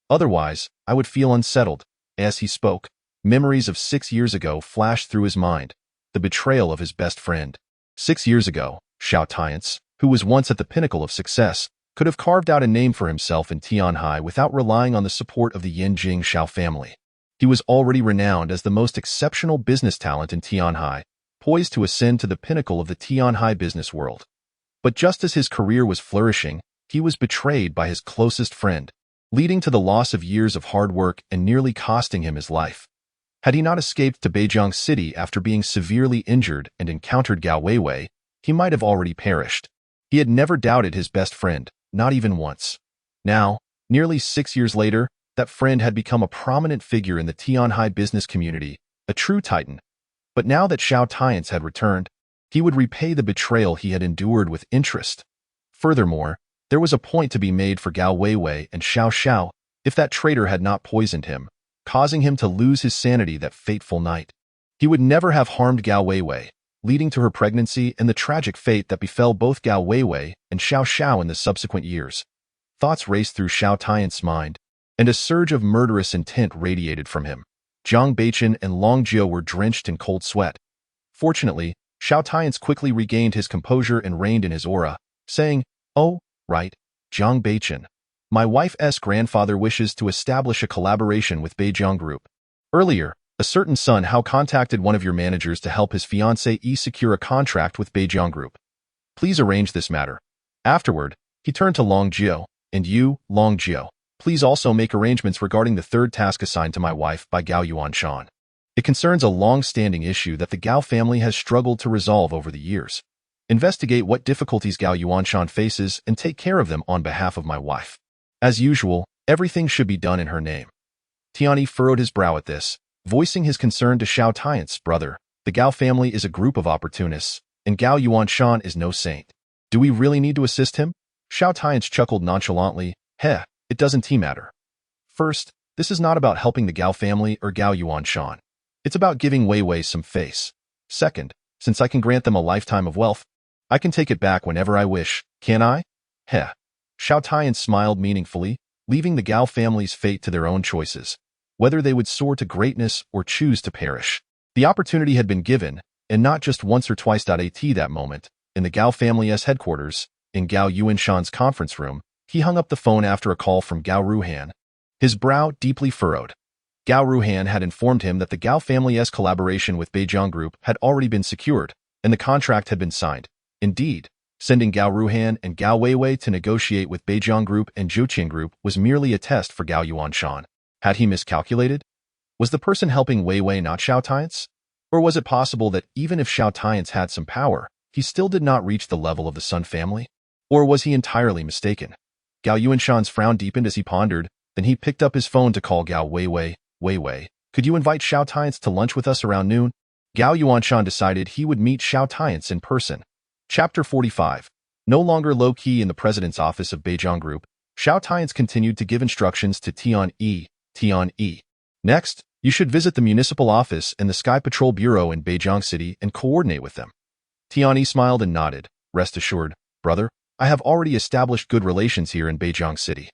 Otherwise, I would feel unsettled." As he spoke, memories of 6 years ago flashed through his mind, the betrayal of his best friend. 6 years ago, Xiao Tian, who was once at the pinnacle of success, could have carved out a name for himself in Tianhai without relying on the support of the Yanjing Xiao family. He was already renowned as the most exceptional business talent in Tianhai, poised to ascend to the pinnacle of the Tianhai business world. But just as his career was flourishing, he was betrayed by his closest friend, leading to the loss of years of hard work and nearly costing him his life. Had he not escaped to Beijiang City after being severely injured and encountered Gao Weiwei, he might have already perished. He had never doubted his best friend, not even once. Now, nearly 6 years later, that friend had become a prominent figure in the Tianhai business community, a true titan. But now that Xiao Tian had returned, he would repay the betrayal he had endured with interest. Furthermore, there was a point to be made for Gao Weiwei and Xiao Xiao if that traitor had not poisoned him, causing him to lose his sanity that fateful night. He would never have harmed Gao Weiwei, leading to her pregnancy and the tragic fate that befell both Gao Weiwei and Xiao Xiao in the subsequent years. Thoughts raced through Xiao Tian's mind, and a surge of murderous intent radiated from him. Jiang Beichen and Long Jiu were drenched in cold sweat. Fortunately, Xiao Tian's quickly regained his composure and reined in his aura, saying, "Oh, right, Jiang Beichen. My wife's grandfather wishes to establish a collaboration with Beijiang Group. Earlier, a certain Sun Hao contacted one of your managers to help his fiancée secure a contract with Beijiang Group. Please arrange this matter." Afterward, he turned to Long Jiao, "And you, Long Jiao, please also make arrangements regarding the third task assigned to my wife by Gao Yuanshan. It concerns a long-standing issue that the Gao family has struggled to resolve over the years. Investigate what difficulties Gao Yuanshan faces and take care of them on behalf of my wife. As usual, everything should be done in her name." Tianyi furrowed his brow at this, voicing his concern to Xiao Tian's brother. The Gao family is a group of opportunists, and Gao Yuanshan is no saint. Do we really need to assist him? Xiao Tian's chuckled nonchalantly. Heh, it doesn't matter. First, this is not about helping the Gao family or Gao Yuanshan. It's about giving Wei Wei some face. Second, since I can grant them a lifetime of wealth, I can take it back whenever I wish, can I? Heh. Xiao Tian smiled meaningfully, leaving the Gao family's fate to their own choices, whether they would soar to greatness or choose to perish. The opportunity had been given, and not just once or twice. At that moment, in the Gao family's headquarters, in Gao Yuanshan's conference room, he hung up the phone after a call from Gao Ruhan, his brow deeply furrowed. Gao Ruhan had informed him that the Gao family's collaboration with Beijiang Group had already been secured, and the contract had been signed. Indeed, sending Gao Ruhan and Gao Weiwei to negotiate with Beijiang Group and Zhuqian Group was merely a test for Gao Yuanshan. Had he miscalculated? Was the person helping Weiwei not Xiao Tian's? Or was it possible that even if Xiao Tian's had some power, he still did not reach the level of the Sun family? Or was he entirely mistaken? Gao Yuanshan's frown deepened as he pondered, then he picked up his phone to call Gao Weiwei. "Weiwei, could you invite Xiao Tian's to lunch with us around noon?" Gao Yuanshan decided he would meet Xiao Tian's in person. Chapter 45. No longer low-key in the president's office of Beijiang Group, Xiao Tian's continued to give instructions to Tianyi. Next, you should visit the municipal office and the Sky Patrol Bureau in Beijiang City and coordinate with them. Tianyi smiled and nodded. "Rest assured, brother, I have already established good relations here in Beijiang City.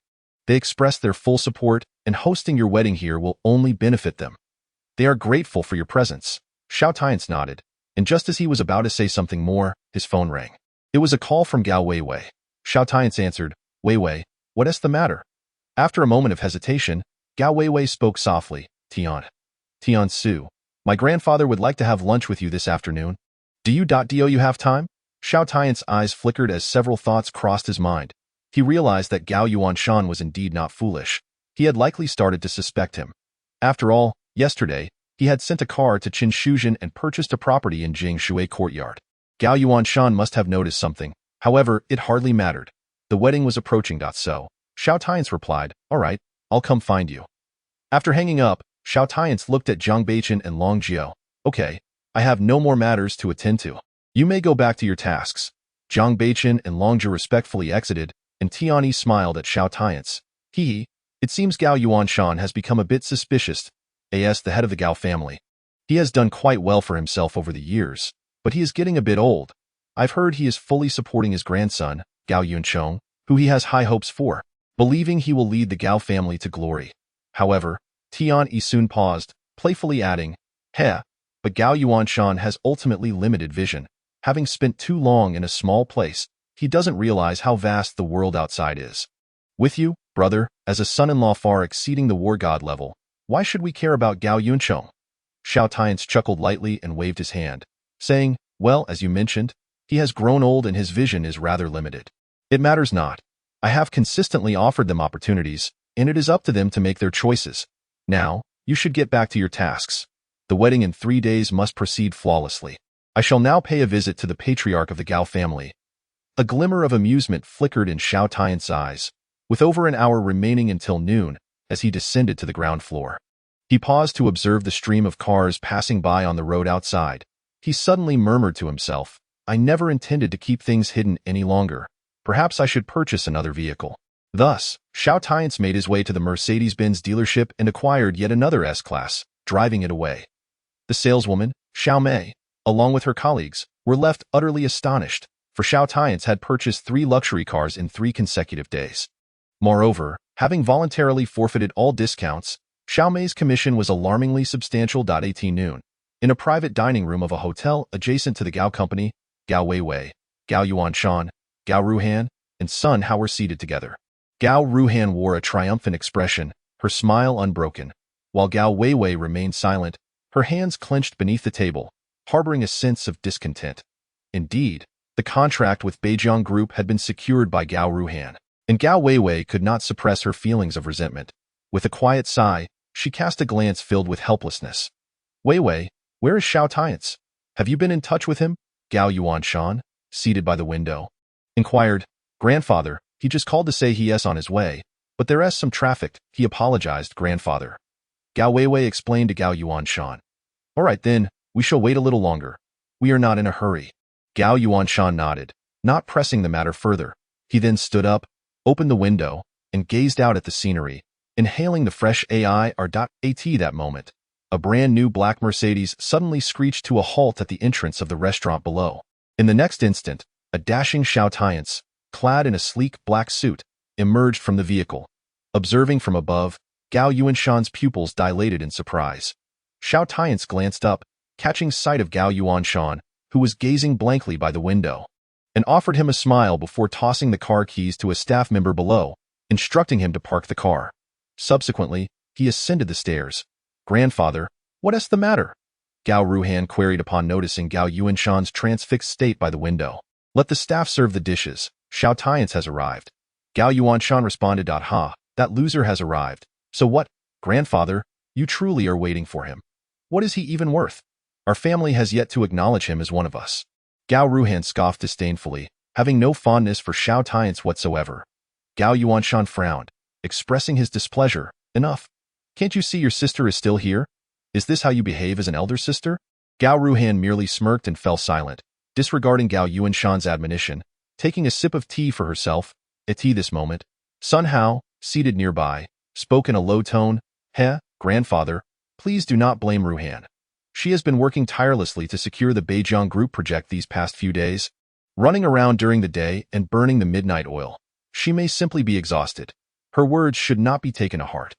They expressed their full support, and hosting your wedding here will only benefit them. They are grateful for your presence." Xiao Tian's nodded, and just as he was about to say something more, his phone rang. It was a call from Gao Weiwei. Xiao Tian's answered. "Weiwei, what is the matter?" After a moment of hesitation, Gao Weiwei spoke softly. Tian Ce, my grandfather would like to have lunch with you this afternoon. Do you have time?" Xiao Tian's eyes flickered as several thoughts crossed his mind. He realized that Gao Yuanshan was indeed not foolish. He had likely started to suspect him. After all, yesterday, he had sent a car to Qinshuzhen and purchased a property in Jingshui Courtyard. Gao Yuanshan must have noticed something. However, it hardly mattered. The wedding was approaching. So, Xiao Tian's replied, "All right, I'll come find you." After hanging up, Xiao Tian's looked at Jiang Beichen and Long Jiao. "Okay, I have no more matters to attend to. You may go back to your tasks." Jiang Beichen and Long Jiao respectfully exited, and Tianyi smiled at Xiao Tian's. It seems Gao Yuanshan has become a bit suspicious. As the head of the Gao family, he has done quite well for himself over the years, but he is getting a bit old. I've heard he is fully supporting his grandson, Gao Yunchong, who he has high hopes for, believing he will lead the Gao family to glory. However, Tianyi soon paused, playfully adding, but Gao Yuanshan has ultimately limited vision. Having spent too long in a small place, he doesn't realize how vast the world outside is. With you, brother, as a son-in-law far exceeding the war god level, why should we care about Gao Yunchong? Xiao Tian's chuckled lightly and waved his hand, saying, "Well, as you mentioned, he has grown old and his vision is rather limited. It matters not. I have consistently offered them opportunities, and it is up to them to make their choices. Now, you should get back to your tasks. The wedding in 3 days must proceed flawlessly. I shall now pay a visit to the patriarch of the Gao family." A glimmer of amusement flickered in Xiao Tian's eyes, with over an hour remaining until noon, as he descended to the ground floor. He paused to observe the stream of cars passing by on the road outside. He suddenly murmured to himself, "I never intended to keep things hidden any longer. Perhaps I should purchase another vehicle." Thus, Xiao Tian's made his way to the Mercedes-Benz dealership and acquired yet another S-Class, driving it away. The saleswoman, Xiao Mei, along with her colleagues, were left utterly astonished, for Xiao Tian's had purchased 3 luxury cars in 3 consecutive days. Moreover, having voluntarily forfeited all discounts, Xiao Mei's commission was alarmingly substantial. At noon, In a private dining room of a hotel adjacent to the Gao company, Gao Weiwei, Gao Yuanshan, Gao Ruhan, and Sun Hao were seated together. Gao Ruhan wore a triumphant expression, her smile unbroken, while Gao Weiwei remained silent, her hands clenched beneath the table, harboring a sense of discontent. Indeed, the contract with Beijiang Group had been secured by Gao Ruhan, and Gao Weiwei could not suppress her feelings of resentment. With a quiet sigh, she cast a glance filled with helplessness. Weiwei, where is Xiao Tian Ce? Have you been in touch with him? Gao Yuanshan, seated by the window, inquired. Grandfather, he just called to say he is on his way, but there is some traffic. He apologized, grandfather. Gao Weiwei explained to Gao Yuanshan. All right then, we shall wait a little longer. We are not in a hurry. Gao Yuanshan nodded, not pressing the matter further. He then stood up, opened the window, and gazed out at the scenery, inhaling the fresh air. That moment, a brand new black Mercedes suddenly screeched to a halt at the entrance of the restaurant below. In the next instant, a dashing Xiao Tian Ce, clad in a sleek black suit, emerged from the vehicle. Observing from above, Gao Yuanshan's pupils dilated in surprise. Xiao Tian Ce glanced up, catching sight of Gao Yuanshan, who was gazing blankly by the window, and offered him a smile before tossing the car keys to a staff member below, instructing him to park the car. Subsequently, he ascended the stairs. Grandfather, what is the matter? Gao Ruhan queried upon noticing Gao Yuanshan's transfixed state by the window. Let the staff serve the dishes. Xiao Tian Ce has arrived. Gao Yuanshan responded. Ha, that loser has arrived. So what, grandfather, you truly are waiting for him. What is he even worth? Our family has yet to acknowledge him as one of us. Gao Ruhan scoffed disdainfully, having no fondness for Xiao Tian Ce whatsoever. Gao Yuanshan frowned, expressing his displeasure. Enough. Can't you see your sister is still here? Is this how you behave as an elder sister? Gao Ruhan merely smirked and fell silent, disregarding Gao Yuanshan's admonition, taking a sip of tea for herself. At this moment, Sun Hao, seated nearby, spoke in a low tone. Grandfather, please do not blame Ruhan. She has been working tirelessly to secure the Beijiang Group project these past few days, running around during the day and burning the midnight oil. She may simply be exhausted. Her words should not be taken to heart.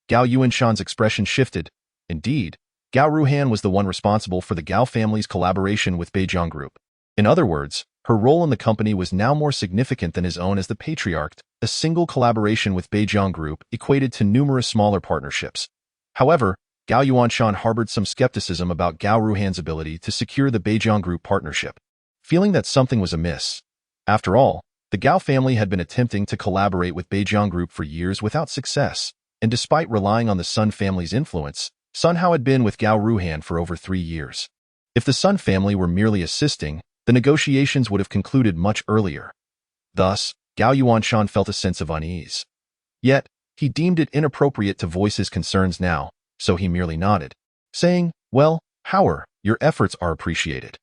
Gao Yuanshan's expression shifted. Indeed, Gao Ruhan was the one responsible for the Gao family's collaboration with Beijiang Group. In other words, her role in the company was now more significant than his own as the patriarch. A single collaboration with Beijiang Group equated to numerous smaller partnerships. However, Gao Yuanshan harbored some skepticism about Gao Ruhan's ability to secure the Beijiang Group partnership, feeling that something was amiss. After all, the Gao family had been attempting to collaborate with Beijiang Group for years without success, and despite relying on the Sun family's influence, Sun Hao had been with Gao Ruhan for over 3 years. If the Sun family were merely assisting, the negotiations would have concluded much earlier. Thus, Gao Yuanshan felt a sense of unease. Yet, he deemed it inappropriate to voice his concerns now, so he merely nodded, saying, Well, Hao, your efforts are appreciated.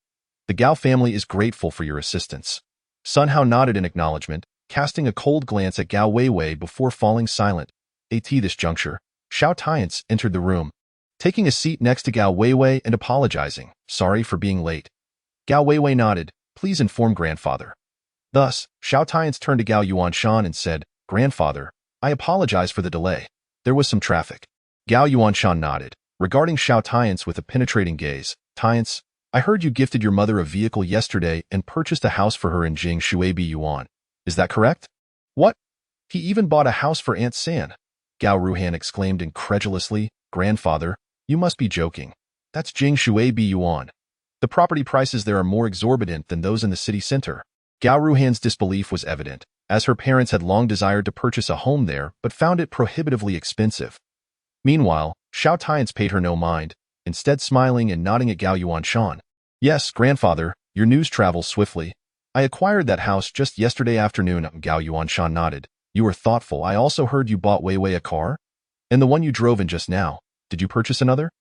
The Gao family is grateful for your assistance. Sun Hao nodded in acknowledgement, casting a cold glance at Gao Weiwei before falling silent. At this juncture, Xiao Tian Ce entered the room, taking a seat next to Gao Weiwei and apologizing. Sorry for being late. Gao Weiwei nodded. Please inform grandfather. Thus, Xiao Tian Ce turned to Gao Yuanshan and said, Grandfather, I apologize for the delay. There was some traffic. Gao Yuanshan nodded, regarding Xiao Tian Ce with a penetrating gaze. Tian Ce, I heard you gifted your mother a vehicle yesterday and purchased a house for her in Jingshui Yuan. Is that correct? What? He even bought a house for Aunt San. Gao Ruhan exclaimed incredulously. Grandfather, you must be joking. That's Jingshui Yuan. The property prices there are more exorbitant than those in the city center. Gao Ruhan's disbelief was evident, as her parents had long desired to purchase a home there but found it prohibitively expensive. Meanwhile, Xiao Tian Ce paid her no mind, instead smiling and nodding at Gao Yuanshan. Yes, grandfather, your news travels swiftly. I acquired that house just yesterday afternoon. Gao Yuanshan nodded. You were thoughtful. I also heard you bought Weiwei a car? And the one you drove in just now. Did you purchase another?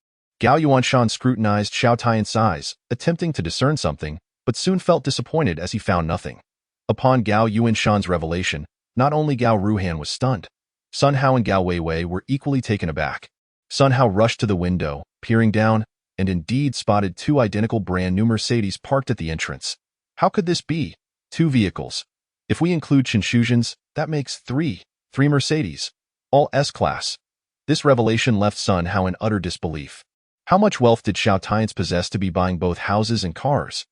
Gao Yuanshan scrutinized Xiao Tian Ce's eyes, attempting to discern something, but soon felt disappointed as he found nothing. Upon Gao Yuanshan's revelation, not only Gao Ruhan was stunned. Sun Hao and Gao Weiwei were equally taken aback. Sun Hao rushed to the window, peering down, and indeed spotted 2 identical brand-new Mercedes parked at the entrance. How could this be? 2 vehicles. If we include Chinshuzhen's, that makes 3 Mercedes, all S-Class. This revelation left Sun Hao in utter disbelief. How much wealth did Xiao Tian Ce possess to be buying both houses and cars?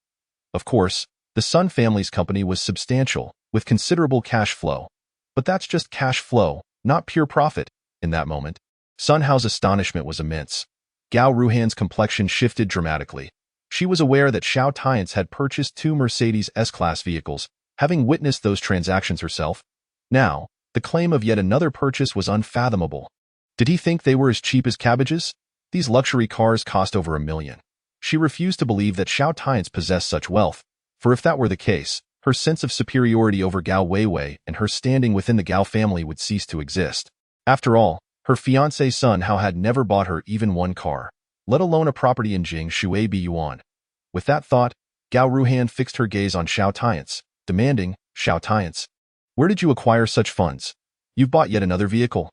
Of course, the Sun family's company was substantial, with considerable cash flow. But that's just cash flow, not pure profit. In that moment, Sun Hao's astonishment was immense. Gao Ruhan's complexion shifted dramatically. She was aware that Xiao Tian Ce had purchased 2 Mercedes S-Class vehicles, having witnessed those transactions herself. Now, the claim of yet another purchase was unfathomable. Did he think they were as cheap as cabbages? These luxury cars cost over $1 million. She refused to believe that Xiao Tian Ce possessed such wealth, for if that were the case, her sense of superiority over Gao Weiwei and her standing within the Gao family would cease to exist. After all, her fiancé Sun Hao had never bought her even one car, let alone a property in Jing Shui Yuan. With that thought, Gao Ruhan fixed her gaze on Xiao Tian Ce, demanding, "Xiao Tian Ce, where did you acquire such funds? You've bought yet another vehicle.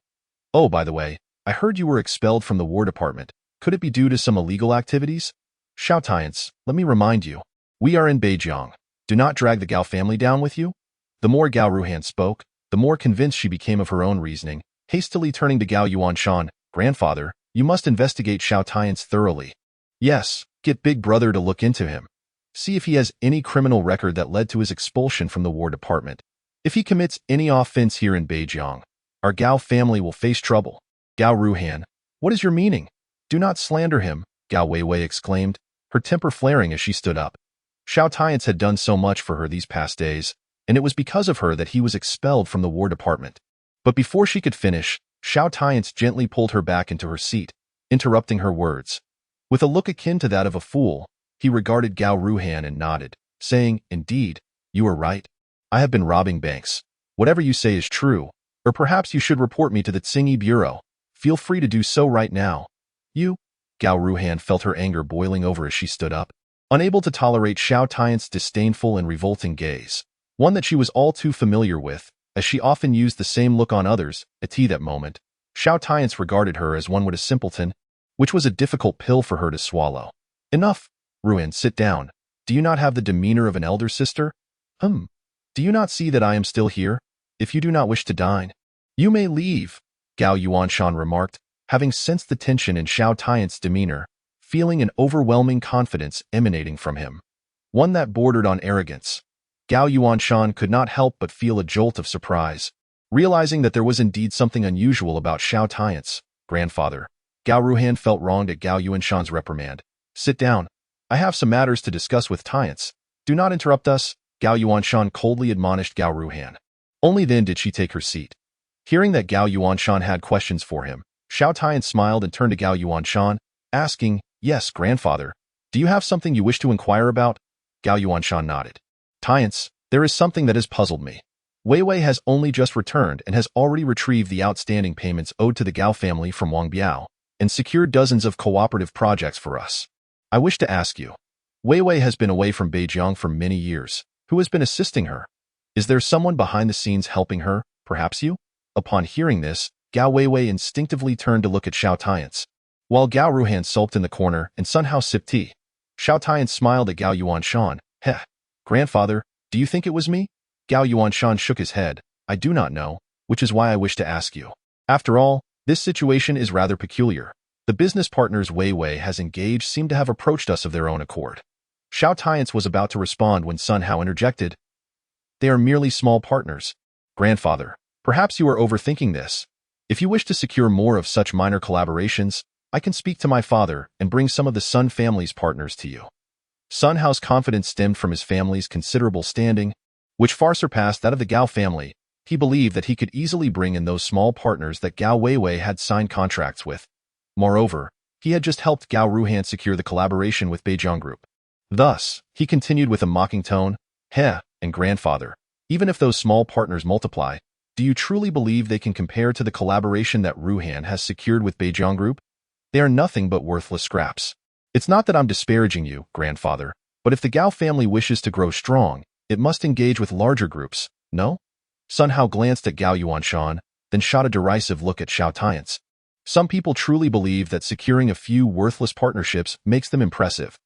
Oh, by the way, I heard you were expelled from the War Department. Could it be due to some illegal activities? Xiao Tian Ce, let me remind you, we are in Beijing. Do not drag the Gao family down with you." The more Gao Ruhan spoke, the more convinced she became of her own reasoning, hastily turning to Gao Yuanshan, "Grandfather, you must investigate Xiao Tian Ce thoroughly. Yes, get Big Brother to look into him. See if he has any criminal record that led to his expulsion from the War Department. If he commits any offense here in Beijing, our Gao family will face trouble." Gao Ruhan, what is your meaning? Do not slander him, Gao Weiwei exclaimed, her temper flaring as she stood up. Xiao Tian Ce had done so much for her these past days, and it was because of her that he was expelled from the War Department. But before she could finish, Xiao Tian Ce gently pulled her back into her seat, interrupting her words. With a look akin to that of a fool, he regarded Gao Ruhan and nodded, saying, "Indeed, you are right. I have been robbing banks. Whatever you say is true, or perhaps you should report me to the Tsingy Bureau. Feel free to do so right now." You? Gao Ruhan felt her anger boiling over as she stood up, unable to tolerate Xiao Tian Ce's disdainful and revolting gaze, one that she was all too familiar with, as she often used the same look on others. At that moment, Xiao Tian Ce regarded her as one would a simpleton, which was a difficult pill for her to swallow. "Enough, Ruhan, sit down. Do you not have the demeanor of an elder sister? Do you not see that I am still here? If you do not wish to dine, you may leave," Gao Yuanshan remarked, having sensed the tension in Xiao Tian Ce's demeanor, feeling an overwhelming confidence emanating from him, one that bordered on arrogance. Gao Yuanshan could not help but feel a jolt of surprise, realizing that there was indeed something unusual about Xiao Tian Ce. "Grandfather." Gao Ruhan felt wronged at Gao Yuanshan's reprimand. "Sit down. I have some matters to discuss with Tian Ce. Do not interrupt us," Gao Yuanshan coldly admonished Gao Ruhan. Only then did she take her seat. Hearing that Gao Yuanshan had questions for him, Xiao Tian smiled and turned to Gao Yuanshan, asking, "Yes, grandfather. Do you have something you wish to inquire about?" Gao Yuanshan nodded. "Tian Ce, there is something that has puzzled me. Weiwei has only just returned and has already retrieved the outstanding payments owed to the Gao family from Wang Biao and secured dozens of cooperative projects for us. I wish to ask you, Weiwei has been away from Beijing for many years. Who has been assisting her? Is there someone behind the scenes helping her, perhaps you?" Upon hearing this, Gao Weiwei instinctively turned to look at Xiao Tian Ce. While Gao Ruhan sulked in the corner and Sun Hao sipped tea, Xiao Tian smiled at Gao Yuanshan. "Heh, grandfather, do you think it was me?" Gao Yuanshan shook his head. "I do not know, which is why I wish to ask you. After all, this situation is rather peculiar. The business partners Weiwei has engaged seem to have approached us of their own accord." Xiao Tian Ce was about to respond when Sun Hao interjected. "They are merely small partners. Grandfather, perhaps you are overthinking this. If you wish to secure more of such minor collaborations, I can speak to my father and bring some of the Sun family's partners to you." Sun Hao's confidence stemmed from his family's considerable standing, which far surpassed that of the Gao family. He believed that he could easily bring in those small partners that Gao Weiwei had signed contracts with. Moreover, he had just helped Gao Ruhan secure the collaboration with Beijing Group. Thus, he continued with a mocking tone, "Heh, and grandfather, even if those small partners multiply, do you truly believe they can compare to the collaboration that Ruhan has secured with Beijing Group? They are nothing but worthless scraps. It's not that I'm disparaging you, grandfather, but if the Gao family wishes to grow strong, it must engage with larger groups, no?" Sun Hao glanced at Gao Yuanshan, then shot a derisive look at Xiao Tian Ce. Some people truly believe that securing a few worthless partnerships makes them impressive.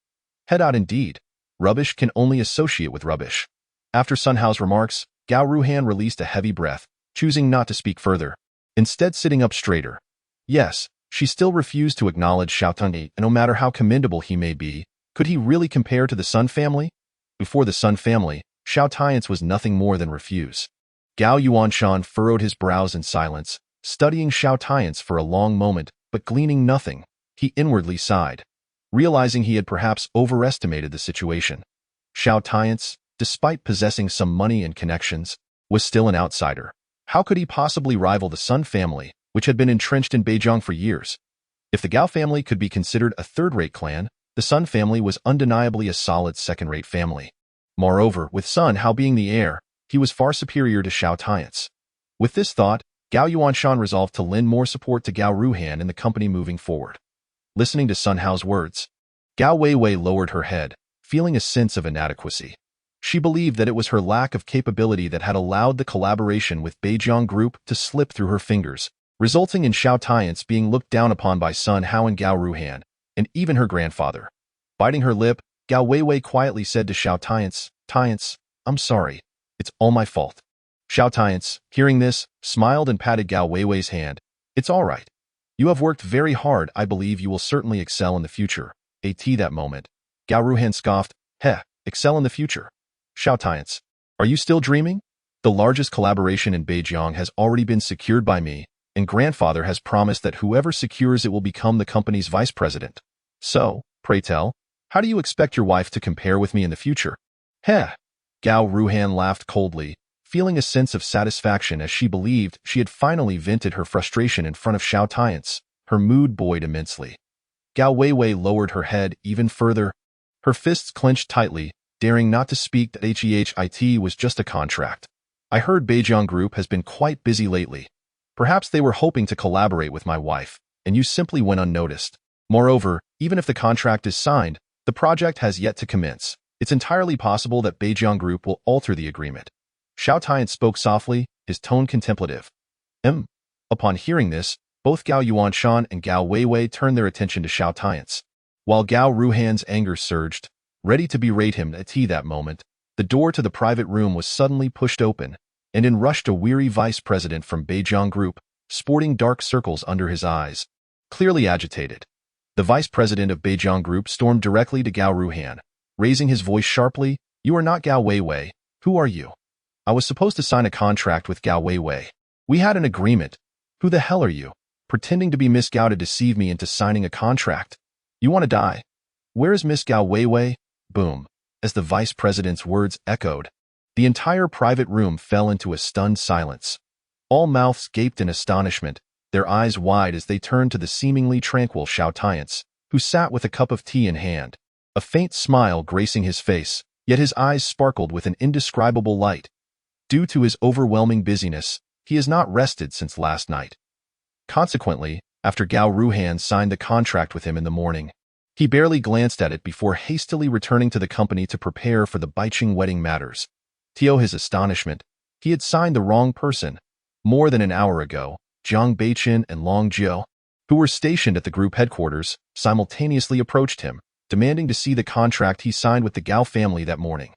Head out indeed. Rubbish can only associate with rubbish. After Sun Hao's remarks, Gao Ruhan released a heavy breath, choosing not to speak further, instead sitting up straighter. "Yes, She still refused to acknowledge Xiao Tian Ce, and no matter how commendable he may be, could he really compare to the Sun family? Before the Sun family, Xiao Tian Ce was nothing more than refuse. Gao Yuanshan furrowed his brows in silence, studying Xiao Tian Ce for a long moment, but gleaning nothing. He inwardly sighed, realizing he had perhaps overestimated the situation. Xiao Tian Ce, despite possessing some money and connections, was still an outsider. How could he possibly rival the Sun family, which had been entrenched in Beijing for years? If the Gao family could be considered a third-rate clan, the Sun family was undeniably a solid second-rate family. Moreover, with Sun Hao being the heir, he was far superior to Xiao Tian Ce. With this thought, Gao Yuanshan resolved to lend more support to Gao Ruhan and the company moving forward. Listening to Sun Hao's words, Gao Weiwei lowered her head, feeling a sense of inadequacy. She believed that it was her lack of capability that had allowed the collaboration with Beijing Group to slip through her fingers, resulting in Xiao Tian Ce being looked down upon by Sun Hao and Gao Ruhan, and even her grandfather. Biting her lip, Gao Weiwei quietly said to Xiao Tian Ce, "Tian Ce, I'm sorry. It's all my fault." Xiao Tian Ce, hearing this, smiled and patted Gao Weiwei's hand. "It's all right. You have worked very hard. I believe you will certainly excel in the future." At that moment, Gao Ruhan scoffed, "Heh, excel in the future. Xiao Tian Ce, are you still dreaming? The largest collaboration in Beijing has already been secured by me, and grandfather has promised that whoever secures it will become the company's vice president. So, pray tell, how do you expect your wife to compare with me in the future?" "Heh." Gao Ruhan laughed coldly, feeling a sense of satisfaction as she believed she had finally vented her frustration in front of Xiao Tian Ce. Her mood buoyed immensely. Gao Weiwei lowered her head even further. Her fists clenched tightly, daring not to speak that HEHIT was just a contract. "I heard Beijing Group has been quite busy lately. Perhaps they were hoping to collaborate with my wife, and you simply went unnoticed. Moreover, even if the contract is signed, the project has yet to commence. It's entirely possible that Beijing Group will alter the agreement." Xiao Tian spoke softly, his tone contemplative. Upon hearing this, both Gao Yuanshan and Gao Weiwei turned their attention to Xiao Tian Ce. While Gao Ruhan's anger surged, ready to berate him at that moment, the door to the private room was suddenly pushed open, and in rushed a weary vice president from Beijing Group, sporting dark circles under his eyes, clearly agitated. The vice president of Beijing Group stormed directly to Gao Ruhan, raising his voice sharply, "You are not Gao Weiwei. Who are you?" "I was supposed to sign a contract with Gao Weiwei. We had an agreement. Who the hell are you? Pretending to be Miss Gao to deceive me into signing a contract. You want to die? Where is Miss Gao Weiwei?" Boom. As the vice president's words echoed, the entire private room fell into a stunned silence. All mouths gaped in astonishment, their eyes wide as they turned to the seemingly tranquil Xiao Tian Ce, who sat with a cup of tea in hand, a faint smile gracing his face, yet his eyes sparkled with an indescribable light. Due to his overwhelming busyness, he has not rested since last night. Consequently, after Gao Ruhan signed the contract with him in the morning, he barely glanced at it before hastily returning to the company to prepare for the Baiqing wedding matters. To his astonishment, he had signed the wrong person. More than an hour ago, Zhang Beiqin and Long Jiu, who were stationed at the group headquarters, simultaneously approached him, demanding to see the contract he signed with the Gao family that morning.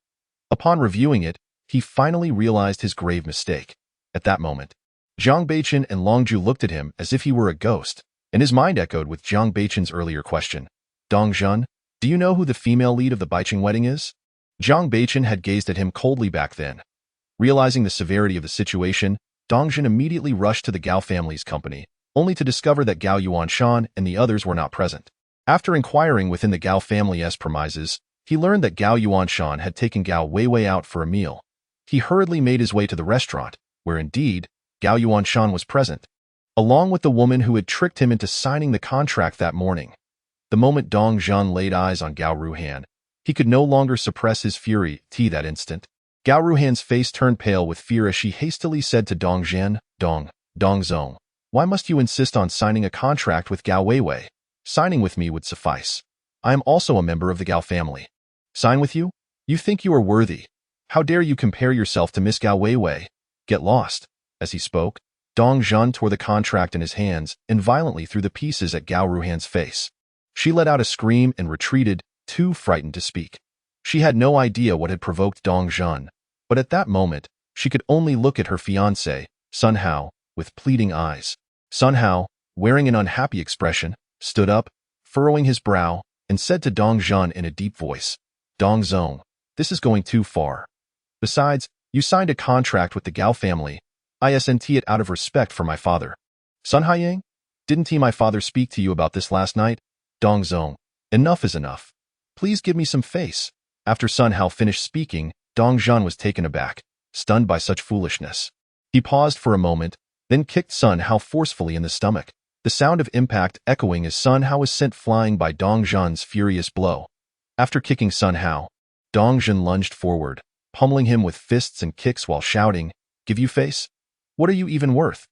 Upon reviewing it, he finally realized his grave mistake. At that moment, Zhang Beiqin and Long Jiu looked at him as if he were a ghost, and his mind echoed with Zhang Beiqin's earlier question. "Dong Zhen, do you know who the female lead of the Baiqing wedding is?" Zhang Beiqin had gazed at him coldly back then. Realizing the severity of the situation, Dong Zhen immediately rushed to the Gao family's company, only to discover that Gao Yuanshan and the others were not present. After inquiring within the Gao family's premises, he learned that Gao Yuanshan had taken Gao Weiwei out for a meal. He hurriedly made his way to the restaurant, where indeed, Gao Yuanshan was present, along with the woman who had tricked him into signing the contract that morning. The moment Dong Zhen laid eyes on Gao Ruhan, he could no longer suppress his fury. That instant, Gao Ruhan's face turned pale with fear as she hastily said to Dong Zhen, Dong Zong, why must you insist on signing a contract with Gao Weiwei? Signing with me would suffice. I am also a member of the Gao family. Sign with you? You think you are worthy. How dare you compare yourself to Miss Gao Weiwei? Get lost." As he spoke, Dong Zhen tore the contract in his hands and violently threw the pieces at Gao Ruhan's face. She let out a scream and retreated, too frightened to speak. She had no idea what had provoked Dong Zhen, but at that moment, she could only look at her fiancé, Sun Hao, with pleading eyes. "Sun Hao, wearing an unhappy expression, stood up, furrowing his brow, and said to Dong Zhan in a deep voice, "Dong Zong, this is going too far. Besides, you signed a contract with the Gao family. I sent it out of respect for my father. Sun Haiyang, didn't my father speak to you about this last night? Dong Zong, enough is enough. Please give me some face." After Sun Hao finished speaking, Dong Zhan was taken aback, stunned by such foolishness. He paused for a moment, then kicked Sun Hao forcefully in the stomach, the sound of impact echoing as Sun Hao was sent flying by Dong Zhan's furious blow. After kicking Sun Hao, Dong Zhan lunged forward, pummeling him with fists and kicks while shouting, "Give you face? What are you even worth?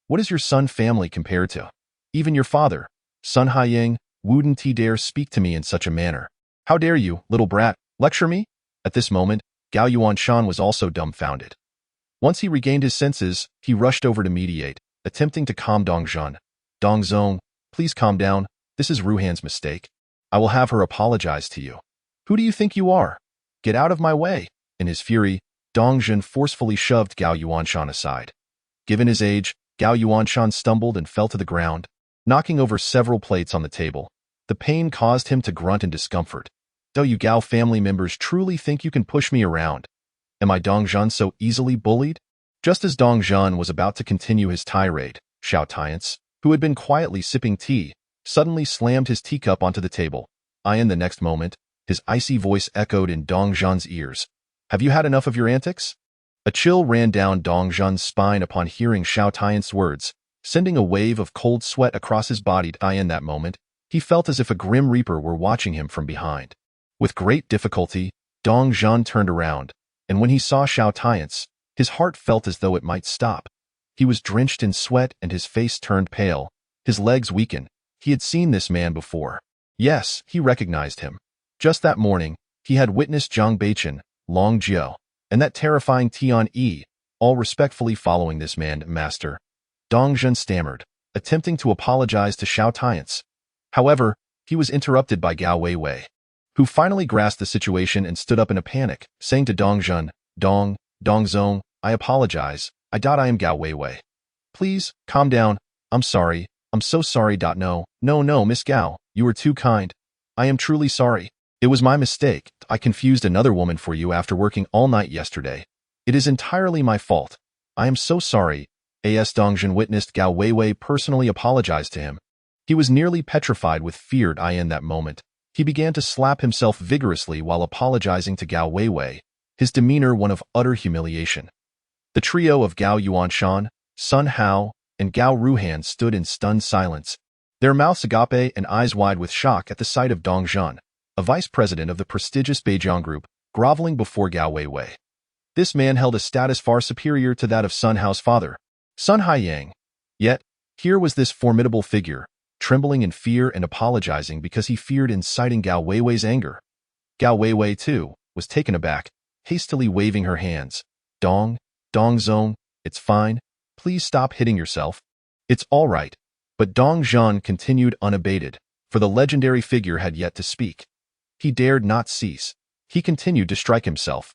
What is your Sun family compared to? Even your father, Sun Haiyang, wouldn't he dare speak to me in such a manner? How dare you, little brat, lecture me?" At this moment, Gao Yuanshan was also dumbfounded. Once he regained his senses, he rushed over to mediate, attempting to calm Dong Zhan. "Dong Zong, please calm down. This is Ruhan's mistake. I will have her apologize to you. Who do you think you are? Get out of my way." In his fury, Dong Zhan forcefully shoved Gao Yuanshan aside. Given his age, Gao Yuanshan stumbled and fell to the ground, knocking over several plates on the table. The pain caused him to grunt in discomfort. "Do you Gao family members truly think you can push me around? Am I Dong Zhan so easily bullied?" Just as Dong Zhan was about to continue his tirade, Xiao Tian Ce, who had been quietly sipping tea, suddenly slammed his teacup onto the table. In the next moment, his icy voice echoed in Dong Zhan's ears. "Have you had enough of your antics?" A chill ran down Dong Zhan's spine upon hearing Xiao Tian's words, sending a wave of cold sweat across his body. In that moment, he felt as if a grim reaper were watching him from behind. With great difficulty, Dong Zhan turned around, and when he saw Xiao Tian Ce, his heart felt as though it might stop. He was drenched in sweat and his face turned pale, his legs weakened. He had seen this man before. Yes, he recognized him. Just that morning, he had witnessed Zhang Beichen, Long Jiao, and that terrifying Tian Yi, all respectfully following this man, "Master." Dong Zhan stammered, attempting to apologize to Xiao Tian Ce. However, he was interrupted by Gao Weiwei, who finally grasped the situation and stood up in a panic, saying to Dong Zhan, Dong Zong, I apologize. I am Gao Weiwei. Please, calm down. I'm sorry. I'm so sorry. No, Miss Gao, you were too kind. I am truly sorry. It was my mistake. I confused another woman for you after working all night yesterday. It is entirely my fault. I am so sorry. As Dong Zhan witnessed Gao Weiwei personally apologize to him. He was nearly petrified with fear. In that moment, he began to slap himself vigorously while apologizing to Gao Weiwei, his demeanor one of utter humiliation. The trio of Gao Yuanshan, Sun Hao, and Gao Ruhan stood in stunned silence, their mouths agape and eyes wide with shock at the sight of Dong Zhan, a vice president of the prestigious Beijing Group, groveling before Gao Weiwei. This man held a status far superior to that of Sun Hao's father, Sun Haiyang. Yet, here was this formidable figure, trembling in fear and apologizing because he feared inciting Gao Weiwei's anger. Gao Weiwei, too, was taken aback, hastily waving her hands. Dong Zong, it's fine. Please stop hitting yourself. It's all right. But Dong Zhan continued unabated, for the legendary figure had yet to speak. He dared not cease. He continued to strike himself.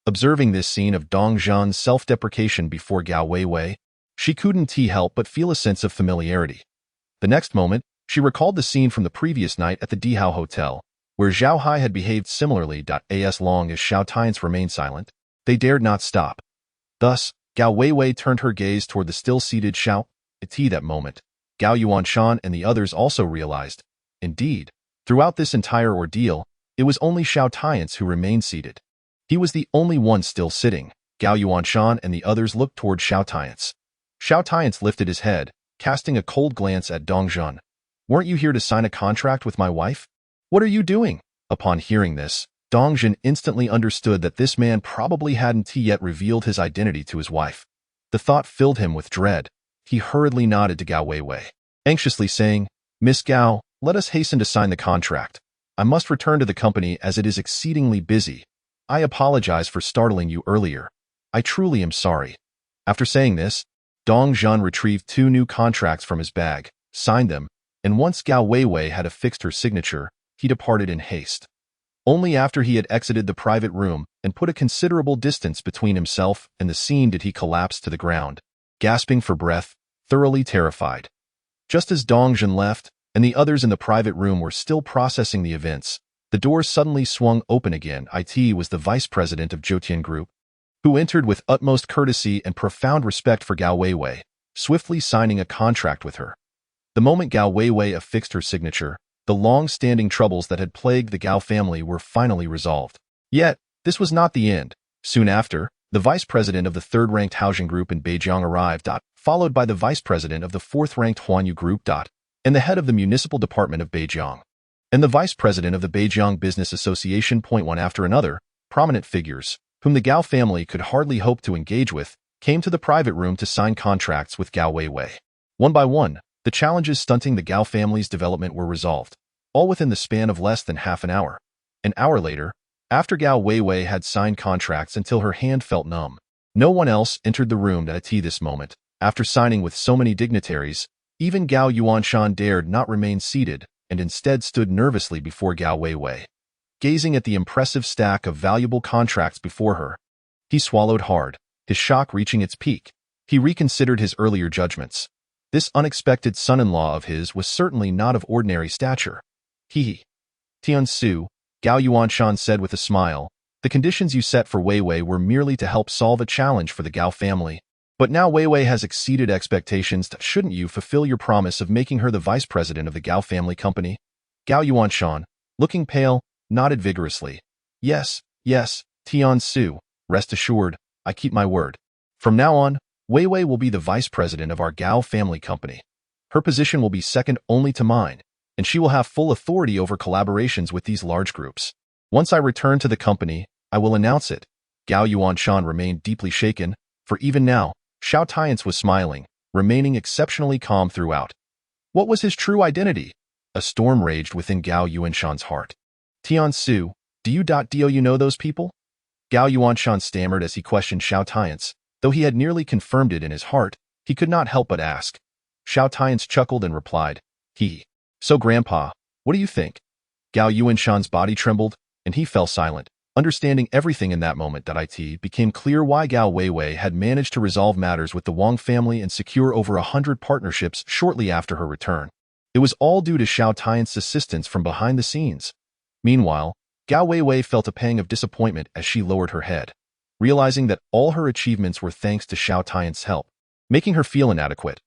Observing this scene of Dong Zhan's self-deprecation before Gao Weiwei, she couldn't help but feel a sense of familiarity. The next moment, she recalled the scene from the previous night at the Dihao Hotel, where Zhao Hai had behaved similarly. As long as Xiao Tian Ce remained silent, they dared not stop. Thus, Gao Weiwei turned her gaze toward the still-seated Xiao Tian Ce. That moment, Gao Yuanshan and the others also realized. Indeed, throughout this entire ordeal, it was only Xiao Tian Ce who remained seated. He was the only one still sitting. Gao Yuanshan and the others looked toward Xiao Tian Ce. Xiao Tian Ce lifted his head, casting a cold glance at Dong Zhan. Weren't you here to sign a contract with my wife? What are you doing? Upon hearing this, Dong Zhan instantly understood that this man probably hadn't yet revealed his identity to his wife. The thought filled him with dread. He hurriedly nodded to Gao Weiwei, anxiously saying, Miss Gao, let us hasten to sign the contract. I must return to the company as it is exceedingly busy. I apologize for startling you earlier. I truly am sorry. After saying this, Dong Zhan retrieved 2 new contracts from his bag, signed them, and once Gao Weiwei had affixed her signature, he departed in haste. Only after he had exited the private room and put a considerable distance between himself and the scene did he collapse to the ground, gasping for breath, thoroughly terrified. Just as Dongjun left, and the others in the private room were still processing the events, the doors suddenly swung open again. It was the vice president of Jotian Group, who entered with utmost courtesy and profound respect for Gao Weiwei, swiftly signing a contract with her. The moment Gao Weiwei affixed her signature, the long-standing troubles that had plagued the Gao family were finally resolved. Yet, this was not the end. Soon after, the vice president of the third-ranked Haojian Group in Beijing arrived, followed by the vice president of the fourth-ranked Huanyu Group, and the head of the municipal department of Beijing, and the vice president of the Beijing Business Association. One after another, prominent figures, whom the Gao family could hardly hope to engage with, came to the private room to sign contracts with Gao Weiwei. One by one, the challenges stunting the Gao family's development were resolved, all within the span of less than half an hour. An hour later, after Gao Weiwei had signed contracts until her hand felt numb, no one else entered the room at this moment. After signing with so many dignitaries, even Gao Yuanshan dared not remain seated and instead stood nervously before Gao Weiwei, gazing at the impressive stack of valuable contracts before her. He swallowed hard, his shock reaching its peak. He reconsidered his earlier judgments. This unexpected son-in-law of his was certainly not of ordinary stature. Tian Ce, Gao Yuanshan said with a smile, the conditions you set for Weiwei were merely to help solve a challenge for the Gao family. But now Weiwei has exceeded expectations. Shouldn't you fulfill your promise of making her the vice president of the Gao family company? Gao Yuanshan, looking pale, nodded vigorously. Yes, Tian Ce, rest assured, I keep my word. From now on, Weiwei will be the vice president of our Gao family company. Her position will be second only to mine, and she will have full authority over collaborations with these large groups. Once I return to the company, I will announce it. Gao Yuanshan remained deeply shaken, for even now, Xiao Tian Ce was smiling, remaining exceptionally calm throughout. What was his true identity? A storm raged within Gao Yuanshan's heart. Tian Ce, do you know those people? Gao Yuanshan stammered as he questioned Xiao Tian Ce. Though he had nearly confirmed it in his heart, he could not help but ask. Xiao Tian Ce chuckled and replied, So grandpa, what do you think? Gao Yuanshan's body trembled, and he fell silent. Understanding everything in that moment, it became clear why Gao Weiwei had managed to resolve matters with the Wang family and secure over 100 partnerships shortly after her return. It was all due to Xiao Tian's assistance from behind the scenes. Meanwhile, Gao Weiwei felt a pang of disappointment as she lowered her head, realizing that all her achievements were thanks to Xiao Tian's help, making her feel inadequate.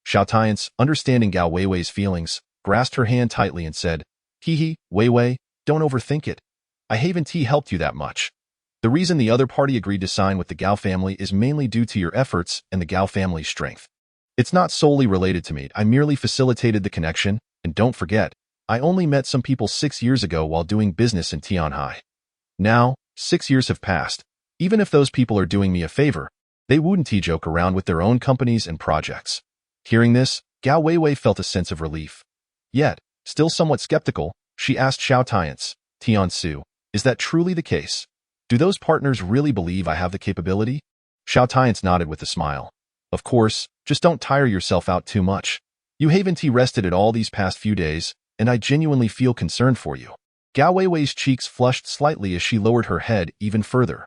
Xiao Tian Ce, understanding Gao Weiwei's feelings, grasped her hand tightly and said, Weiwei, don't overthink it. I haven't helped you that much. The reason the other party agreed to sign with the Gao family is mainly due to your efforts and the Gao family's strength. It's not solely related to me. I merely facilitated the connection, and don't forget, I only met some people 6 years ago while doing business in Tianhai. Now, 6 years have passed. Even if those people are doing me a favor, they wouldn't joke around with their own companies and projects. Hearing this, Gao Weiwei felt a sense of relief. Yet, still somewhat skeptical, she asked Xiao Tian Ce, Tian Ce, is that truly the case? Do those partners really believe I have the capability? Xiao Tian Ce nodded with a smile. Of course, just don't tire yourself out too much. You haven't rested at all these past few days, and I genuinely feel concerned for you. Gao Weiwei's cheeks flushed slightly as she lowered her head even further.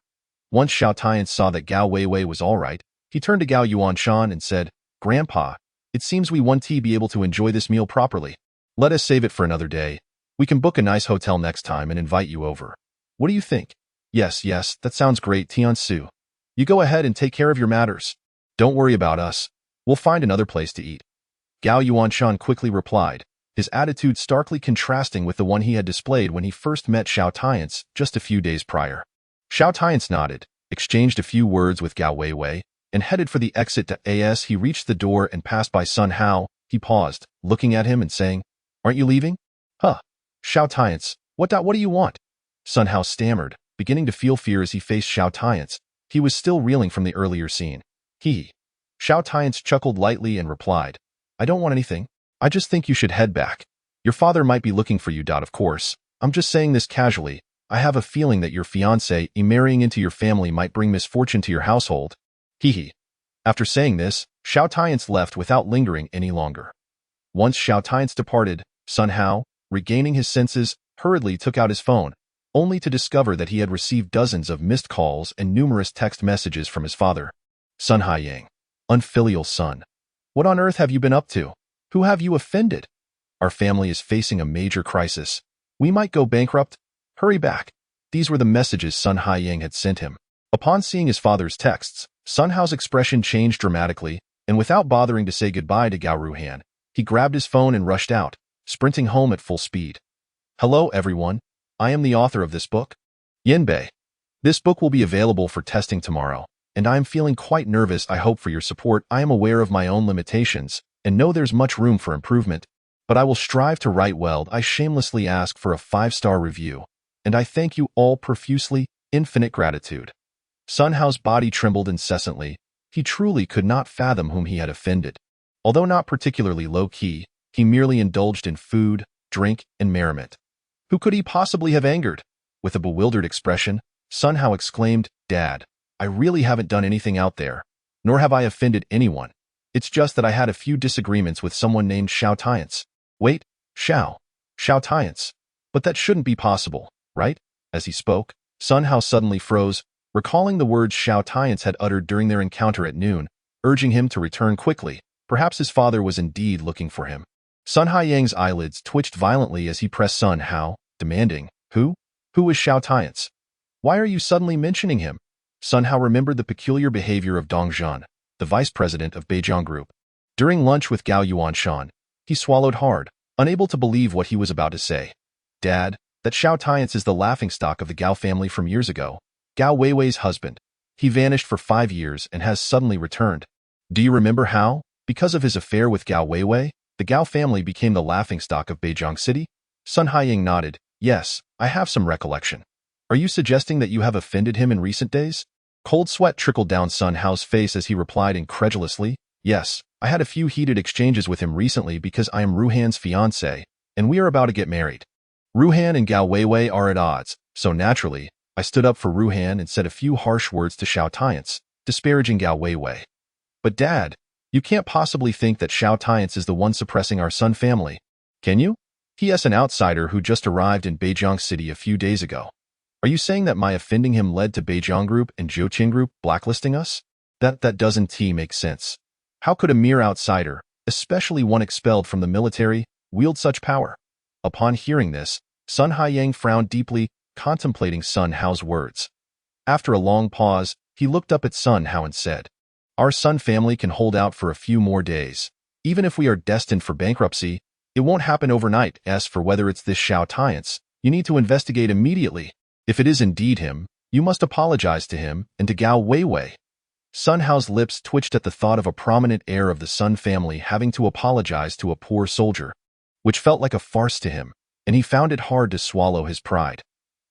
Once Xiao Tian Ce saw that Gao Weiwei was all right, he turned to Gao Yuanshan and said, Grandpa, it seems we won't be able to enjoy this meal properly. Let us save it for another day. We can book a nice hotel next time and invite you over. What do you think? Yes, that sounds great, Tian Ce. You go ahead and take care of your matters. Don't worry about us. We'll find another place to eat. Gao Yuanshan quickly replied, his attitude starkly contrasting with the one he had displayed when he first met Xiao Tian Ce just a few days prior. Xiao Tian Ce nodded, exchanged a few words with Gao Weiwei, and headed for the exit. As he reached the door and passed by Sun Hao, he paused, looking at him and saying, Aren't you leaving? Xiao Tian Ce, what do you want? Sun Hao stammered, beginning to feel fear as he faced Xiao Tian Ce. He was still reeling from the earlier scene. Xiao Tian Ce chuckled lightly and replied, I don't want anything. I just think you should head back. Your father might be looking for you. Of course, I'm just saying this casually. I have a feeling that your fiancé marrying into your family might bring misfortune to your household. After saying this, Xiao Tian Ce left without lingering any longer. Once Xiao Tian Ce departed, Sun Hao, regaining his senses, hurriedly took out his phone, only to discover that he had received dozens of missed calls and numerous text messages from his father. Sun Haiyang, unfilial son. What on earth have you been up to? Who have you offended? Our family is facing a major crisis. We might go bankrupt. Hurry back. These were the messages Sun Haiyang had sent him. Upon seeing his father's texts, Sun Hao's expression changed dramatically, and without bothering to say goodbye to Gao Ruhan, he grabbed his phone and rushed out, sprinting home at full speed. Hello, everyone. I am the author of this book, Yanbei. This book will be available for testing tomorrow, and I am feeling quite nervous. I hope for your support. I am aware of my own limitations, and know there's much room for improvement, but I will strive to write well. I shamelessly ask for a 5-star review, and I thank you all profusely. Infinite gratitude. Sun Hao's body trembled incessantly. He truly could not fathom whom he had offended. Although not particularly low-key, he merely indulged in food, drink, and merriment. Who could he possibly have angered? With a bewildered expression, Sun Hao exclaimed, Dad, I really haven't done anything out there, nor have I offended anyone. It's just that I had a few disagreements with someone named Xiao Tian Ce. Wait, Xiao Tian Ce. But that shouldn't be possible, right? As he spoke, Sun Hao suddenly froze, recalling the words Xiao Tian Ce had uttered during their encounter at noon, urging him to return quickly. Perhaps his father was indeed looking for him. Sun Haiyang's eyelids twitched violently as he pressed Sun Hao, demanding, Who? Who is Xiao Tian Ce? Why are you suddenly mentioning him? Sun Hao remembered the peculiar behavior of Dong Zhan, the vice president of Beijiang Group. During lunch with Gao Yuanshan, he swallowed hard, unable to believe what he was about to say. Dad, that Xiao Tian Ce is the laughingstock of the Gao family from years ago. Gao Weiwei's husband. He vanished for 5 years and has suddenly returned. Do you remember how, because of his affair with Gao Weiwei, the Gao family became the laughingstock of Beijiang City? Sun Haiyang nodded. Yes, I have some recollection. Are you suggesting that you have offended him in recent days? Cold sweat trickled down Sun Hao's face as he replied incredulously. Yes, I had a few heated exchanges with him recently because I am Ruhan's fiancé, and we are about to get married. Ruhan and Gao Weiwei are at odds, so naturally, I stood up for Ruhan and said a few harsh words to Xiao Tian Ce, disparaging Gao Weiwei. But Dad, you can't possibly think that Xiao Tian Ce is the one suppressing our Sun family, can you? He is an outsider who just arrived in Beijiang City a few days ago. Are you saying that my offending him led to Beijiang Group and Zhouqin Group blacklisting us? That doesn't make sense. How could a mere outsider, especially one expelled from the military, wield such power? Upon hearing this, Sun Haiyang frowned deeply, contemplating Sun Hao's words. After a long pause, he looked up at Sun Hao and said, Our Sun family can hold out for a few more days. Even if we are destined for bankruptcy, it won't happen overnight. As for whether it's this Xiao Tian Ce, you need to investigate immediately. If it is indeed him, you must apologize to him and to Gao Weiwei. Sun Hao's lips twitched at the thought of a prominent heir of the Sun family having to apologize to a poor soldier, which felt like a farce to him, and he found it hard to swallow his pride.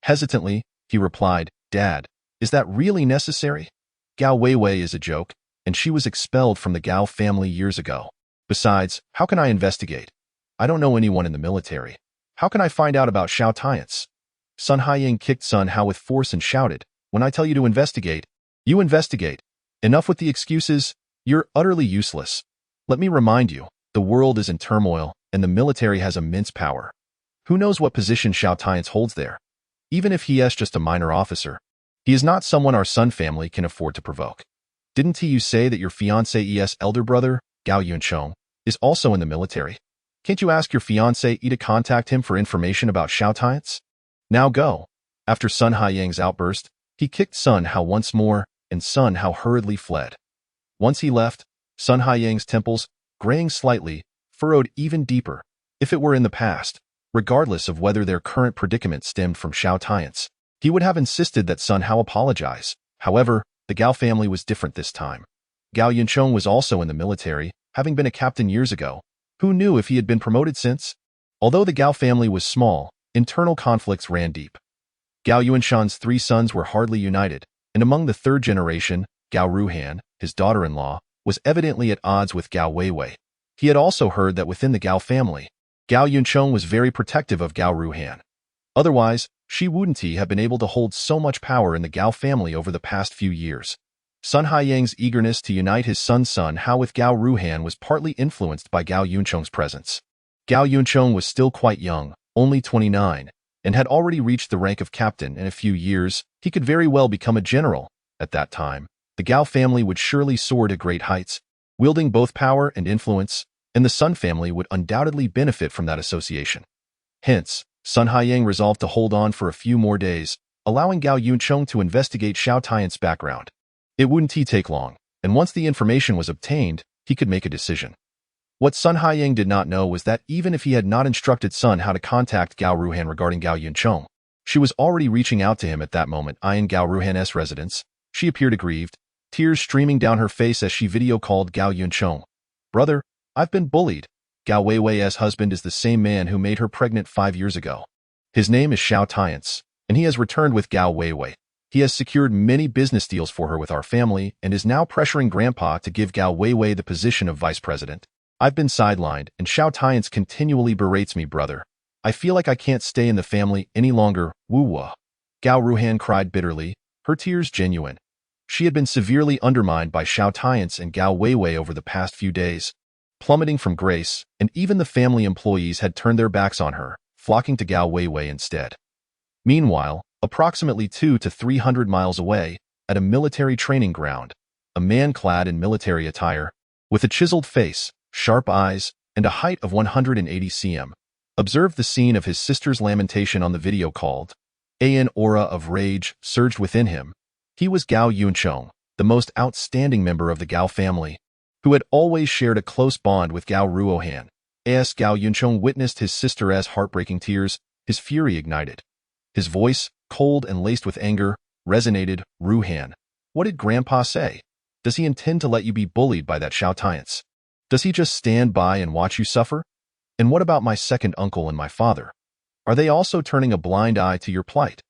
Hesitantly, he replied, Dad, is that really necessary? Gao Weiwei is a joke, and she was expelled from the Gao family years ago. Besides, how can I investigate? I don't know anyone in the military. How can I find out about Xiao Tian Ce? Sun Haiyang kicked Sun Hao with force and shouted, When I tell you to investigate, you investigate. Enough with the excuses. You're utterly useless. Let me remind you, the world is in turmoil, and the military has immense power. Who knows what position Xiao Tian Ce holds there? Even if he is just a minor officer, he is not someone our Sun family can afford to provoke. Didn't you say that your fiancé's elder brother, Gao Yunchong, is also in the military? Can't you ask your fiancé to contact him for information about Xiao Tian Ce? Now go. After Sun Haiyang's outburst, he kicked Sun Hao once more, and Sun Hao hurriedly fled. Once he left, Sun Haiyang's temples, graying slightly, furrowed even deeper, if it were in the past, regardless of whether their current predicament stemmed from Xiao Tian Ce. He would have insisted that Sun Hao apologize. However, the Gao family was different this time. Gao Yunchong was also in the military, having been a captain years ago. Who knew if he had been promoted since? Although the Gao family was small, internal conflicts ran deep. Gao Yuanshan's 3 sons were hardly united, and among the 3rd generation, Gao Ruhan, his daughter-in-law, was evidently at odds with Gao Weiwei. He had also heard that within the Gao family, Gao Yunchong was very protective of Gao Ruhan. Otherwise, she wouldn't have been able to hold so much power in the Gao family over the past few years. Sun Haiyang's eagerness to unite his son Sun Hao with Gao Ruhan was partly influenced by Gao Yunchong's presence. Gao Yunchong was still quite young, only 29, and had already reached the rank of captain. In a few years, he could very well become a general. At that time, the Gao family would surely soar to great heights, wielding both power and influence, and the Sun family would undoubtedly benefit from that association. Hence, Sun Haiyang resolved to hold on for a few more days, allowing Gao Yuncheng to investigate Xiao Tiance's background. It wouldn't take long, and once the information was obtained, he could make a decision. What Sun Haiyang did not know was that even if he had not instructed Sun how to contact Gao Ruhan regarding Gao Yuncheng, she was already reaching out to him at that moment. In Gao Ruhan's residence, she appeared aggrieved, tears streaming down her face as she video-called Gao Yuncheng. "Brother, I've been bullied. Gao Weiwei's husband is the same man who made her pregnant 5 years ago. His name is Xiao Tian Ce, and he has returned with Gao Weiwei. He has secured many business deals for her with our family and is now pressuring Grandpa to give Gao Weiwei the position of vice president. I've been sidelined, and Xiao Tian Ce continually berates me, brother. I feel like I can't stay in the family any longer, woo-wah." Gao Ruhan cried bitterly, her tears genuine. She had been severely undermined by Xiao Tian Ce and Gao Weiwei over the past few days, plummeting from grace, and even the family employees had turned their backs on her, flocking to Gao Weiwei instead. Meanwhile, approximately 200 to 300 miles away, at a military training ground, a man clad in military attire, with a chiseled face, sharp eyes, and a height of 180 cm, observed the scene of his sister's lamentation on the video called. An aura of rage surged within him. He was Gao Yuncheng, the most outstanding member of the Gao family, who had always shared a close bond with Gao Ruohan. As Gao Yuncheng witnessed his sister's heartbreaking tears, his fury ignited. His voice, cold and laced with anger, resonated. "Ruhan, what did Grandpa say? Does he intend to let you be bullied by that Xiao Tian Ce? Does he just stand by and watch you suffer? And what about my second uncle and my father? Are they also turning a blind eye to your plight?"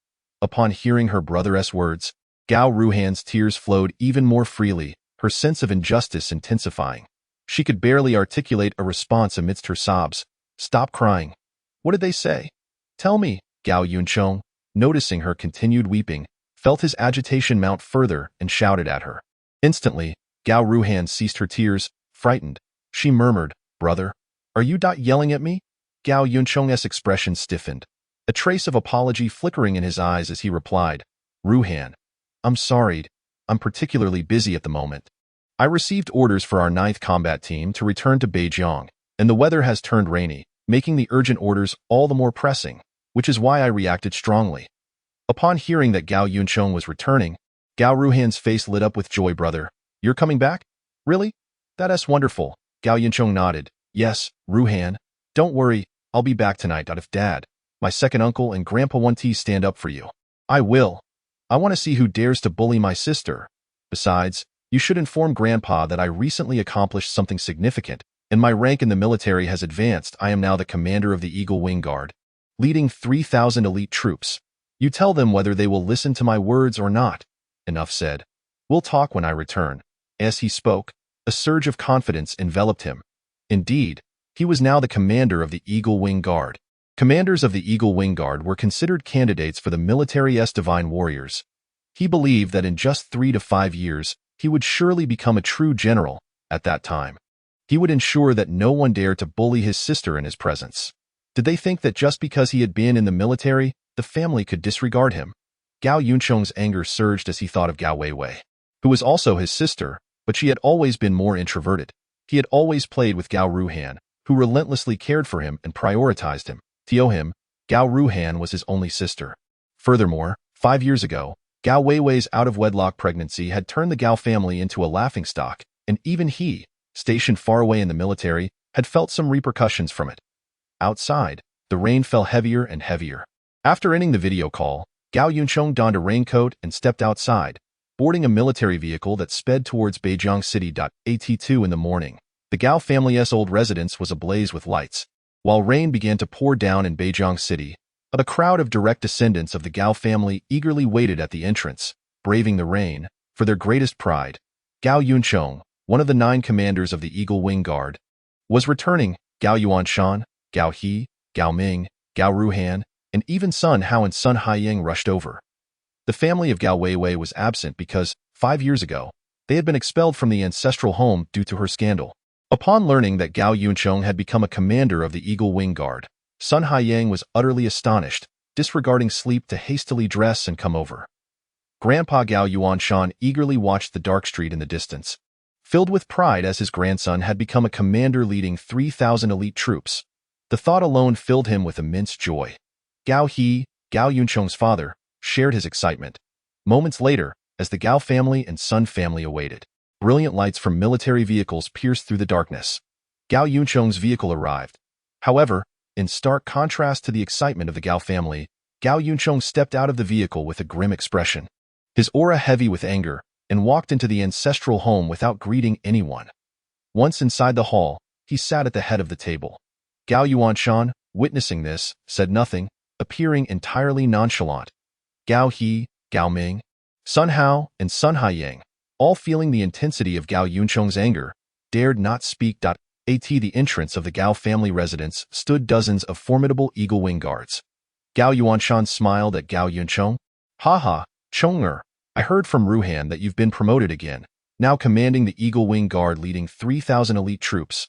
Upon hearing her brother's words, Gao Ruhan's tears flowed even more freely, her sense of injustice intensifying. She could barely articulate a response amidst her sobs. "Stop crying. What did they say? Tell me." Gao Yuncheng, noticing her continued weeping, felt his agitation mount further and shouted at her. Instantly, Gao Ruhan ceased her tears, frightened. She murmured, "Brother, are you yelling at me?" Gao Yuncheng's expression stiffened, a trace of apology flickering in his eyes as he replied, "Ruhan, I'm sorry. I'm particularly busy at the moment. I received orders for our 9th Combat Team to return to Beijing, and the weather has turned rainy, making the urgent orders all the more pressing, which is why I reacted strongly." Upon hearing that Gao Yuncheng was returning, Gao Ruhan's face lit up with joy. "Brother, you're coming back? Really? That's wonderful." Gao Yuncheng nodded. "Yes, Ruhan. Don't worry, I'll be back tonight. If Dad, my second uncle, and Grandpa want to stand up for you, I will. I want to see who dares to bully my sister. Besides, you should inform Grandpa that I recently accomplished something significant, and my rank in the military has advanced. I am now the commander of the Eagle Wing Guard, leading 3,000 elite troops. You tell them whether they will listen to my words or not." Enough said. "We'll talk when I return." As he spoke, a surge of confidence enveloped him. Indeed, he was now the commander of the Eagle Wing Guard. Commanders of the Eagle Wing Guard were considered candidates for the military's divine warriors. He believed that in just 3 to 5 years, he would surely become a true general. At that time, he would ensure that no one dared to bully his sister in his presence. Did they think that just because he had been in the military, the family could disregard him? Gao Yuncheng's anger surged as he thought of Gao Weiwei, who was also his sister, but she had always been more introverted. He had always played with Gao Ruhan, who relentlessly cared for him and prioritized him. To him, Gao Ruhan was his only sister. Furthermore, 5 years ago, Gao Weiwei's out-of-wedlock pregnancy had turned the Gao family into a laughingstock, and even he, stationed far away in the military, had felt some repercussions from it. Outside, the rain fell heavier and heavier. After ending the video call, Gao Yuncheng donned a raincoat and stepped outside, boarding a military vehicle that sped towards Beijing City. At 2 in the morning, the Gao family's old residence was ablaze with lights. While rain began to pour down in Beijing City, a crowd of direct descendants of the Gao family eagerly waited at the entrance, braving the rain, for their greatest pride. Gao Yuncheng, one of the 9 commanders of the Eagle Wing Guard, was returning. Gao Yuanshan, Gao He, Gao Ming, Gao Ruhan, and even Sun Hao and Sun Haiyang rushed over. The family of Gao Weiwei was absent because, 5 years ago, they had been expelled from the ancestral home due to her scandal. Upon learning that Gao Yuncheng had become a commander of the Eagle Wing Guard, Sun Haiyang was utterly astonished, disregarding sleep to hastily dress and come over. Grandpa Gao Yuanshan eagerly watched the dark street in the distance, filled with pride as his grandson had become a commander leading 3,000 elite troops. The thought alone filled him with immense joy. Gao He, Gao Yuncheng's father, shared his excitement. Moments later, as the Gao family and Sun family awaited, brilliant lights from military vehicles pierced through the darkness. Gao Yuncheng's vehicle arrived. However, in stark contrast to the excitement of the Gao family, Gao Yuncheng stepped out of the vehicle with a grim expression, his aura heavy with anger, and walked into the ancestral home without greeting anyone. Once inside the hall, he sat at the head of the table. Gao Yuanshan, witnessing this, said nothing, appearing entirely nonchalant. Gao He, Gao Ming, Sun Hao, and Sun Haiyang, all feeling the intensity of Gao Yuncheng's anger, dared not speak. At the entrance of the Gao family residence stood dozens of formidable eagle wing guards. Gao Yuanshan smiled at Gao Yuncheng. "Haha, Chong'er, I heard from Ruhan that you've been promoted again, now commanding the Eagle Wing Guard leading 3,000 elite troops.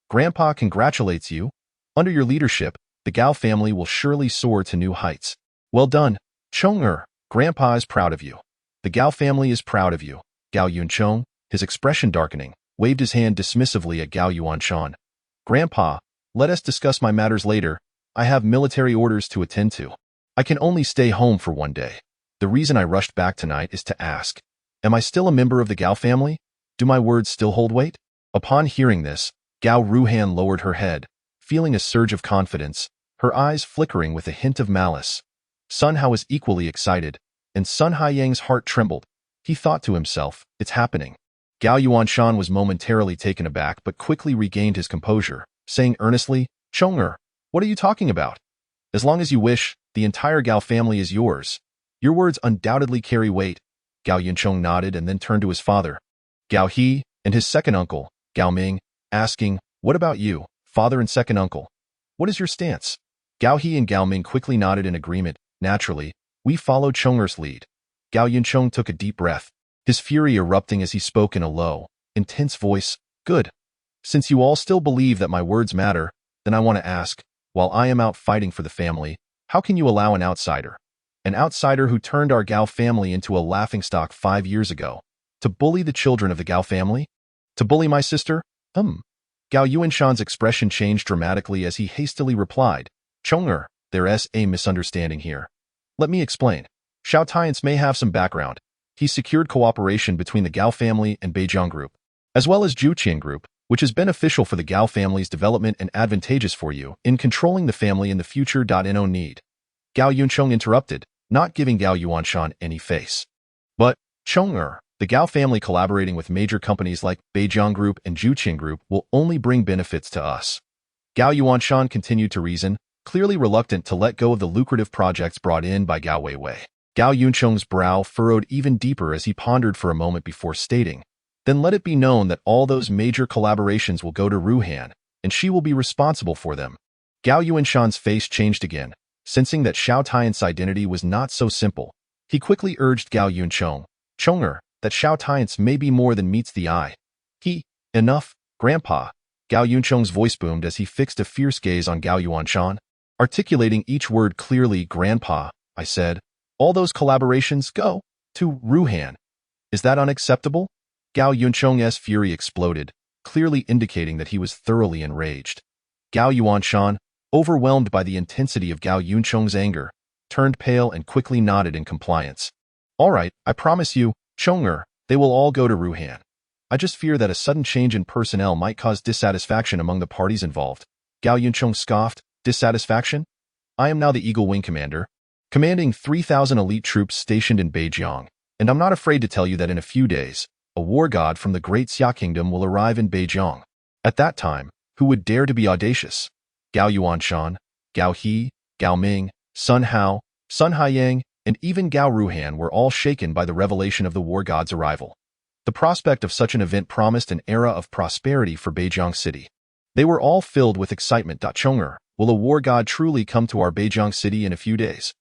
Grandpa congratulates you. Under your leadership, the Gao family will surely soar to new heights. Well done, Chong'er. Grandpa is proud of you. The Gao family is proud of you." Gao Yuncheng, his expression darkening, waved his hand dismissively at Gao Yuanshan. "Grandpa, let us discuss my matters later. I have military orders to attend to. I can only stay home for one day. The reason I rushed back tonight is to ask, am I still a member of the Gao family? Do my words still hold weight?" Upon hearing this, Gao Ruhan lowered her head, feeling a surge of confidence, her eyes flickering with a hint of malice. Sun Hao was equally excited, and Sun Haiyang's heart trembled. He thought to himself, it's happening. Gao Yuanshan was momentarily taken aback but quickly regained his composure, saying earnestly, "Chong'er, what are you talking about? As long as you wish, the entire Gao family is yours. Your words undoubtedly carry weight." Gao Yuncheng nodded and then turned to his father, Gao He, and his second uncle, Gao Ming, asking, "What about you, father and second uncle? What is your stance?" Gao He and Gao Ming quickly nodded in agreement. Naturally, we followed Chong'er's lead. Gao Yuncheng took a deep breath, his fury erupting as he spoke in a low, intense voice. "Good. Since you all still believe that my words matter, then I want to ask, while I am out fighting for the family, how can you allow an outsider who turned our Gao family into a laughingstock 5 years ago, to bully the children of the Gao family? To bully my sister? Gao Yuanshan's expression changed dramatically as he hastily replied, "Chong'er, there's a misunderstanding here. Let me explain. Xiao Tian Ce may have some background. He secured cooperation between the Gao family and Beijiang Group, as well as Zhuqian Group, which is beneficial for the Gao family's development and advantageous for you in controlling the family in the future. No need." Gao Yuncheng interrupted, not giving Gao Yuanshan any face. "But, Chong'er, the Gao family collaborating with major companies like Beijiang Group and Zhuqian Group will only bring benefits to us." Gao Yuanshan continued to reason, clearly reluctant to let go of the lucrative projects brought in by Gao Weiwei. Gao Yuncheng's brow furrowed even deeper as he pondered for a moment before stating, "Then let it be known that all those major collaborations will go to Ruhan, and she will be responsible for them." Gao Yuanshan's face changed again, sensing that Xiao Tian's identity was not so simple. He quickly urged Gao Yuncheng, "Chong'er, that Xiao Tian's may be more than meets the eye." Enough, Grandpa." Gao Yuncheng's voice boomed as he fixed a fierce gaze on Gao Yuanshan, articulating each word clearly. "Grandpa, I said, all those collaborations go to Ruhan. Is that unacceptable?" Gao Yuncheng's fury exploded, clearly indicating that he was thoroughly enraged. Gao Yuanshan, overwhelmed by the intensity of Gao Yuncheng's anger, turned pale and quickly nodded in compliance. "All right, I promise you, Chong'er, they will all go to Ruhan. I just fear that a sudden change in personnel might cause dissatisfaction among the parties involved." Gao Yuncheng scoffed, "Dissatisfaction? I am now the Eagle Wing Commander, commanding 3,000 elite troops stationed in Beijiang, and I'm not afraid to tell you that in a few days, a war god from the Great Xia Kingdom will arrive in Beijiang. At that time, who would dare to be audacious?" Gao Yuanshan, Gao He, Gao Ming, Sun Hao, Sun Haiyang, and even Gao Ruhan were all shaken by the revelation of the war god's arrival. The prospect of such an event promised an era of prosperity for Beijiang City. They were all filled with excitement. "Chong'er, will a war god truly come to our Beijiang City in a few days?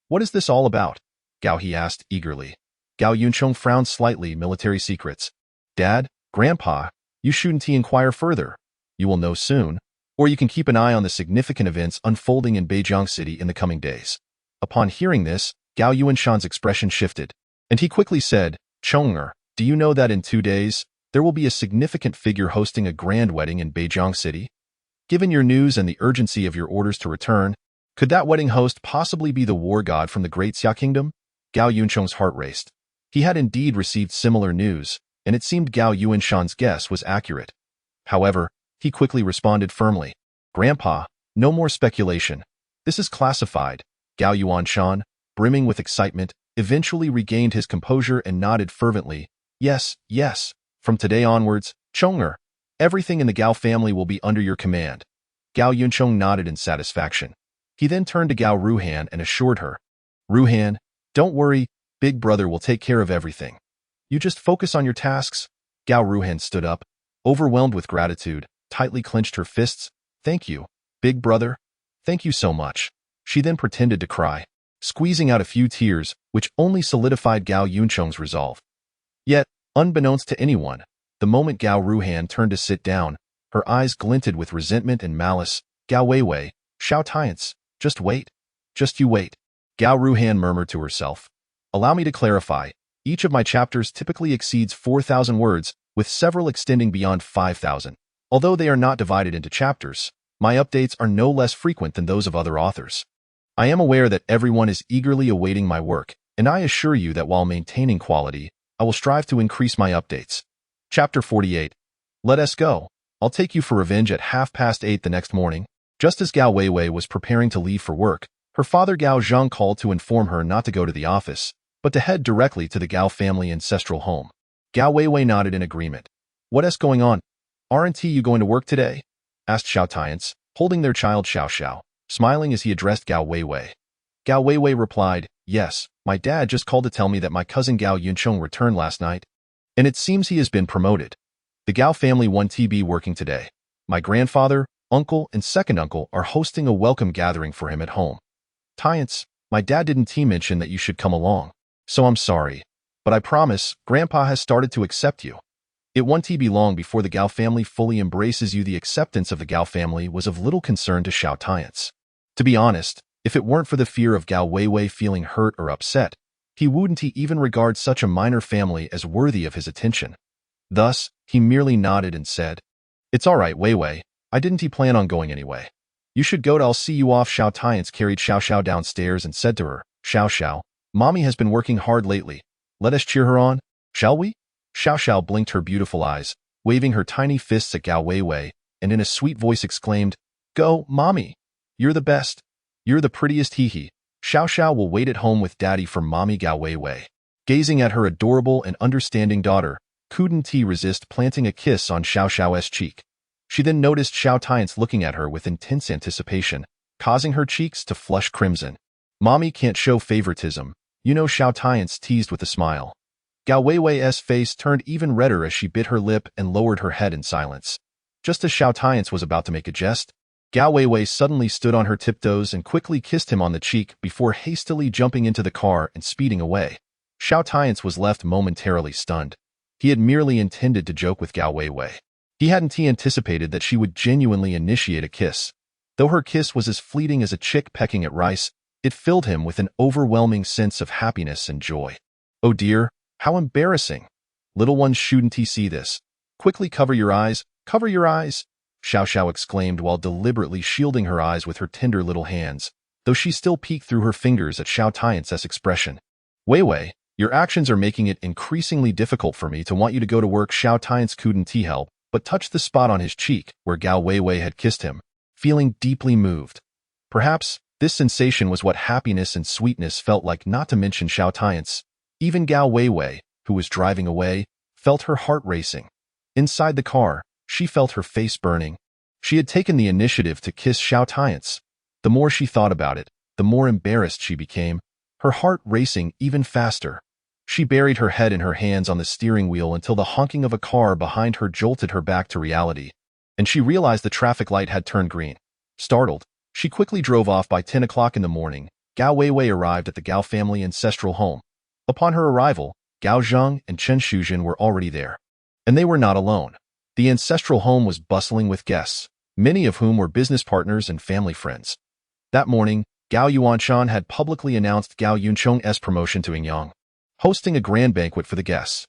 What is this all about?" Gao He asked eagerly. Gao Yuncheng frowned slightly. "Military secrets. Dad, Grandpa, you shouldn't inquire further. You will know soon, or you can keep an eye on the significant events unfolding in Beijiang City in the coming days." Upon hearing this, Gao Yuanshan's expression shifted, and he quickly said, "Chong'er, do you know that in 2 days, There will be a significant figure hosting a grand wedding in Beijing City. Given your news and the urgency of your orders to return, could that wedding host possibly be the war god from the Great Xia Kingdom? Gao Yuncheng's heart raced. He had indeed received similar news, and it seemed Gao Yuanshan's guess was accurate. However, he quickly responded firmly. Grandpa, no more speculation. This is classified. Gao Yuanshan, brimming with excitement, eventually regained his composure and nodded fervently. Yes, yes. From today onwards, Chong'er, everything in the Gao family will be under your command. Gao Yuncheng nodded in satisfaction. He then turned to Gao Ruhan and assured her. Ruhan, don't worry, Big Brother will take care of everything. You just focus on your tasks. Gao Ruhan stood up, overwhelmed with gratitude, tightly clenched her fists. Thank you, Big Brother. Thank you so much. She then pretended to cry, squeezing out a few tears, which only solidified Gao Yuncheng's resolve. Yet, unbeknownst to anyone, the moment Gao Ruhan turned to sit down, her eyes glinted with resentment and malice. Gao Weiwei, Xiao Tian Ce, just wait. Just you wait. Gao Ruhan murmured to herself. Allow me to clarify. Each of my chapters typically exceeds 4,000 words, with several extending beyond 5,000. Although they are not divided into chapters, my updates are no less frequent than those of other authors. I am aware that everyone is eagerly awaiting my work, and I assure you that while maintaining quality, I will strive to increase my updates. Chapter 48. Let us go. I'll take you for revenge at 8:30 the next morning. Just as Gao Weiwei was preparing to leave for work, her father Gao Zhang called to inform her not to go to the office, but to head directly to the Gao family ancestral home. Gao Weiwei nodded in agreement. What's going on? Aren't you going to work today? Asked Xiao Tian Ce, holding their child Xiao Xiao, smiling as he addressed Gao Weiwei. Gao Weiwei replied, Yes, my dad just called to tell me that my cousin Gao Yuncheng returned last night, and it seems he has been promoted. The Gao family won't be working today. My grandfather, uncle, and second uncle are hosting a welcome gathering for him at home. Tian Ce, my dad didn't mention that you should come along, so I'm sorry. But I promise, Grandpa has started to accept you. It won't be long before the Gao family fully embraces you. The acceptance of the Gao family was of little concern to Xiao Tian Ce. To be honest, if it weren't for the fear of Gao Weiwei feeling hurt or upset, he wouldn't even regard such a minor family as worthy of his attention. Thus, he merely nodded and said, It's all right, Weiwei. I didn't plan on going anyway. You should go. I'll see you off. Xiao Tian Ce carried Xiao Xiao downstairs and said to her, Xiao Xiao, Mommy has been working hard lately. Let us cheer her on, shall we? Xiao Xiao blinked her beautiful eyes, waving her tiny fists at Gao Weiwei, and in a sweet voice exclaimed, Go, Mommy! You're the best. You're the prettiest hee-hee. Xiao Xiao will wait at home with Daddy for Mommy. Gao Weiwei, gazing at her adorable and understanding daughter, couldn't resist planting a kiss on Xiao Xiao's cheek. She then noticed Xiao Tian Ce looking at her with intense anticipation, causing her cheeks to flush crimson. Mommy can't show favoritism, you know, Xiao Tian Ce teased with a smile. Gao Weiwei's face turned even redder as she bit her lip and lowered her head in silence. Just as Xiao Tian Ce was about to make a jest, Gao Weiwei suddenly stood on her tiptoes and quickly kissed him on the cheek before hastily jumping into the car and speeding away. Xiao Tian Ce was left momentarily stunned. He had merely intended to joke with Gao Weiwei. He hadn't anticipated that she would genuinely initiate a kiss. Though her kiss was as fleeting as a chick pecking at rice, it filled him with an overwhelming sense of happiness and joy. Oh dear, how embarrassing. Little ones shouldn't see this. Quickly cover your eyes, cover your eyes, Xiao Xiao exclaimed while deliberately shielding her eyes with her tender little hands, though she still peeked through her fingers at Xiao Tian Ce's expression. Weiwei, your actions are making it increasingly difficult for me to want you to go to work. Xiao Tian Ce couldn't help but touched the spot on his cheek where Gao Weiwei had kissed him, feeling deeply moved. Perhaps this sensation was what happiness and sweetness felt like, not to mention Xiao Tian Ce. Even Gao Weiwei, who was driving away, felt her heart racing. Inside the car, she felt her face burning. She had taken the initiative to kiss Xiao Tian Ce. The more she thought about it, the more embarrassed she became, her heart racing even faster. She buried her head in her hands on the steering wheel until the honking of a car behind her jolted her back to reality, and she realized the traffic light had turned green. Startled, she quickly drove off. By 10 o'clock in the morning, Gao Weiwei arrived at the Gao family ancestral home. Upon her arrival, Gao Zhang and Chen Shuzhen were already there. And they were not alone. The ancestral home was bustling with guests, many of whom were business partners and family friends. That morning, Gao Yuanshan had publicly announced Gao Yuncheng's promotion to Yingyang, hosting a grand banquet for the guests.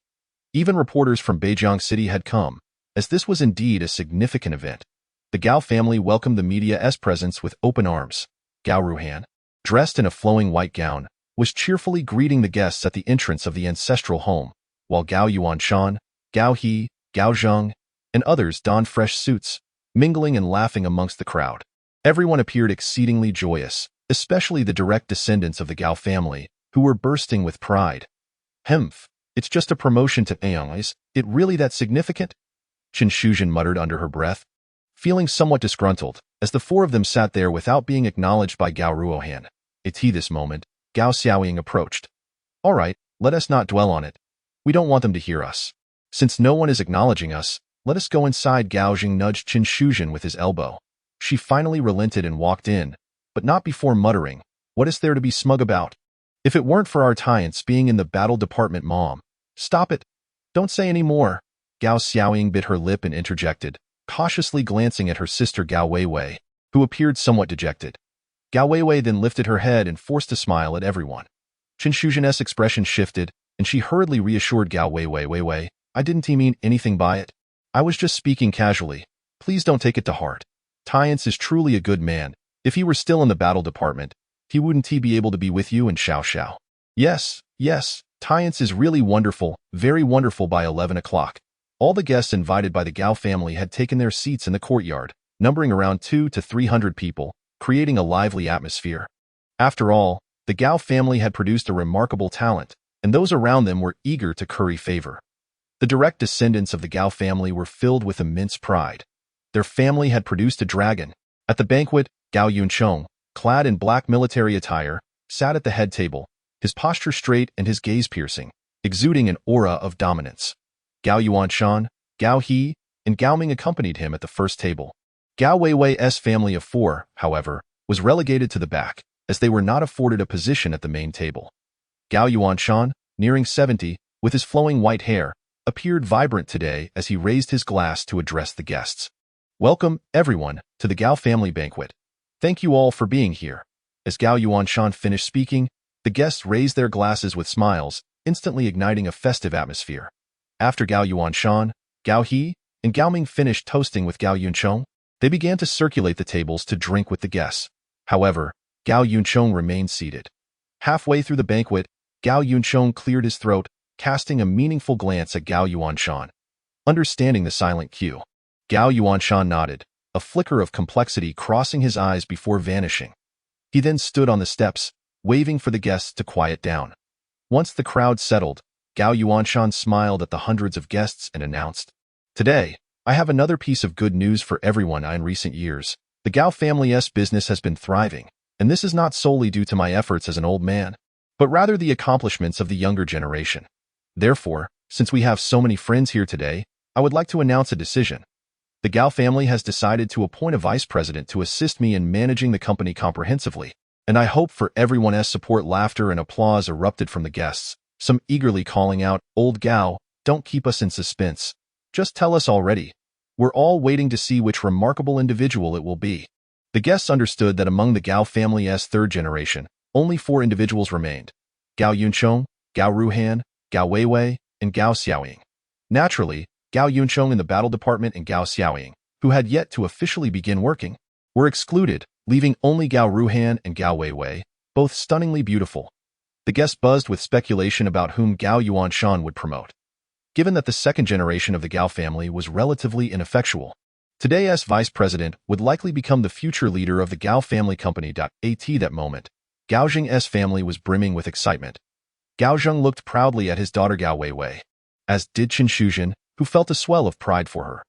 Even reporters from Beijing City had come, as this was indeed a significant event. The Gao family welcomed the media's presence with open arms. Gao Ruhan, dressed in a flowing white gown, was cheerfully greeting the guests at the entrance of the ancestral home, while Gao Yuanshan, Gao He, Gao Zheng, and others donned fresh suits, mingling and laughing amongst the crowd. Everyone appeared exceedingly joyous, especially the direct descendants of the Gao family, who were bursting with pride. Hemph, it's just a promotion to Aang, is it really that significant? Chen Shuzhen muttered under her breath, feeling somewhat disgruntled, as the four of them sat there without being acknowledged by Gao Ruohan. It's this moment, Gao Xiaoying approached. All right, let us not dwell on it. We don't want them to hear us. Since no one is acknowledging us, let us go inside. Gao Jing nudged Chen Shuzhen with his elbow. She finally relented and walked in, but not before muttering, what is there to be smug about? If it weren't for our Tiance being in the battle department, Mom. Stop it. Don't say any more. Gao Xiaoying bit her lip and interjected, cautiously glancing at her sister Gao Weiwei, who appeared somewhat dejected. Gao Weiwei then lifted her head and forced a smile at everyone. Chen Shuzhen's expression shifted, and she hurriedly reassured Gao Weiwei, I didn't mean anything by it. I was just speaking casually. Please don't take it to heart. Tiance is truly a good man. If he were still in the battle department, he wouldn't be able to be with you and Xiao. Yes, Tiance is really wonderful, very wonderful. By 11 o'clock. All the guests invited by the Gao family had taken their seats in the courtyard, numbering around 200 to 300 people, creating a lively atmosphere. After all, the Gao family had produced a remarkable talent, and those around them were eager to curry favor. The direct descendants of the Gao family were filled with immense pride. Their family had produced a dragon. At the banquet, Gao Yunchong, clad in black military attire, sat at the head table, his posture straight and his gaze piercing, exuding an aura of dominance. Gao Yuanshan, Gao He, and Gao Ming accompanied him at the first table. Gao Weiwei's family of four, however, was relegated to the back, as they were not afforded a position at the main table. Gao Yuanshan, nearing 70, with his flowing white hair, appeared vibrant today as he raised his glass to address the guests. Welcome, everyone, to the Gao family banquet. Thank you all for being here. As Gao Yuanshan finished speaking, the guests raised their glasses with smiles, instantly igniting a festive atmosphere. After Gao Yuanshan, Gao He, and Gao Ming finished toasting with Gao Yunchong, they began to circulate the tables to drink with the guests. However, Gao Yunchong remained seated. Halfway through the banquet, Gao Yunchong cleared his throat, casting a meaningful glance at Gao Yuanshan. Understanding the silent cue, Gao Yuanshan nodded, a flicker of complexity crossing his eyes before vanishing. He then stood on the steps, waving for the guests to quiet down. Once the crowd settled, Gao Yuanshan smiled at the hundreds of guests and announced, Today, I have another piece of good news for everyone. In recent years, the Gao family's business has been thriving, and this is not solely due to my efforts as an old man, but rather the accomplishments of the younger generation. Therefore, since we have so many friends here today, I would like to announce a decision. The Gao family has decided to appoint a vice president to assist me in managing the company comprehensively, and I hope for everyone's support. Laughter and applause erupted from the guests, some eagerly calling out, Old Gao, don't keep us in suspense. Just tell us already. We're all waiting to see which remarkable individual it will be. The guests understood that among the Gao family's third generation, only 4 individuals remained: Gao Yunchong, Gao Ruhan, Gao Weiwei, and Gao Xiaoying. Naturally, Gao Yunchong in the battle department and Gao Xiaoying, who had yet to officially begin working, were excluded, leaving only Gao Ruhan and Gao Weiwei, both stunningly beautiful. The guests buzzed with speculation about whom Gao Yuanshan would promote. Given that the second generation of the Gao family was relatively ineffectual, today's vice president would likely become the future leader of the Gao family company. At that moment, Gao Jing's family was brimming with excitement. Gao Zheng looked proudly at his daughter Gao Weiwei, as did Chen Shuzhen, who felt a swell of pride for her.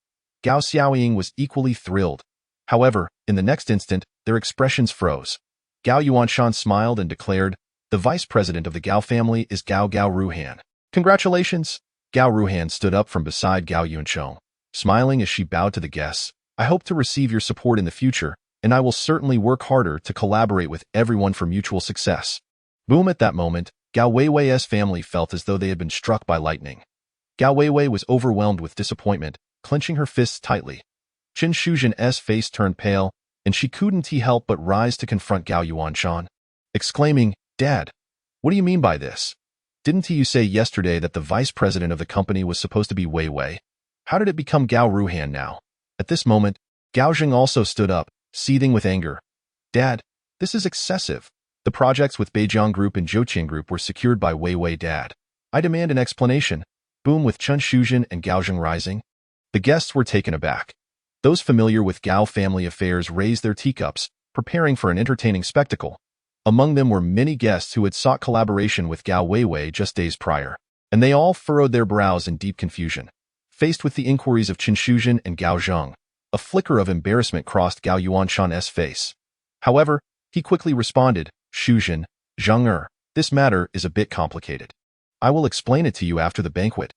Gao Xiaoying was equally thrilled. However, in the next instant, their expressions froze. Gao Yuanshan smiled and declared, The vice president of the Gao family is Gao Ruhan. Congratulations! Gao Ruhan stood up from beside Gao Yunchong, smiling as she bowed to the guests. I hope to receive your support in the future, and I will certainly work harder to collaborate with everyone for mutual success. Boom! At that moment, Gao Weiwei's family felt as though they had been struck by lightning. Gao Weiwei was overwhelmed with disappointment, clenching her fists tightly. Chen Shuzhen's face turned pale, and she couldn't help but rise to confront Gao Yuanshan, exclaiming, Dad, what do you mean by this? Didn't you say yesterday that the vice president of the company was supposed to be Wei Wei? How did it become Gao Ruhan now? At this moment, Gao Jing also stood up, seething with anger. Dad, this is excessive. The projects with Beijiang Group and Zhouqian Group were secured by Wei Wei, Dad. I demand an explanation. Boom, with Chen Shuzhen and Gao Jing rising. The guests were taken aback. Those familiar with Gao family affairs raised their teacups, preparing for an entertaining spectacle. Among them were many guests who had sought collaboration with Gao Weiwei just days prior, and they all furrowed their brows in deep confusion. Faced with the inquiries of Chen Shuzhen and Gao Zheng, a flicker of embarrassment crossed Gao Yuanshan's face. However, he quickly responded, Shuzhen, Zheng this matter is a bit complicated. I will explain it to you after the banquet.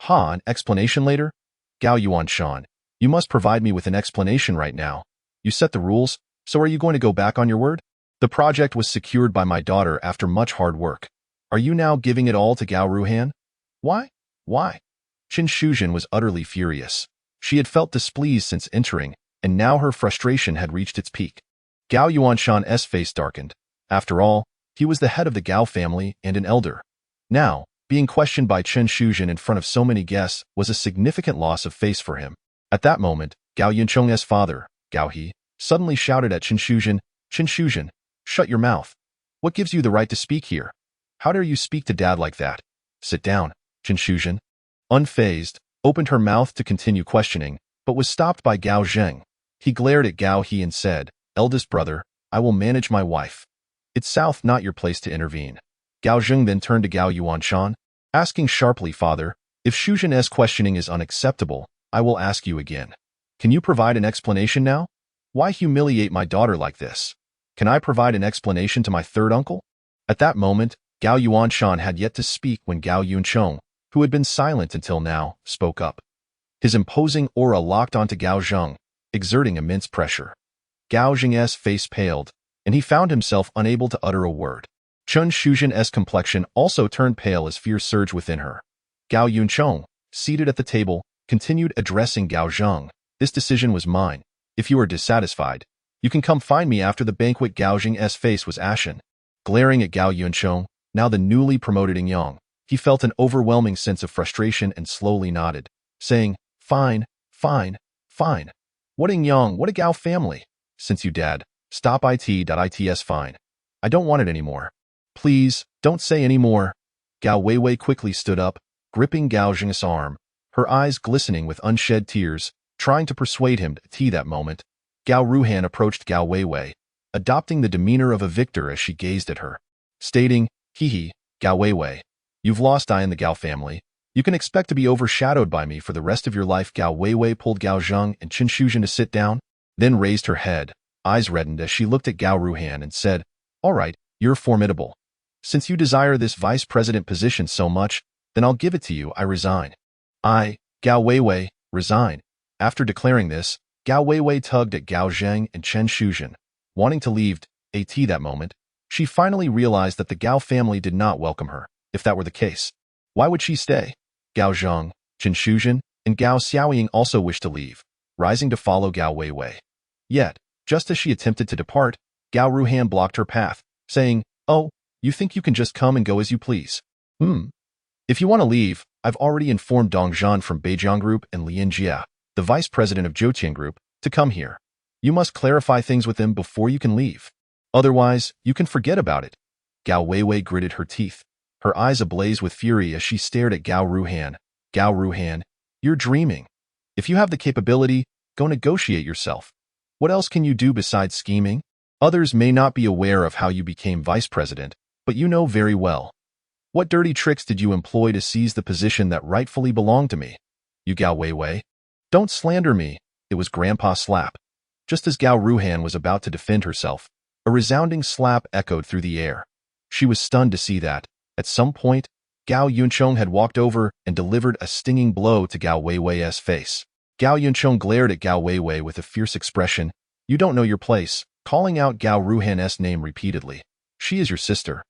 An explanation later? Gao Yuanshan, you must provide me with an explanation right now. You set the rules, so are you going to go back on your word? The project was secured by my daughter after much hard work. Are you now giving it all to Gao Ruhan? Why? Why? Chen Shuzhen was utterly furious. She had felt displeased since entering, and now her frustration had reached its peak. Gao Yuanshan's face darkened. After all, he was the head of the Gao family and an elder. Now, being questioned by Chen Shuzhen in front of so many guests was a significant loss of face for him. At that moment, Gao Yuncheng's father, Gao He, suddenly shouted at Chen Shuzhen, shut your mouth. What gives you the right to speak here? How dare you speak to Dad like that? Sit down, Chen Shuzhen. Unfazed, opened her mouth to continue questioning, but was stopped by Gao Zheng. He glared at Gao He and said, eldest brother, I will manage my wife. It's south, not your place to intervene. Gao Zheng then turned to Gao Yuanshan, asking sharply, Father, if Shuzhen's questioning is unacceptable, I will ask you again. Can you provide an explanation now? Why humiliate my daughter like this? Can I provide an explanation to my third uncle? At that moment, Gao Yuanshan had yet to speak when Gao Yuncheng, who had been silent until now, spoke up. His imposing aura locked onto Gao Zheng, exerting immense pressure. Gao Zheng's face paled, and he found himself unable to utter a word. Chen Shuzhen's complexion also turned pale as fear surged within her. Gao Yuncheng, seated at the table, continued addressing Gao Zheng. This decision was mine. If you are dissatisfied, you can come find me after the banquet. Gao Zheng's face was ashen. Glaring at Gao Yuncheng, now the newly promoted Yang, he felt an overwhelming sense of frustration and slowly nodded, saying, Fine. What a Yang, what a Gao family. Since you dad, stop its fine. I don't want it anymore. Please, don't say any more. Gao Weiwei quickly stood up, gripping Gao Zheng's arm, her eyes glistening with unshed tears, trying to persuade him to tea. That moment, Gao Ruhan approached Gao Weiwei, adopting the demeanor of a victor as she gazed at her, stating, Gao Weiwei, you've lost eye in the Gao family. You can expect to be overshadowed by me for the rest of your life. Gao Weiwei pulled Gao Zheng and Chen Shuzhen to sit down, then raised her head, eyes reddened as she looked at Gao Ruhan and said, All right, you're formidable. Since you desire this vice president position so much, then I'll give it to you. I resign. I, Gao Weiwei, resign. After declaring this, Gao Weiwei tugged at Gao Zheng and Chen Shuzhen, wanting to leave. That moment, she finally realized that the Gao family did not welcome her. If that were the case, why would she stay? Gao Zheng, Chen Shuzhen, and Gao Xiaoying also wished to leave, rising to follow Gao Weiwei. Yet, just as she attempted to depart, Gao Ruhan blocked her path, saying, Oh, you think you can just come and go as you please? If you want to leave, I've already informed Dong Zhan from Beijiang Group and Lian Jia, the vice president of Zhouqian Group, to come here. You must clarify things with them before you can leave. Otherwise, you can forget about it. Gao Weiwei gritted her teeth, her eyes ablaze with fury as she stared at Gao Ruhan. Gao Ruhan, you're dreaming. If you have the capability, go negotiate yourself. What else can you do besides scheming? Others may not be aware of how you became vice president, but you know very well. What dirty tricks did you employ to seize the position that rightfully belonged to me? You Gao Weiwei. Don't slander me. It was Grandpa slap. Just as Gao Ruhan was about to defend herself, a resounding slap echoed through the air. She was stunned to see that, at some point, Gao Yuncheng had walked over and delivered a stinging blow to Gao Weiwei's face. Gao Yuncheng glared at Gao Weiwei with a fierce expression. You don't know your place, calling out Gao Ruhan's name repeatedly. She is your sister.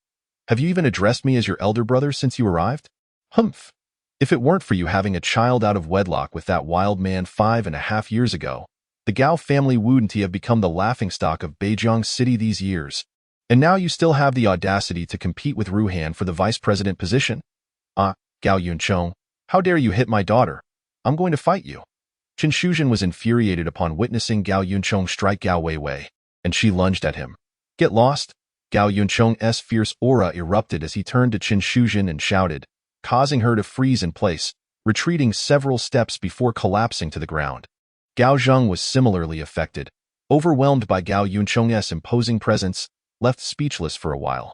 Have you even addressed me as your elder brother since you arrived? Humph. If it weren't for you having a child out of wedlock with that wild man 5.5 years ago, the Gao family wouldn't have become the laughingstock of Beijiang City these years. And now you still have the audacity to compete with Ruhan for the vice president position? Ah, Gao Yuncheng, how dare you hit my daughter? I'm going to fight you. Qin Shuzhen was infuriated upon witnessing Gao Yuncheng strike Gao Weiwei, and she lunged at him. Get lost? Gao Yuncheng's fierce aura erupted as he turned to Qin Shuzhen and shouted, causing her to freeze in place, retreating several steps before collapsing to the ground. Gao Zheng was similarly affected, overwhelmed by Gao Yuncheng's imposing presence, left speechless for a while.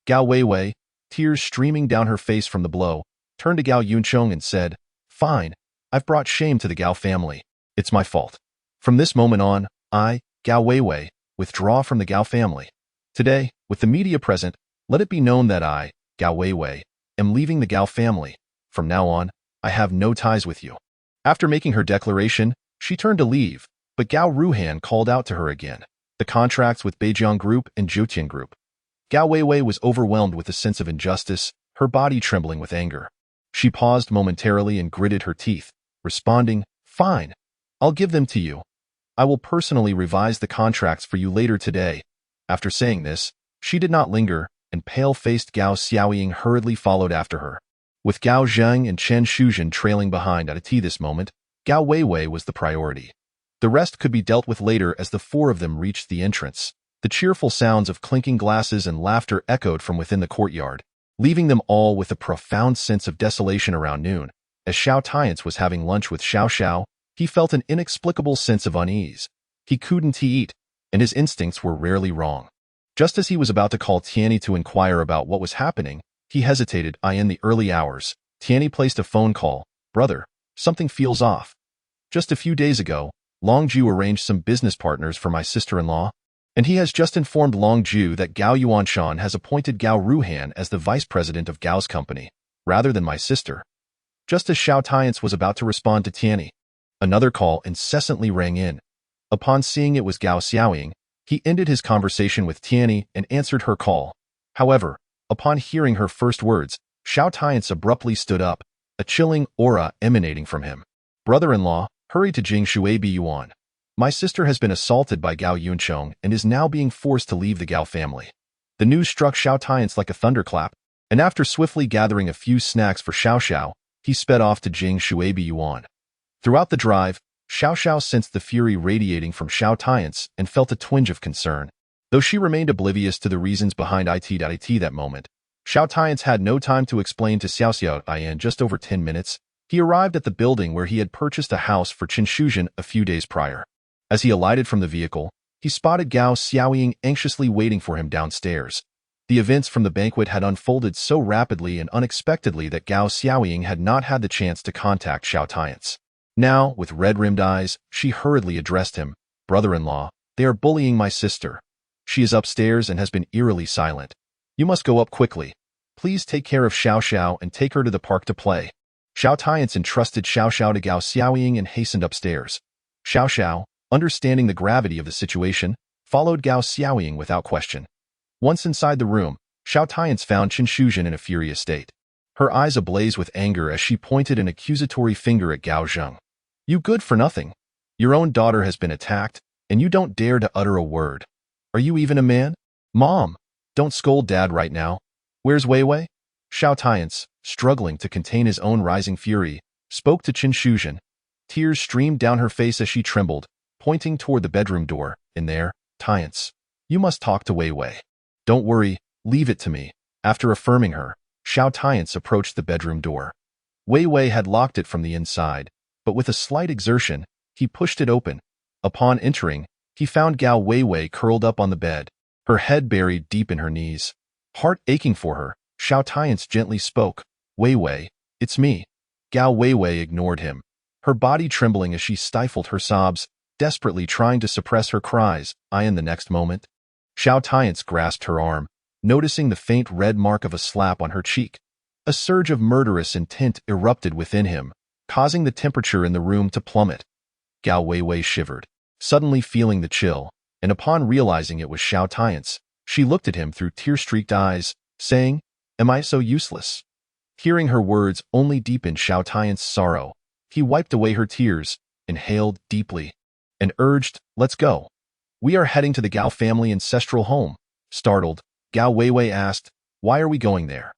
Gao Weiwei, tears streaming down her face from the blow, turned to Gao Yuncheng and said, Fine, I've brought shame to the Gao family. It's my fault. From this moment on, I, Gao Weiwei, withdraw from the Gao family. Today, with the media present, let it be known that I, Gao Weiwei, am leaving the Gao family. From now on, I have no ties with you. After making her declaration, she turned to leave, but Gao Ruhan called out to her again. The contracts with Beijiang Group and Zhoutian Group. Gao Weiwei was overwhelmed with a sense of injustice, her body trembling with anger. She paused momentarily and gritted her teeth, responding, Fine, I'll give them to you. I will personally revise the contracts for you later today. After saying this, she did not linger, and pale-faced Gao Xiaoying hurriedly followed after her. With Gao Zheng and Qin Shuzhen trailing behind at this moment, Gao Weiwei was the priority. The rest could be dealt with later as the four of them reached the entrance. The cheerful sounds of clinking glasses and laughter echoed from within the courtyard, leaving them all with a profound sense of desolation around noon. As Xiao Tian Ce was having lunch with Xiao Xiao, he felt an inexplicable sense of unease. He couldn't eat, and his instincts were rarely wrong. Just as he was about to call Tianyi to inquire about what was happening, he hesitated. In the early hours, Tianyi placed a phone call. Brother, something feels off. Just a few days ago, Longju arranged some business partners for my sister-in-law, and he has just informed Longju that Gao Yuanshan has appointed Gao Ruhan as the vice president of Gao's company, rather than my sister. Just as Xiao Tian Ce was about to respond to Tianyi, another call incessantly rang in. Upon seeing it was Gao Xiaoying, he ended his conversation with Tianyi and answered her call. However, upon hearing her first words, Xiao Tian Ce abruptly stood up, a chilling aura emanating from him. Brother-in-law, hurry to Jing Shuabi Yuan. My sister has been assaulted by Gao Yuncheng and is now being forced to leave the Gao family. The news struck Xiao Tian Ce like a thunderclap, and after swiftly gathering a few snacks for Xiao Xiao, he sped off to Jing Shuabi Yuan. Throughout the drive, Xiao Xiao sensed the fury radiating from Xiao Tian Ce and felt a twinge of concern. Though she remained oblivious to the reasons behind that moment, Xiao Tian Ce had no time to explain to Xiao Xiao. In just over 10 minutes, he arrived at the building where he had purchased a house for Qin Shuzhen a few days prior. As he alighted from the vehicle, he spotted Gao Xiaoying anxiously waiting for him downstairs. The events from the banquet had unfolded so rapidly and unexpectedly that Gao Xiaoying had not had the chance to contact Xiao Tian Ce. Now, with red-rimmed eyes, she hurriedly addressed him. Brother-in-law, they are bullying my sister. She is upstairs and has been eerily silent. You must go up quickly. Please take care of Xiao Xiao and take her to the park to play. Xiao Tian Ce entrusted Xiao Xiao to Gao Xiaoying and hastened upstairs. Xiao Xiao, understanding the gravity of the situation, followed Gao Xiaoying without question. Once inside the room, Xiao Tian Ce found Qin Shuzhen in a furious state. Her eyes ablaze with anger as she pointed an accusatory finger at Gao Zheng. You good for nothing. Your own daughter has been attacked, and you don't dare to utter a word. Are you even a man? Mom, don't scold Dad right now. Where's Weiwei? Xiao Tian Ce, struggling to contain his own rising fury, spoke to Qin Shuzhen. Tears streamed down her face as she trembled, pointing toward the bedroom door. In there, Tian Ce, you must talk to Weiwei. Don't worry, leave it to me. After affirming her, Xiao Tian Ce approached the bedroom door. Weiwei had locked it from the inside, but with a slight exertion, he pushed it open. Upon entering, he found Gao Weiwei curled up on the bed, her head buried deep in her knees. Heart aching for her, Xiao Tian Ce gently spoke. Weiwei, it's me. Gao Weiwei ignored him, her body trembling as she stifled her sobs, desperately trying to suppress her cries. In the next moment, Xiao Tian Ce grasped her arm, noticing the faint red mark of a slap on her cheek. A surge of murderous intent erupted within him, causing the temperature in the room to plummet. Gao Weiwei shivered, suddenly feeling the chill, and upon realizing it was Xiao Tian Ce, she looked at him through tear-streaked eyes, saying, Am I so useless? Hearing her words only deepened Xiao Tian Ce's sorrow. He wiped away her tears, inhaled deeply, and urged, Let's go. We are heading to the Gao family ancestral home. Startled, Gao Weiwei asked, "Why are we going there?"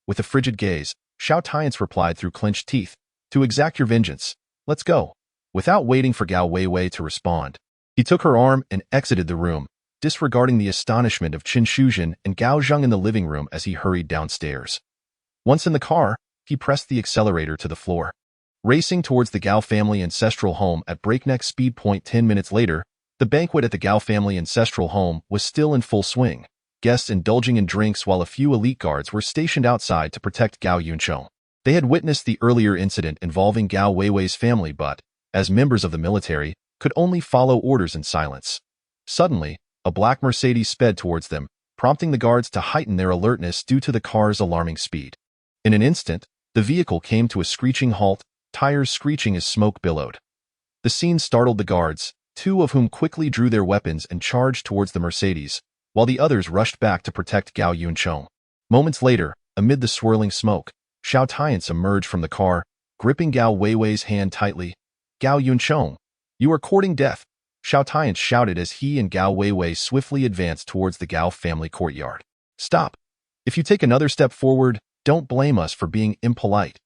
With a frigid gaze, Xiao Tian's replied through clenched teeth, "To exact your vengeance. Let's go." Without waiting for Gao Weiwei to respond, he took her arm and exited the room, disregarding the astonishment of Qin Shuzhen and Gao Zheng in the living room as he hurried downstairs. Once in the car, he pressed the accelerator to the floor. Racing towards the Gao family ancestral home at breakneck speed. 10 minutes later, the banquet at the Gao family ancestral home was still in full swing, guests indulging in drinks while a few elite guards were stationed outside to protect Gao Yuncheng. They had witnessed the earlier incident involving Gao Weiwei's family but, as members of the military, could only follow orders in silence. Suddenly, a black Mercedes sped towards them, prompting the guards to heighten their alertness due to the car's alarming speed. In an instant, the vehicle came to a screeching halt, tires screeching as smoke billowed. The scene startled the guards, two of whom quickly drew their weapons and charged towards the Mercedes, while the others rushed back to protect Gao Yuncheng. Moments later, amid the swirling smoke, Xiao Tian Ce emerged from the car, gripping Gao Weiwei's hand tightly. "Gao Yuncheng, you are courting death," Xiao Tian shouted as he and Gao Weiwei swiftly advanced towards the Gao family courtyard. "Stop! If you take another step forward, don't blame us for being impolite."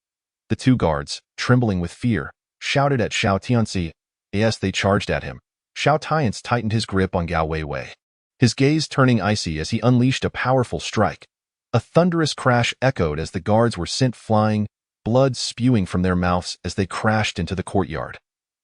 The two guards, trembling with fear, shouted at Xiao Tian Ce as they charged at him. Xiao Tian Ce tightened his grip on Gao Weiwei, his gaze turning icy as he unleashed a powerful strike. A thunderous crash echoed as the guards were sent flying, blood spewing from their mouths as they crashed into the courtyard.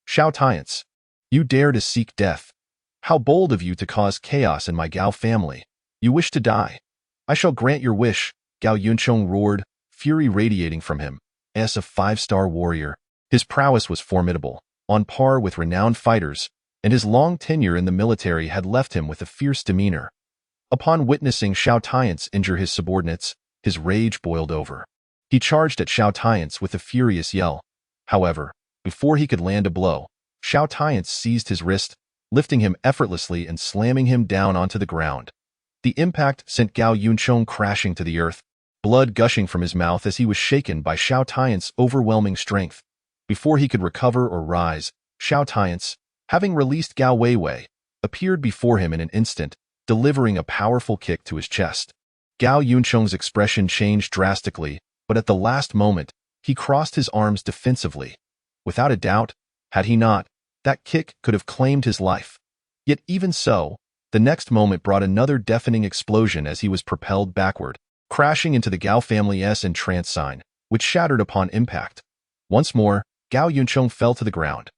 "Xiao Tian Ce, you dare to seek death. How bold of you to cause chaos in my Gao family. You wish to die. I shall grant your wish," Gao Yuncheng roared, fury radiating from him. As a five-star warrior, his prowess was formidable, on par with renowned fighters, and his long tenure in the military had left him with a fierce demeanor. Upon witnessing Xiao Tian Ce injure his subordinates, his rage boiled over. He charged at Xiao Tian Ce with a furious yell. However, before he could land a blow, Xiao Tian Ce seized his wrist, lifting him effortlessly and slamming him down onto the ground. The impact sent Gao Yuncheng crashing to the earth, blood gushing from his mouth as he was shaken by Xiao Tian Ce's overwhelming strength. Before he could recover or rise, Xiao Tian Ce, having released Gao Weiwei, appeared before him in an instant, delivering a powerful kick to his chest. Gao Yuncheng's expression changed drastically, but at the last moment, he crossed his arms defensively. Without a doubt, had he not, that kick could have claimed his life. Yet even so, the next moment brought another deafening explosion as he was propelled backward, crashing into the Gao family's entrance sign, which shattered upon impact. Once more, Gao Yuncheng fell to the ground.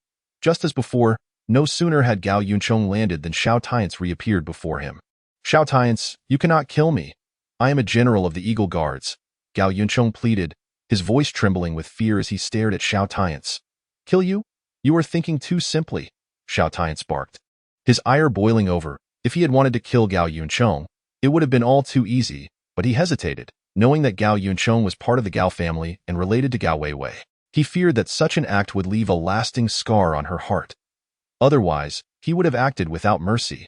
Just as before, no sooner had Gao Yuncheng landed than Xiao Tian Ce reappeared before him. "Xiao Tian Ce, you cannot kill me. I am a general of the Eagle Guards," Gao Yuncheng pleaded, his voice trembling with fear as he stared at Xiao Tian Ce. "Kill you? You are thinking too simply," Xiao Tian Ce barked, his ire boiling over. If he had wanted to kill Gao Yuncheng, it would have been all too easy, but he hesitated, knowing that Gao Yuncheng was part of the Gao family and related to Gao Weiwei. He feared that such an act would leave a lasting scar on her heart. Otherwise, he would have acted without mercy.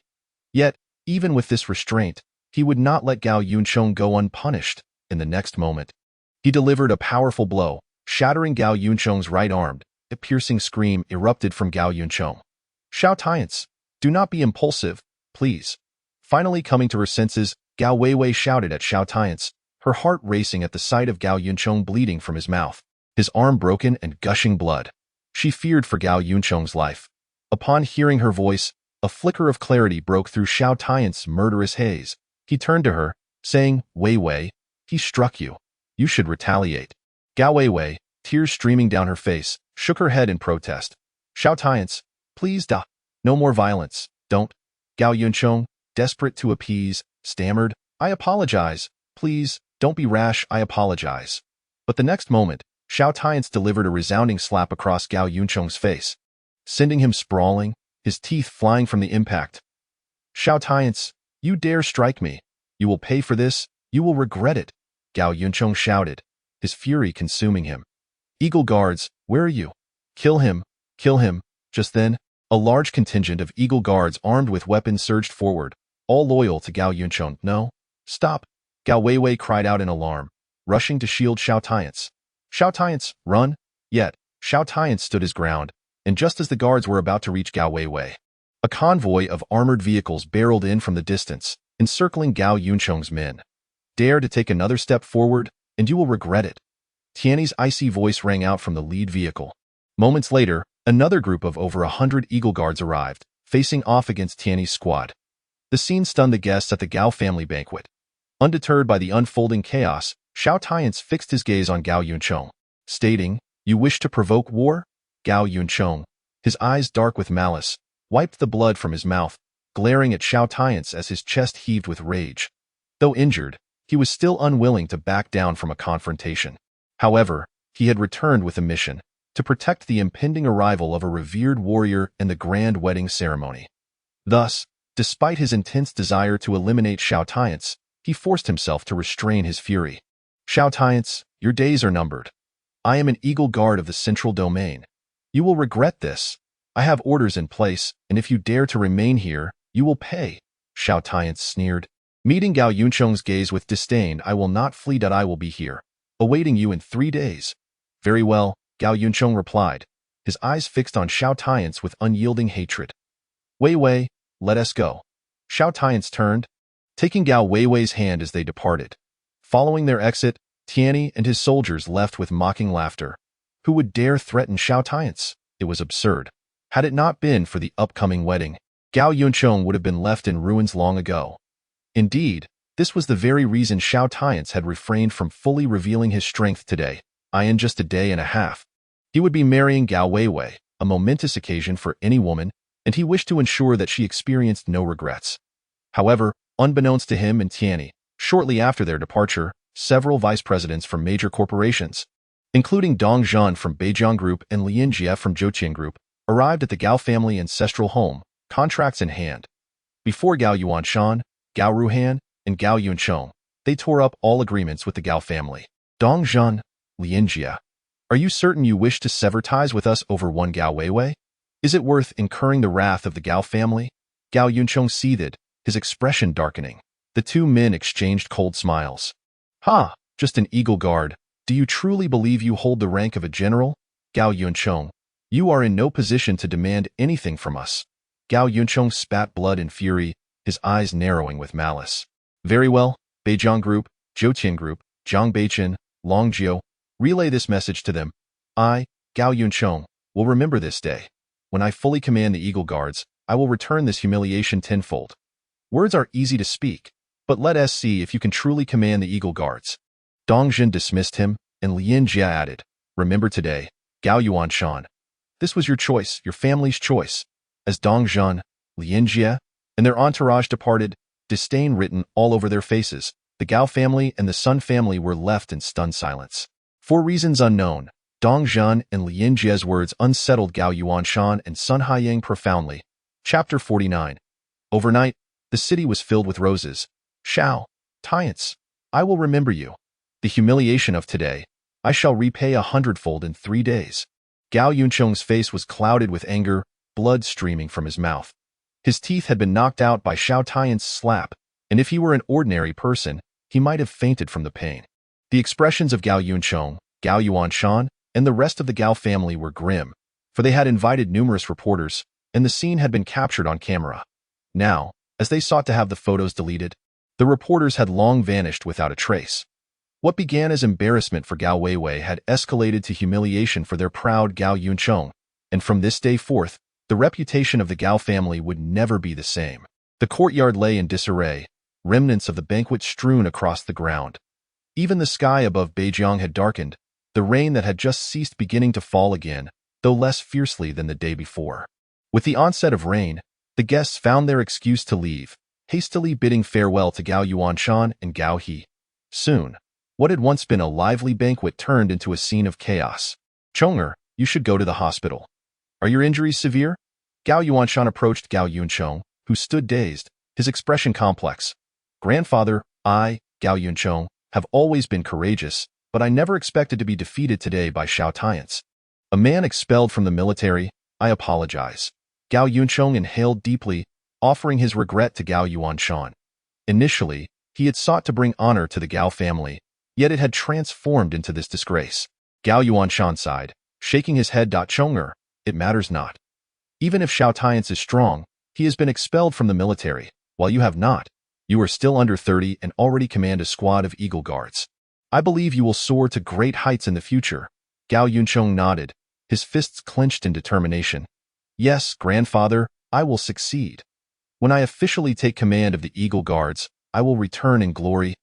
Yet, even with this restraint, he would not let Gao Yuncheng go unpunished. In the next moment, he delivered a powerful blow, shattering Gao Yuncheng's right arm. A piercing scream erupted from Gao Yuncheng. "Xiao Tian Ce, do not be impulsive, please." Finally coming to her senses, Gao Weiwei shouted at Xiao Tian Ce, her heart racing at the sight of Gao Yuncheng bleeding from his mouth, his arm broken and gushing blood. She feared for Gao Yuncheng's life. Upon hearing her voice, a flicker of clarity broke through Xiao Tian Ce's murderous haze. He turned to her, saying, "Weiwei, he struck you. You should retaliate." Gao Weiwei, tears streaming down her face, shook her head in protest. "Xiao Tian Ce, please no more violence, don't." Gao Yuncheng, desperate to appease, stammered, "I apologize. Please, don't be rash, I apologize." But the next moment, Xiao Tian Ce delivered a resounding slap across Gao Yuncheng's face, sending him sprawling, his teeth flying from the impact. "Xiao Tian Ce, you dare strike me. You will pay for this, you will regret it," Gao Yuncheng shouted, his fury consuming him. "Eagle Guards, where are you? Kill him, kill him." Just then, a large contingent of Eagle Guards armed with weapons surged forward, all loyal to Gao Yuncheng. "No, stop," Gao Weiwei cried out in alarm, rushing to shield Xiao Tian Ce. "Xiao Tian Ce, run!" Yet, Xiao Tian Ce stood his ground, and just as the guards were about to reach Gao Weiwei, a convoy of armored vehicles barreled in from the distance, encircling Gao Yuncheng's men. Dare to take another step forward, and you will regret it. Tian's icy voice rang out from the lead vehicle. Moments later, another group of over 100 Eagle Guards arrived, facing off against Tian's squad. The scene stunned the guests at the Gao family banquet. Undeterred by the unfolding chaos, Xiao Tian Ce fixed his gaze on Gao Yuncheng, stating, "You wish to provoke war?" Gao Yuncheng, his eyes dark with malice, wiped the blood from his mouth, glaring at Xiao Tian Ce as his chest heaved with rage. Though injured, he was still unwilling to back down from a confrontation. However, he had returned with a mission, to protect the impending arrival of a revered warrior and the grand wedding ceremony. Thus, despite his intense desire to eliminate Xiao Tian Ce, he forced himself to restrain his fury. "Xiao Tian Ce, your days are numbered. I am an Eagle Guard of the Central Domain. You will regret this. I have orders in place, and if you dare to remain here, you will pay," Xiao Tian Ce sneered. Meeting Gao Yuncheng's gaze with disdain, "I will not flee. I will be here, awaiting you in 3 days. "Very well," Gao Yuncheng replied, his eyes fixed on Xiao Tian Ce with unyielding hatred. "Wei Wei, let us go." Xiao Tian Ce turned, taking Gao Weiwei's hand as they departed. Following their exit, Tianni and his soldiers left with mocking laughter. Who would dare threaten Xiao Tian Ce? It was absurd. Had it not been for the upcoming wedding, Gao Yuncheng would have been left in ruins long ago. Indeed, this was the very reason Xiao Tian Ce had refrained from fully revealing his strength today. In just a day and a half, he would be marrying Gao Weiwei, a momentous occasion for any woman, and he wished to ensure that she experienced no regrets. However, unbeknownst to him and Tianni, shortly after their departure, several vice presidents from major corporations, including Dong Zhan from Beijing Group and Lian Jie from Zhouqian Group, arrived at the Gao family ancestral home, contracts in hand. Before Gao Yuanshan, Gao Ruhan, and Gao Yuncheng, they tore up all agreements with the Gao family. "Dong Zhan, Lian Jie, are you certain you wish to sever ties with us over one Gao Weiwei? Is it worth incurring the wrath of the Gao family?" Gao Yuncheng seethed, his expression darkening. The two men exchanged cold smiles. "Ha, just an Eagle Guard. Do you truly believe you hold the rank of a general?" Gao Yuncheng, "You are in no position to demand anything from us." Gao Yuncheng spat blood in fury, his eyes narrowing with malice. "Very well, Beijing Group, Zhouqian Group, Zhang Beichen, Longjiu, relay this message to them. I, Gao Yuncheng, will remember this day. When I fully command the Eagle Guards, I will return this humiliation tenfold." Words are easy to speak, but let us see if you can truly command the Eagle Guards. Dong Zhan dismissed him, and Lian Jie added, "Remember today, Gao Yuanshan. This was your choice, your family's choice." As Dong Zhan, Lian Jie, and their entourage departed, disdain written all over their faces, the Gao family and the Sun family were left in stunned silence. For reasons unknown, Dong Zhan and Lian Jie's words unsettled Gao Yuanshan and Sun Haiyang profoundly. Chapter 49. Overnight, the city was filled with roses. "Xiao Tian Ce, I will remember you. The humiliation of today, I shall repay 100-fold in 3 days." Gao Yuncheng's face was clouded with anger, blood streaming from his mouth. His teeth had been knocked out by Xiao Tian's slap, and if he were an ordinary person, he might have fainted from the pain. The expressions of Gao Yuncheng, Gao Yuanshan, and the rest of the Gao family were grim, for they had invited numerous reporters, and the scene had been captured on camera. Now, as they sought to have the photos deleted, the reporters had long vanished without a trace. What began as embarrassment for Gao Weiwei had escalated to humiliation for their proud Gao Yuncheng, and from this day forth, the reputation of the Gao family would never be the same. The courtyard lay in disarray, remnants of the banquet strewn across the ground. Even the sky above Beijing had darkened, the rain that had just ceased beginning to fall again, though less fiercely than the day before. With the onset of rain, the guests found their excuse to leave, hastily bidding farewell to Gao Yuanshan and Gao He. Soon, what had once been a lively banquet turned into a scene of chaos. "Chong'er, you should go to the hospital. Are your injuries severe?" Gao Yuanshan approached Gao Yuncheng, who stood dazed, his expression complex. "Grandfather, I, Gao Yuncheng, have always been courageous, but I never expected to be defeated today by Xiao Tian Ce. A man expelled from the military, I apologize." Gao Yuncheng inhaled deeply, offering his regret to Gao Yuanshan. Initially, he had sought to bring honor to the Gao family, yet it had transformed into this disgrace. Gao Yuanshan sighed, shaking his head. "Chong'er, it matters not. Even if Xiao Tian Ce is strong, he has been expelled from the military, while you have not. You are still under 30 and already command a squad of Eagle Guards. I believe you will soar to great heights in the future. Gao Yuncheng nodded, his fists clenched in determination. Yes, grandfather, I will succeed. When I officially take command of the Eagle Guards, I will return in glory,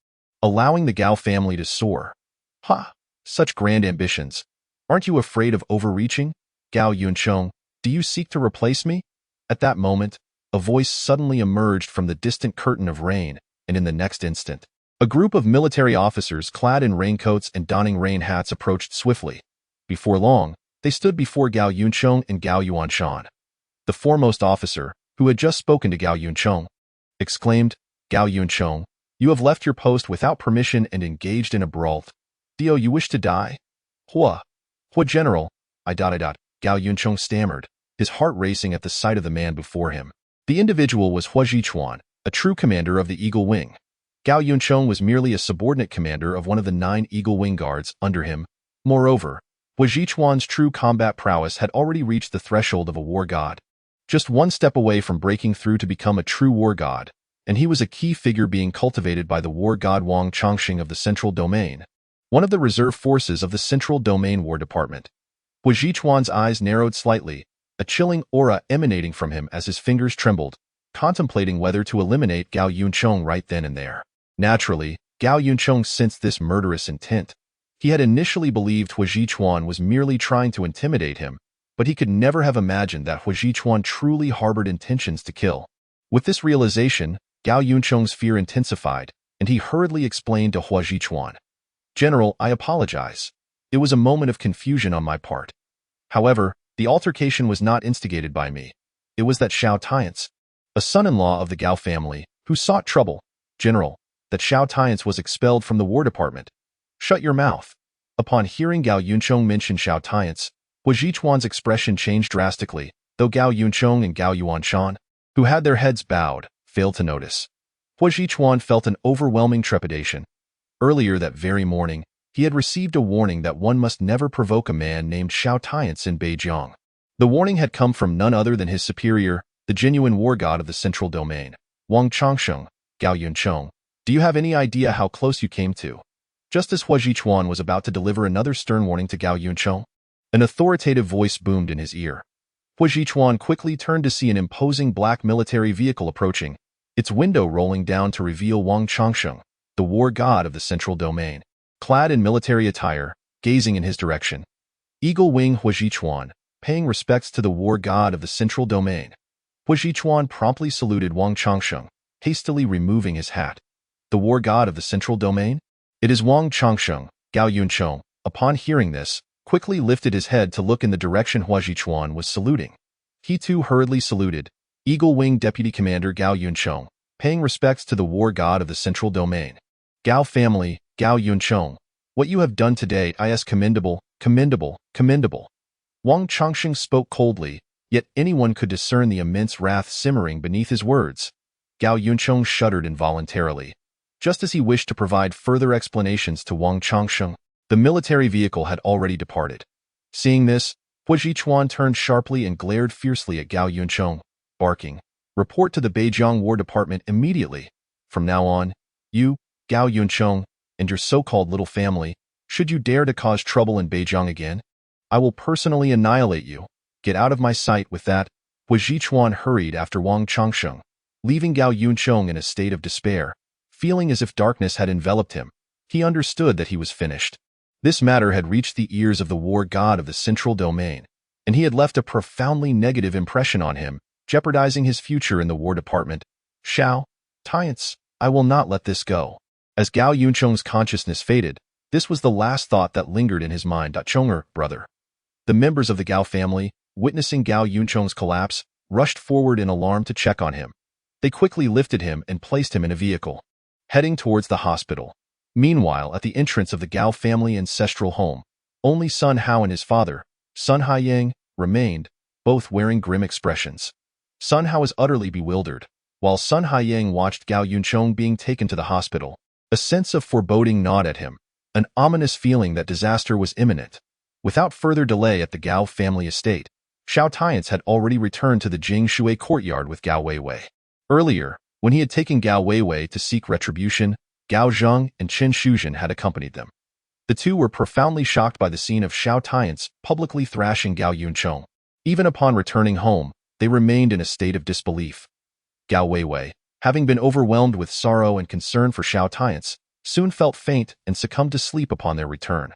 allowing the Gao family to soar. Ha! Such grand ambitions. Aren't you afraid of overreaching? Gao Yuncheng, do you seek to replace me? At that moment, a voice suddenly emerged from the distant curtain of rain, and in the next instant, a group of military officers clad in raincoats and donning rain hats approached swiftly. Before long, they stood before Gao Yuncheng and Gao Yuanshan. The foremost officer, who had just spoken to Gao Yuncheng, exclaimed, Gao Yuncheng, you have left your post without permission and engaged in a brawl. Do you wish to die? Hua General, Gao Yuncheng stammered, his heart racing at the sight of the man before him. The individual was Huaxia, a true commander of the Eagle Wing. Gao Yuncheng was merely a subordinate commander of one of the 9 Eagle Wing guards under him. Moreover, Huaxia's true combat prowess had already reached the threshold of a war god. Just one step away from breaking through to become a true war god, and he was a key figure being cultivated by the war god Wang Changxing of the Central Domain, one of the reserve forces of the Central Domain War Department. Huaxia's eyes narrowed slightly, a chilling aura emanating from him as his fingers trembled, contemplating whether to eliminate Gao Yuncheng right then and there. Naturally, Gao Yuncheng sensed this murderous intent. He had initially believed Huaxia was merely trying to intimidate him, but he could never have imagined that Huaxia truly harbored intentions to kill. With this realization, Gao Yuncheng's fear intensified, and he hurriedly explained to Huaxia, General, I apologize. It was a moment of confusion on my part. However, the altercation was not instigated by me. It was that Xiao Tian Ce, a son-in-law of the Gao family, who sought trouble. General, that Xiao Tian Ce was expelled from the War Department. Shut your mouth. Upon hearing Gao Yuncheng mention Xiao Tian Ce, Huaxia's expression changed drastically, though Gao Yuncheng and Gao Yuanshan, who had their heads bowed, failed to notice. Huaxia felt an overwhelming trepidation. Earlier that very morning, he had received a warning that one must never provoke a man named Xiao Tian Ce in Beijing. The warning had come from none other than his superior, the genuine war god of the Central Domain, Wang Changxing. Gao Yuncheng, do you have any idea how close you came to? Just as Huaxiachuan was about to deliver another stern warning to Gao Yuncheng, an authoritative voice boomed in his ear. Huaxiachuan quickly turned to see an imposing black military vehicle approaching, its window rolling down to reveal Wang Changxing, the war god of the Central Domain, clad in military attire, gazing in his direction. Eagle Wing Huaxiachuan, paying respects to the war god of the Central Domain. Huaxiachuan promptly saluted Wang Changxing, hastily removing his hat. The war god of the Central Domain? It is Wang Changxing. Gao Yuncheng, upon hearing this, quickly lifted his head to look in the direction Huaxiachuan was saluting. He too hurriedly saluted, Eagle Wing Deputy Commander Gao Yuncheng, paying respects to the war god of the Central Domain. Gao family, Gao Yuncheng, what you have done today is commendable, commendable, commendable. Wang Changxing spoke coldly, yet anyone could discern the immense wrath simmering beneath his words. Gao Yuncheng shuddered involuntarily. Just as he wished to provide further explanations to Wang Changxing, the military vehicle had already departed. Seeing this, Huaxiachuan turned sharply and glared fiercely at Gao Yuncheng, barking, report to the Beijing War Department immediately. From now on, you, Gao Yuncheng, and your so-called little family, should you dare to cause trouble in Beijing again, I will personally annihilate you. Get out of my sight with that. Huaxiachuan hurried after Wang Changxing, leaving Gao Yuncheng in a state of despair, feeling as if darkness had enveloped him. He understood that he was finished. This matter had reached the ears of the war god of the Central Domain, and he had left a profoundly negative impression on him, jeopardizing his future in the War Department. Xiao Tian Ce, I will not let this go. As Gao Yuncheng's consciousness faded, this was the last thought that lingered in his mind. Chonger, brother. The members of the Gao family, witnessing Gao Yuncheng's collapse, rushed forward in alarm to check on him. They quickly lifted him and placed him in a vehicle, heading towards the hospital. Meanwhile, at the entrance of the Gao family ancestral home, only Sun Hao and his father, Sun Haiyang, remained, both wearing grim expressions. Sun Hao was utterly bewildered, while Sun Haiyang watched Gao Yuncheng being taken to the hospital. A sense of foreboding gnawed at him, an ominous feeling that disaster was imminent. Without further delay at the Gao family estate, Xiao Tian Ce had already returned to the Jingshui courtyard with Gao Weiwei. Earlier, When he had taken Gao Weiwei to seek retribution, Gao Zheng and Chen Shuzhen had accompanied them. The two were profoundly shocked by the scene of Xiao Tian Ce publicly thrashing Gao Yunchong. Even upon returning home, they remained in a state of disbelief. Gao Weiwei, having been overwhelmed with sorrow and concern for Xiao Tian Ce, soon felt faint and succumbed to sleep upon their return.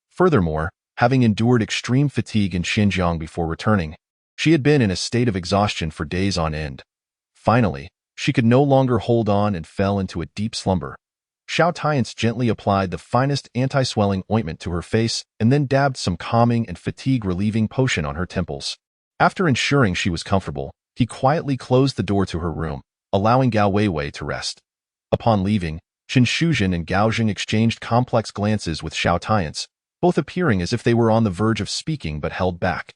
Furthermore, having endured extreme fatigue in Xinjiang before returning, she had been in a state of exhaustion for days on end. Finally, she could no longer hold on and fell into a deep slumber. Xiao Tian Ce gently applied the finest anti-swelling ointment to her face and then dabbed some calming and fatigue-relieving potion on her temples. After ensuring she was comfortable, he quietly closed the door to her room, allowing Gao Weiwei to rest. Upon leaving, Chen Shuzhen and Gao Zheng exchanged complex glances with Xiao Tian Ce, both appearing as if they were on the verge of speaking but held back.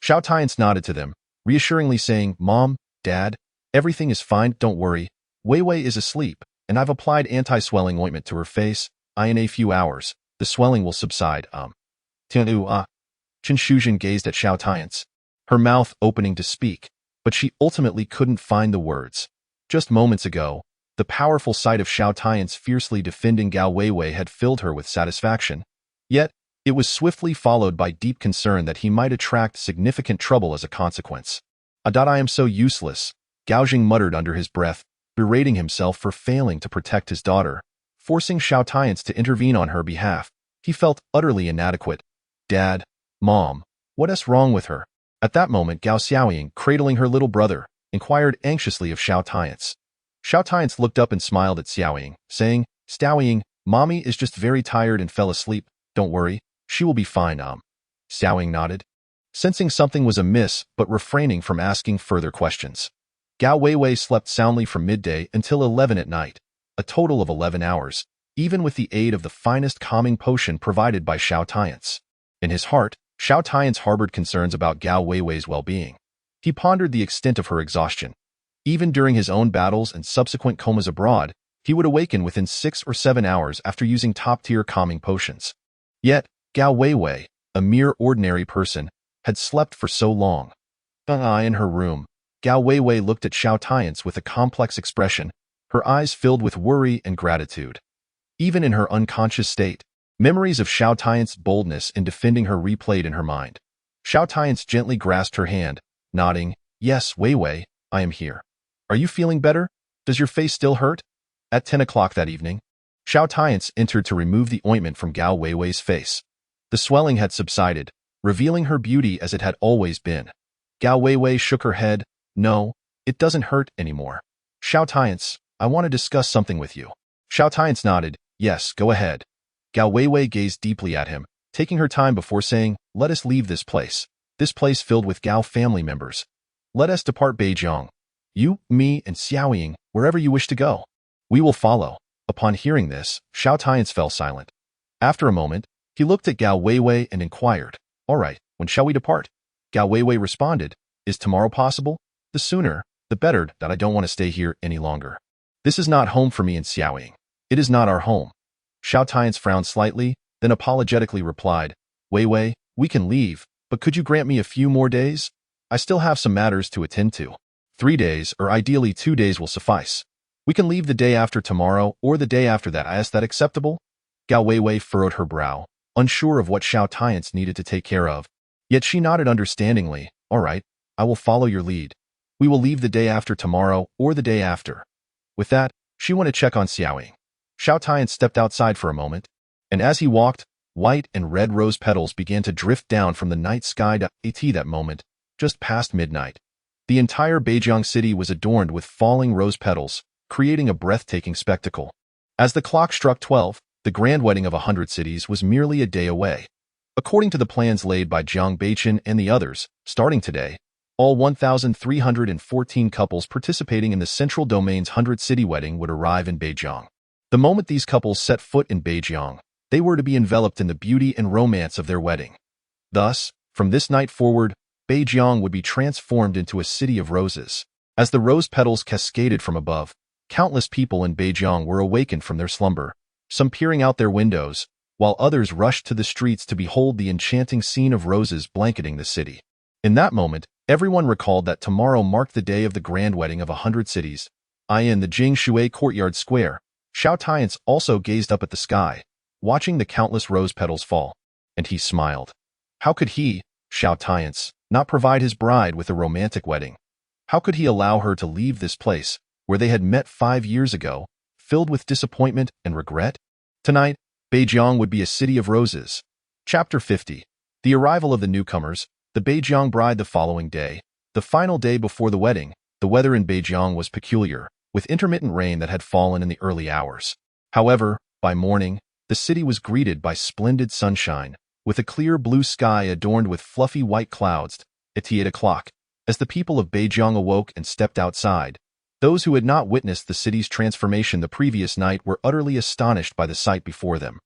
Xiao Tian Ce nodded to them, reassuringly saying, "Mom, Dad, everything is fine, don't worry. Weiwei is asleep, and I've applied anti-swelling ointment to her face. In a few hours, the swelling will subside." Chen Shuzhen gazed at Xiao Tian Ce, her mouth opening to speak, but she ultimately couldn't find the words. Just moments ago, the powerful sight of Xiao Tian Ce fiercely defending Gao Weiwei had filled her with satisfaction. Yet, it was swiftly followed by deep concern that he might attract significant trouble as a consequence. "I am so useless," Gao Zheng muttered under his breath, berating himself for failing to protect his daughter. Forcing Xiao Tian Ce to intervene on her behalf, he felt utterly inadequate. "Dad, Mom, what's wrong with her?" At that moment, Gao Xiaoying, cradling her little brother, inquired anxiously of Xiao Tian Ce. Xiao Tian Ce looked up and smiled at Xiaoying, saying, "Xiaoying, Mommy is just very tired and fell asleep. Don't worry, she will be fine." Xiaoying nodded, sensing something was amiss but refraining from asking further questions. Gao Weiwei slept soundly from midday until 11 at night, a total of 11 hours, even with the aid of the finest calming potion provided by Xiao Tian Ce. In his heart, Xiao Tian Ce harbored concerns about Gao Weiwei's well-being. He pondered the extent of her exhaustion. Even during his own battles and subsequent comas abroad, he would awaken within 6 or 7 hours after using top-tier calming potions. Yet, Gao Weiwei, a mere ordinary person, had slept for so long. In her room, Gao Weiwei looked at Xiao Tian Ce with a complex expression, her eyes filled with worry and gratitude. Even in her unconscious state, memories of Xiao Tian Ce's boldness in defending her replayed in her mind. Xiao Tian Ce gently grasped her hand, nodding, "Yes, Weiwei, I am here. Are you feeling better? Does your face still hurt?" At 10 o'clock that evening, Xiao Tian Ce entered to remove the ointment from Gao Weiwei's face. The swelling had subsided, revealing her beauty as it had always been. Gao Weiwei shook her head. "No, it doesn't hurt anymore. Xiao Tian Ce, I want to discuss something with you." Xiao Tian Ce nodded. "Yes, go ahead." Gao Weiwei gazed deeply at him, taking her time before saying, "Let us leave this place filled with Gao family members. Let us depart Beijiang. You, me, and Xiaoying, wherever you wish to go. We will follow." Upon hearing this, Xiao Tian Ce fell silent. After a moment, he looked at Gao Weiwei and inquired, "All right, when shall we depart?" Gao Weiwei responded, "Is tomorrow possible? The sooner, the better, that I don't want to stay here any longer. This is not home for me and Xiaoying. It is not our home." Xiao Tian Ce frowned slightly, then apologetically replied, "Weiwei, we can leave, but could you grant me a few more days? I still have some matters to attend to. 3 days, or ideally 2 days, will suffice. We can leave the day after tomorrow or the day after that. Is that acceptable?" Gao Weiwei furrowed her brow, unsure of what Xiao Tian Ce needed to take care of. Yet she nodded understandingly. "All right, I will follow your lead. We will leave the day after tomorrow or the day after." With that, she went to check on Xiaoying. Xiao Tian stepped outside for a moment, and as he walked, white and red rose petals began to drift down from the night sky. At that moment, just past midnight, the entire Beijiang city was adorned with falling rose petals, creating a breathtaking spectacle. As the clock struck 12, the grand wedding of 100 cities was merely a day away. According to the plans laid by Jiang Beichen and the others, starting today, all 1,314 couples participating in the central domain's 100-city wedding would arrive in Beijiang. The moment these couples set foot in Beijiang, they were to be enveloped in the beauty and romance of their wedding. Thus, from this night forward, Beijiang would be transformed into a city of roses. As the rose petals cascaded from above, countless people in Beijiang were awakened from their slumber, some peering out their windows, while others rushed to the streets to behold the enchanting scene of roses blanketing the city. In that moment, everyone recalled that tomorrow marked the day of the grand wedding of 100 cities. In the Jingshui courtyard square, Xiao Tian Ce also gazed up at the sky, watching the countless rose petals fall, and he smiled. How could he, Xiao Tian Ce, not provide his bride with a romantic wedding? How could he allow her to leave this place, where they had met 5 years ago, filled with disappointment and regret? Tonight, Beijiang would be a city of roses. Chapter 50. The arrival of the newcomers, the Beijiang bride the following day, the final day before the wedding. The weather in Beijiang was peculiar, with intermittent rain that had fallen in the early hours. However, by morning, the city was greeted by splendid sunshine, with a clear blue sky adorned with fluffy white clouds. At 8 o'clock, as the people of Beijiang awoke and stepped outside, those who had not witnessed the city's transformation the previous night were utterly astonished by the sight before them.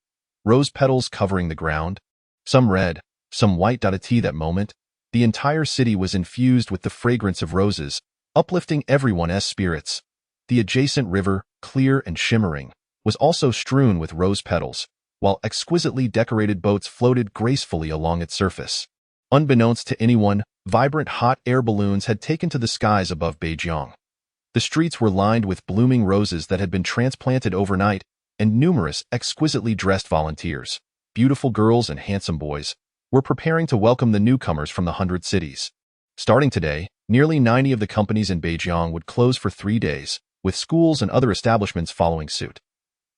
Rose petals covering the ground, some red, some white. At that moment, the entire city was infused with the fragrance of roses, uplifting everyone's spirits. The adjacent river, clear and shimmering, was also strewn with rose petals, while exquisitely decorated boats floated gracefully along its surface. Unbeknownst to anyone, vibrant hot air balloons had taken to the skies above Beijiang. The streets were lined with blooming roses that had been transplanted overnight, and numerous exquisitely dressed volunteers, beautiful girls and handsome boys, were preparing to welcome the newcomers from the 100 cities. Starting today, nearly 90 of the companies in Beijiang would close for 3 days, with schools and other establishments following suit.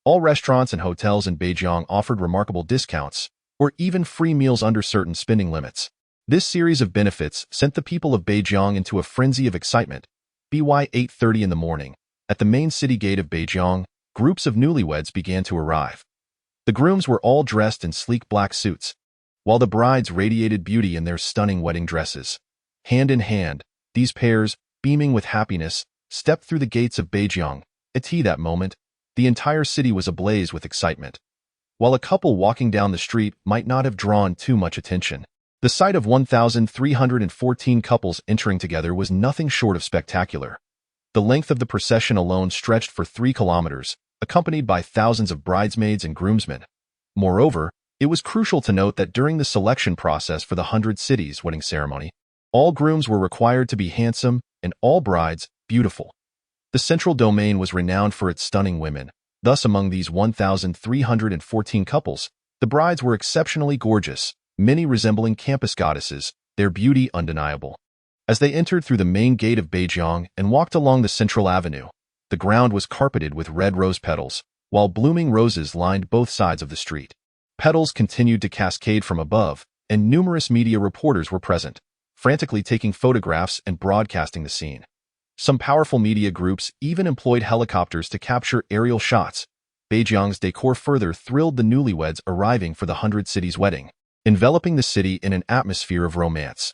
All restaurants and hotels in Beijiang offered remarkable discounts, or even free meals under certain spending limits. This series of benefits sent the people of Beijiang into a frenzy of excitement. By 8:30 in the morning, at the main city gate of Beijiang, groups of newlyweds began to arrive. The grooms were all dressed in sleek black suits, while the brides radiated beauty in their stunning wedding dresses. Hand in hand, these pairs, beaming with happiness, stepped through the gates of Beijiang. At that moment, the entire city was ablaze with excitement. While a couple walking down the street might not have drawn too much attention, the sight of 1,314 couples entering together was nothing short of spectacular. The length of the procession alone stretched for 3 kilometers, accompanied by thousands of bridesmaids and groomsmen. Moreover, it was crucial to note that during the selection process for the 100 cities wedding ceremony, all grooms were required to be handsome and all brides beautiful. The central domain was renowned for its stunning women. Thus, among these 1,314 couples, the brides were exceptionally gorgeous, many resembling campus goddesses, their beauty undeniable. As they entered through the main gate of Beijiang and walked along the central avenue, the ground was carpeted with red rose petals, while blooming roses lined both sides of the street. Petals continued to cascade from above, and numerous media reporters were present, frantically taking photographs and broadcasting the scene. Some powerful media groups even employed helicopters to capture aerial shots. Beijiang's decor further thrilled the newlyweds arriving for the 100 cities wedding, enveloping the city in an atmosphere of romance.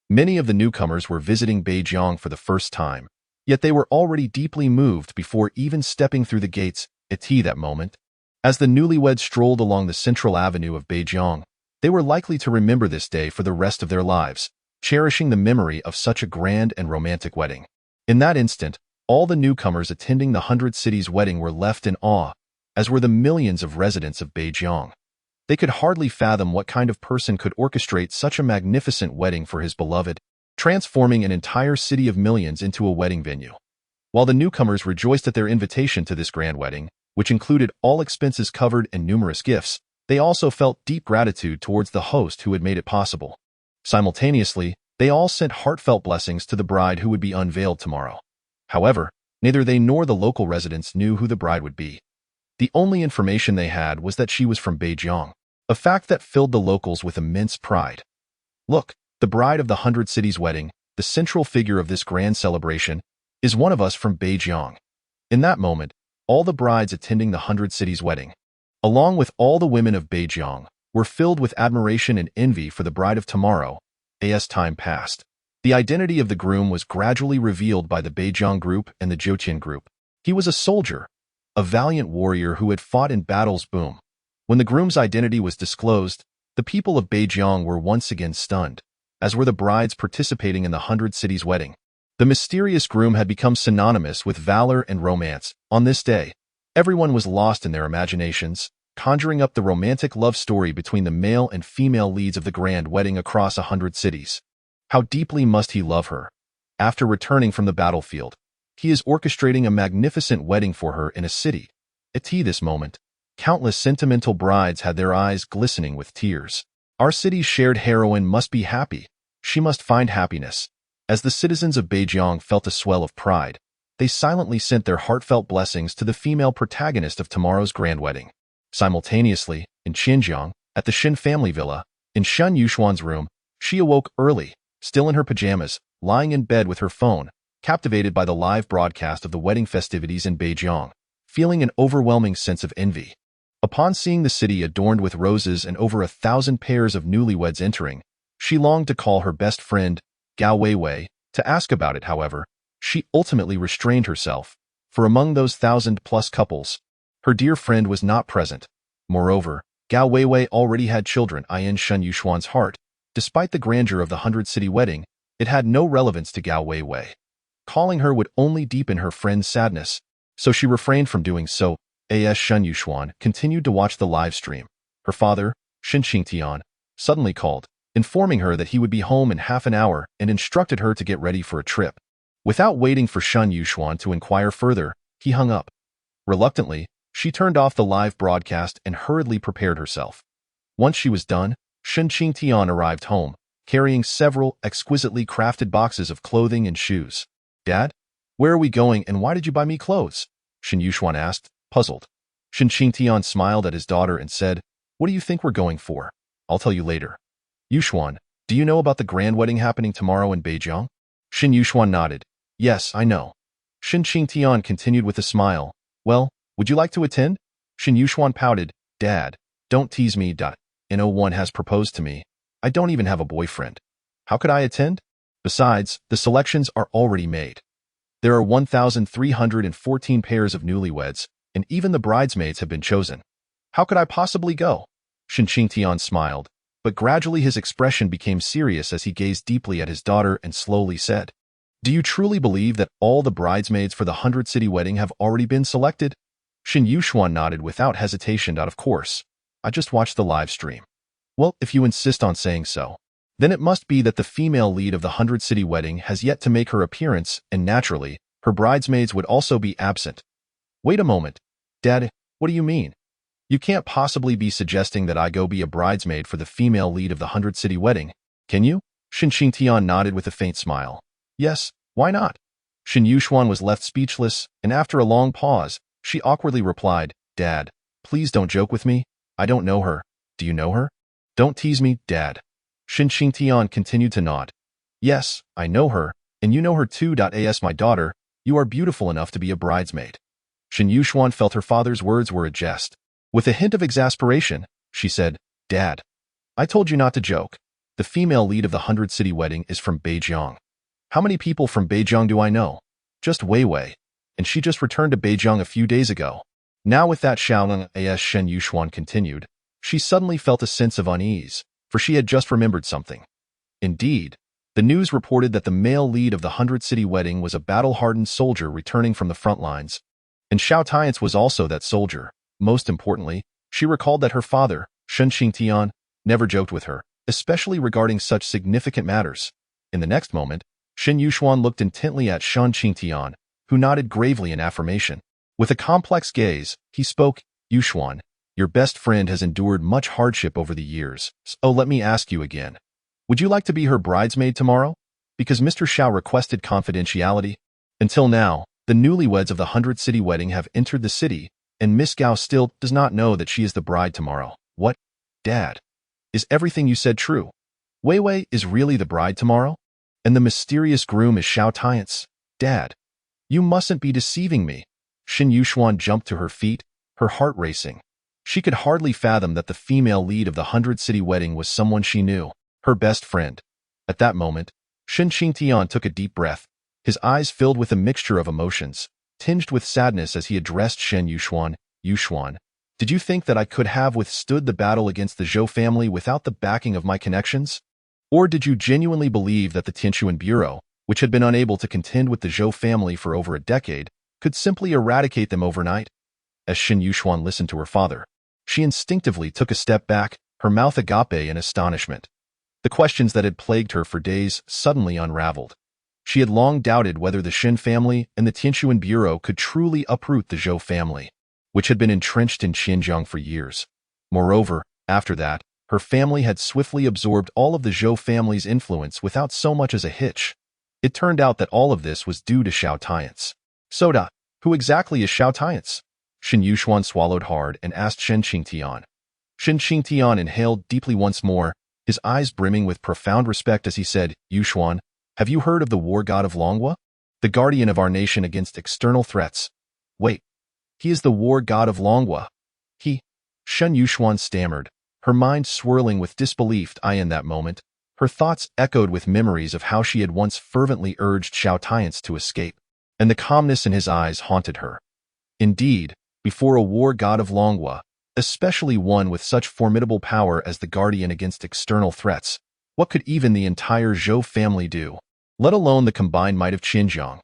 Many of the newcomers were visiting Beijiang for the first time, yet they were already deeply moved before even stepping through the gates. At that moment, as the newlyweds strolled along the central avenue of Beijiang, they were likely to remember this day for the rest of their lives, cherishing the memory of such a grand and romantic wedding. In that instant, all the newcomers attending the 100 cities wedding were left in awe, as were the millions of residents of Beijiang. They could hardly fathom what kind of person could orchestrate such a magnificent wedding for his beloved, transforming an entire city of millions into a wedding venue. While the newcomers rejoiced at their invitation to this grand wedding, which included all expenses covered and numerous gifts, they also felt deep gratitude towards the host who had made it possible. Simultaneously, they all sent heartfelt blessings to the bride who would be unveiled tomorrow. However, neither they nor the local residents knew who the bride would be. The only information they had was that she was from Beijiang, a fact that filled the locals with immense pride. Look, the bride of the 100 cities wedding, the central figure of this grand celebration, is one of us from Beijiang. In that moment, all the brides attending the 100 cities wedding, along with all the women of Beijiang, were filled with admiration and envy for the bride of tomorrow. As time passed, the identity of the groom was gradually revealed by the Beijiang group and the Xiao group. He was a soldier, a valiant warrior who had fought in battles. Boom. When the groom's identity was disclosed, the people of Beijiang were once again stunned, as were the brides participating in the 100 cities wedding. The mysterious groom had become synonymous with valor and romance. On this day, everyone was lost in their imaginations, conjuring up the romantic love story between the male and female leads of the grand wedding across 100 cities. How deeply must he love her? After returning from the battlefield, He is orchestrating a magnificent wedding for her in a city. At this moment, countless sentimental brides had their eyes glistening with tears. Our city's shared heroine must be happy. She must find happiness. As the citizens of Beijiang felt a swell of pride, they silently sent their heartfelt blessings to the female protagonist of tomorrow's grand wedding. Simultaneously, in Xinjiang, at the Xin family villa, in Shen Yuxuan's room, she awoke early, still in her pajamas, lying in bed with her phone, captivated by the live broadcast of the wedding festivities in Beijiang, feeling an overwhelming sense of envy. Upon seeing the city adorned with roses and over 1,000 pairs of newlyweds entering, she longed to call her best friend, Gao Weiwei, to ask about it. However, she ultimately restrained herself, for among those 1,000+ couples, her dear friend was not present. Moreover, Gao Weiwei already had children in Shen Yuxuan's heart. Despite the grandeur of the 100-city wedding, it had no relevance to Gao Weiwei. Calling her would only deepen her friend's sadness, so she refrained from doing so. Shen Yuxuan continued to watch the live stream. Her father, Xiao Tian Ce, suddenly called, informing her that he would be home in half an hour and instructed her to get ready for a trip. Without waiting for Shen Yuxuan to inquire further, he hung up. Reluctantly, she turned off the live broadcast and hurriedly prepared herself. Once she was done, Xiao Tian arrived home, carrying several exquisitely crafted boxes of clothing and shoes. "Dad, where are we going and why did you buy me clothes?" Shen Yuxuan asked, puzzled. Xiao Tian smiled at his daughter and said, "What do you think we're going for? I'll tell you later." "Yuxuan, do you know about the grand wedding happening tomorrow in Beijiang?" Shen Yuxuan nodded. "Yes, I know." Xiao Tian continued with a smile. "Well, would you like to attend?" Shen Yuxuan pouted. "Dad, don't tease me. No one has proposed to me. I don't even have a boyfriend. How could I attend? Besides, the selections are already made. There are 1,314 pairs of newlyweds, and even the bridesmaids have been chosen. How could I possibly go?" Xiao Tian smiled, but gradually his expression became serious as he gazed deeply at his daughter and slowly said, "Do you truly believe that all the bridesmaids for the 100-city wedding have already been selected?" Shen Yuxuan nodded without hesitation. "Of course. I just watched the live stream." "Well, if you insist on saying so, then it must be that the female lead of the 100-city wedding has yet to make her appearance, and naturally, her bridesmaids would also be absent." "Wait a moment. Dad, what do you mean? You can't possibly be suggesting that I go be a bridesmaid for the female lead of the 100-city wedding, can you?" Xiao Tian nodded with a faint smile. "Yes, why not?" Shen Yuxuan was left speechless, and after a long pause, she awkwardly replied, "Dad, please don't joke with me. I don't know her. Do you know her? Don't tease me, Dad." Xiao Tian continued to nod. "Yes, I know her, and you know her too. As my daughter, you are beautiful enough to be a bridesmaid." Shen Yuxuan felt her father's words were a jest. With a hint of exasperation, she said, "Dad, I told you not to joke. The female lead of the 100-city wedding is from Beijiang. How many people from Beijiang do I know? Just Weiwei, and she just returned to Beijiang a few days ago." Now with that Xiao as Shen Yuxuan continued, she suddenly felt a sense of unease, for she had just remembered something. Indeed, the news reported that the male lead of the 100-city wedding was a battle-hardened soldier returning from the front lines, and Xiao Tian Ce was also that soldier. Most importantly, she recalled that her father, Xiao Tian, never joked with her, especially regarding such significant matters. In the next moment, Shen Yuxuan looked intently at Xiao Tian, who nodded gravely in affirmation. With a complex gaze, he spoke, "Yuxuan, your best friend has endured much hardship over the years, so let me ask you again. Would you like to be her bridesmaid tomorrow? Because Mr. Xiao requested confidentiality. Until now, the newlyweds of the 100-city wedding have entered the city, and Miss Gao still does not know that she is the bride tomorrow." "What? Dad? Is everything you said true? Weiwei is really the bride tomorrow? And the mysterious groom is Xiao Tian Ce? Dad, you mustn't be deceiving me." Shen Yuxuan jumped to her feet, her heart racing. She could hardly fathom that the female lead of the 100-city wedding was someone she knew, her best friend. At that moment, Xiao Tian took a deep breath, his eyes filled with a mixture of emotions, tinged with sadness as he addressed Shen Yuxuan. "Yuxuan, did you think that I could have withstood the battle against the Zhou family without the backing of my connections? Or did you genuinely believe that the Tianquan Bureau, which had been unable to contend with the Zhou family for over a decade, could simply eradicate them overnight?" As Shen Yuxuan listened to her father, she instinctively took a step back, her mouth agape in astonishment. The questions that had plagued her for days suddenly unraveled. She had long doubted whether the Xin family and the Tianquan Bureau could truly uproot the Zhou family, which had been entrenched in Xinjiang for years. Moreover, after that, her family had swiftly absorbed all of the Zhou family's influence without so much as a hitch. It turned out that all of this was due to Xiao Tian Ce. Soda, who exactly is Xiao Tian Ce? Shen Yuxuan swallowed hard and asked Shen Qingtian. Shen Qingtian inhaled deeply once more, his eyes brimming with profound respect as he said, Yuxuan, have you heard of the war god of Longhua? The guardian of our nation against external threats. Wait, he is the war god of Longhua. Shen Yuxuan stammered, her mind swirling with disbelief. In that moment, her thoughts echoed with memories of how she had once fervently urged Xiao Tian Ce to escape, and the calmness in his eyes haunted her. Indeed, before a war god of Longhua, especially one with such formidable power as the guardian against external threats, what could even the entire Zhou family do, let alone the combined might of Xinjiang?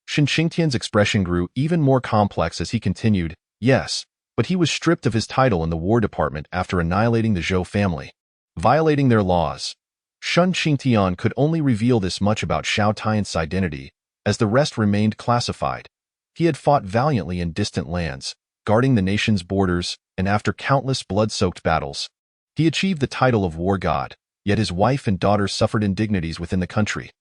Shen Qingtian's expression grew even more complex as he continued, yes, but he was stripped of his title in the War Department after annihilating the Zhou family, violating their laws. Shen Qingtian could only reveal this much about Xiao Tian Ce's identity, as the rest remained classified. He had fought valiantly in distant lands, guarding the nation's borders, and after countless blood-soaked battles, he achieved the title of war god, yet his wife and daughter suffered indignities within the country.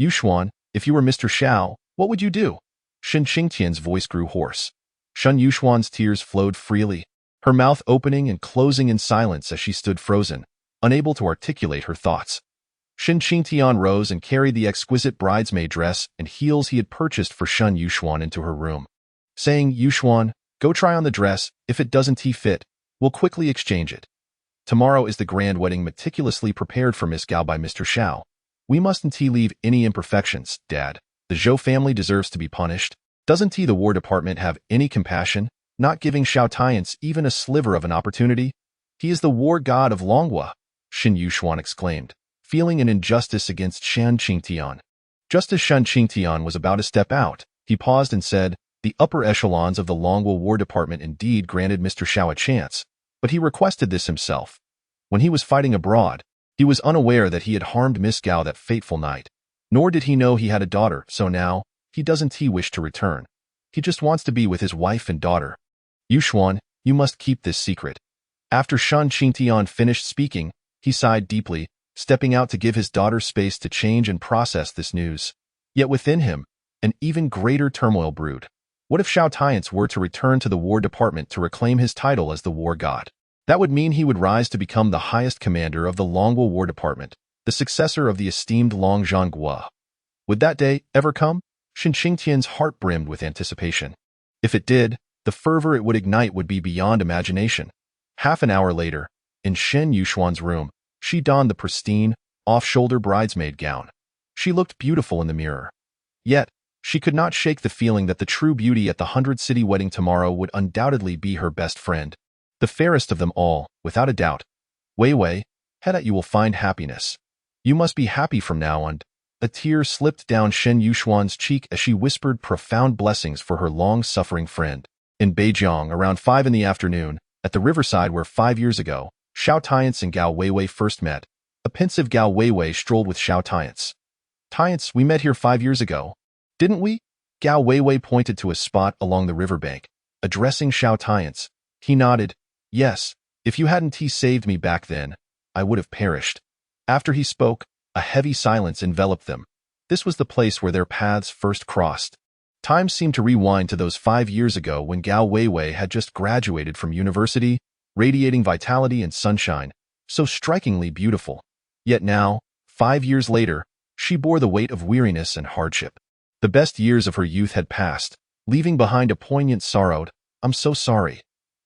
Yuxuan, if you were Mr. Xiao, what would you do? Shen Qingtian's voice grew hoarse. Shen Yuxuan's tears flowed freely, her mouth opening and closing in silence as she stood frozen, unable to articulate her thoughts. Shen Qingtian rose and carried the exquisite bridesmaid dress and heels he had purchased for Shen Yuxuan into her room, saying, Yuxuan, go try on the dress. If it doesn't fit, we'll quickly exchange it. Tomorrow is the grand wedding meticulously prepared for Miss Gao by Mr. Xiao. We mustn't leave any imperfections, Dad. The Zhou family deserves to be punished. Doesn't the War Department have any compassion, not giving Xiao Tian Ce even a sliver of an opportunity? He is the war god of Longhua, Shen Yuxuan exclaimed, feeling an injustice against Shen Qingtian. Just as Shen Qingtian was about to step out, he paused and said, the upper echelons of the Longhua War Department indeed granted Mr. Xiao a chance, but he requested this himself. When he was fighting abroad, he was unaware that he had harmed Miss Gao that fateful night, nor did he know he had a daughter, so now, he doesn't wish to return. He just wants to be with his wife and daughter. Yuxuan, you must keep this secret. After Shen Qingtian finished speaking, he sighed deeply, stepping out to give his daughter space to change and process this news. Yet within him, an even greater turmoil brewed. What if Xiao Tian Ce were to return to the War Department to reclaim his title as the war god? That would mean he would rise to become the highest commander of the Longhua War Department, the successor of the esteemed Long Zhanghua. Would that day ever come? Shen Qingtian's heart brimmed with anticipation. If it did, the fervor it would ignite would be beyond imagination. Half an hour later, in Shen Yuxuan's room, she donned the pristine, off-shoulder bridesmaid gown. She looked beautiful in the mirror. Yet, she could not shake the feeling that the true beauty at the 100-city wedding tomorrow would undoubtedly be her best friend. The fairest of them all, without a doubt. Wei Wei, head at you will find happiness. You must be happy from now on. A tear slipped down Shen Yuxuan's cheek as she whispered profound blessings for her long-suffering friend. In Beijing, around 5 in the afternoon, at the riverside where 5 years ago, Xiao Tian Ce and Gao Weiwei first met, a pensive Gao Weiwei strolled with Xiao Tian Ce. Tian Ce, we met here 5 years ago, didn't we? Gao Weiwei pointed to a spot along the riverbank, addressing Xiao Tian Ce. He nodded. Yes, if you hadn't saved me back then, I would have perished. After he spoke, a heavy silence enveloped them. This was the place where their paths first crossed. Time seemed to rewind to those 5 years ago when Gao Weiwei had just graduated from university, radiating vitality and sunshine, so strikingly beautiful. Yet now, 5 years later, she bore the weight of weariness and hardship. The best years of her youth had passed, leaving behind a poignant sorrow. I'm so sorry,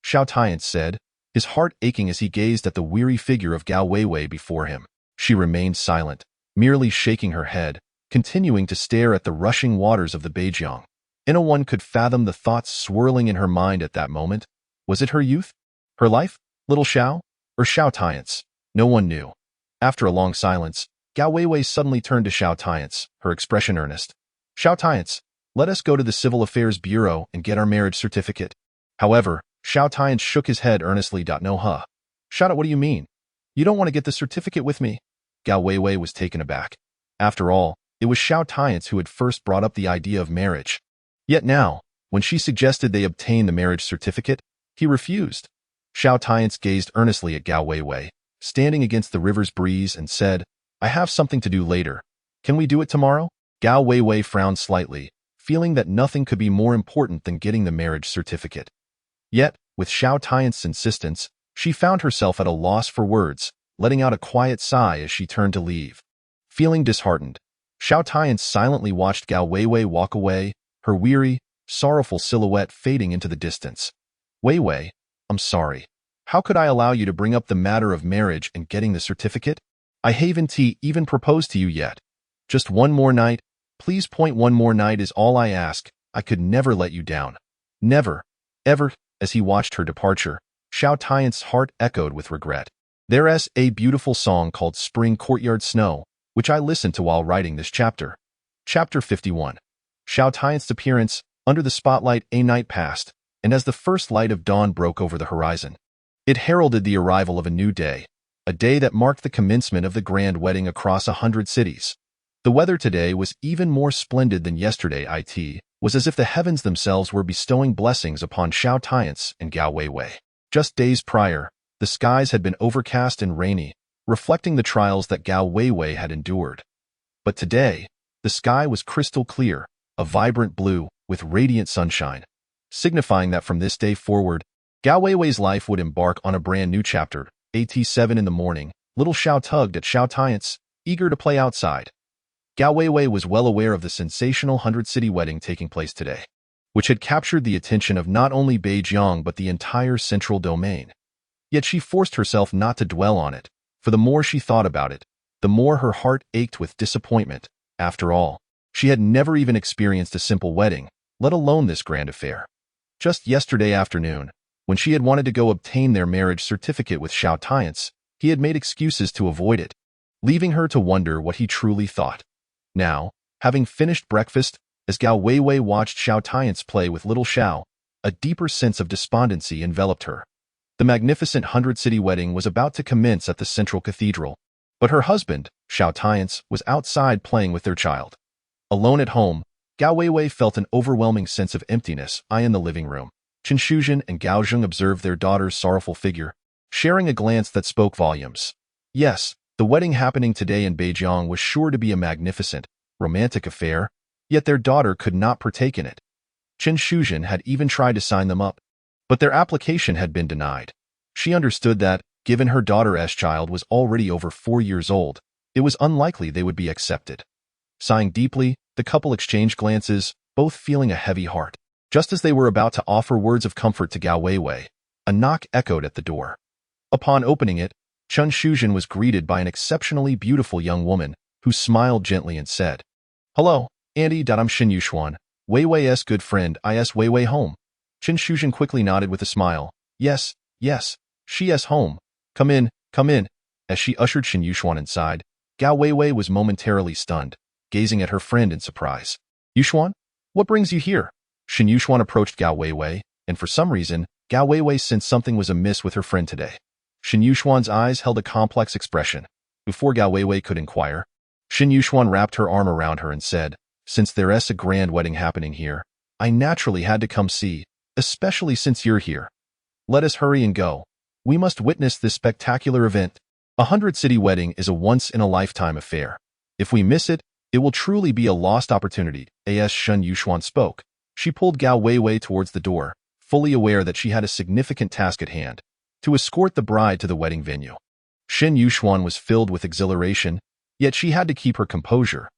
Xiao Tian said, his heart aching as he gazed at the weary figure of Gao Weiwei before him. She remained silent, merely shaking her head, continuing to stare at the rushing waters of the Beijing. No one could fathom the thoughts swirling in her mind at that moment. Was it her youth? Her life? Little Xiao? Or Xiao Tian Ce? No one knew. After a long silence, Gao Weiwei suddenly turned to Xiao Tian Ce, her expression earnest. Xiao Tian Ce, let us go to the Civil Affairs Bureau and get our marriage certificate. However, Xiao Tian Ce shook his head earnestly. No, huh? Xiao, what do you mean? You don't want to get the certificate with me? Gao Weiwei was taken aback. After all, It was Xiao Tian Ce who had first brought up the idea of marriage. Yet now, when she suggested they obtain the marriage certificate, he refused. Xiao Tian Ce gazed earnestly at Gao Weiwei, standing against the river's breeze, and said, "I have something to do later. Can we do it tomorrow?" Gao Weiwei frowned slightly, feeling that nothing could be more important than getting the marriage certificate. Yet, with Xiao Tian's insistence, she found herself at a loss for words, letting out a quiet sigh as she turned to leave. Feeling disheartened, Xiao Tian silently watched Gao Weiwei walk away, her weary, sorrowful silhouette fading into the distance. "Weiwei, I'm sorry. How could I allow you to bring up the matter of marriage and getting the certificate? I haven't even proposed to you yet. Just one more night, please. One more night is all I ask. I could never let you down. Never, ever." As he watched her departure, Xiao Tian's heart echoed with regret. There's a beautiful song called Spring Courtyard Snow, which I listened to while writing this chapter. Chapter 51. Xiao Tian's appearance. Under the spotlight, a night passed, and as the first light of dawn broke over the horizon, it heralded the arrival of a new day, a day that marked the commencement of the grand wedding across 100 cities. The weather today was even more splendid than yesterday. It was as if the heavens themselves were bestowing blessings upon Xiao Tian Ce and Gao Weiwei. Just days prior, the skies had been overcast and rainy, reflecting the trials that Gao Weiwei had endured. But today, the sky was crystal clear, a vibrant blue, with radiant sunshine, signifying that from this day forward, Gao Weiwei's life would embark on a brand new chapter. At 7 in the morning, little Xiao tugged at Xiao Tian Ce, eager to play outside. Gao Weiwei was well aware of the sensational 100-city wedding taking place today, which had captured the attention of not only Beijing but the entire central domain. Yet she forced herself not to dwell on it, for the more she thought about it, the more her heart ached with disappointment. After all, she had never even experienced a simple wedding, let alone this grand affair. Just yesterday afternoon, when she had wanted to go obtain their marriage certificate with Xiao Tian Ce, he had made excuses to avoid it, leaving her to wonder what he truly thought. Now, having finished breakfast, as Gao Weiwei watched Xiao Tian Ce play with little Xiao, a deeper sense of despondency enveloped her. The magnificent 100-city wedding was about to commence at the central cathedral, but her husband, Xiao Tian Ce, was outside playing with their child. Alone at home, Gao Weiwei felt an overwhelming sense of emptiness. In the living room, Chen Shuzhen and Gao Zheng observed their daughter's sorrowful figure, sharing a glance that spoke volumes. Yes, the wedding happening today in Beijing was sure to be a magnificent, romantic affair, yet their daughter could not partake in it. Chen Shuzhen had even tried to sign them up, but their application had been denied. She understood that, given her daughter's child was already over 4 years old, it was unlikely they would be accepted. Sighing deeply, the couple exchanged glances, both feeling a heavy heart. Just as they were about to offer words of comfort to Gao Weiwei, a knock echoed at the door. Upon opening it, Chen Shuzhen was greeted by an exceptionally beautiful young woman, who smiled gently and said, "Hello, Auntie. I'm Shen Yuxuan, Weiwei's good friend. Is Weiwei home?" Chen Shuzhen quickly nodded with a smile. Yes, she is home. Come in, come in." As she ushered Shen Yuxuan inside, Gao Weiwei was momentarily stunned, gazing at her friend in surprise. "Yuxuan, what brings you here?" Shen Yuxuan approached Gao Weiwei, and for some reason, Gao Weiwei sensed something was amiss with her friend today. Shen Yuxuan's eyes held a complex expression. Before Gao Weiwei could inquire, Shen Yuxuan wrapped her arm around her and said, "Since there's a grand wedding happening here, I naturally had to come see, especially since you're here. Let us hurry and go. We must witness this spectacular event. A 100-city wedding is a once-in-a-lifetime affair. If we miss it, it will truly be a lost opportunity." As Shen Yuxuan spoke, she pulled Gao Weiwei towards the door, fully aware that she had a significant task at hand, to escort the bride to the wedding venue. Shen Yuxuan was filled with exhilaration, yet she had to keep her composure.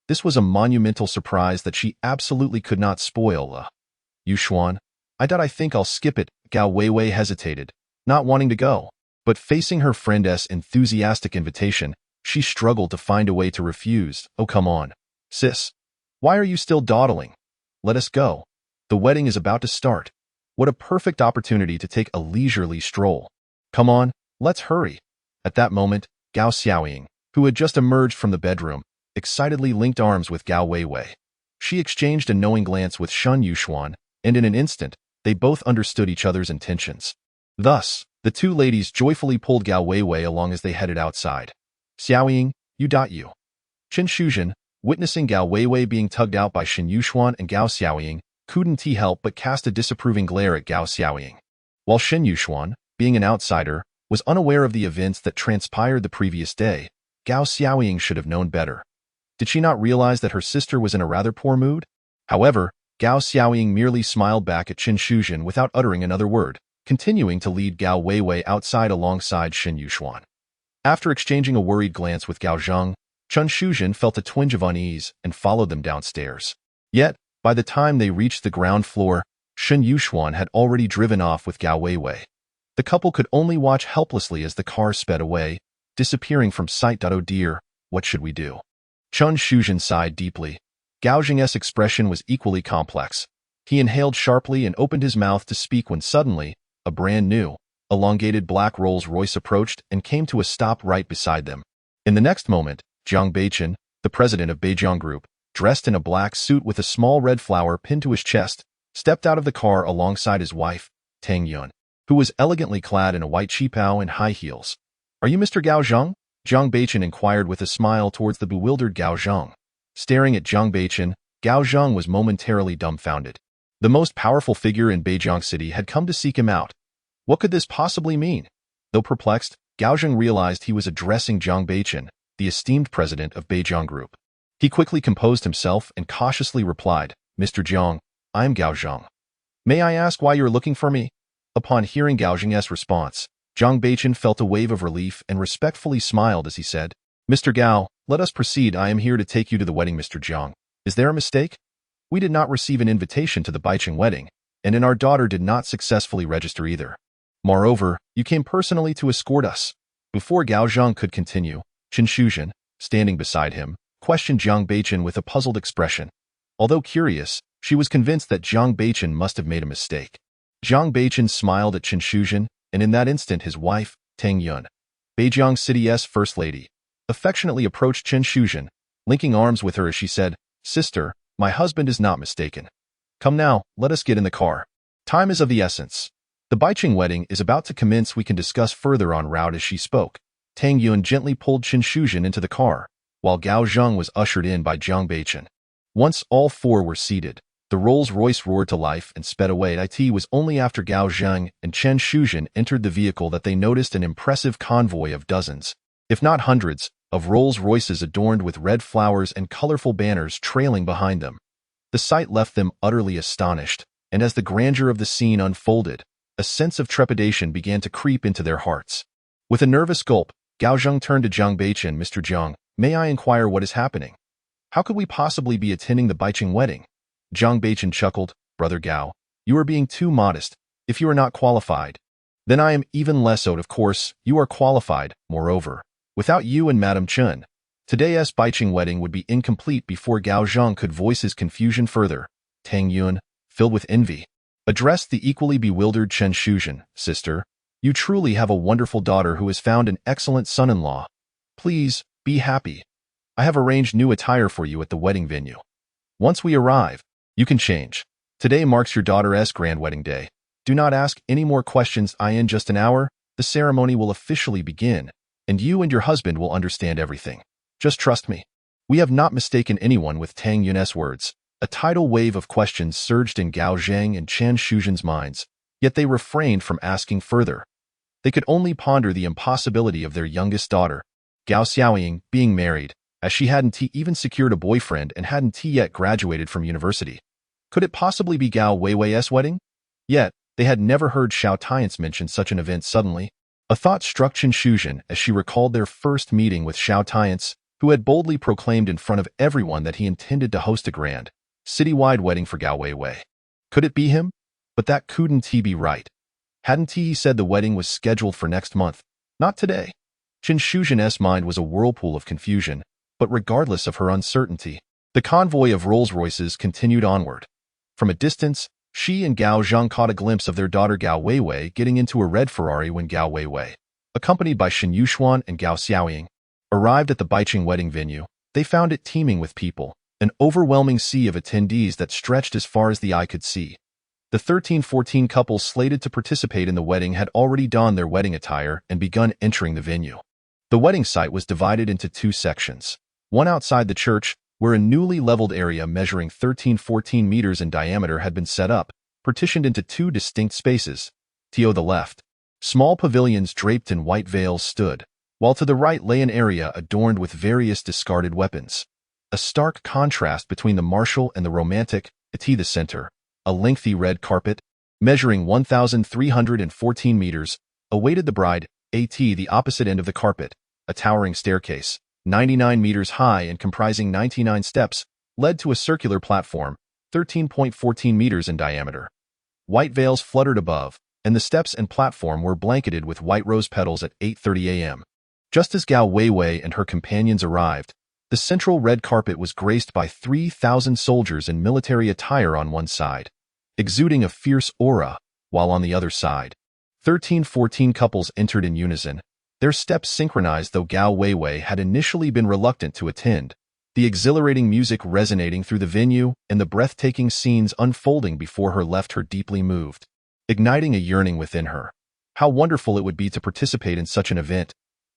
This was a monumental surprise that she absolutely could not spoil. "Yuxuan, I think I'll skip it." Gao Weiwei hesitated, not wanting to go, but facing her friend's enthusiastic invitation, she struggled to find a way to refuse. "Oh, come on, sis. Why are you still dawdling? Let us go. The wedding is about to start. What a perfect opportunity to take a leisurely stroll. Come on, let's hurry." At that moment, Gao Xiaoying, who had just emerged from the bedroom, excitedly linked arms with Gao Weiwei. She exchanged a knowing glance with Shen Yuxuan, and in an instant, they both understood each other's intentions. Thus, the two ladies joyfully pulled Gao Weiwei along as they headed outside. "Xiaoying, you. Chen Shuzhen, Witnessing Gao Weiwei being tugged out by Shen Yuxuan and Gao Xiaoying, couldn't he help but cast a disapproving glare at Gao Xiaoying. While Shen Yuxuan, being an outsider, was unaware of the events that transpired the previous day, Gao Xiaoying should have known better. Did she not realize that her sister was in a rather poor mood? However, Gao Xiaoying merely smiled back at Chen Shuzhen without uttering another word, continuing to lead Gao Weiwei outside alongside Shen Yuxuan. After exchanging a worried glance with Gao Zheng, Chen Shuzhen felt a twinge of unease and followed them downstairs. Yet, by the time they reached the ground floor, Shen Yuxuan had already driven off with Gao Weiwei. The couple could only watch helplessly as the car sped away, disappearing from sight. Oh dear, what should we do? Chen Shuzhen sighed deeply. Gao Zheng's expression was equally complex. He inhaled sharply and opened his mouth to speak when suddenly, a brand new, elongated black Rolls-Royce approached and came to a stop right beside them. In the next moment, Jiang Beichen, the president of Beijiang Group, dressed in a black suit with a small red flower pinned to his chest, stepped out of the car alongside his wife, Tang Yun, who was elegantly clad in a white qipao and high heels. "Are you Mr. Gao Zheng?" Jiang Beichen inquired with a smile towards the bewildered Gao Zheng. Staring at Jiang Beichen, Gao Zheng was momentarily dumbfounded. The most powerful figure in Beijiang City had come to seek him out. What could this possibly mean? Though perplexed, Gao Zheng realized he was addressing Jiang Beichen, the esteemed president of Beijiang Group. He quickly composed himself and cautiously replied, "Mr. Jiang, I'm Gao Zheng. May I ask why you're looking for me?" Upon hearing Gao Zheng's response, Jiang Beichen felt a wave of relief and respectfully smiled as he said, "Mr. Gao, let us proceed. I am here to take you to the wedding, Mr. Jiang. Is there a mistake? We did not receive an invitation to the Beicheng wedding, and our daughter did not successfully register either. Moreover, you came personally to escort us." Before Gao Zheng could continue, Chen Shuzhen, standing beside him, questioned Jiang Beichen with a puzzled expression. Although curious, she was convinced that Jiang Beichen must have made a mistake. Jiang Beichen smiled at Chen Shuzhen, and in that instant his wife, Tang Yun, Beijiang City's first lady, affectionately approached Chen Shuzhen, linking arms with her as she said, "Sister, my husband is not mistaken. Come now, let us get in the car. Time is of the essence. The Beicheng wedding is about to commence. We can discuss further en route." As she spoke, Tang Yun gently pulled Chen Shuzhen into the car, while Gao Zheng was ushered in by Jiang Beichen. Once all four were seated, the Rolls-Royce roared to life and sped away. It was only after Gao Zheng and Chen Shuzhen entered the vehicle that they noticed an impressive convoy of dozens, if not hundreds, of Rolls-Royces adorned with red flowers and colorful banners trailing behind them. The sight left them utterly astonished, and as the grandeur of the scene unfolded, a sense of trepidation began to creep into their hearts. With a nervous gulp, Gao Zheng turned to Jiang Beichen. "Mr. Jiang, may I inquire what is happening? How could we possibly be attending the Beicheng wedding?" Jiang Beichen chuckled, "Brother Gao, you are being too modest. If you are not qualified, then I am even less so. Of course, you are qualified. Moreover, without you and Madame Chen, today's Beicheng wedding would be incomplete." Before Gao Zheng could voice his confusion further, Tang Yun, filled with envy, addressed the equally bewildered Chen Shuzhen, "Sister, you truly have a wonderful daughter who has found an excellent son-in-law. Please, be happy. I have arranged new attire for you at the wedding venue. Once we arrive, you can change. Today marks your daughter's grand wedding day. Do not ask any more questions. In just an hour, the ceremony will officially begin, and you and your husband will understand everything. Just trust me." We have not mistaken anyone. With Tang Yun's words, a tidal wave of questions surged in Gao Zheng and Chen Shuzhen's minds, yet they refrained from asking further. They could only ponder the impossibility of their youngest daughter, Gao Xiaoying, being married, as she hadn't even secured a boyfriend and hadn't yet graduated from university. Could it possibly be Gao Weiwei's wedding? Yet, they had never heard Xiao Tian Ce mention such an event suddenly. A thought struck Chen Shuzhen as she recalled their first meeting with Xiao Tian Ce, who had boldly proclaimed in front of everyone that he intended to host a grand, citywide wedding for Gao Weiwei. Could it be him? But that couldn't be right. Hadn't he said the wedding was scheduled for next month, not today? Chen Shuzhen's mind was a whirlpool of confusion, but regardless of her uncertainty, the convoy of Rolls-Royces continued onward. From a distance, she and Gao Zheng caught a glimpse of their daughter Gao Weiwei getting into a red Ferrari when Gao Weiwei, accompanied by Shen Yuxuan and Gao Xiaoying, arrived at the Beicheng wedding venue. They found it teeming with people, an overwhelming sea of attendees that stretched as far as the eye could see. The 13-14 couples slated to participate in the wedding had already donned their wedding attire and begun entering the venue. The wedding site was divided into two sections, one outside the church, where a newly leveled area measuring 14 meters in diameter had been set up, partitioned into two distinct spaces. To the left, small pavilions draped in white veils stood, while to the right lay an area adorned with various discarded weapons. A stark contrast between the martial and the romantic. At the center, a lengthy red carpet, measuring 1,314 meters, awaited the bride. At the opposite end of the carpet, a towering staircase, 99 meters high and comprising 99 steps, led to a circular platform, 13.14 meters in diameter. White veils fluttered above, and the steps and platform were blanketed with white rose petals at 8:30 a.m. Just as Gao Weiwei and her companions arrived, the central red carpet was graced by 3,000 soldiers in military attire on one side, exuding a fierce aura, while on the other side, 14 couples entered in unison, their steps synchronized. Though Gao Weiwei had initially been reluctant to attend, the exhilarating music resonating through the venue and the breathtaking scenes unfolding before her left her deeply moved, igniting a yearning within her. How wonderful it would be to participate in such an event.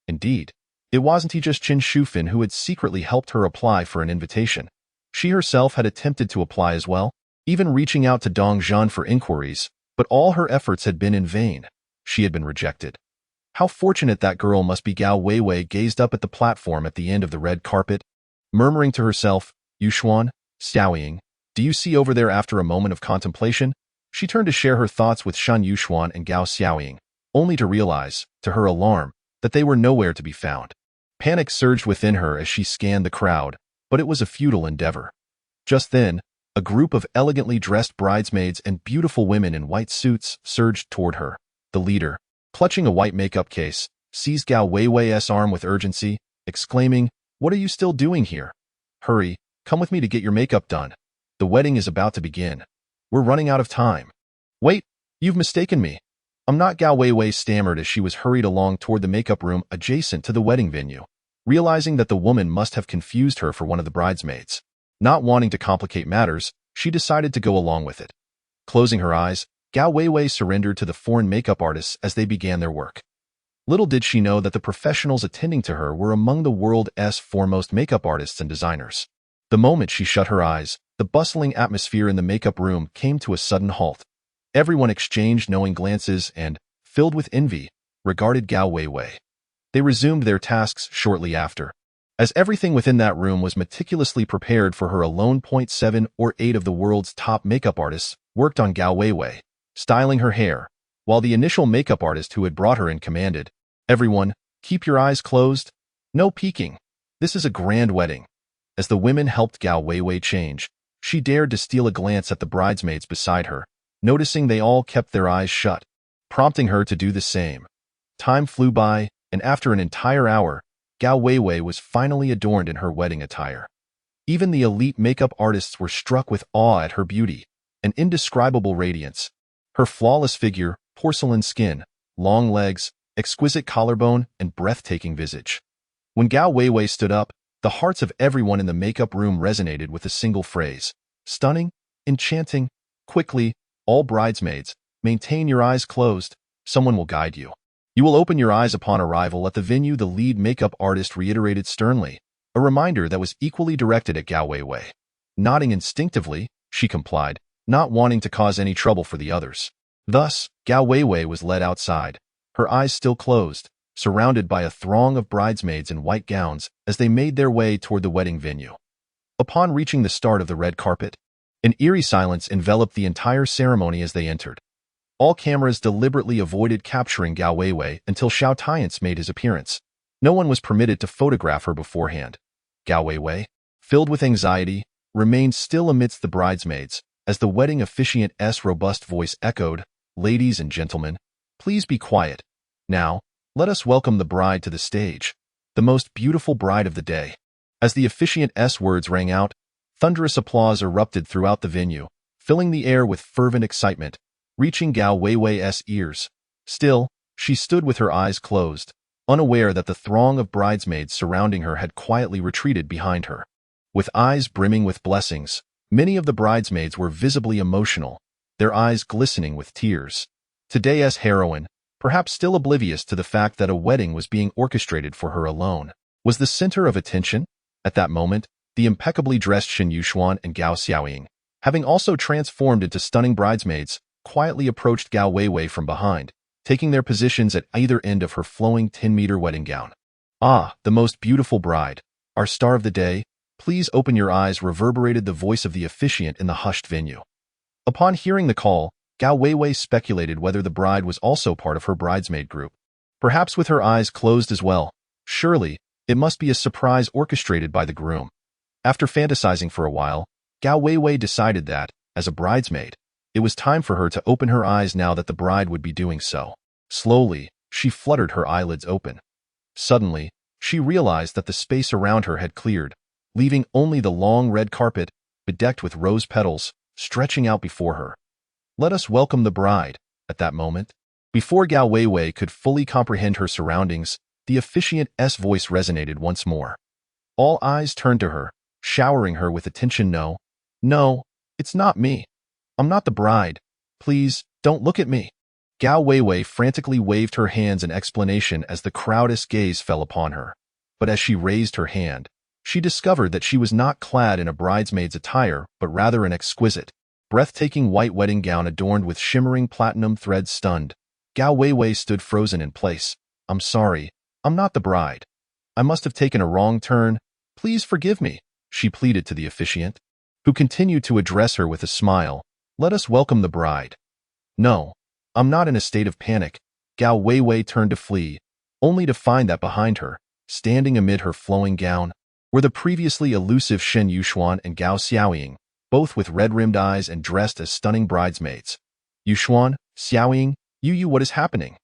Indeed, it wasn't just Qin Shufan who had secretly helped her apply for an invitation. She herself had attempted to apply as well, even reaching out to Dong Zhan for inquiries, but all her efforts had been in vain. She had been rejected. How fortunate that girl must be. Gao Weiwei gazed up at the platform at the end of the red carpet, murmuring to herself, Yuxuan, Xiaoying, do you see over there? After a moment of contemplation, she turned to share her thoughts with Shan Yuxuan and Gao Xiaoying, only to realize, to her alarm, that they were nowhere to be found. Panic surged within her as she scanned the crowd, but it was a futile endeavor. Just then, a group of elegantly dressed bridesmaids and beautiful women in white suits surged toward her. The leader, clutching a white makeup case, seized Gao Weiwei's arm with urgency, exclaiming, "What are you still doing here? Hurry, come with me to get your makeup done. The wedding is about to begin. We're running out of time." "Wait, you've mistaken me. I'm not." Gao Weiwei stammered as she was hurried along toward the makeup room adjacent to the wedding venue, realizing that the woman must have confused her for one of the bridesmaids. Not wanting to complicate matters, she decided to go along with it. Closing her eyes, Gao Weiwei surrendered to the foreign makeup artists as they began their work. Little did she know that the professionals attending to her were among the world's foremost makeup artists and designers. The moment she shut her eyes, the bustling atmosphere in the makeup room came to a sudden halt. Everyone exchanged knowing glances and, filled with envy, regarded Gao Weiwei. They resumed their tasks shortly after, as everything within that room was meticulously prepared for her alone. 7 or 8 of the world's top makeup artists worked on Gao Weiwei, styling her hair, while the initial makeup artist who had brought her in commanded, "Everyone, keep your eyes closed. No peeking. This is a grand wedding." As the women helped Gao Weiwei change, she dared to steal a glance at the bridesmaids beside her, noticing they all kept their eyes shut, prompting her to do the same. Time flew by, and after an entire hour, Gao Weiwei was finally adorned in her wedding attire. Even the elite makeup artists were struck with awe at her beauty, an indescribable radiance. Her flawless figure, porcelain skin, long legs, exquisite collarbone, and breathtaking visage. When Gao Weiwei stood up, the hearts of everyone in the makeup room resonated with a single phrase: stunning, enchanting. Quickly, all bridesmaids, maintain your eyes closed. Someone will guide you. You will open your eyes upon arrival at the venue, the lead makeup artist reiterated sternly, a reminder that was equally directed at Gao Weiwei. Nodding instinctively, she complied, not wanting to cause any trouble for the others. Thus, Gao Weiwei was led outside, her eyes still closed, surrounded by a throng of bridesmaids in white gowns as they made their way toward the wedding venue. Upon reaching the start of the red carpet, an eerie silence enveloped the entire ceremony as they entered. All cameras deliberately avoided capturing Gao Weiwei until Xiao Tian Ce made his appearance. No one was permitted to photograph her beforehand. Gao Weiwei, filled with anxiety, remained still amidst the bridesmaids as the wedding officiant's robust voice echoed, "Ladies and gentlemen, please be quiet. Now, let us welcome the bride to the stage, the most beautiful bride of the day." As the officiant's words rang out, thunderous applause erupted throughout the venue, filling the air with fervent excitement, reaching Gao Weiwei's ears. Still, she stood with her eyes closed, unaware that the throng of bridesmaids surrounding her had quietly retreated behind her. With eyes brimming with blessings, many of the bridesmaids were visibly emotional, their eyes glistening with tears. Today's heroine, perhaps still oblivious to the fact that a wedding was being orchestrated for her alone, was the center of attention. At that moment, the impeccably dressed Shen Yuxuan and Gao Xiaoying, having also transformed into stunning bridesmaids, quietly approached Gao Weiwei from behind, taking their positions at either end of her flowing 10-meter wedding gown. "Ah, the most beautiful bride, our star of the day, please open your eyes," reverberated the voice of the officiant in the hushed venue. Upon hearing the call, Gao Weiwei speculated whether the bride was also part of her bridesmaid group. Perhaps with her eyes closed as well. Surely, it must be a surprise orchestrated by the groom. After fantasizing for a while, Gao Weiwei decided that, as a bridesmaid, it was time for her to open her eyes now that the bride would be doing so. Slowly, she fluttered her eyelids open. Suddenly, she realized that the space around her had cleared, leaving only the long red carpet, bedecked with rose petals, stretching out before her. "Let us welcome the bride." At that moment, before Gao Weiwei could fully comprehend her surroundings, the officiant's voice resonated once more. All eyes turned to her, showering her with attention. "No, no, it's not me. I'm not the bride. Please, don't look at me." Gao Weiwei frantically waved her hands in explanation as the crowd's gaze fell upon her. But as she raised her hand, she discovered that she was not clad in a bridesmaid's attire, but rather an exquisite, breathtaking white wedding gown adorned with shimmering platinum threads. Stunned, Gao Weiwei stood frozen in place. "I'm sorry, I'm not the bride. I must have taken a wrong turn. Please forgive me," she pleaded to the officiant, who continued to address her with a smile. "Let us welcome the bride." "No, I'm not in a state of panic." Gao Weiwei turned to flee, only to find that behind her, standing amid her flowing gown, were the previously elusive Shen Yuxuan and Gao Xiaoying, both with red-rimmed eyes and dressed as stunning bridesmaids. "Yuxuan, Xiaoying, what is happening?"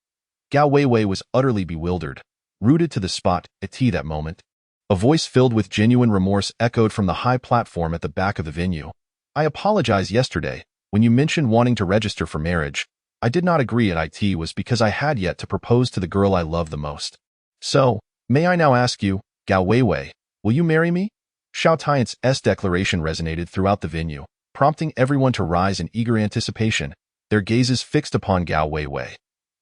Gao Weiwei was utterly bewildered, rooted to the spot. At that moment, a voice filled with genuine remorse echoed from the high platform at the back of the venue. "I apologize. Yesterday, when you mentioned wanting to register for marriage, I did not agree. It was because I had yet to propose to the girl I love the most. So, may I now ask you, Gao Weiwei, will you marry me?" Xiao Tian Ce's declaration resonated throughout the venue, prompting everyone to rise in eager anticipation, their gazes fixed upon Gao Weiwei.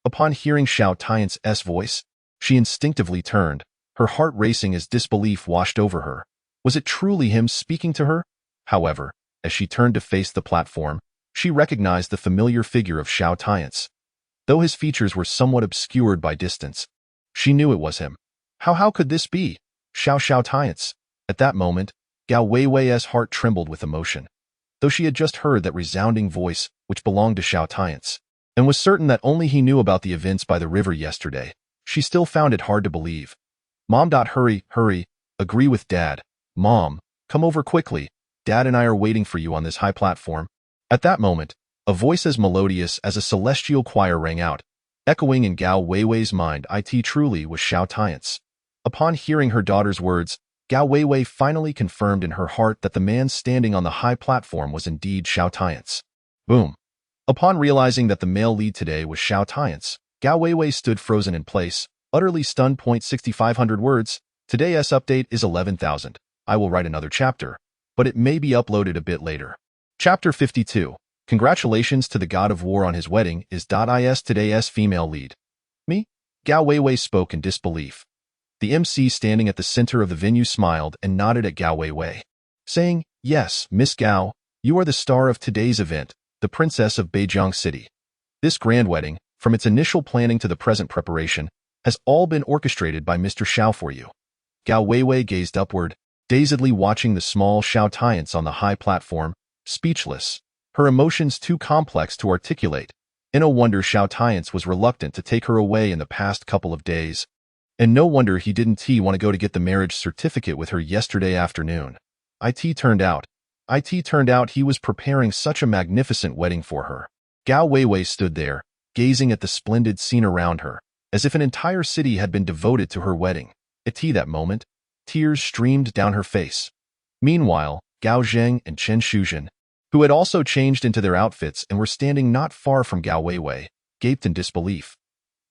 Upon hearing Xiao Tian Ce's voice, she instinctively turned, her heart racing as disbelief washed over her. Was it truly him speaking to her? However, as she turned to face the platform, she recognized the familiar figure of Xiao Tian Ce. Though his features were somewhat obscured by distance, she knew it was him. How could this be? Xiao Tian Ce. At that moment, Gao Weiwei's heart trembled with emotion. Though she had just heard that resounding voice, which belonged to Xiao Tian Ce, and was certain that only he knew about the events by the river yesterday, she still found it hard to believe. "Mom. Hurry, agree with Dad. Mom, come over quickly. Dad and I are waiting for you on this high platform." At that moment, a voice as melodious as a celestial choir rang out, echoing in Gao Weiwei's mind. It truly was Xiao Tian Ce. Upon hearing her daughter's words, Gao Weiwei finally confirmed in her heart that the man standing on the high platform was indeed Xiao Tian Ce. Boom. Upon realizing that the male lead today was Xiao Tian Ce, Gao Weiwei stood frozen in place, utterly stunned. 6,500 words. Today's update is 11,000. I will write another chapter, but it may be uploaded a bit later. Chapter 52. Congratulations to the god of war on his wedding. Is today's female lead me? Gao Weiwei spoke in disbelief. The MC standing at the center of the venue smiled and nodded at Gao Weiwei, saying, "Yes, Miss Gao, you are the star of today's event, the Princess of Beijiang City. This grand wedding, from its initial planning to the present preparation, has all been orchestrated by Mr. Xiao for you." Gao Weiwei gazed upward, dazedly watching the small Xiao Tian Ce on the high platform, speechless, her emotions too complex to articulate. And no wonder Xiao Tian Ce was reluctant to take her away in the past couple of days. And no wonder he didn't want to go to get the marriage certificate with her yesterday afternoon. It turned out he was preparing such a magnificent wedding for her. Gao Weiwei stood there, gazing at the splendid scene around her, as if an entire city had been devoted to her wedding. At that moment, tears streamed down her face. Meanwhile, Gao Zheng and Chen Shuzhen, who had also changed into their outfits and were standing not far from Gao Weiwei, gaped in disbelief.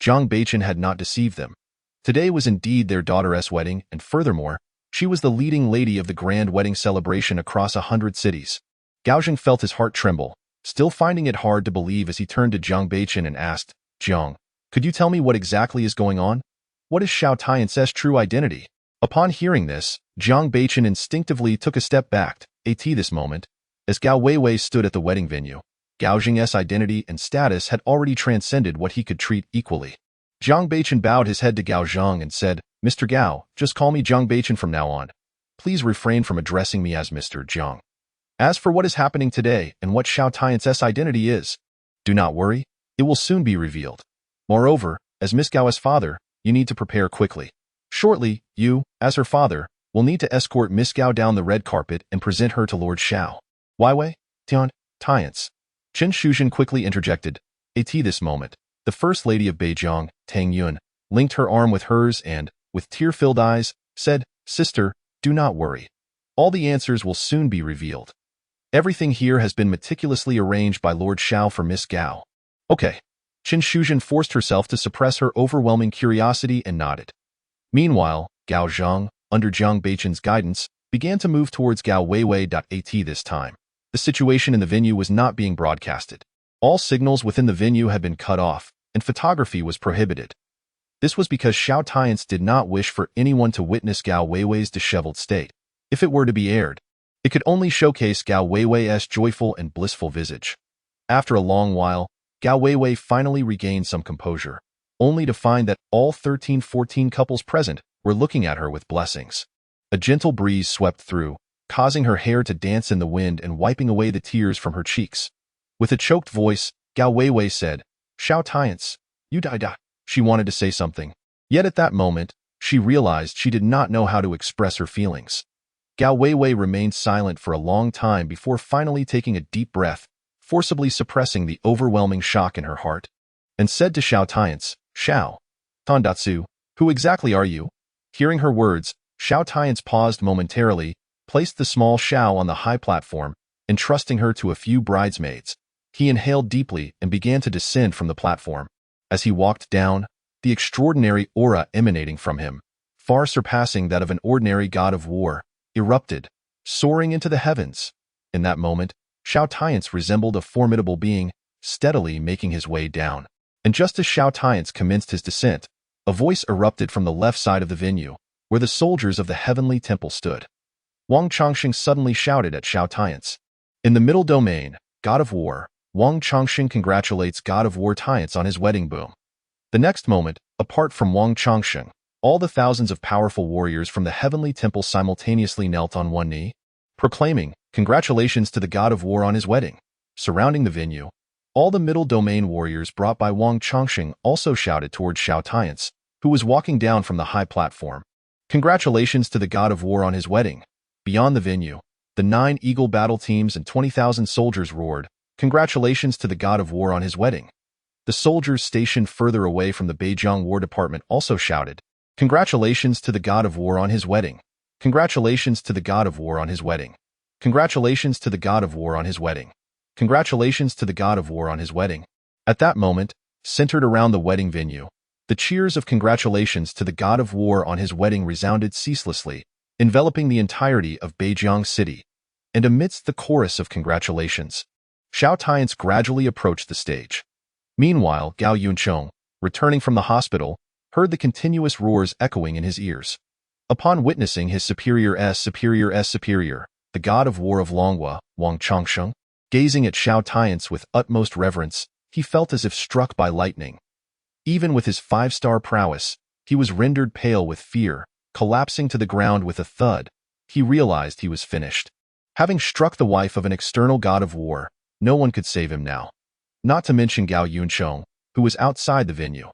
Zhang Beichen had not deceived them. Today was indeed their daughter's wedding, and furthermore, she was the leading lady of the grand wedding celebration across 100 cities. Gao Zheng felt his heart tremble, still finding it hard to believe as he turned to Zhang Beichen and asked, "Zhang, could you tell me what exactly is going on? What is Xiao Tian Ce's true identity?" Upon hearing this, Jiang Beichen instinctively took a step back. At this moment, as Gao Weiwei stood at the wedding venue, Gao Jing's identity and status had already transcended what he could treat equally. Jiang Beichen bowed his head to Gao Zhang and said, "Mr. Gao, just call me Jiang Beichen from now on. Please refrain from addressing me as Mr. Jiang. As for what is happening today and what Xiao Tian Ce's identity is, do not worry, it will soon be revealed. Moreover, as Miss Gao's father, you need to prepare quickly. Shortly, you, as her father, will need to escort Miss Gao down the red carpet and present her to Lord Xiao." Weiwei, Tian, Tiance. Chen Shuzhen quickly interjected. At this moment, the First Lady of Beijing, Tang Yun, linked her arm with hers and, with tear-filled eyes, said, "Sister, do not worry. All the answers will soon be revealed. Everything here has been meticulously arranged by Lord Xiao for Miss Gao." Okay. Chen Shuzhen forced herself to suppress her overwhelming curiosity and nodded. Meanwhile, Gao Zhang, under Jiang Beichen's guidance, began to move towards Gao Weiwei. At this time, the situation in the venue was not being broadcasted. All signals within the venue had been cut off, and photography was prohibited. This was because Xiao Tiance did not wish for anyone to witness Gao Weiwei's disheveled state. If it were to be aired, it could only showcase Gao Weiwei's joyful and blissful visage. After a long while, Gao Weiwei finally regained some composure, only to find that all 14 couples present were looking at her with blessings. A gentle breeze swept through, causing her hair to dance in the wind and wiping away the tears from her cheeks. With a choked voice, Gao Weiwei said, "Xiao Tiance, you died." She wanted to say something, yet at that moment, she realized she did not know how to express her feelings. Gao Weiwei remained silent for a long time before finally taking a deep breath, forcibly suppressing the overwhelming shock in her heart, and said to Xiao Tiance, "Xiao Tandatsu, who exactly are you?" Hearing her words, Xiao Tiance paused momentarily, placed the small Xiao on the high platform, entrusting her to a few bridesmaids. He inhaled deeply and began to descend from the platform. As he walked down, the extraordinary aura emanating from him, far surpassing that of an ordinary god of war, erupted, soaring into the heavens. In that moment, Xiao Tiance resembled a formidable being, steadily making his way down. And just as Xiao Tiance commenced his descent, a voice erupted from the left side of the venue, where the soldiers of the heavenly temple stood. Wang Chongxing suddenly shouted at Xiao Tiance. In the middle domain, God of War, Wang Chongxing congratulates God of War Tiance on his wedding boom. The next moment, apart from Wang Chongxing, all the thousands of powerful warriors from the heavenly temple simultaneously knelt on one knee, proclaiming, "Congratulations to the God of War on his wedding." Surrounding the venue, all the middle domain warriors brought by Wang Chongxing also shouted towards Xiao Tiance, who was walking down from the high platform. "Congratulations to the God of War on his wedding." Beyond the venue, the 9 eagle battle teams and 20,000 soldiers roared, "Congratulations to the God of War on his wedding." The soldiers stationed further away from the Beijing War Department also shouted, "Congratulations to the God of War on his wedding. Congratulations to the God of War on his wedding. Congratulations to the God of War on his wedding. Congratulations to the God of War on his wedding." At that moment, centered around the wedding venue, the cheers of congratulations to the God of War on his wedding resounded ceaselessly, enveloping the entirety of Beijing City. And amidst the chorus of congratulations, Xiao Tiance gradually approached the stage. Meanwhile, Gao Yuncheng, returning from the hospital, heard the continuous roars echoing in his ears. Upon witnessing his superior, the God of War of Longhua, Wang Chongsheng, gazing at Xiao Tiance with utmost reverence, he felt as if struck by lightning. Even with his 5-star prowess, he was rendered pale with fear, collapsing to the ground with a thud. He realized he was finished. Having struck the wife of an external god of war, no one could save him now. Not to mention Gao Yuncheng, who was outside the venue.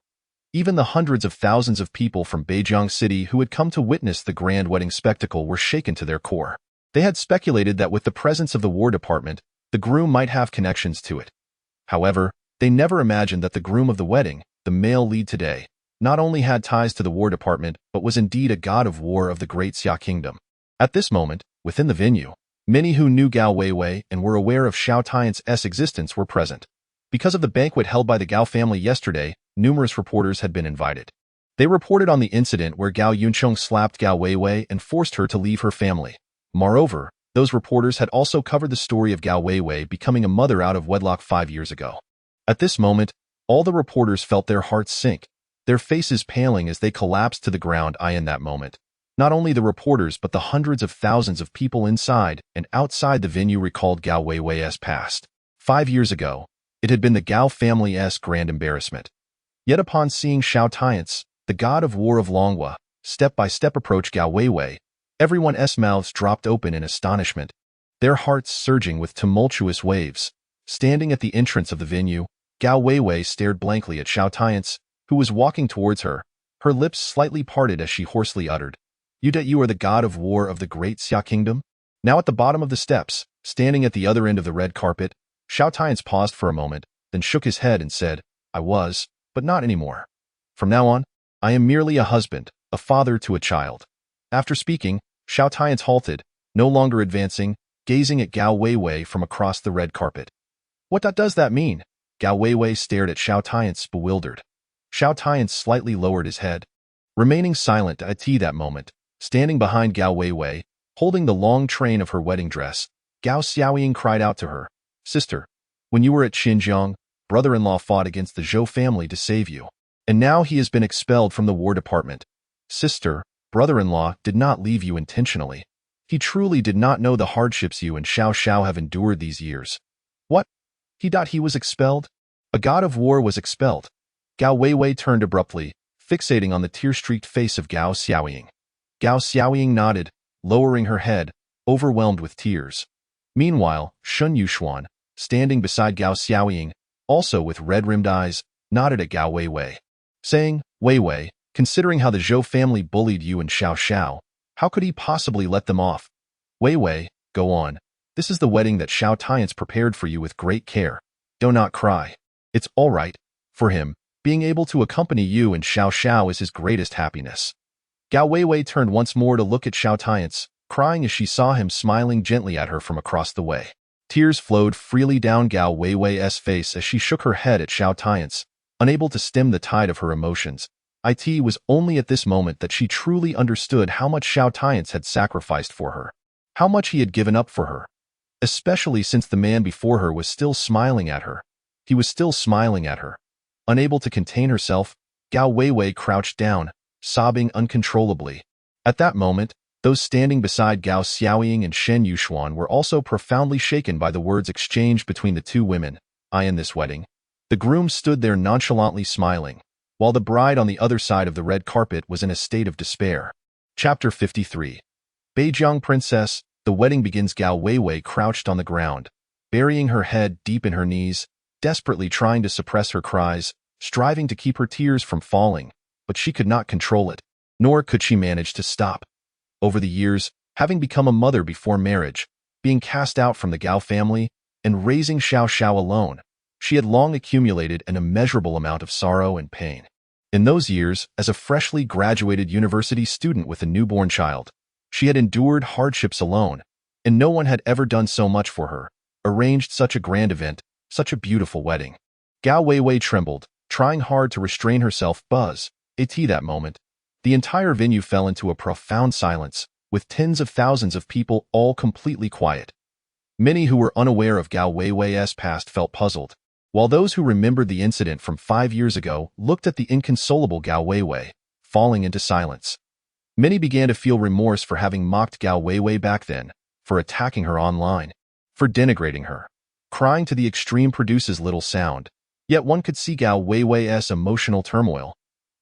Even the hundreds of thousands of people from Beijing City who had come to witness the grand wedding spectacle were shaken to their core. They had speculated that with the presence of the War Department, the groom might have connections to it. However, they never imagined that the groom of the wedding, the male lead today, not only had ties to the War Department but was indeed a god of war of the Great Xia Kingdom. At this moment, within the venue, many who knew Gao Weiwei and were aware of Xiao Tiance's existence were present. Because of the banquet held by the Gao family yesterday, numerous reporters had been invited. They reported on the incident where Gao Yuncheng slapped Gao Weiwei and forced her to leave her family. Moreover, those reporters had also covered the story of Gao Weiwei becoming a mother out of wedlock 5 years ago. At this moment, all the reporters felt their hearts sink, their faces paling as they collapsed to the ground. In that moment, Not only the reporters but the hundreds of thousands of people inside and outside the venue recalled Gao Weiwei's past. 5 years ago, it had been the Gao family's grand embarrassment. Yet upon seeing Xiao Tian Ce, the god of war of Longhua, step by step approach Gao Weiwei, everyone's mouths dropped open in astonishment, their hearts surging with tumultuous waves. Standing at the entrance of the venue, Gao Weiwei stared blankly at Xiao Tian Ce, who was walking towards her, her lips slightly parted as she hoarsely uttered, You are the god of war of the great Xia kingdom?" Now at the bottom of the steps, standing at the other end of the red carpet, Xiao Tian Ce paused for a moment, then shook his head and said, "I was, but not anymore. From now on, I am merely a husband, a father to a child." After speaking, Xiao Tian Ce halted, no longer advancing, gazing at Gao Weiwei from across the red carpet. "What does that mean?" Gao Weiwei stared at Xiao Tian Ce, bewildered. Xiao Tian Ce slightly lowered his head, remaining silent at that moment. Standing behind Gao Weiwei, holding the long train of her wedding dress, Gao Xiaoying cried out to her, "Sister, when you were at Xinjiang, brother-in-law fought against the Zhou family to save you. And now he has been expelled from the War Department. Sister, brother-in-law did not leave you intentionally. He truly did not know the hardships you and Xiao have endured these years." "What? He was expelled?" A god of war was expelled. Gao Weiwei turned abruptly, fixating on the tear-streaked face of Gao Xiaoying. Gao Xiaoying nodded, lowering her head, overwhelmed with tears. Meanwhile, Shun Yuxuan, standing beside Gao Xiaoying, also with red-rimmed eyes, nodded at Gao Weiwei, saying, "Weiwei, considering how the Zhou family bullied you and Xiao, how could he possibly let them off? Weiwei, go on. This is the wedding that Xiao Tian Ce prepared for you with great care. Do not cry. It's all right. For him, being able to accompany you and Xiao is his greatest happiness." Gao Weiwei turned once more to look at Xiao Tian Ce, crying as she saw him smiling gently at her from across the way. Tears flowed freely down Gao Weiwei's face as she shook her head at Xiao Tian Ce, unable to stem the tide of her emotions. It was only at this moment that she truly understood how much Xiao Tian Ce had sacrificed for her, how much he had given up for her, especially since the man before her was still smiling at her. He was still smiling at her. Unable to contain herself, Gao Weiwei crouched down, sobbing uncontrollably. At that moment, those standing beside Gao Xiaoying and Shen Yuxuan were also profoundly shaken by the words exchanged between the two women. "I in this wedding." The groom stood there nonchalantly smiling, while the bride on the other side of the red carpet was in a state of despair. Chapter 53. Beijiang Princess, the wedding begins. Gao Weiwei crouched on the ground, burying her head deep in her knees, desperately trying to suppress her cries, striving to keep her tears from falling, but she could not control it, nor could she manage to stop. Over the years, having become a mother before marriage, being cast out from the Gao family, and raising Xiao alone, she had long accumulated an immeasurable amount of sorrow and pain. In those years, as a freshly graduated university student with a newborn child, she had endured hardships alone, and no one had ever done so much for her, arranged such a grand event, such a beautiful wedding. Gao Weiwei trembled, trying hard to restrain herself. At that moment, the entire venue fell into a profound silence, with tens of thousands of people all completely quiet. Many who were unaware of Gao Weiwei's past felt puzzled, while those who remembered the incident from 5 years ago looked at the inconsolable Gao Weiwei, falling into silence. Many began to feel remorse for having mocked Gao Weiwei back then, for attacking her online, for denigrating her. Crying to the extreme produces little sound, yet one could see Gao Weiwei's emotional turmoil.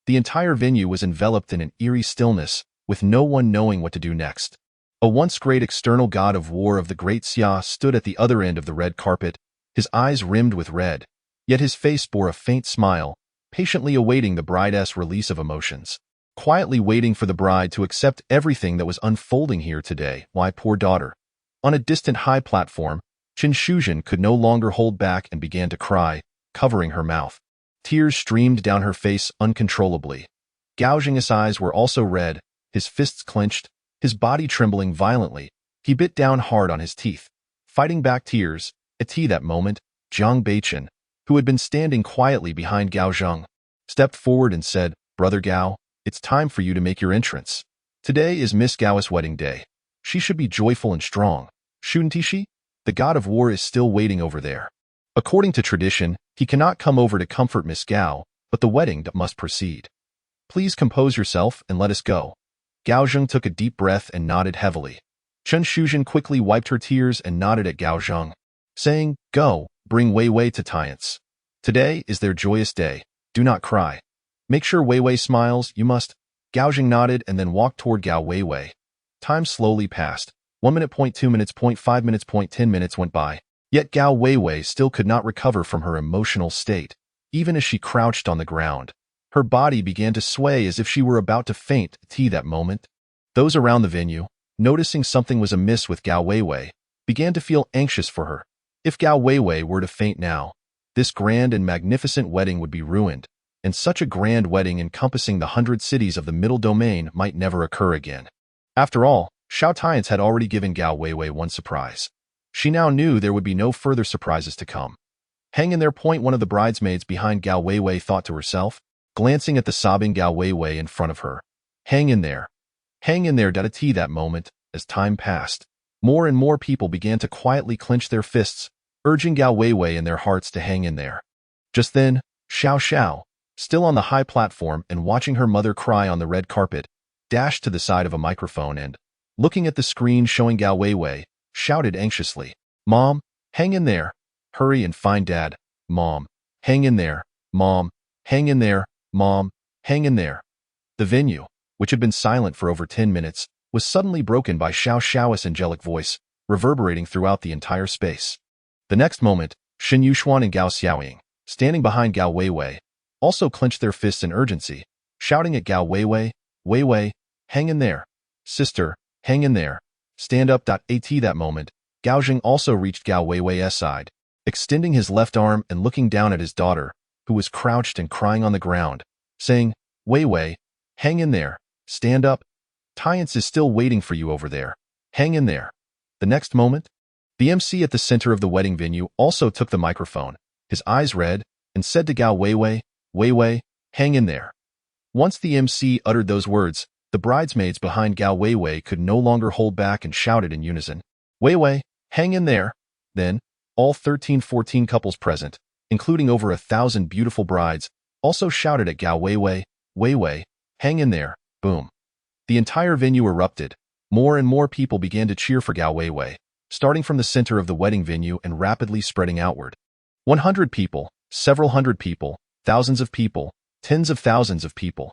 The entire venue was enveloped in an eerie stillness, with no one knowing what to do next. A once great external god of war of the great Xia stood at the other end of the red carpet, his eyes rimmed with red, yet his face bore a faint smile, patiently awaiting the bride's release of emotions. Quietly waiting for the bride to accept everything that was unfolding here today. Why, poor daughter. On a distant high platform, Qin Shuzhen could no longer hold back and began to cry, covering her mouth. Tears streamed down her face uncontrollably. Gao Jing's eyes were also red, his fists clenched, his body trembling violently. He bit down hard on his teeth, fighting back tears. At that moment, Jiang Beichen, who had been standing quietly behind Gao Zheng, stepped forward and said, "Brother Gao, it's time for you to make your entrance. Today is Miss Gao's wedding day. She should be joyful and strong. Shouldn't she? The god of war is still waiting over there. According to tradition, he cannot come over to comfort Miss Gao, but the wedding must proceed. Please compose yourself and let us go." Gao Zheng took a deep breath and nodded heavily. Chen Shuzhen quickly wiped her tears and nodded at Gao Zheng, saying, "Go, bring Wei Wei to Tiance. Today is their joyous day. Do not cry. Make sure Wei Wei smiles, you must." Gao Zheng nodded and then walked toward Gao Wei Wei. Time slowly passed. 1 minute, 2 minutes, 5 minutes, 10 minutes went by. Yet Gao Wei Wei still could not recover from her emotional state. Even as she crouched on the ground, her body began to sway as if she were about to faint. That moment, those around the venue, noticing something was amiss with Gao Wei Wei, began to feel anxious for her. If Gao Wei Wei were to faint now, this grand and magnificent wedding would be ruined, and such a grand wedding encompassing the 100 cities of the Middle Domain might never occur again. After all, Xiao Tian Ce had already given Gao Wei Wei one surprise. She now knew there would be no further surprises to come. Hang in there. One of the bridesmaids behind Gao Wei Wei thought to herself, glancing at the sobbing Gao Wei Wei in front of her. Hang in there. Hang in there. That moment, as time passed, more and more people began to quietly clench their fists, urging Gao Wei Wei in their hearts to hang in there. Just then, Xiao, still on the high platform and watching her mother cry on the red carpet, dashed to the side of a microphone and, looking at the screen showing Gao Wei Wei, shouted anxiously, "Mom, hang in there. Hurry and find Dad. Mom, hang in there. Mom, hang in there. Mom, hang in there." The venue, which had been silent for over 10 minutes, was suddenly broken by Xiao's angelic voice, reverberating throughout the entire space. The next moment, Shen Yuxuan and Gao Xiaoying, standing behind Gao Wei Wei, also clenched their fists in urgency, shouting at Gao Wei Wei, "Wei Wei, hang in there. Sister, hang in there. Stand up." At that moment, Gao Zheng also reached Gao Wei Wei's side, extending his left arm and looking down at his daughter, who was crouched and crying on the ground, saying, "Wei Wei, hang in there. Stand up. Tiance is still waiting for you over there. Hang in there." The next moment, the MC at the center of the wedding venue also took the microphone, his eyes red, and said to Gao Wei Wei, "Wei Wei, hang in there." Once the MC uttered those words, the bridesmaids behind Gao Wei Wei could no longer hold back and shouted in unison, "Wei Wei, hang in there." Then, all 14 couples present, including over 1,000 beautiful brides, also shouted at Gao Wei Wei, "Wei Wei, hang in there." Boom. The entire venue erupted. More and more people began to cheer for Gao Wei Wei, starting from the center of the wedding venue and rapidly spreading outward. 100 people, several hundred people, thousands of people, tens of thousands of people.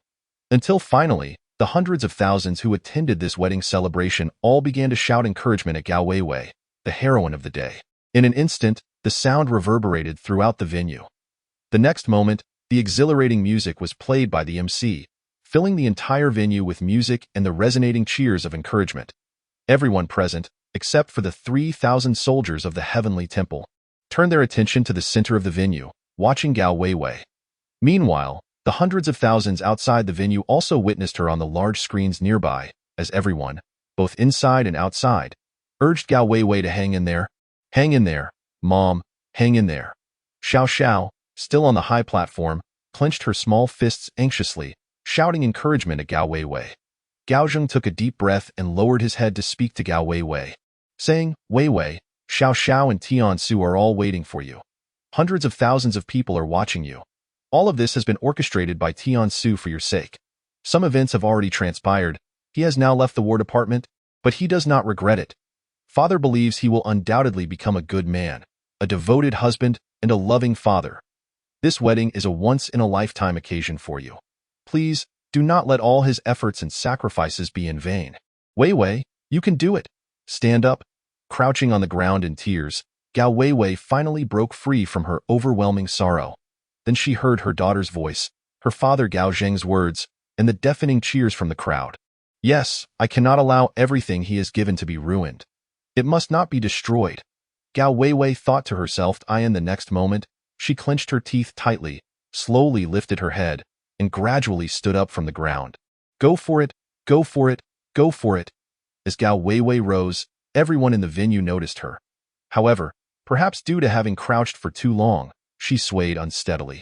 Until finally, the hundreds of thousands who attended this wedding celebration all began to shout encouragement at Gao Wei Wei, the heroine of the day. In an instant, the sound reverberated throughout the venue. The next moment, the exhilarating music was played by the MC, filling the entire venue with music and the resonating cheers of encouragement. Everyone present, except for the 3,000 soldiers of the Heavenly Temple, turned their attention to the center of the venue, watching Gao Wei Wei. Meanwhile, the hundreds of thousands outside the venue also witnessed her on the large screens nearby, as everyone, both inside and outside, urged Gao Wei Wei to hang in there. "Hang in there, Mom, hang in there." Xiao, still on the high platform, clenched her small fists anxiously, shouting encouragement at Gao Wei Wei. Gao Zheng took a deep breath and lowered his head to speak to Gao Wei Wei, saying, "Wei Wei, Xiao and Tian Ce are all waiting for you. Hundreds of thousands of people are watching you. All of this has been orchestrated by Tian Ce for your sake. Some events have already transpired. He has now left the War Department, but he does not regret it. Father believes he will undoubtedly become a good man, a devoted husband, and a loving father. This wedding is a once-in-a-lifetime occasion for you. Please, do not let all his efforts and sacrifices be in vain. Wei Wei, you can do it. Stand up." Crouching on the ground in tears, Gao Wei Wei finally broke free from her overwhelming sorrow. Then she heard her daughter's voice, her father Gao Zheng's words, and the deafening cheers from the crowd. "Yes, I cannot allow everything he has given to be ruined. It must not be destroyed." Gao Wei Wei thought to herself. In the next moment, she clenched her teeth tightly, slowly lifted her head, and gradually stood up from the ground. "Go for it, go for it, go for it." As Gao Wei Wei rose, everyone in the venue noticed her. However, perhaps due to having crouched for too long, she swayed unsteadily.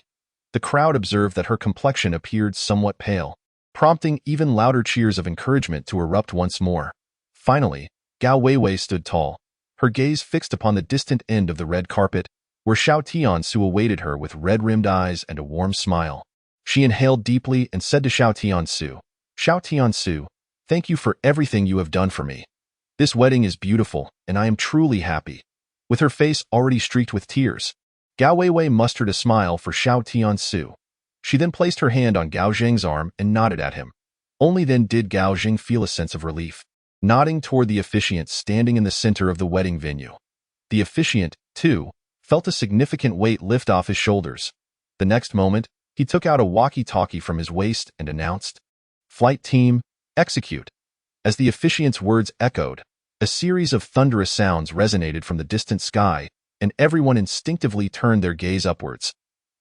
The crowd observed that her complexion appeared somewhat pale, prompting even louder cheers of encouragement to erupt once more. Finally, Gao Wei Wei stood tall, her gaze fixed upon the distant end of the red carpet, where Xiao Tian Ce awaited her with red-rimmed eyes and a warm smile. She inhaled deeply and said to Xiao Tian Ce, "Xiao Tian Ce, thank you for everything you have done for me. This wedding is beautiful, and I am truly happy." With her face already streaked with tears, Gao Weiwei mustered a smile for Xiao Tian Ce. She then placed her hand on Gao Zheng's arm and nodded at him. Only then did Gao Zheng feel a sense of relief, nodding toward the officiant standing in the center of the wedding venue. The officiant, too, felt a significant weight lift off his shoulders. The next moment, he took out a walkie-talkie from his waist and announced, "Flight team, execute." As the officiant's words echoed, a series of thunderous sounds resonated from the distant sky, and everyone instinctively turned their gaze upwards.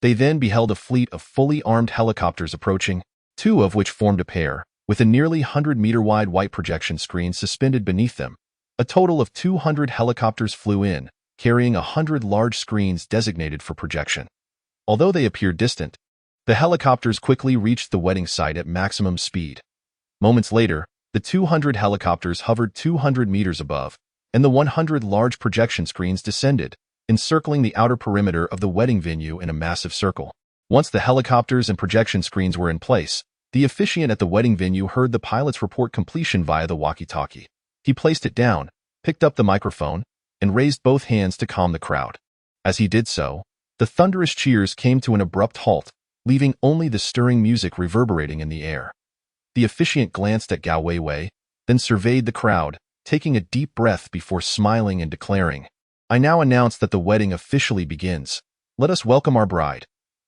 They then beheld a fleet of fully armed helicopters approaching, two of which formed a pair, with a nearly 100-meter-wide white projection screen suspended beneath them. A total of 200 helicopters flew in, carrying 100 large screens designated for projection. Although they appeared distant, the helicopters quickly reached the wedding site at maximum speed. Moments later, the 200 helicopters hovered 200 meters above, and the 100 large projection screens descended, encircling the outer perimeter of the wedding venue in a massive circle. Once the helicopters and projection screens were in place, the officiant at the wedding venue heard the pilot's report completion via the walkie-talkie. He placed it down, picked up the microphone, and raised both hands to calm the crowd. As he did so, the thunderous cheers came to an abrupt halt, leaving only the stirring music reverberating in the air. The officiant glanced at Gao Weiwei, then surveyed the crowd, taking a deep breath before smiling and declaring, "I now announce that the wedding officially begins. Let us welcome our bride.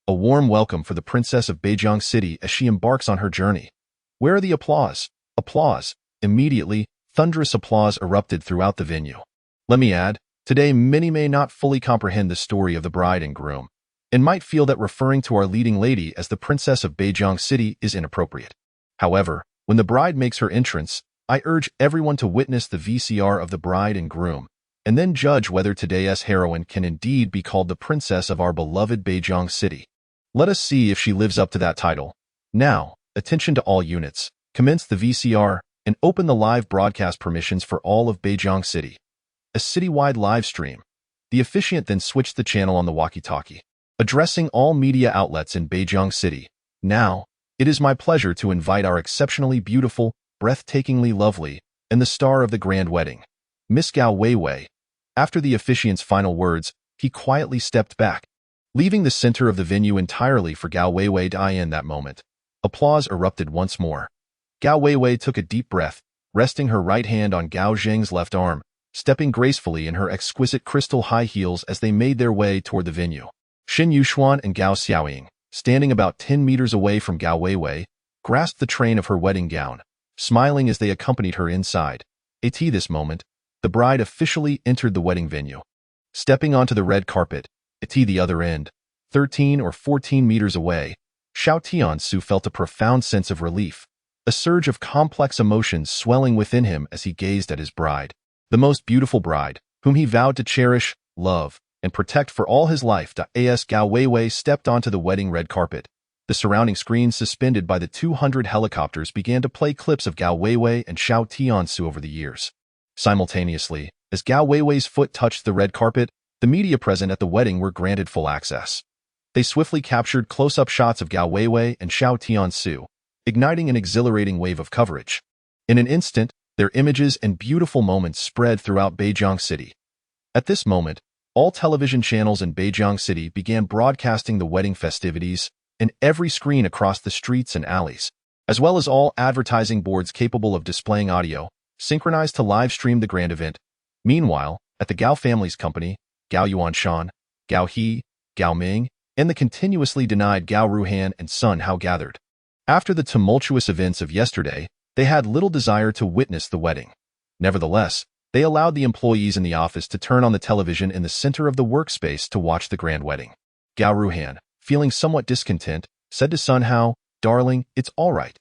A warm welcome for the Princess of Beijiang City as she embarks on her journey." "Where are the applause?" Applause. Immediately, thunderous applause erupted throughout the venue. Let me add, today many may not fully comprehend the story of the bride and groom, and might feel that referring to our leading lady as the Princess of Beijiang City is inappropriate. However, when the bride makes her entrance, I urge everyone to witness the VCR of the bride and groom, and then judge whether today's heroine can indeed be called the princess of our beloved Beijiang City. Let us see if she lives up to that title. Now, attention to all units. Commence the VCR and open the live broadcast permissions for all of Beijiang City. A citywide live stream. The officiant then switched the channel on the walkie-talkie, addressing all media outlets in Beijiang City. "Now, it is my pleasure to invite our exceptionally beautiful, breathtakingly lovely, and the star of the grand wedding, Miss Gao Weiwei." After the officiant's final words, he quietly stepped back, leaving the center of the venue entirely for Gao Weiwei to eye in that moment. Applause erupted once more. Gao Weiwei took a deep breath, resting her right hand on Gao Zheng's left arm, stepping gracefully in her exquisite crystal high heels as they made their way toward the venue. Xin Yuxuan and Gao Xiaoying, standing about 10 meters away from Gao Weiwei, grasped the train of her wedding gown, smiling as they accompanied her inside. At this moment, the bride officially entered the wedding venue. Stepping onto the red carpet, at the other end, 13 or 14 meters away, Xiao Tian Ce felt a profound sense of relief, a surge of complex emotions swelling within him as he gazed at his bride. The most beautiful bride, whom he vowed to cherish, love, and protect for all his life. As Gao Weiwei stepped onto the wedding red carpet, the surrounding screens suspended by the 200 helicopters began to play clips of Gao Weiwei and Xiao Tian Ce over the years. Simultaneously, as Gao Weiwei's foot touched the red carpet, the media present at the wedding were granted full access. They swiftly captured close-up shots of Gao Weiwei and Xiao Tian Ce, igniting an exhilarating wave of coverage. In an instant, their images and beautiful moments spread throughout Beijiang City. At this moment, all television channels in Beijiang City began broadcasting the wedding festivities, and every screen across the streets and alleys, as well as all advertising boards capable of displaying audio, synchronized to live stream the grand event. Meanwhile, at the Gao family's company, Gao Yuanshan, Gao He, Gao Ming, and the continuously denied Gao Ruhan and Sun Hao gathered. After the tumultuous events of yesterday, they had little desire to witness the wedding. Nevertheless, they allowed the employees in the office to turn on the television in the center of the workspace to watch the grand wedding. Gao Ruhan, feeling somewhat discontent, said to Sun Hao, "Darling, it's all right.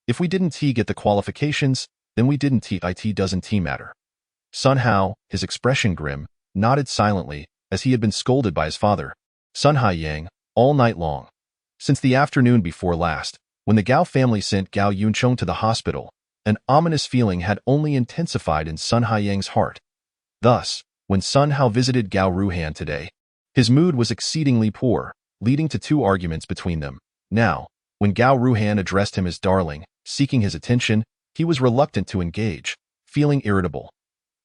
If we didn't get the qualifications, then we didn't it doesn't matter." Sun Hao, his expression grim, nodded silently, as he had been scolded by his father, Sun Haiyang, all night long. Since the afternoon before last, when the Gao family sent Gao Yunchong to the hospital, an ominous feeling had only intensified in Sun Haiyang's heart. Thus, when Sun Hao visited Gao Ruhan today, his mood was exceedingly poor, leading to 2 arguments between them. Now, when Gao Ruhan addressed him as darling, seeking his attention, he was reluctant to engage, feeling irritable.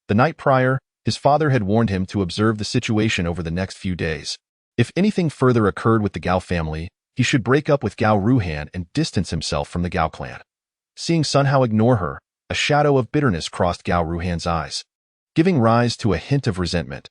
The night prior, his father had warned him to observe the situation over the next few days. If anything further occurred with the Gao family, he should break up with Gao Ruhan and distance himself from the Gao clan. Seeing Sun Hao ignore her, a shadow of bitterness crossed Gao Ruhan's eyes, giving rise to a hint of resentment.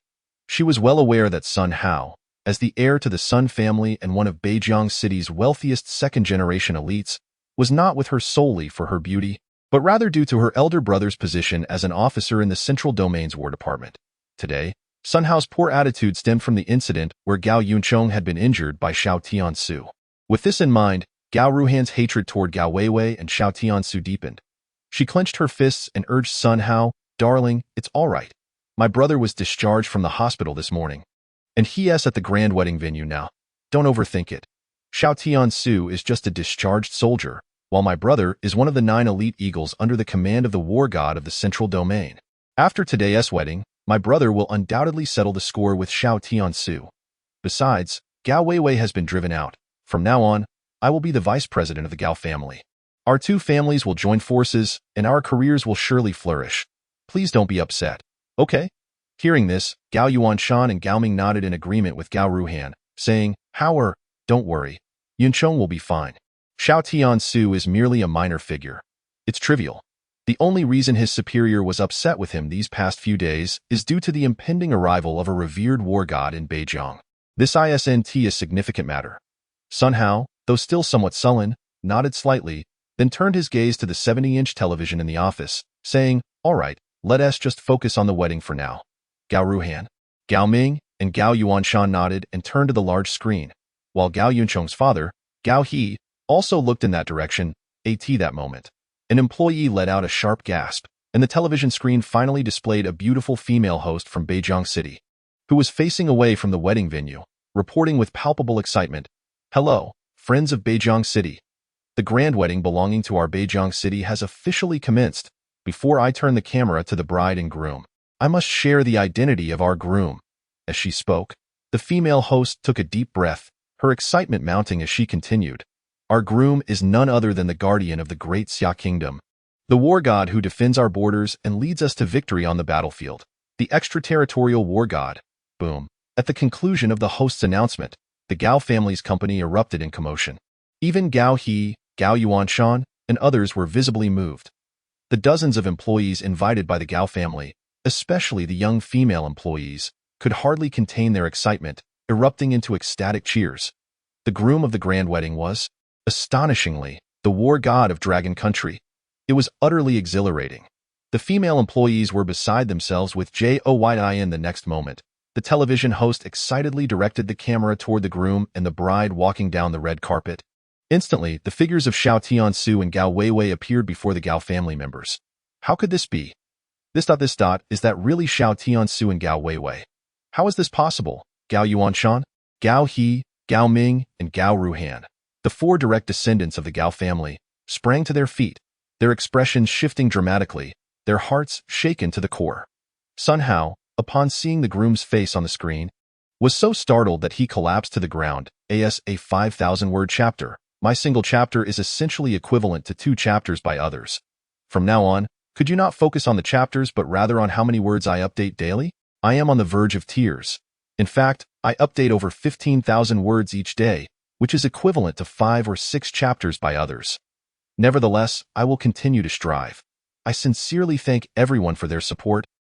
She was well aware that Sun Hao, as the heir to the Sun family and one of Beijiang City's wealthiest second-generation elites, was not with her solely for her beauty, but rather due to her elder brother's position as an officer in the Central Domain's War Department. Today, Sun Hao's poor attitude stemmed from the incident where Gao Yuncheng had been injured by Xiao Tian Ce. With this in mind, Gao Ruhan's hatred toward Gao Weiwei and Xiao Tian Ce deepened. She clenched her fists and urged Sun Hao, "Darling, it's all right. My brother was discharged from the hospital this morning, and he's at the grand wedding venue now. Don't overthink it. Xiao Tian Ce is just a discharged soldier, while my brother is one of the 9 elite eagles under the command of the war god of the Central Domain. After today's wedding, my brother will undoubtedly settle the score with Xiao Tian Ce. Besides, Gao Weiwei has been driven out. From now on, I will be the vice president of the Gao family. Our two families will join forces, and our careers will surely flourish. Please don't be upset. Okay?" Hearing this, Gao Yuanshan and Gao Ming nodded in agreement with Gao Ruhan, saying, "However, don't worry. Yuncheng will be fine. Xiao Tian Ce is merely a minor figure. It's trivial. The only reason his superior was upset with him these past few days is due to the impending arrival of a revered war god in Beijiang. This isn't a significant matter." Sun Hao, though still somewhat sullen, nodded slightly, then turned his gaze to the 70-inch television in the office, saying, "All right, let us just focus on the wedding for now." Gao Ruhan, Gao Ming, and Gao Yuanshan nodded and turned to the large screen, while Gao Yuncheng's father, Gao He, also looked in that direction. At that moment, an employee let out a sharp gasp, and the television screen finally displayed a beautiful female host from Beijiang City, who was facing away from the wedding venue, reporting with palpable excitement, "Hello, friends of Beijiang City. The grand wedding belonging to our Beijiang City has officially commenced. Before I turn the camera to the bride and groom, I must share the identity of our groom." As she spoke, the female host took a deep breath, her excitement mounting as she continued, "Our groom is none other than the guardian of the great Xia Kingdom, the war god who defends our borders and leads us to victory on the battlefield, the extraterritorial war god." Boom. At the conclusion of the host's announcement, the Gao family's company erupted in commotion. Even Gao He, Gao Yuanshan, and others were visibly moved. The dozens of employees invited by the Gao family, especially the young female employees, could hardly contain their excitement, erupting into ecstatic cheers. The groom of the grand wedding was, astonishingly, the war god of Dragon Country. It was utterly exhilarating. The female employees were beside themselves with joy in the next moment. The television host excitedly directed the camera toward the groom and the bride walking down the red carpet. Instantly, the figures of Xiao Tian Ce and Gao Weiwei appeared before the Gao family members. How could this be? Is that really Xiao Tian Ce and Gao Weiwei? How is this possible? Gao Yuanshan, Gao He, Gao Ming, and Gao Ruhan, the 4 direct descendants of the Gao family, sprang to their feet, their expressions shifting dramatically, their hearts shaken to the core. Sun Hao, upon seeing the groom's face on the screen, was so startled that he collapsed to the ground. A 5,000-word chapter. My single chapter is essentially equivalent to 2 chapters by others. From now on, could you not focus on the chapters but rather on how many words I update daily? I am on the verge of tears. In fact, I update over 15,000 words each day, which is equivalent to 5 or 6 chapters by others. Nevertheless, I will continue to strive. I sincerely thank everyone for their support,